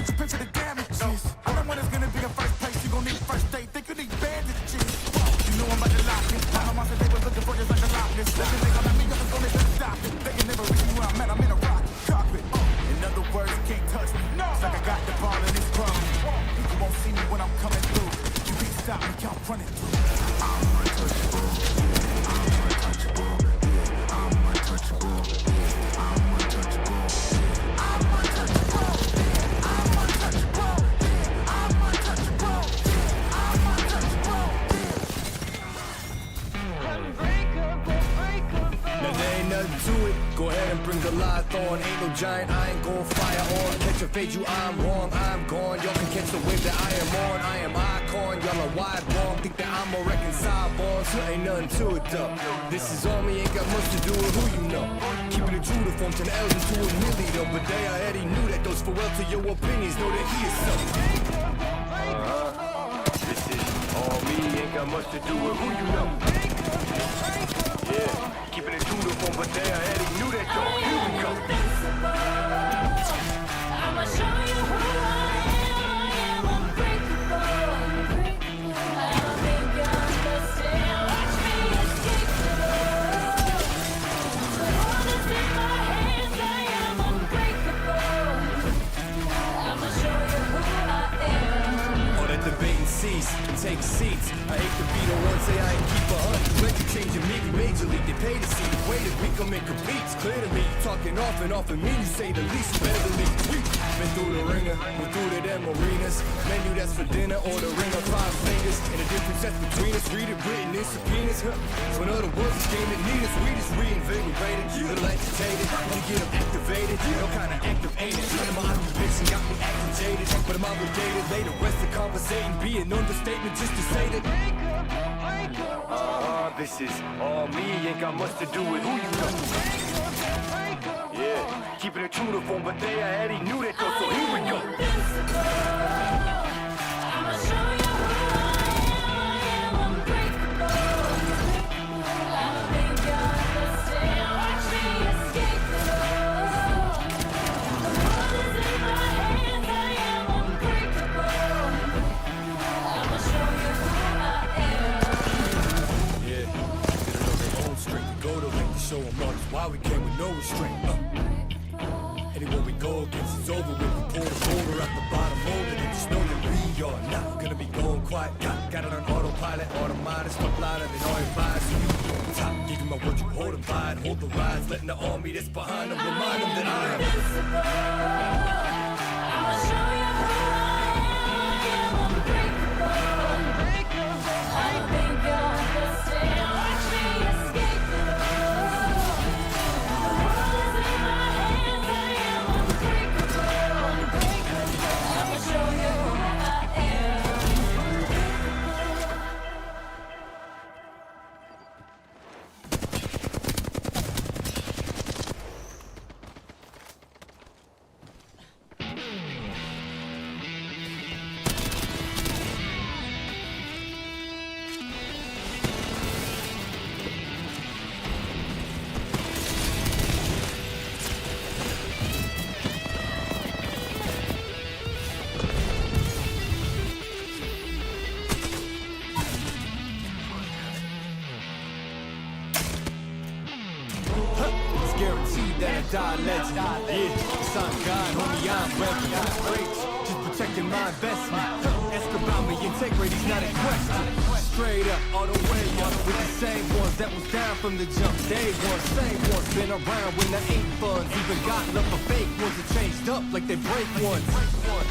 to it. Go ahead and bring the light on. Ain't no giant, I ain't gon' fire on. Catch a fade, you I'm wrong, I'm gone. Y'all can catch the wave that I am on. I am icon, y'all are wide wrong. Think that I'm a reconcile born, so ain't nothing to it though. This is on me, ain't got much to do with who you know. Keeping it true to form 10 L's into a million. But they already knew that those farewell to your opinions. Know that he is something. This is all me, ain't got much to do with who you know. Yeah, keeping it true to form, but they already knew that though. Here we go. I'ma show you who I am unbreakable. I don't think you understand. Watch me escape the love. With all that's in my hands, I am unbreakable. I'ma show you who I am. All that debating cease, take seats. I hate to be the one say I ain't keep 100. Record changing me, we major league. They pay to see the way that we come in complete. It's clear to me, talking off and me, you say the least. Better believe we been through the ringer, we're through to them arenas. Menu that's for dinner or the ring of 5 fingers. And the difference that's between us, read it written in subpoenas. So in other words, this game that need us, we just reinvigorated. Little agitated, wanna get them activated. No kind of active ain't it. None of my occupation got me agitated, but I'm obligated. Lay the rest of conversating, be an understatement just to say that. This is all me, ain't got much to do with who you know. Yeah, keeping it true to form, but they already knew that though, so here we go. I'ma show you who I am unbreakable. I don't think you understand. Watch me escape the love. The world is in my hands, I am unbreakable. I'ma show you who I am. Yeah, did it on their own strength. Go to length to show them all that's why we came with no restraint. Anywhere we go against it's over with. We pour the boulder at the bottom, hold it, and just know that we are not gonna be going quiet. Got it on autopilot, automatic, stuff louder than all your vibes. So you on top, give you my word, you hold it by it, hold the rise, letting the army that's behind them remind them that I am invincible. I'ma show you who I am unbreakable. I think you understand. Watch me escape the love. The world is in my hands, I am unbreakable. I'ma show you who I am. It's guaranteed that I die a legend. Yeah, it's on God, homie, I'm ready. Just protecting my investment. Ask about me, integrity's not a question. Straight up, all the way up. With the same ones that was down from the jump. Day one, same ones been around when there ain't funds. Even got love for fake ones that changed up like they break ones.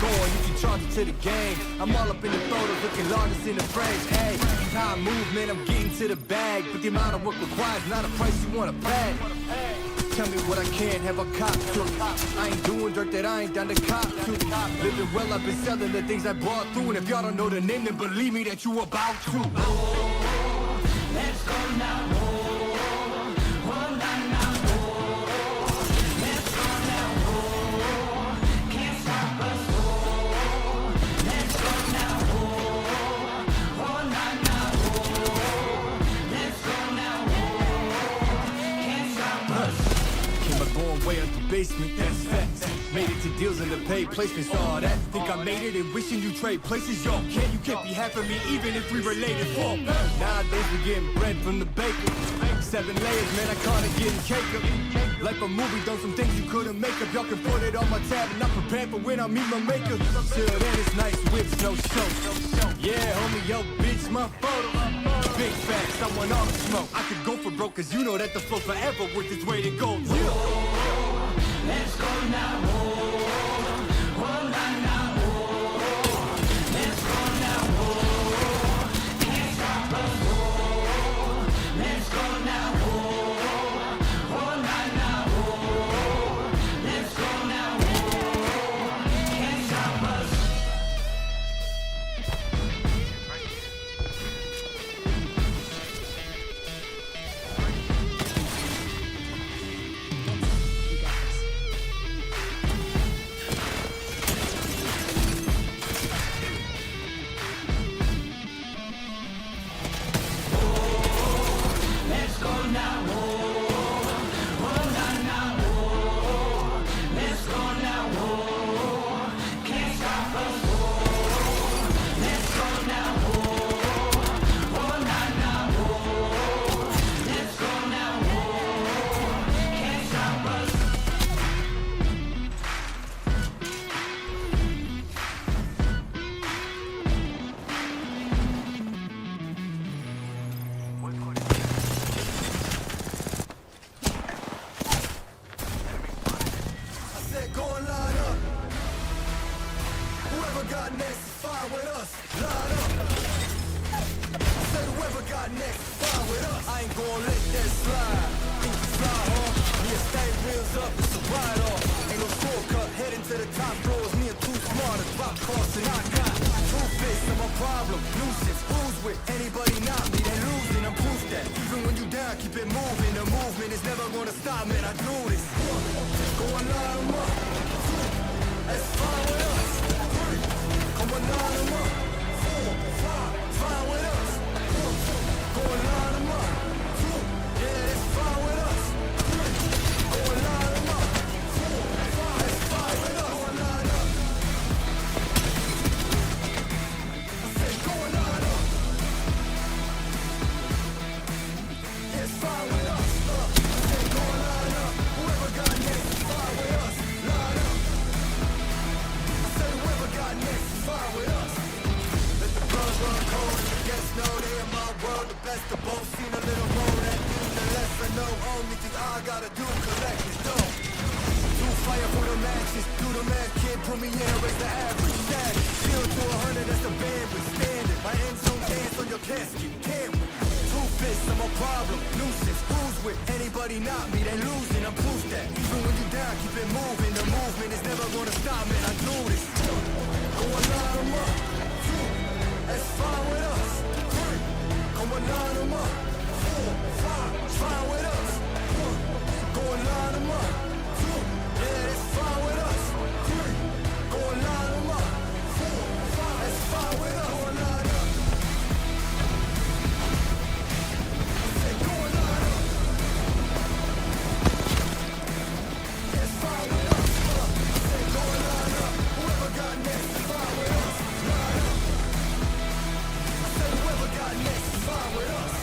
Go on, you can charge it to the game. I'm all up in the photos, looking largest in the frames. Hey, how I move, man, I'm getting to the bag. But the amount of work required is not a price you wanna pay. Tell me what I can't have a cop to. I ain't doing dirt that I ain't down to cop to. Living well, I've been selling the things I brought through. And if y'all don't know the name, then believe me that you about to. Let's go now. Let's go now. Can't stop us. Let's go now. Let's go now. Can't stop us. Came up going way out the basement, that's facts. Made it to deals in the paid placements, all that. Think I made it and wishing you trade places. Yo, you can't be half of me even if we related. Fuck. Nowadays we getting bread from the baker. 7 layers, man, I call it getting cake up. Like a movie, done some things you couldn't make up. Y'all can put it on my tab and I'm prepared for when I meet my maker. Till then it's nice whips, no show. Yeah, homie, yo, bitch, my photo. Big facts, I want all the smoke. I could go for broke, cause you know that the flow forever worth its weight in gold. Yeah. Let's go now. Let's go now. Can't stop us. Let's go now. got next, fire with us. Line up. Say whoever got next, fire with us. I ain't gonna let that slide. Think you fly hard? Me and stay wheels up, it's a ride off. Ain't no shortcut, heading to the top floors. Me and too smart to drop costs and I got two fists, I'm a problem. Nuisance, who's with anybody not me? They losing, I'm proof that. Even when you down, keep it moving. The movement is never gonna stop, man. I do this. Go and line 'em up. That's fine with us. Come on, line 'em up. 4, 5, fine with us. Go and line 'em up. Yeah, that's fine with us. Go and line 'em up. 4, 5, that's fine with us. Go and line up. I said go and line up. Yeah, it's fine with us. I said go and line up. Whoever got next, fine with us. Line up. I said whoever got next, fine with us. Let the blood run cold and the guests know they in my world. The best of both, seen a little more that means the less I know. Only thing I gotta do, collect this dough. Too fire for the matches, do the math, kid, put me in, raise the average. Static, still to 100, that's the bandwidth. Standard, my end zone dance on your casket. Can't win. Two fists, I'm a problem. Nuisance, who's with anybody not me? They losing, I'm proof that. Even when you down, keep it moving. The movement is never gonna stop, man. I do this. Go and line 'em up. That's fine with us. Come on, line 'em up. 4, 5, fine with us. Go and line 'em up. Yeah, that's fine with us. Go and line 'em up. 4, 5, that's fine with us. Go and line up. I said go and line up. Yeah, it's fine with us. I said go and line up. Whoever got next, fine with us. Line up. I said whoever got next, fine with us.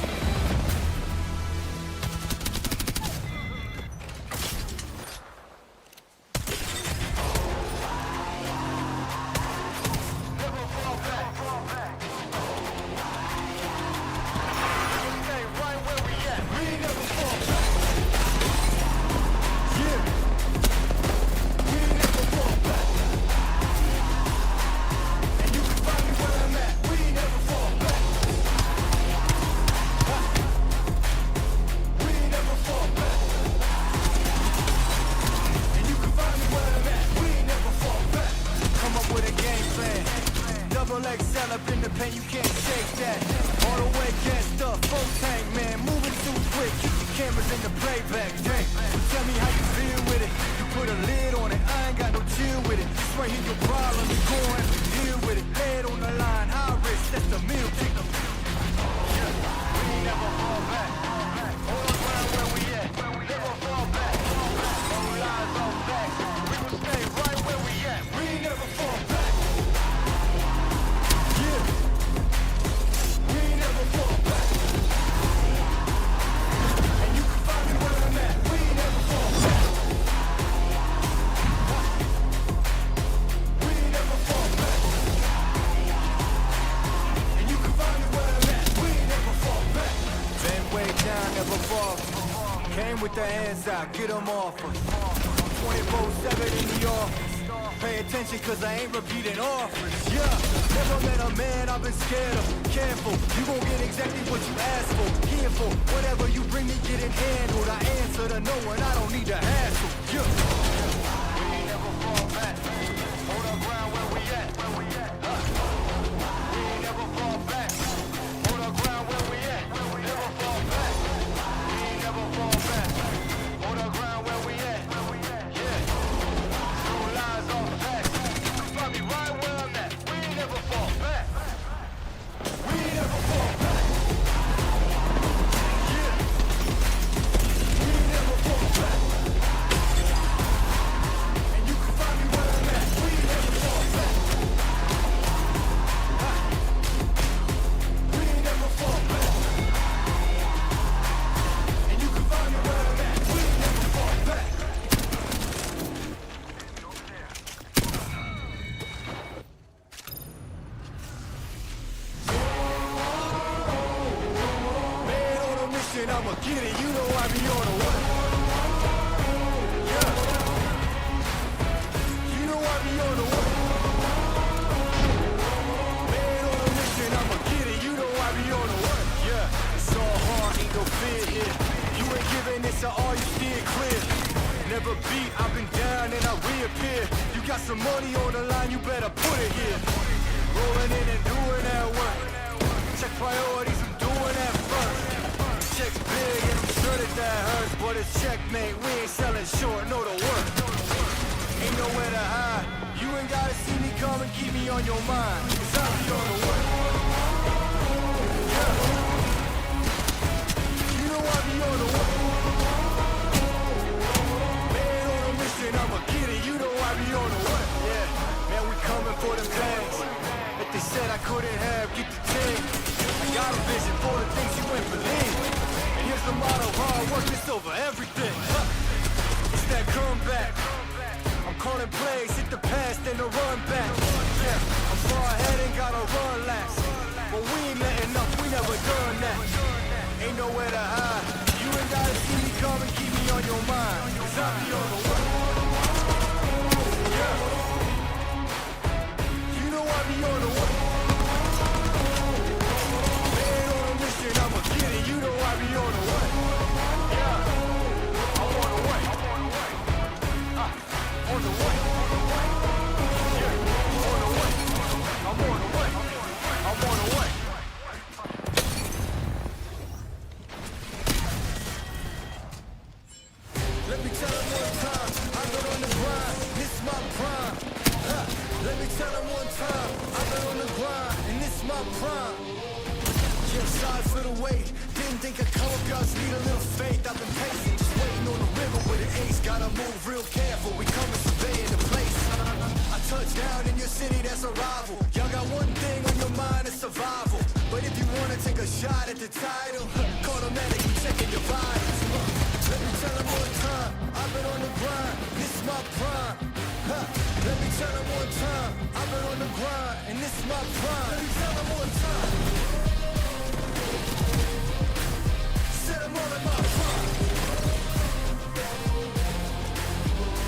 Double XL up in the paint, you can't shake that. All the way gassed up, full tank, man. Moving too quick, keep the cameras in the playback. Dang, tell me how you feel with it. You put a lid on it, I ain't got no chill with it. This right here your problem, you go and deal with it. Head on the line, high risk, that's the meal ticket. Yeah, we ain't never fall back. All around where we at, never fall back. No lies, no facts. We gon' stay right where we at. We ain't never fall back. Came with the hands out, get them off us. 24/7 in the office. Pay attention cause I ain't repeating offers. Yeah, never met a man I've been scared of. Careful, you gon' get exactly what you asked for. Here for whatever you bring me, get it handled. I answer to no one, I don't need to hassle. Yeah. We ain't never fall back. Hold our ground where we at. We ain't never fall back. Hold our ground where we at. Never fall back. We ain't never fall back. Hold our ground where we at. Yeah. No lies, all facts. Find me right where I'm at. We ain't never fall back. We ain't never fall back. Yeah. We ain't never fall back. never beat. I've been down and I reappear. You got some money on the line, you better put it here. Rolling in and doing that work. Check priorities, I'm doing that first. Check's big and I'm sure that hurts, but it's checkmate. We ain't selling short, no the work. Ain't nowhere to hide. You ain't gotta see me come and keep me on your mind. Cause I'll be on the way. Yeah. You know I'll be on the way. Man on a mission, I'ma get it. You know I'll be on the way. Yeah, man, we coming for them bags. If they said I couldn't have, get the tag. I got a vision for the things you ain't believe. And here's the motto, hard work is over everything. It's that comeback. I'm calling plays, hit the pass, then the run back. Yeah, I'm far ahead and gotta run last. But we ain't letting up, we never done that. Ain't nowhere to hide. You ain't gotta see me come and keep me on your mind. Cause I'll be on the way. Yeah. You know I'll be on the way. Man on a mission, I'ma get it. You know I'll be on the way. Yeah. I'm on the way. On the way. Yeah, on the way. I'm on the way. I'm on the way. Let me tell them one time, I've been on the grind, this my prime. Let me tell them one time, I've been on the grind, and this my prime. Yeah, sorry for the wait, didn't think I'd come up, y'all need a little faith. I've been patient, just waiting on the river with an ace. Gotta move real careful, we coming surveying the place. I touched down in your city, that's a rival. Y'all got one thing on your mind, it's survival. But if you wanna take a shot at the title, call the medic, we checking your vitals. Let me tell them one time, I've been on the grind, this is my prime. Let me tell them one time, I've been on the grind, and this is my prime. Let me tell them one time. Set them all in my prime.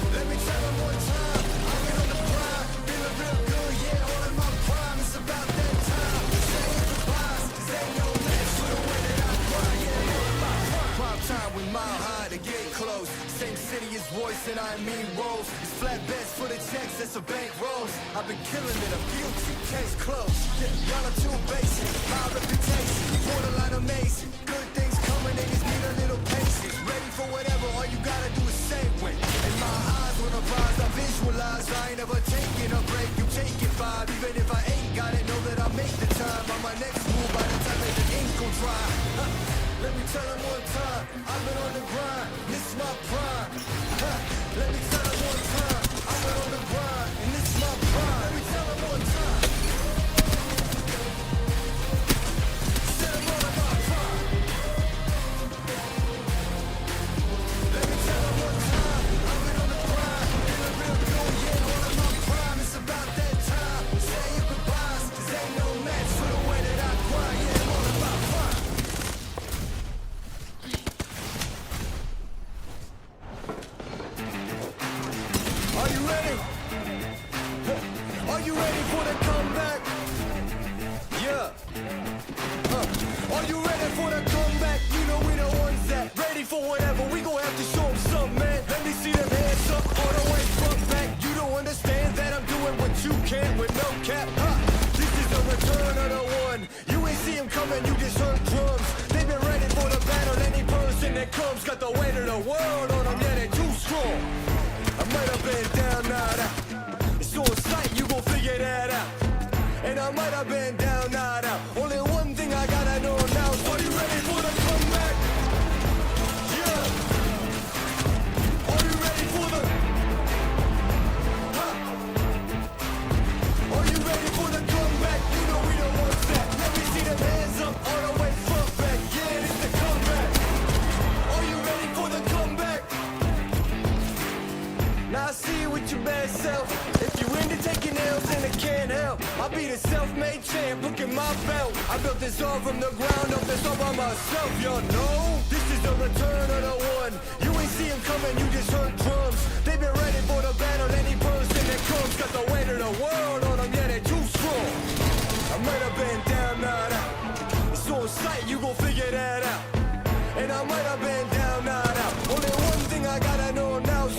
Let me tell them one time, I've been on the grind, feeling real good, yeah, all in my prime. It's about that time, saying goodbyes, cause ain't no match for the way that I grind, yeah, all in my prime. Prime time, we mile high to get close. Same city as voice and I mean roles. It's flat bets for the checks, that's a bank rolls. I've been killing it, I'm guilty, case closed. Yeah, y'all are too basic, my reputation, borderline amazing. Good things coming, niggas need a little patience. Ready for whatever, all you gotta do is say when. In my eyes, when I rise, I visualize. I ain't never taking a break, you taking five. Even if I ain't got it, know that I'll make the time. On my next move, by the time that the ink gon' dry. Let me tell them one time, I've been on the grind, this is my prime. Let me tell them one time, I've been on the grind, and this is my prime. Let me tell them one time. Set them all in my prime. Let me tell them one time, I've been on the grind, feeling real good, yeah, all in my prime. It's about that time, say your goodbyes, cause ain't no match for the way that I grind, yeah, all in my prime. Are you ready? Are you ready for the comeback? Yeah. Are you ready for the comeback? You know we the ones that ready for whatever. We gon' have to show them something, man. Let me see them hands up all the way front back. You don't understand that I'm doing what you can't with no cap. This is the return of the one. You ain't see him coming, you just heard drums. They've been ready for the battle. Any person that comes got the weight of the world on them. Yeah, they too strong. I might have been down, not out. It's on sight, you gon' figure that out. And I might have been down, not out. Only one thing I gotta know now is, are you ready for the comeback? Yeah. Are you ready for the... Are you ready for the comeback? You know we don't want that. Let me see them hands up all the way front back. Yeah, it's the comeback. Are you ready for the comeback? Now I see you with your bad self. If you into taking L's, then I can't help. I'll be the self-made champ, look at my belt. I built this all from the ground up, that's all by myself. Y'all know, this is the return of the one. You ain't see him coming, you just heard drums. They've been ready for the battle, any person that comes got the weight of the world on them, yeah, they too strong. I might have been down, not out. It's on sight, you gon' figure that out. And I might have been down, not out. Only one thing I gotta know now is,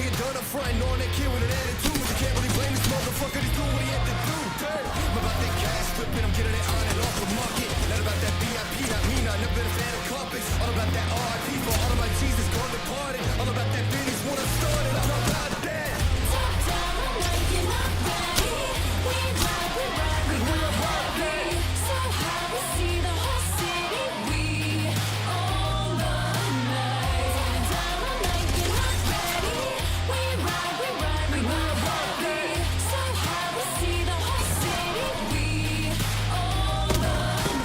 to get done up front and knowing that kid with an attitude. You can't really blame this motherfucker, he's doing what he had to do. I'm about that cash flipping, I'm getting it on and off the market. Not about that VIP, not me, not never been a fan of carpets. All about that RIP for all of my Jesus gone departed. All about that business when I started, I'm about that. Top down, like you're not ready. We ride, we will walk it. So high, we see the whole city. We all the night. Top down, like you're not ready. We ride, we will walk it. So high, we see the whole city. We all the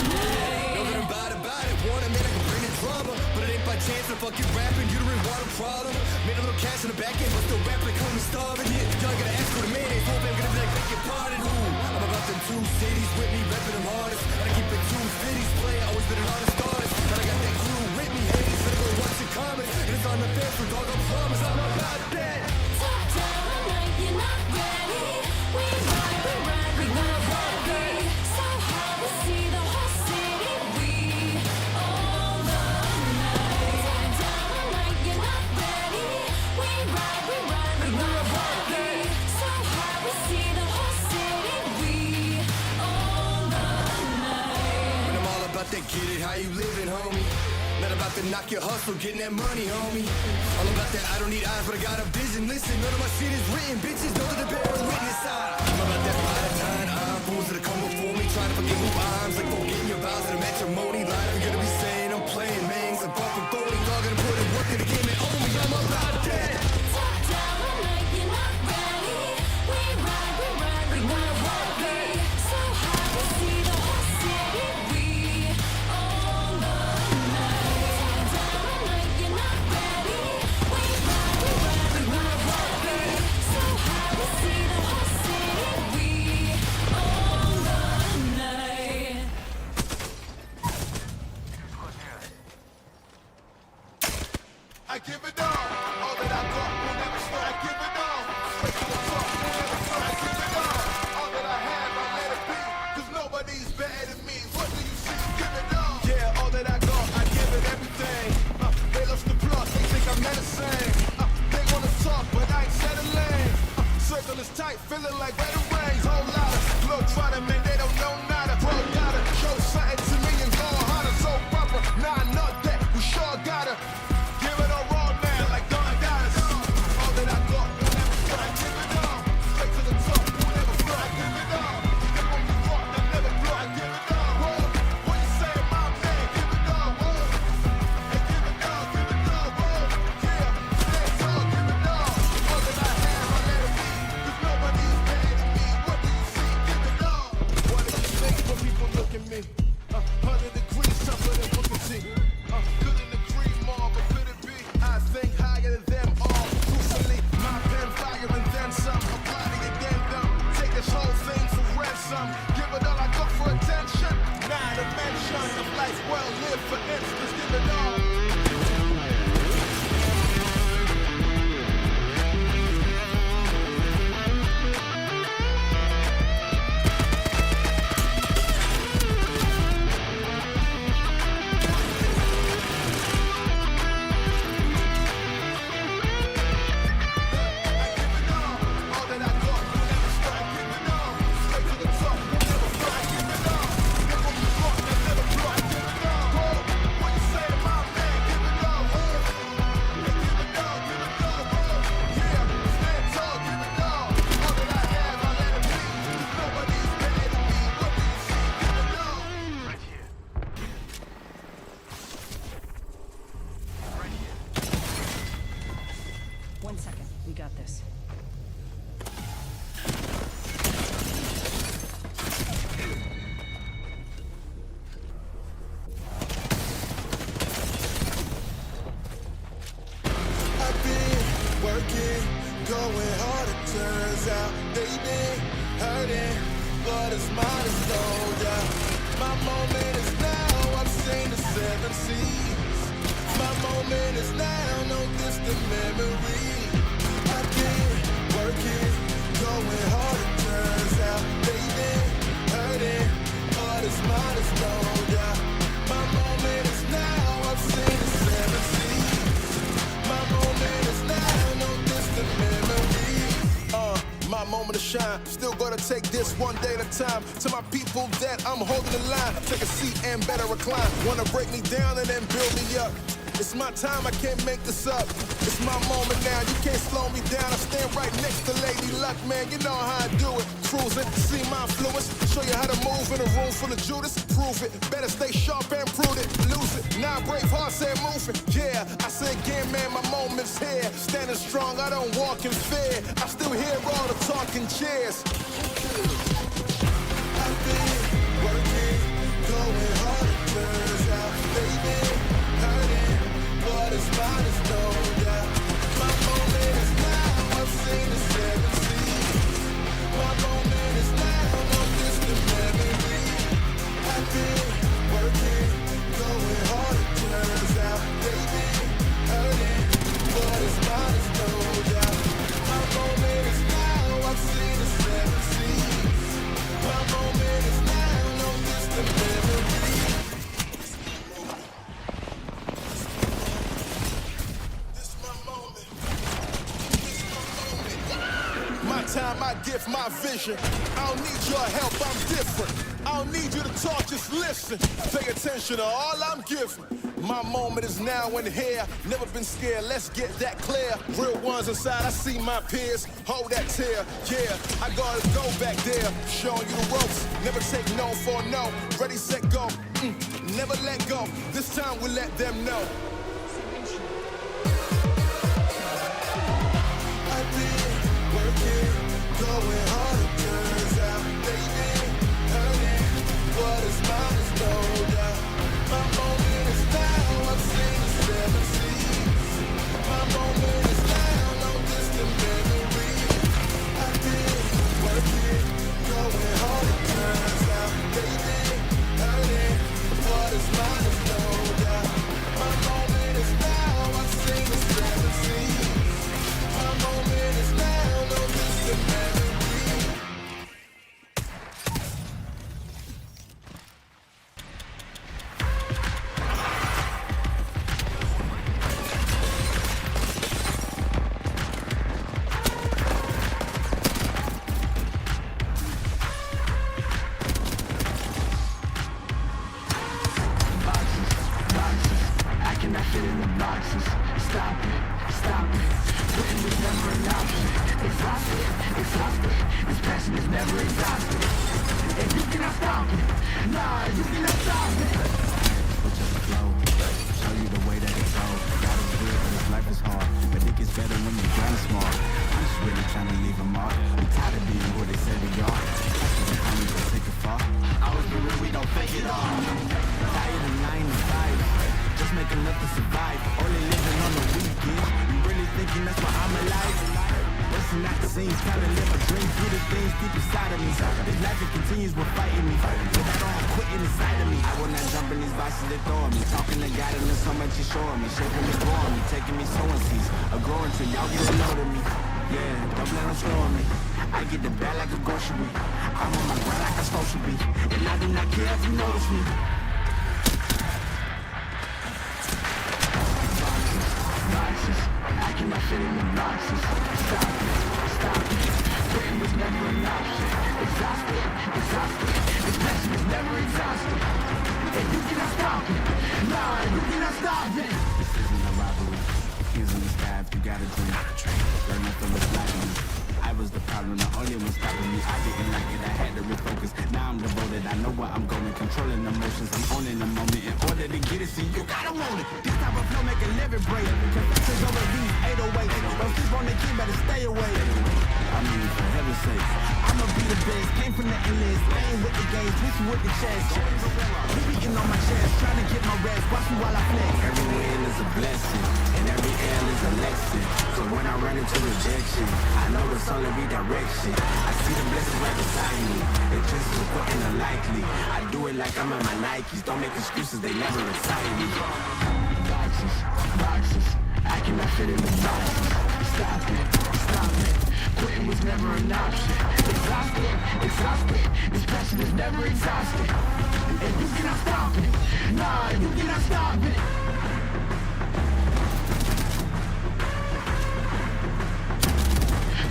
night. Know that I'm about it, want a man I can bring the drama. But it ain't by chance, I'm fucking rapping, you don't really want a problem. Made a little cash in the back end, but still rap like homie starving. Yeah, y'all gotta ask for the mayonnaise, hope I'm gonna be like, beg your pardon. Ooh, I'm about them 2 cities with me, reppin' them hardest. And I keep it 2 cities play, always been an honest artist. And I got that crew with me, haters, let go once in common. And it's on the fair for dog, I promise, I'm about that. Top down, like you're not ready. We ride, we will walk it. So high, we see the whole city. We all the night. Top down, like you're not ready. We ride, we will walk it. So high, we see the whole city. We all the night. And I'm all about that get it, how you living, homie. Not about to knock your hustle, getting that money, homie. All about that I don't need eyes, but I got a vision. Listen, none of my shit is written, bitches know that the bearer witness. I'm about that by the time I'm fools that come before me, trying to forget who I'm. Like forgetting your vows and a matrimony. Line, I'm gonna be saying I'm playing mangs, I'm bumping phony. Y'all gonna put in work in the game and own me, I'm about that. Top down, like you're not ready. We ride, we will walk it. So high, we see the whole city. We all the night. Top down, like you're not ready. We ride, we will walk it. So high, we see the whole city. We all the night. I give it all that I got will never stop. I give it all, straight to the top, will never stop. I give it all that I have, I let it be, 'cause nobody's better than me. What do you see? Give it all. Yeah, all that I got, I give it everything. They lost the plot, they think I'm medicine. They wanna talk, but I ain't settling. Circle is tight, feeling like where the rains. Whole lot of glow trying to man, they don't know nada. Bro, gotta show something to me and go harder. So proper, nah, not that, we sure gotta. Give it all raw now, like Don Dallas. All that I got will never stop. I give it all, straight to the top, will never stop. I give it all, they won't be caught, they'll never blow. I give it all, whoa. What you say, my man? Give it all, whoa. Hey, give it all, whoa. Yeah, stand tall, give it all. All that I have, I let it be, 'cause nobody's better than me. What do you see? Give it all. What do you think when people look at me? 100 degrees tougher than Booker T. Couldn't agree more, but could it be? I think higher than them all. Crucially, my pen fire and then some. I'm plotting against them. Take this whole thing for ransom. Give it all I got for attention. Not a mention of life well lived, for instance. Give it all. All that I got will never stop. I give it all, straight to the top, will never stop. I give it all, they won't be caught, they'll never blow. I give it all, whoa. What you say, my man? Give it all, whoa. Hey, give it all, whoa. Yeah, stand tall, give it all. All that I have, I let it be, 'cause nobody's better than me. What do you see? Give it all. Right here. Right here. 1 second. We got this. I've been working, going hard, it turns out they've been hurting, but it's mine to slow down. My moment is now, I've seen the 7 seas. My moment is now, no distant memory. I've been working, going hard, it turns out they've been hurting, but it's mine to slow down. My moment is now, I've seen the 7 seas. My moment is now, no distant moment to shine. Still gonna take this one day at a time. To my people that I'm holding the line. Take a seat and better recline. Wanna break me down and then build me up. It's my time, I can't make this up. It's my moment now, you can't slow me down. I stand right next to Lady Luck, man, you know how I do it. Cruising, see my influence, show you how to move in a room full of Judas. Prove it, better stay sharp and prudent. Lose it, now brave heart said moving. Yeah, I say again, man, my moment's here. Standing strong, I don't walk in fear. I still hear all the talking cheers. I've been working, going hard, it turns out, baby. What is mine is no doubt. My moment is now, I've seen the 7 seas. My moment is now, no distant memory. I've been working, going hard, it turns out, baby. Hurting, what is mine is no doubt. My moment is now, I've seen the 7 seas. My moment is now, no distant memory. Time I give my vision. I don't need your help, I'm different. I don't need you to talk, just listen. Pay attention to all I'm giving. My moment is now and here. Never been scared, let's get that clear. Real ones inside, I see my peers. Hold that tear, yeah. I gotta go back there. Showing you the ropes. Never take no for no. Ready, set, go. Never let go. This time we let them know. I've been working. Going hard, it turns out, baby, hurting. What is mine is no doubt. My moment is now, I've seen the 7 seas. My moment is now, no distant memory. I've been working, going hard, it turns out, baby, hurting. What is mine is no doubt. My moment is now, I've seen the 7 seas. My moment is now, no distant memory.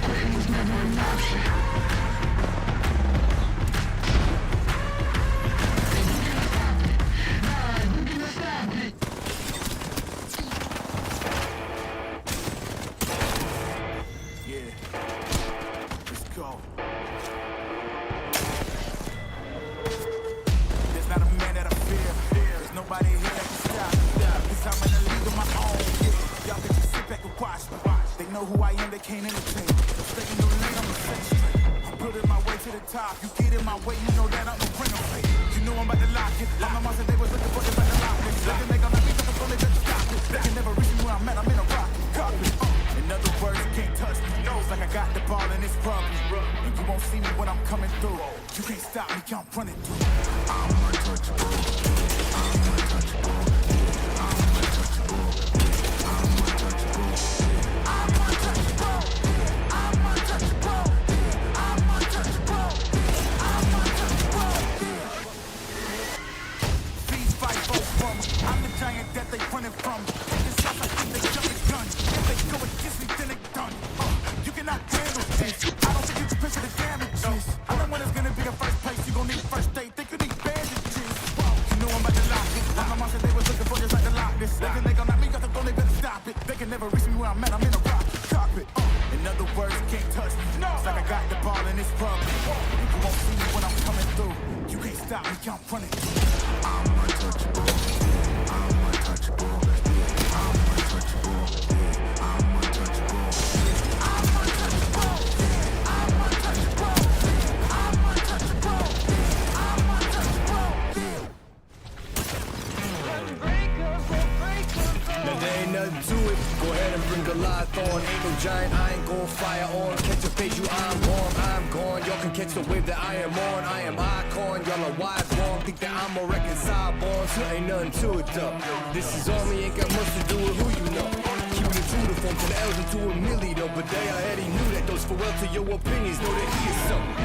Quitting was never enough. option. Let's go. There's not a man that I fear. There's nobody here that can stop me. Cause I'm in the league of my own. Y'all can just sit back and watch me. They know who I am, they can't imitate. Stay in the lane, I'm a set straight. I'm building my way to the top. You get in my way, you know that I'm no renovate. You know I'm about to lock it. I'm the monster they was looking for, they about to lock it. Looking they gonna be looking for, they better stop it. They can never reach me where I'm at, I'm in a rocket cockpit. In other words, you can't touch me. It's like I got the ball and it's rugby. And you won't see me when I'm coming through. You can't stop me, I'm running through. I'm untouchable. I'm untouchable. I'm untouchable. I'm untouchable. I'm untouchable. I'm untouchable. I'm untouchable. I'm untouchable. These fight folks from. I'm the giant that they running from. Taking shots like if they jump the gun. If they go against me, then they done. You cannot handle this. I don't think you can picture the damages. I'm the one that's gonna be the first place. You gon' need first aid. Think you need bandages. You know I'm about to lock it. I'm the monster they was looking for, just like the Loch Ness. They think they gon' knock me off the phone, they better stop it. They can never reach me where I'm at. I'm in a rocket cockpit. In other words, you can't touch me. It's like I got the ball and it's rugby. And you won't see me when I'm coming through. You can't stop me, I'm running through. I'm untouchable. I'm untouchable. I'm untouchable. I'm untouchable. I'm untouchable. I'm untouchable. I'm untouchable. I'm untouchable. Now there ain't nothing to it. Go ahead and bring Goliath on. Ain't no giant, I ain't gon' fire on. Catch a page, you I'm on, I'm gone. Y'all can catch the wave that I am on. I am icon, y'all are wise wrong. Think that I'm a reconciled born, so ain't nothing to it though. This is on me, ain't got much to do with who you know. Keeping it true to form to the L's and to a milli though. But they already knew that those for well to your opinions. Know that he is something.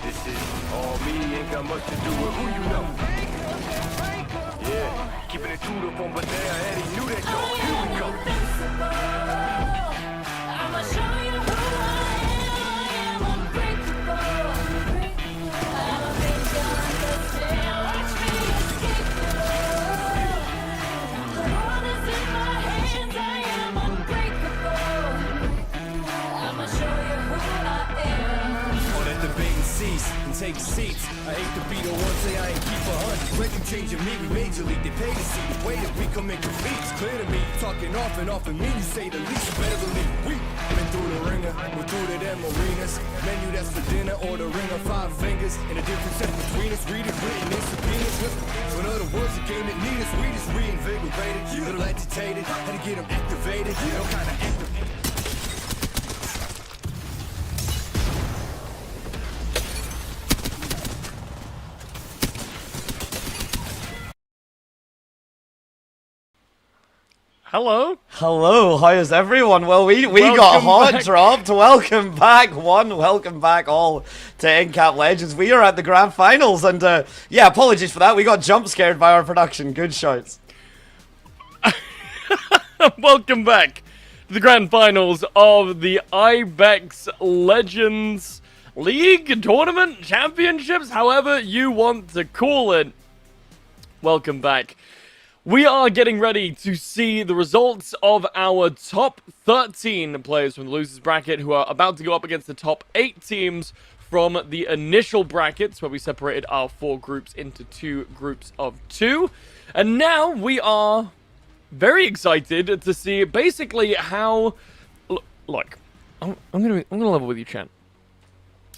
This is all me, ain't got much to do with who you know. Yeah, keeping it true to form, but they already knew that though. Here we go. I'ma show you who I am. Unbreakable. I'm a big understand. Watch me escape. The world is in my hands. I am unbreakable. I'ma show you who I am. All that debate and cease and take seats. I hate to be the one say I ain't keep 100. Record changing me, we major league. They pay to see the way that we come make a beat. It's clear to me, talking off and me, you say the least. You better believe we been through the ringer, we're through to them arenas. Menu that's for dinner or the ring of 5 fingers. And the difference set between us, read it written in subpoenas. So in other words, the game that need us, we just reinvigorated. Little agitated, had to get them activated. No kind of activated. Hello. Hello, how is everyone? Well, we got Welcome hot back. dropped. Welcome back, one. Welcome back, all, to Incap Legends. We are at the grand finals, and yeah, apologies for that. We got jump scared by our production. Good shouts. Welcome back to the grand finals of the Ibex Legends League Tournament Championships, however you want to call it. Welcome back. We are getting ready to see the results of our top 13 players from the losers bracket who are about to go up against the top 8 teams from the initial brackets where we separated our 4 groups into 2 groups of 2. And now we are very excited to see basically how... Look, I'm gonna level with you, Chan.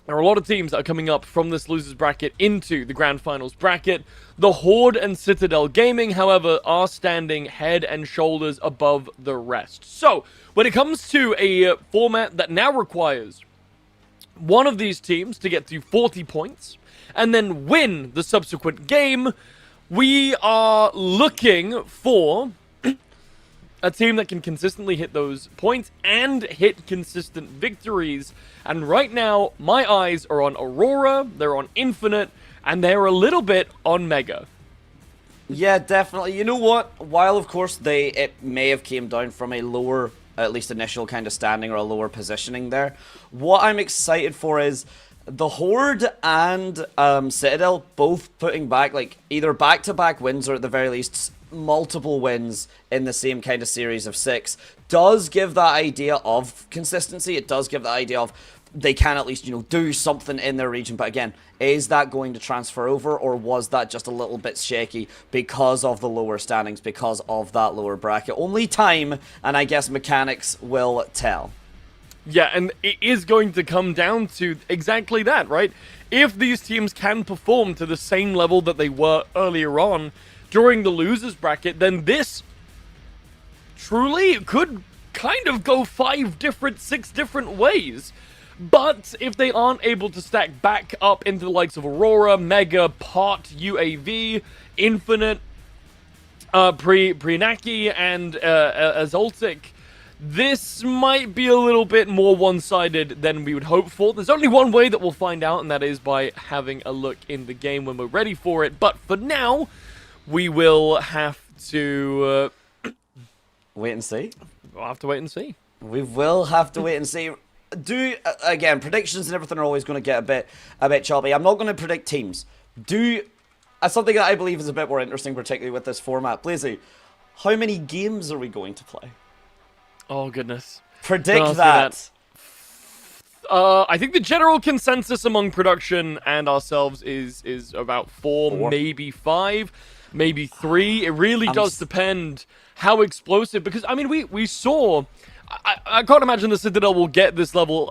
There are a lot of teams that are coming up from this losers bracket into the grand finals bracket. The Horde and Citadel Gaming, however, are standing head and shoulders above the rest. So, when it comes to a format that now requires one of these teams to get to 40 points and then win the subsequent game, we are looking for a team that can consistently hit those points and hit consistent victories. And right now, my eyes are on Aurora, they're on Infinite, and they're a little bit on Mega. Yeah, definitely. You know what? While, of course, it may have came down from a lower at least initial kind of standing or a lower positioning there. What I'm excited for is the Horde and Citadel both putting back, like, either back-to-back wins or at the very least multiple wins in the same kind of series of 6 does give that idea of consistency. It does give that idea of they can at least, you know, do something in their region. But again, is that going to transfer over, or was that just a little bit shaky because of the lower standings, because of that lower bracket? Only time and I guess mechanics will tell. Yeah, and it is going to come down to exactly that, right? If these teams can perform to the same level that they were earlier on during the losers bracket, then this truly could kind of go 6 different ways. But if they aren't able to stack back up into the likes of Aurora, Mega, Pot, UAV, Infinite, Prenaki, and Azultic, this might be a little bit more one-sided than we would hope for. There's only one way that we'll find out, and that is by having a look in the game when we're ready for it. But for now, we will have to... wait and see. We'll have to wait and see. We will have to wait and see. Again, predictions and everything are always going to get a bit choppy. I'm not going to predict teams. Something that I believe is a bit more interesting, particularly with this format. Blazy, how many games are we going to play? Oh, goodness. Predict that. I think the general consensus among production and ourselves is about 4, maybe 5, maybe 3. It really does depend how explosive, because, I mean, we saw... I can't imagine the Citadel will get this level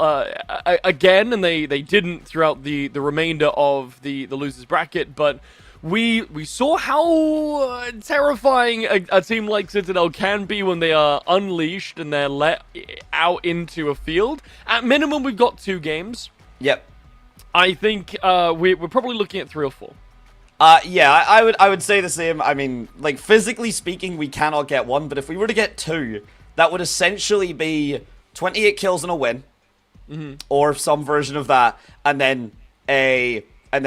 again, and they didn't throughout the remainder of the losers bracket, but we saw how terrifying a team like Citadel can be when they are unleashed and they're let out into a field. At minimum, we've got 2 games. Yep. I think we're probably looking at 3 or 4. Yeah, I would say the same. I mean, like, physically speaking, we cannot get 1, but if we were to get 2... that would essentially be 28 kills and a win, or some version of that, and then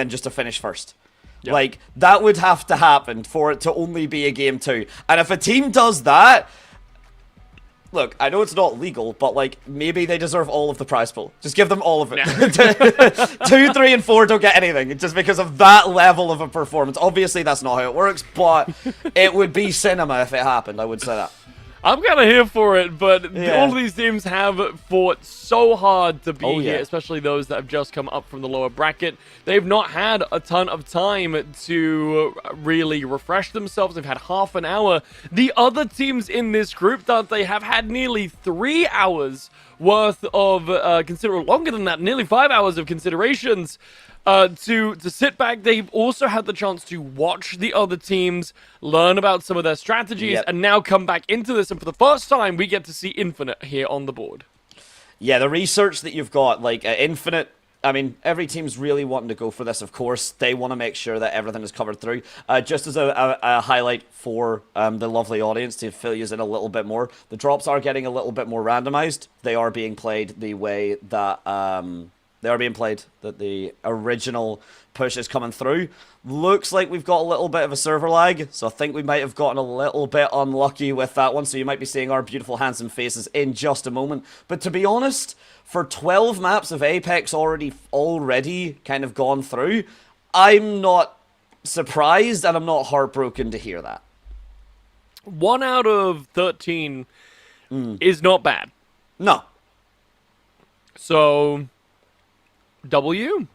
just a finish first. Yep. Like, that would have to happen for it to only be a game 2. And if a team does that, look, I know it's not legal, but like, maybe they deserve all of the prize pool. Just give them all of it. 2, 3, and 4 don't get anything, just because of that level of a performance. Obviously, that's not how it works, but it would be cinema if it happened. I would say that. I'm kind of here for it, but all of these teams have fought so hard to be here, especially those that have just come up from the lower bracket. They've not had a ton of time to really refresh themselves. They've had half an hour. The other teams in this group, they have had nearly 3 hours worth of, longer than that, nearly 5 hours of considerations. To sit back. They've also had the chance to watch the other teams, learn about some of their strategies, and now come back into this. And for the first time, we get to see Infinite here on the board. Yeah, the research that you've got, like Infinite, I mean, every team's really wanting to go for this, of course. They want to make sure that everything is covered through. Just as a highlight for the lovely audience to fill you in a little bit more, the drops are getting a little bit more randomized. They are being played the way that... that the original push is coming through. Looks like we've got a little bit of a server lag, so I think we might have gotten a little bit unlucky with that one, so you might be seeing our beautiful handsome faces in just a moment. But to be honest, for 12 maps of Apex already kind of gone through, I'm not surprised and I'm not heartbroken to hear that. 1 out of 13 is not bad. No. So... W.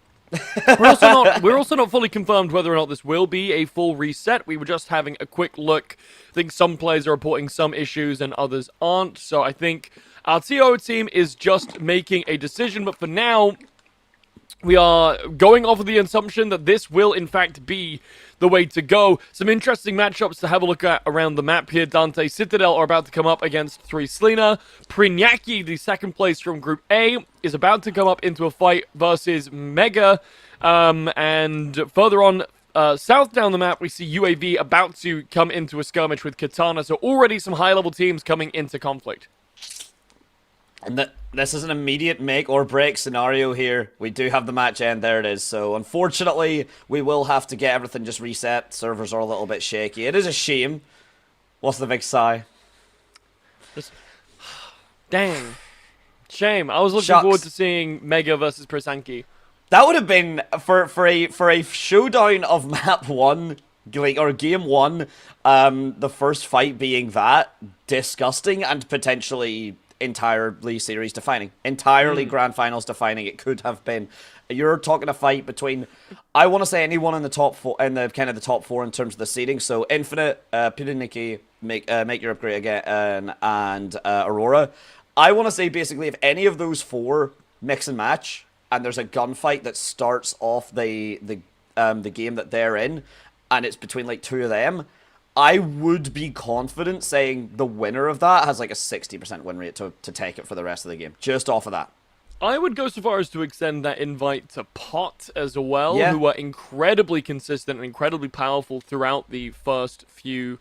We're also not fully confirmed whether or not this will be a full reset. We were just having a quick look. I think some players are reporting some issues and others aren't. So I think our TO team is just making a decision. But for now, we are going off of the assumption that this will in fact be the way to go. Some interesting matchups to have a look at around the map here. Dante Citadel are about to come up against 3 Slina. Prinyaki, the second place from Group A, is about to come up into a fight versus Mega. And further on, south down the map, we see UAV about to come into a skirmish with Katana. So already some high-level teams coming into conflict. And this is an immediate make or break scenario here. We do have the match end. There it is. So unfortunately, we will have to get everything just reset. Servers are a little bit shaky. It is a shame. What's the big sigh? Dang. Shame. I was looking Shucks. forward to seeing Mega versus Prosanki. That would have been for a showdown of map 1, like, or game 1, the first fight being that disgusting and potentially entirely series defining, entirely grand finals defining. It could have been. You're talking a fight between, I want to say, anyone in the top 4, in the kind of the top 4 in terms of the seeding. So Infinite, Piriniki, Make Europe Great Again, and Aurora. I want to say basically if any of those 4 mix and match, and there's a gunfight that starts off the game that they're in, and it's between like 2 of them, I would be confident saying the winner of that has like a 60% win rate to take it for the rest of the game, just off of that. I would go so far as to extend that invite to Pot as well, Yeah. who are incredibly consistent and incredibly powerful throughout the first few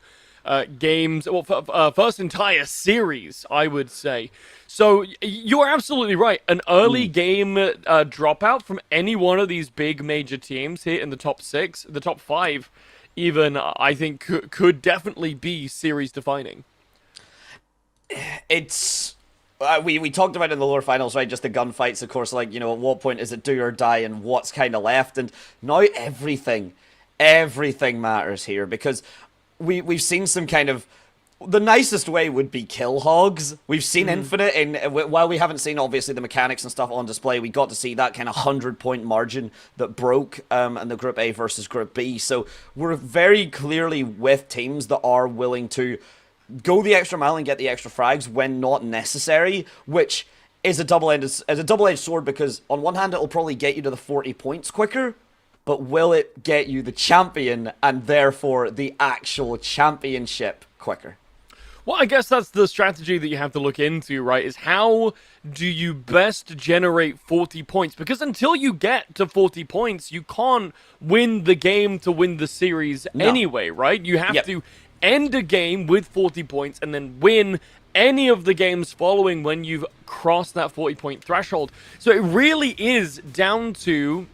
games, well, first entire series, I would say. So you're absolutely right. An early game dropout from any one of these big major teams here in the top 6, the top 5, even, I think could definitely be series defining. It's we talked about it in the lower finals, right? Just the gunfights, of course. Like, you know, at what point is it do or die, and what's kind of left? And now everything matters here, because we've seen some kind of, the nicest way would be kill hogs. We've seen Infinite, and while we haven't seen obviously the mechanics and stuff on display, we got to see that kind of 100-point margin that broke in the Group A versus Group B. So we're very clearly with teams that are willing to go the extra mile and get the extra frags when not necessary, which is a double-edged sword, because on one hand it'll probably get you to the 40 points quicker, but will it get you the champion and therefore the actual championship quicker? Well, I guess that's the strategy that you have to look into, right? Is how do you best generate 40 points? Because until you get to 40 points, you can't win the game to win the series anyway, right? You have to end a game with 40 points and then win any of the games following when you've crossed that 40-point threshold. So it really is down to,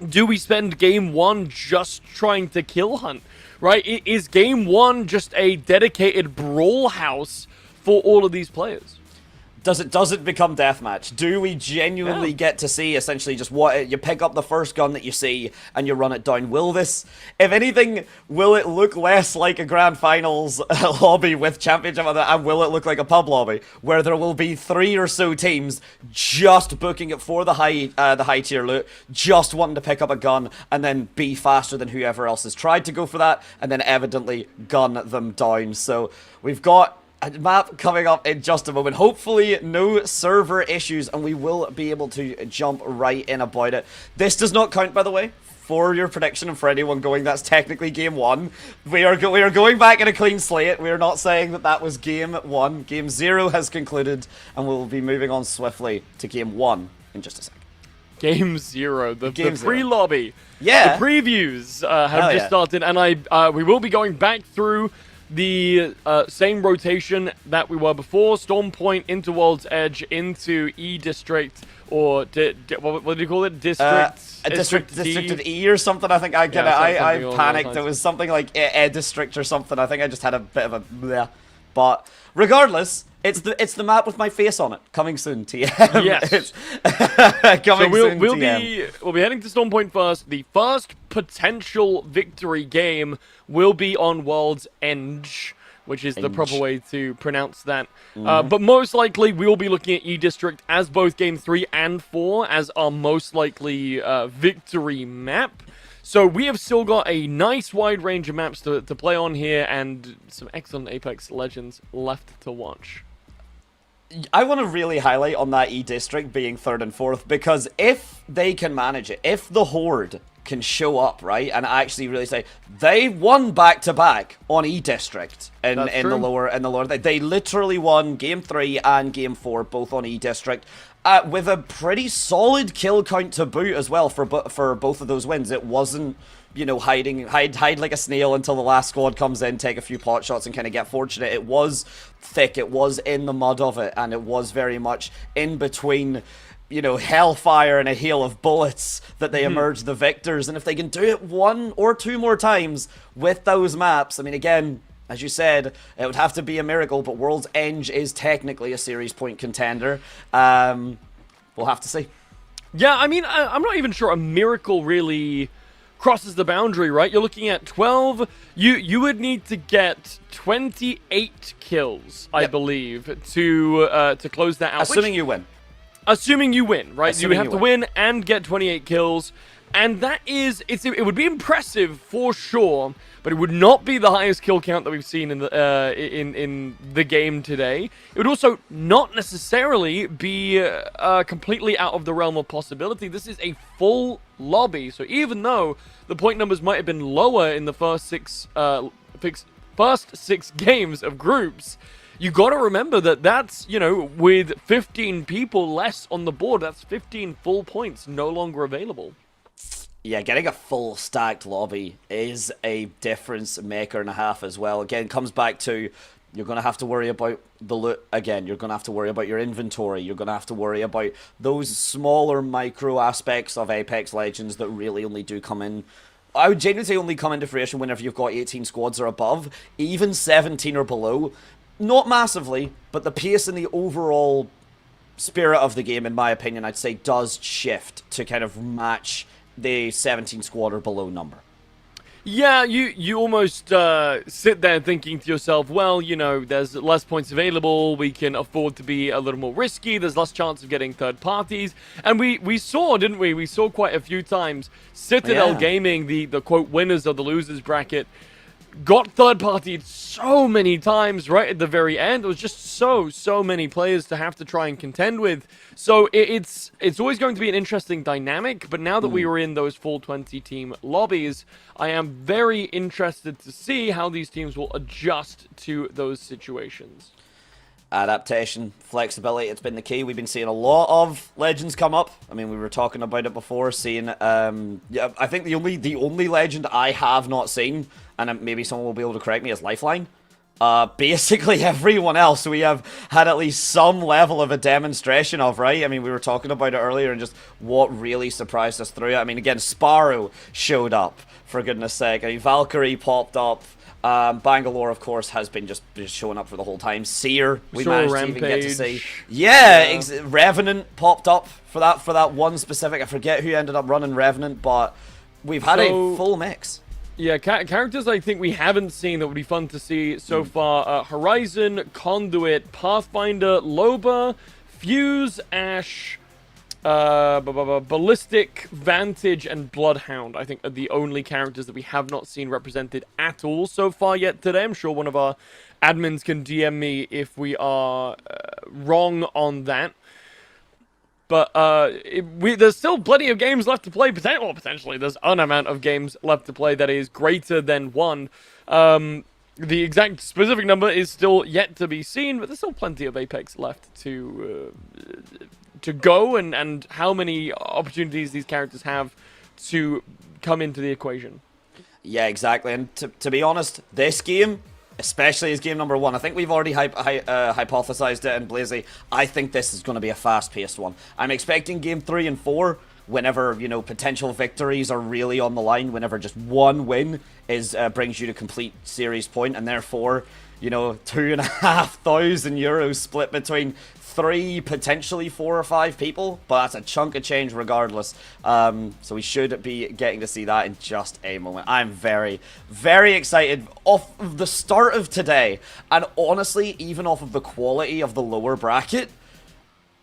do we spend game 1 just trying to kill hunt, right? Is game 1 just a dedicated brawl house for all of these players? Does it become deathmatch? Do we genuinely get to see essentially just what you pick up the first gun that you see and you run it down? Will this, if anything, will it look less like a grand finals lobby with championship, and will it look like a pub lobby where there will be 3 or so teams just booking it for the high tier loot, just wanting to pick up a gun and then be faster than whoever else has tried to go for that, and then evidently gun them down? So we've got a map coming up in just a moment. Hopefully no server issues, and we will be able to jump right in about it. This does not count, by the way, for your prediction and for anyone going, that's technically game 1. We are going back in a clean slate. We are not saying that was game 1. Game 0 has concluded, and we'll be moving on swiftly to game 1 in just a second. Game 0, the Game 0. pre-lobby. Yeah. The previews have just started, and we will be going back through the same rotation that we were before. Storm Point into World's Edge into E District, or what do you call it? District E or something. I think I get it. I panicked. It was something like E District or something. I think I just had a bit of a bleh. But regardless, it's the map with my face on it. Coming soon, TM. Yes. Coming soon, TM. We'll be heading to Storm Point first. The first potential victory game will be on World's Edge, which is the proper way to pronounce that. But most likely, we will be looking at E District as both Game 3 and 4 as our most likely victory map. So we have still got a nice wide range of maps to play on here, and some excellent Apex Legends left to watch. I want to really highlight on that E District being 3rd and 4th, because if they can manage it, if the Horde can show up, right, and actually really say they won back-to-back on E District in the lower, they literally won Game 3 and Game 4 both on E District. With a pretty solid kill count to boot as well for both of those wins. It wasn't, you know, hide like a snail until the last squad comes in, take a few pot shots and kind of get fortunate. It was thick, it was in the mud of it, and it was very much in between, you know, hellfire and a hail of bullets that they emerge the victors. And if they can do it 1 or 2 more times with those maps, I mean, again, As you said, it would have to be a miracle, but World's End is technically a series point contender. We'll have to see. Yeah, I mean, I'm not even sure a miracle really crosses the boundary, right? You're looking at 12. You would need to get 28 kills, I believe, to close that out. Assuming you win. Assuming you win, right? Assuming you would have to win and get 28 kills. And that is, it would be impressive for sure, but it would not be the highest kill count that we've seen in the game today. It would also not necessarily be completely out of the realm of possibility. This is a full lobby, so even though the point numbers might have been lower in the first six games of groups, you got to remember that that's, you know, with 15 people less on the board, that's 15 full points no longer available. Yeah, getting a full stacked lobby is a difference maker and a half as well. Again, it comes back to you're going to have to worry about the loot again. You're going to have to worry about your inventory. You're going to have to worry about those smaller micro aspects of Apex Legends that really only do come in. I would genuinely say only come into fruition whenever you've got 18 squads or above, even 17 or below. Not massively, but the pace and the overall spirit of the game, in my opinion, I'd say does shift to kind of match the 17 squad or below number. Yeah, you almost sit there thinking to yourself, well, you know, there's less points available, we can afford to be a little more risky, there's less chance of getting third parties, and we saw, didn't we? We saw quite a few times Citadel Gaming, the quote winners of the losers bracket, got third-partied so many times right at the very end. It was just so many players to have to try and contend with. So it's always going to be an interesting dynamic, but now that we were in those full 20-team lobbies, I am very interested to see how these teams will adjust to those situations. Adaptation, flexibility, it's been the key. We've been seeing a lot of Legends come up. I mean, we were talking about it before, seeing, yeah, I think the only Legend I have not seen, and maybe someone will be able to correct me, is Lifeline. Basically everyone else we have had at least some level of a demonstration of, right? I mean, we were talking about it earlier and just what really surprised us through it. I mean, again, Sparrow showed up, for goodness sake. I mean, Valkyrie popped up. Bangalore, of course, has been just showing up for the whole time. Seer, we managed to even get to see. Yeah, Revenant popped up for that one specific. I forget who ended up running Revenant, but we've had a full mix. Yeah, characters I think we haven't seen that would be fun to see so far. Horizon, Conduit, Pathfinder, Loba, Fuse, Ash, Ballistic, Vantage, and Bloodhound, I think, are the only characters that we have not seen represented at all so far yet today. I'm sure one of our admins can DM me if we are wrong on that. But there's still plenty of games left to play. Potentially, there's an amount of games left to play that is greater than one. The exact specific number is still yet to be seen, but there's still plenty of Apex left to go, and how many opportunities these characters have to come into the equation. Yeah, exactly. And to be honest, this game, especially as game number one, I think we've already hypothesized it in Blazy. I think this is going to be a fast-paced one. I'm expecting game 3 and 4, whenever, you know, potential victories are really on the line, whenever just one win is brings you to complete series point, and therefore, you know, €2,500 split between 3, potentially 4 or 5 people, but that's a chunk of change regardless. So we should be getting to see that in just a moment. I'm very, very excited off of the start of today, and honestly, even off of the quality of the lower bracket.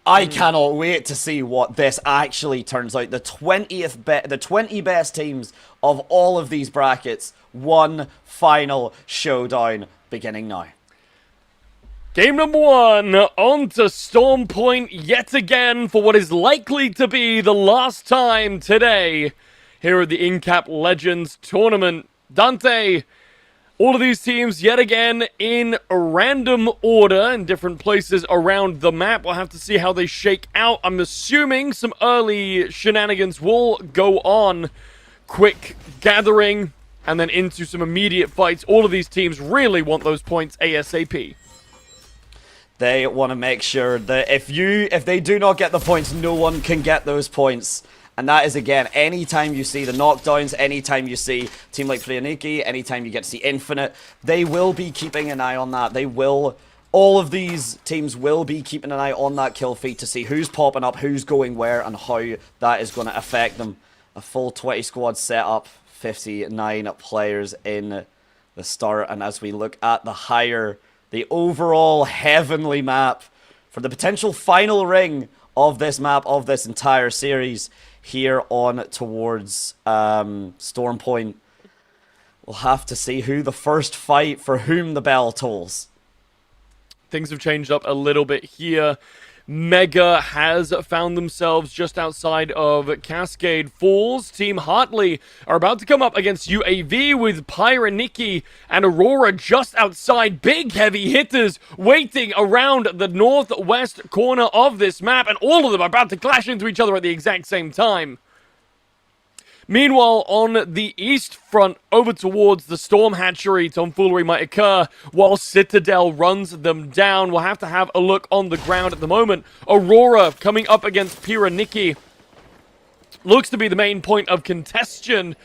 I cannot wait to see what this actually turns out. The 20 best teams of all of these brackets. One final showdown beginning now. Game number 1, on to Storm Point yet again for what is likely to be the last time today here at the Incap Legends Tournament. Dante, all of these teams yet again in a random order in different places around the map. We'll have to see how they shake out. I'm assuming some early shenanigans will go on. Quick gathering and then into some immediate fights. All of these teams really want those points ASAP. They want to make sure that if they do not get the points, no one can get those points. And that is, again, anytime you see the knockdowns, anytime you see a team like Priyaniki, anytime you get to see Infinite, they will be keeping an eye on that. They will... All of these teams will be keeping an eye on that kill feed to see who's popping up, who's going where, and how that is going to affect them. A full 20 squad setup, 59 players in the start, and as we look at the overall heavenly map for the potential final ring of this map, of this entire series, here on towards Storm Point, we'll have to see who the first fight for whom the bell tolls. Things have changed up a little bit here. Mega has found themselves just outside of Cascade Falls. Team Hartley are about to come up against UAV with Pyraniki and Aurora just outside. Big heavy hitters waiting around the northwest corner of this map, and all of them are about to clash into each other at the exact same time. Meanwhile, on the east front, over towards the Storm Hatchery, tomfoolery might occur while Citadel runs them down. We'll have to have a look on the ground at the moment. Aurora coming up against Pyraniki looks to be the main point of contention,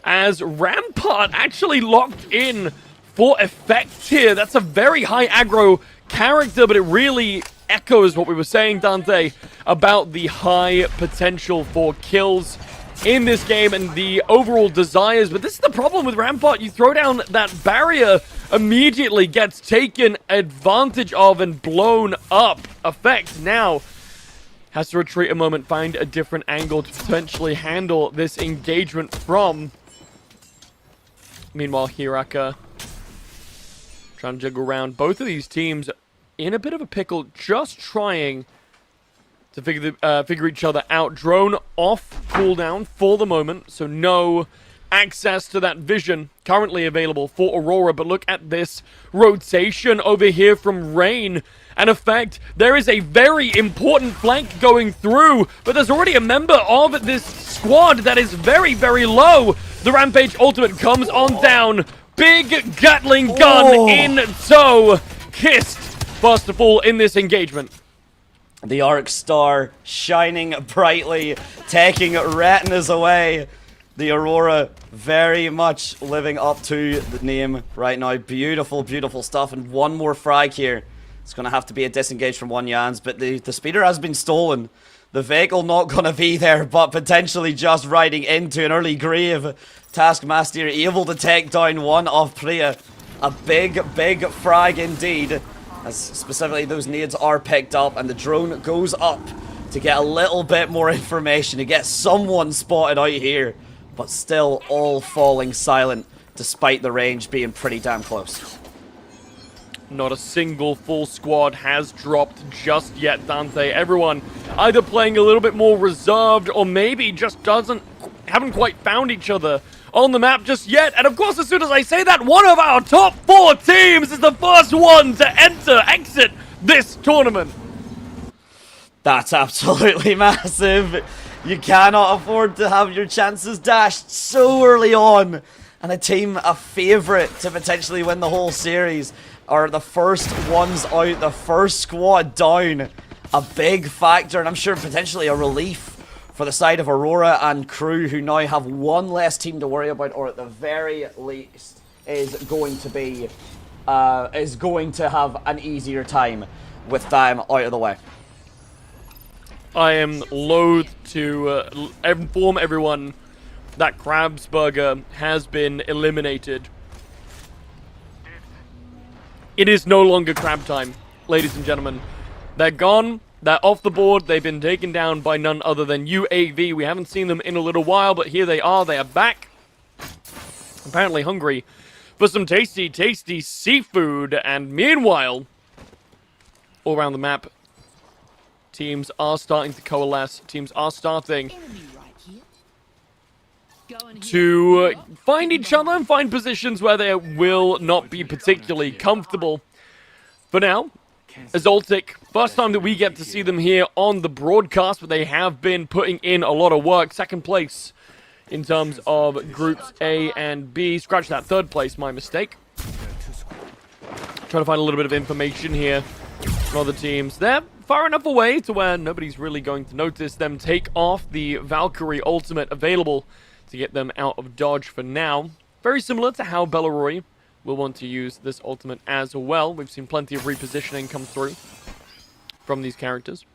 as Rampart actually locked in for effect here. That's a very high aggro character, but it really echoes what we were saying, Dante, about the high potential for kills in this game and the overall desires. But this is the problem with Rampart. You throw down that barrier, immediately gets taken advantage of and blown up. Effect now has to retreat a moment, find a different angle to potentially handle this engagement from. Meanwhile, Hiraka trying to jiggle around. Both of these teams in a bit of a pickle, just trying to figure each other out. Drone off cooldown for the moment, so no access to that vision currently available for Aurora. But look at this rotation over here from Rain. And effect, there is a very important flank going through, but there's already a member of this squad that is very, very low. The Rampage ultimate comes on down. Big Gatling gun in tow. Kissed first of all in this engagement. The Arc Star shining brightly, taking retinas away. The Aurora very much living up to the name right now. Beautiful, beautiful stuff. And one more frag here. It's going to have to be a disengage from one Jans, but the speeder has been stolen. The vehicle not going to be there, but potentially just riding into an early grave. Taskmaster able to take down one of Priya. A big, big frag indeed. As specifically those nades are picked up, and the drone goes up to get a little bit more information, to get someone spotted out here, but still all falling silent despite the range being pretty damn close. Not a single full squad has dropped just yet, Dante. Everyone either playing a little bit more reserved, or maybe just haven't quite found each other on the map just yet. And of course, as soon as I say that, one of our top 4 teams is the first one to exit this tournament. That's absolutely massive. You cannot afford to have your chances dashed so early on. And a team, a favourite to potentially win the whole series, are the first ones out, the first squad down. A big factor, and I'm sure potentially a relief for the side of Aurora and crew, who now have one less team to worry about, or at the very least is going to have an easier time with them out of the way. I am loath to inform everyone that Krabsburger has been eliminated. It is no longer crab time, ladies and gentlemen. They're gone. They're off the board. They've been taken down by none other than UAV. We haven't seen them in a little while, but here they are. They are back. Apparently hungry for some tasty, tasty seafood. And meanwhile, all around the map, teams are starting to coalesce. Teams are starting to find each other and find positions where they will not be particularly comfortable. For now, Azultic, first time that we get to see them here on the broadcast, but they have been putting in a lot of work. Second place in terms of groups A and B. Scratch that, third place, my mistake. Trying to find a little bit of information here from other teams. They're far enough away to where nobody's really going to notice them take off the Valkyrie ultimate available to get them out of dodge for now. Very similar to how Belaroi will want to use this ultimate as well. We've seen plenty of repositioning come through from these characters.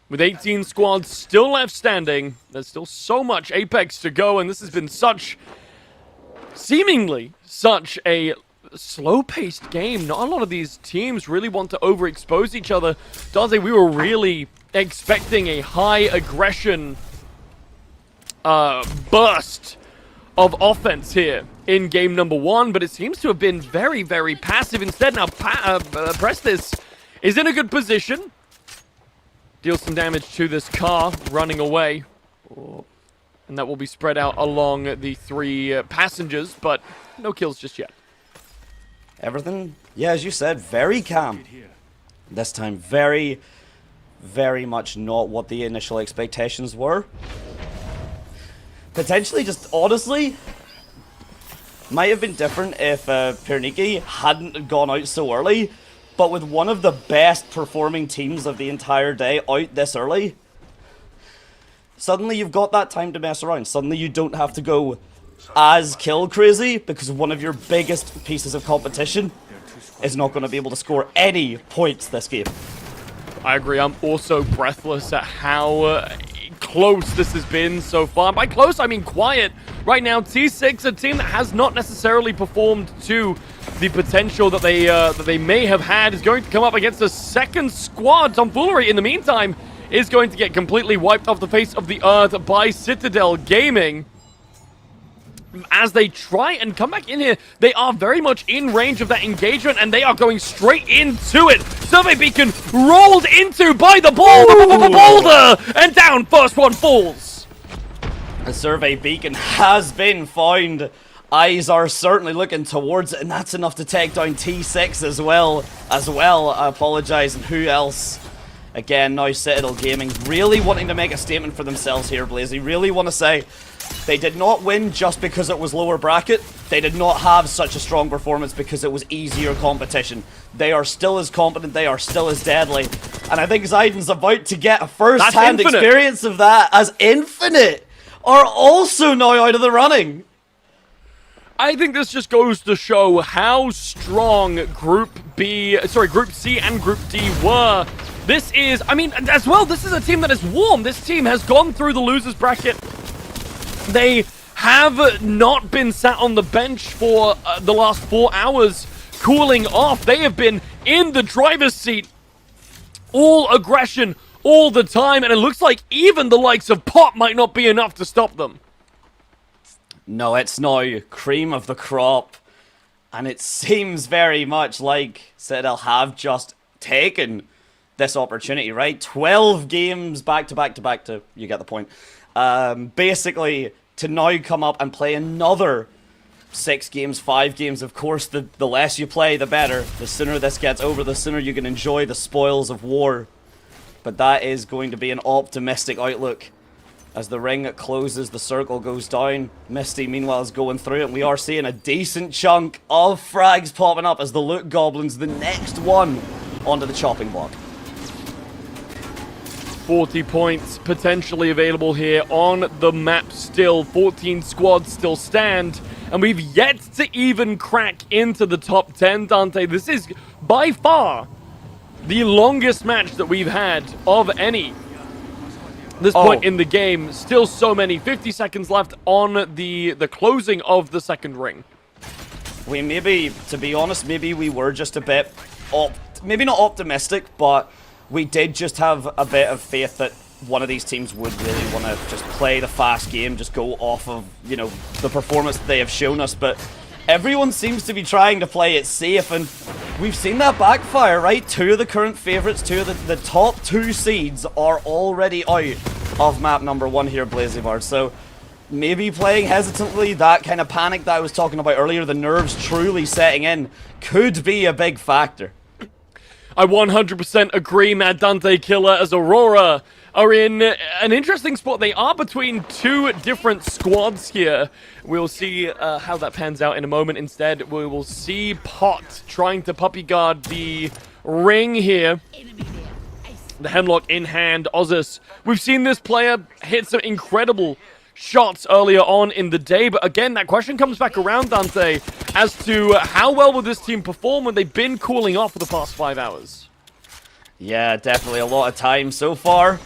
With 18 squads still left standing, there's still so much Apex to go, and this has been seemingly such a slow-paced game. Not a lot of these teams really want to overexpose each other. Dante, we were really expecting a high aggression burst of offense here in game number 1, but it seems to have been very, very passive instead. Now, Prestis is in a good position. Deals some damage to this car running away. And that will be spread out along the 3 passengers, but no kills just yet. Everything, yeah, as you said, very calm. This time, very, very much not what the initial expectations were. Potentially, just honestly, might have been different if Perniki hadn't gone out so early. But with one of the best performing teams of the entire day out this early, suddenly you've got that time to mess around. Suddenly you don't have to go as kill crazy because one of your biggest pieces of competition is not going to be able to score any points this game. I agree. I'm also breathless at how close this has been so far. By close, I mean quiet. Right now, T6, a team that has not necessarily performed to the potential that they may have had, is going to come up against a second squad. Tomfoolery, in the meantime, is going to get completely wiped off the face of the earth by Citadel Gaming. As they try and come back in here, they are very much in range of that engagement, and they are going straight into it. Survey Beacon rolled into by the boulder, and down, first one falls. A Survey Beacon has been found. Eyes are certainly looking towards it, and that's enough to take down T6 as well. I apologize, and who else? Again, now Citadel Gaming really wanting to make a statement for themselves here, Blazy. Really want to say they did not win just because it was lower bracket. They did not have such a strong performance because it was easier competition. They are still as competent, they are still as deadly. And I think Zaiden's about to get a first-hand experience of that, as Infinite are also now out of the running. I think this just goes to show how strong Group C and Group D were. This is, I mean, as well, this is a team that is warm. This team has gone through the losers bracket. They have not been sat on the bench for the last 4 hours cooling off. They have been in the driver's seat, all aggression, all the time, and it looks like even the likes of Pop might not be enough to stop them. No, it's now cream of the crop, and it seems very much like Citadel have just taken this opportunity, right? 12 games back to, you get the point. Basically, to now come up and play another 6 games, 5 games. Of course, the less you play, the better. The sooner this gets over, the sooner you can enjoy the spoils of war. But that is going to be an optimistic outlook. As the ring closes, the circle goes down. Misty, meanwhile, is going through it. And we are seeing a decent chunk of frags popping up as the Loot Goblins, the next one, onto the chopping block. 40 points potentially available here on the map still. 14 squads still stand. And we've yet to even crack into the top 10, Dante. This is by far the longest match that we've had of any. This point in the game, still so many. 50 seconds left on the closing of the second ring. We maybe, to be honest, maybe we were just a bit, maybe not optimistic, but we did just have a bit of faith that one of these teams would really want to just play the fast game, just go off of, you know, the performance that they have shown us. But everyone seems to be trying to play it safe, and we've seen that backfire, right? 2 of the current favorites, 2 of the top 2 seeds are already out of map number 1 here, Blazybard. So maybe playing hesitantly, that kind of panic that I was talking about earlier, the nerves truly setting in, could be a big factor. I 100% agree, Mad Dante Killer, as Aurora are in an interesting spot. They are between two different squads here. We'll see how that pans out in a moment. Instead, we will see Pot trying to puppy guard the ring here. The Hemlock in hand. Ozus, we've seen this player hit some incredible shots earlier on in the day, but again, that question comes back around, Dante, as to how well will this team perform when they've been cooling off for the past 5 hours? Yeah, definitely a lot of time so far.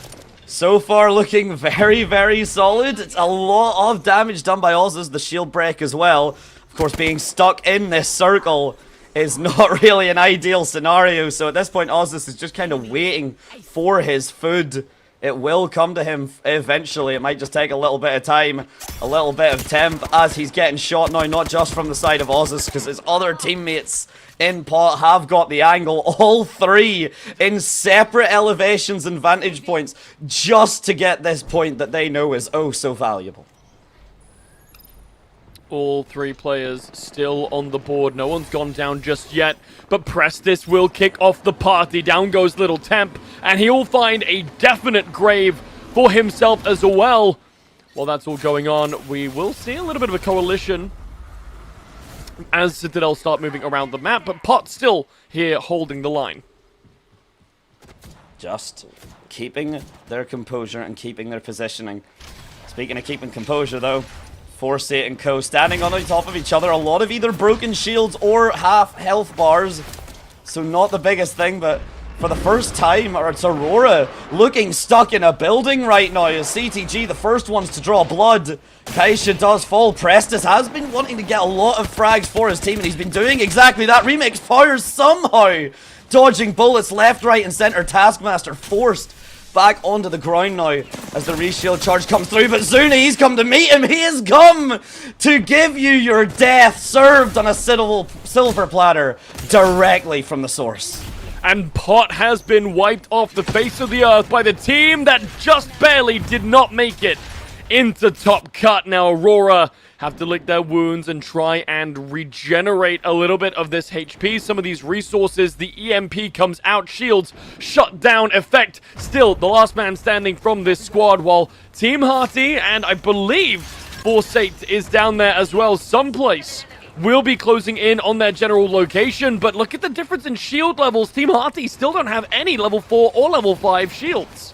So far, looking very, very solid. It's a lot of damage done by Ozus, the shield break as well. Of course, being stuck in this circle is not really an ideal scenario. So at this point, Ozus is just kind of waiting for his food. It will come to him eventually. It might just take a little bit of time, a little bit of temp as he's getting shot now, not just from the side of Ozus, because his other teammates in Pot have got the angle, all three in separate elevations and vantage points, just to get this point that they know is oh so valuable. All three players still on the board. No one's gone down just yet, but Prestis will kick off the party. Down goes Little Temp, and he'll find a definite grave for himself as well. While that's all going on, we will see a little bit of a coalition as Citadel start moving around the map, but Pot still here holding the line. Just keeping their composure and keeping their positioning. Speaking of keeping composure, though, Foresight and Co. standing on top of each other. A lot of either broken shields or half health bars. So not the biggest thing, but for the first time, or it's Aurora looking stuck in a building right now as CTG, the first ones to draw blood. Kaisha does fall. Prestis has been wanting to get a lot of frags for his team, and he's been doing exactly that. Remix Powers somehow dodging bullets left, right, and center. Taskmaster forced back onto the ground now as the reshield charge comes through, but Zuni, he's come to meet him. He has come to give you your death served on a silver platter directly from the source. And Pot has been wiped off the face of the earth by the team that just barely did not make it into top cut. Now Aurora have to lick their wounds and try and regenerate a little bit of this HP. Some of these resources, the EMP comes out, shields, shut down effect. Still, the last man standing from this squad, while Team Hearty, and I believe Foresight is down there as well, someplace, will be closing in on their general location. But look at the difference in shield levels. Team Hearty still don't have any level 4 or level 5 shields.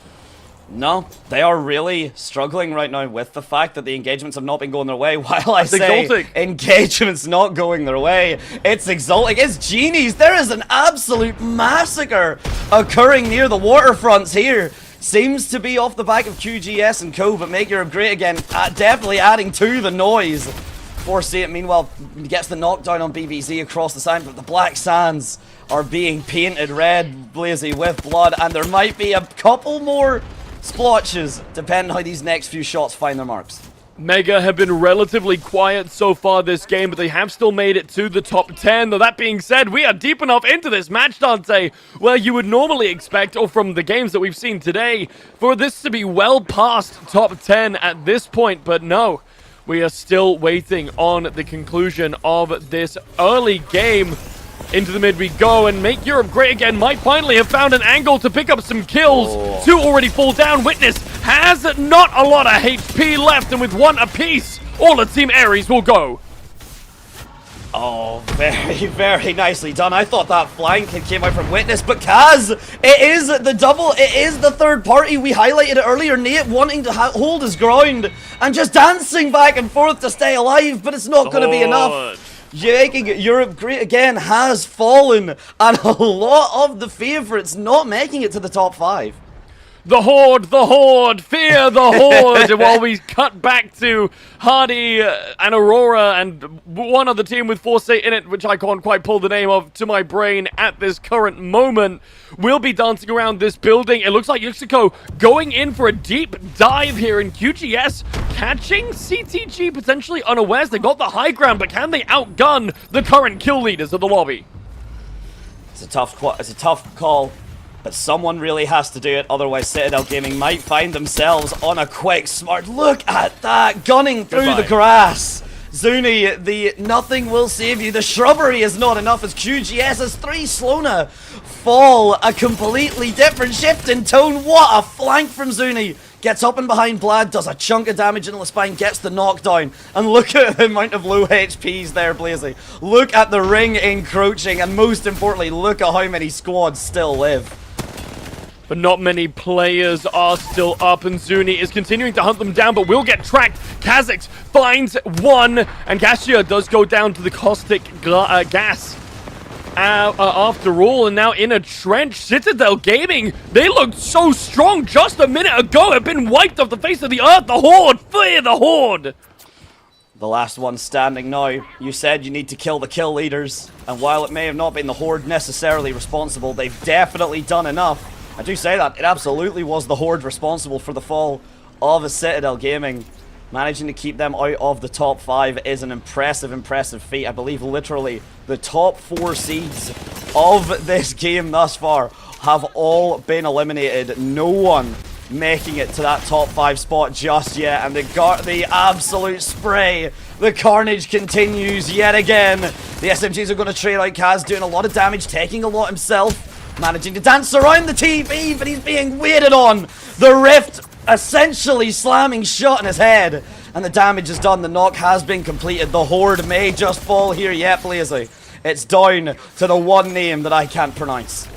No, they are really struggling right now with the fact that the engagements have not been going their way. While I say exotic. Engagements not going their way, it's exotic. It's genies. There is an absolute massacre occurring near the waterfronts here. Seems to be off the back of QGS and Co, but Make Europe Great again, definitely adding to the noise. Foresight, meanwhile, gets the knockdown on BVZ across the sand, but the Black Sands are being painted red, blazy with blood, and there might be a couple more splotches, depending on how these next few shots find their marks. Mega have been relatively quiet so far this game, but they have still made it to the top 10. Though that being said, we are deep enough into this match, Dante, where you would normally expect, or from the games that we've seen today, for this to be well past top 10 at this point. But no, we are still waiting on the conclusion of this early game. Into the mid we go, and Make Europe Great Again might finally have found an angle to pick up some kills. Two already fall down. Witness has not a lot of HP left, and with one apiece, all of Team Ares will go. Oh, very, very nicely done. I thought that flank came out from Witness, but Kaz, it is the double, it is the third party. We highlighted it earlier, Nate wanting to hold his ground and just dancing back and forth to stay alive, but it's not going to be enough. Making Europe Great Again has fallen, and a lot of the favourites not making it to the top 5. The Horde, fear the Horde, while we cut back to Hardy and Aurora and one other team with Foresight in it, which I can't quite pull the name of to my brain at this current moment. We'll be dancing around this building. It looks like Yuxiko going in for a deep dive here, in QGS catching CTG potentially unawares. They got the high ground, but can they outgun the current kill leaders of the lobby? It's a tough call. But someone really has to do it, otherwise Citadel Gaming might find themselves on a quick smart. Look at that, gunning through the grass Zuni, the nothing will save you. The shrubbery is not enough as QGS has 3 Slona fall. A completely different shift in tone. What a flank from Zuni. Gets up and behind Blad, does a chunk of damage in the spine, gets the knockdown. And look at the amount of low HPs there, Blazy. Look at the ring encroaching, and most importantly, look at how many squads still live. But not many players are still up, and Zuni is continuing to hunt them down, but will get tracked. Kha'Zix finds one, and Gashia does go down to the caustic gas. After all, and now in a trench. Citadel Gaming, they looked so strong just a minute ago, have been wiped off the face of the earth. The Horde, fear the Horde! The last one standing now. You said you need to kill the kill leaders, and while it may have not been the Horde necessarily responsible, they've definitely done enough. I do say that, it absolutely was the Horde responsible for the fall of a Citadel Gaming. Managing to keep them out of the top 5 is an impressive feat. I believe literally the top 4 seeds of this game thus far have all been eliminated. No one making it to that top 5 spot just yet, and the absolute spray, the carnage continues yet again. The SMGs are going to trade out. Kaz doing a lot of damage, taking a lot himself. Managing to dance around the TV, but he's being waited on. The Rift essentially slamming shot in his head, and the damage is done. The knock has been completed. The Horde may just fall here yet, Blazy. It's down to the one name that I can't pronounce.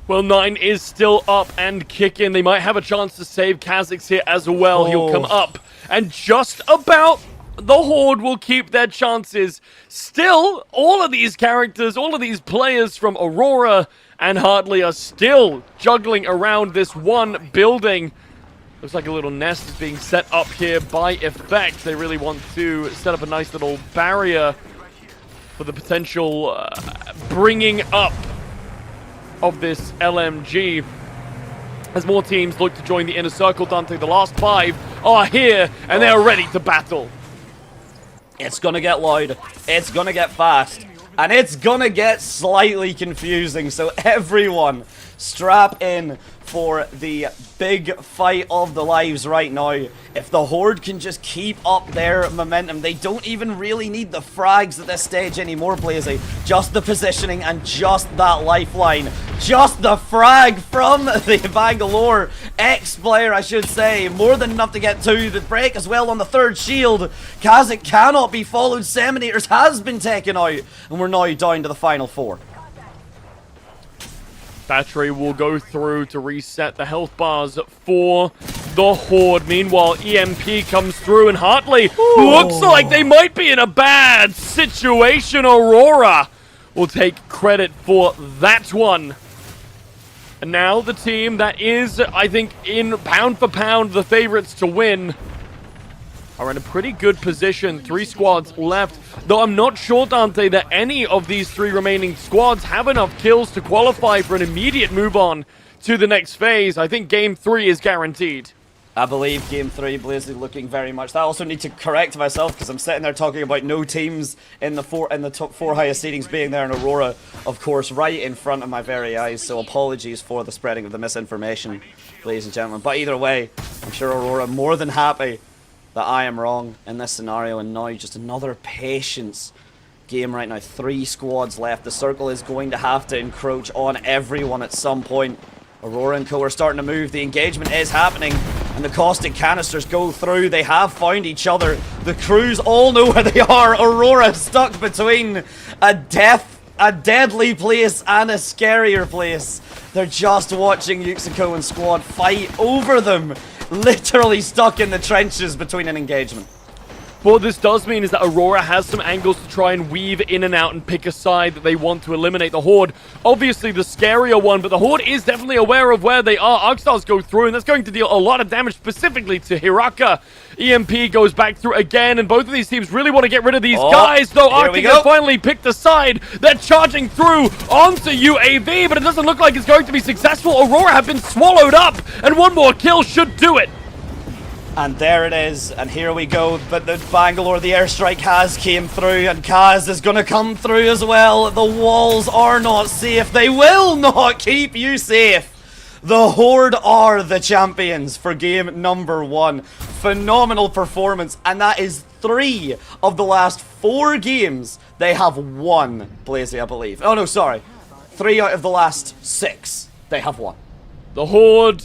Well, 9 is still up and kicking. They might have a chance to save Kha'Zix here as well. He'll come up, and just about the Horde will keep their chances. Still, all of these characters, all of these players from Aurora and Hartley are still juggling around this one building. Looks like a little nest is being set up here by Effect. They really want to set up a nice little barrier for the potential bringing up of this LMG. As more teams look to join the inner circle, Dante, the last 5 are here and they're ready to battle. It's gonna get loud, it's gonna get fast, and it's gonna get slightly confusing, so everyone strap in for the big fight of the lives right now. If the Horde can just keep up their momentum, they don't even really need the frags at this stage anymore, Blazy. Just the positioning and just that lifeline. Just the frag from the Bangalore ex-player, I should say. More than enough to get to the break as well on the 3rd shield. Kha'Zix cannot be followed. Seminators has been taken out, and we're now down to the final 4. Battery will go through to reset the health bars for the Horde. Meanwhile, EMP comes through, and Hartley looks like they might be in a bad situation. Aurora will take credit for that one. And now the team that is, I think, in pound for pound, the favorites to win are in a pretty good position. 3 squads left, though I'm not sure, Dante, that any of these 3 remaining squads have enough kills to qualify for an immediate move on to the next phase. I think Game 3 is guaranteed. I believe Game 3, Blazy looking very much. I also need to correct myself because I'm sitting there talking about no teams in the top 4 highest seedings being there, in Aurora, of course, right in front of my very eyes. So apologies for the spreading of the misinformation, ladies and gentlemen. But either way, I'm sure Aurora more than happy that I am wrong in this scenario, and now just another patience game right now. 3 squads left. The circle is going to have to encroach on everyone at some point. Aurora and co are starting to move. The engagement is happening, and the caustic canisters go through. They have found each other. The crews all know where they are. Aurora stuck between a deadly place and a scarier place. They're just watching Yuxiko and squad fight over them. Literally stuck in the trenches between an engagement. What this does mean is that Aurora has some angles to try and weave in and out and pick a side that they want to eliminate. The Horde, obviously the scarier one, but the Horde is definitely aware of where they are. Arcstars go through, and that's going to deal a lot of damage specifically to Hiraka. EMP goes back through again, and both of these teams really want to get rid of these guys, though Arctic has finally picked a side. They're charging through onto UAV, but it doesn't look like it's going to be successful. Aurora have been swallowed up, and one more kill should do it. And there it is, and here we go. But the Bangalore, the airstrike has came through, and Kaz is going to come through as well. The walls are not safe. They will not keep you safe. The Horde are the champions for game number 1. Phenomenal performance, and that is 3 of the last 4 games, they have won, Blazy, I believe. Oh, no, sorry. 3 out of the last 6, they have won. The Horde,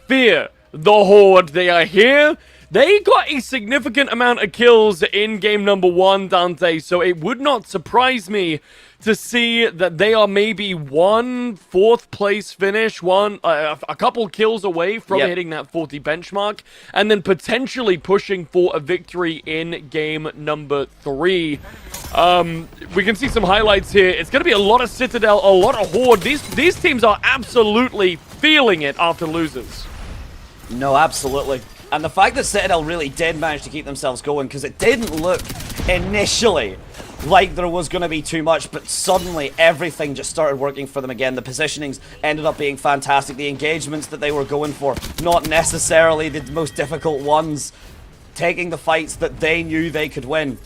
fear the Horde. They are here. They got a significant amount of kills in game number 1, Dante, so it would not surprise me to see that they are maybe 4th place finish, a couple kills away from hitting that 40 benchmark, and then potentially pushing for a victory in game number 3. We can see some highlights here. It's going to be a lot of Citadel, a lot of Horde. These teams are absolutely feeling it after losers. No, absolutely. And the fact that Citadel really did manage to keep themselves going, because it didn't look initially like there was going to be too much, but suddenly everything just started working for them again. The positionings ended up being fantastic. The engagements that they were going for, not necessarily the most difficult ones, taking the fights that they knew they could win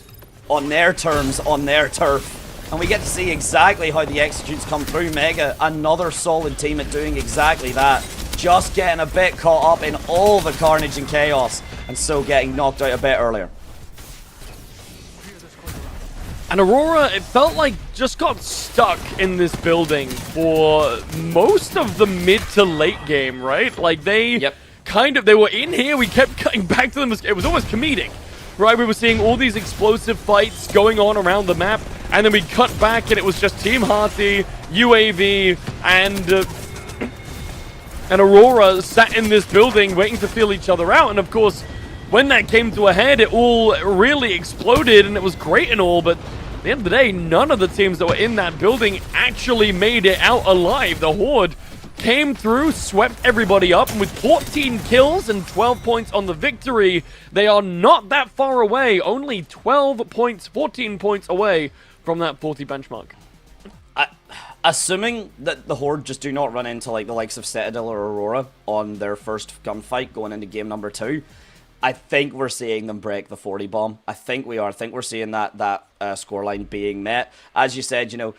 on their terms, on their turf. And we get to see exactly how the executes come through. Mega, another solid team at doing exactly that. Just getting a bit caught up in all the carnage and chaos, and so getting knocked out a bit earlier. And Aurora, it felt like, just got stuck in this building for most of the mid to late game, right? Like, they they were in here, we kept cutting back to them. It was almost comedic, right? We were seeing all these explosive fights going on around the map, and then we cut back and it was just Team Hearty, UAV, and Aurora sat in this building waiting to feel each other out. And of course, when that came to a head, it all really exploded, and it was great and all, but at the end of the day, none of the teams that were in that building actually made it out alive. The Horde came through, swept everybody up, and with 14 kills and 12 points on the victory, they are not that far away, only 12 points, 14 points away from that 40 benchmark. Assuming that the Horde just do not run into like the likes of Citadel or Aurora on their first gunfight going into game number 2, I think we're seeing them break the 40 bomb. I think we are. I think we're seeing that scoreline being met. As you said, you know,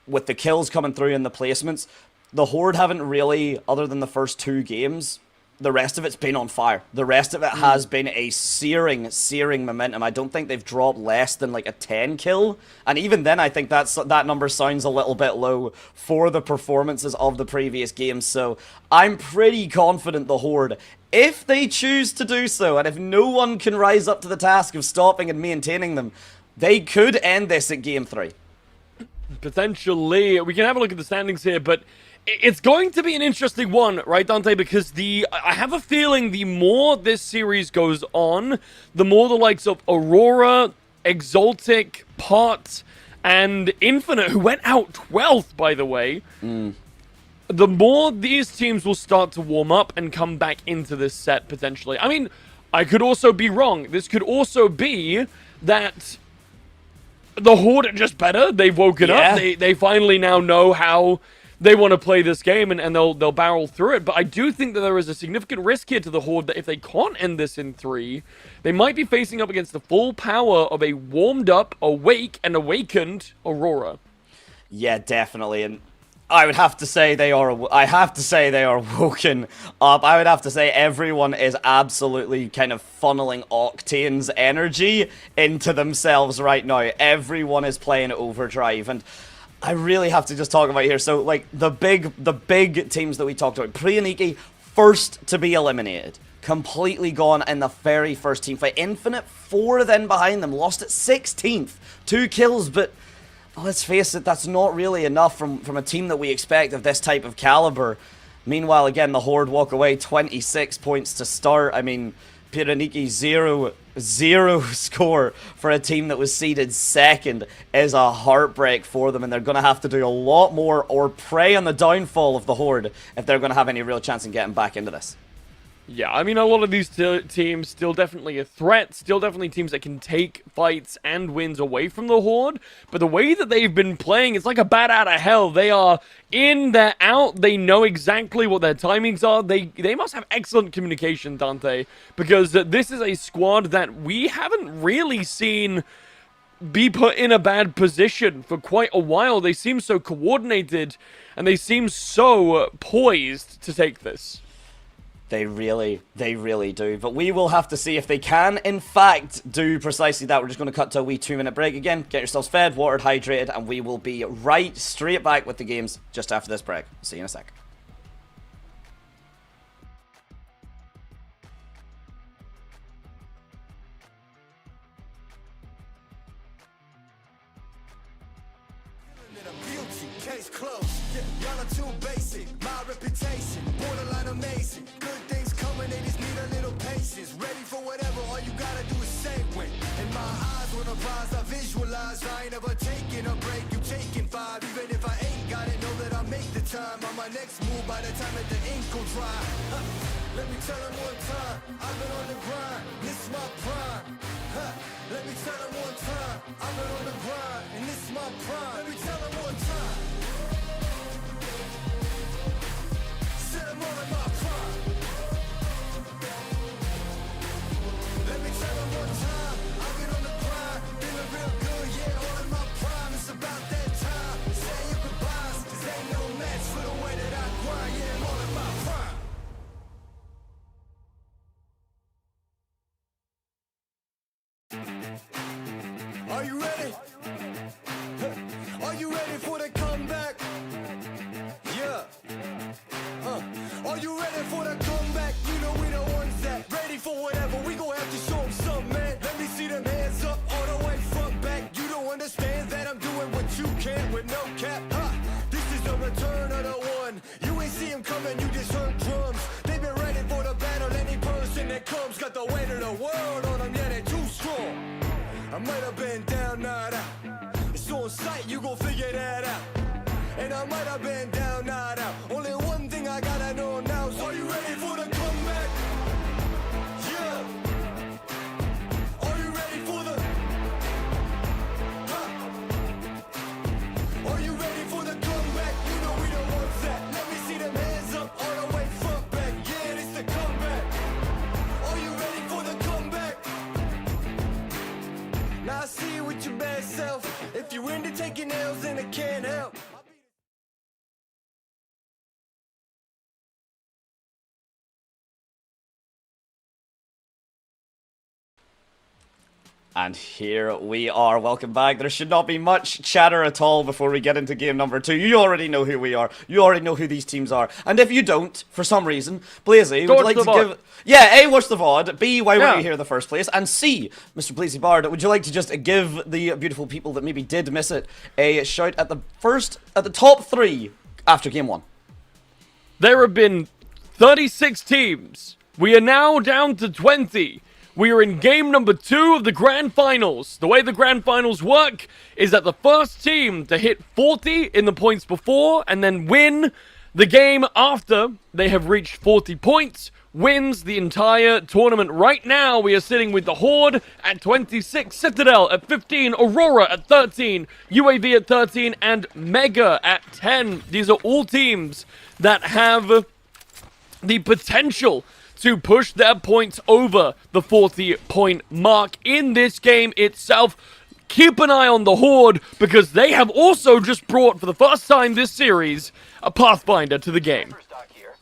with the kills coming through and the placements, the Horde haven't really, other than the first 2 games, the rest of it's been on fire. The rest of it has been a searing momentum. I don't think they've dropped less than like a 10 kill. And even then, I think that number sounds a little bit low for the performances of the previous games. So I'm pretty confident the Horde, if they choose to do so, and if no one can rise up to the task of stopping and maintaining them, they could end this at game 3. Potentially. We can have a look at the standings here, but it's going to be an interesting one, right, Dante? Because I have a feeling the more this series goes on, the more the likes of Aurora, Exaltic, Pot, and Infinite, who went out 12th, by the way, the more these teams will start to warm up and come back into this set, potentially. I mean, I could also be wrong. This could also be that the Horde are just better. They've woken up. They finally now know how they want to play this game, and they'll barrel through it. But I do think that there is a significant risk here to the Horde that if they can't end this in 3, they might be facing up against the full power of a warmed up, awake, and awakened Aurora. Yeah, definitely. And I would have to say they are woken up. I would have to say everyone is absolutely kind of funneling Octane's energy into themselves right now. Everyone is playing overdrive, and I really have to just talk about here. So, like, the big teams that we talked about. Priyaniki, first to be eliminated. Completely gone in the very first team fight. Infinite, 4 then behind them. Lost at 16th. 2 kills, but let's face it, that's not really enough from a team that we expect of this type of caliber. Meanwhile, again, the Horde walk away 26 points to start. I mean, Piraniki, zero score for a team that was seeded 2nd is a heartbreak for them, and they're going to have to do a lot more or prey on the downfall of the Horde if they're going to have any real chance in getting back into this. Yeah, I mean, a lot of these teams still definitely a threat, still definitely teams that can take fights and wins away from the Horde, but the way that they've been playing, it's like a bat out of hell. They are in, they're out, they know exactly what their timings are. They must have excellent communication, Dante, because this is a squad that we haven't really seen be put in a bad position for quite a while. They seem so coordinated, and they seem so poised to take this. They really do. But we will have to see if they can, in fact, do precisely that. We're just going to cut to a wee 2-minute break again. Get yourselves fed, watered, hydrated, and we will be right straight back with the games just after this break. See you in a sec. Case closed. Y'all are too basic. My reputation, borderline amazing. Good things coming, they just need a little patience. Ready for whatever, all you gotta do is say when. In my eyes, when I rise, I visualize. I ain't ever taking a break, you taking 5. Even if I ain't got it, know that I'll make the time. On my next move, by the time that the ink will dry. Let me tell them one time, I've been on the grind. This is my prime. Let me tell them one time, I've been on the grind. And this is my prime. Let me tell them one time. I'm all in my prime. Let me tell them one time, I've been on the grind, feeling real good, yeah, all in my prime. It's about that time, say your goodbyes, 'cause ain't no match for the way that I grind, yeah, I'm all in my prime. Are you ready? Are you ready for the comeback? Yeah. Are you ready for the comeback? You know we the ones that ready for whatever. We gon' have to show them something, man. Let me see them hands up all the way front back. You don't understand that I'm doing what you can't with no cap. This is the return of the one. You ain't see him coming, you just heard drums. They've been ready for the battle. Any person that comes got the weight of the world on them. Yeah, they're too strong. I might have been down, not out. It's on sight, you gon' figure that out. And I might have been down, not out. Only one thing I gotta know now is, are you ready for the comeback? Yeah. Are you ready for the... Are you ready for the comeback? You know we the ones that... Let me see them hands up all the way front back. Yeah, it's the comeback. Are you ready for the comeback? Now I see you with your bad self. If you're into taking L's, then it can't help. And here we are. Welcome back. There should not be much chatter at all before we get into game number 2. You already know who we are. You already know who these teams are. And if you don't, for some reason, Blazy, would you like to give... Yeah, A, watch the VOD. B, why were you here in the first place? And C, Mr. Blazy Bard, would you like to just give the beautiful people that maybe did miss it a shout at the top 3 after game 1? There have been 36 teams. We are now down to 20. We are in game number 2 of the Grand Finals. The way the Grand Finals work is that the first team to hit 40 in the points before and then win the game after they have reached 40 points wins the entire tournament. Right now, we are sitting with the Horde at 26, Citadel at 15, Aurora at 13, UAV at 13, and Mega at 10. These are all teams that have the potential to push their points over the 40-point mark in this game itself. Keep an eye on the Horde, because they have also just brought, for the first time this series, a Pathfinder to the game.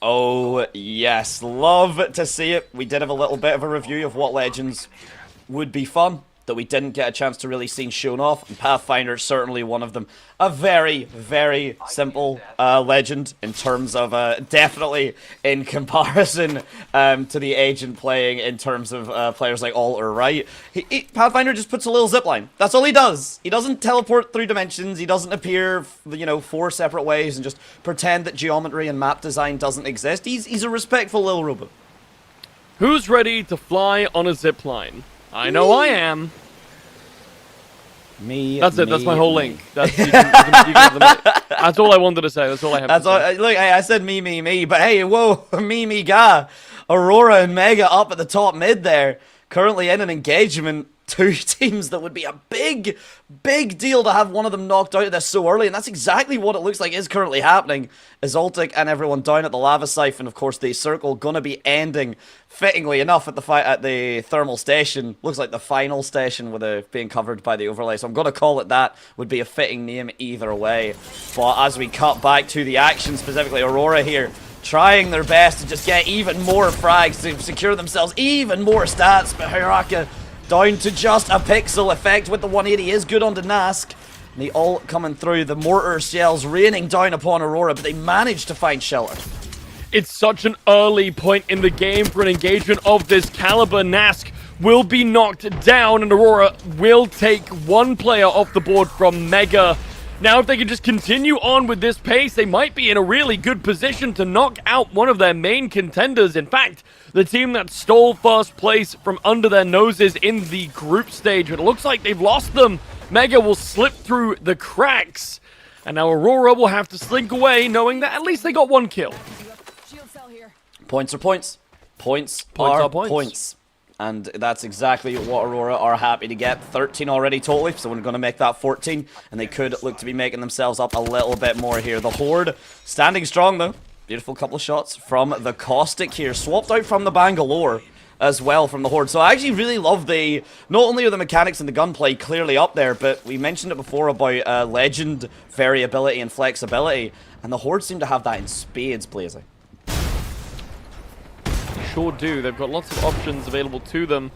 Oh, yes. Love to see it. We did have a little bit of a review of what Legends would be fun that we didn't get a chance to really see shown off, and Pathfinder is certainly one of them. A very, very simple legend in terms of definitely in comparison to the Agent playing in terms of players like Alt or Right. Pathfinder just puts a little zipline. That's all he does. He doesn't teleport through dimensions. He doesn't appear, 4 separate ways and just pretend that geometry and map design doesn't exist. He's a respectful little robot. Who's ready to fly on a zipline? I know I am. Me. That's it. That's my whole link. That's, you can that's all I wanted to say. That's all I have to say. Look, I said me. But hey, whoa, me, ga. Aurora and Mega up at the top mid there. Currently in an engagement. 2 teams that would be a big deal to have one of them knocked out of this so early, and that's exactly what it looks like is currently happening. Azultic and everyone down at the lava siphon, of course, the circle gonna be ending, fittingly enough, at the thermal station. Looks like the final station with being covered by the overlay, so I'm gonna call it that. Would be a fitting name either way. But as we cut back to the action, specifically Aurora here, trying their best to just get even more frags to secure themselves even more stats, but Hiraka down to just a pixel effect with the 180 is good on the Nask. And the ult coming through, the mortar shells raining down upon Aurora, but they managed to find shelter. It's such an early point in the game for an engagement of this caliber. Nask will be knocked down, and Aurora will take one player off the board from Mega. Now, if they can just continue on with this pace, they might be in a really good position to knock out one of their main contenders. In fact, the team that stole first place from under their noses in the group stage. It looks like they've lost them. Mega will slip through the cracks. And now Aurora will have to slink away, knowing that at least they got one kill. Points are points. Points are points. And that's exactly what Aurora are happy to get. 13 already totally, so we're going to make that 14. And they could look to be making themselves up a little bit more here. The Horde standing strong, though. Beautiful couple of shots from the Caustic here. Swapped out from the Bangalore as well from the Horde. So I actually really love the... Not only are the mechanics and the gunplay clearly up there, but we mentioned it before about legend variability and flexibility. And the Horde seem to have that in spades, Blazy. Sure do. They've got lots of options available to them.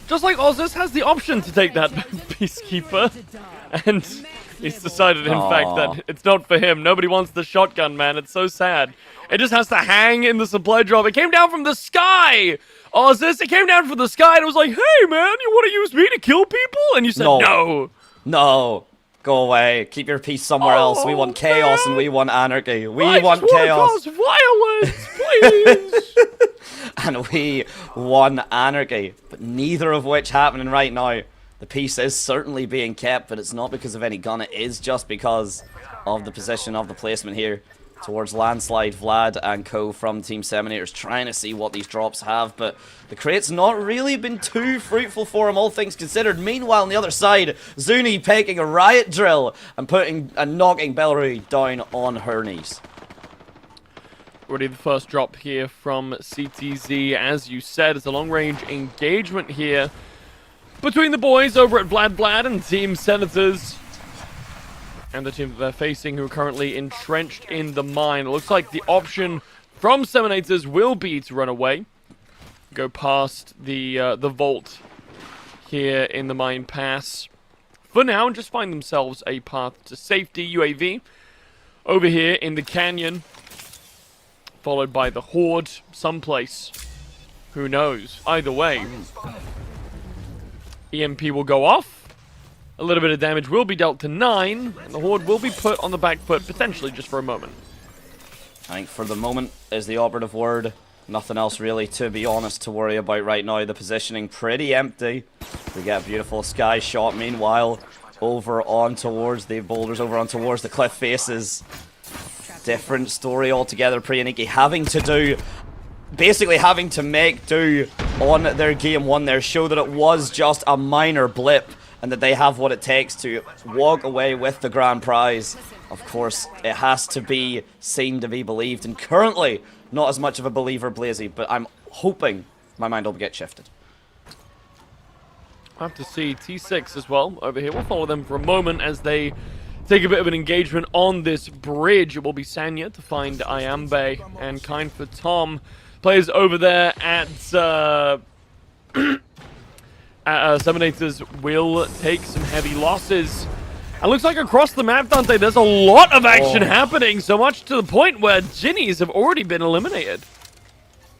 Just like Ozus has the option to take that Peacekeeper. And he's decided, in fact, that it's not for him. Nobody wants the shotgun, man. It's so sad. It just has to hang in the supply drop. It came down from the sky! Ozus, it came down from the sky and it was like, hey, man, you want to use me to kill people? And you said, no. No. Go away. Keep your peace somewhere else. We want chaos and we want anarchy. We want chaos. Cause violence, please. And we want anarchy. But neither of which happening right now. The peace is certainly being kept, but it's not because of any gun. It is just because of the position of the placement here towards Landslide, Vlad, and co from Team Seminators, trying to see what these drops have, but the crate's not really been too fruitful for him, all things considered. Meanwhile, on the other side, Zuni pegging a riot drill and knocking Bellery down on her knees. Already the first drop here from CTZ, as you said. It's a long-range engagement here between the boys over at Vlad and Team Senators. And the team that they're facing, who are currently entrenched in the mine. It looks like the option from Seminators will be to run away. Go past the vault here in the mine pass. For now, and just find themselves a path to safety. UAV over here in the canyon. Followed by the Horde someplace. Who knows? Either way. EMP will go off. A little bit of damage will be dealt to 9, and the Horde will be put on the back foot, potentially just for a moment. I think for the moment is the operative word. Nothing else really, to be honest, to worry about right now. The positioning pretty empty. We get a beautiful sky shot. Meanwhile, over on towards the boulders, over on towards the cliff faces. Different story altogether. Priyaniki having to make do on their game one there. Show that it was just a minor blip, and that they have what it takes to walk away with the grand prize. Of course, it has to be seen to be believed, and currently, not as much of a believer, Blazy, but I'm hoping my mind will get shifted. I'll have to see T6 as well over here. We'll follow them for a moment as they take a bit of an engagement on this bridge. It will be Sanya to find Ayambe, and Kind for Tom. Players over there at Seminators will take some heavy losses. It looks like across the map, Dante, there's a lot of action happening, so much to the point where Ginnies have already been eliminated.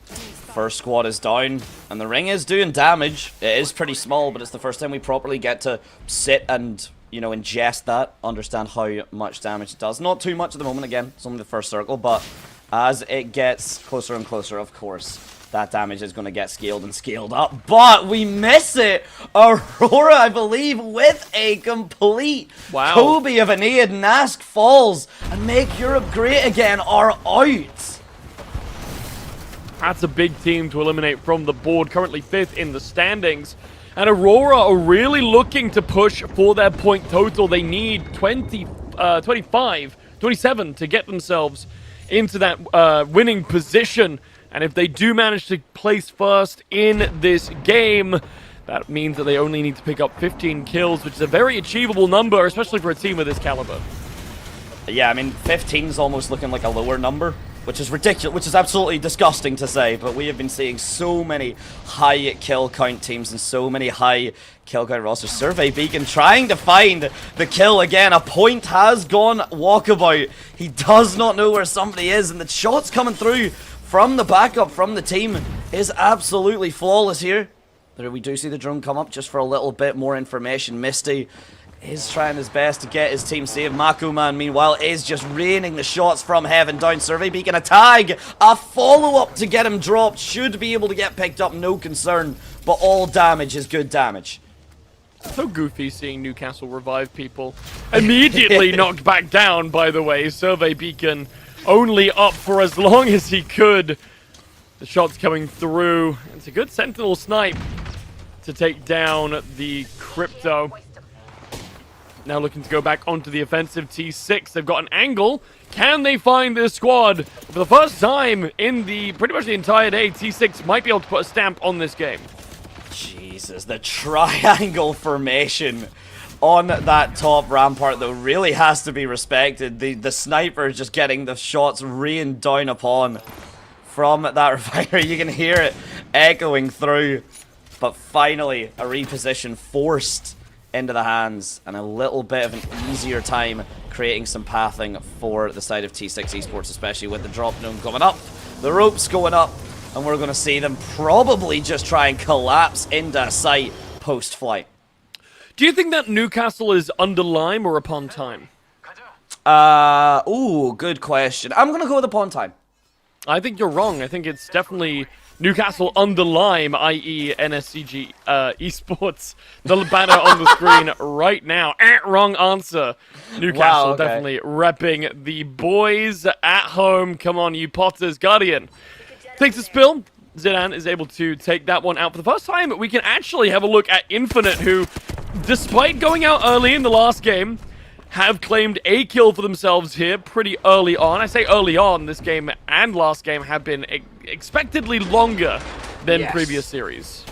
First squad is down, and the ring is doing damage. It is pretty small, but it's the first time we properly get to sit and, you know, ingest that, understand how much damage it does. Not too much at the moment, again, it's only the first circle, but as it gets closer and closer, of course, that damage is going to get scaled and scaled up. But we miss it! Aurora, I believe, with a complete Kobe of an Aid. Nask falls, and Make Europe Great Again are out. That's a big team to eliminate from the board, currently 5th in the standings. And Aurora are really looking to push for their point total. They need 27 to get themselves into that winning position. And if they do manage to place first in this game, that means that they only need to pick up 15 kills, which is a very achievable number, especially for a team of this caliber. Yeah, I mean, 15's almost looking like a lower number which is ridiculous, which is absolutely disgusting to say, but we have been seeing so many high kill count teams and so many high kill count rosters. Survey Beacon trying to find the kill again. A point has gone walkabout. He does not know where somebody is, and the shots coming through from the backup from the team is absolutely flawless here. There we do see the drone come up just for a little bit more information. Misty is trying his best to get his team saved. Makuman, meanwhile, is just raining the shots from heaven down. Survey Beacon, a tag, a follow-up to get him dropped. Should be able to get picked up, no concern. But all damage is good damage. So goofy seeing Newcastle revive people. Immediately knocked back down, by the way. Survey Beacon only up for as long as he could. The shots coming through. It's a good Sentinel snipe to take down the Crypto. Now looking to go back onto the offensive. T6, they've got an angle. Can they find this squad? For the first time in the pretty much the entire day, T6 might be able to put a stamp on this game. Jesus, the triangle formation on that top rampart, though, really has to be respected. The sniper just getting the shots rained down upon from that refinery. You can hear it echoing through. But finally, a reposition forced into the hands, and a little bit of an easier time creating some pathing for the side of T6 Esports, especially with the drop dome coming up, the ropes going up, and we're going to see them probably just try and collapse into a site post-flight. Do you think that Newcastle is under lime or upon time? Ooh, good question. I'm going to go with upon time. I think you're wrong. I think it's definitely Newcastle under lime, i.e. NSCG Esports. The banner on the screen right now. Wrong answer. Newcastle okay. Definitely repping the boys at home. Come on, you Potters. Guardian takes a spill. Zidane is able to take that one out for the first time. We can actually have a look at Infinite, who, despite going out early in the last game, have claimed a kill for themselves here pretty early on. I say early on, this game and last game have been expectedly longer than previous series.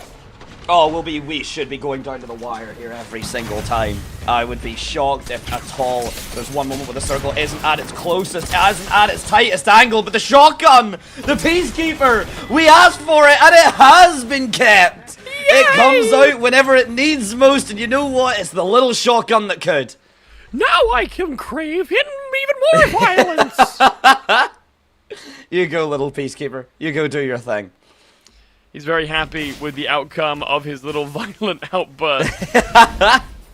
Oh, we should be going down to the wire here every single time. I would be shocked if at all there's one moment where the circle isn't at its closest, isn't at its tightest angle, but the shotgun, the Peacekeeper, we asked for it and it has been kept. Yay! It comes out whenever it needs most, and you know what? It's the little shotgun that could. Now I can crave even more violence! You go, little Peacekeeper. You go do your thing. He's very happy with the outcome of his little violent outburst.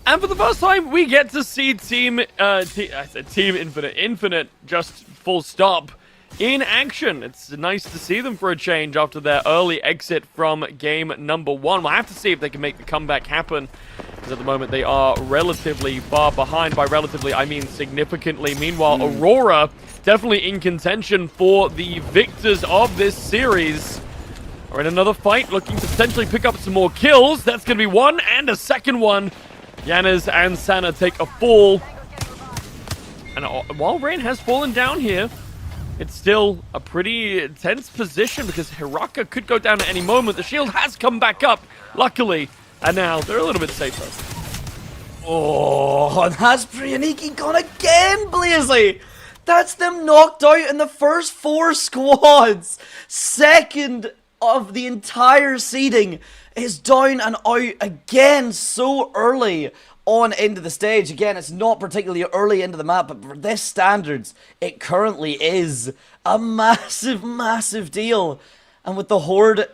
And for the first time, we get to see Team Infinite, just full stop, in action. It's nice to see them for a change after their early exit from game number 1. We'll have to see if they can make the comeback happen, because at the moment they are relatively far behind. By relatively, I mean significantly. Meanwhile, Aurora definitely in contention for the victors of this series. Are in another fight, looking to potentially pick up some more kills. That's going to be one and a second one. Yanis and Sana take a fall. And while Rain has fallen down here, it's still a pretty tense position because Hiraka could go down at any moment. The shield has come back up, luckily. And now they're a little bit safer. Oh, that's Priyaniki gone again, Blazey. That's them knocked out in the first 4 squads. Second of the entire seeding is down and out again so early on into the stage. Again, it's not particularly early into the map, but for this standards, it currently is a massive, massive deal. And with the Horde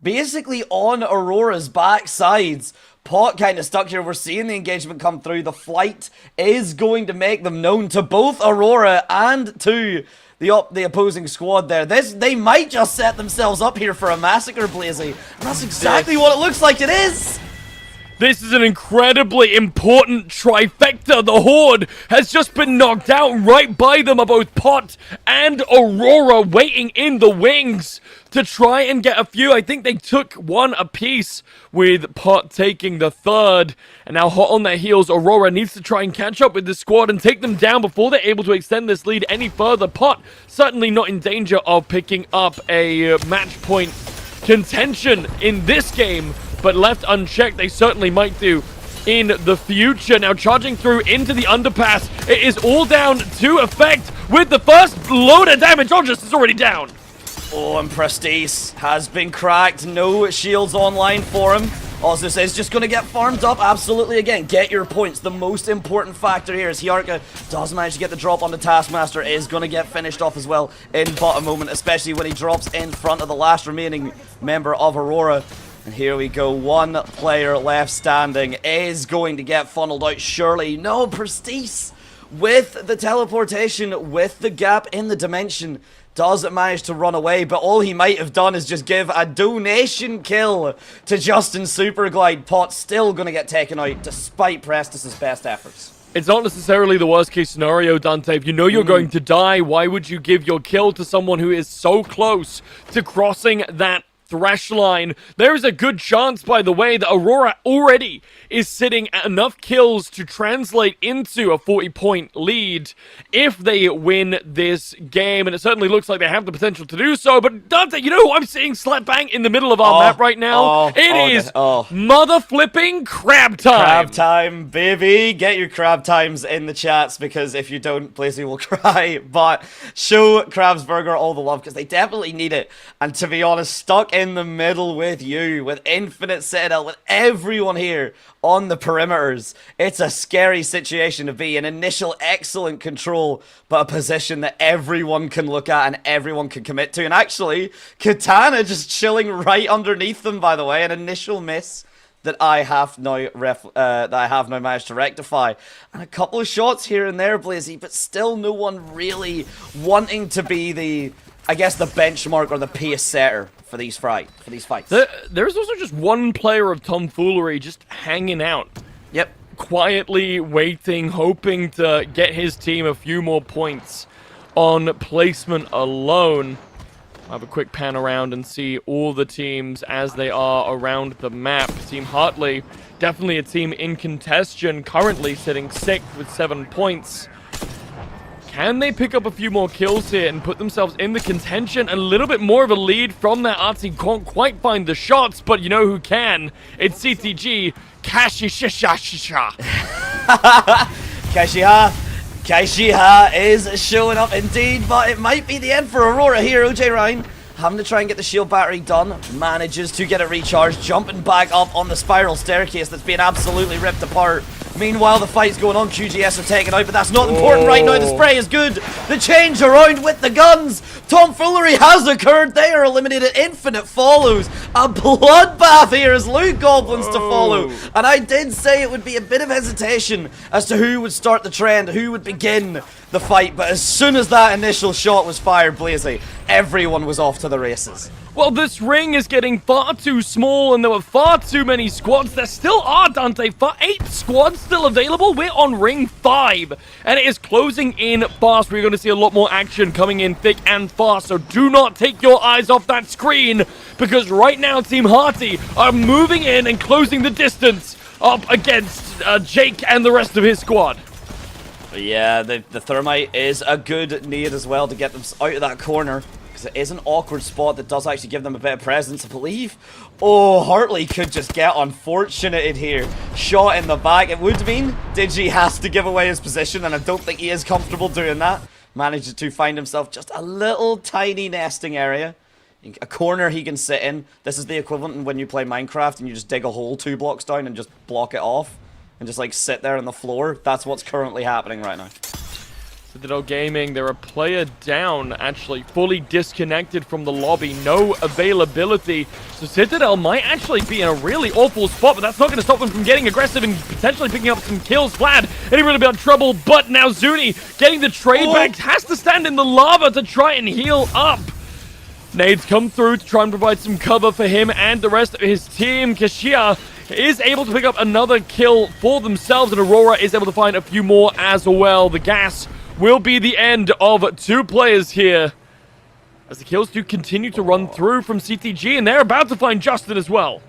basically on Aurora's backsides, Pot kind of stuck here. We're seeing the engagement come through. The flight is going to make them known to both Aurora and to the opposing squad there. They might just set themselves up here for a massacre, Blazy. And that's exactly what it looks like it is. This is an incredibly important trifecta. The Horde has just been knocked out. Right by them are both Pot and Aurora waiting in the wings to try and get a few. I think they took one apiece, with Pot taking the third. And now hot on their heels, Aurora needs to try and catch up with this squad and take them down before they're able to extend this lead any further. Pot certainly not in danger of picking up a match point contention in this game, but left unchecked, they certainly might do in the future. Now charging through into the underpass. It is all down to effect with the first load of damage. Just is already down. Oh, and Prestige has been cracked. No shields online for him. Ozus is just going to get farmed up, absolutely. Again, get your points. The most important factor here is Hiarka does manage to get the drop on the Taskmaster, is going to get finished off as well in but a moment, especially when he drops in front of the last remaining member of Aurora. And here we go, one player left standing is going to get funneled out, surely. No, Prestige with the teleportation, with the gap in the dimension, does manage to run away, but all he might have done is just give a donation kill to Justin Superglide. Pot still gonna get taken out despite Prestis's best efforts. It's not necessarily the worst case scenario, Dante. If you know you're going to die, why would you give your kill to someone who is so close to crossing that thresh line? There is a good chance, by the way, that Aurora already is sitting at enough kills to translate into a 40-point lead if they win this game, and it certainly looks like they have the potential to do so. But Dante, you know who I'm seeing slap bang in the middle of our map right now? It is mother flipping crab time. Crab time, baby. Get your crab times in the chats, because if you don't, Blazy will cry. But show Krabsburger all the love, because they definitely need it. And to be honest, stuck in the middle with you, with Infinite Citadel, with everyone here on the perimeters, it's a scary situation to be in. Initial excellent control, but a position that everyone can look at and everyone can commit to. And actually, Katana just chilling right underneath them, by the way. An initial miss that I have now managed to rectify. And a couple of shots here and there, Blazy, but still no one really wanting to be the, I guess, the benchmark or the pace setter for these fights. There's also just one player of tomfoolery just hanging out. Yep. Quietly waiting, hoping to get his team a few more points on placement alone. I'll have a quick pan around and see all the teams as they are around the map. Team Hartley, definitely a team in contention, currently sitting 6th with 7 points. Can they pick up a few more kills here and put themselves in the contention? A little bit more of a lead from that Artsy. Can't quite find the shots, but you know who can? It's CTG. Kashiha. Kashiha is showing up indeed, but it might be the end for Aurora here. OJ Ryan having to try and get the shield battery done, manages to get it recharged, jumping back up on the spiral staircase that's being absolutely ripped apart. Meanwhile, the fight's going on. QGS are taken out, but that's not important right now. The spray is good. The change around with the guns. Tomfoolery has occurred. They are eliminated. Infinite follows. A bloodbath here as Luke Goblins to follow. And I did say it would be a bit of hesitation as to who would start the trend, who would begin the fight. But as soon as that initial shot was fired, Blazy, everyone was off to the races. Well, this ring is getting far too small, and there were far too many squads. There still are, Dante, 8 squads still available. We're on ring 5, and it is closing in fast. We're going to see a lot more action coming in thick and fast, so do not take your eyes off that screen, because right now Team Hearty are moving in and closing the distance up against Jake and the rest of his squad. Yeah, the Thermite is a good need as well to get them out of that corner, because it is an awkward spot that does actually give them a bit of presence, I believe. Oh, Hartley could just get unfortunated here. Shot in the back. It would mean Digi has to give away his position, and I don't think he is comfortable doing that. Manages to find himself just a little tiny nesting area. A corner he can sit in. This is the equivalent when you play Minecraft and you just dig a hole 2 blocks down and just block it off. And just like sit there on the floor. That's what's currently happening right now. Citadel Gaming, they're a player down, actually, fully disconnected from the lobby, no availability. So Citadel might actually be in a really awful spot, but that's not going to stop them from getting aggressive and potentially picking up some kills. Vlad in a really bit of trouble, but now Zuni getting the trade back, has to stand in the lava to try and heal up. Nades come through to try and provide some cover for him and the rest of his team. Kashia is able to pick up another kill for themselves, and Aurora is able to find a few more as well. The gas will be the end of 2 players here, as the kills do continue to run through from CTG, and they're about to find Justin as well.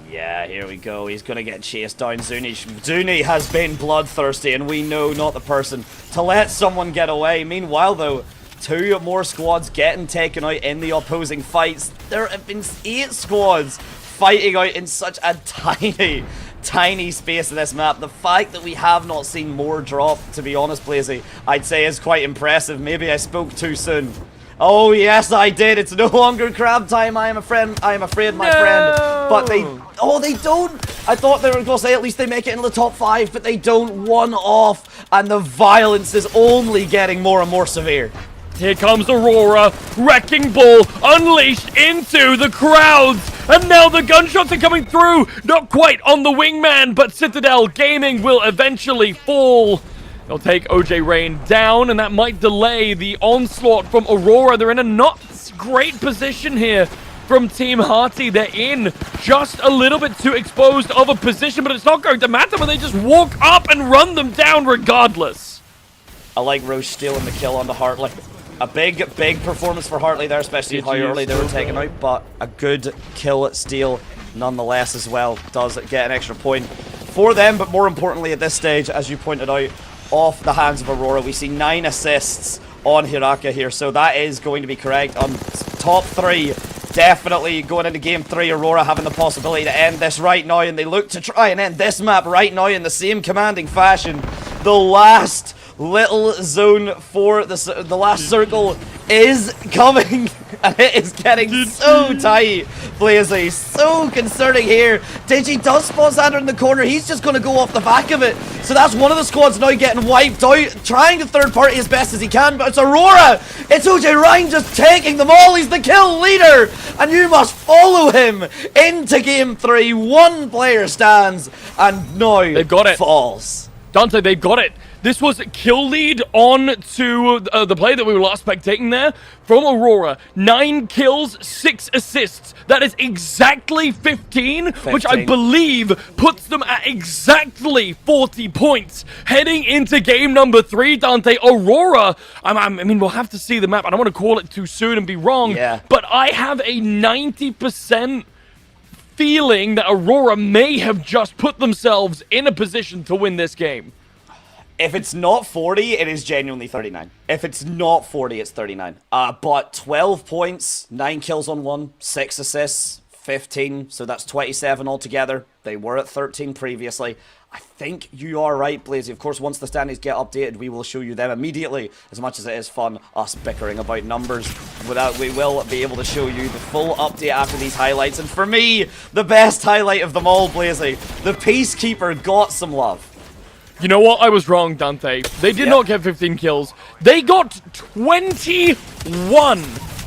Yeah, here we go. He's going to get chased down. Zuni has been bloodthirsty, and we know not the person to let someone get away. Meanwhile, though, 2 more squads getting taken out in the opposing fights. There have been 8 squads fighting out in such a tiny tiny space of this map. The fact that we have not seen more drop, to be honest, Blazy, I'd say is quite impressive. Maybe I spoke too soon. Oh yes, I did. It's no longer crab time. I am afraid, my friend. But they don't. I thought they were going to say at least they make it into the top 5, but they don't. One off, and the violence is only getting more and more severe. Here comes Aurora, Wrecking Ball unleashed into the crowds, and now the gunshots are coming through. Not quite on the wingman, but Citadel Gaming will eventually fall. They'll take OJ Rain down, and that might delay the onslaught from Aurora. They're in a not great position here from Team Hearty. They're in just a little bit too exposed of a position, but it's not going to matter when they just walk up and run them down regardless. I like Roche stealing the kill onto Hartley. A big performance for Hartley there, especially how early they were taken out, but a good kill steal nonetheless as well. Does get an extra point for them, but more importantly at this stage, as you pointed out, off the hands of Aurora. We see 9 assists on Hiraka here, so that is going to be correct. On top 3, definitely going into game 3, Aurora having the possibility to end this right now, and they look to try and end this map right now in the same commanding fashion. The last little zone for the last circle is coming, and it is getting so tight. Blazy, so concerning here. Digi does spot Xander in the corner. He's just going to go off the back of it. So that's one of the squads now getting wiped out, trying to third party as best as he can, but it's Aurora. It's OJ Ryan just taking them all. He's the kill leader, and you must follow him into game 3. One player stands, and now they've got it. Falls. Dante, they've got it. This was kill lead on to the play that we were last spectating there from Aurora. 9 kills, 6 assists. That is exactly 15, which I believe puts them at exactly 40 points. Heading into game number 3, Dante, Aurora, I mean, we'll have to see the map. I don't want to call it too soon and be wrong, but I have a 90% feeling that Aurora may have just put themselves in a position to win this game. If it's not 40, it is genuinely 39. If it's not 40, it's 39. But 12 points, 9 kills on 1, 6 assists, 15, so that's 27 altogether. They were at 13 previously. I think you are right, Blazy. Of course, once the standings get updated, we will show you them immediately. As much as it is fun, us bickering about numbers, we will be able to show you the full update after these highlights. And for me, the best highlight of them all, Blazy, the Peacekeeper got some love. You know what? I was wrong, Dante. They did not get 15 kills. They got 21.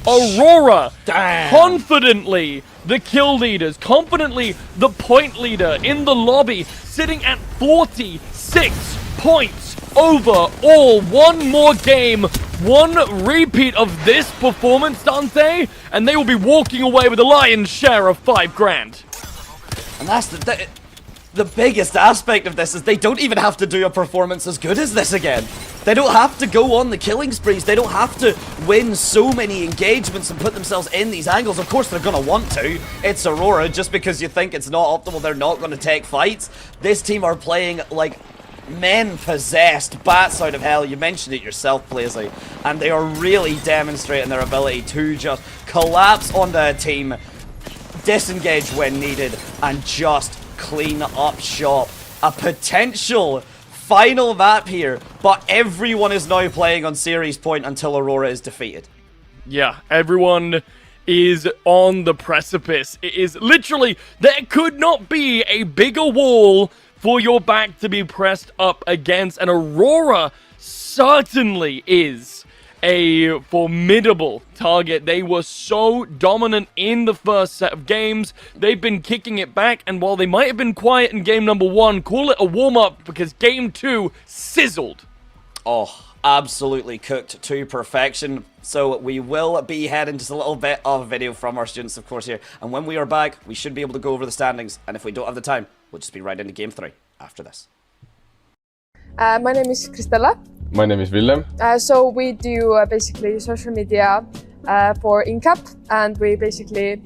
Aurora, confidently the kill leaders, confidently the point leader in the lobby, sitting at 46 points overall. One more game, one repeat of this performance, Dante, and they will be walking away with a lion's share of $5,000. And that's the biggest aspect of this is they don't even have to do a performance as good as this again. They don't have to go on the killing sprees. They don't have to win so many engagements and put themselves in these angles. Of course, they're going to want to. It's Aurora. Just because you think it's not optimal, they're not going to take fights. This team are playing like men possessed, bats out of hell. You mentioned it yourself, Blazy. And they are really demonstrating their ability to just collapse onto a team, disengage when needed, and just clean up shop. A potential final map here, but everyone is now playing on series point until Aurora is defeated. Yeah, everyone is on the precipice. It is literally, there could not be a bigger wall for your back to be pressed up against, and Aurora certainly is a formidable target. They were so dominant in the first set of games. They've been kicking it back, and while they might have been quiet in game number 1, call it a warm-up because game 2 sizzled. Oh, absolutely cooked to perfection. So we will be heading just a little bit of video from our students, of course, here. And when we are back, we should be able to go over the standings. And if we don't have the time, we'll just be right into game 3 after this. My name is Kristella. My name is Willem. So we do basically social media for Incap, and we basically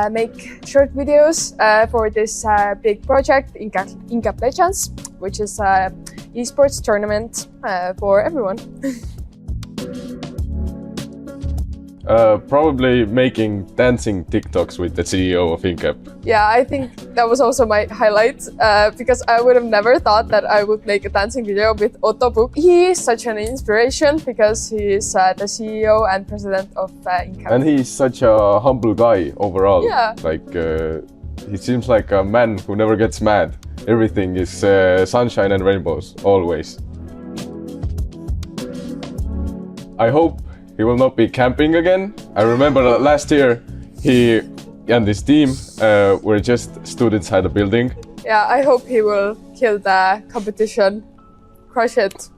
make short videos for this big project, Incap Legends, which is an esports tournament for everyone. Probably making dancing TikToks with the CEO of Incap. Yeah, I think that was also my highlight because I would have never thought that I would make a dancing video with Otto Book. He is such an inspiration because he is the CEO and president of Incap. And he's such a humble guy overall. Yeah. Like, he seems like a man who never gets mad. Everything is sunshine and rainbows, always. I hope he will not be camping again. I remember that last year he and his team were just stood inside a building. Yeah, I hope he will kill the competition, crush it.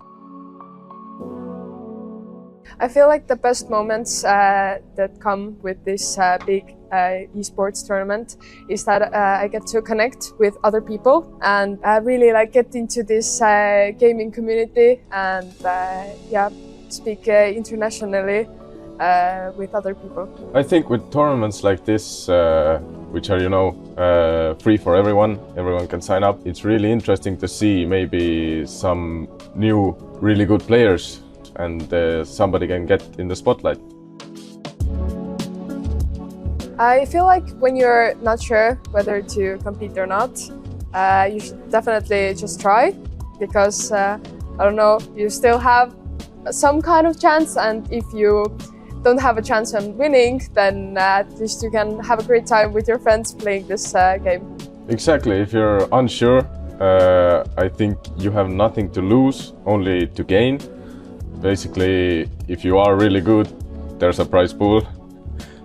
I feel like the best moments that come with this big esports tournament is that I get to connect with other people and really like get into this gaming community and yeah, speak internationally with other people. I think with tournaments like this, which are, you know, free for everyone can sign up, it's really interesting to see maybe some new really good players and somebody can get in the spotlight. I feel like when you're not sure whether to compete or not, you should definitely just try because, I don't know, you still have some kind of chance, and if you don't have a chance on winning, then at least you can have a great time with your friends playing this game. Exactly, if you're unsure, I think you have nothing to lose, only to gain. Basically, if you are really good, there's a prize pool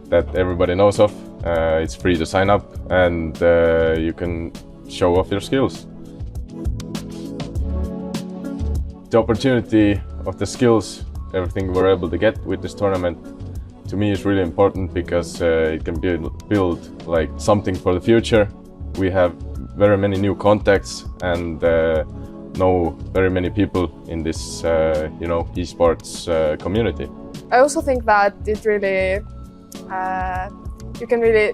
that everybody knows of. It's free to sign up and you can show off your skills. The opportunity of the skills, everything we're able to get with this tournament, to me is really important because it can build like something for the future. We have very many new contacts and know very many people in this, you know, esports community. I also think that it really, you can really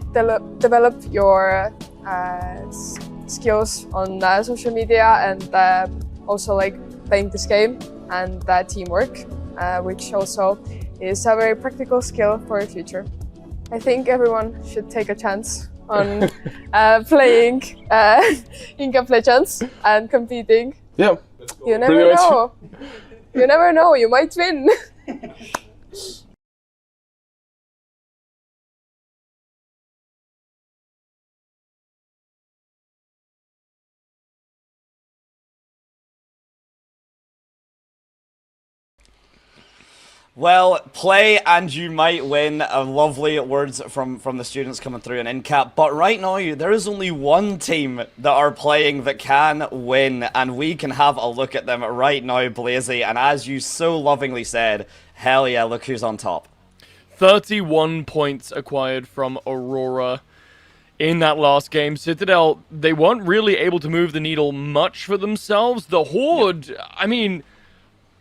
develop your skills on social media and also like playing this game and teamwork, which also is a very practical skill for the future. I think everyone should take a chance on playing Incap Legends and competing. Yeah. You never know. You never know, you might win. Well, play and you might win. Lovely words from the students coming through in Incap. But right now, there is only one team that are playing that can win, and we can have a look at them right now, Blazy. And as you so lovingly said, hell yeah, look who's on top. 31 points acquired from Aurora in that last game. Citadel, they weren't really able to move the needle much for themselves. The Horde, I mean,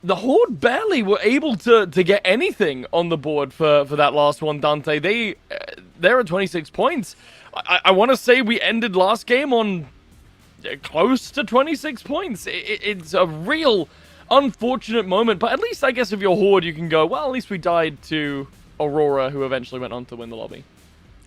the Horde barely were able to get anything on the board for that last one, Dante. They're at 26 points. I want to say we ended last game on close to 26 points. It's a real unfortunate moment, but at least I guess if you're Horde, you can go, well, at least we died to Aurora, who eventually went on to win the lobby.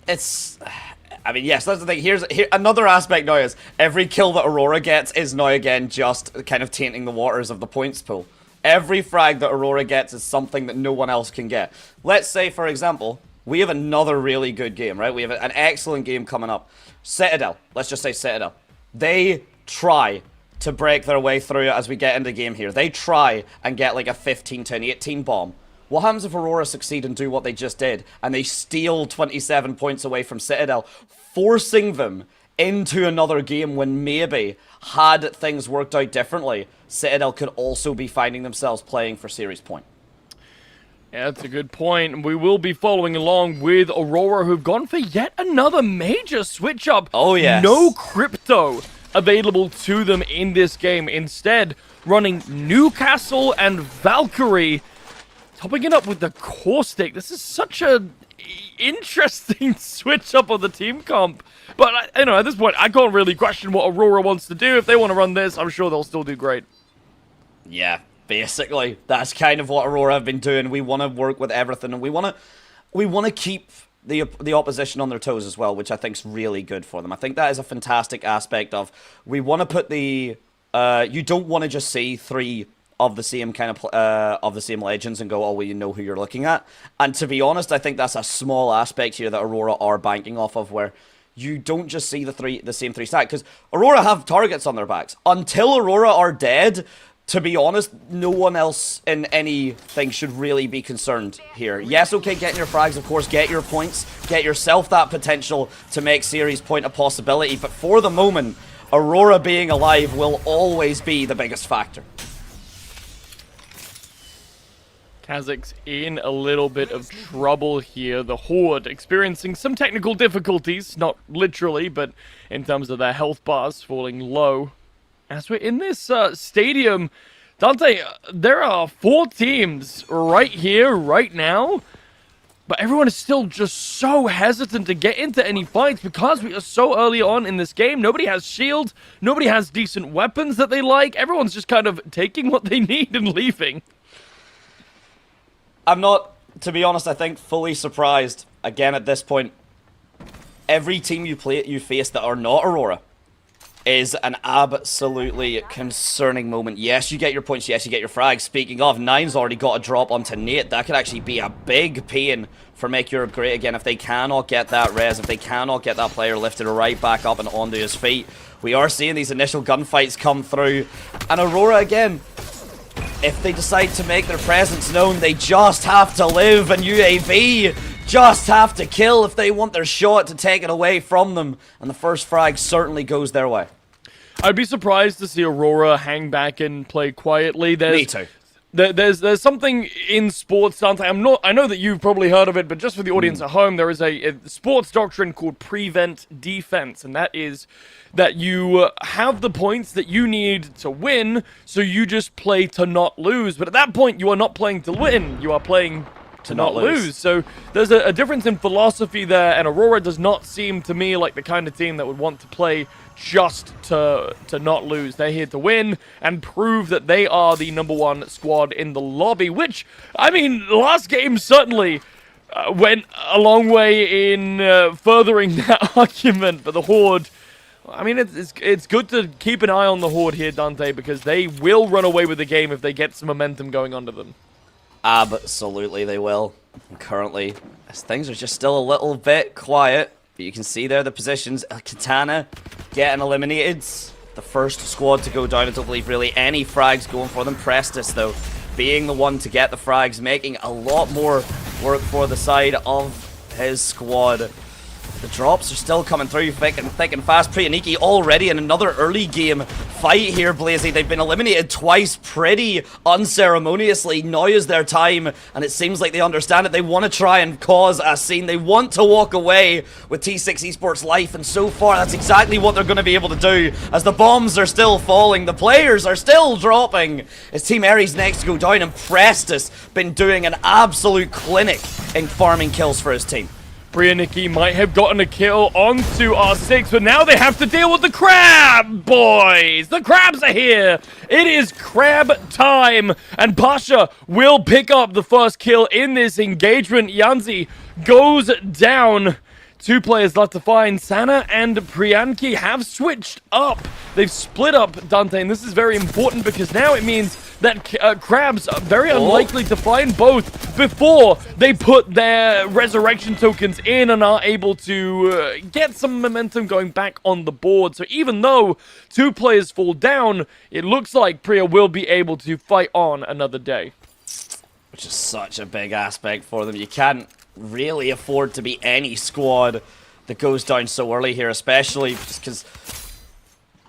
I mean, yes, that's the thing. Here, another aspect now is every kill that Aurora gets is now again just kind of tainting the waters of the points pool. Every frag that Aurora gets is something that no one else can get. Let's say, for example, we have another really good game, right? We have an excellent game coming up. Citadel, let's just say Citadel. They try to break their way through as we get into the game here. They try and get like a 15 to an 18 bomb. What happens if Aurora succeed and do what they just did, and they steal 27 points away from Citadel, forcing them into another game when maybe, had things worked out differently, Citadel could also be finding themselves playing for Series Point. Yeah, that's a good point. We will be following along with Aurora, who've gone for yet another major switch up. Oh, yes. No crypto available to them in this game. Instead, running Newcastle and Valkyrie, topping it up with the Caustic. This is such a interesting switch up on the team comp. But, you know, at this point, I can't really question what Aurora wants to do. If they want to run this, I'm sure they'll still do great. Yeah, basically. That's kind of what Aurora have been doing. We want to work with everything, and we want to... we want to keep the opposition on their toes as well, which I think is really good for them. I think that is a fantastic aspect of, we want to put the, you don't want to just see 3 of the same kind of the same legends and go, oh, well, you know who you're looking at. And to be honest, I think that's a small aspect here that Aurora are banking off of, where you don't just see the same 3 stack, because Aurora have targets on their backs. Until Aurora are dead, to be honest, no one else in anything should really be concerned here. Yes, okay, getting your frags, of course, get your points, get yourself that potential to make series point a possibility, but for the moment, Aurora being alive will always be the biggest factor. Kazakh's in a little bit of trouble here. The Horde experiencing some technical difficulties, not literally, but in terms of their health bars falling low. As we're in this stadium, Dante, there are 4 teams right here, right now, but everyone is still just so hesitant to get into any fights because we are so early on in this game. Nobody has shield, nobody has decent weapons that they like. Everyone's just kind of taking what they need and leaving. I'm not, to be honest, I think fully surprised, again at this point. Every team you face that are not Aurora is an absolutely concerning moment. Yes, you get your points, yes, you get your frags. Speaking of, Nine's already got a drop onto Nate. That could actually be a big pain for Make Europe Great again if they cannot get that res, if they cannot get that player lifted right back up and onto his feet. We are seeing these initial gunfights come through, and Aurora again, if they decide to make their presence known, they just have to live, and UAV just have to kill if they want their shot to take it away from them, and the first frag certainly goes their way. I'd be surprised to see Aurora hang back and play quietly. Me too. There's something in sports, Dante. I know that you've probably heard of it, but just for the audience at home, there is a sports doctrine called prevent defense, and that is that you have the points that you need to win, so you just play to not lose. But at that point, you are not playing to win. You are playing to not lose. So there's a difference in philosophy there, and Aurora does not seem to me like the kind of team that would want to play just to not lose. They're here to win and prove that they are the #1 squad in the lobby, which, I mean, last game certainly went a long way in furthering that argument. But the Horde, I mean, it's good to keep an eye on the Horde here, Dante, because they will run away with the game if they get some momentum going onto them. Absolutely they will. And currently, as things are just still a little bit quiet, but you can see there the positions. Katana getting eliminated. The first squad to go down. I don't believe really any frags going for them. Prestis, though, being the one to get the frags, making a lot more work for the side of his squad. The drops are still coming through thick and fast. Priyaniki already in another early game fight here, Blazy. They've been eliminated twice pretty unceremoniously. Now is their time, and it seems like they understand it. They want to try and cause a scene. They want to walk away with T6 Esports life, and so far that's exactly what they're going to be able to do, as the bombs are still falling, the players are still dropping. It's Team Ares next to go down, and Prestis been doing an absolute clinic in farming kills for his team. Priyaniki might have gotten a kill onto R6, but now they have to deal with the crab, boys! The crabs are here! It is crab time, and Pasha will pick up the first kill in this engagement. Yanzi goes down. 2 players left to find. Sana and Priyanki have switched up. They've split up, Dante, and this is very important because now it means that crabs are very unlikely to find both before they put their resurrection tokens in and are able to get some momentum going back on the board. So even though 2 players fall down, it looks like Priya will be able to fight on another day. Which is such a big aspect for them. You can't really afford to be any squad that goes down so early here, especially because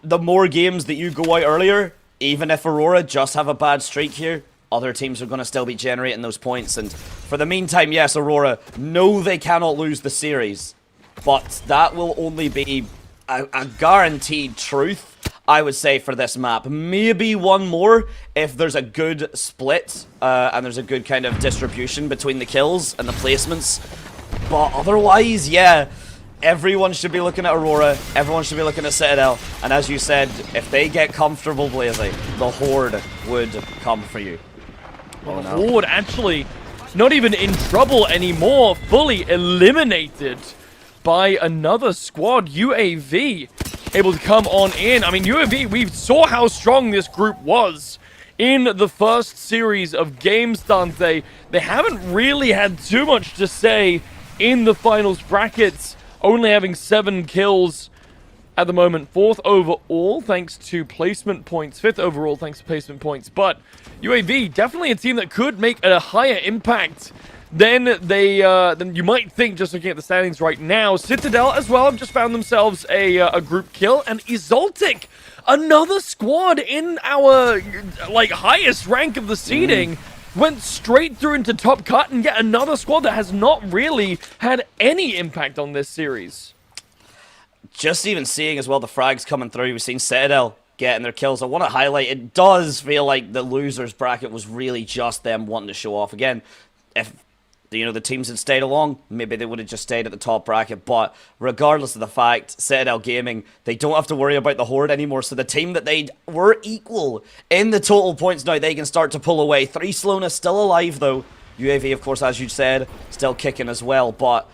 the more games that you go out earlier, even if Aurora just have a bad streak here, other teams are going to still be generating those points. And for the meantime, yes, Aurora know they cannot lose the series, but that will only be a guaranteed truth, I would say, for this map. Maybe one more if there's a good split and there's a good kind of distribution between the kills and the placements. But otherwise, yeah, everyone should be looking at Aurora, everyone should be looking at Citadel, and as you said, if they get comfortable, Blazy, the Horde would come for you. Well, the Horde actually not even in trouble anymore, fully eliminated by another squad. UAV able to come on in. I mean, UAV, we saw how strong this group was in the first series of games, Dante. They haven't really had too much to say in the finals brackets, only having 7 kills at the moment. 4th overall thanks to placement points, 5th overall thanks to placement points. But UAV, definitely a team that could make a higher impact than you might think just looking at the standings right now. Citadel as well have just found themselves a group kill, and Izoltic, another squad in our like highest rank of the seeding, went straight through into top cut, and yet another squad that has not really had any impact on this series. Just even seeing as well the frags coming through, we've seen Citadel getting their kills. I want to highlight, it does feel like the losers bracket was really just them wanting to show off. Again, if the teams had stayed along, maybe they would have just stayed at the top bracket. But regardless of the fact, Citadel Gaming, they don't have to worry about the Horde anymore. So the team that they were equal in the total points now, they can start to pull away. 3 Slowness still alive though. UAV, of course, as you said, still kicking as well. But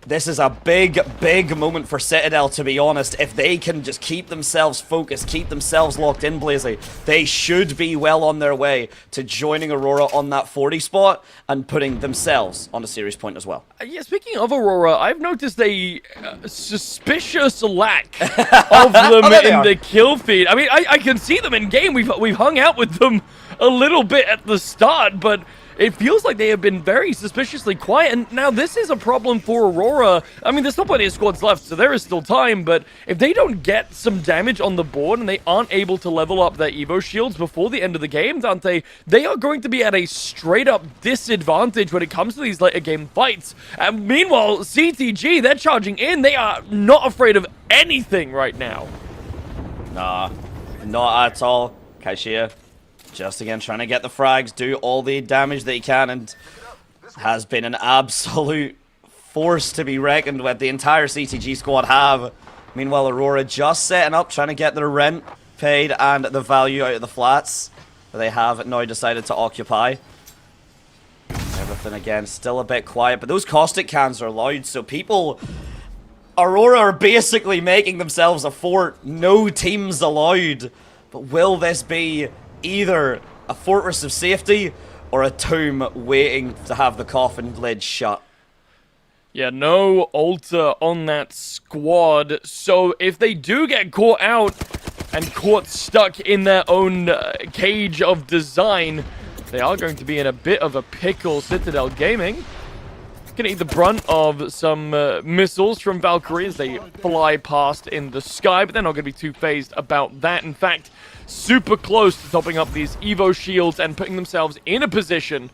this is a big, big moment for Citadel, to be honest. If they can just keep themselves focused, keep themselves locked in, Blazy, they should be well on their way to joining Aurora on that 40 spot and putting themselves on a series point as well. Yeah, speaking of Aurora, I've noticed a suspicious lack of them in the kill feed. I mean, I can see them in game. We've hung out with them a little bit at the start, but it feels like they have been very suspiciously quiet, and now this is a problem for Aurora. I mean, there's still plenty of squads left, so there is still time, but if they don't get some damage on the board and they aren't able to level up their Evo shields before the end of the game, Dante, they are going to be at a straight-up disadvantage when it comes to these later game fights. And meanwhile, CTG, they're charging in. They are not afraid of anything right now. Nah, not at all. Kaishia, just again trying to get the frags, do all the damage that he can, and has been an absolute force to be reckoned with. The entire CTG squad have. Meanwhile, Aurora just setting up, trying to get their rent paid and the value out of the flats that they have now decided to occupy. Everything again still a bit quiet, but those caustic cans are loud, so people... Aurora are basically making themselves a fort. No teams allowed. But will this be either a fortress of safety or a tomb waiting to have the coffin lid shut? Yeah, no altar on that squad. So if they do get caught out and caught stuck in their own cage of design, they are going to be in a bit of a pickle. Citadel Gaming gonna eat the brunt of some missiles from Valkyrie as they fly past in the sky, but they're not gonna be too phased about that. In fact, super close to topping up these Evo shields and putting themselves in a position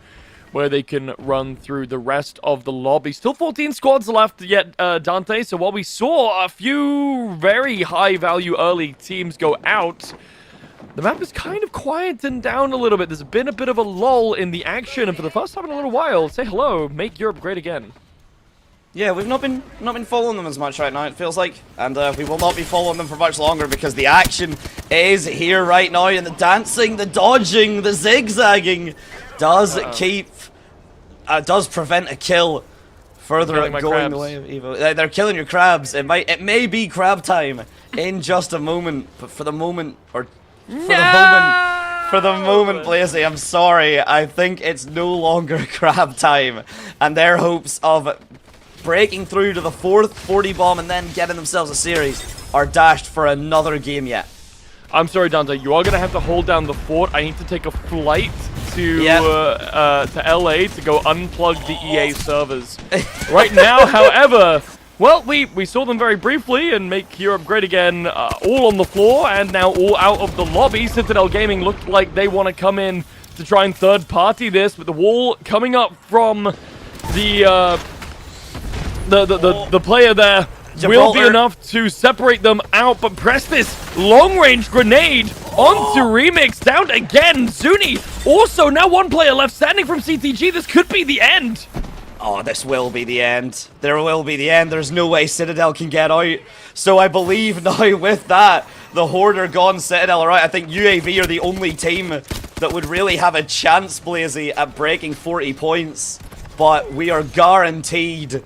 where they can run through the rest of the lobby. Still 14 squads left yet, Dante, so while we saw a few very high-value early teams go out, the map is kind of quieting down a little bit. There's been a bit of a lull in the action, and for the first time in a little while, say hello, make Europe great again. Yeah, we've not been following them as much right now, it feels like. And we will not be following them for much longer because the action is here right now, and the dancing, the dodging, the zigzagging does does prevent a kill further going the way of Evo. They're killing your crabs. It may be crab time in just a moment, but for the moment, or for the moment, Blazy, I'm sorry. I think it's no longer crab time, and their hopes of breaking through to the 4th 40 bomb and then getting themselves a series are dashed for another game yet. I'm sorry, Dante. You are going to have to hold down the fort. I need to take a flight to LA to go unplug the EA servers. Right now, however, well, we saw them very briefly and make Europe great again, all on the floor and now all out of the lobby. Citadel Gaming looked like they want to come in to try and third-party this, but the wall coming up from the player there will be enough to separate them out, but press this long-range grenade onto Remix, down again. Zuni also now one player left standing from CTG. This could be the end. Oh, this will be the end. There will be the end. There's no way Citadel can get out. So I believe now with that, the Horde are gone. Citadel are out. I think UAV are the only team that would really have a chance, Blazy, at breaking 40 points. but we are guaranteed,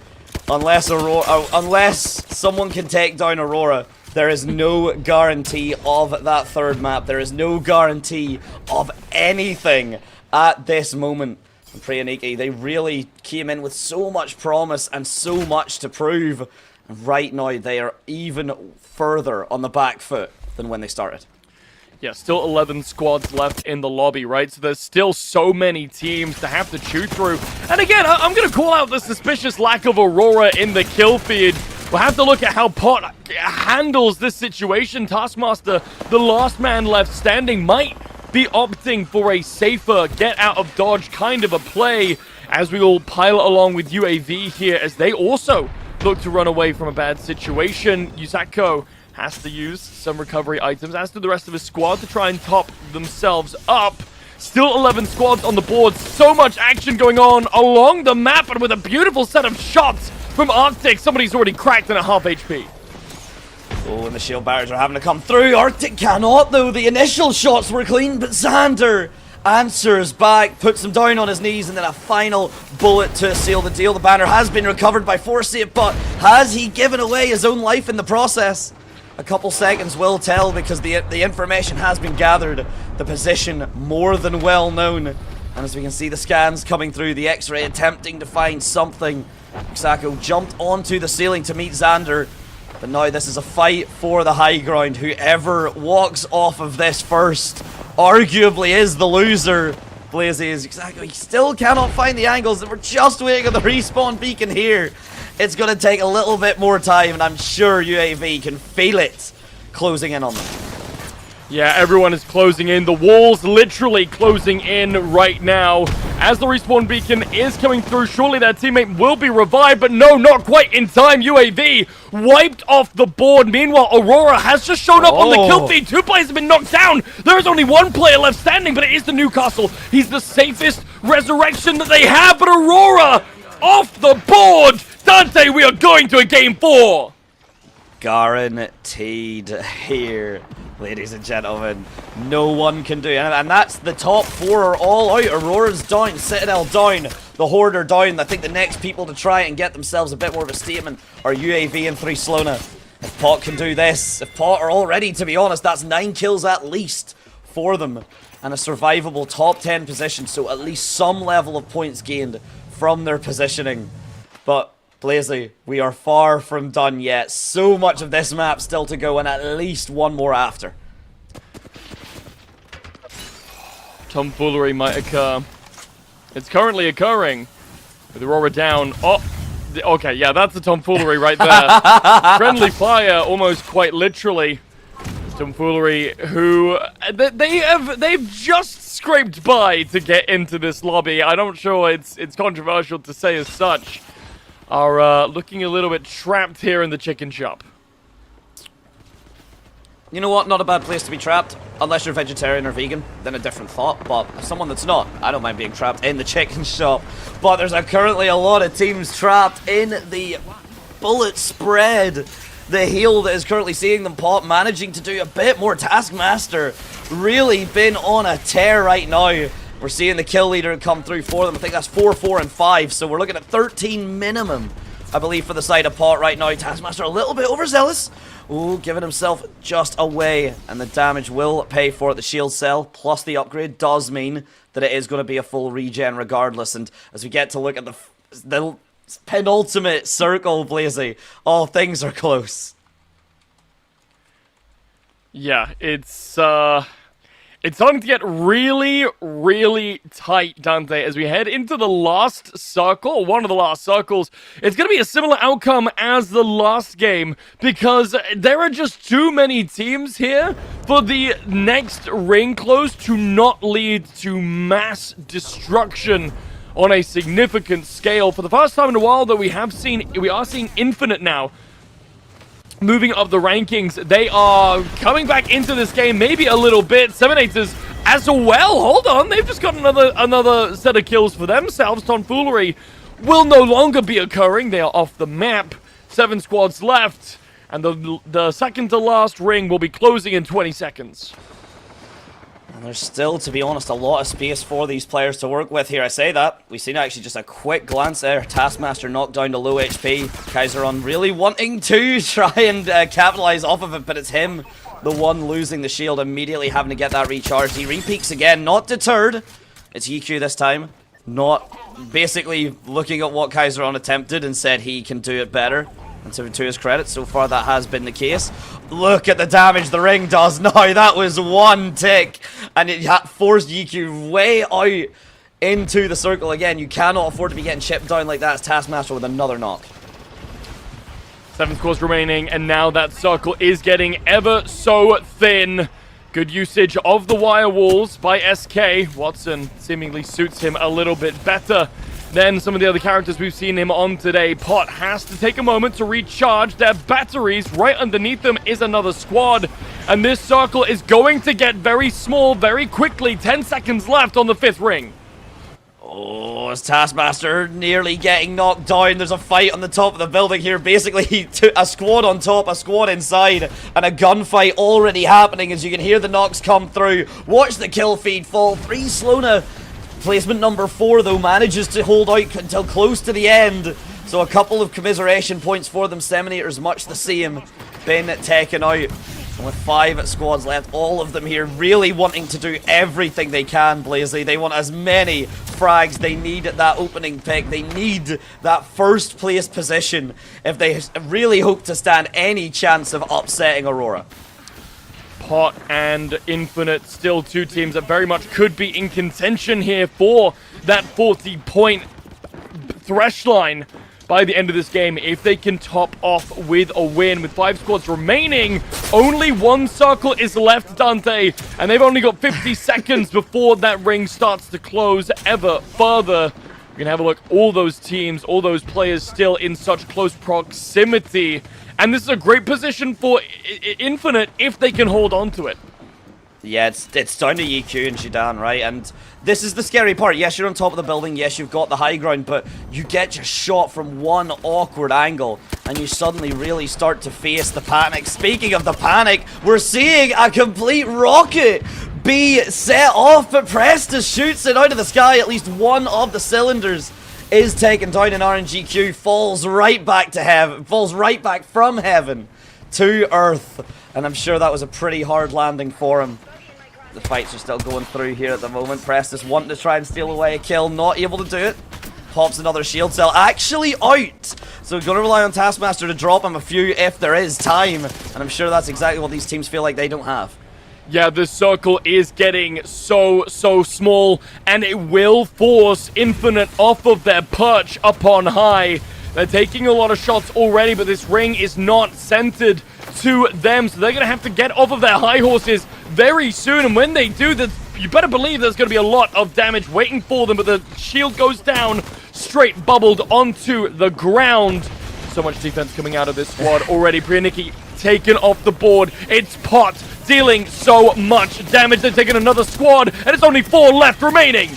unless someone can take down Aurora, there is no guarantee of that third map. There is no guarantee of anything at this moment. And Priyaniki, they really came in with so much promise and so much to prove. And right now, they are even further on the back foot than when they started. Yeah, still 11 squads left in the lobby, right? So there's still so many teams to have to chew through. And again, I'm going to call out the suspicious lack of Aurora in the kill feed. We'll have to look at how Pot handles this situation. Taskmaster, the last man left standing, might be opting for a safer get out of dodge kind of a play as we all pilot along with UAV here as they also look to run away from a bad situation. Yuzako has to use some recovery items, as do the rest of his squad, to try and top themselves up. Still 11 squads on the board. So much action going on along the map, and with a beautiful set of shots from Arctic. Somebody's already cracked in at half HP. Oh, and the shield barriers are having to come through. Arctic cannot, though. The initial shots were clean, but Xander answers back, puts him down on his knees, and then a final bullet to seal the deal. The banner has been recovered by Forsyth, but has he given away his own life in the process? A couple seconds will tell, because the information has been gathered. The position more than well known. And as we can see the scans coming through, the X-ray attempting to find something. Xako jumped onto the ceiling to meet Xander. But now this is a fight for the high ground. Whoever walks off of this first arguably is the loser. Blazy is exactly, he still cannot find the angles, and we're just waiting on the respawn beacon here. It's going to take a little bit more time, and I'm sure UAV can feel it closing in on them. Yeah, everyone is closing in. The wall's literally closing in right now. As the respawn beacon is coming through, surely their teammate will be revived, but no, not quite in time. UAV wiped off the board. Meanwhile, Aurora has just shown up on the kill feed. 2 players have been knocked down. There is only 1 player left standing, but it is the Newcastle. He's the safest resurrection that they have, but Aurora off the board. Dante, we are going to a game 4. Guaranteed here, ladies and gentlemen. No one can do it. And that's the top 4 are all out. Aurora's down, Citadel down, the Horde are down. I think the next people to try and get themselves a bit more of a statement are UAV and 3 Slona. If Pot can do this, if Pot are already, to be honest, that's 9 kills at least for them. And a survivable top 10 position, so at least some level of points gained from their positioning. But Blazy, we are far from done yet. So much of this map still to go, and at least one more after. Tomfoolery might occur. It's currently occurring. With Aurora down. Oh, okay, yeah, that's a tomfoolery right there. Friendly fire, almost quite literally. Tomfoolery, who they've just scraped by to get into this lobby. I'm not sure it's controversial to say as such. Are looking a little bit trapped here in the chicken shop. You know what? Not a bad place to be trapped. Unless you're vegetarian or vegan, then a different thought. But as someone that's not, I don't mind being trapped in the chicken shop. But there's currently a lot of teams trapped in the bullet spread. The heal that is currently seeing them pop, managing to do a bit more. Taskmaster really been on a tear right now. We're seeing the kill leader come through for them. I think that's 4, 4, and 5. So we're looking at 13 minimum, I believe, for the side of Pot right now. Taskmaster a little bit overzealous. Ooh, giving himself just away. And the damage will pay for it. The shield cell plus the upgrade does mean that it is going to be a full regen regardless. And as we get to look at the penultimate circle, Blazy, all things are close. Yeah, it's starting to get really, really tight, Dante, as we head into the last circle, one of the last circles. It's going to be a similar outcome as the last game, because there are just too many teams here for the next ring close to not lead to mass destruction on a significant scale. For the first time in a while, though, we are seeing Infinite now moving up the rankings. They are coming back into this game maybe a little bit. Seminators as well. Hold on, they've just got another set of kills for themselves. Tomfoolery will no longer be occurring. They are off the map. 7 squads left, and the second to last ring will be closing in 20 seconds. And there's still, to be honest, a lot of space for these players to work with here. I say that. We've seen actually just a quick glance there. Taskmaster knocked down to low HP. Kaiseron really wanting to try and capitalize off of it, but it's him, the one losing the shield, immediately having to get that recharged. He repeaks again, not deterred. It's EQ this time. Not basically looking at what Kaiseron attempted and said he can do it better. And to his credit, so far that has been the case. Look at the damage the ring does now. That was one tick. And it forced EQ way out into the circle again. You cannot afford to be getting chipped down like that as Taskmaster with another knock. 7 scores remaining, and now that circle is getting ever so thin. Good usage of the wire walls by SK. Watson seemingly suits him a little bit better than some of the other characters we've seen him on today. Pot has to take a moment to recharge their batteries. Right underneath them is another squad. And this circle is going to get very small very quickly. 10 seconds left on the 5th ring. Oh, it's Taskmaster nearly getting knocked down. There's a fight on the top of the building here. Basically, a squad on top, a squad inside, and a gunfight already happening as you can hear the knocks come through. Watch the kill feed fall. 3 Slona. Placement number 4, though, manages to hold out until close to the end. So a couple of commiseration points for them. Seminators much the same. Been taken out. And with 5 squads left, all of them here really wanting to do everything they can, Blazy. They want as many frags. They need that opening pick. They need that first place position if they really hope to stand any chance of upsetting Aurora. Pot and Infinite, still 2 teams that very much could be in contention here for that 40-point thresh line by the end of this game if they can top off with a win. With 5 squads remaining, only 1 circle is left, Dante, and they've only got 50 seconds before that ring starts to close ever further. We can have a look. All those teams, all those players still in such close proximity. And this is a great position for Infinite if they can hold on to it. Yeah, it's down to EQ and Zidane, right? And this is the scary part. Yes, you're on top of the building. Yes, you've got the high ground, but you get just shot from one awkward angle, and you suddenly really start to face the panic. Speaking of the panic, we're seeing a complete rocket be set off, but Prestus shoots it out of the sky. At least one of the cylinders is taken down, and RNGQ falls right back to heaven, falls right back from heaven to Earth. And I'm sure that was a pretty hard landing for him. The fights are still going through here at the moment. Prestus wanting to try and steal away a kill, not able to do it. Pops another shield cell, actually out. So we're going to rely on Taskmaster to drop him a few if there is time. And I'm sure that's exactly what these teams feel like they don't have. Yeah, the circle is getting so small, and it will force Infinite off of their perch up on high. They're taking a lot of shots already, but this ring is not centered to them, so they're going to have to get off of their high horses very soon, and when they do, you better believe there's going to be a lot of damage waiting for them, but the shield goes down, straight bubbled onto the ground. So much defense coming out of this squad already. Priyaniki taken off the board. It's Pot dealing so much damage. They're taking another squad, and it's only 4 left remaining.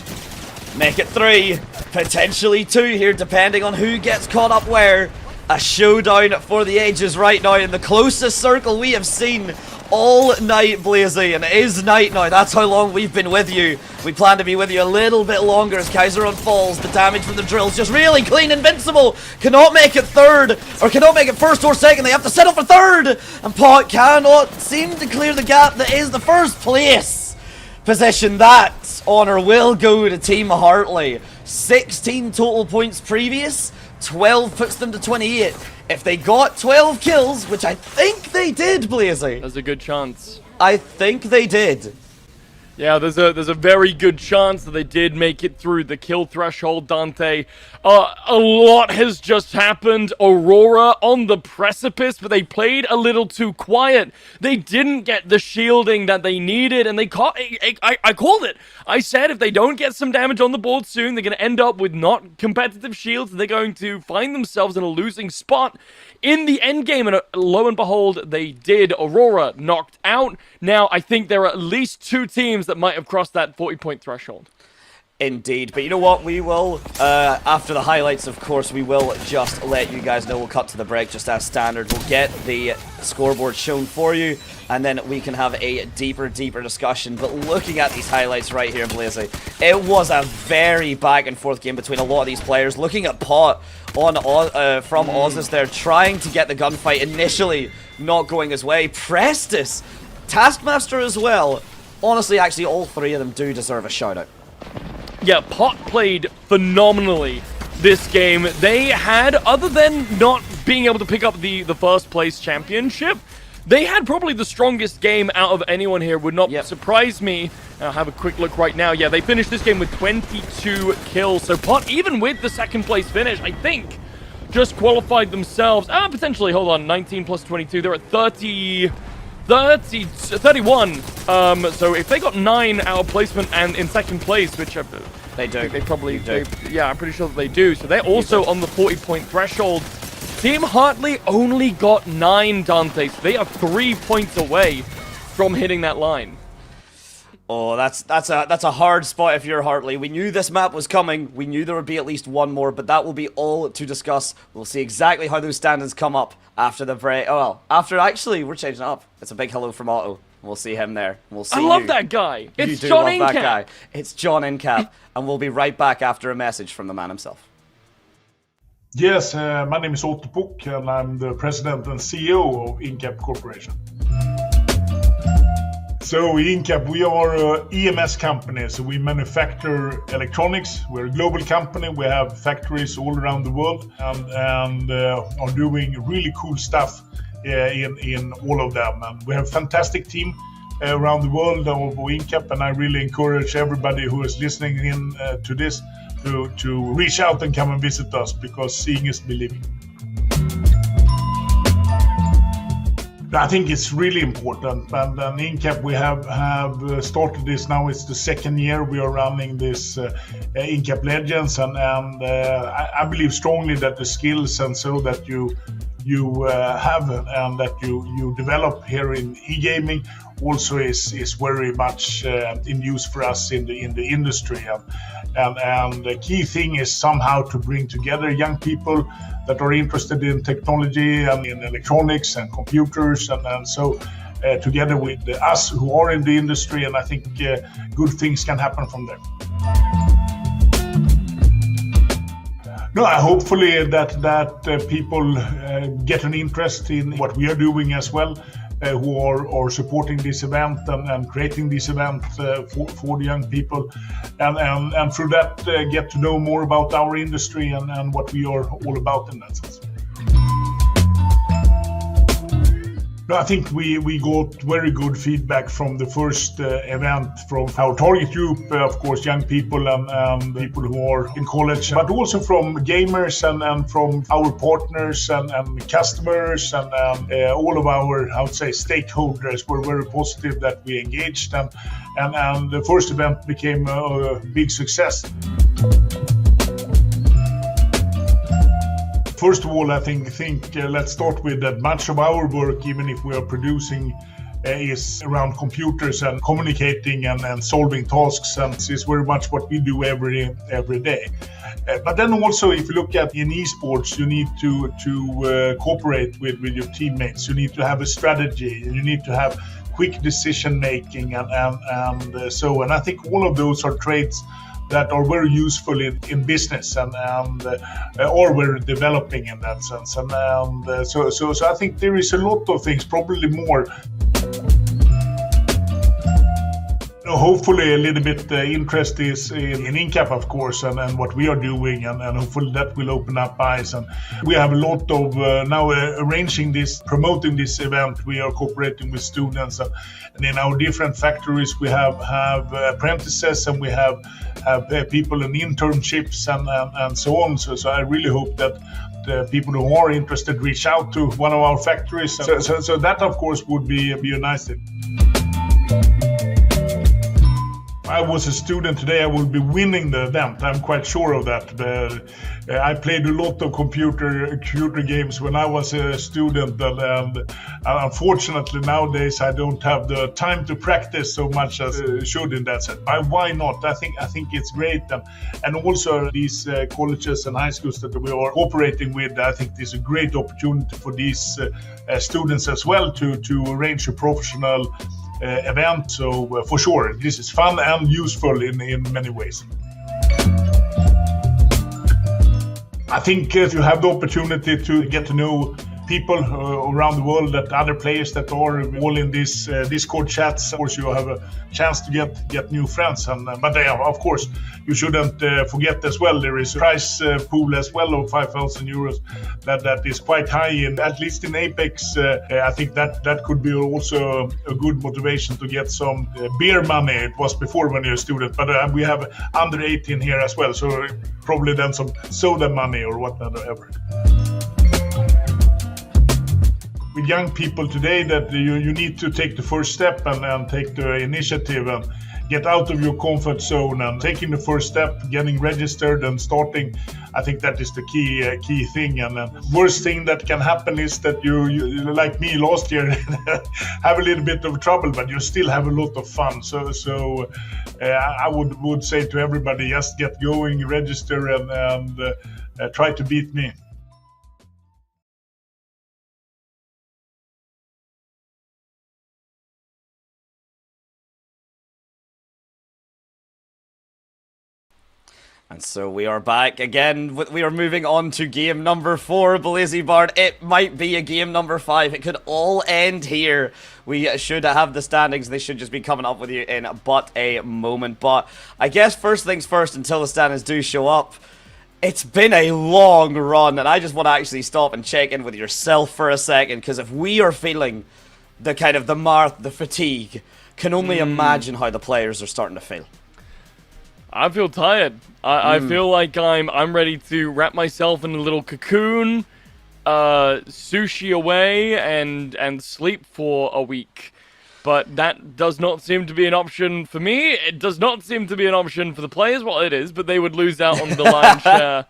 Make it 3, potentially 2 here, depending on who gets caught up where. A showdown for the ages right now in the closest circle we have seen all night, Blazy, and it is night now. That's how long we've been with you. We plan to be with you a little bit longer as Kaiseron falls. The damage from the drill's just really clean. Invincible cannot make it 3rd, or cannot make it 1st or 2nd. They have to settle for 3rd, and Pot cannot seem to clear the gap that is the 1st place position. That honor will go to Team Hartley. 16 total points previous. 12 puts them to 28. If they got 12 kills, which I think they did, Blazy. There's a good chance. I think they did. Yeah, there's a very good chance that they did make it through the kill threshold, Dante. A lot has just happened. Aurora on the precipice, but they played a little too quiet. They didn't get the shielding that they needed, and they caught. I called it. I said if they don't get some damage on the board soon, they're going to end up with not competitive shields, and they're going to find themselves in a losing spot in the end game, and lo and behold, they did. Aurora knocked out. Now, I think there are at least 2 teams that might have crossed that 40-point threshold. Indeed, but you know what, we will, after the highlights, of course, we will just let you guys know. We'll cut to the break just as standard. We'll get the scoreboard shown for you, and then we can have a deeper discussion. But looking at these highlights right here, Blazy, it was a very back and forth game between a lot of these players. Looking at Pot on from Oz's there, trying to get the gunfight, initially not going his way. Prestis, Taskmaster as well. Honestly, actually, all three of them do deserve a shout-out. Yeah, Pot played phenomenally this game. They had, other than not being able to pick up the first place championship, they had probably the strongest game out of anyone here. Would not surprise me. I'll have a quick look right now. Yeah, they finished this game with 22 kills. So Pot, even with the second place finish, I think, just qualified themselves. Potentially, hold on, 19 plus 22. They're at 31. So if they got 9 out of placement and in second place, which they do, they probably do. Yeah, I'm pretty sure that they do. So they're also on the 40-point threshold. Team Hartley only got 9, Dante. So they are 3 points away from hitting that line. Oh, that's a hard spot if you're Hartley. We knew this map was coming. We knew there would be at least one more, but that will be all to discuss. We'll see exactly how those standings come up after the break. Oh, well, after actually, we're changing it up. It's a big hello from Otto. We'll see him there. We'll see I love that guy. It's John Incap. It's John Incap, and we'll be right back after a message from the man himself. Yes, my name is Otto Puck, and I'm the president and CEO of Incap Corporation. So Incap, we are an EMS company, so we manufacture electronics. We're a global company. We have factories all around the world and are doing really cool stuff in all of them. And we have a fantastic team around the world of Incap, and I really encourage everybody who is listening in to this to reach out and come and visit us, because seeing is believing. I think it's really important, and Incap, we have started this now. It's the second year we are running this Incap Legends, and I believe strongly that the skills and so that you have and that you develop here in e-gaming also is very much in use for us in the industry, and the key thing is somehow to bring together young people that are interested in technology and in electronics and computers, and so together with us who are in the industry, and I think good things can happen from there. No, hopefully that people get an interest in what we are doing as well, who are supporting this event and creating this event for the young people, and through that get to know more about our industry and what we are all about in that sense. No, I think we got very good feedback from the first event from our target group, of course, young people and people who are in college, but also from gamers and from our partners and customers and all of our, I would say, stakeholders were very positive that we engaged, and the first event became a big success. First of all, I think let's start with that much of our work, even if we are producing, is around computers and communicating and solving tasks, and this is very much what we do every day. But then also, if you look at in esports, you need to cooperate with your teammates. You need to have a strategy, and you need to have quick decision making, and I think all of those are traits that are very useful in business and or we're developing in that sense. And so I think there is a lot of things, probably more. Hopefully a little bit interest is in Incap, of course, and what we are doing, and hopefully that will open up eyes. And we have a lot of now arranging this, promoting this event. We are cooperating with students, and in our different factories we have apprentices, and we have people in internships and so on. So I really hope that the people who are interested reach out to one of our factories. So that, of course, would be a nice thing. I was a student today, I will be winning the event. I'm quite sure of that. I played a lot of computer games when I was a student, and unfortunately nowadays I don't have the time to practice so much as I should in that sense. But why not? I think it's great, and also these colleges and high schools that we are cooperating with. I think this is a great opportunity for these students as well to arrange a professional event. So for sure, this is fun and useful in many ways. I think if you have the opportunity to get to know people around the world, that other players that are all in this Discord chats, of course you have a chance to get new friends. But of course you shouldn't forget as well, there is a prize pool as well of 5,000 euros that is quite high, and at least in Apex I think that could be also a good motivation to get some beer money. It was before when you're a student, but we have under 18 here as well, so probably then some soda money or whatever. With young people today, that you need to take the first step and take the initiative and get out of your comfort zone, and taking the first step, getting registered and starting. I think that is the key thing. And worst thing that can happen is that you like me last year have a little bit of trouble, but you still have a lot of fun. So I would say to everybody, just get going, register, and try to beat me. And so we are back again. We are moving on to game number 4, Blazy Bard. It might be a game number 5. It could all end here. We should have the standings. They should just be coming up with you in but a moment. But I guess first things first, until the standings do show up, it's been a long run, and I just want to actually stop and check in with yourself for a second, because if we are feeling the kind of the fatigue, can only imagine how the players are starting to feel. I feel tired. I feel like I'm ready to wrap myself in a little cocoon, sushi away, and sleep for a week. But that does not seem to be an option for me. It does not seem to be an option for the players. Well, it is, but they would lose out on the lion's share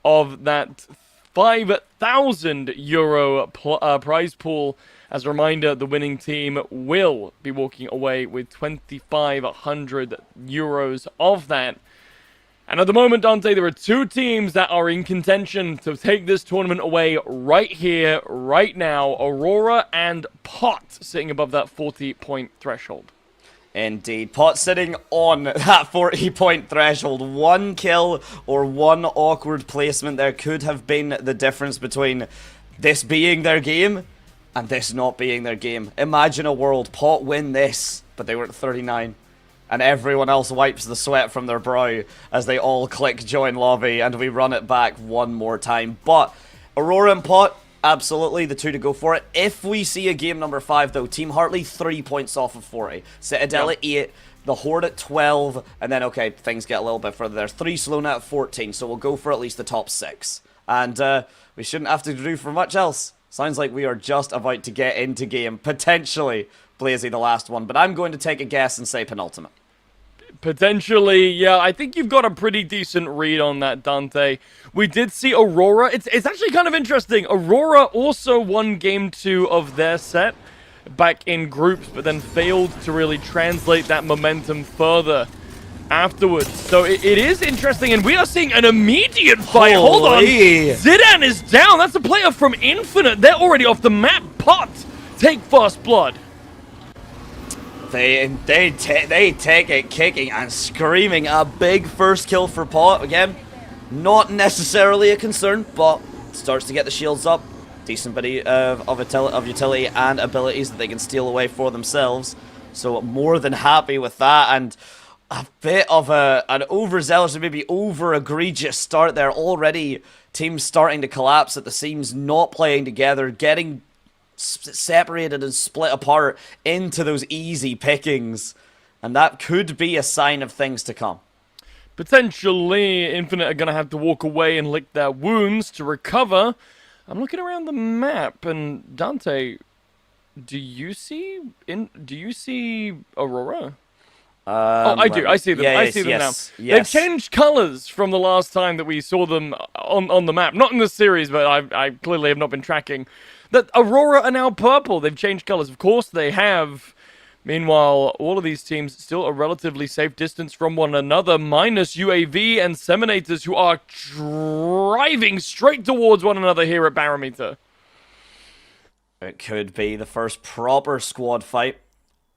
of that 5,000 euro prize pool. As a reminder, the winning team will be walking away with 2,500 euros of that. And at the moment, Dante, there are 2 teams that are in contention to take this tournament away right here, right now. Aurora and Pot sitting above that 40-point threshold. Indeed. Pot sitting on that 40-point threshold. 1 kill or 1 awkward placement there could have been the difference between this being their game and this not being their game. Imagine a world, Pot win this, but they were at 39. And everyone else wipes the sweat from their brow as they all click join lobby, and we run it back one more time. But Aurora and Pot, absolutely the 2 to go for it. If we see a game number 5 though, Team Hartley 3 points off of 40. Citadel at 8, the Horde at 12, and then okay, things get a little bit further there. 3 Sloan at 14, so we'll go for at least the top 6. And we shouldn't have to do for much else. Sounds like we are just about to get into game, potentially Blazy the last one, but I'm going to take a guess and say penultimate. Potentially, yeah, I think you've got a pretty decent read on that, Dante. We did see Aurora. It's actually kind of interesting. Aurora also won game 2 of their set back in groups, but then failed to really translate that momentum further afterwards. So it is interesting, and we are seeing an immediate fight. Hold on. Zidane is down. That's a player from Infinite. They're already off the map. Pot take first blood. They take it kicking and screaming. A big first kill for Pot. Again, not necessarily a concern, but starts to get the shields up. Decent bit of utility and abilities that they can steal away for themselves. So more than happy with that. And a bit of an overzealous and maybe over-egregious start there. Already teams starting to collapse at the seams, not playing together, getting separated and split apart into those easy pickings, and that could be a sign of things to come. Potentially, Infinite are going to have to walk away and lick their wounds to recover. I'm looking around the map, and Dante, do you see Aurora? I do. I see them. I see them now. They've changed colors from the last time that we saw them on the map. Not in the series, but I clearly have not been tracking. That Aurora are now purple. They've changed colors. Of course they have. Meanwhile, all of these teams still a relatively safe distance from one another, minus UAV and Seminators, who are driving straight towards one another here at Barometer. It could be the first proper squad fight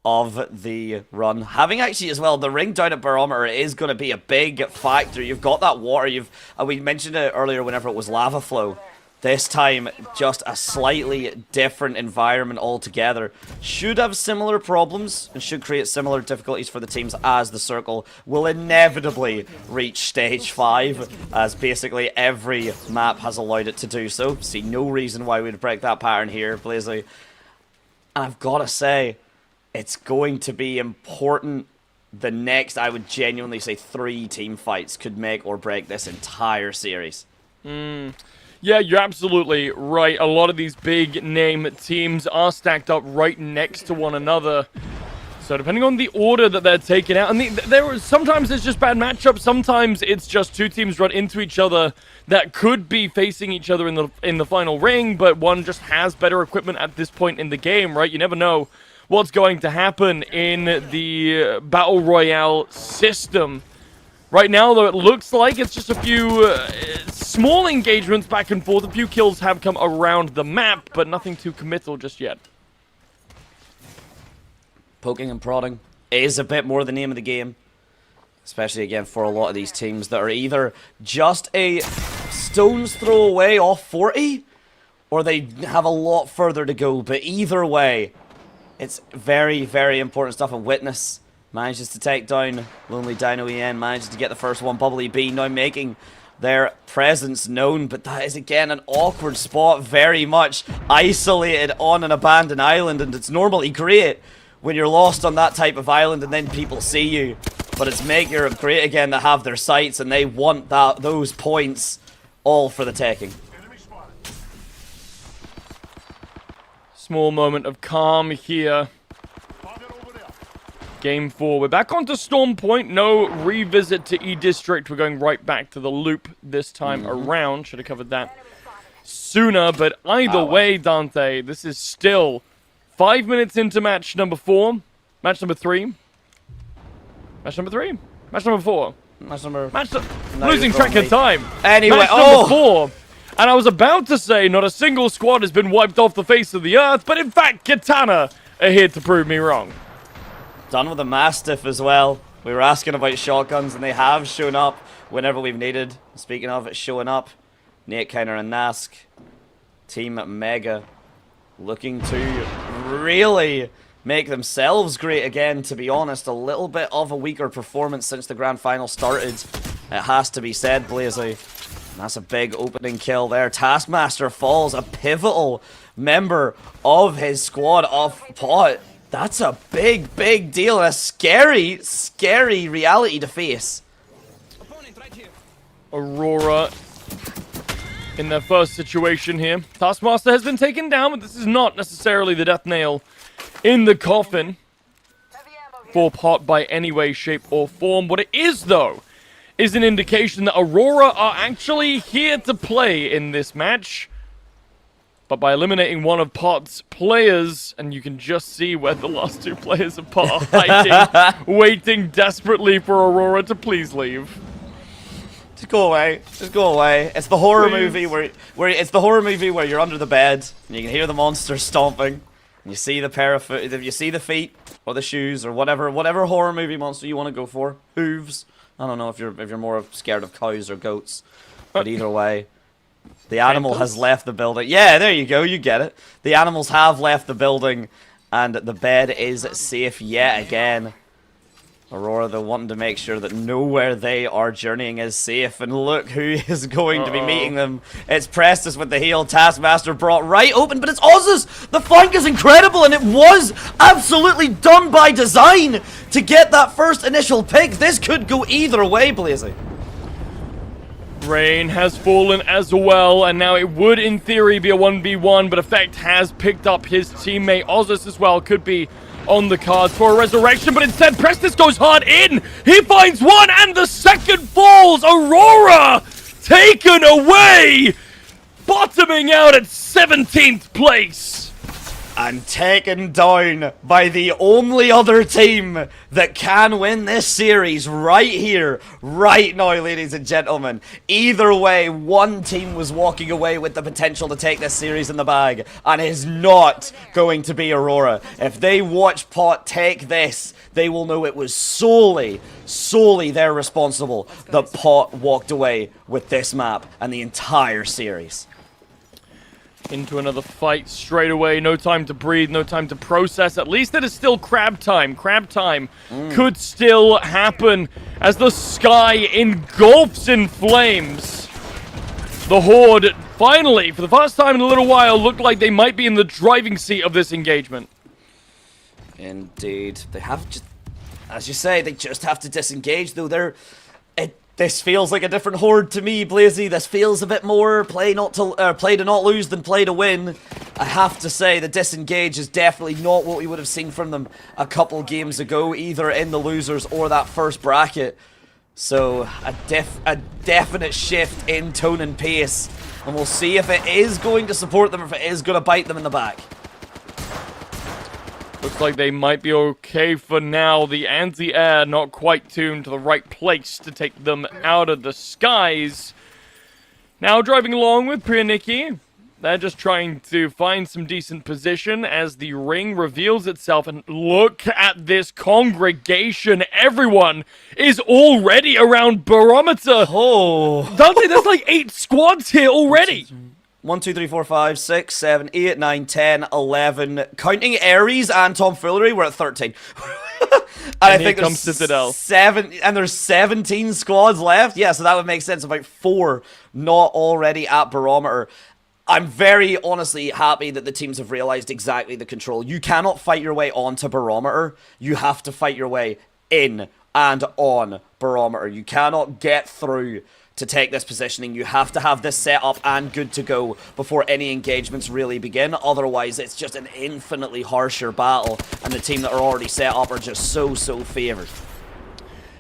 of the run. Having actually as well, the ring down at Barometer is going to be a big factor. You've got that water. We mentioned it earlier whenever it was lava flow. This time, just a slightly different environment altogether. Should have similar problems and should create similar difficulties for the teams as the Circle will inevitably reach Stage 5, as basically every map has allowed it to do so. See no reason why we'd break that pattern here, Blazely. And I've got to say, it's going to be important. The next, I would genuinely say, 3 team fights could make or break this entire series. Yeah, you're absolutely right. A lot of these big name teams are stacked up right next to one another. So depending on the order that they're taken out, and sometimes it's just bad matchups. Sometimes it's just 2 teams run into each other that could be facing each other in the final ring, but one just has better equipment at this point in the game, right? You never know what's going to happen in the Battle Royale system. Right now, though, it looks like it's just a few small engagements back and forth. A few kills have come around the map, but nothing too committal just yet. Poking and prodding is a bit more the name of the game. Especially, again, for a lot of these teams that are either just a stone's throw away off 40, or they have a lot further to go. But either way, it's very, very important stuff. And Witness manages to take down Lonely Dino EN, manages to get the first one. Bubbly B now making their presence known, but that is again an awkward spot, very much isolated on an abandoned island, and it's normally great when you're lost on that type of island and then people see you, but it's make Europe great again to have their sights, and they want those points all for the taking. Small moment of calm here. Game 4. We're back onto Storm Point. No revisit to E-District. We're going right back to the loop this time around. Should have covered that sooner. But either way, Dante, this is still 5 minutes into match number 4. Match number 3. Match number 3. Match number 4. Losing track of time. Anyway, match number 4. And I was about to say not a single squad has been wiped off the face of the earth, but in fact, Katana are here to prove me wrong. Done with a Mastiff as well. We were asking about shotguns, and they have shown up whenever we've needed. Speaking of it showing up, Nate Kiner and Nask, Team Mega, looking to really make themselves great again, to be honest. A little bit of a weaker performance since the grand final started, it has to be said, Blazy. And that's a big opening kill there. Taskmaster falls, a pivotal member of his squad off pot. That's a big, big deal, and a scary, scary reality to face. Aurora in their first situation here. Taskmaster has been taken down, but this is not necessarily the death nail in the coffin for Pot by any way, shape, or form. What it is, though, is an indication that Aurora are actually here to play in this match. But by eliminating one of Pot's players, and you can just see where the last 2 players of Pot are hiding, waiting desperately for Aurora to please leave. Just go away. Just go away. It's the horror movie where it's the horror movie where you're under the bed and you can hear the monsters stomping, and you see the pair of foot, you see the feet or the shoes or whatever horror movie monster you want to go for. Hooves. I don't know if you're more scared of cows or goats, but either way. The animal has left the building. Yeah, there you go. You get it. The animals have left the building, and the bed is safe yet again. Aurora, though, wanting to make sure that nowhere they are journeying is safe. And look who is going to be meeting them. It's Prestus with the heal. Taskmaster brought right open, but it's Ozus. The flank is incredible, and it was absolutely done by design to get that first initial pick. This could go either way, Blazy. Rain has fallen as well, and now it would, in theory, be a 1v1, but Effect has picked up his teammate. Ozus as well could be on the cards for a resurrection, but instead Prestis goes hard in. He finds one, and the second falls. Aurora taken away, bottoming out at 17th place. And taken down by the only other team that can win this series right here, right now, ladies and gentlemen. Either way, one team was walking away with the potential to take this series in the bag, and is not going to be Aurora. If they watch Pot take this, they will know it was solely they're responsible that Pot walked away with this map and the entire series. Into another fight straight away. No time to breathe, no time to process. At least it is still crab time. Crab time could still happen as the sky engulfs in flames. The Horde finally, for the first time in a little while, looked like they might be in the driving seat of this engagement. Indeed. They have just, as you say, they just have to disengage, though. This feels like a different Horde to me, Blazy. This feels a bit more play to not lose than play to win. I have to say, the disengage is definitely not what we would have seen from them a couple games ago, either in the losers or that first bracket. So, a definite shift in tone and pace. And we'll see if it is going to support them or if it is going to bite them in the back. Looks like they might be okay for now. The anti-air not quite tuned to the right place to take them out of the skies. Now driving along with Priyaniki. They're just trying to find some decent position as the ring reveals itself. And look at this congregation. Everyone is already around Barometer. Oh. Dante, there's like 8 squads here already. 1, 2, 3, 4, 5, 6, 7, 8, 9, 10, 11. Counting Ares and Tomfoolery, we're at 13. I think comes Citadel. There's 17 squads left. Yeah, so that would make sense. About 4 not already at Barometer. I'm very honestly happy that the teams have realized exactly the control. You cannot fight your way onto Barometer. You have to fight your way in and on Barometer. You cannot get through to take this positioning. You have to have this set up and good to go before any engagements really begin. Otherwise, it's just an infinitely harsher battle, and the team that are already set up are just so favored.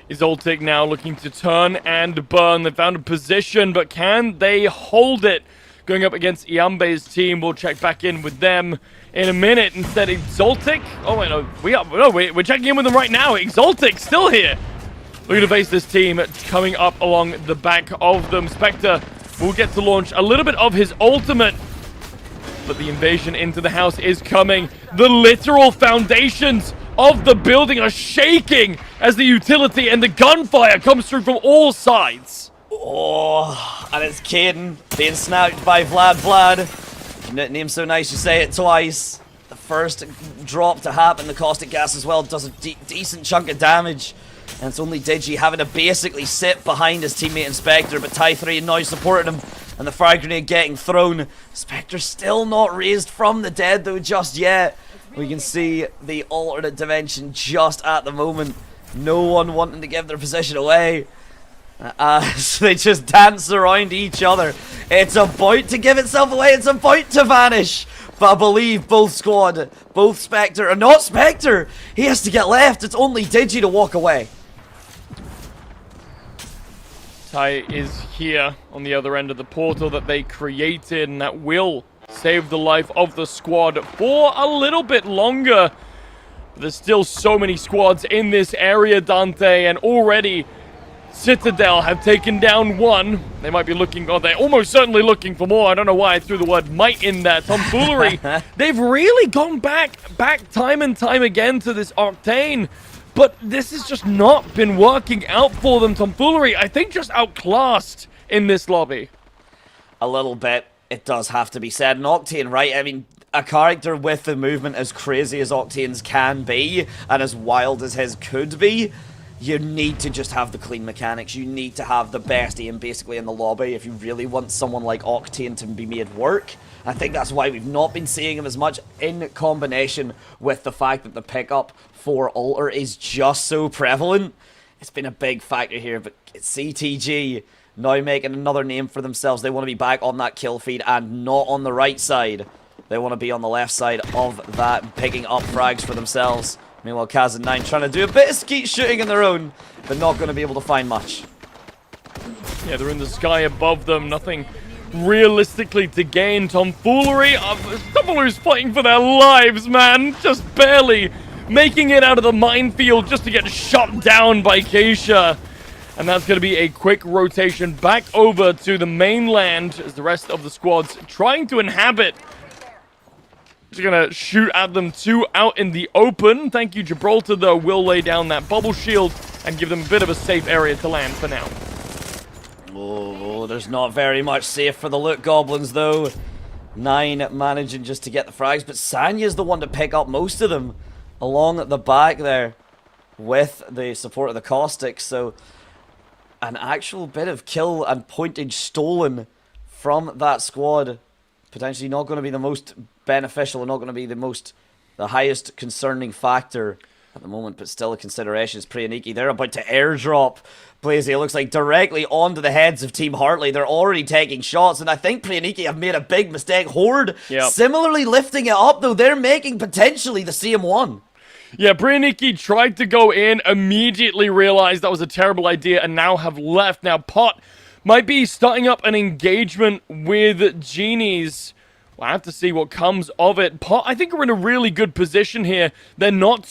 Exotic now looking to turn and burn. They found a position, but can they hold it? Going up against Iambe's team. We'll check back in with them in a minute. Instead, Exotic. Oh, wait, no. We're checking in with them right now. Exotic still here. Looking to face this team coming up along the back of them. Spectre will get to launch a little bit of his ultimate, but the invasion into the house is coming. The literal foundations of the building are shaking as the utility and the gunfire comes through from all sides. Oh, and it's Caden being sniped by Vlad. Name's so nice you say it twice. The first drop to happen, the caustic gas as well, does a decent chunk of damage. And it's only Digi having to basically sit behind his teammate Inspector, but Ty3 now supporting him, and the frag grenade getting thrown. Spectre still not raised from the dead though just yet. We can see the alternate dimension just at the moment. No one wanting to give their position away. So they just dance around each other. It's about to give itself away, it's about to vanish. But I believe both squad, both Spectre, or not Spectre, he has to get left. It's only Digi to walk away. Ty is here on the other end of the portal that they created, and that will save the life of the squad for a little bit longer. There's still so many squads in this area, Dante, and already Citadel have taken down one. They might be looking, they're almost certainly looking for more. I don't know why I threw the word might in there. Tomfoolery. They've really gone back time and time again to this Octane. But this has just not been working out for them. Tomfoolery, I think, just outclassed in this lobby. A little bit, it does have to be said. And Octane, right? I mean, a character with the movement as crazy as Octane's can be, and as wild as his could be, you need to just have the clean mechanics. You need to have the best aim basically in the lobby if you really want someone like Octane to be made work. I think that's why we've not been seeing him as much, in combination with the fact that the pickup for Alter is just so prevalent. It's been a big factor here, but CTG now making another name for themselves. They want to be back on that kill feed and not on the right side. They want to be on the left side of that, picking up frags for themselves. Meanwhile, Kaz and 9 trying to do a bit of skeet shooting on their own, but not going to be able to find much. Yeah, they're in the sky above them. Nothing realistically to gain. Tomfoolery. Tomfoolery's fighting for their lives, man. Just barely making it out of the minefield just to get shot down by Keisha. And that's going to be a quick rotation back over to the mainland as the rest of the squad's trying to inhabit. Just going to shoot at them 2 out in the open. Thank you, Gibraltar, though, will lay down that bubble shield and give them a bit of a safe area to land for now. Oh, there's not very much safe for the Loot Goblins, though. 9 managing just to get the frags, but Sanya's the one to pick up most of them along the back there with the support of the Caustic. So an actual bit of kill and pointage stolen from that squad. Potentially not going to be the most beneficial and not going to be the highest concerning factor at the moment, but still a consideration. It's Priyaniki. They're about to airdrop Blazy, it looks like, directly onto the heads of Team Hartley. They're already taking shots, and I think Priyaniki have made a big mistake. Horde similarly lifting it up, though. They're making potentially the CM1. Yeah, Priyaniki tried to go in, immediately realized that was a terrible idea, and now have left. Now, Pot might be starting up an engagement with Genies. We'll have to see what comes of it. Pot, I think, are in a really good position here. They're not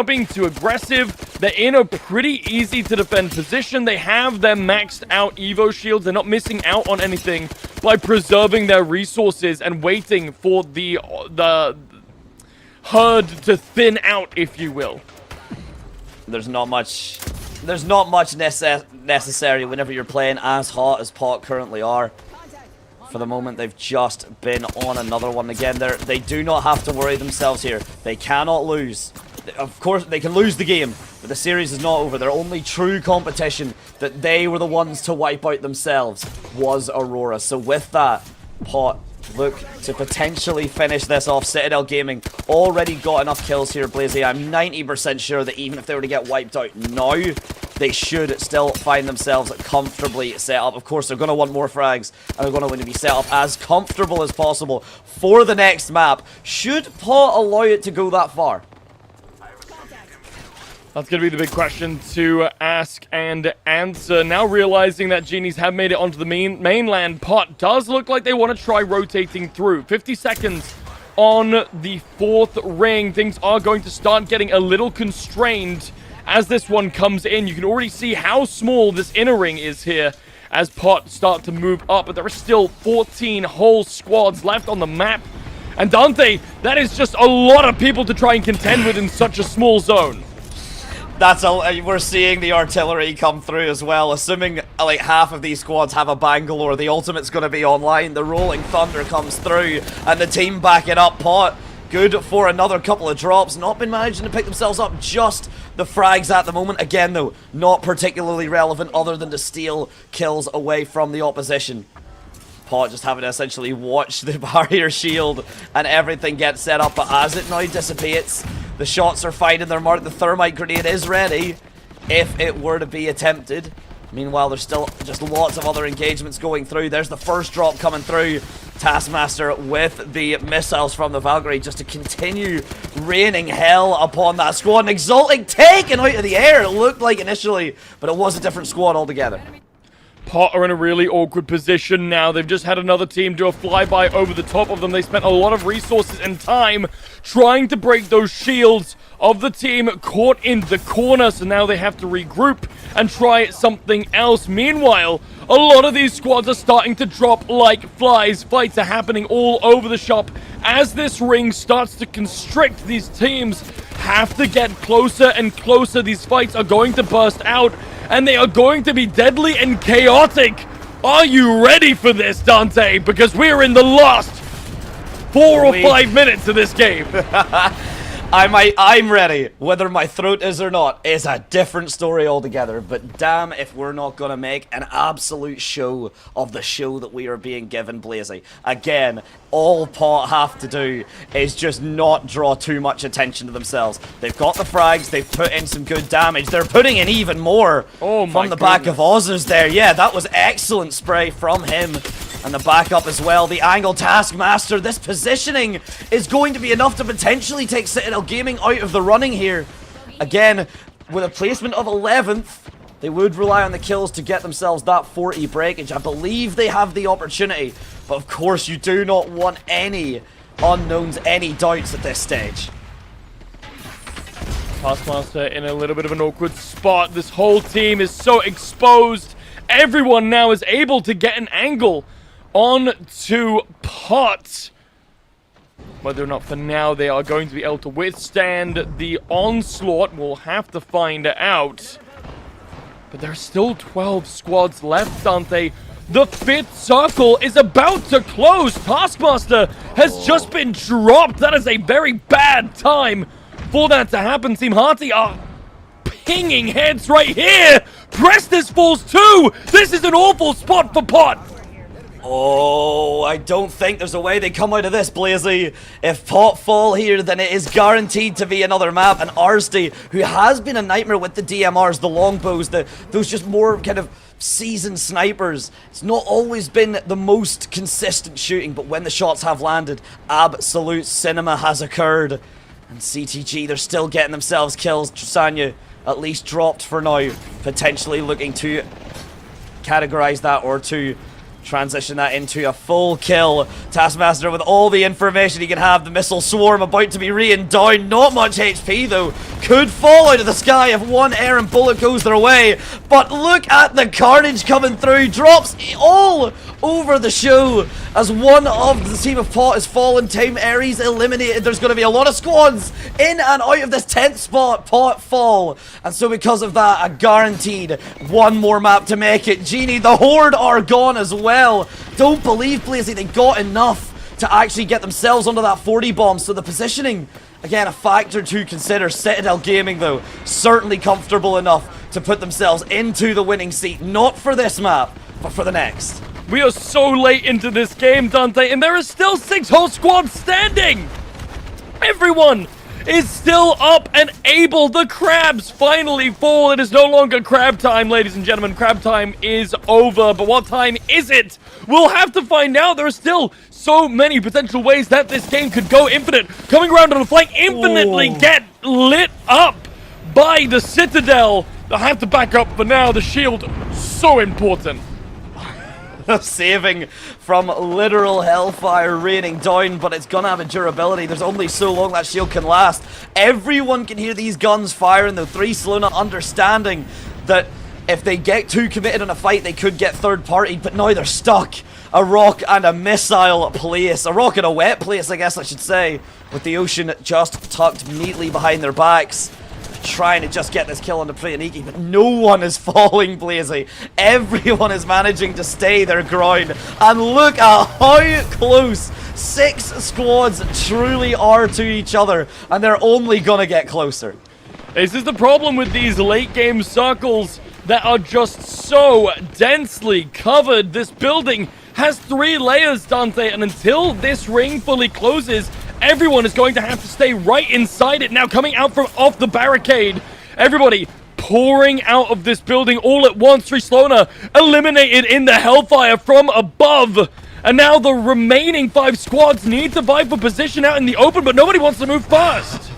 being too aggressive. They're in a pretty easy to defend position. They have their maxed out Evo shields. They're not missing out on anything by preserving their resources and waiting for the herd to thin out, if you will. There's not much necessary whenever you're playing as hot as Pot currently are. For the moment, they've just been on another one again. They do not have to worry themselves here. They cannot lose. Of course, they can lose the game, but the series is not over. Their only true competition that they were the ones to wipe out themselves was Aurora. So with that, Pot look to potentially finish this off. Citadel Gaming already got enough kills here, Blazy. I'm 90% sure that even if they were to get wiped out now, they should still find themselves comfortably set up. Of course, they're going to want more frags, and they're going to want to be set up as comfortable as possible for the next map. Should Pot allow it to go that far? That's going to be the big question to ask and answer. Now realizing that Genies have made it onto the mainland, Pot does look like they want to try rotating through. 50 seconds on the 4th ring. Things are going to start getting a little constrained as this one comes in. You can already see how small this inner ring is here as Pot start to move up, but there are still 14 whole squads left on the map. And Dante, that is just a lot of people to try and contend with in such a small zone. We're seeing the artillery come through as well. Assuming like half of these squads have a Bangalore, the ultimate's going to be online. The Rolling Thunder comes through, and the team back it up. Pot, good for another couple of drops. Not been managing to pick themselves up just the frags at the moment. Again, though, not particularly relevant other than to steal kills away from the opposition. Pot just having to essentially watch the barrier shield and everything get set up, but as it now dissipates, the shots are finding their mark. The thermite grenade is ready if it were to be attempted. Meanwhile, there's still just lots of other engagements going through. There's the first drop coming through. Taskmaster with the missiles from the Valkyrie just to continue raining hell upon that squad. An exulting taken out of the air, it looked like initially, but it was a different squad altogether. Pot are in a really awkward position now. They've just had another team do a flyby over the top of them. They spent a lot of resources and time trying to break those shields of the team caught in the corner, so now they have to regroup and try something else. Meanwhile, a lot of these squads are starting to drop like flies. Fights are happening all over the shop. As this ring starts to constrict, these teams have to get closer and closer. These fights are going to burst out, and they are going to be deadly and chaotic. Are you ready for this, Dante? Because we're in the last 4 or 5 minutes of this game. I'm ready. Whether my throat is or not is a different story altogether. But damn if we're not going to make an absolute show of the show that we are being given, Blazy. Again, all Pot have to do is just not draw too much attention to themselves. They've got the frags. They've put in some good damage. They're putting in even more from the back of Ozzers there. Yeah, that was excellent spray from him. And the backup as well, the angle Taskmaster. This positioning is going to be enough to potentially take Citadel Gaming out of the running here. Again, with a placement of 11th, they would rely on the kills to get themselves that 40 breakage. I believe they have the opportunity, but of course you do not want any unknowns, any doubts at this stage. Taskmaster in a little bit of an awkward spot. This whole team is so exposed. Everyone now is able to get an angle on to Pot. Whether or not for now they are going to be able to withstand the onslaught, we'll have to find out. But there are still 12 squads left, Dante. The 5th circle is about to close. Taskmaster has just been dropped. That is a very bad time for that to happen. Team Hearty are pinging heads right here. Prestis falls too. This is an awful spot for Pot. Oh, I don't think there's a way they come out of this, Blazy. If Pot fall here, then it is guaranteed to be another map. And Arsty, who has been a nightmare with the DMRs, the longbows, those just more kind of seasoned snipers. It's not always been the most consistent shooting, but when the shots have landed, absolute cinema has occurred. And CTG, they're still getting themselves kills. Trusanya at least dropped for now, potentially looking to categorize that or to transition that into a full kill. Taskmaster with all the information he can have. The missile swarm about to be rained down. Not much HP though. Could fall out of the sky if one errant bullet goes their way. But look at the carnage coming through. Drops all over the show as one of the team of Pot is fallen. Team Ares eliminated. There's going to be a lot of squads in and out of this 10th spot. Pot fall. And so because of that, a guaranteed one more map to make it. Genie, the Horde are gone as well. Don't believe, Blazy, they got enough to actually get themselves onto that 40 bomb. So the positioning, again, a factor to consider. Citadel Gaming, though, certainly comfortable enough to put themselves into the winning seat. Not for this map, but for the next. We are so late into this game, Dante, and there are still 6 whole squads standing. Everyone is still up and able. The crabs finally fall. It is no longer crab time, ladies and gentlemen. Crab time is over. But what time is it? We'll have to find out. There are still so many potential ways that this game could go infinite. Coming around on a flank, infinitely get lit up by the Citadel. They'll have to back up for now. The shield, so important. Saving from literal hellfire raining down, but it's gonna have a durability. There's only so long that shield can last. Everyone can hear these guns firing, though. 3 Salona understanding that if they get too committed on a fight, they could get third-partied, but now they're stuck. A rock and a missile place. A rock and a wet place, I guess I should say, with the ocean just tucked neatly behind their backs. Trying to just get this kill on the Priyaniki, but no one is falling, Blazy. Everyone is managing to stay their ground. And look at how close 6 squads truly are to each other, and they're only gonna get closer. This is the problem with these late game circles that are just so densely covered. This building has 3 layers, Dante, and until this ring fully closes, everyone is going to have to stay right inside it. Now coming out from off the barricade, everybody pouring out of this building all at once. 3 Salona eliminated in the hellfire from above. And now the remaining 5 squads need to vie for position out in the open, but nobody wants to move first.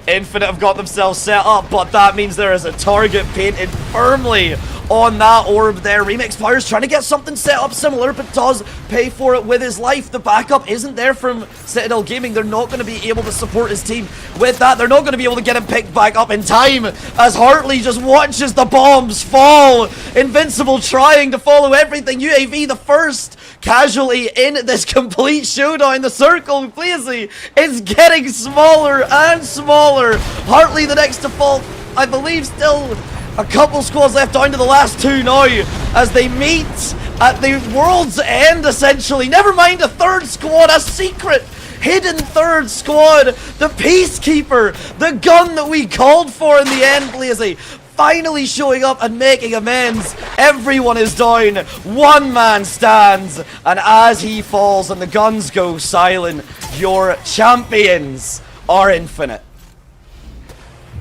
Infinite have got themselves set up, but that means there is a target painted firmly on that orb there. Remix Power's trying to get something set up similar, but does pay for it with his life. The backup isn't there from Citadel Gaming. They're not going to be able to support his team with that. They're not going to be able to get him picked back up in time as Hartley just watches the bombs fall. Invincible trying to follow everything. UAV the first casualty in this complete showdown. The circle, Blazy, is getting smaller and smaller. Hartley the next to fall, I believe, still a couple squads left down to the last 2 now as they meet at the world's end, essentially. Never mind a 3rd squad, a secret hidden 3rd squad. The Peacekeeper, the gun that we called for in the end, Blazy, finally showing up and making amends. Everyone is down. One man stands, and as he falls and the guns go silent, your champions are Infinite.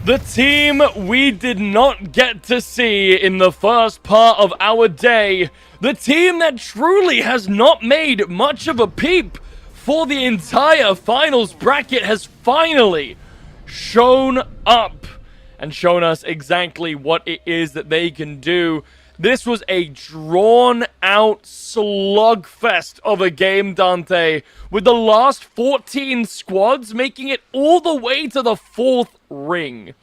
The team we did not get to see in the first part of our day. The team that truly has not made much of a peep for the entire finals bracket has finally shown up and shown us exactly what it is that they can do. This was a drawn-out slugfest of a game, Dante, with the last 14 squads making it all the way to the 4th ring.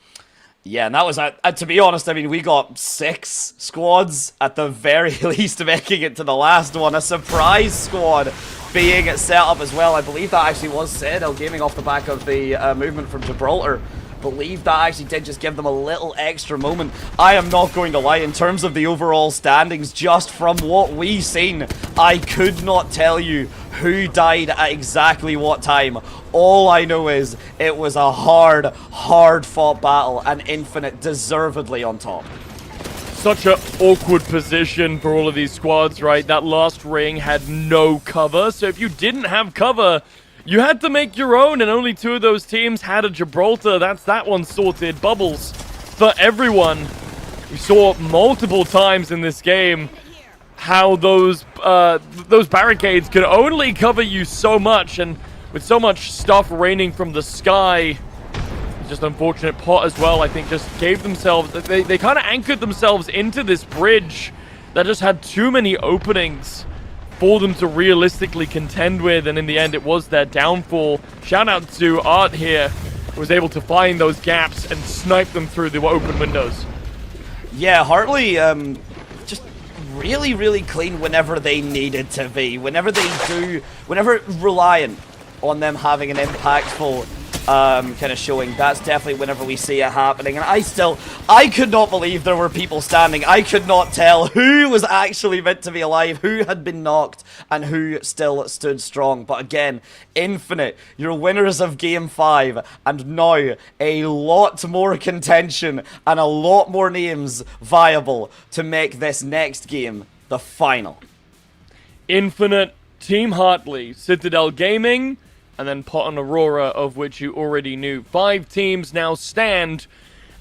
Yeah, and that was, to be honest, I mean, we got 6 squads at the very least making it to the last one. A surprise squad being set up as well. I believe that actually was Citadel Gaming off the back of the movement from Gibraltar. Believe that actually did just give them a little extra moment. I am not going to lie, in terms of the overall standings, just from what we've seen, I could not tell you who died at exactly what time. All I know is it was a hard fought battle, and Infinite deservedly on top. Such an awkward position for all of these squads, right? That last ring had no cover, so if you didn't have cover, you had to make your own, and only 2 of those teams had a Gibraltar. That's that one sorted. Bubbles for everyone. We saw multiple times in this game how those barricades can only cover you so much, and with so much stuff raining from the sky, just unfortunate pot as well, I think, just gave themselves, they kind of anchored themselves into this bridge that just had too many openings for them to realistically contend with, and in the end it was their downfall. Shout out to Art here, who was able to find those gaps and snipe them through the open windows. Yeah, Hartley just really clean whenever they needed to be. Whenever reliant on them having an impactful kind of showing, that's definitely whenever we see it happening. And I could not believe there were people standing. I could not tell who was actually meant to be alive, who had been knocked, and who still stood strong. But again, Infinite, your winners of Game 5, and now a lot more contention and a lot more names viable to make this next game the final. Infinite, Team Hartley, Citadel Gaming, and then Pot and Aurora, of which you already knew. 5 teams now stand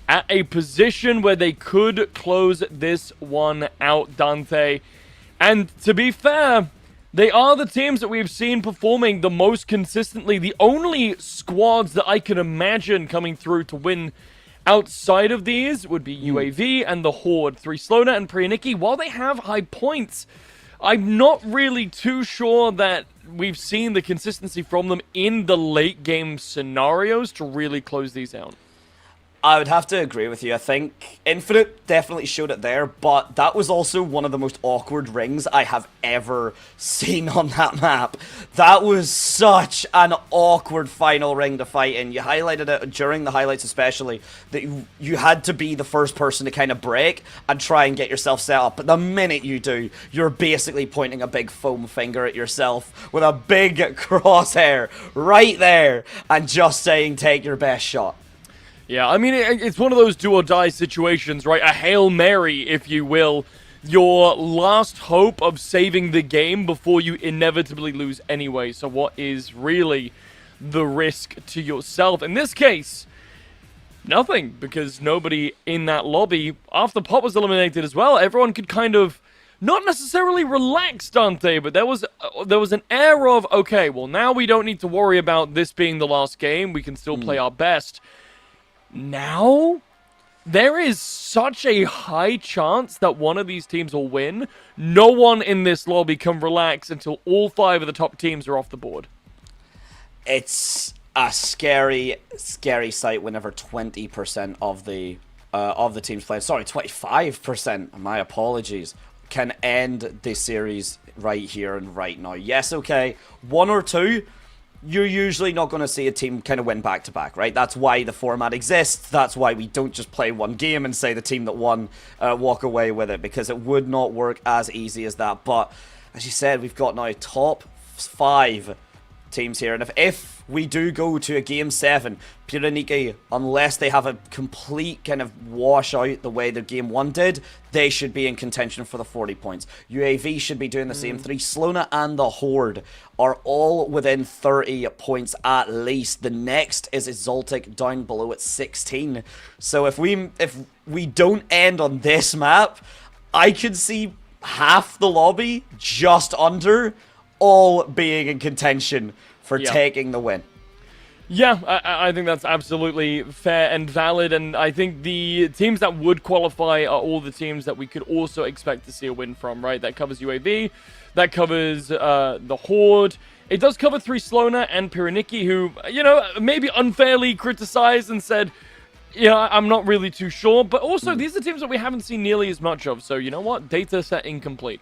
at a position where they could close this one out, Dante. And to be fair, they are the teams that we've seen performing the most consistently. The only squads that I can imagine coming through to win outside of these would be UAV and the Horde. 3 Slona and Priyaniki, while they have high points, I'm not really too sure that we've seen the consistency from them in the late game scenarios to really close these out. I would have to agree with you. I think Infinite definitely showed it there, but that was also one of the most awkward rings I have ever seen on that map. That was such an awkward final ring to fight in. You highlighted it during the highlights especially, that you had to be the first person to kind of break and try and get yourself set up. But the minute you do, you're basically pointing a big foam finger at yourself with a big crosshair right there and just saying, take your best shot. Yeah, I mean, it's one of those do-or-die situations, right? A Hail Mary, if you will. Your last hope of saving the game before you inevitably lose anyway. So what is really the risk to yourself? In this case, nothing, because nobody in that lobby, after Pop was eliminated as well, everyone could kind of not necessarily relax, Dante, but there was an air of, okay, well, now we don't need to worry about this being the last game. We can still play our best. Now, there is such a high chance that one of these teams will win. No one in this lobby can relax until all 5 of the top teams are off the board. It's a scary sight whenever 20% of the teams playing, sorry, 25%, my apologies, can end the series right here and right now. Yes, okay, 1 or 2, you're usually not going to see a team kind of win back-to-back, right? That's why the format exists. That's why we don't just play one game and say the team that won walk away with it, because it would not work as easy as that. But, as you said, we've got now top 5 teams here. And if we do go to a Game 7, Piraniki, unless they have a complete kind of washout the way their Game 1 did, they should be in contention for the 40 points. UAV should be doing the same. 3 Slona and the Horde are all within 30 points at least. The next is Exaltic down below at 16. So if we don't end on this map, I could see half the lobby, just under, all being in contention for taking the win. Yeah, I think that's absolutely fair and valid, and I think the teams that would qualify are all the teams that we could also expect to see a win from, right? That covers UAV, that covers the Horde. It does cover 3 Slona and Piraniki, who, you know, maybe unfairly criticized and said, yeah, I'm not really too sure, but also these are teams that we haven't seen nearly as much of, so you know what? Data set incomplete.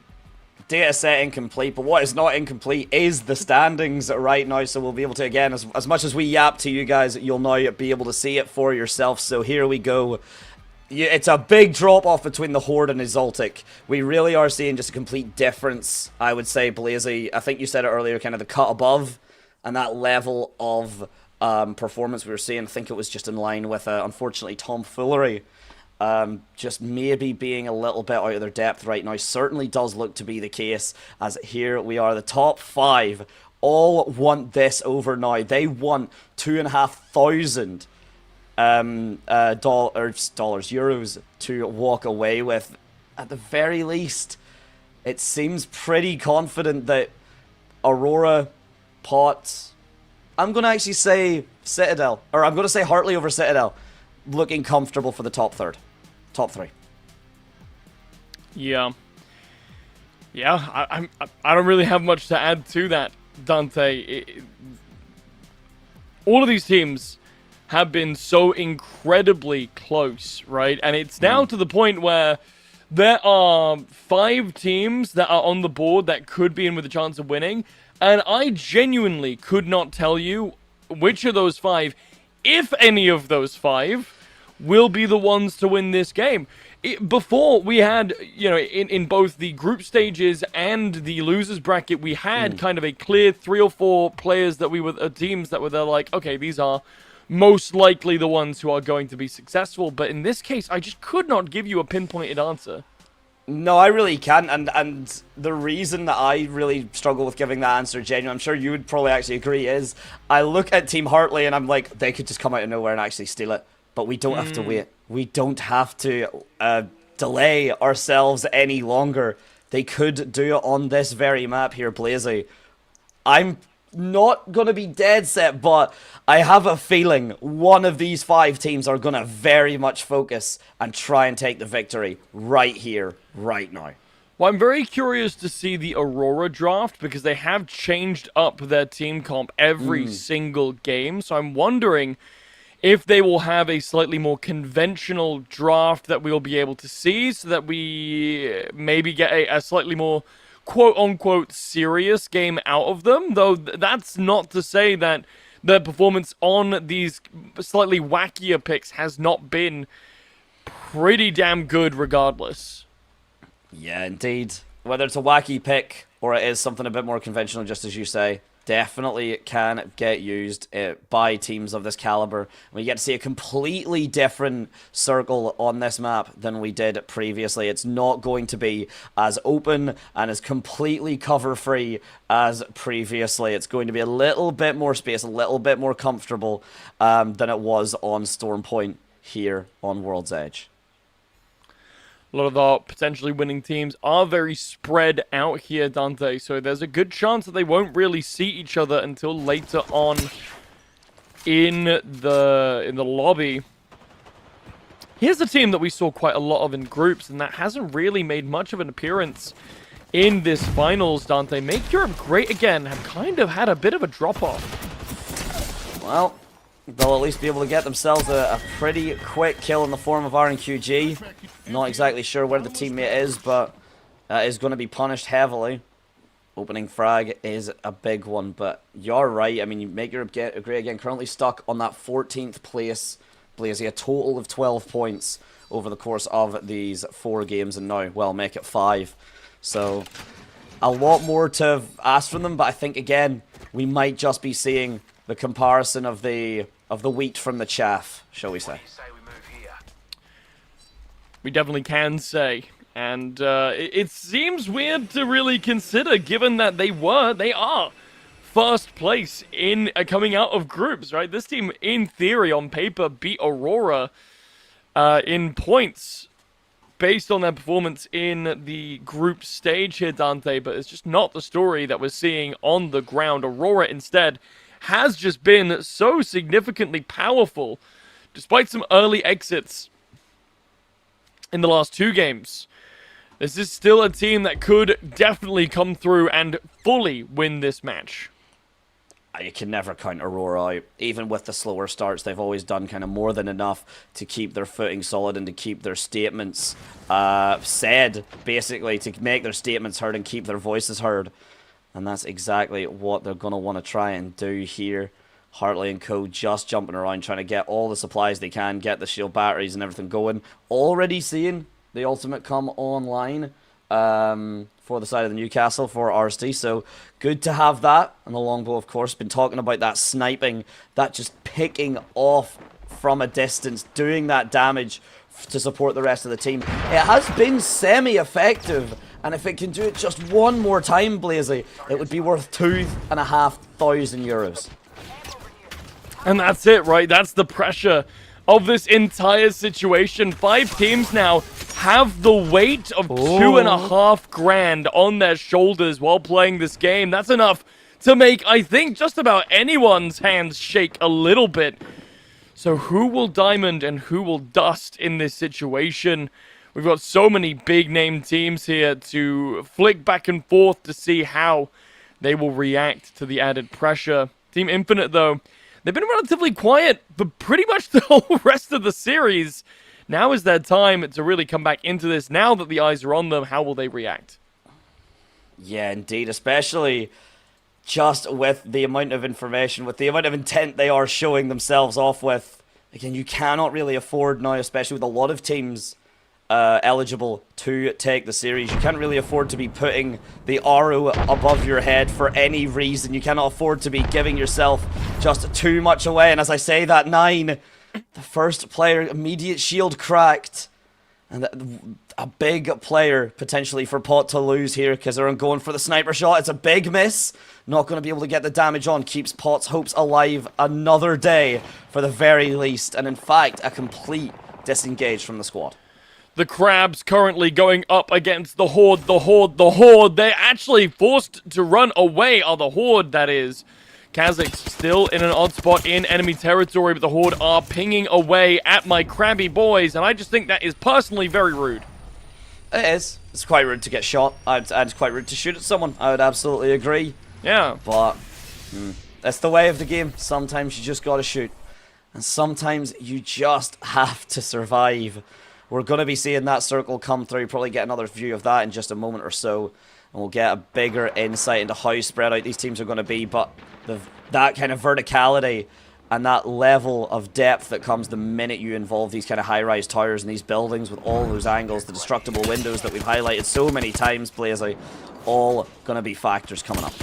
Data set incomplete, but what is not incomplete is the standings right now, so we'll be able to, again, as much as we yap to you guys, you'll now be able to see it for yourself. So here we go. It's a big drop-off between the Horde and Exaltic. We really are seeing just a complete difference, I would say, Blazy. I think you said it earlier, kind of the cut above, and that level of performance we were seeing. I think it was just in line with, unfortunately, tomfoolery. Just maybe being a little bit out of their depth right now. Certainly does look to be the case, as here we are. The top 5 all want this over now. They want 2,500 euros to walk away with. At the very least, it seems pretty confident that Aurora, Pot, I'm going to actually say Citadel, or I'm going to say Hartley over Citadel, looking comfortable for the top 3. Yeah. Yeah, I don't really have much to add to that, Dante. All of these teams have been so incredibly close, right? And it's now to the point where there are 5 teams that are on the board that could be in with a chance of winning, and I genuinely could not tell you which of those 5, if any of those 5, will be the ones to win this game. Before, we had, you know, in both the group stages and the losers bracket, we had kind of a clear 3 or 4 players that we were, teams that were there like, okay, these are most likely the ones who are going to be successful. But in this case, I just could not give you a pinpointed answer. No, I really can't, and the reason that I really struggle with giving that answer, genuinely, I'm sure you would probably actually agree, is I look at Team Hartley and I'm like, they could just come out of nowhere and actually steal it. But we don't have to wait. We don't have to delay ourselves any longer. They could do it on this very map here, Blazy. I'm not going to be dead set, but I have a feeling one of these 5 teams are going to very much focus and try and take the victory right here, right now. Well, I'm very curious to see the Aurora draft because they have changed up their team comp every single game. So I'm wondering if they will have a slightly more conventional draft that we'll be able to see so that we maybe get a slightly more quote-unquote serious game out of them. Though that's not to say that their performance on these slightly wackier picks has not been pretty damn good regardless. Yeah, indeed. Whether it's a wacky pick or it is something a bit more conventional, just as you say, definitely can get used by teams of this caliber. We get to see a completely different circle on this map than we did previously. It's not going to be as open and as completely cover-free as previously. It's going to be a little bit more space, a little bit more comfortable than it was on Storm Point here on World's Edge. A lot of the potentially winning teams are very spread out here, Dante, so there's a good chance that they won't really see each other until later on in the lobby. Here's a team that we saw quite a lot of in groups, and that hasn't really made much of an appearance in this finals, Dante. Make Europe Great Again have kind of had a bit of a drop-off. Well, they'll at least be able to get themselves a pretty quick kill in the form of RNQG. Not exactly sure where the teammate is, but is going to be punished heavily. Opening frag is a big one, but you're right. I mean, you make Europe Great Again, currently stuck on that 14th place. Blazy, a total of 12 points over the course of these 4 games, and now, well, make it 5. So, a lot more to ask from them, but I think, again, we might just be seeing the comparison of the wheat from the chaff, shall we say. We definitely can say. And it seems weird to really consider, given that they are first place in coming out of groups, right? This team, in theory, on paper, beat Aurora in points based on their performance in the group stage here, Dante, but it's just not the story that we're seeing on the ground. Aurora, instead, has just been so significantly powerful, despite some early exits in the last 2 games. This is still a team that could definitely come through and fully win this match. You can never count Aurora out. Even with the slower starts, they've always done kind of more than enough to keep their footing solid and to keep their statements said, basically, to make their statements heard and keep their voices heard. And that's exactly what they're going to want to try and do here. Hartley and co just jumping around, trying to get all the supplies they can, get the shield batteries and everything going. Already seeing the ultimate come online for the side of the Newcastle for RST, so good to have that. And the longbow, of course, been talking about that sniping, that just picking off from a distance, doing that damage to support the rest of the team. It has been semi-effective, and if it can do it just one more time, Blazy, it would be worth 2,500 euros. And that's it, right? That's the pressure of this entire situation. 5 teams now have the weight of 2.5 grand on their shoulders while playing this game. That's enough to make, I think, just about anyone's hands shake a little bit. So who will diamond and who will dust in this situation? We've got so many big-name teams here to flick back and forth to see how they will react to the added pressure. Team Infinite, though, they've been relatively quiet for pretty much the whole rest of the series. Now is their time to really come back into this. Now that the eyes are on them, how will they react? Yeah, indeed, especially just with the amount of information, with the amount of intent they are showing themselves off with. Again, you cannot really afford now, especially with a lot of teams eligible to take the series. You can't really afford to be putting the arrow above your head for any reason. You cannot afford to be giving yourself just too much away. And as I say that, 9, the first player, immediate shield cracked. And a big player potentially for Pot to lose here because they're going for the sniper shot. It's a big miss. Not going to be able to get the damage on. Keeps Pot's hopes alive another day for the very least. And in fact, a complete disengage from the squad. The Crabs currently going up against the Horde, the Horde, the Horde. They're actually forced to run away, the Horde, that is. Kazakh's still in an odd spot in enemy territory, but the Horde are pinging away at my crabby boys, and I just think that is personally very rude. It is. It's quite rude to get shot. And it's quite rude to shoot at someone. I would absolutely agree. Yeah. But that's the way of the game. Sometimes you just gotta shoot. And sometimes you just have to survive. We're going to be seeing that circle come through. Probably get another view of that in just a moment or so. And we'll get a bigger insight into how spread out these teams are going to be. But that kind of verticality and that level of depth that comes the minute you involve these kind of high-rise towers and these buildings with all those angles, the destructible windows that we've highlighted so many times, Blazy, all going to be factors coming up.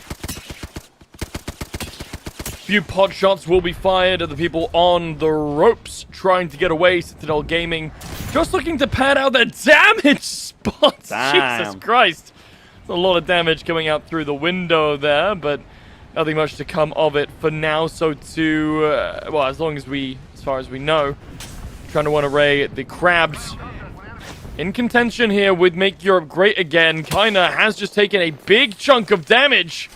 Few pot shots will be fired at the people on the ropes trying to get away. Citadel Gaming just looking to pad out their damage spots. Damn. Jesus Christ. There's a lot of damage coming out through the window there, but nothing much to come of it for now. So to, well, as far as we know, trying to run away, the Crabs in contention here with Make Europe Great Again. Kinda has just taken a big chunk of damage.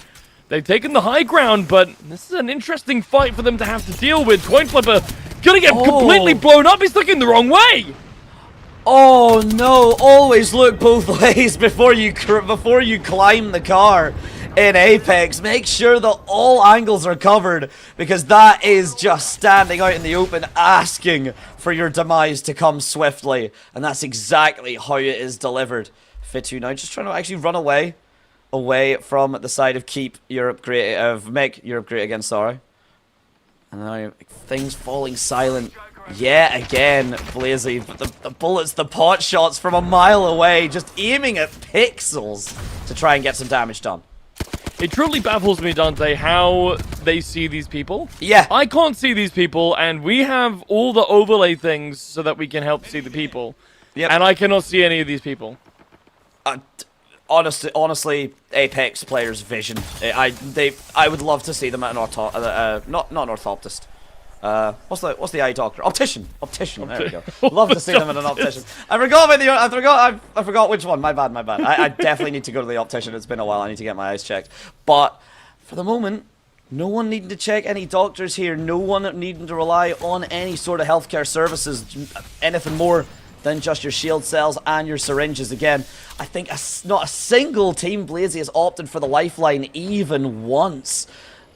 They've taken the high ground, but this is an interesting fight for them to have to deal with. Coin Flipper gonna get completely blown up. He's looking the wrong way. Oh no! Always look both ways before you climb the car in Apex. Make sure that all angles are covered because that is just standing out in the open, asking for your demise to come swiftly, and that's exactly how it is delivered. Fitu now just trying to actually run away from the side of Make Europe Great Again, sorry. And now things falling silent yet again, Blazy. But the bullets, the pot shots from a mile away, just aiming at pixels to try and get some damage done. It truly baffles me, Dante, how they see these people. Yeah. I can't see these people, and we have all the overlay things so that we can help see the people. Yep. And I cannot see any of these people. Honestly, Apex players' vision. I would love to see them at an not an orthoptist. What's the eye doctor? Optician. There we go. Love to see them at an optician. I forgot which one. My bad. I definitely need to go to the optician. It's been a while. I need to get my eyes checked. But for the moment, no one needing to check any doctors here. No one needing to rely on any sort of healthcare services. Anything more than just your shield cells and your syringes. Again, I think not a single team, Blazy, has opted for the lifeline even once.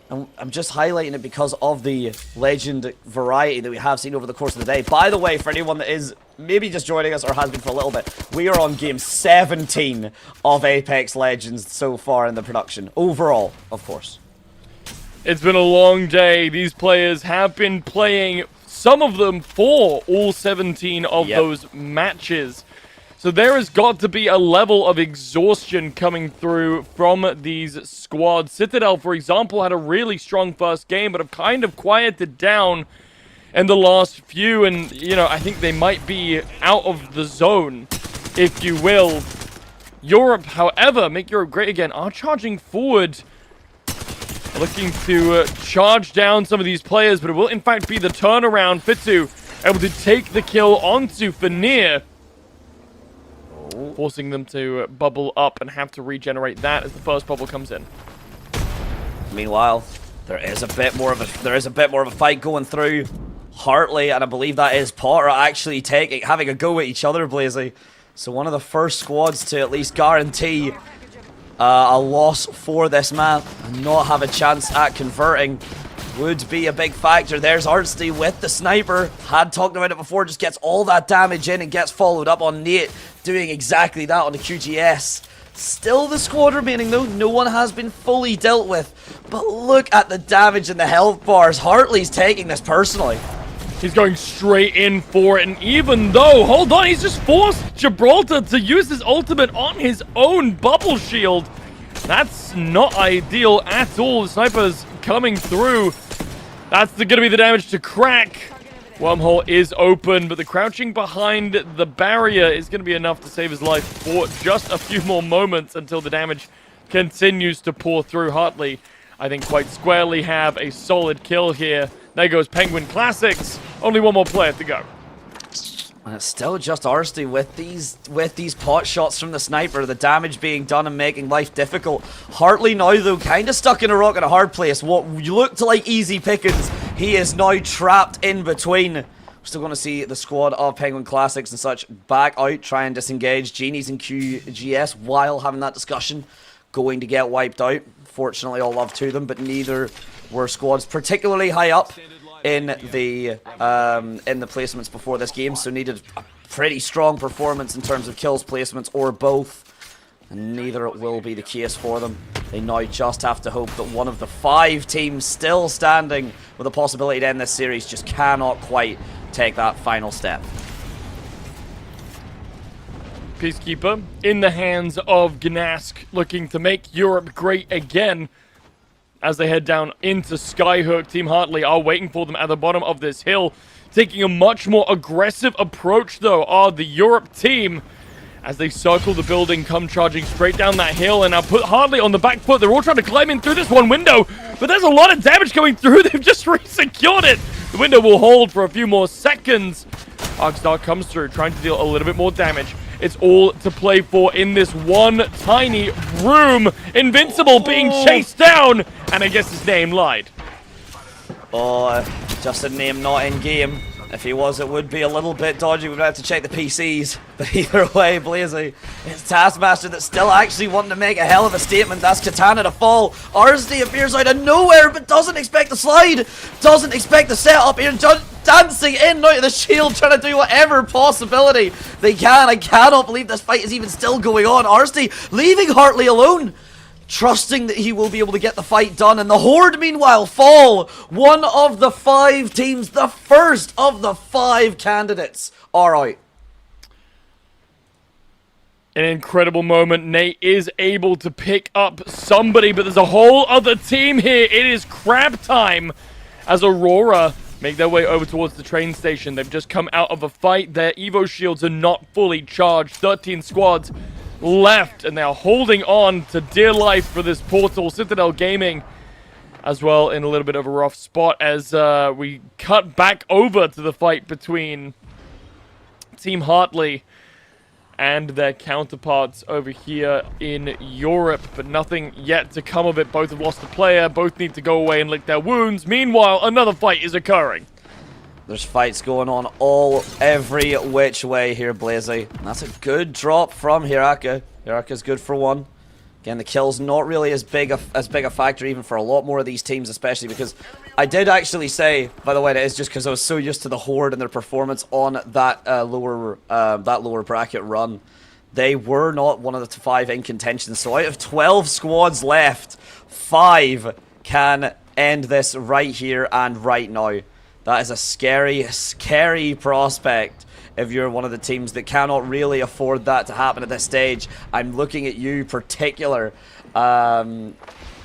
And I'm just highlighting it because of the legend variety that we have seen over the course of the day. By the way, for anyone that is maybe just joining us or has been for a little bit, we are on game 17 of Apex Legends so far in the production. Overall, of course. It's been a long day. These players have been playing, some of them, for all 17 of those matches. So there has got to be a level of exhaustion coming through from these squads. Citadel, for example, had a really strong first game, but have kind of quieted down in the last few. And, you know, I think they might be out of the zone, if you will. Europe, however, make Europe great again, are charging forward. Looking to charge down some of these players, but it will, in fact, be the turnaround. Fitzu able to take the kill onto Fanir, forcing them to bubble up and have to regenerate that as the first bubble comes in. Meanwhile, there is a bit more of a fight going through. Hartley, and I believe that is Potter, actually having a go at each other, Blazy. So one of the first squads to at least guarantee a loss for this map and not have a chance at converting would be a big factor. There's Artsty with the sniper. Had talked about it before, just gets all that damage in and gets followed up on Nate, doing exactly that on the QGS. Still the squad remaining though, no one has been fully dealt with. But look at the damage and the health bars. Hartley's taking this personally. He's going straight in for it, and even though, hold on, he's just forced Gibraltar to use his ultimate on his own bubble shield. That's not ideal at all. The sniper's coming through. That's going to be the damage to crack. Wormhole is open, but the crouching behind the barrier is going to be enough to save his life for just a few more moments until the damage continues to pour through. Hartley, I think, quite squarely have a solid kill here. There goes Penguin Classics. Only one more player to go. And it's still just Arsty with these pot shots from the sniper, the damage being done and making life difficult. Hartley now, though, kind of stuck in a rock and a hard place. What looked like easy pickings, he is now trapped in between. We're still going to see the squad of Penguin Classics and such back out, try and disengage. Genies and QGS, while having that discussion, going to get wiped out. Fortunately, all love to them, but neither were squads particularly high up in the placements before this game, so needed a pretty strong performance in terms of kills, placements, or both. And neither will be the case for them. They now just have to hope that one of the 5 teams still standing with a possibility to end this series just cannot quite take that final step. Peacekeeper in the hands of Gnask, looking to make Europe great again. As they head down into Skyhook, Team Hartley are waiting for them at the bottom of this hill. Taking a much more aggressive approach, though, are the Europe team. As they circle the building, come charging straight down that hill, and now put Hartley on the back foot. They're all trying to climb in through this one window, but there's a lot of damage coming through. They've just re-secured it. The window will hold for a few more seconds. Arcstar comes through, trying to deal a little bit more damage. It's all to play for in this one tiny room. Invincible being chased down, and I guess his name lied. Oh, just a name not in game. If he was, it would be a little bit dodgy. We'd have to check the PCs. But either way, Blazy, it's Taskmaster that's still actually wanting to make a hell of a statement. That's Katana to fall. Arsdy appears out of nowhere, but doesn't expect the slide. Doesn't expect the setup here. Dancing in and out of the shield, trying to do whatever possibility they can. I cannot believe this fight is even still going on. Arsdy leaving Hartley alone, trusting that he will be able to get the fight done. And the Horde, meanwhile, fall. One of the 5 teams, the first of the 5 candidates, are out. An incredible moment. Nate is able to pick up somebody, but there's a whole other team here. It is crab time as Aurora make their way over towards the train station. They've just come out of a fight. Their Evo shields are not fully charged. 13 squads left, and they are holding on to dear life for this portal. Citadel Gaming as well in a little bit of a rough spot as we cut back over to the fight between Team Hartley and their counterparts over here in Europe, but nothing yet to come of it. Both have lost a player, both need to go away and lick their wounds. Meanwhile, another fight is occurring. There's fights going on every which way here, Blazy. And that's a good drop from Hiraka. Hiraka's good for one. Again, the kill's not really as big a factor even for a lot more of these teams, especially because I did actually say, by the way, it is just because I was so used to the Horde and their performance on that lower bracket run. They were not one of the 5 in contention. So out of 12 squads left, 5 can end this right here and right now. That is a scary, scary prospect if you're one of the teams that cannot really afford that to happen at this stage. I'm looking at you particular. I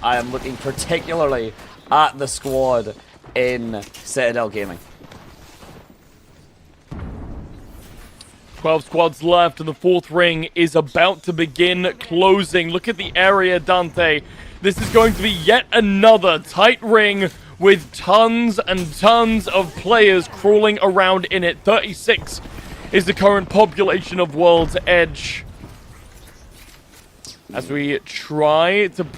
am looking particularly at the squad in Citadel Gaming. 12 squads left, and the 4th ring is about to begin closing. Look at the area, Dante. This is going to be yet another tight ring with tons and tons of players crawling around in it. 36 is the current population of World's Edge. As we try to bring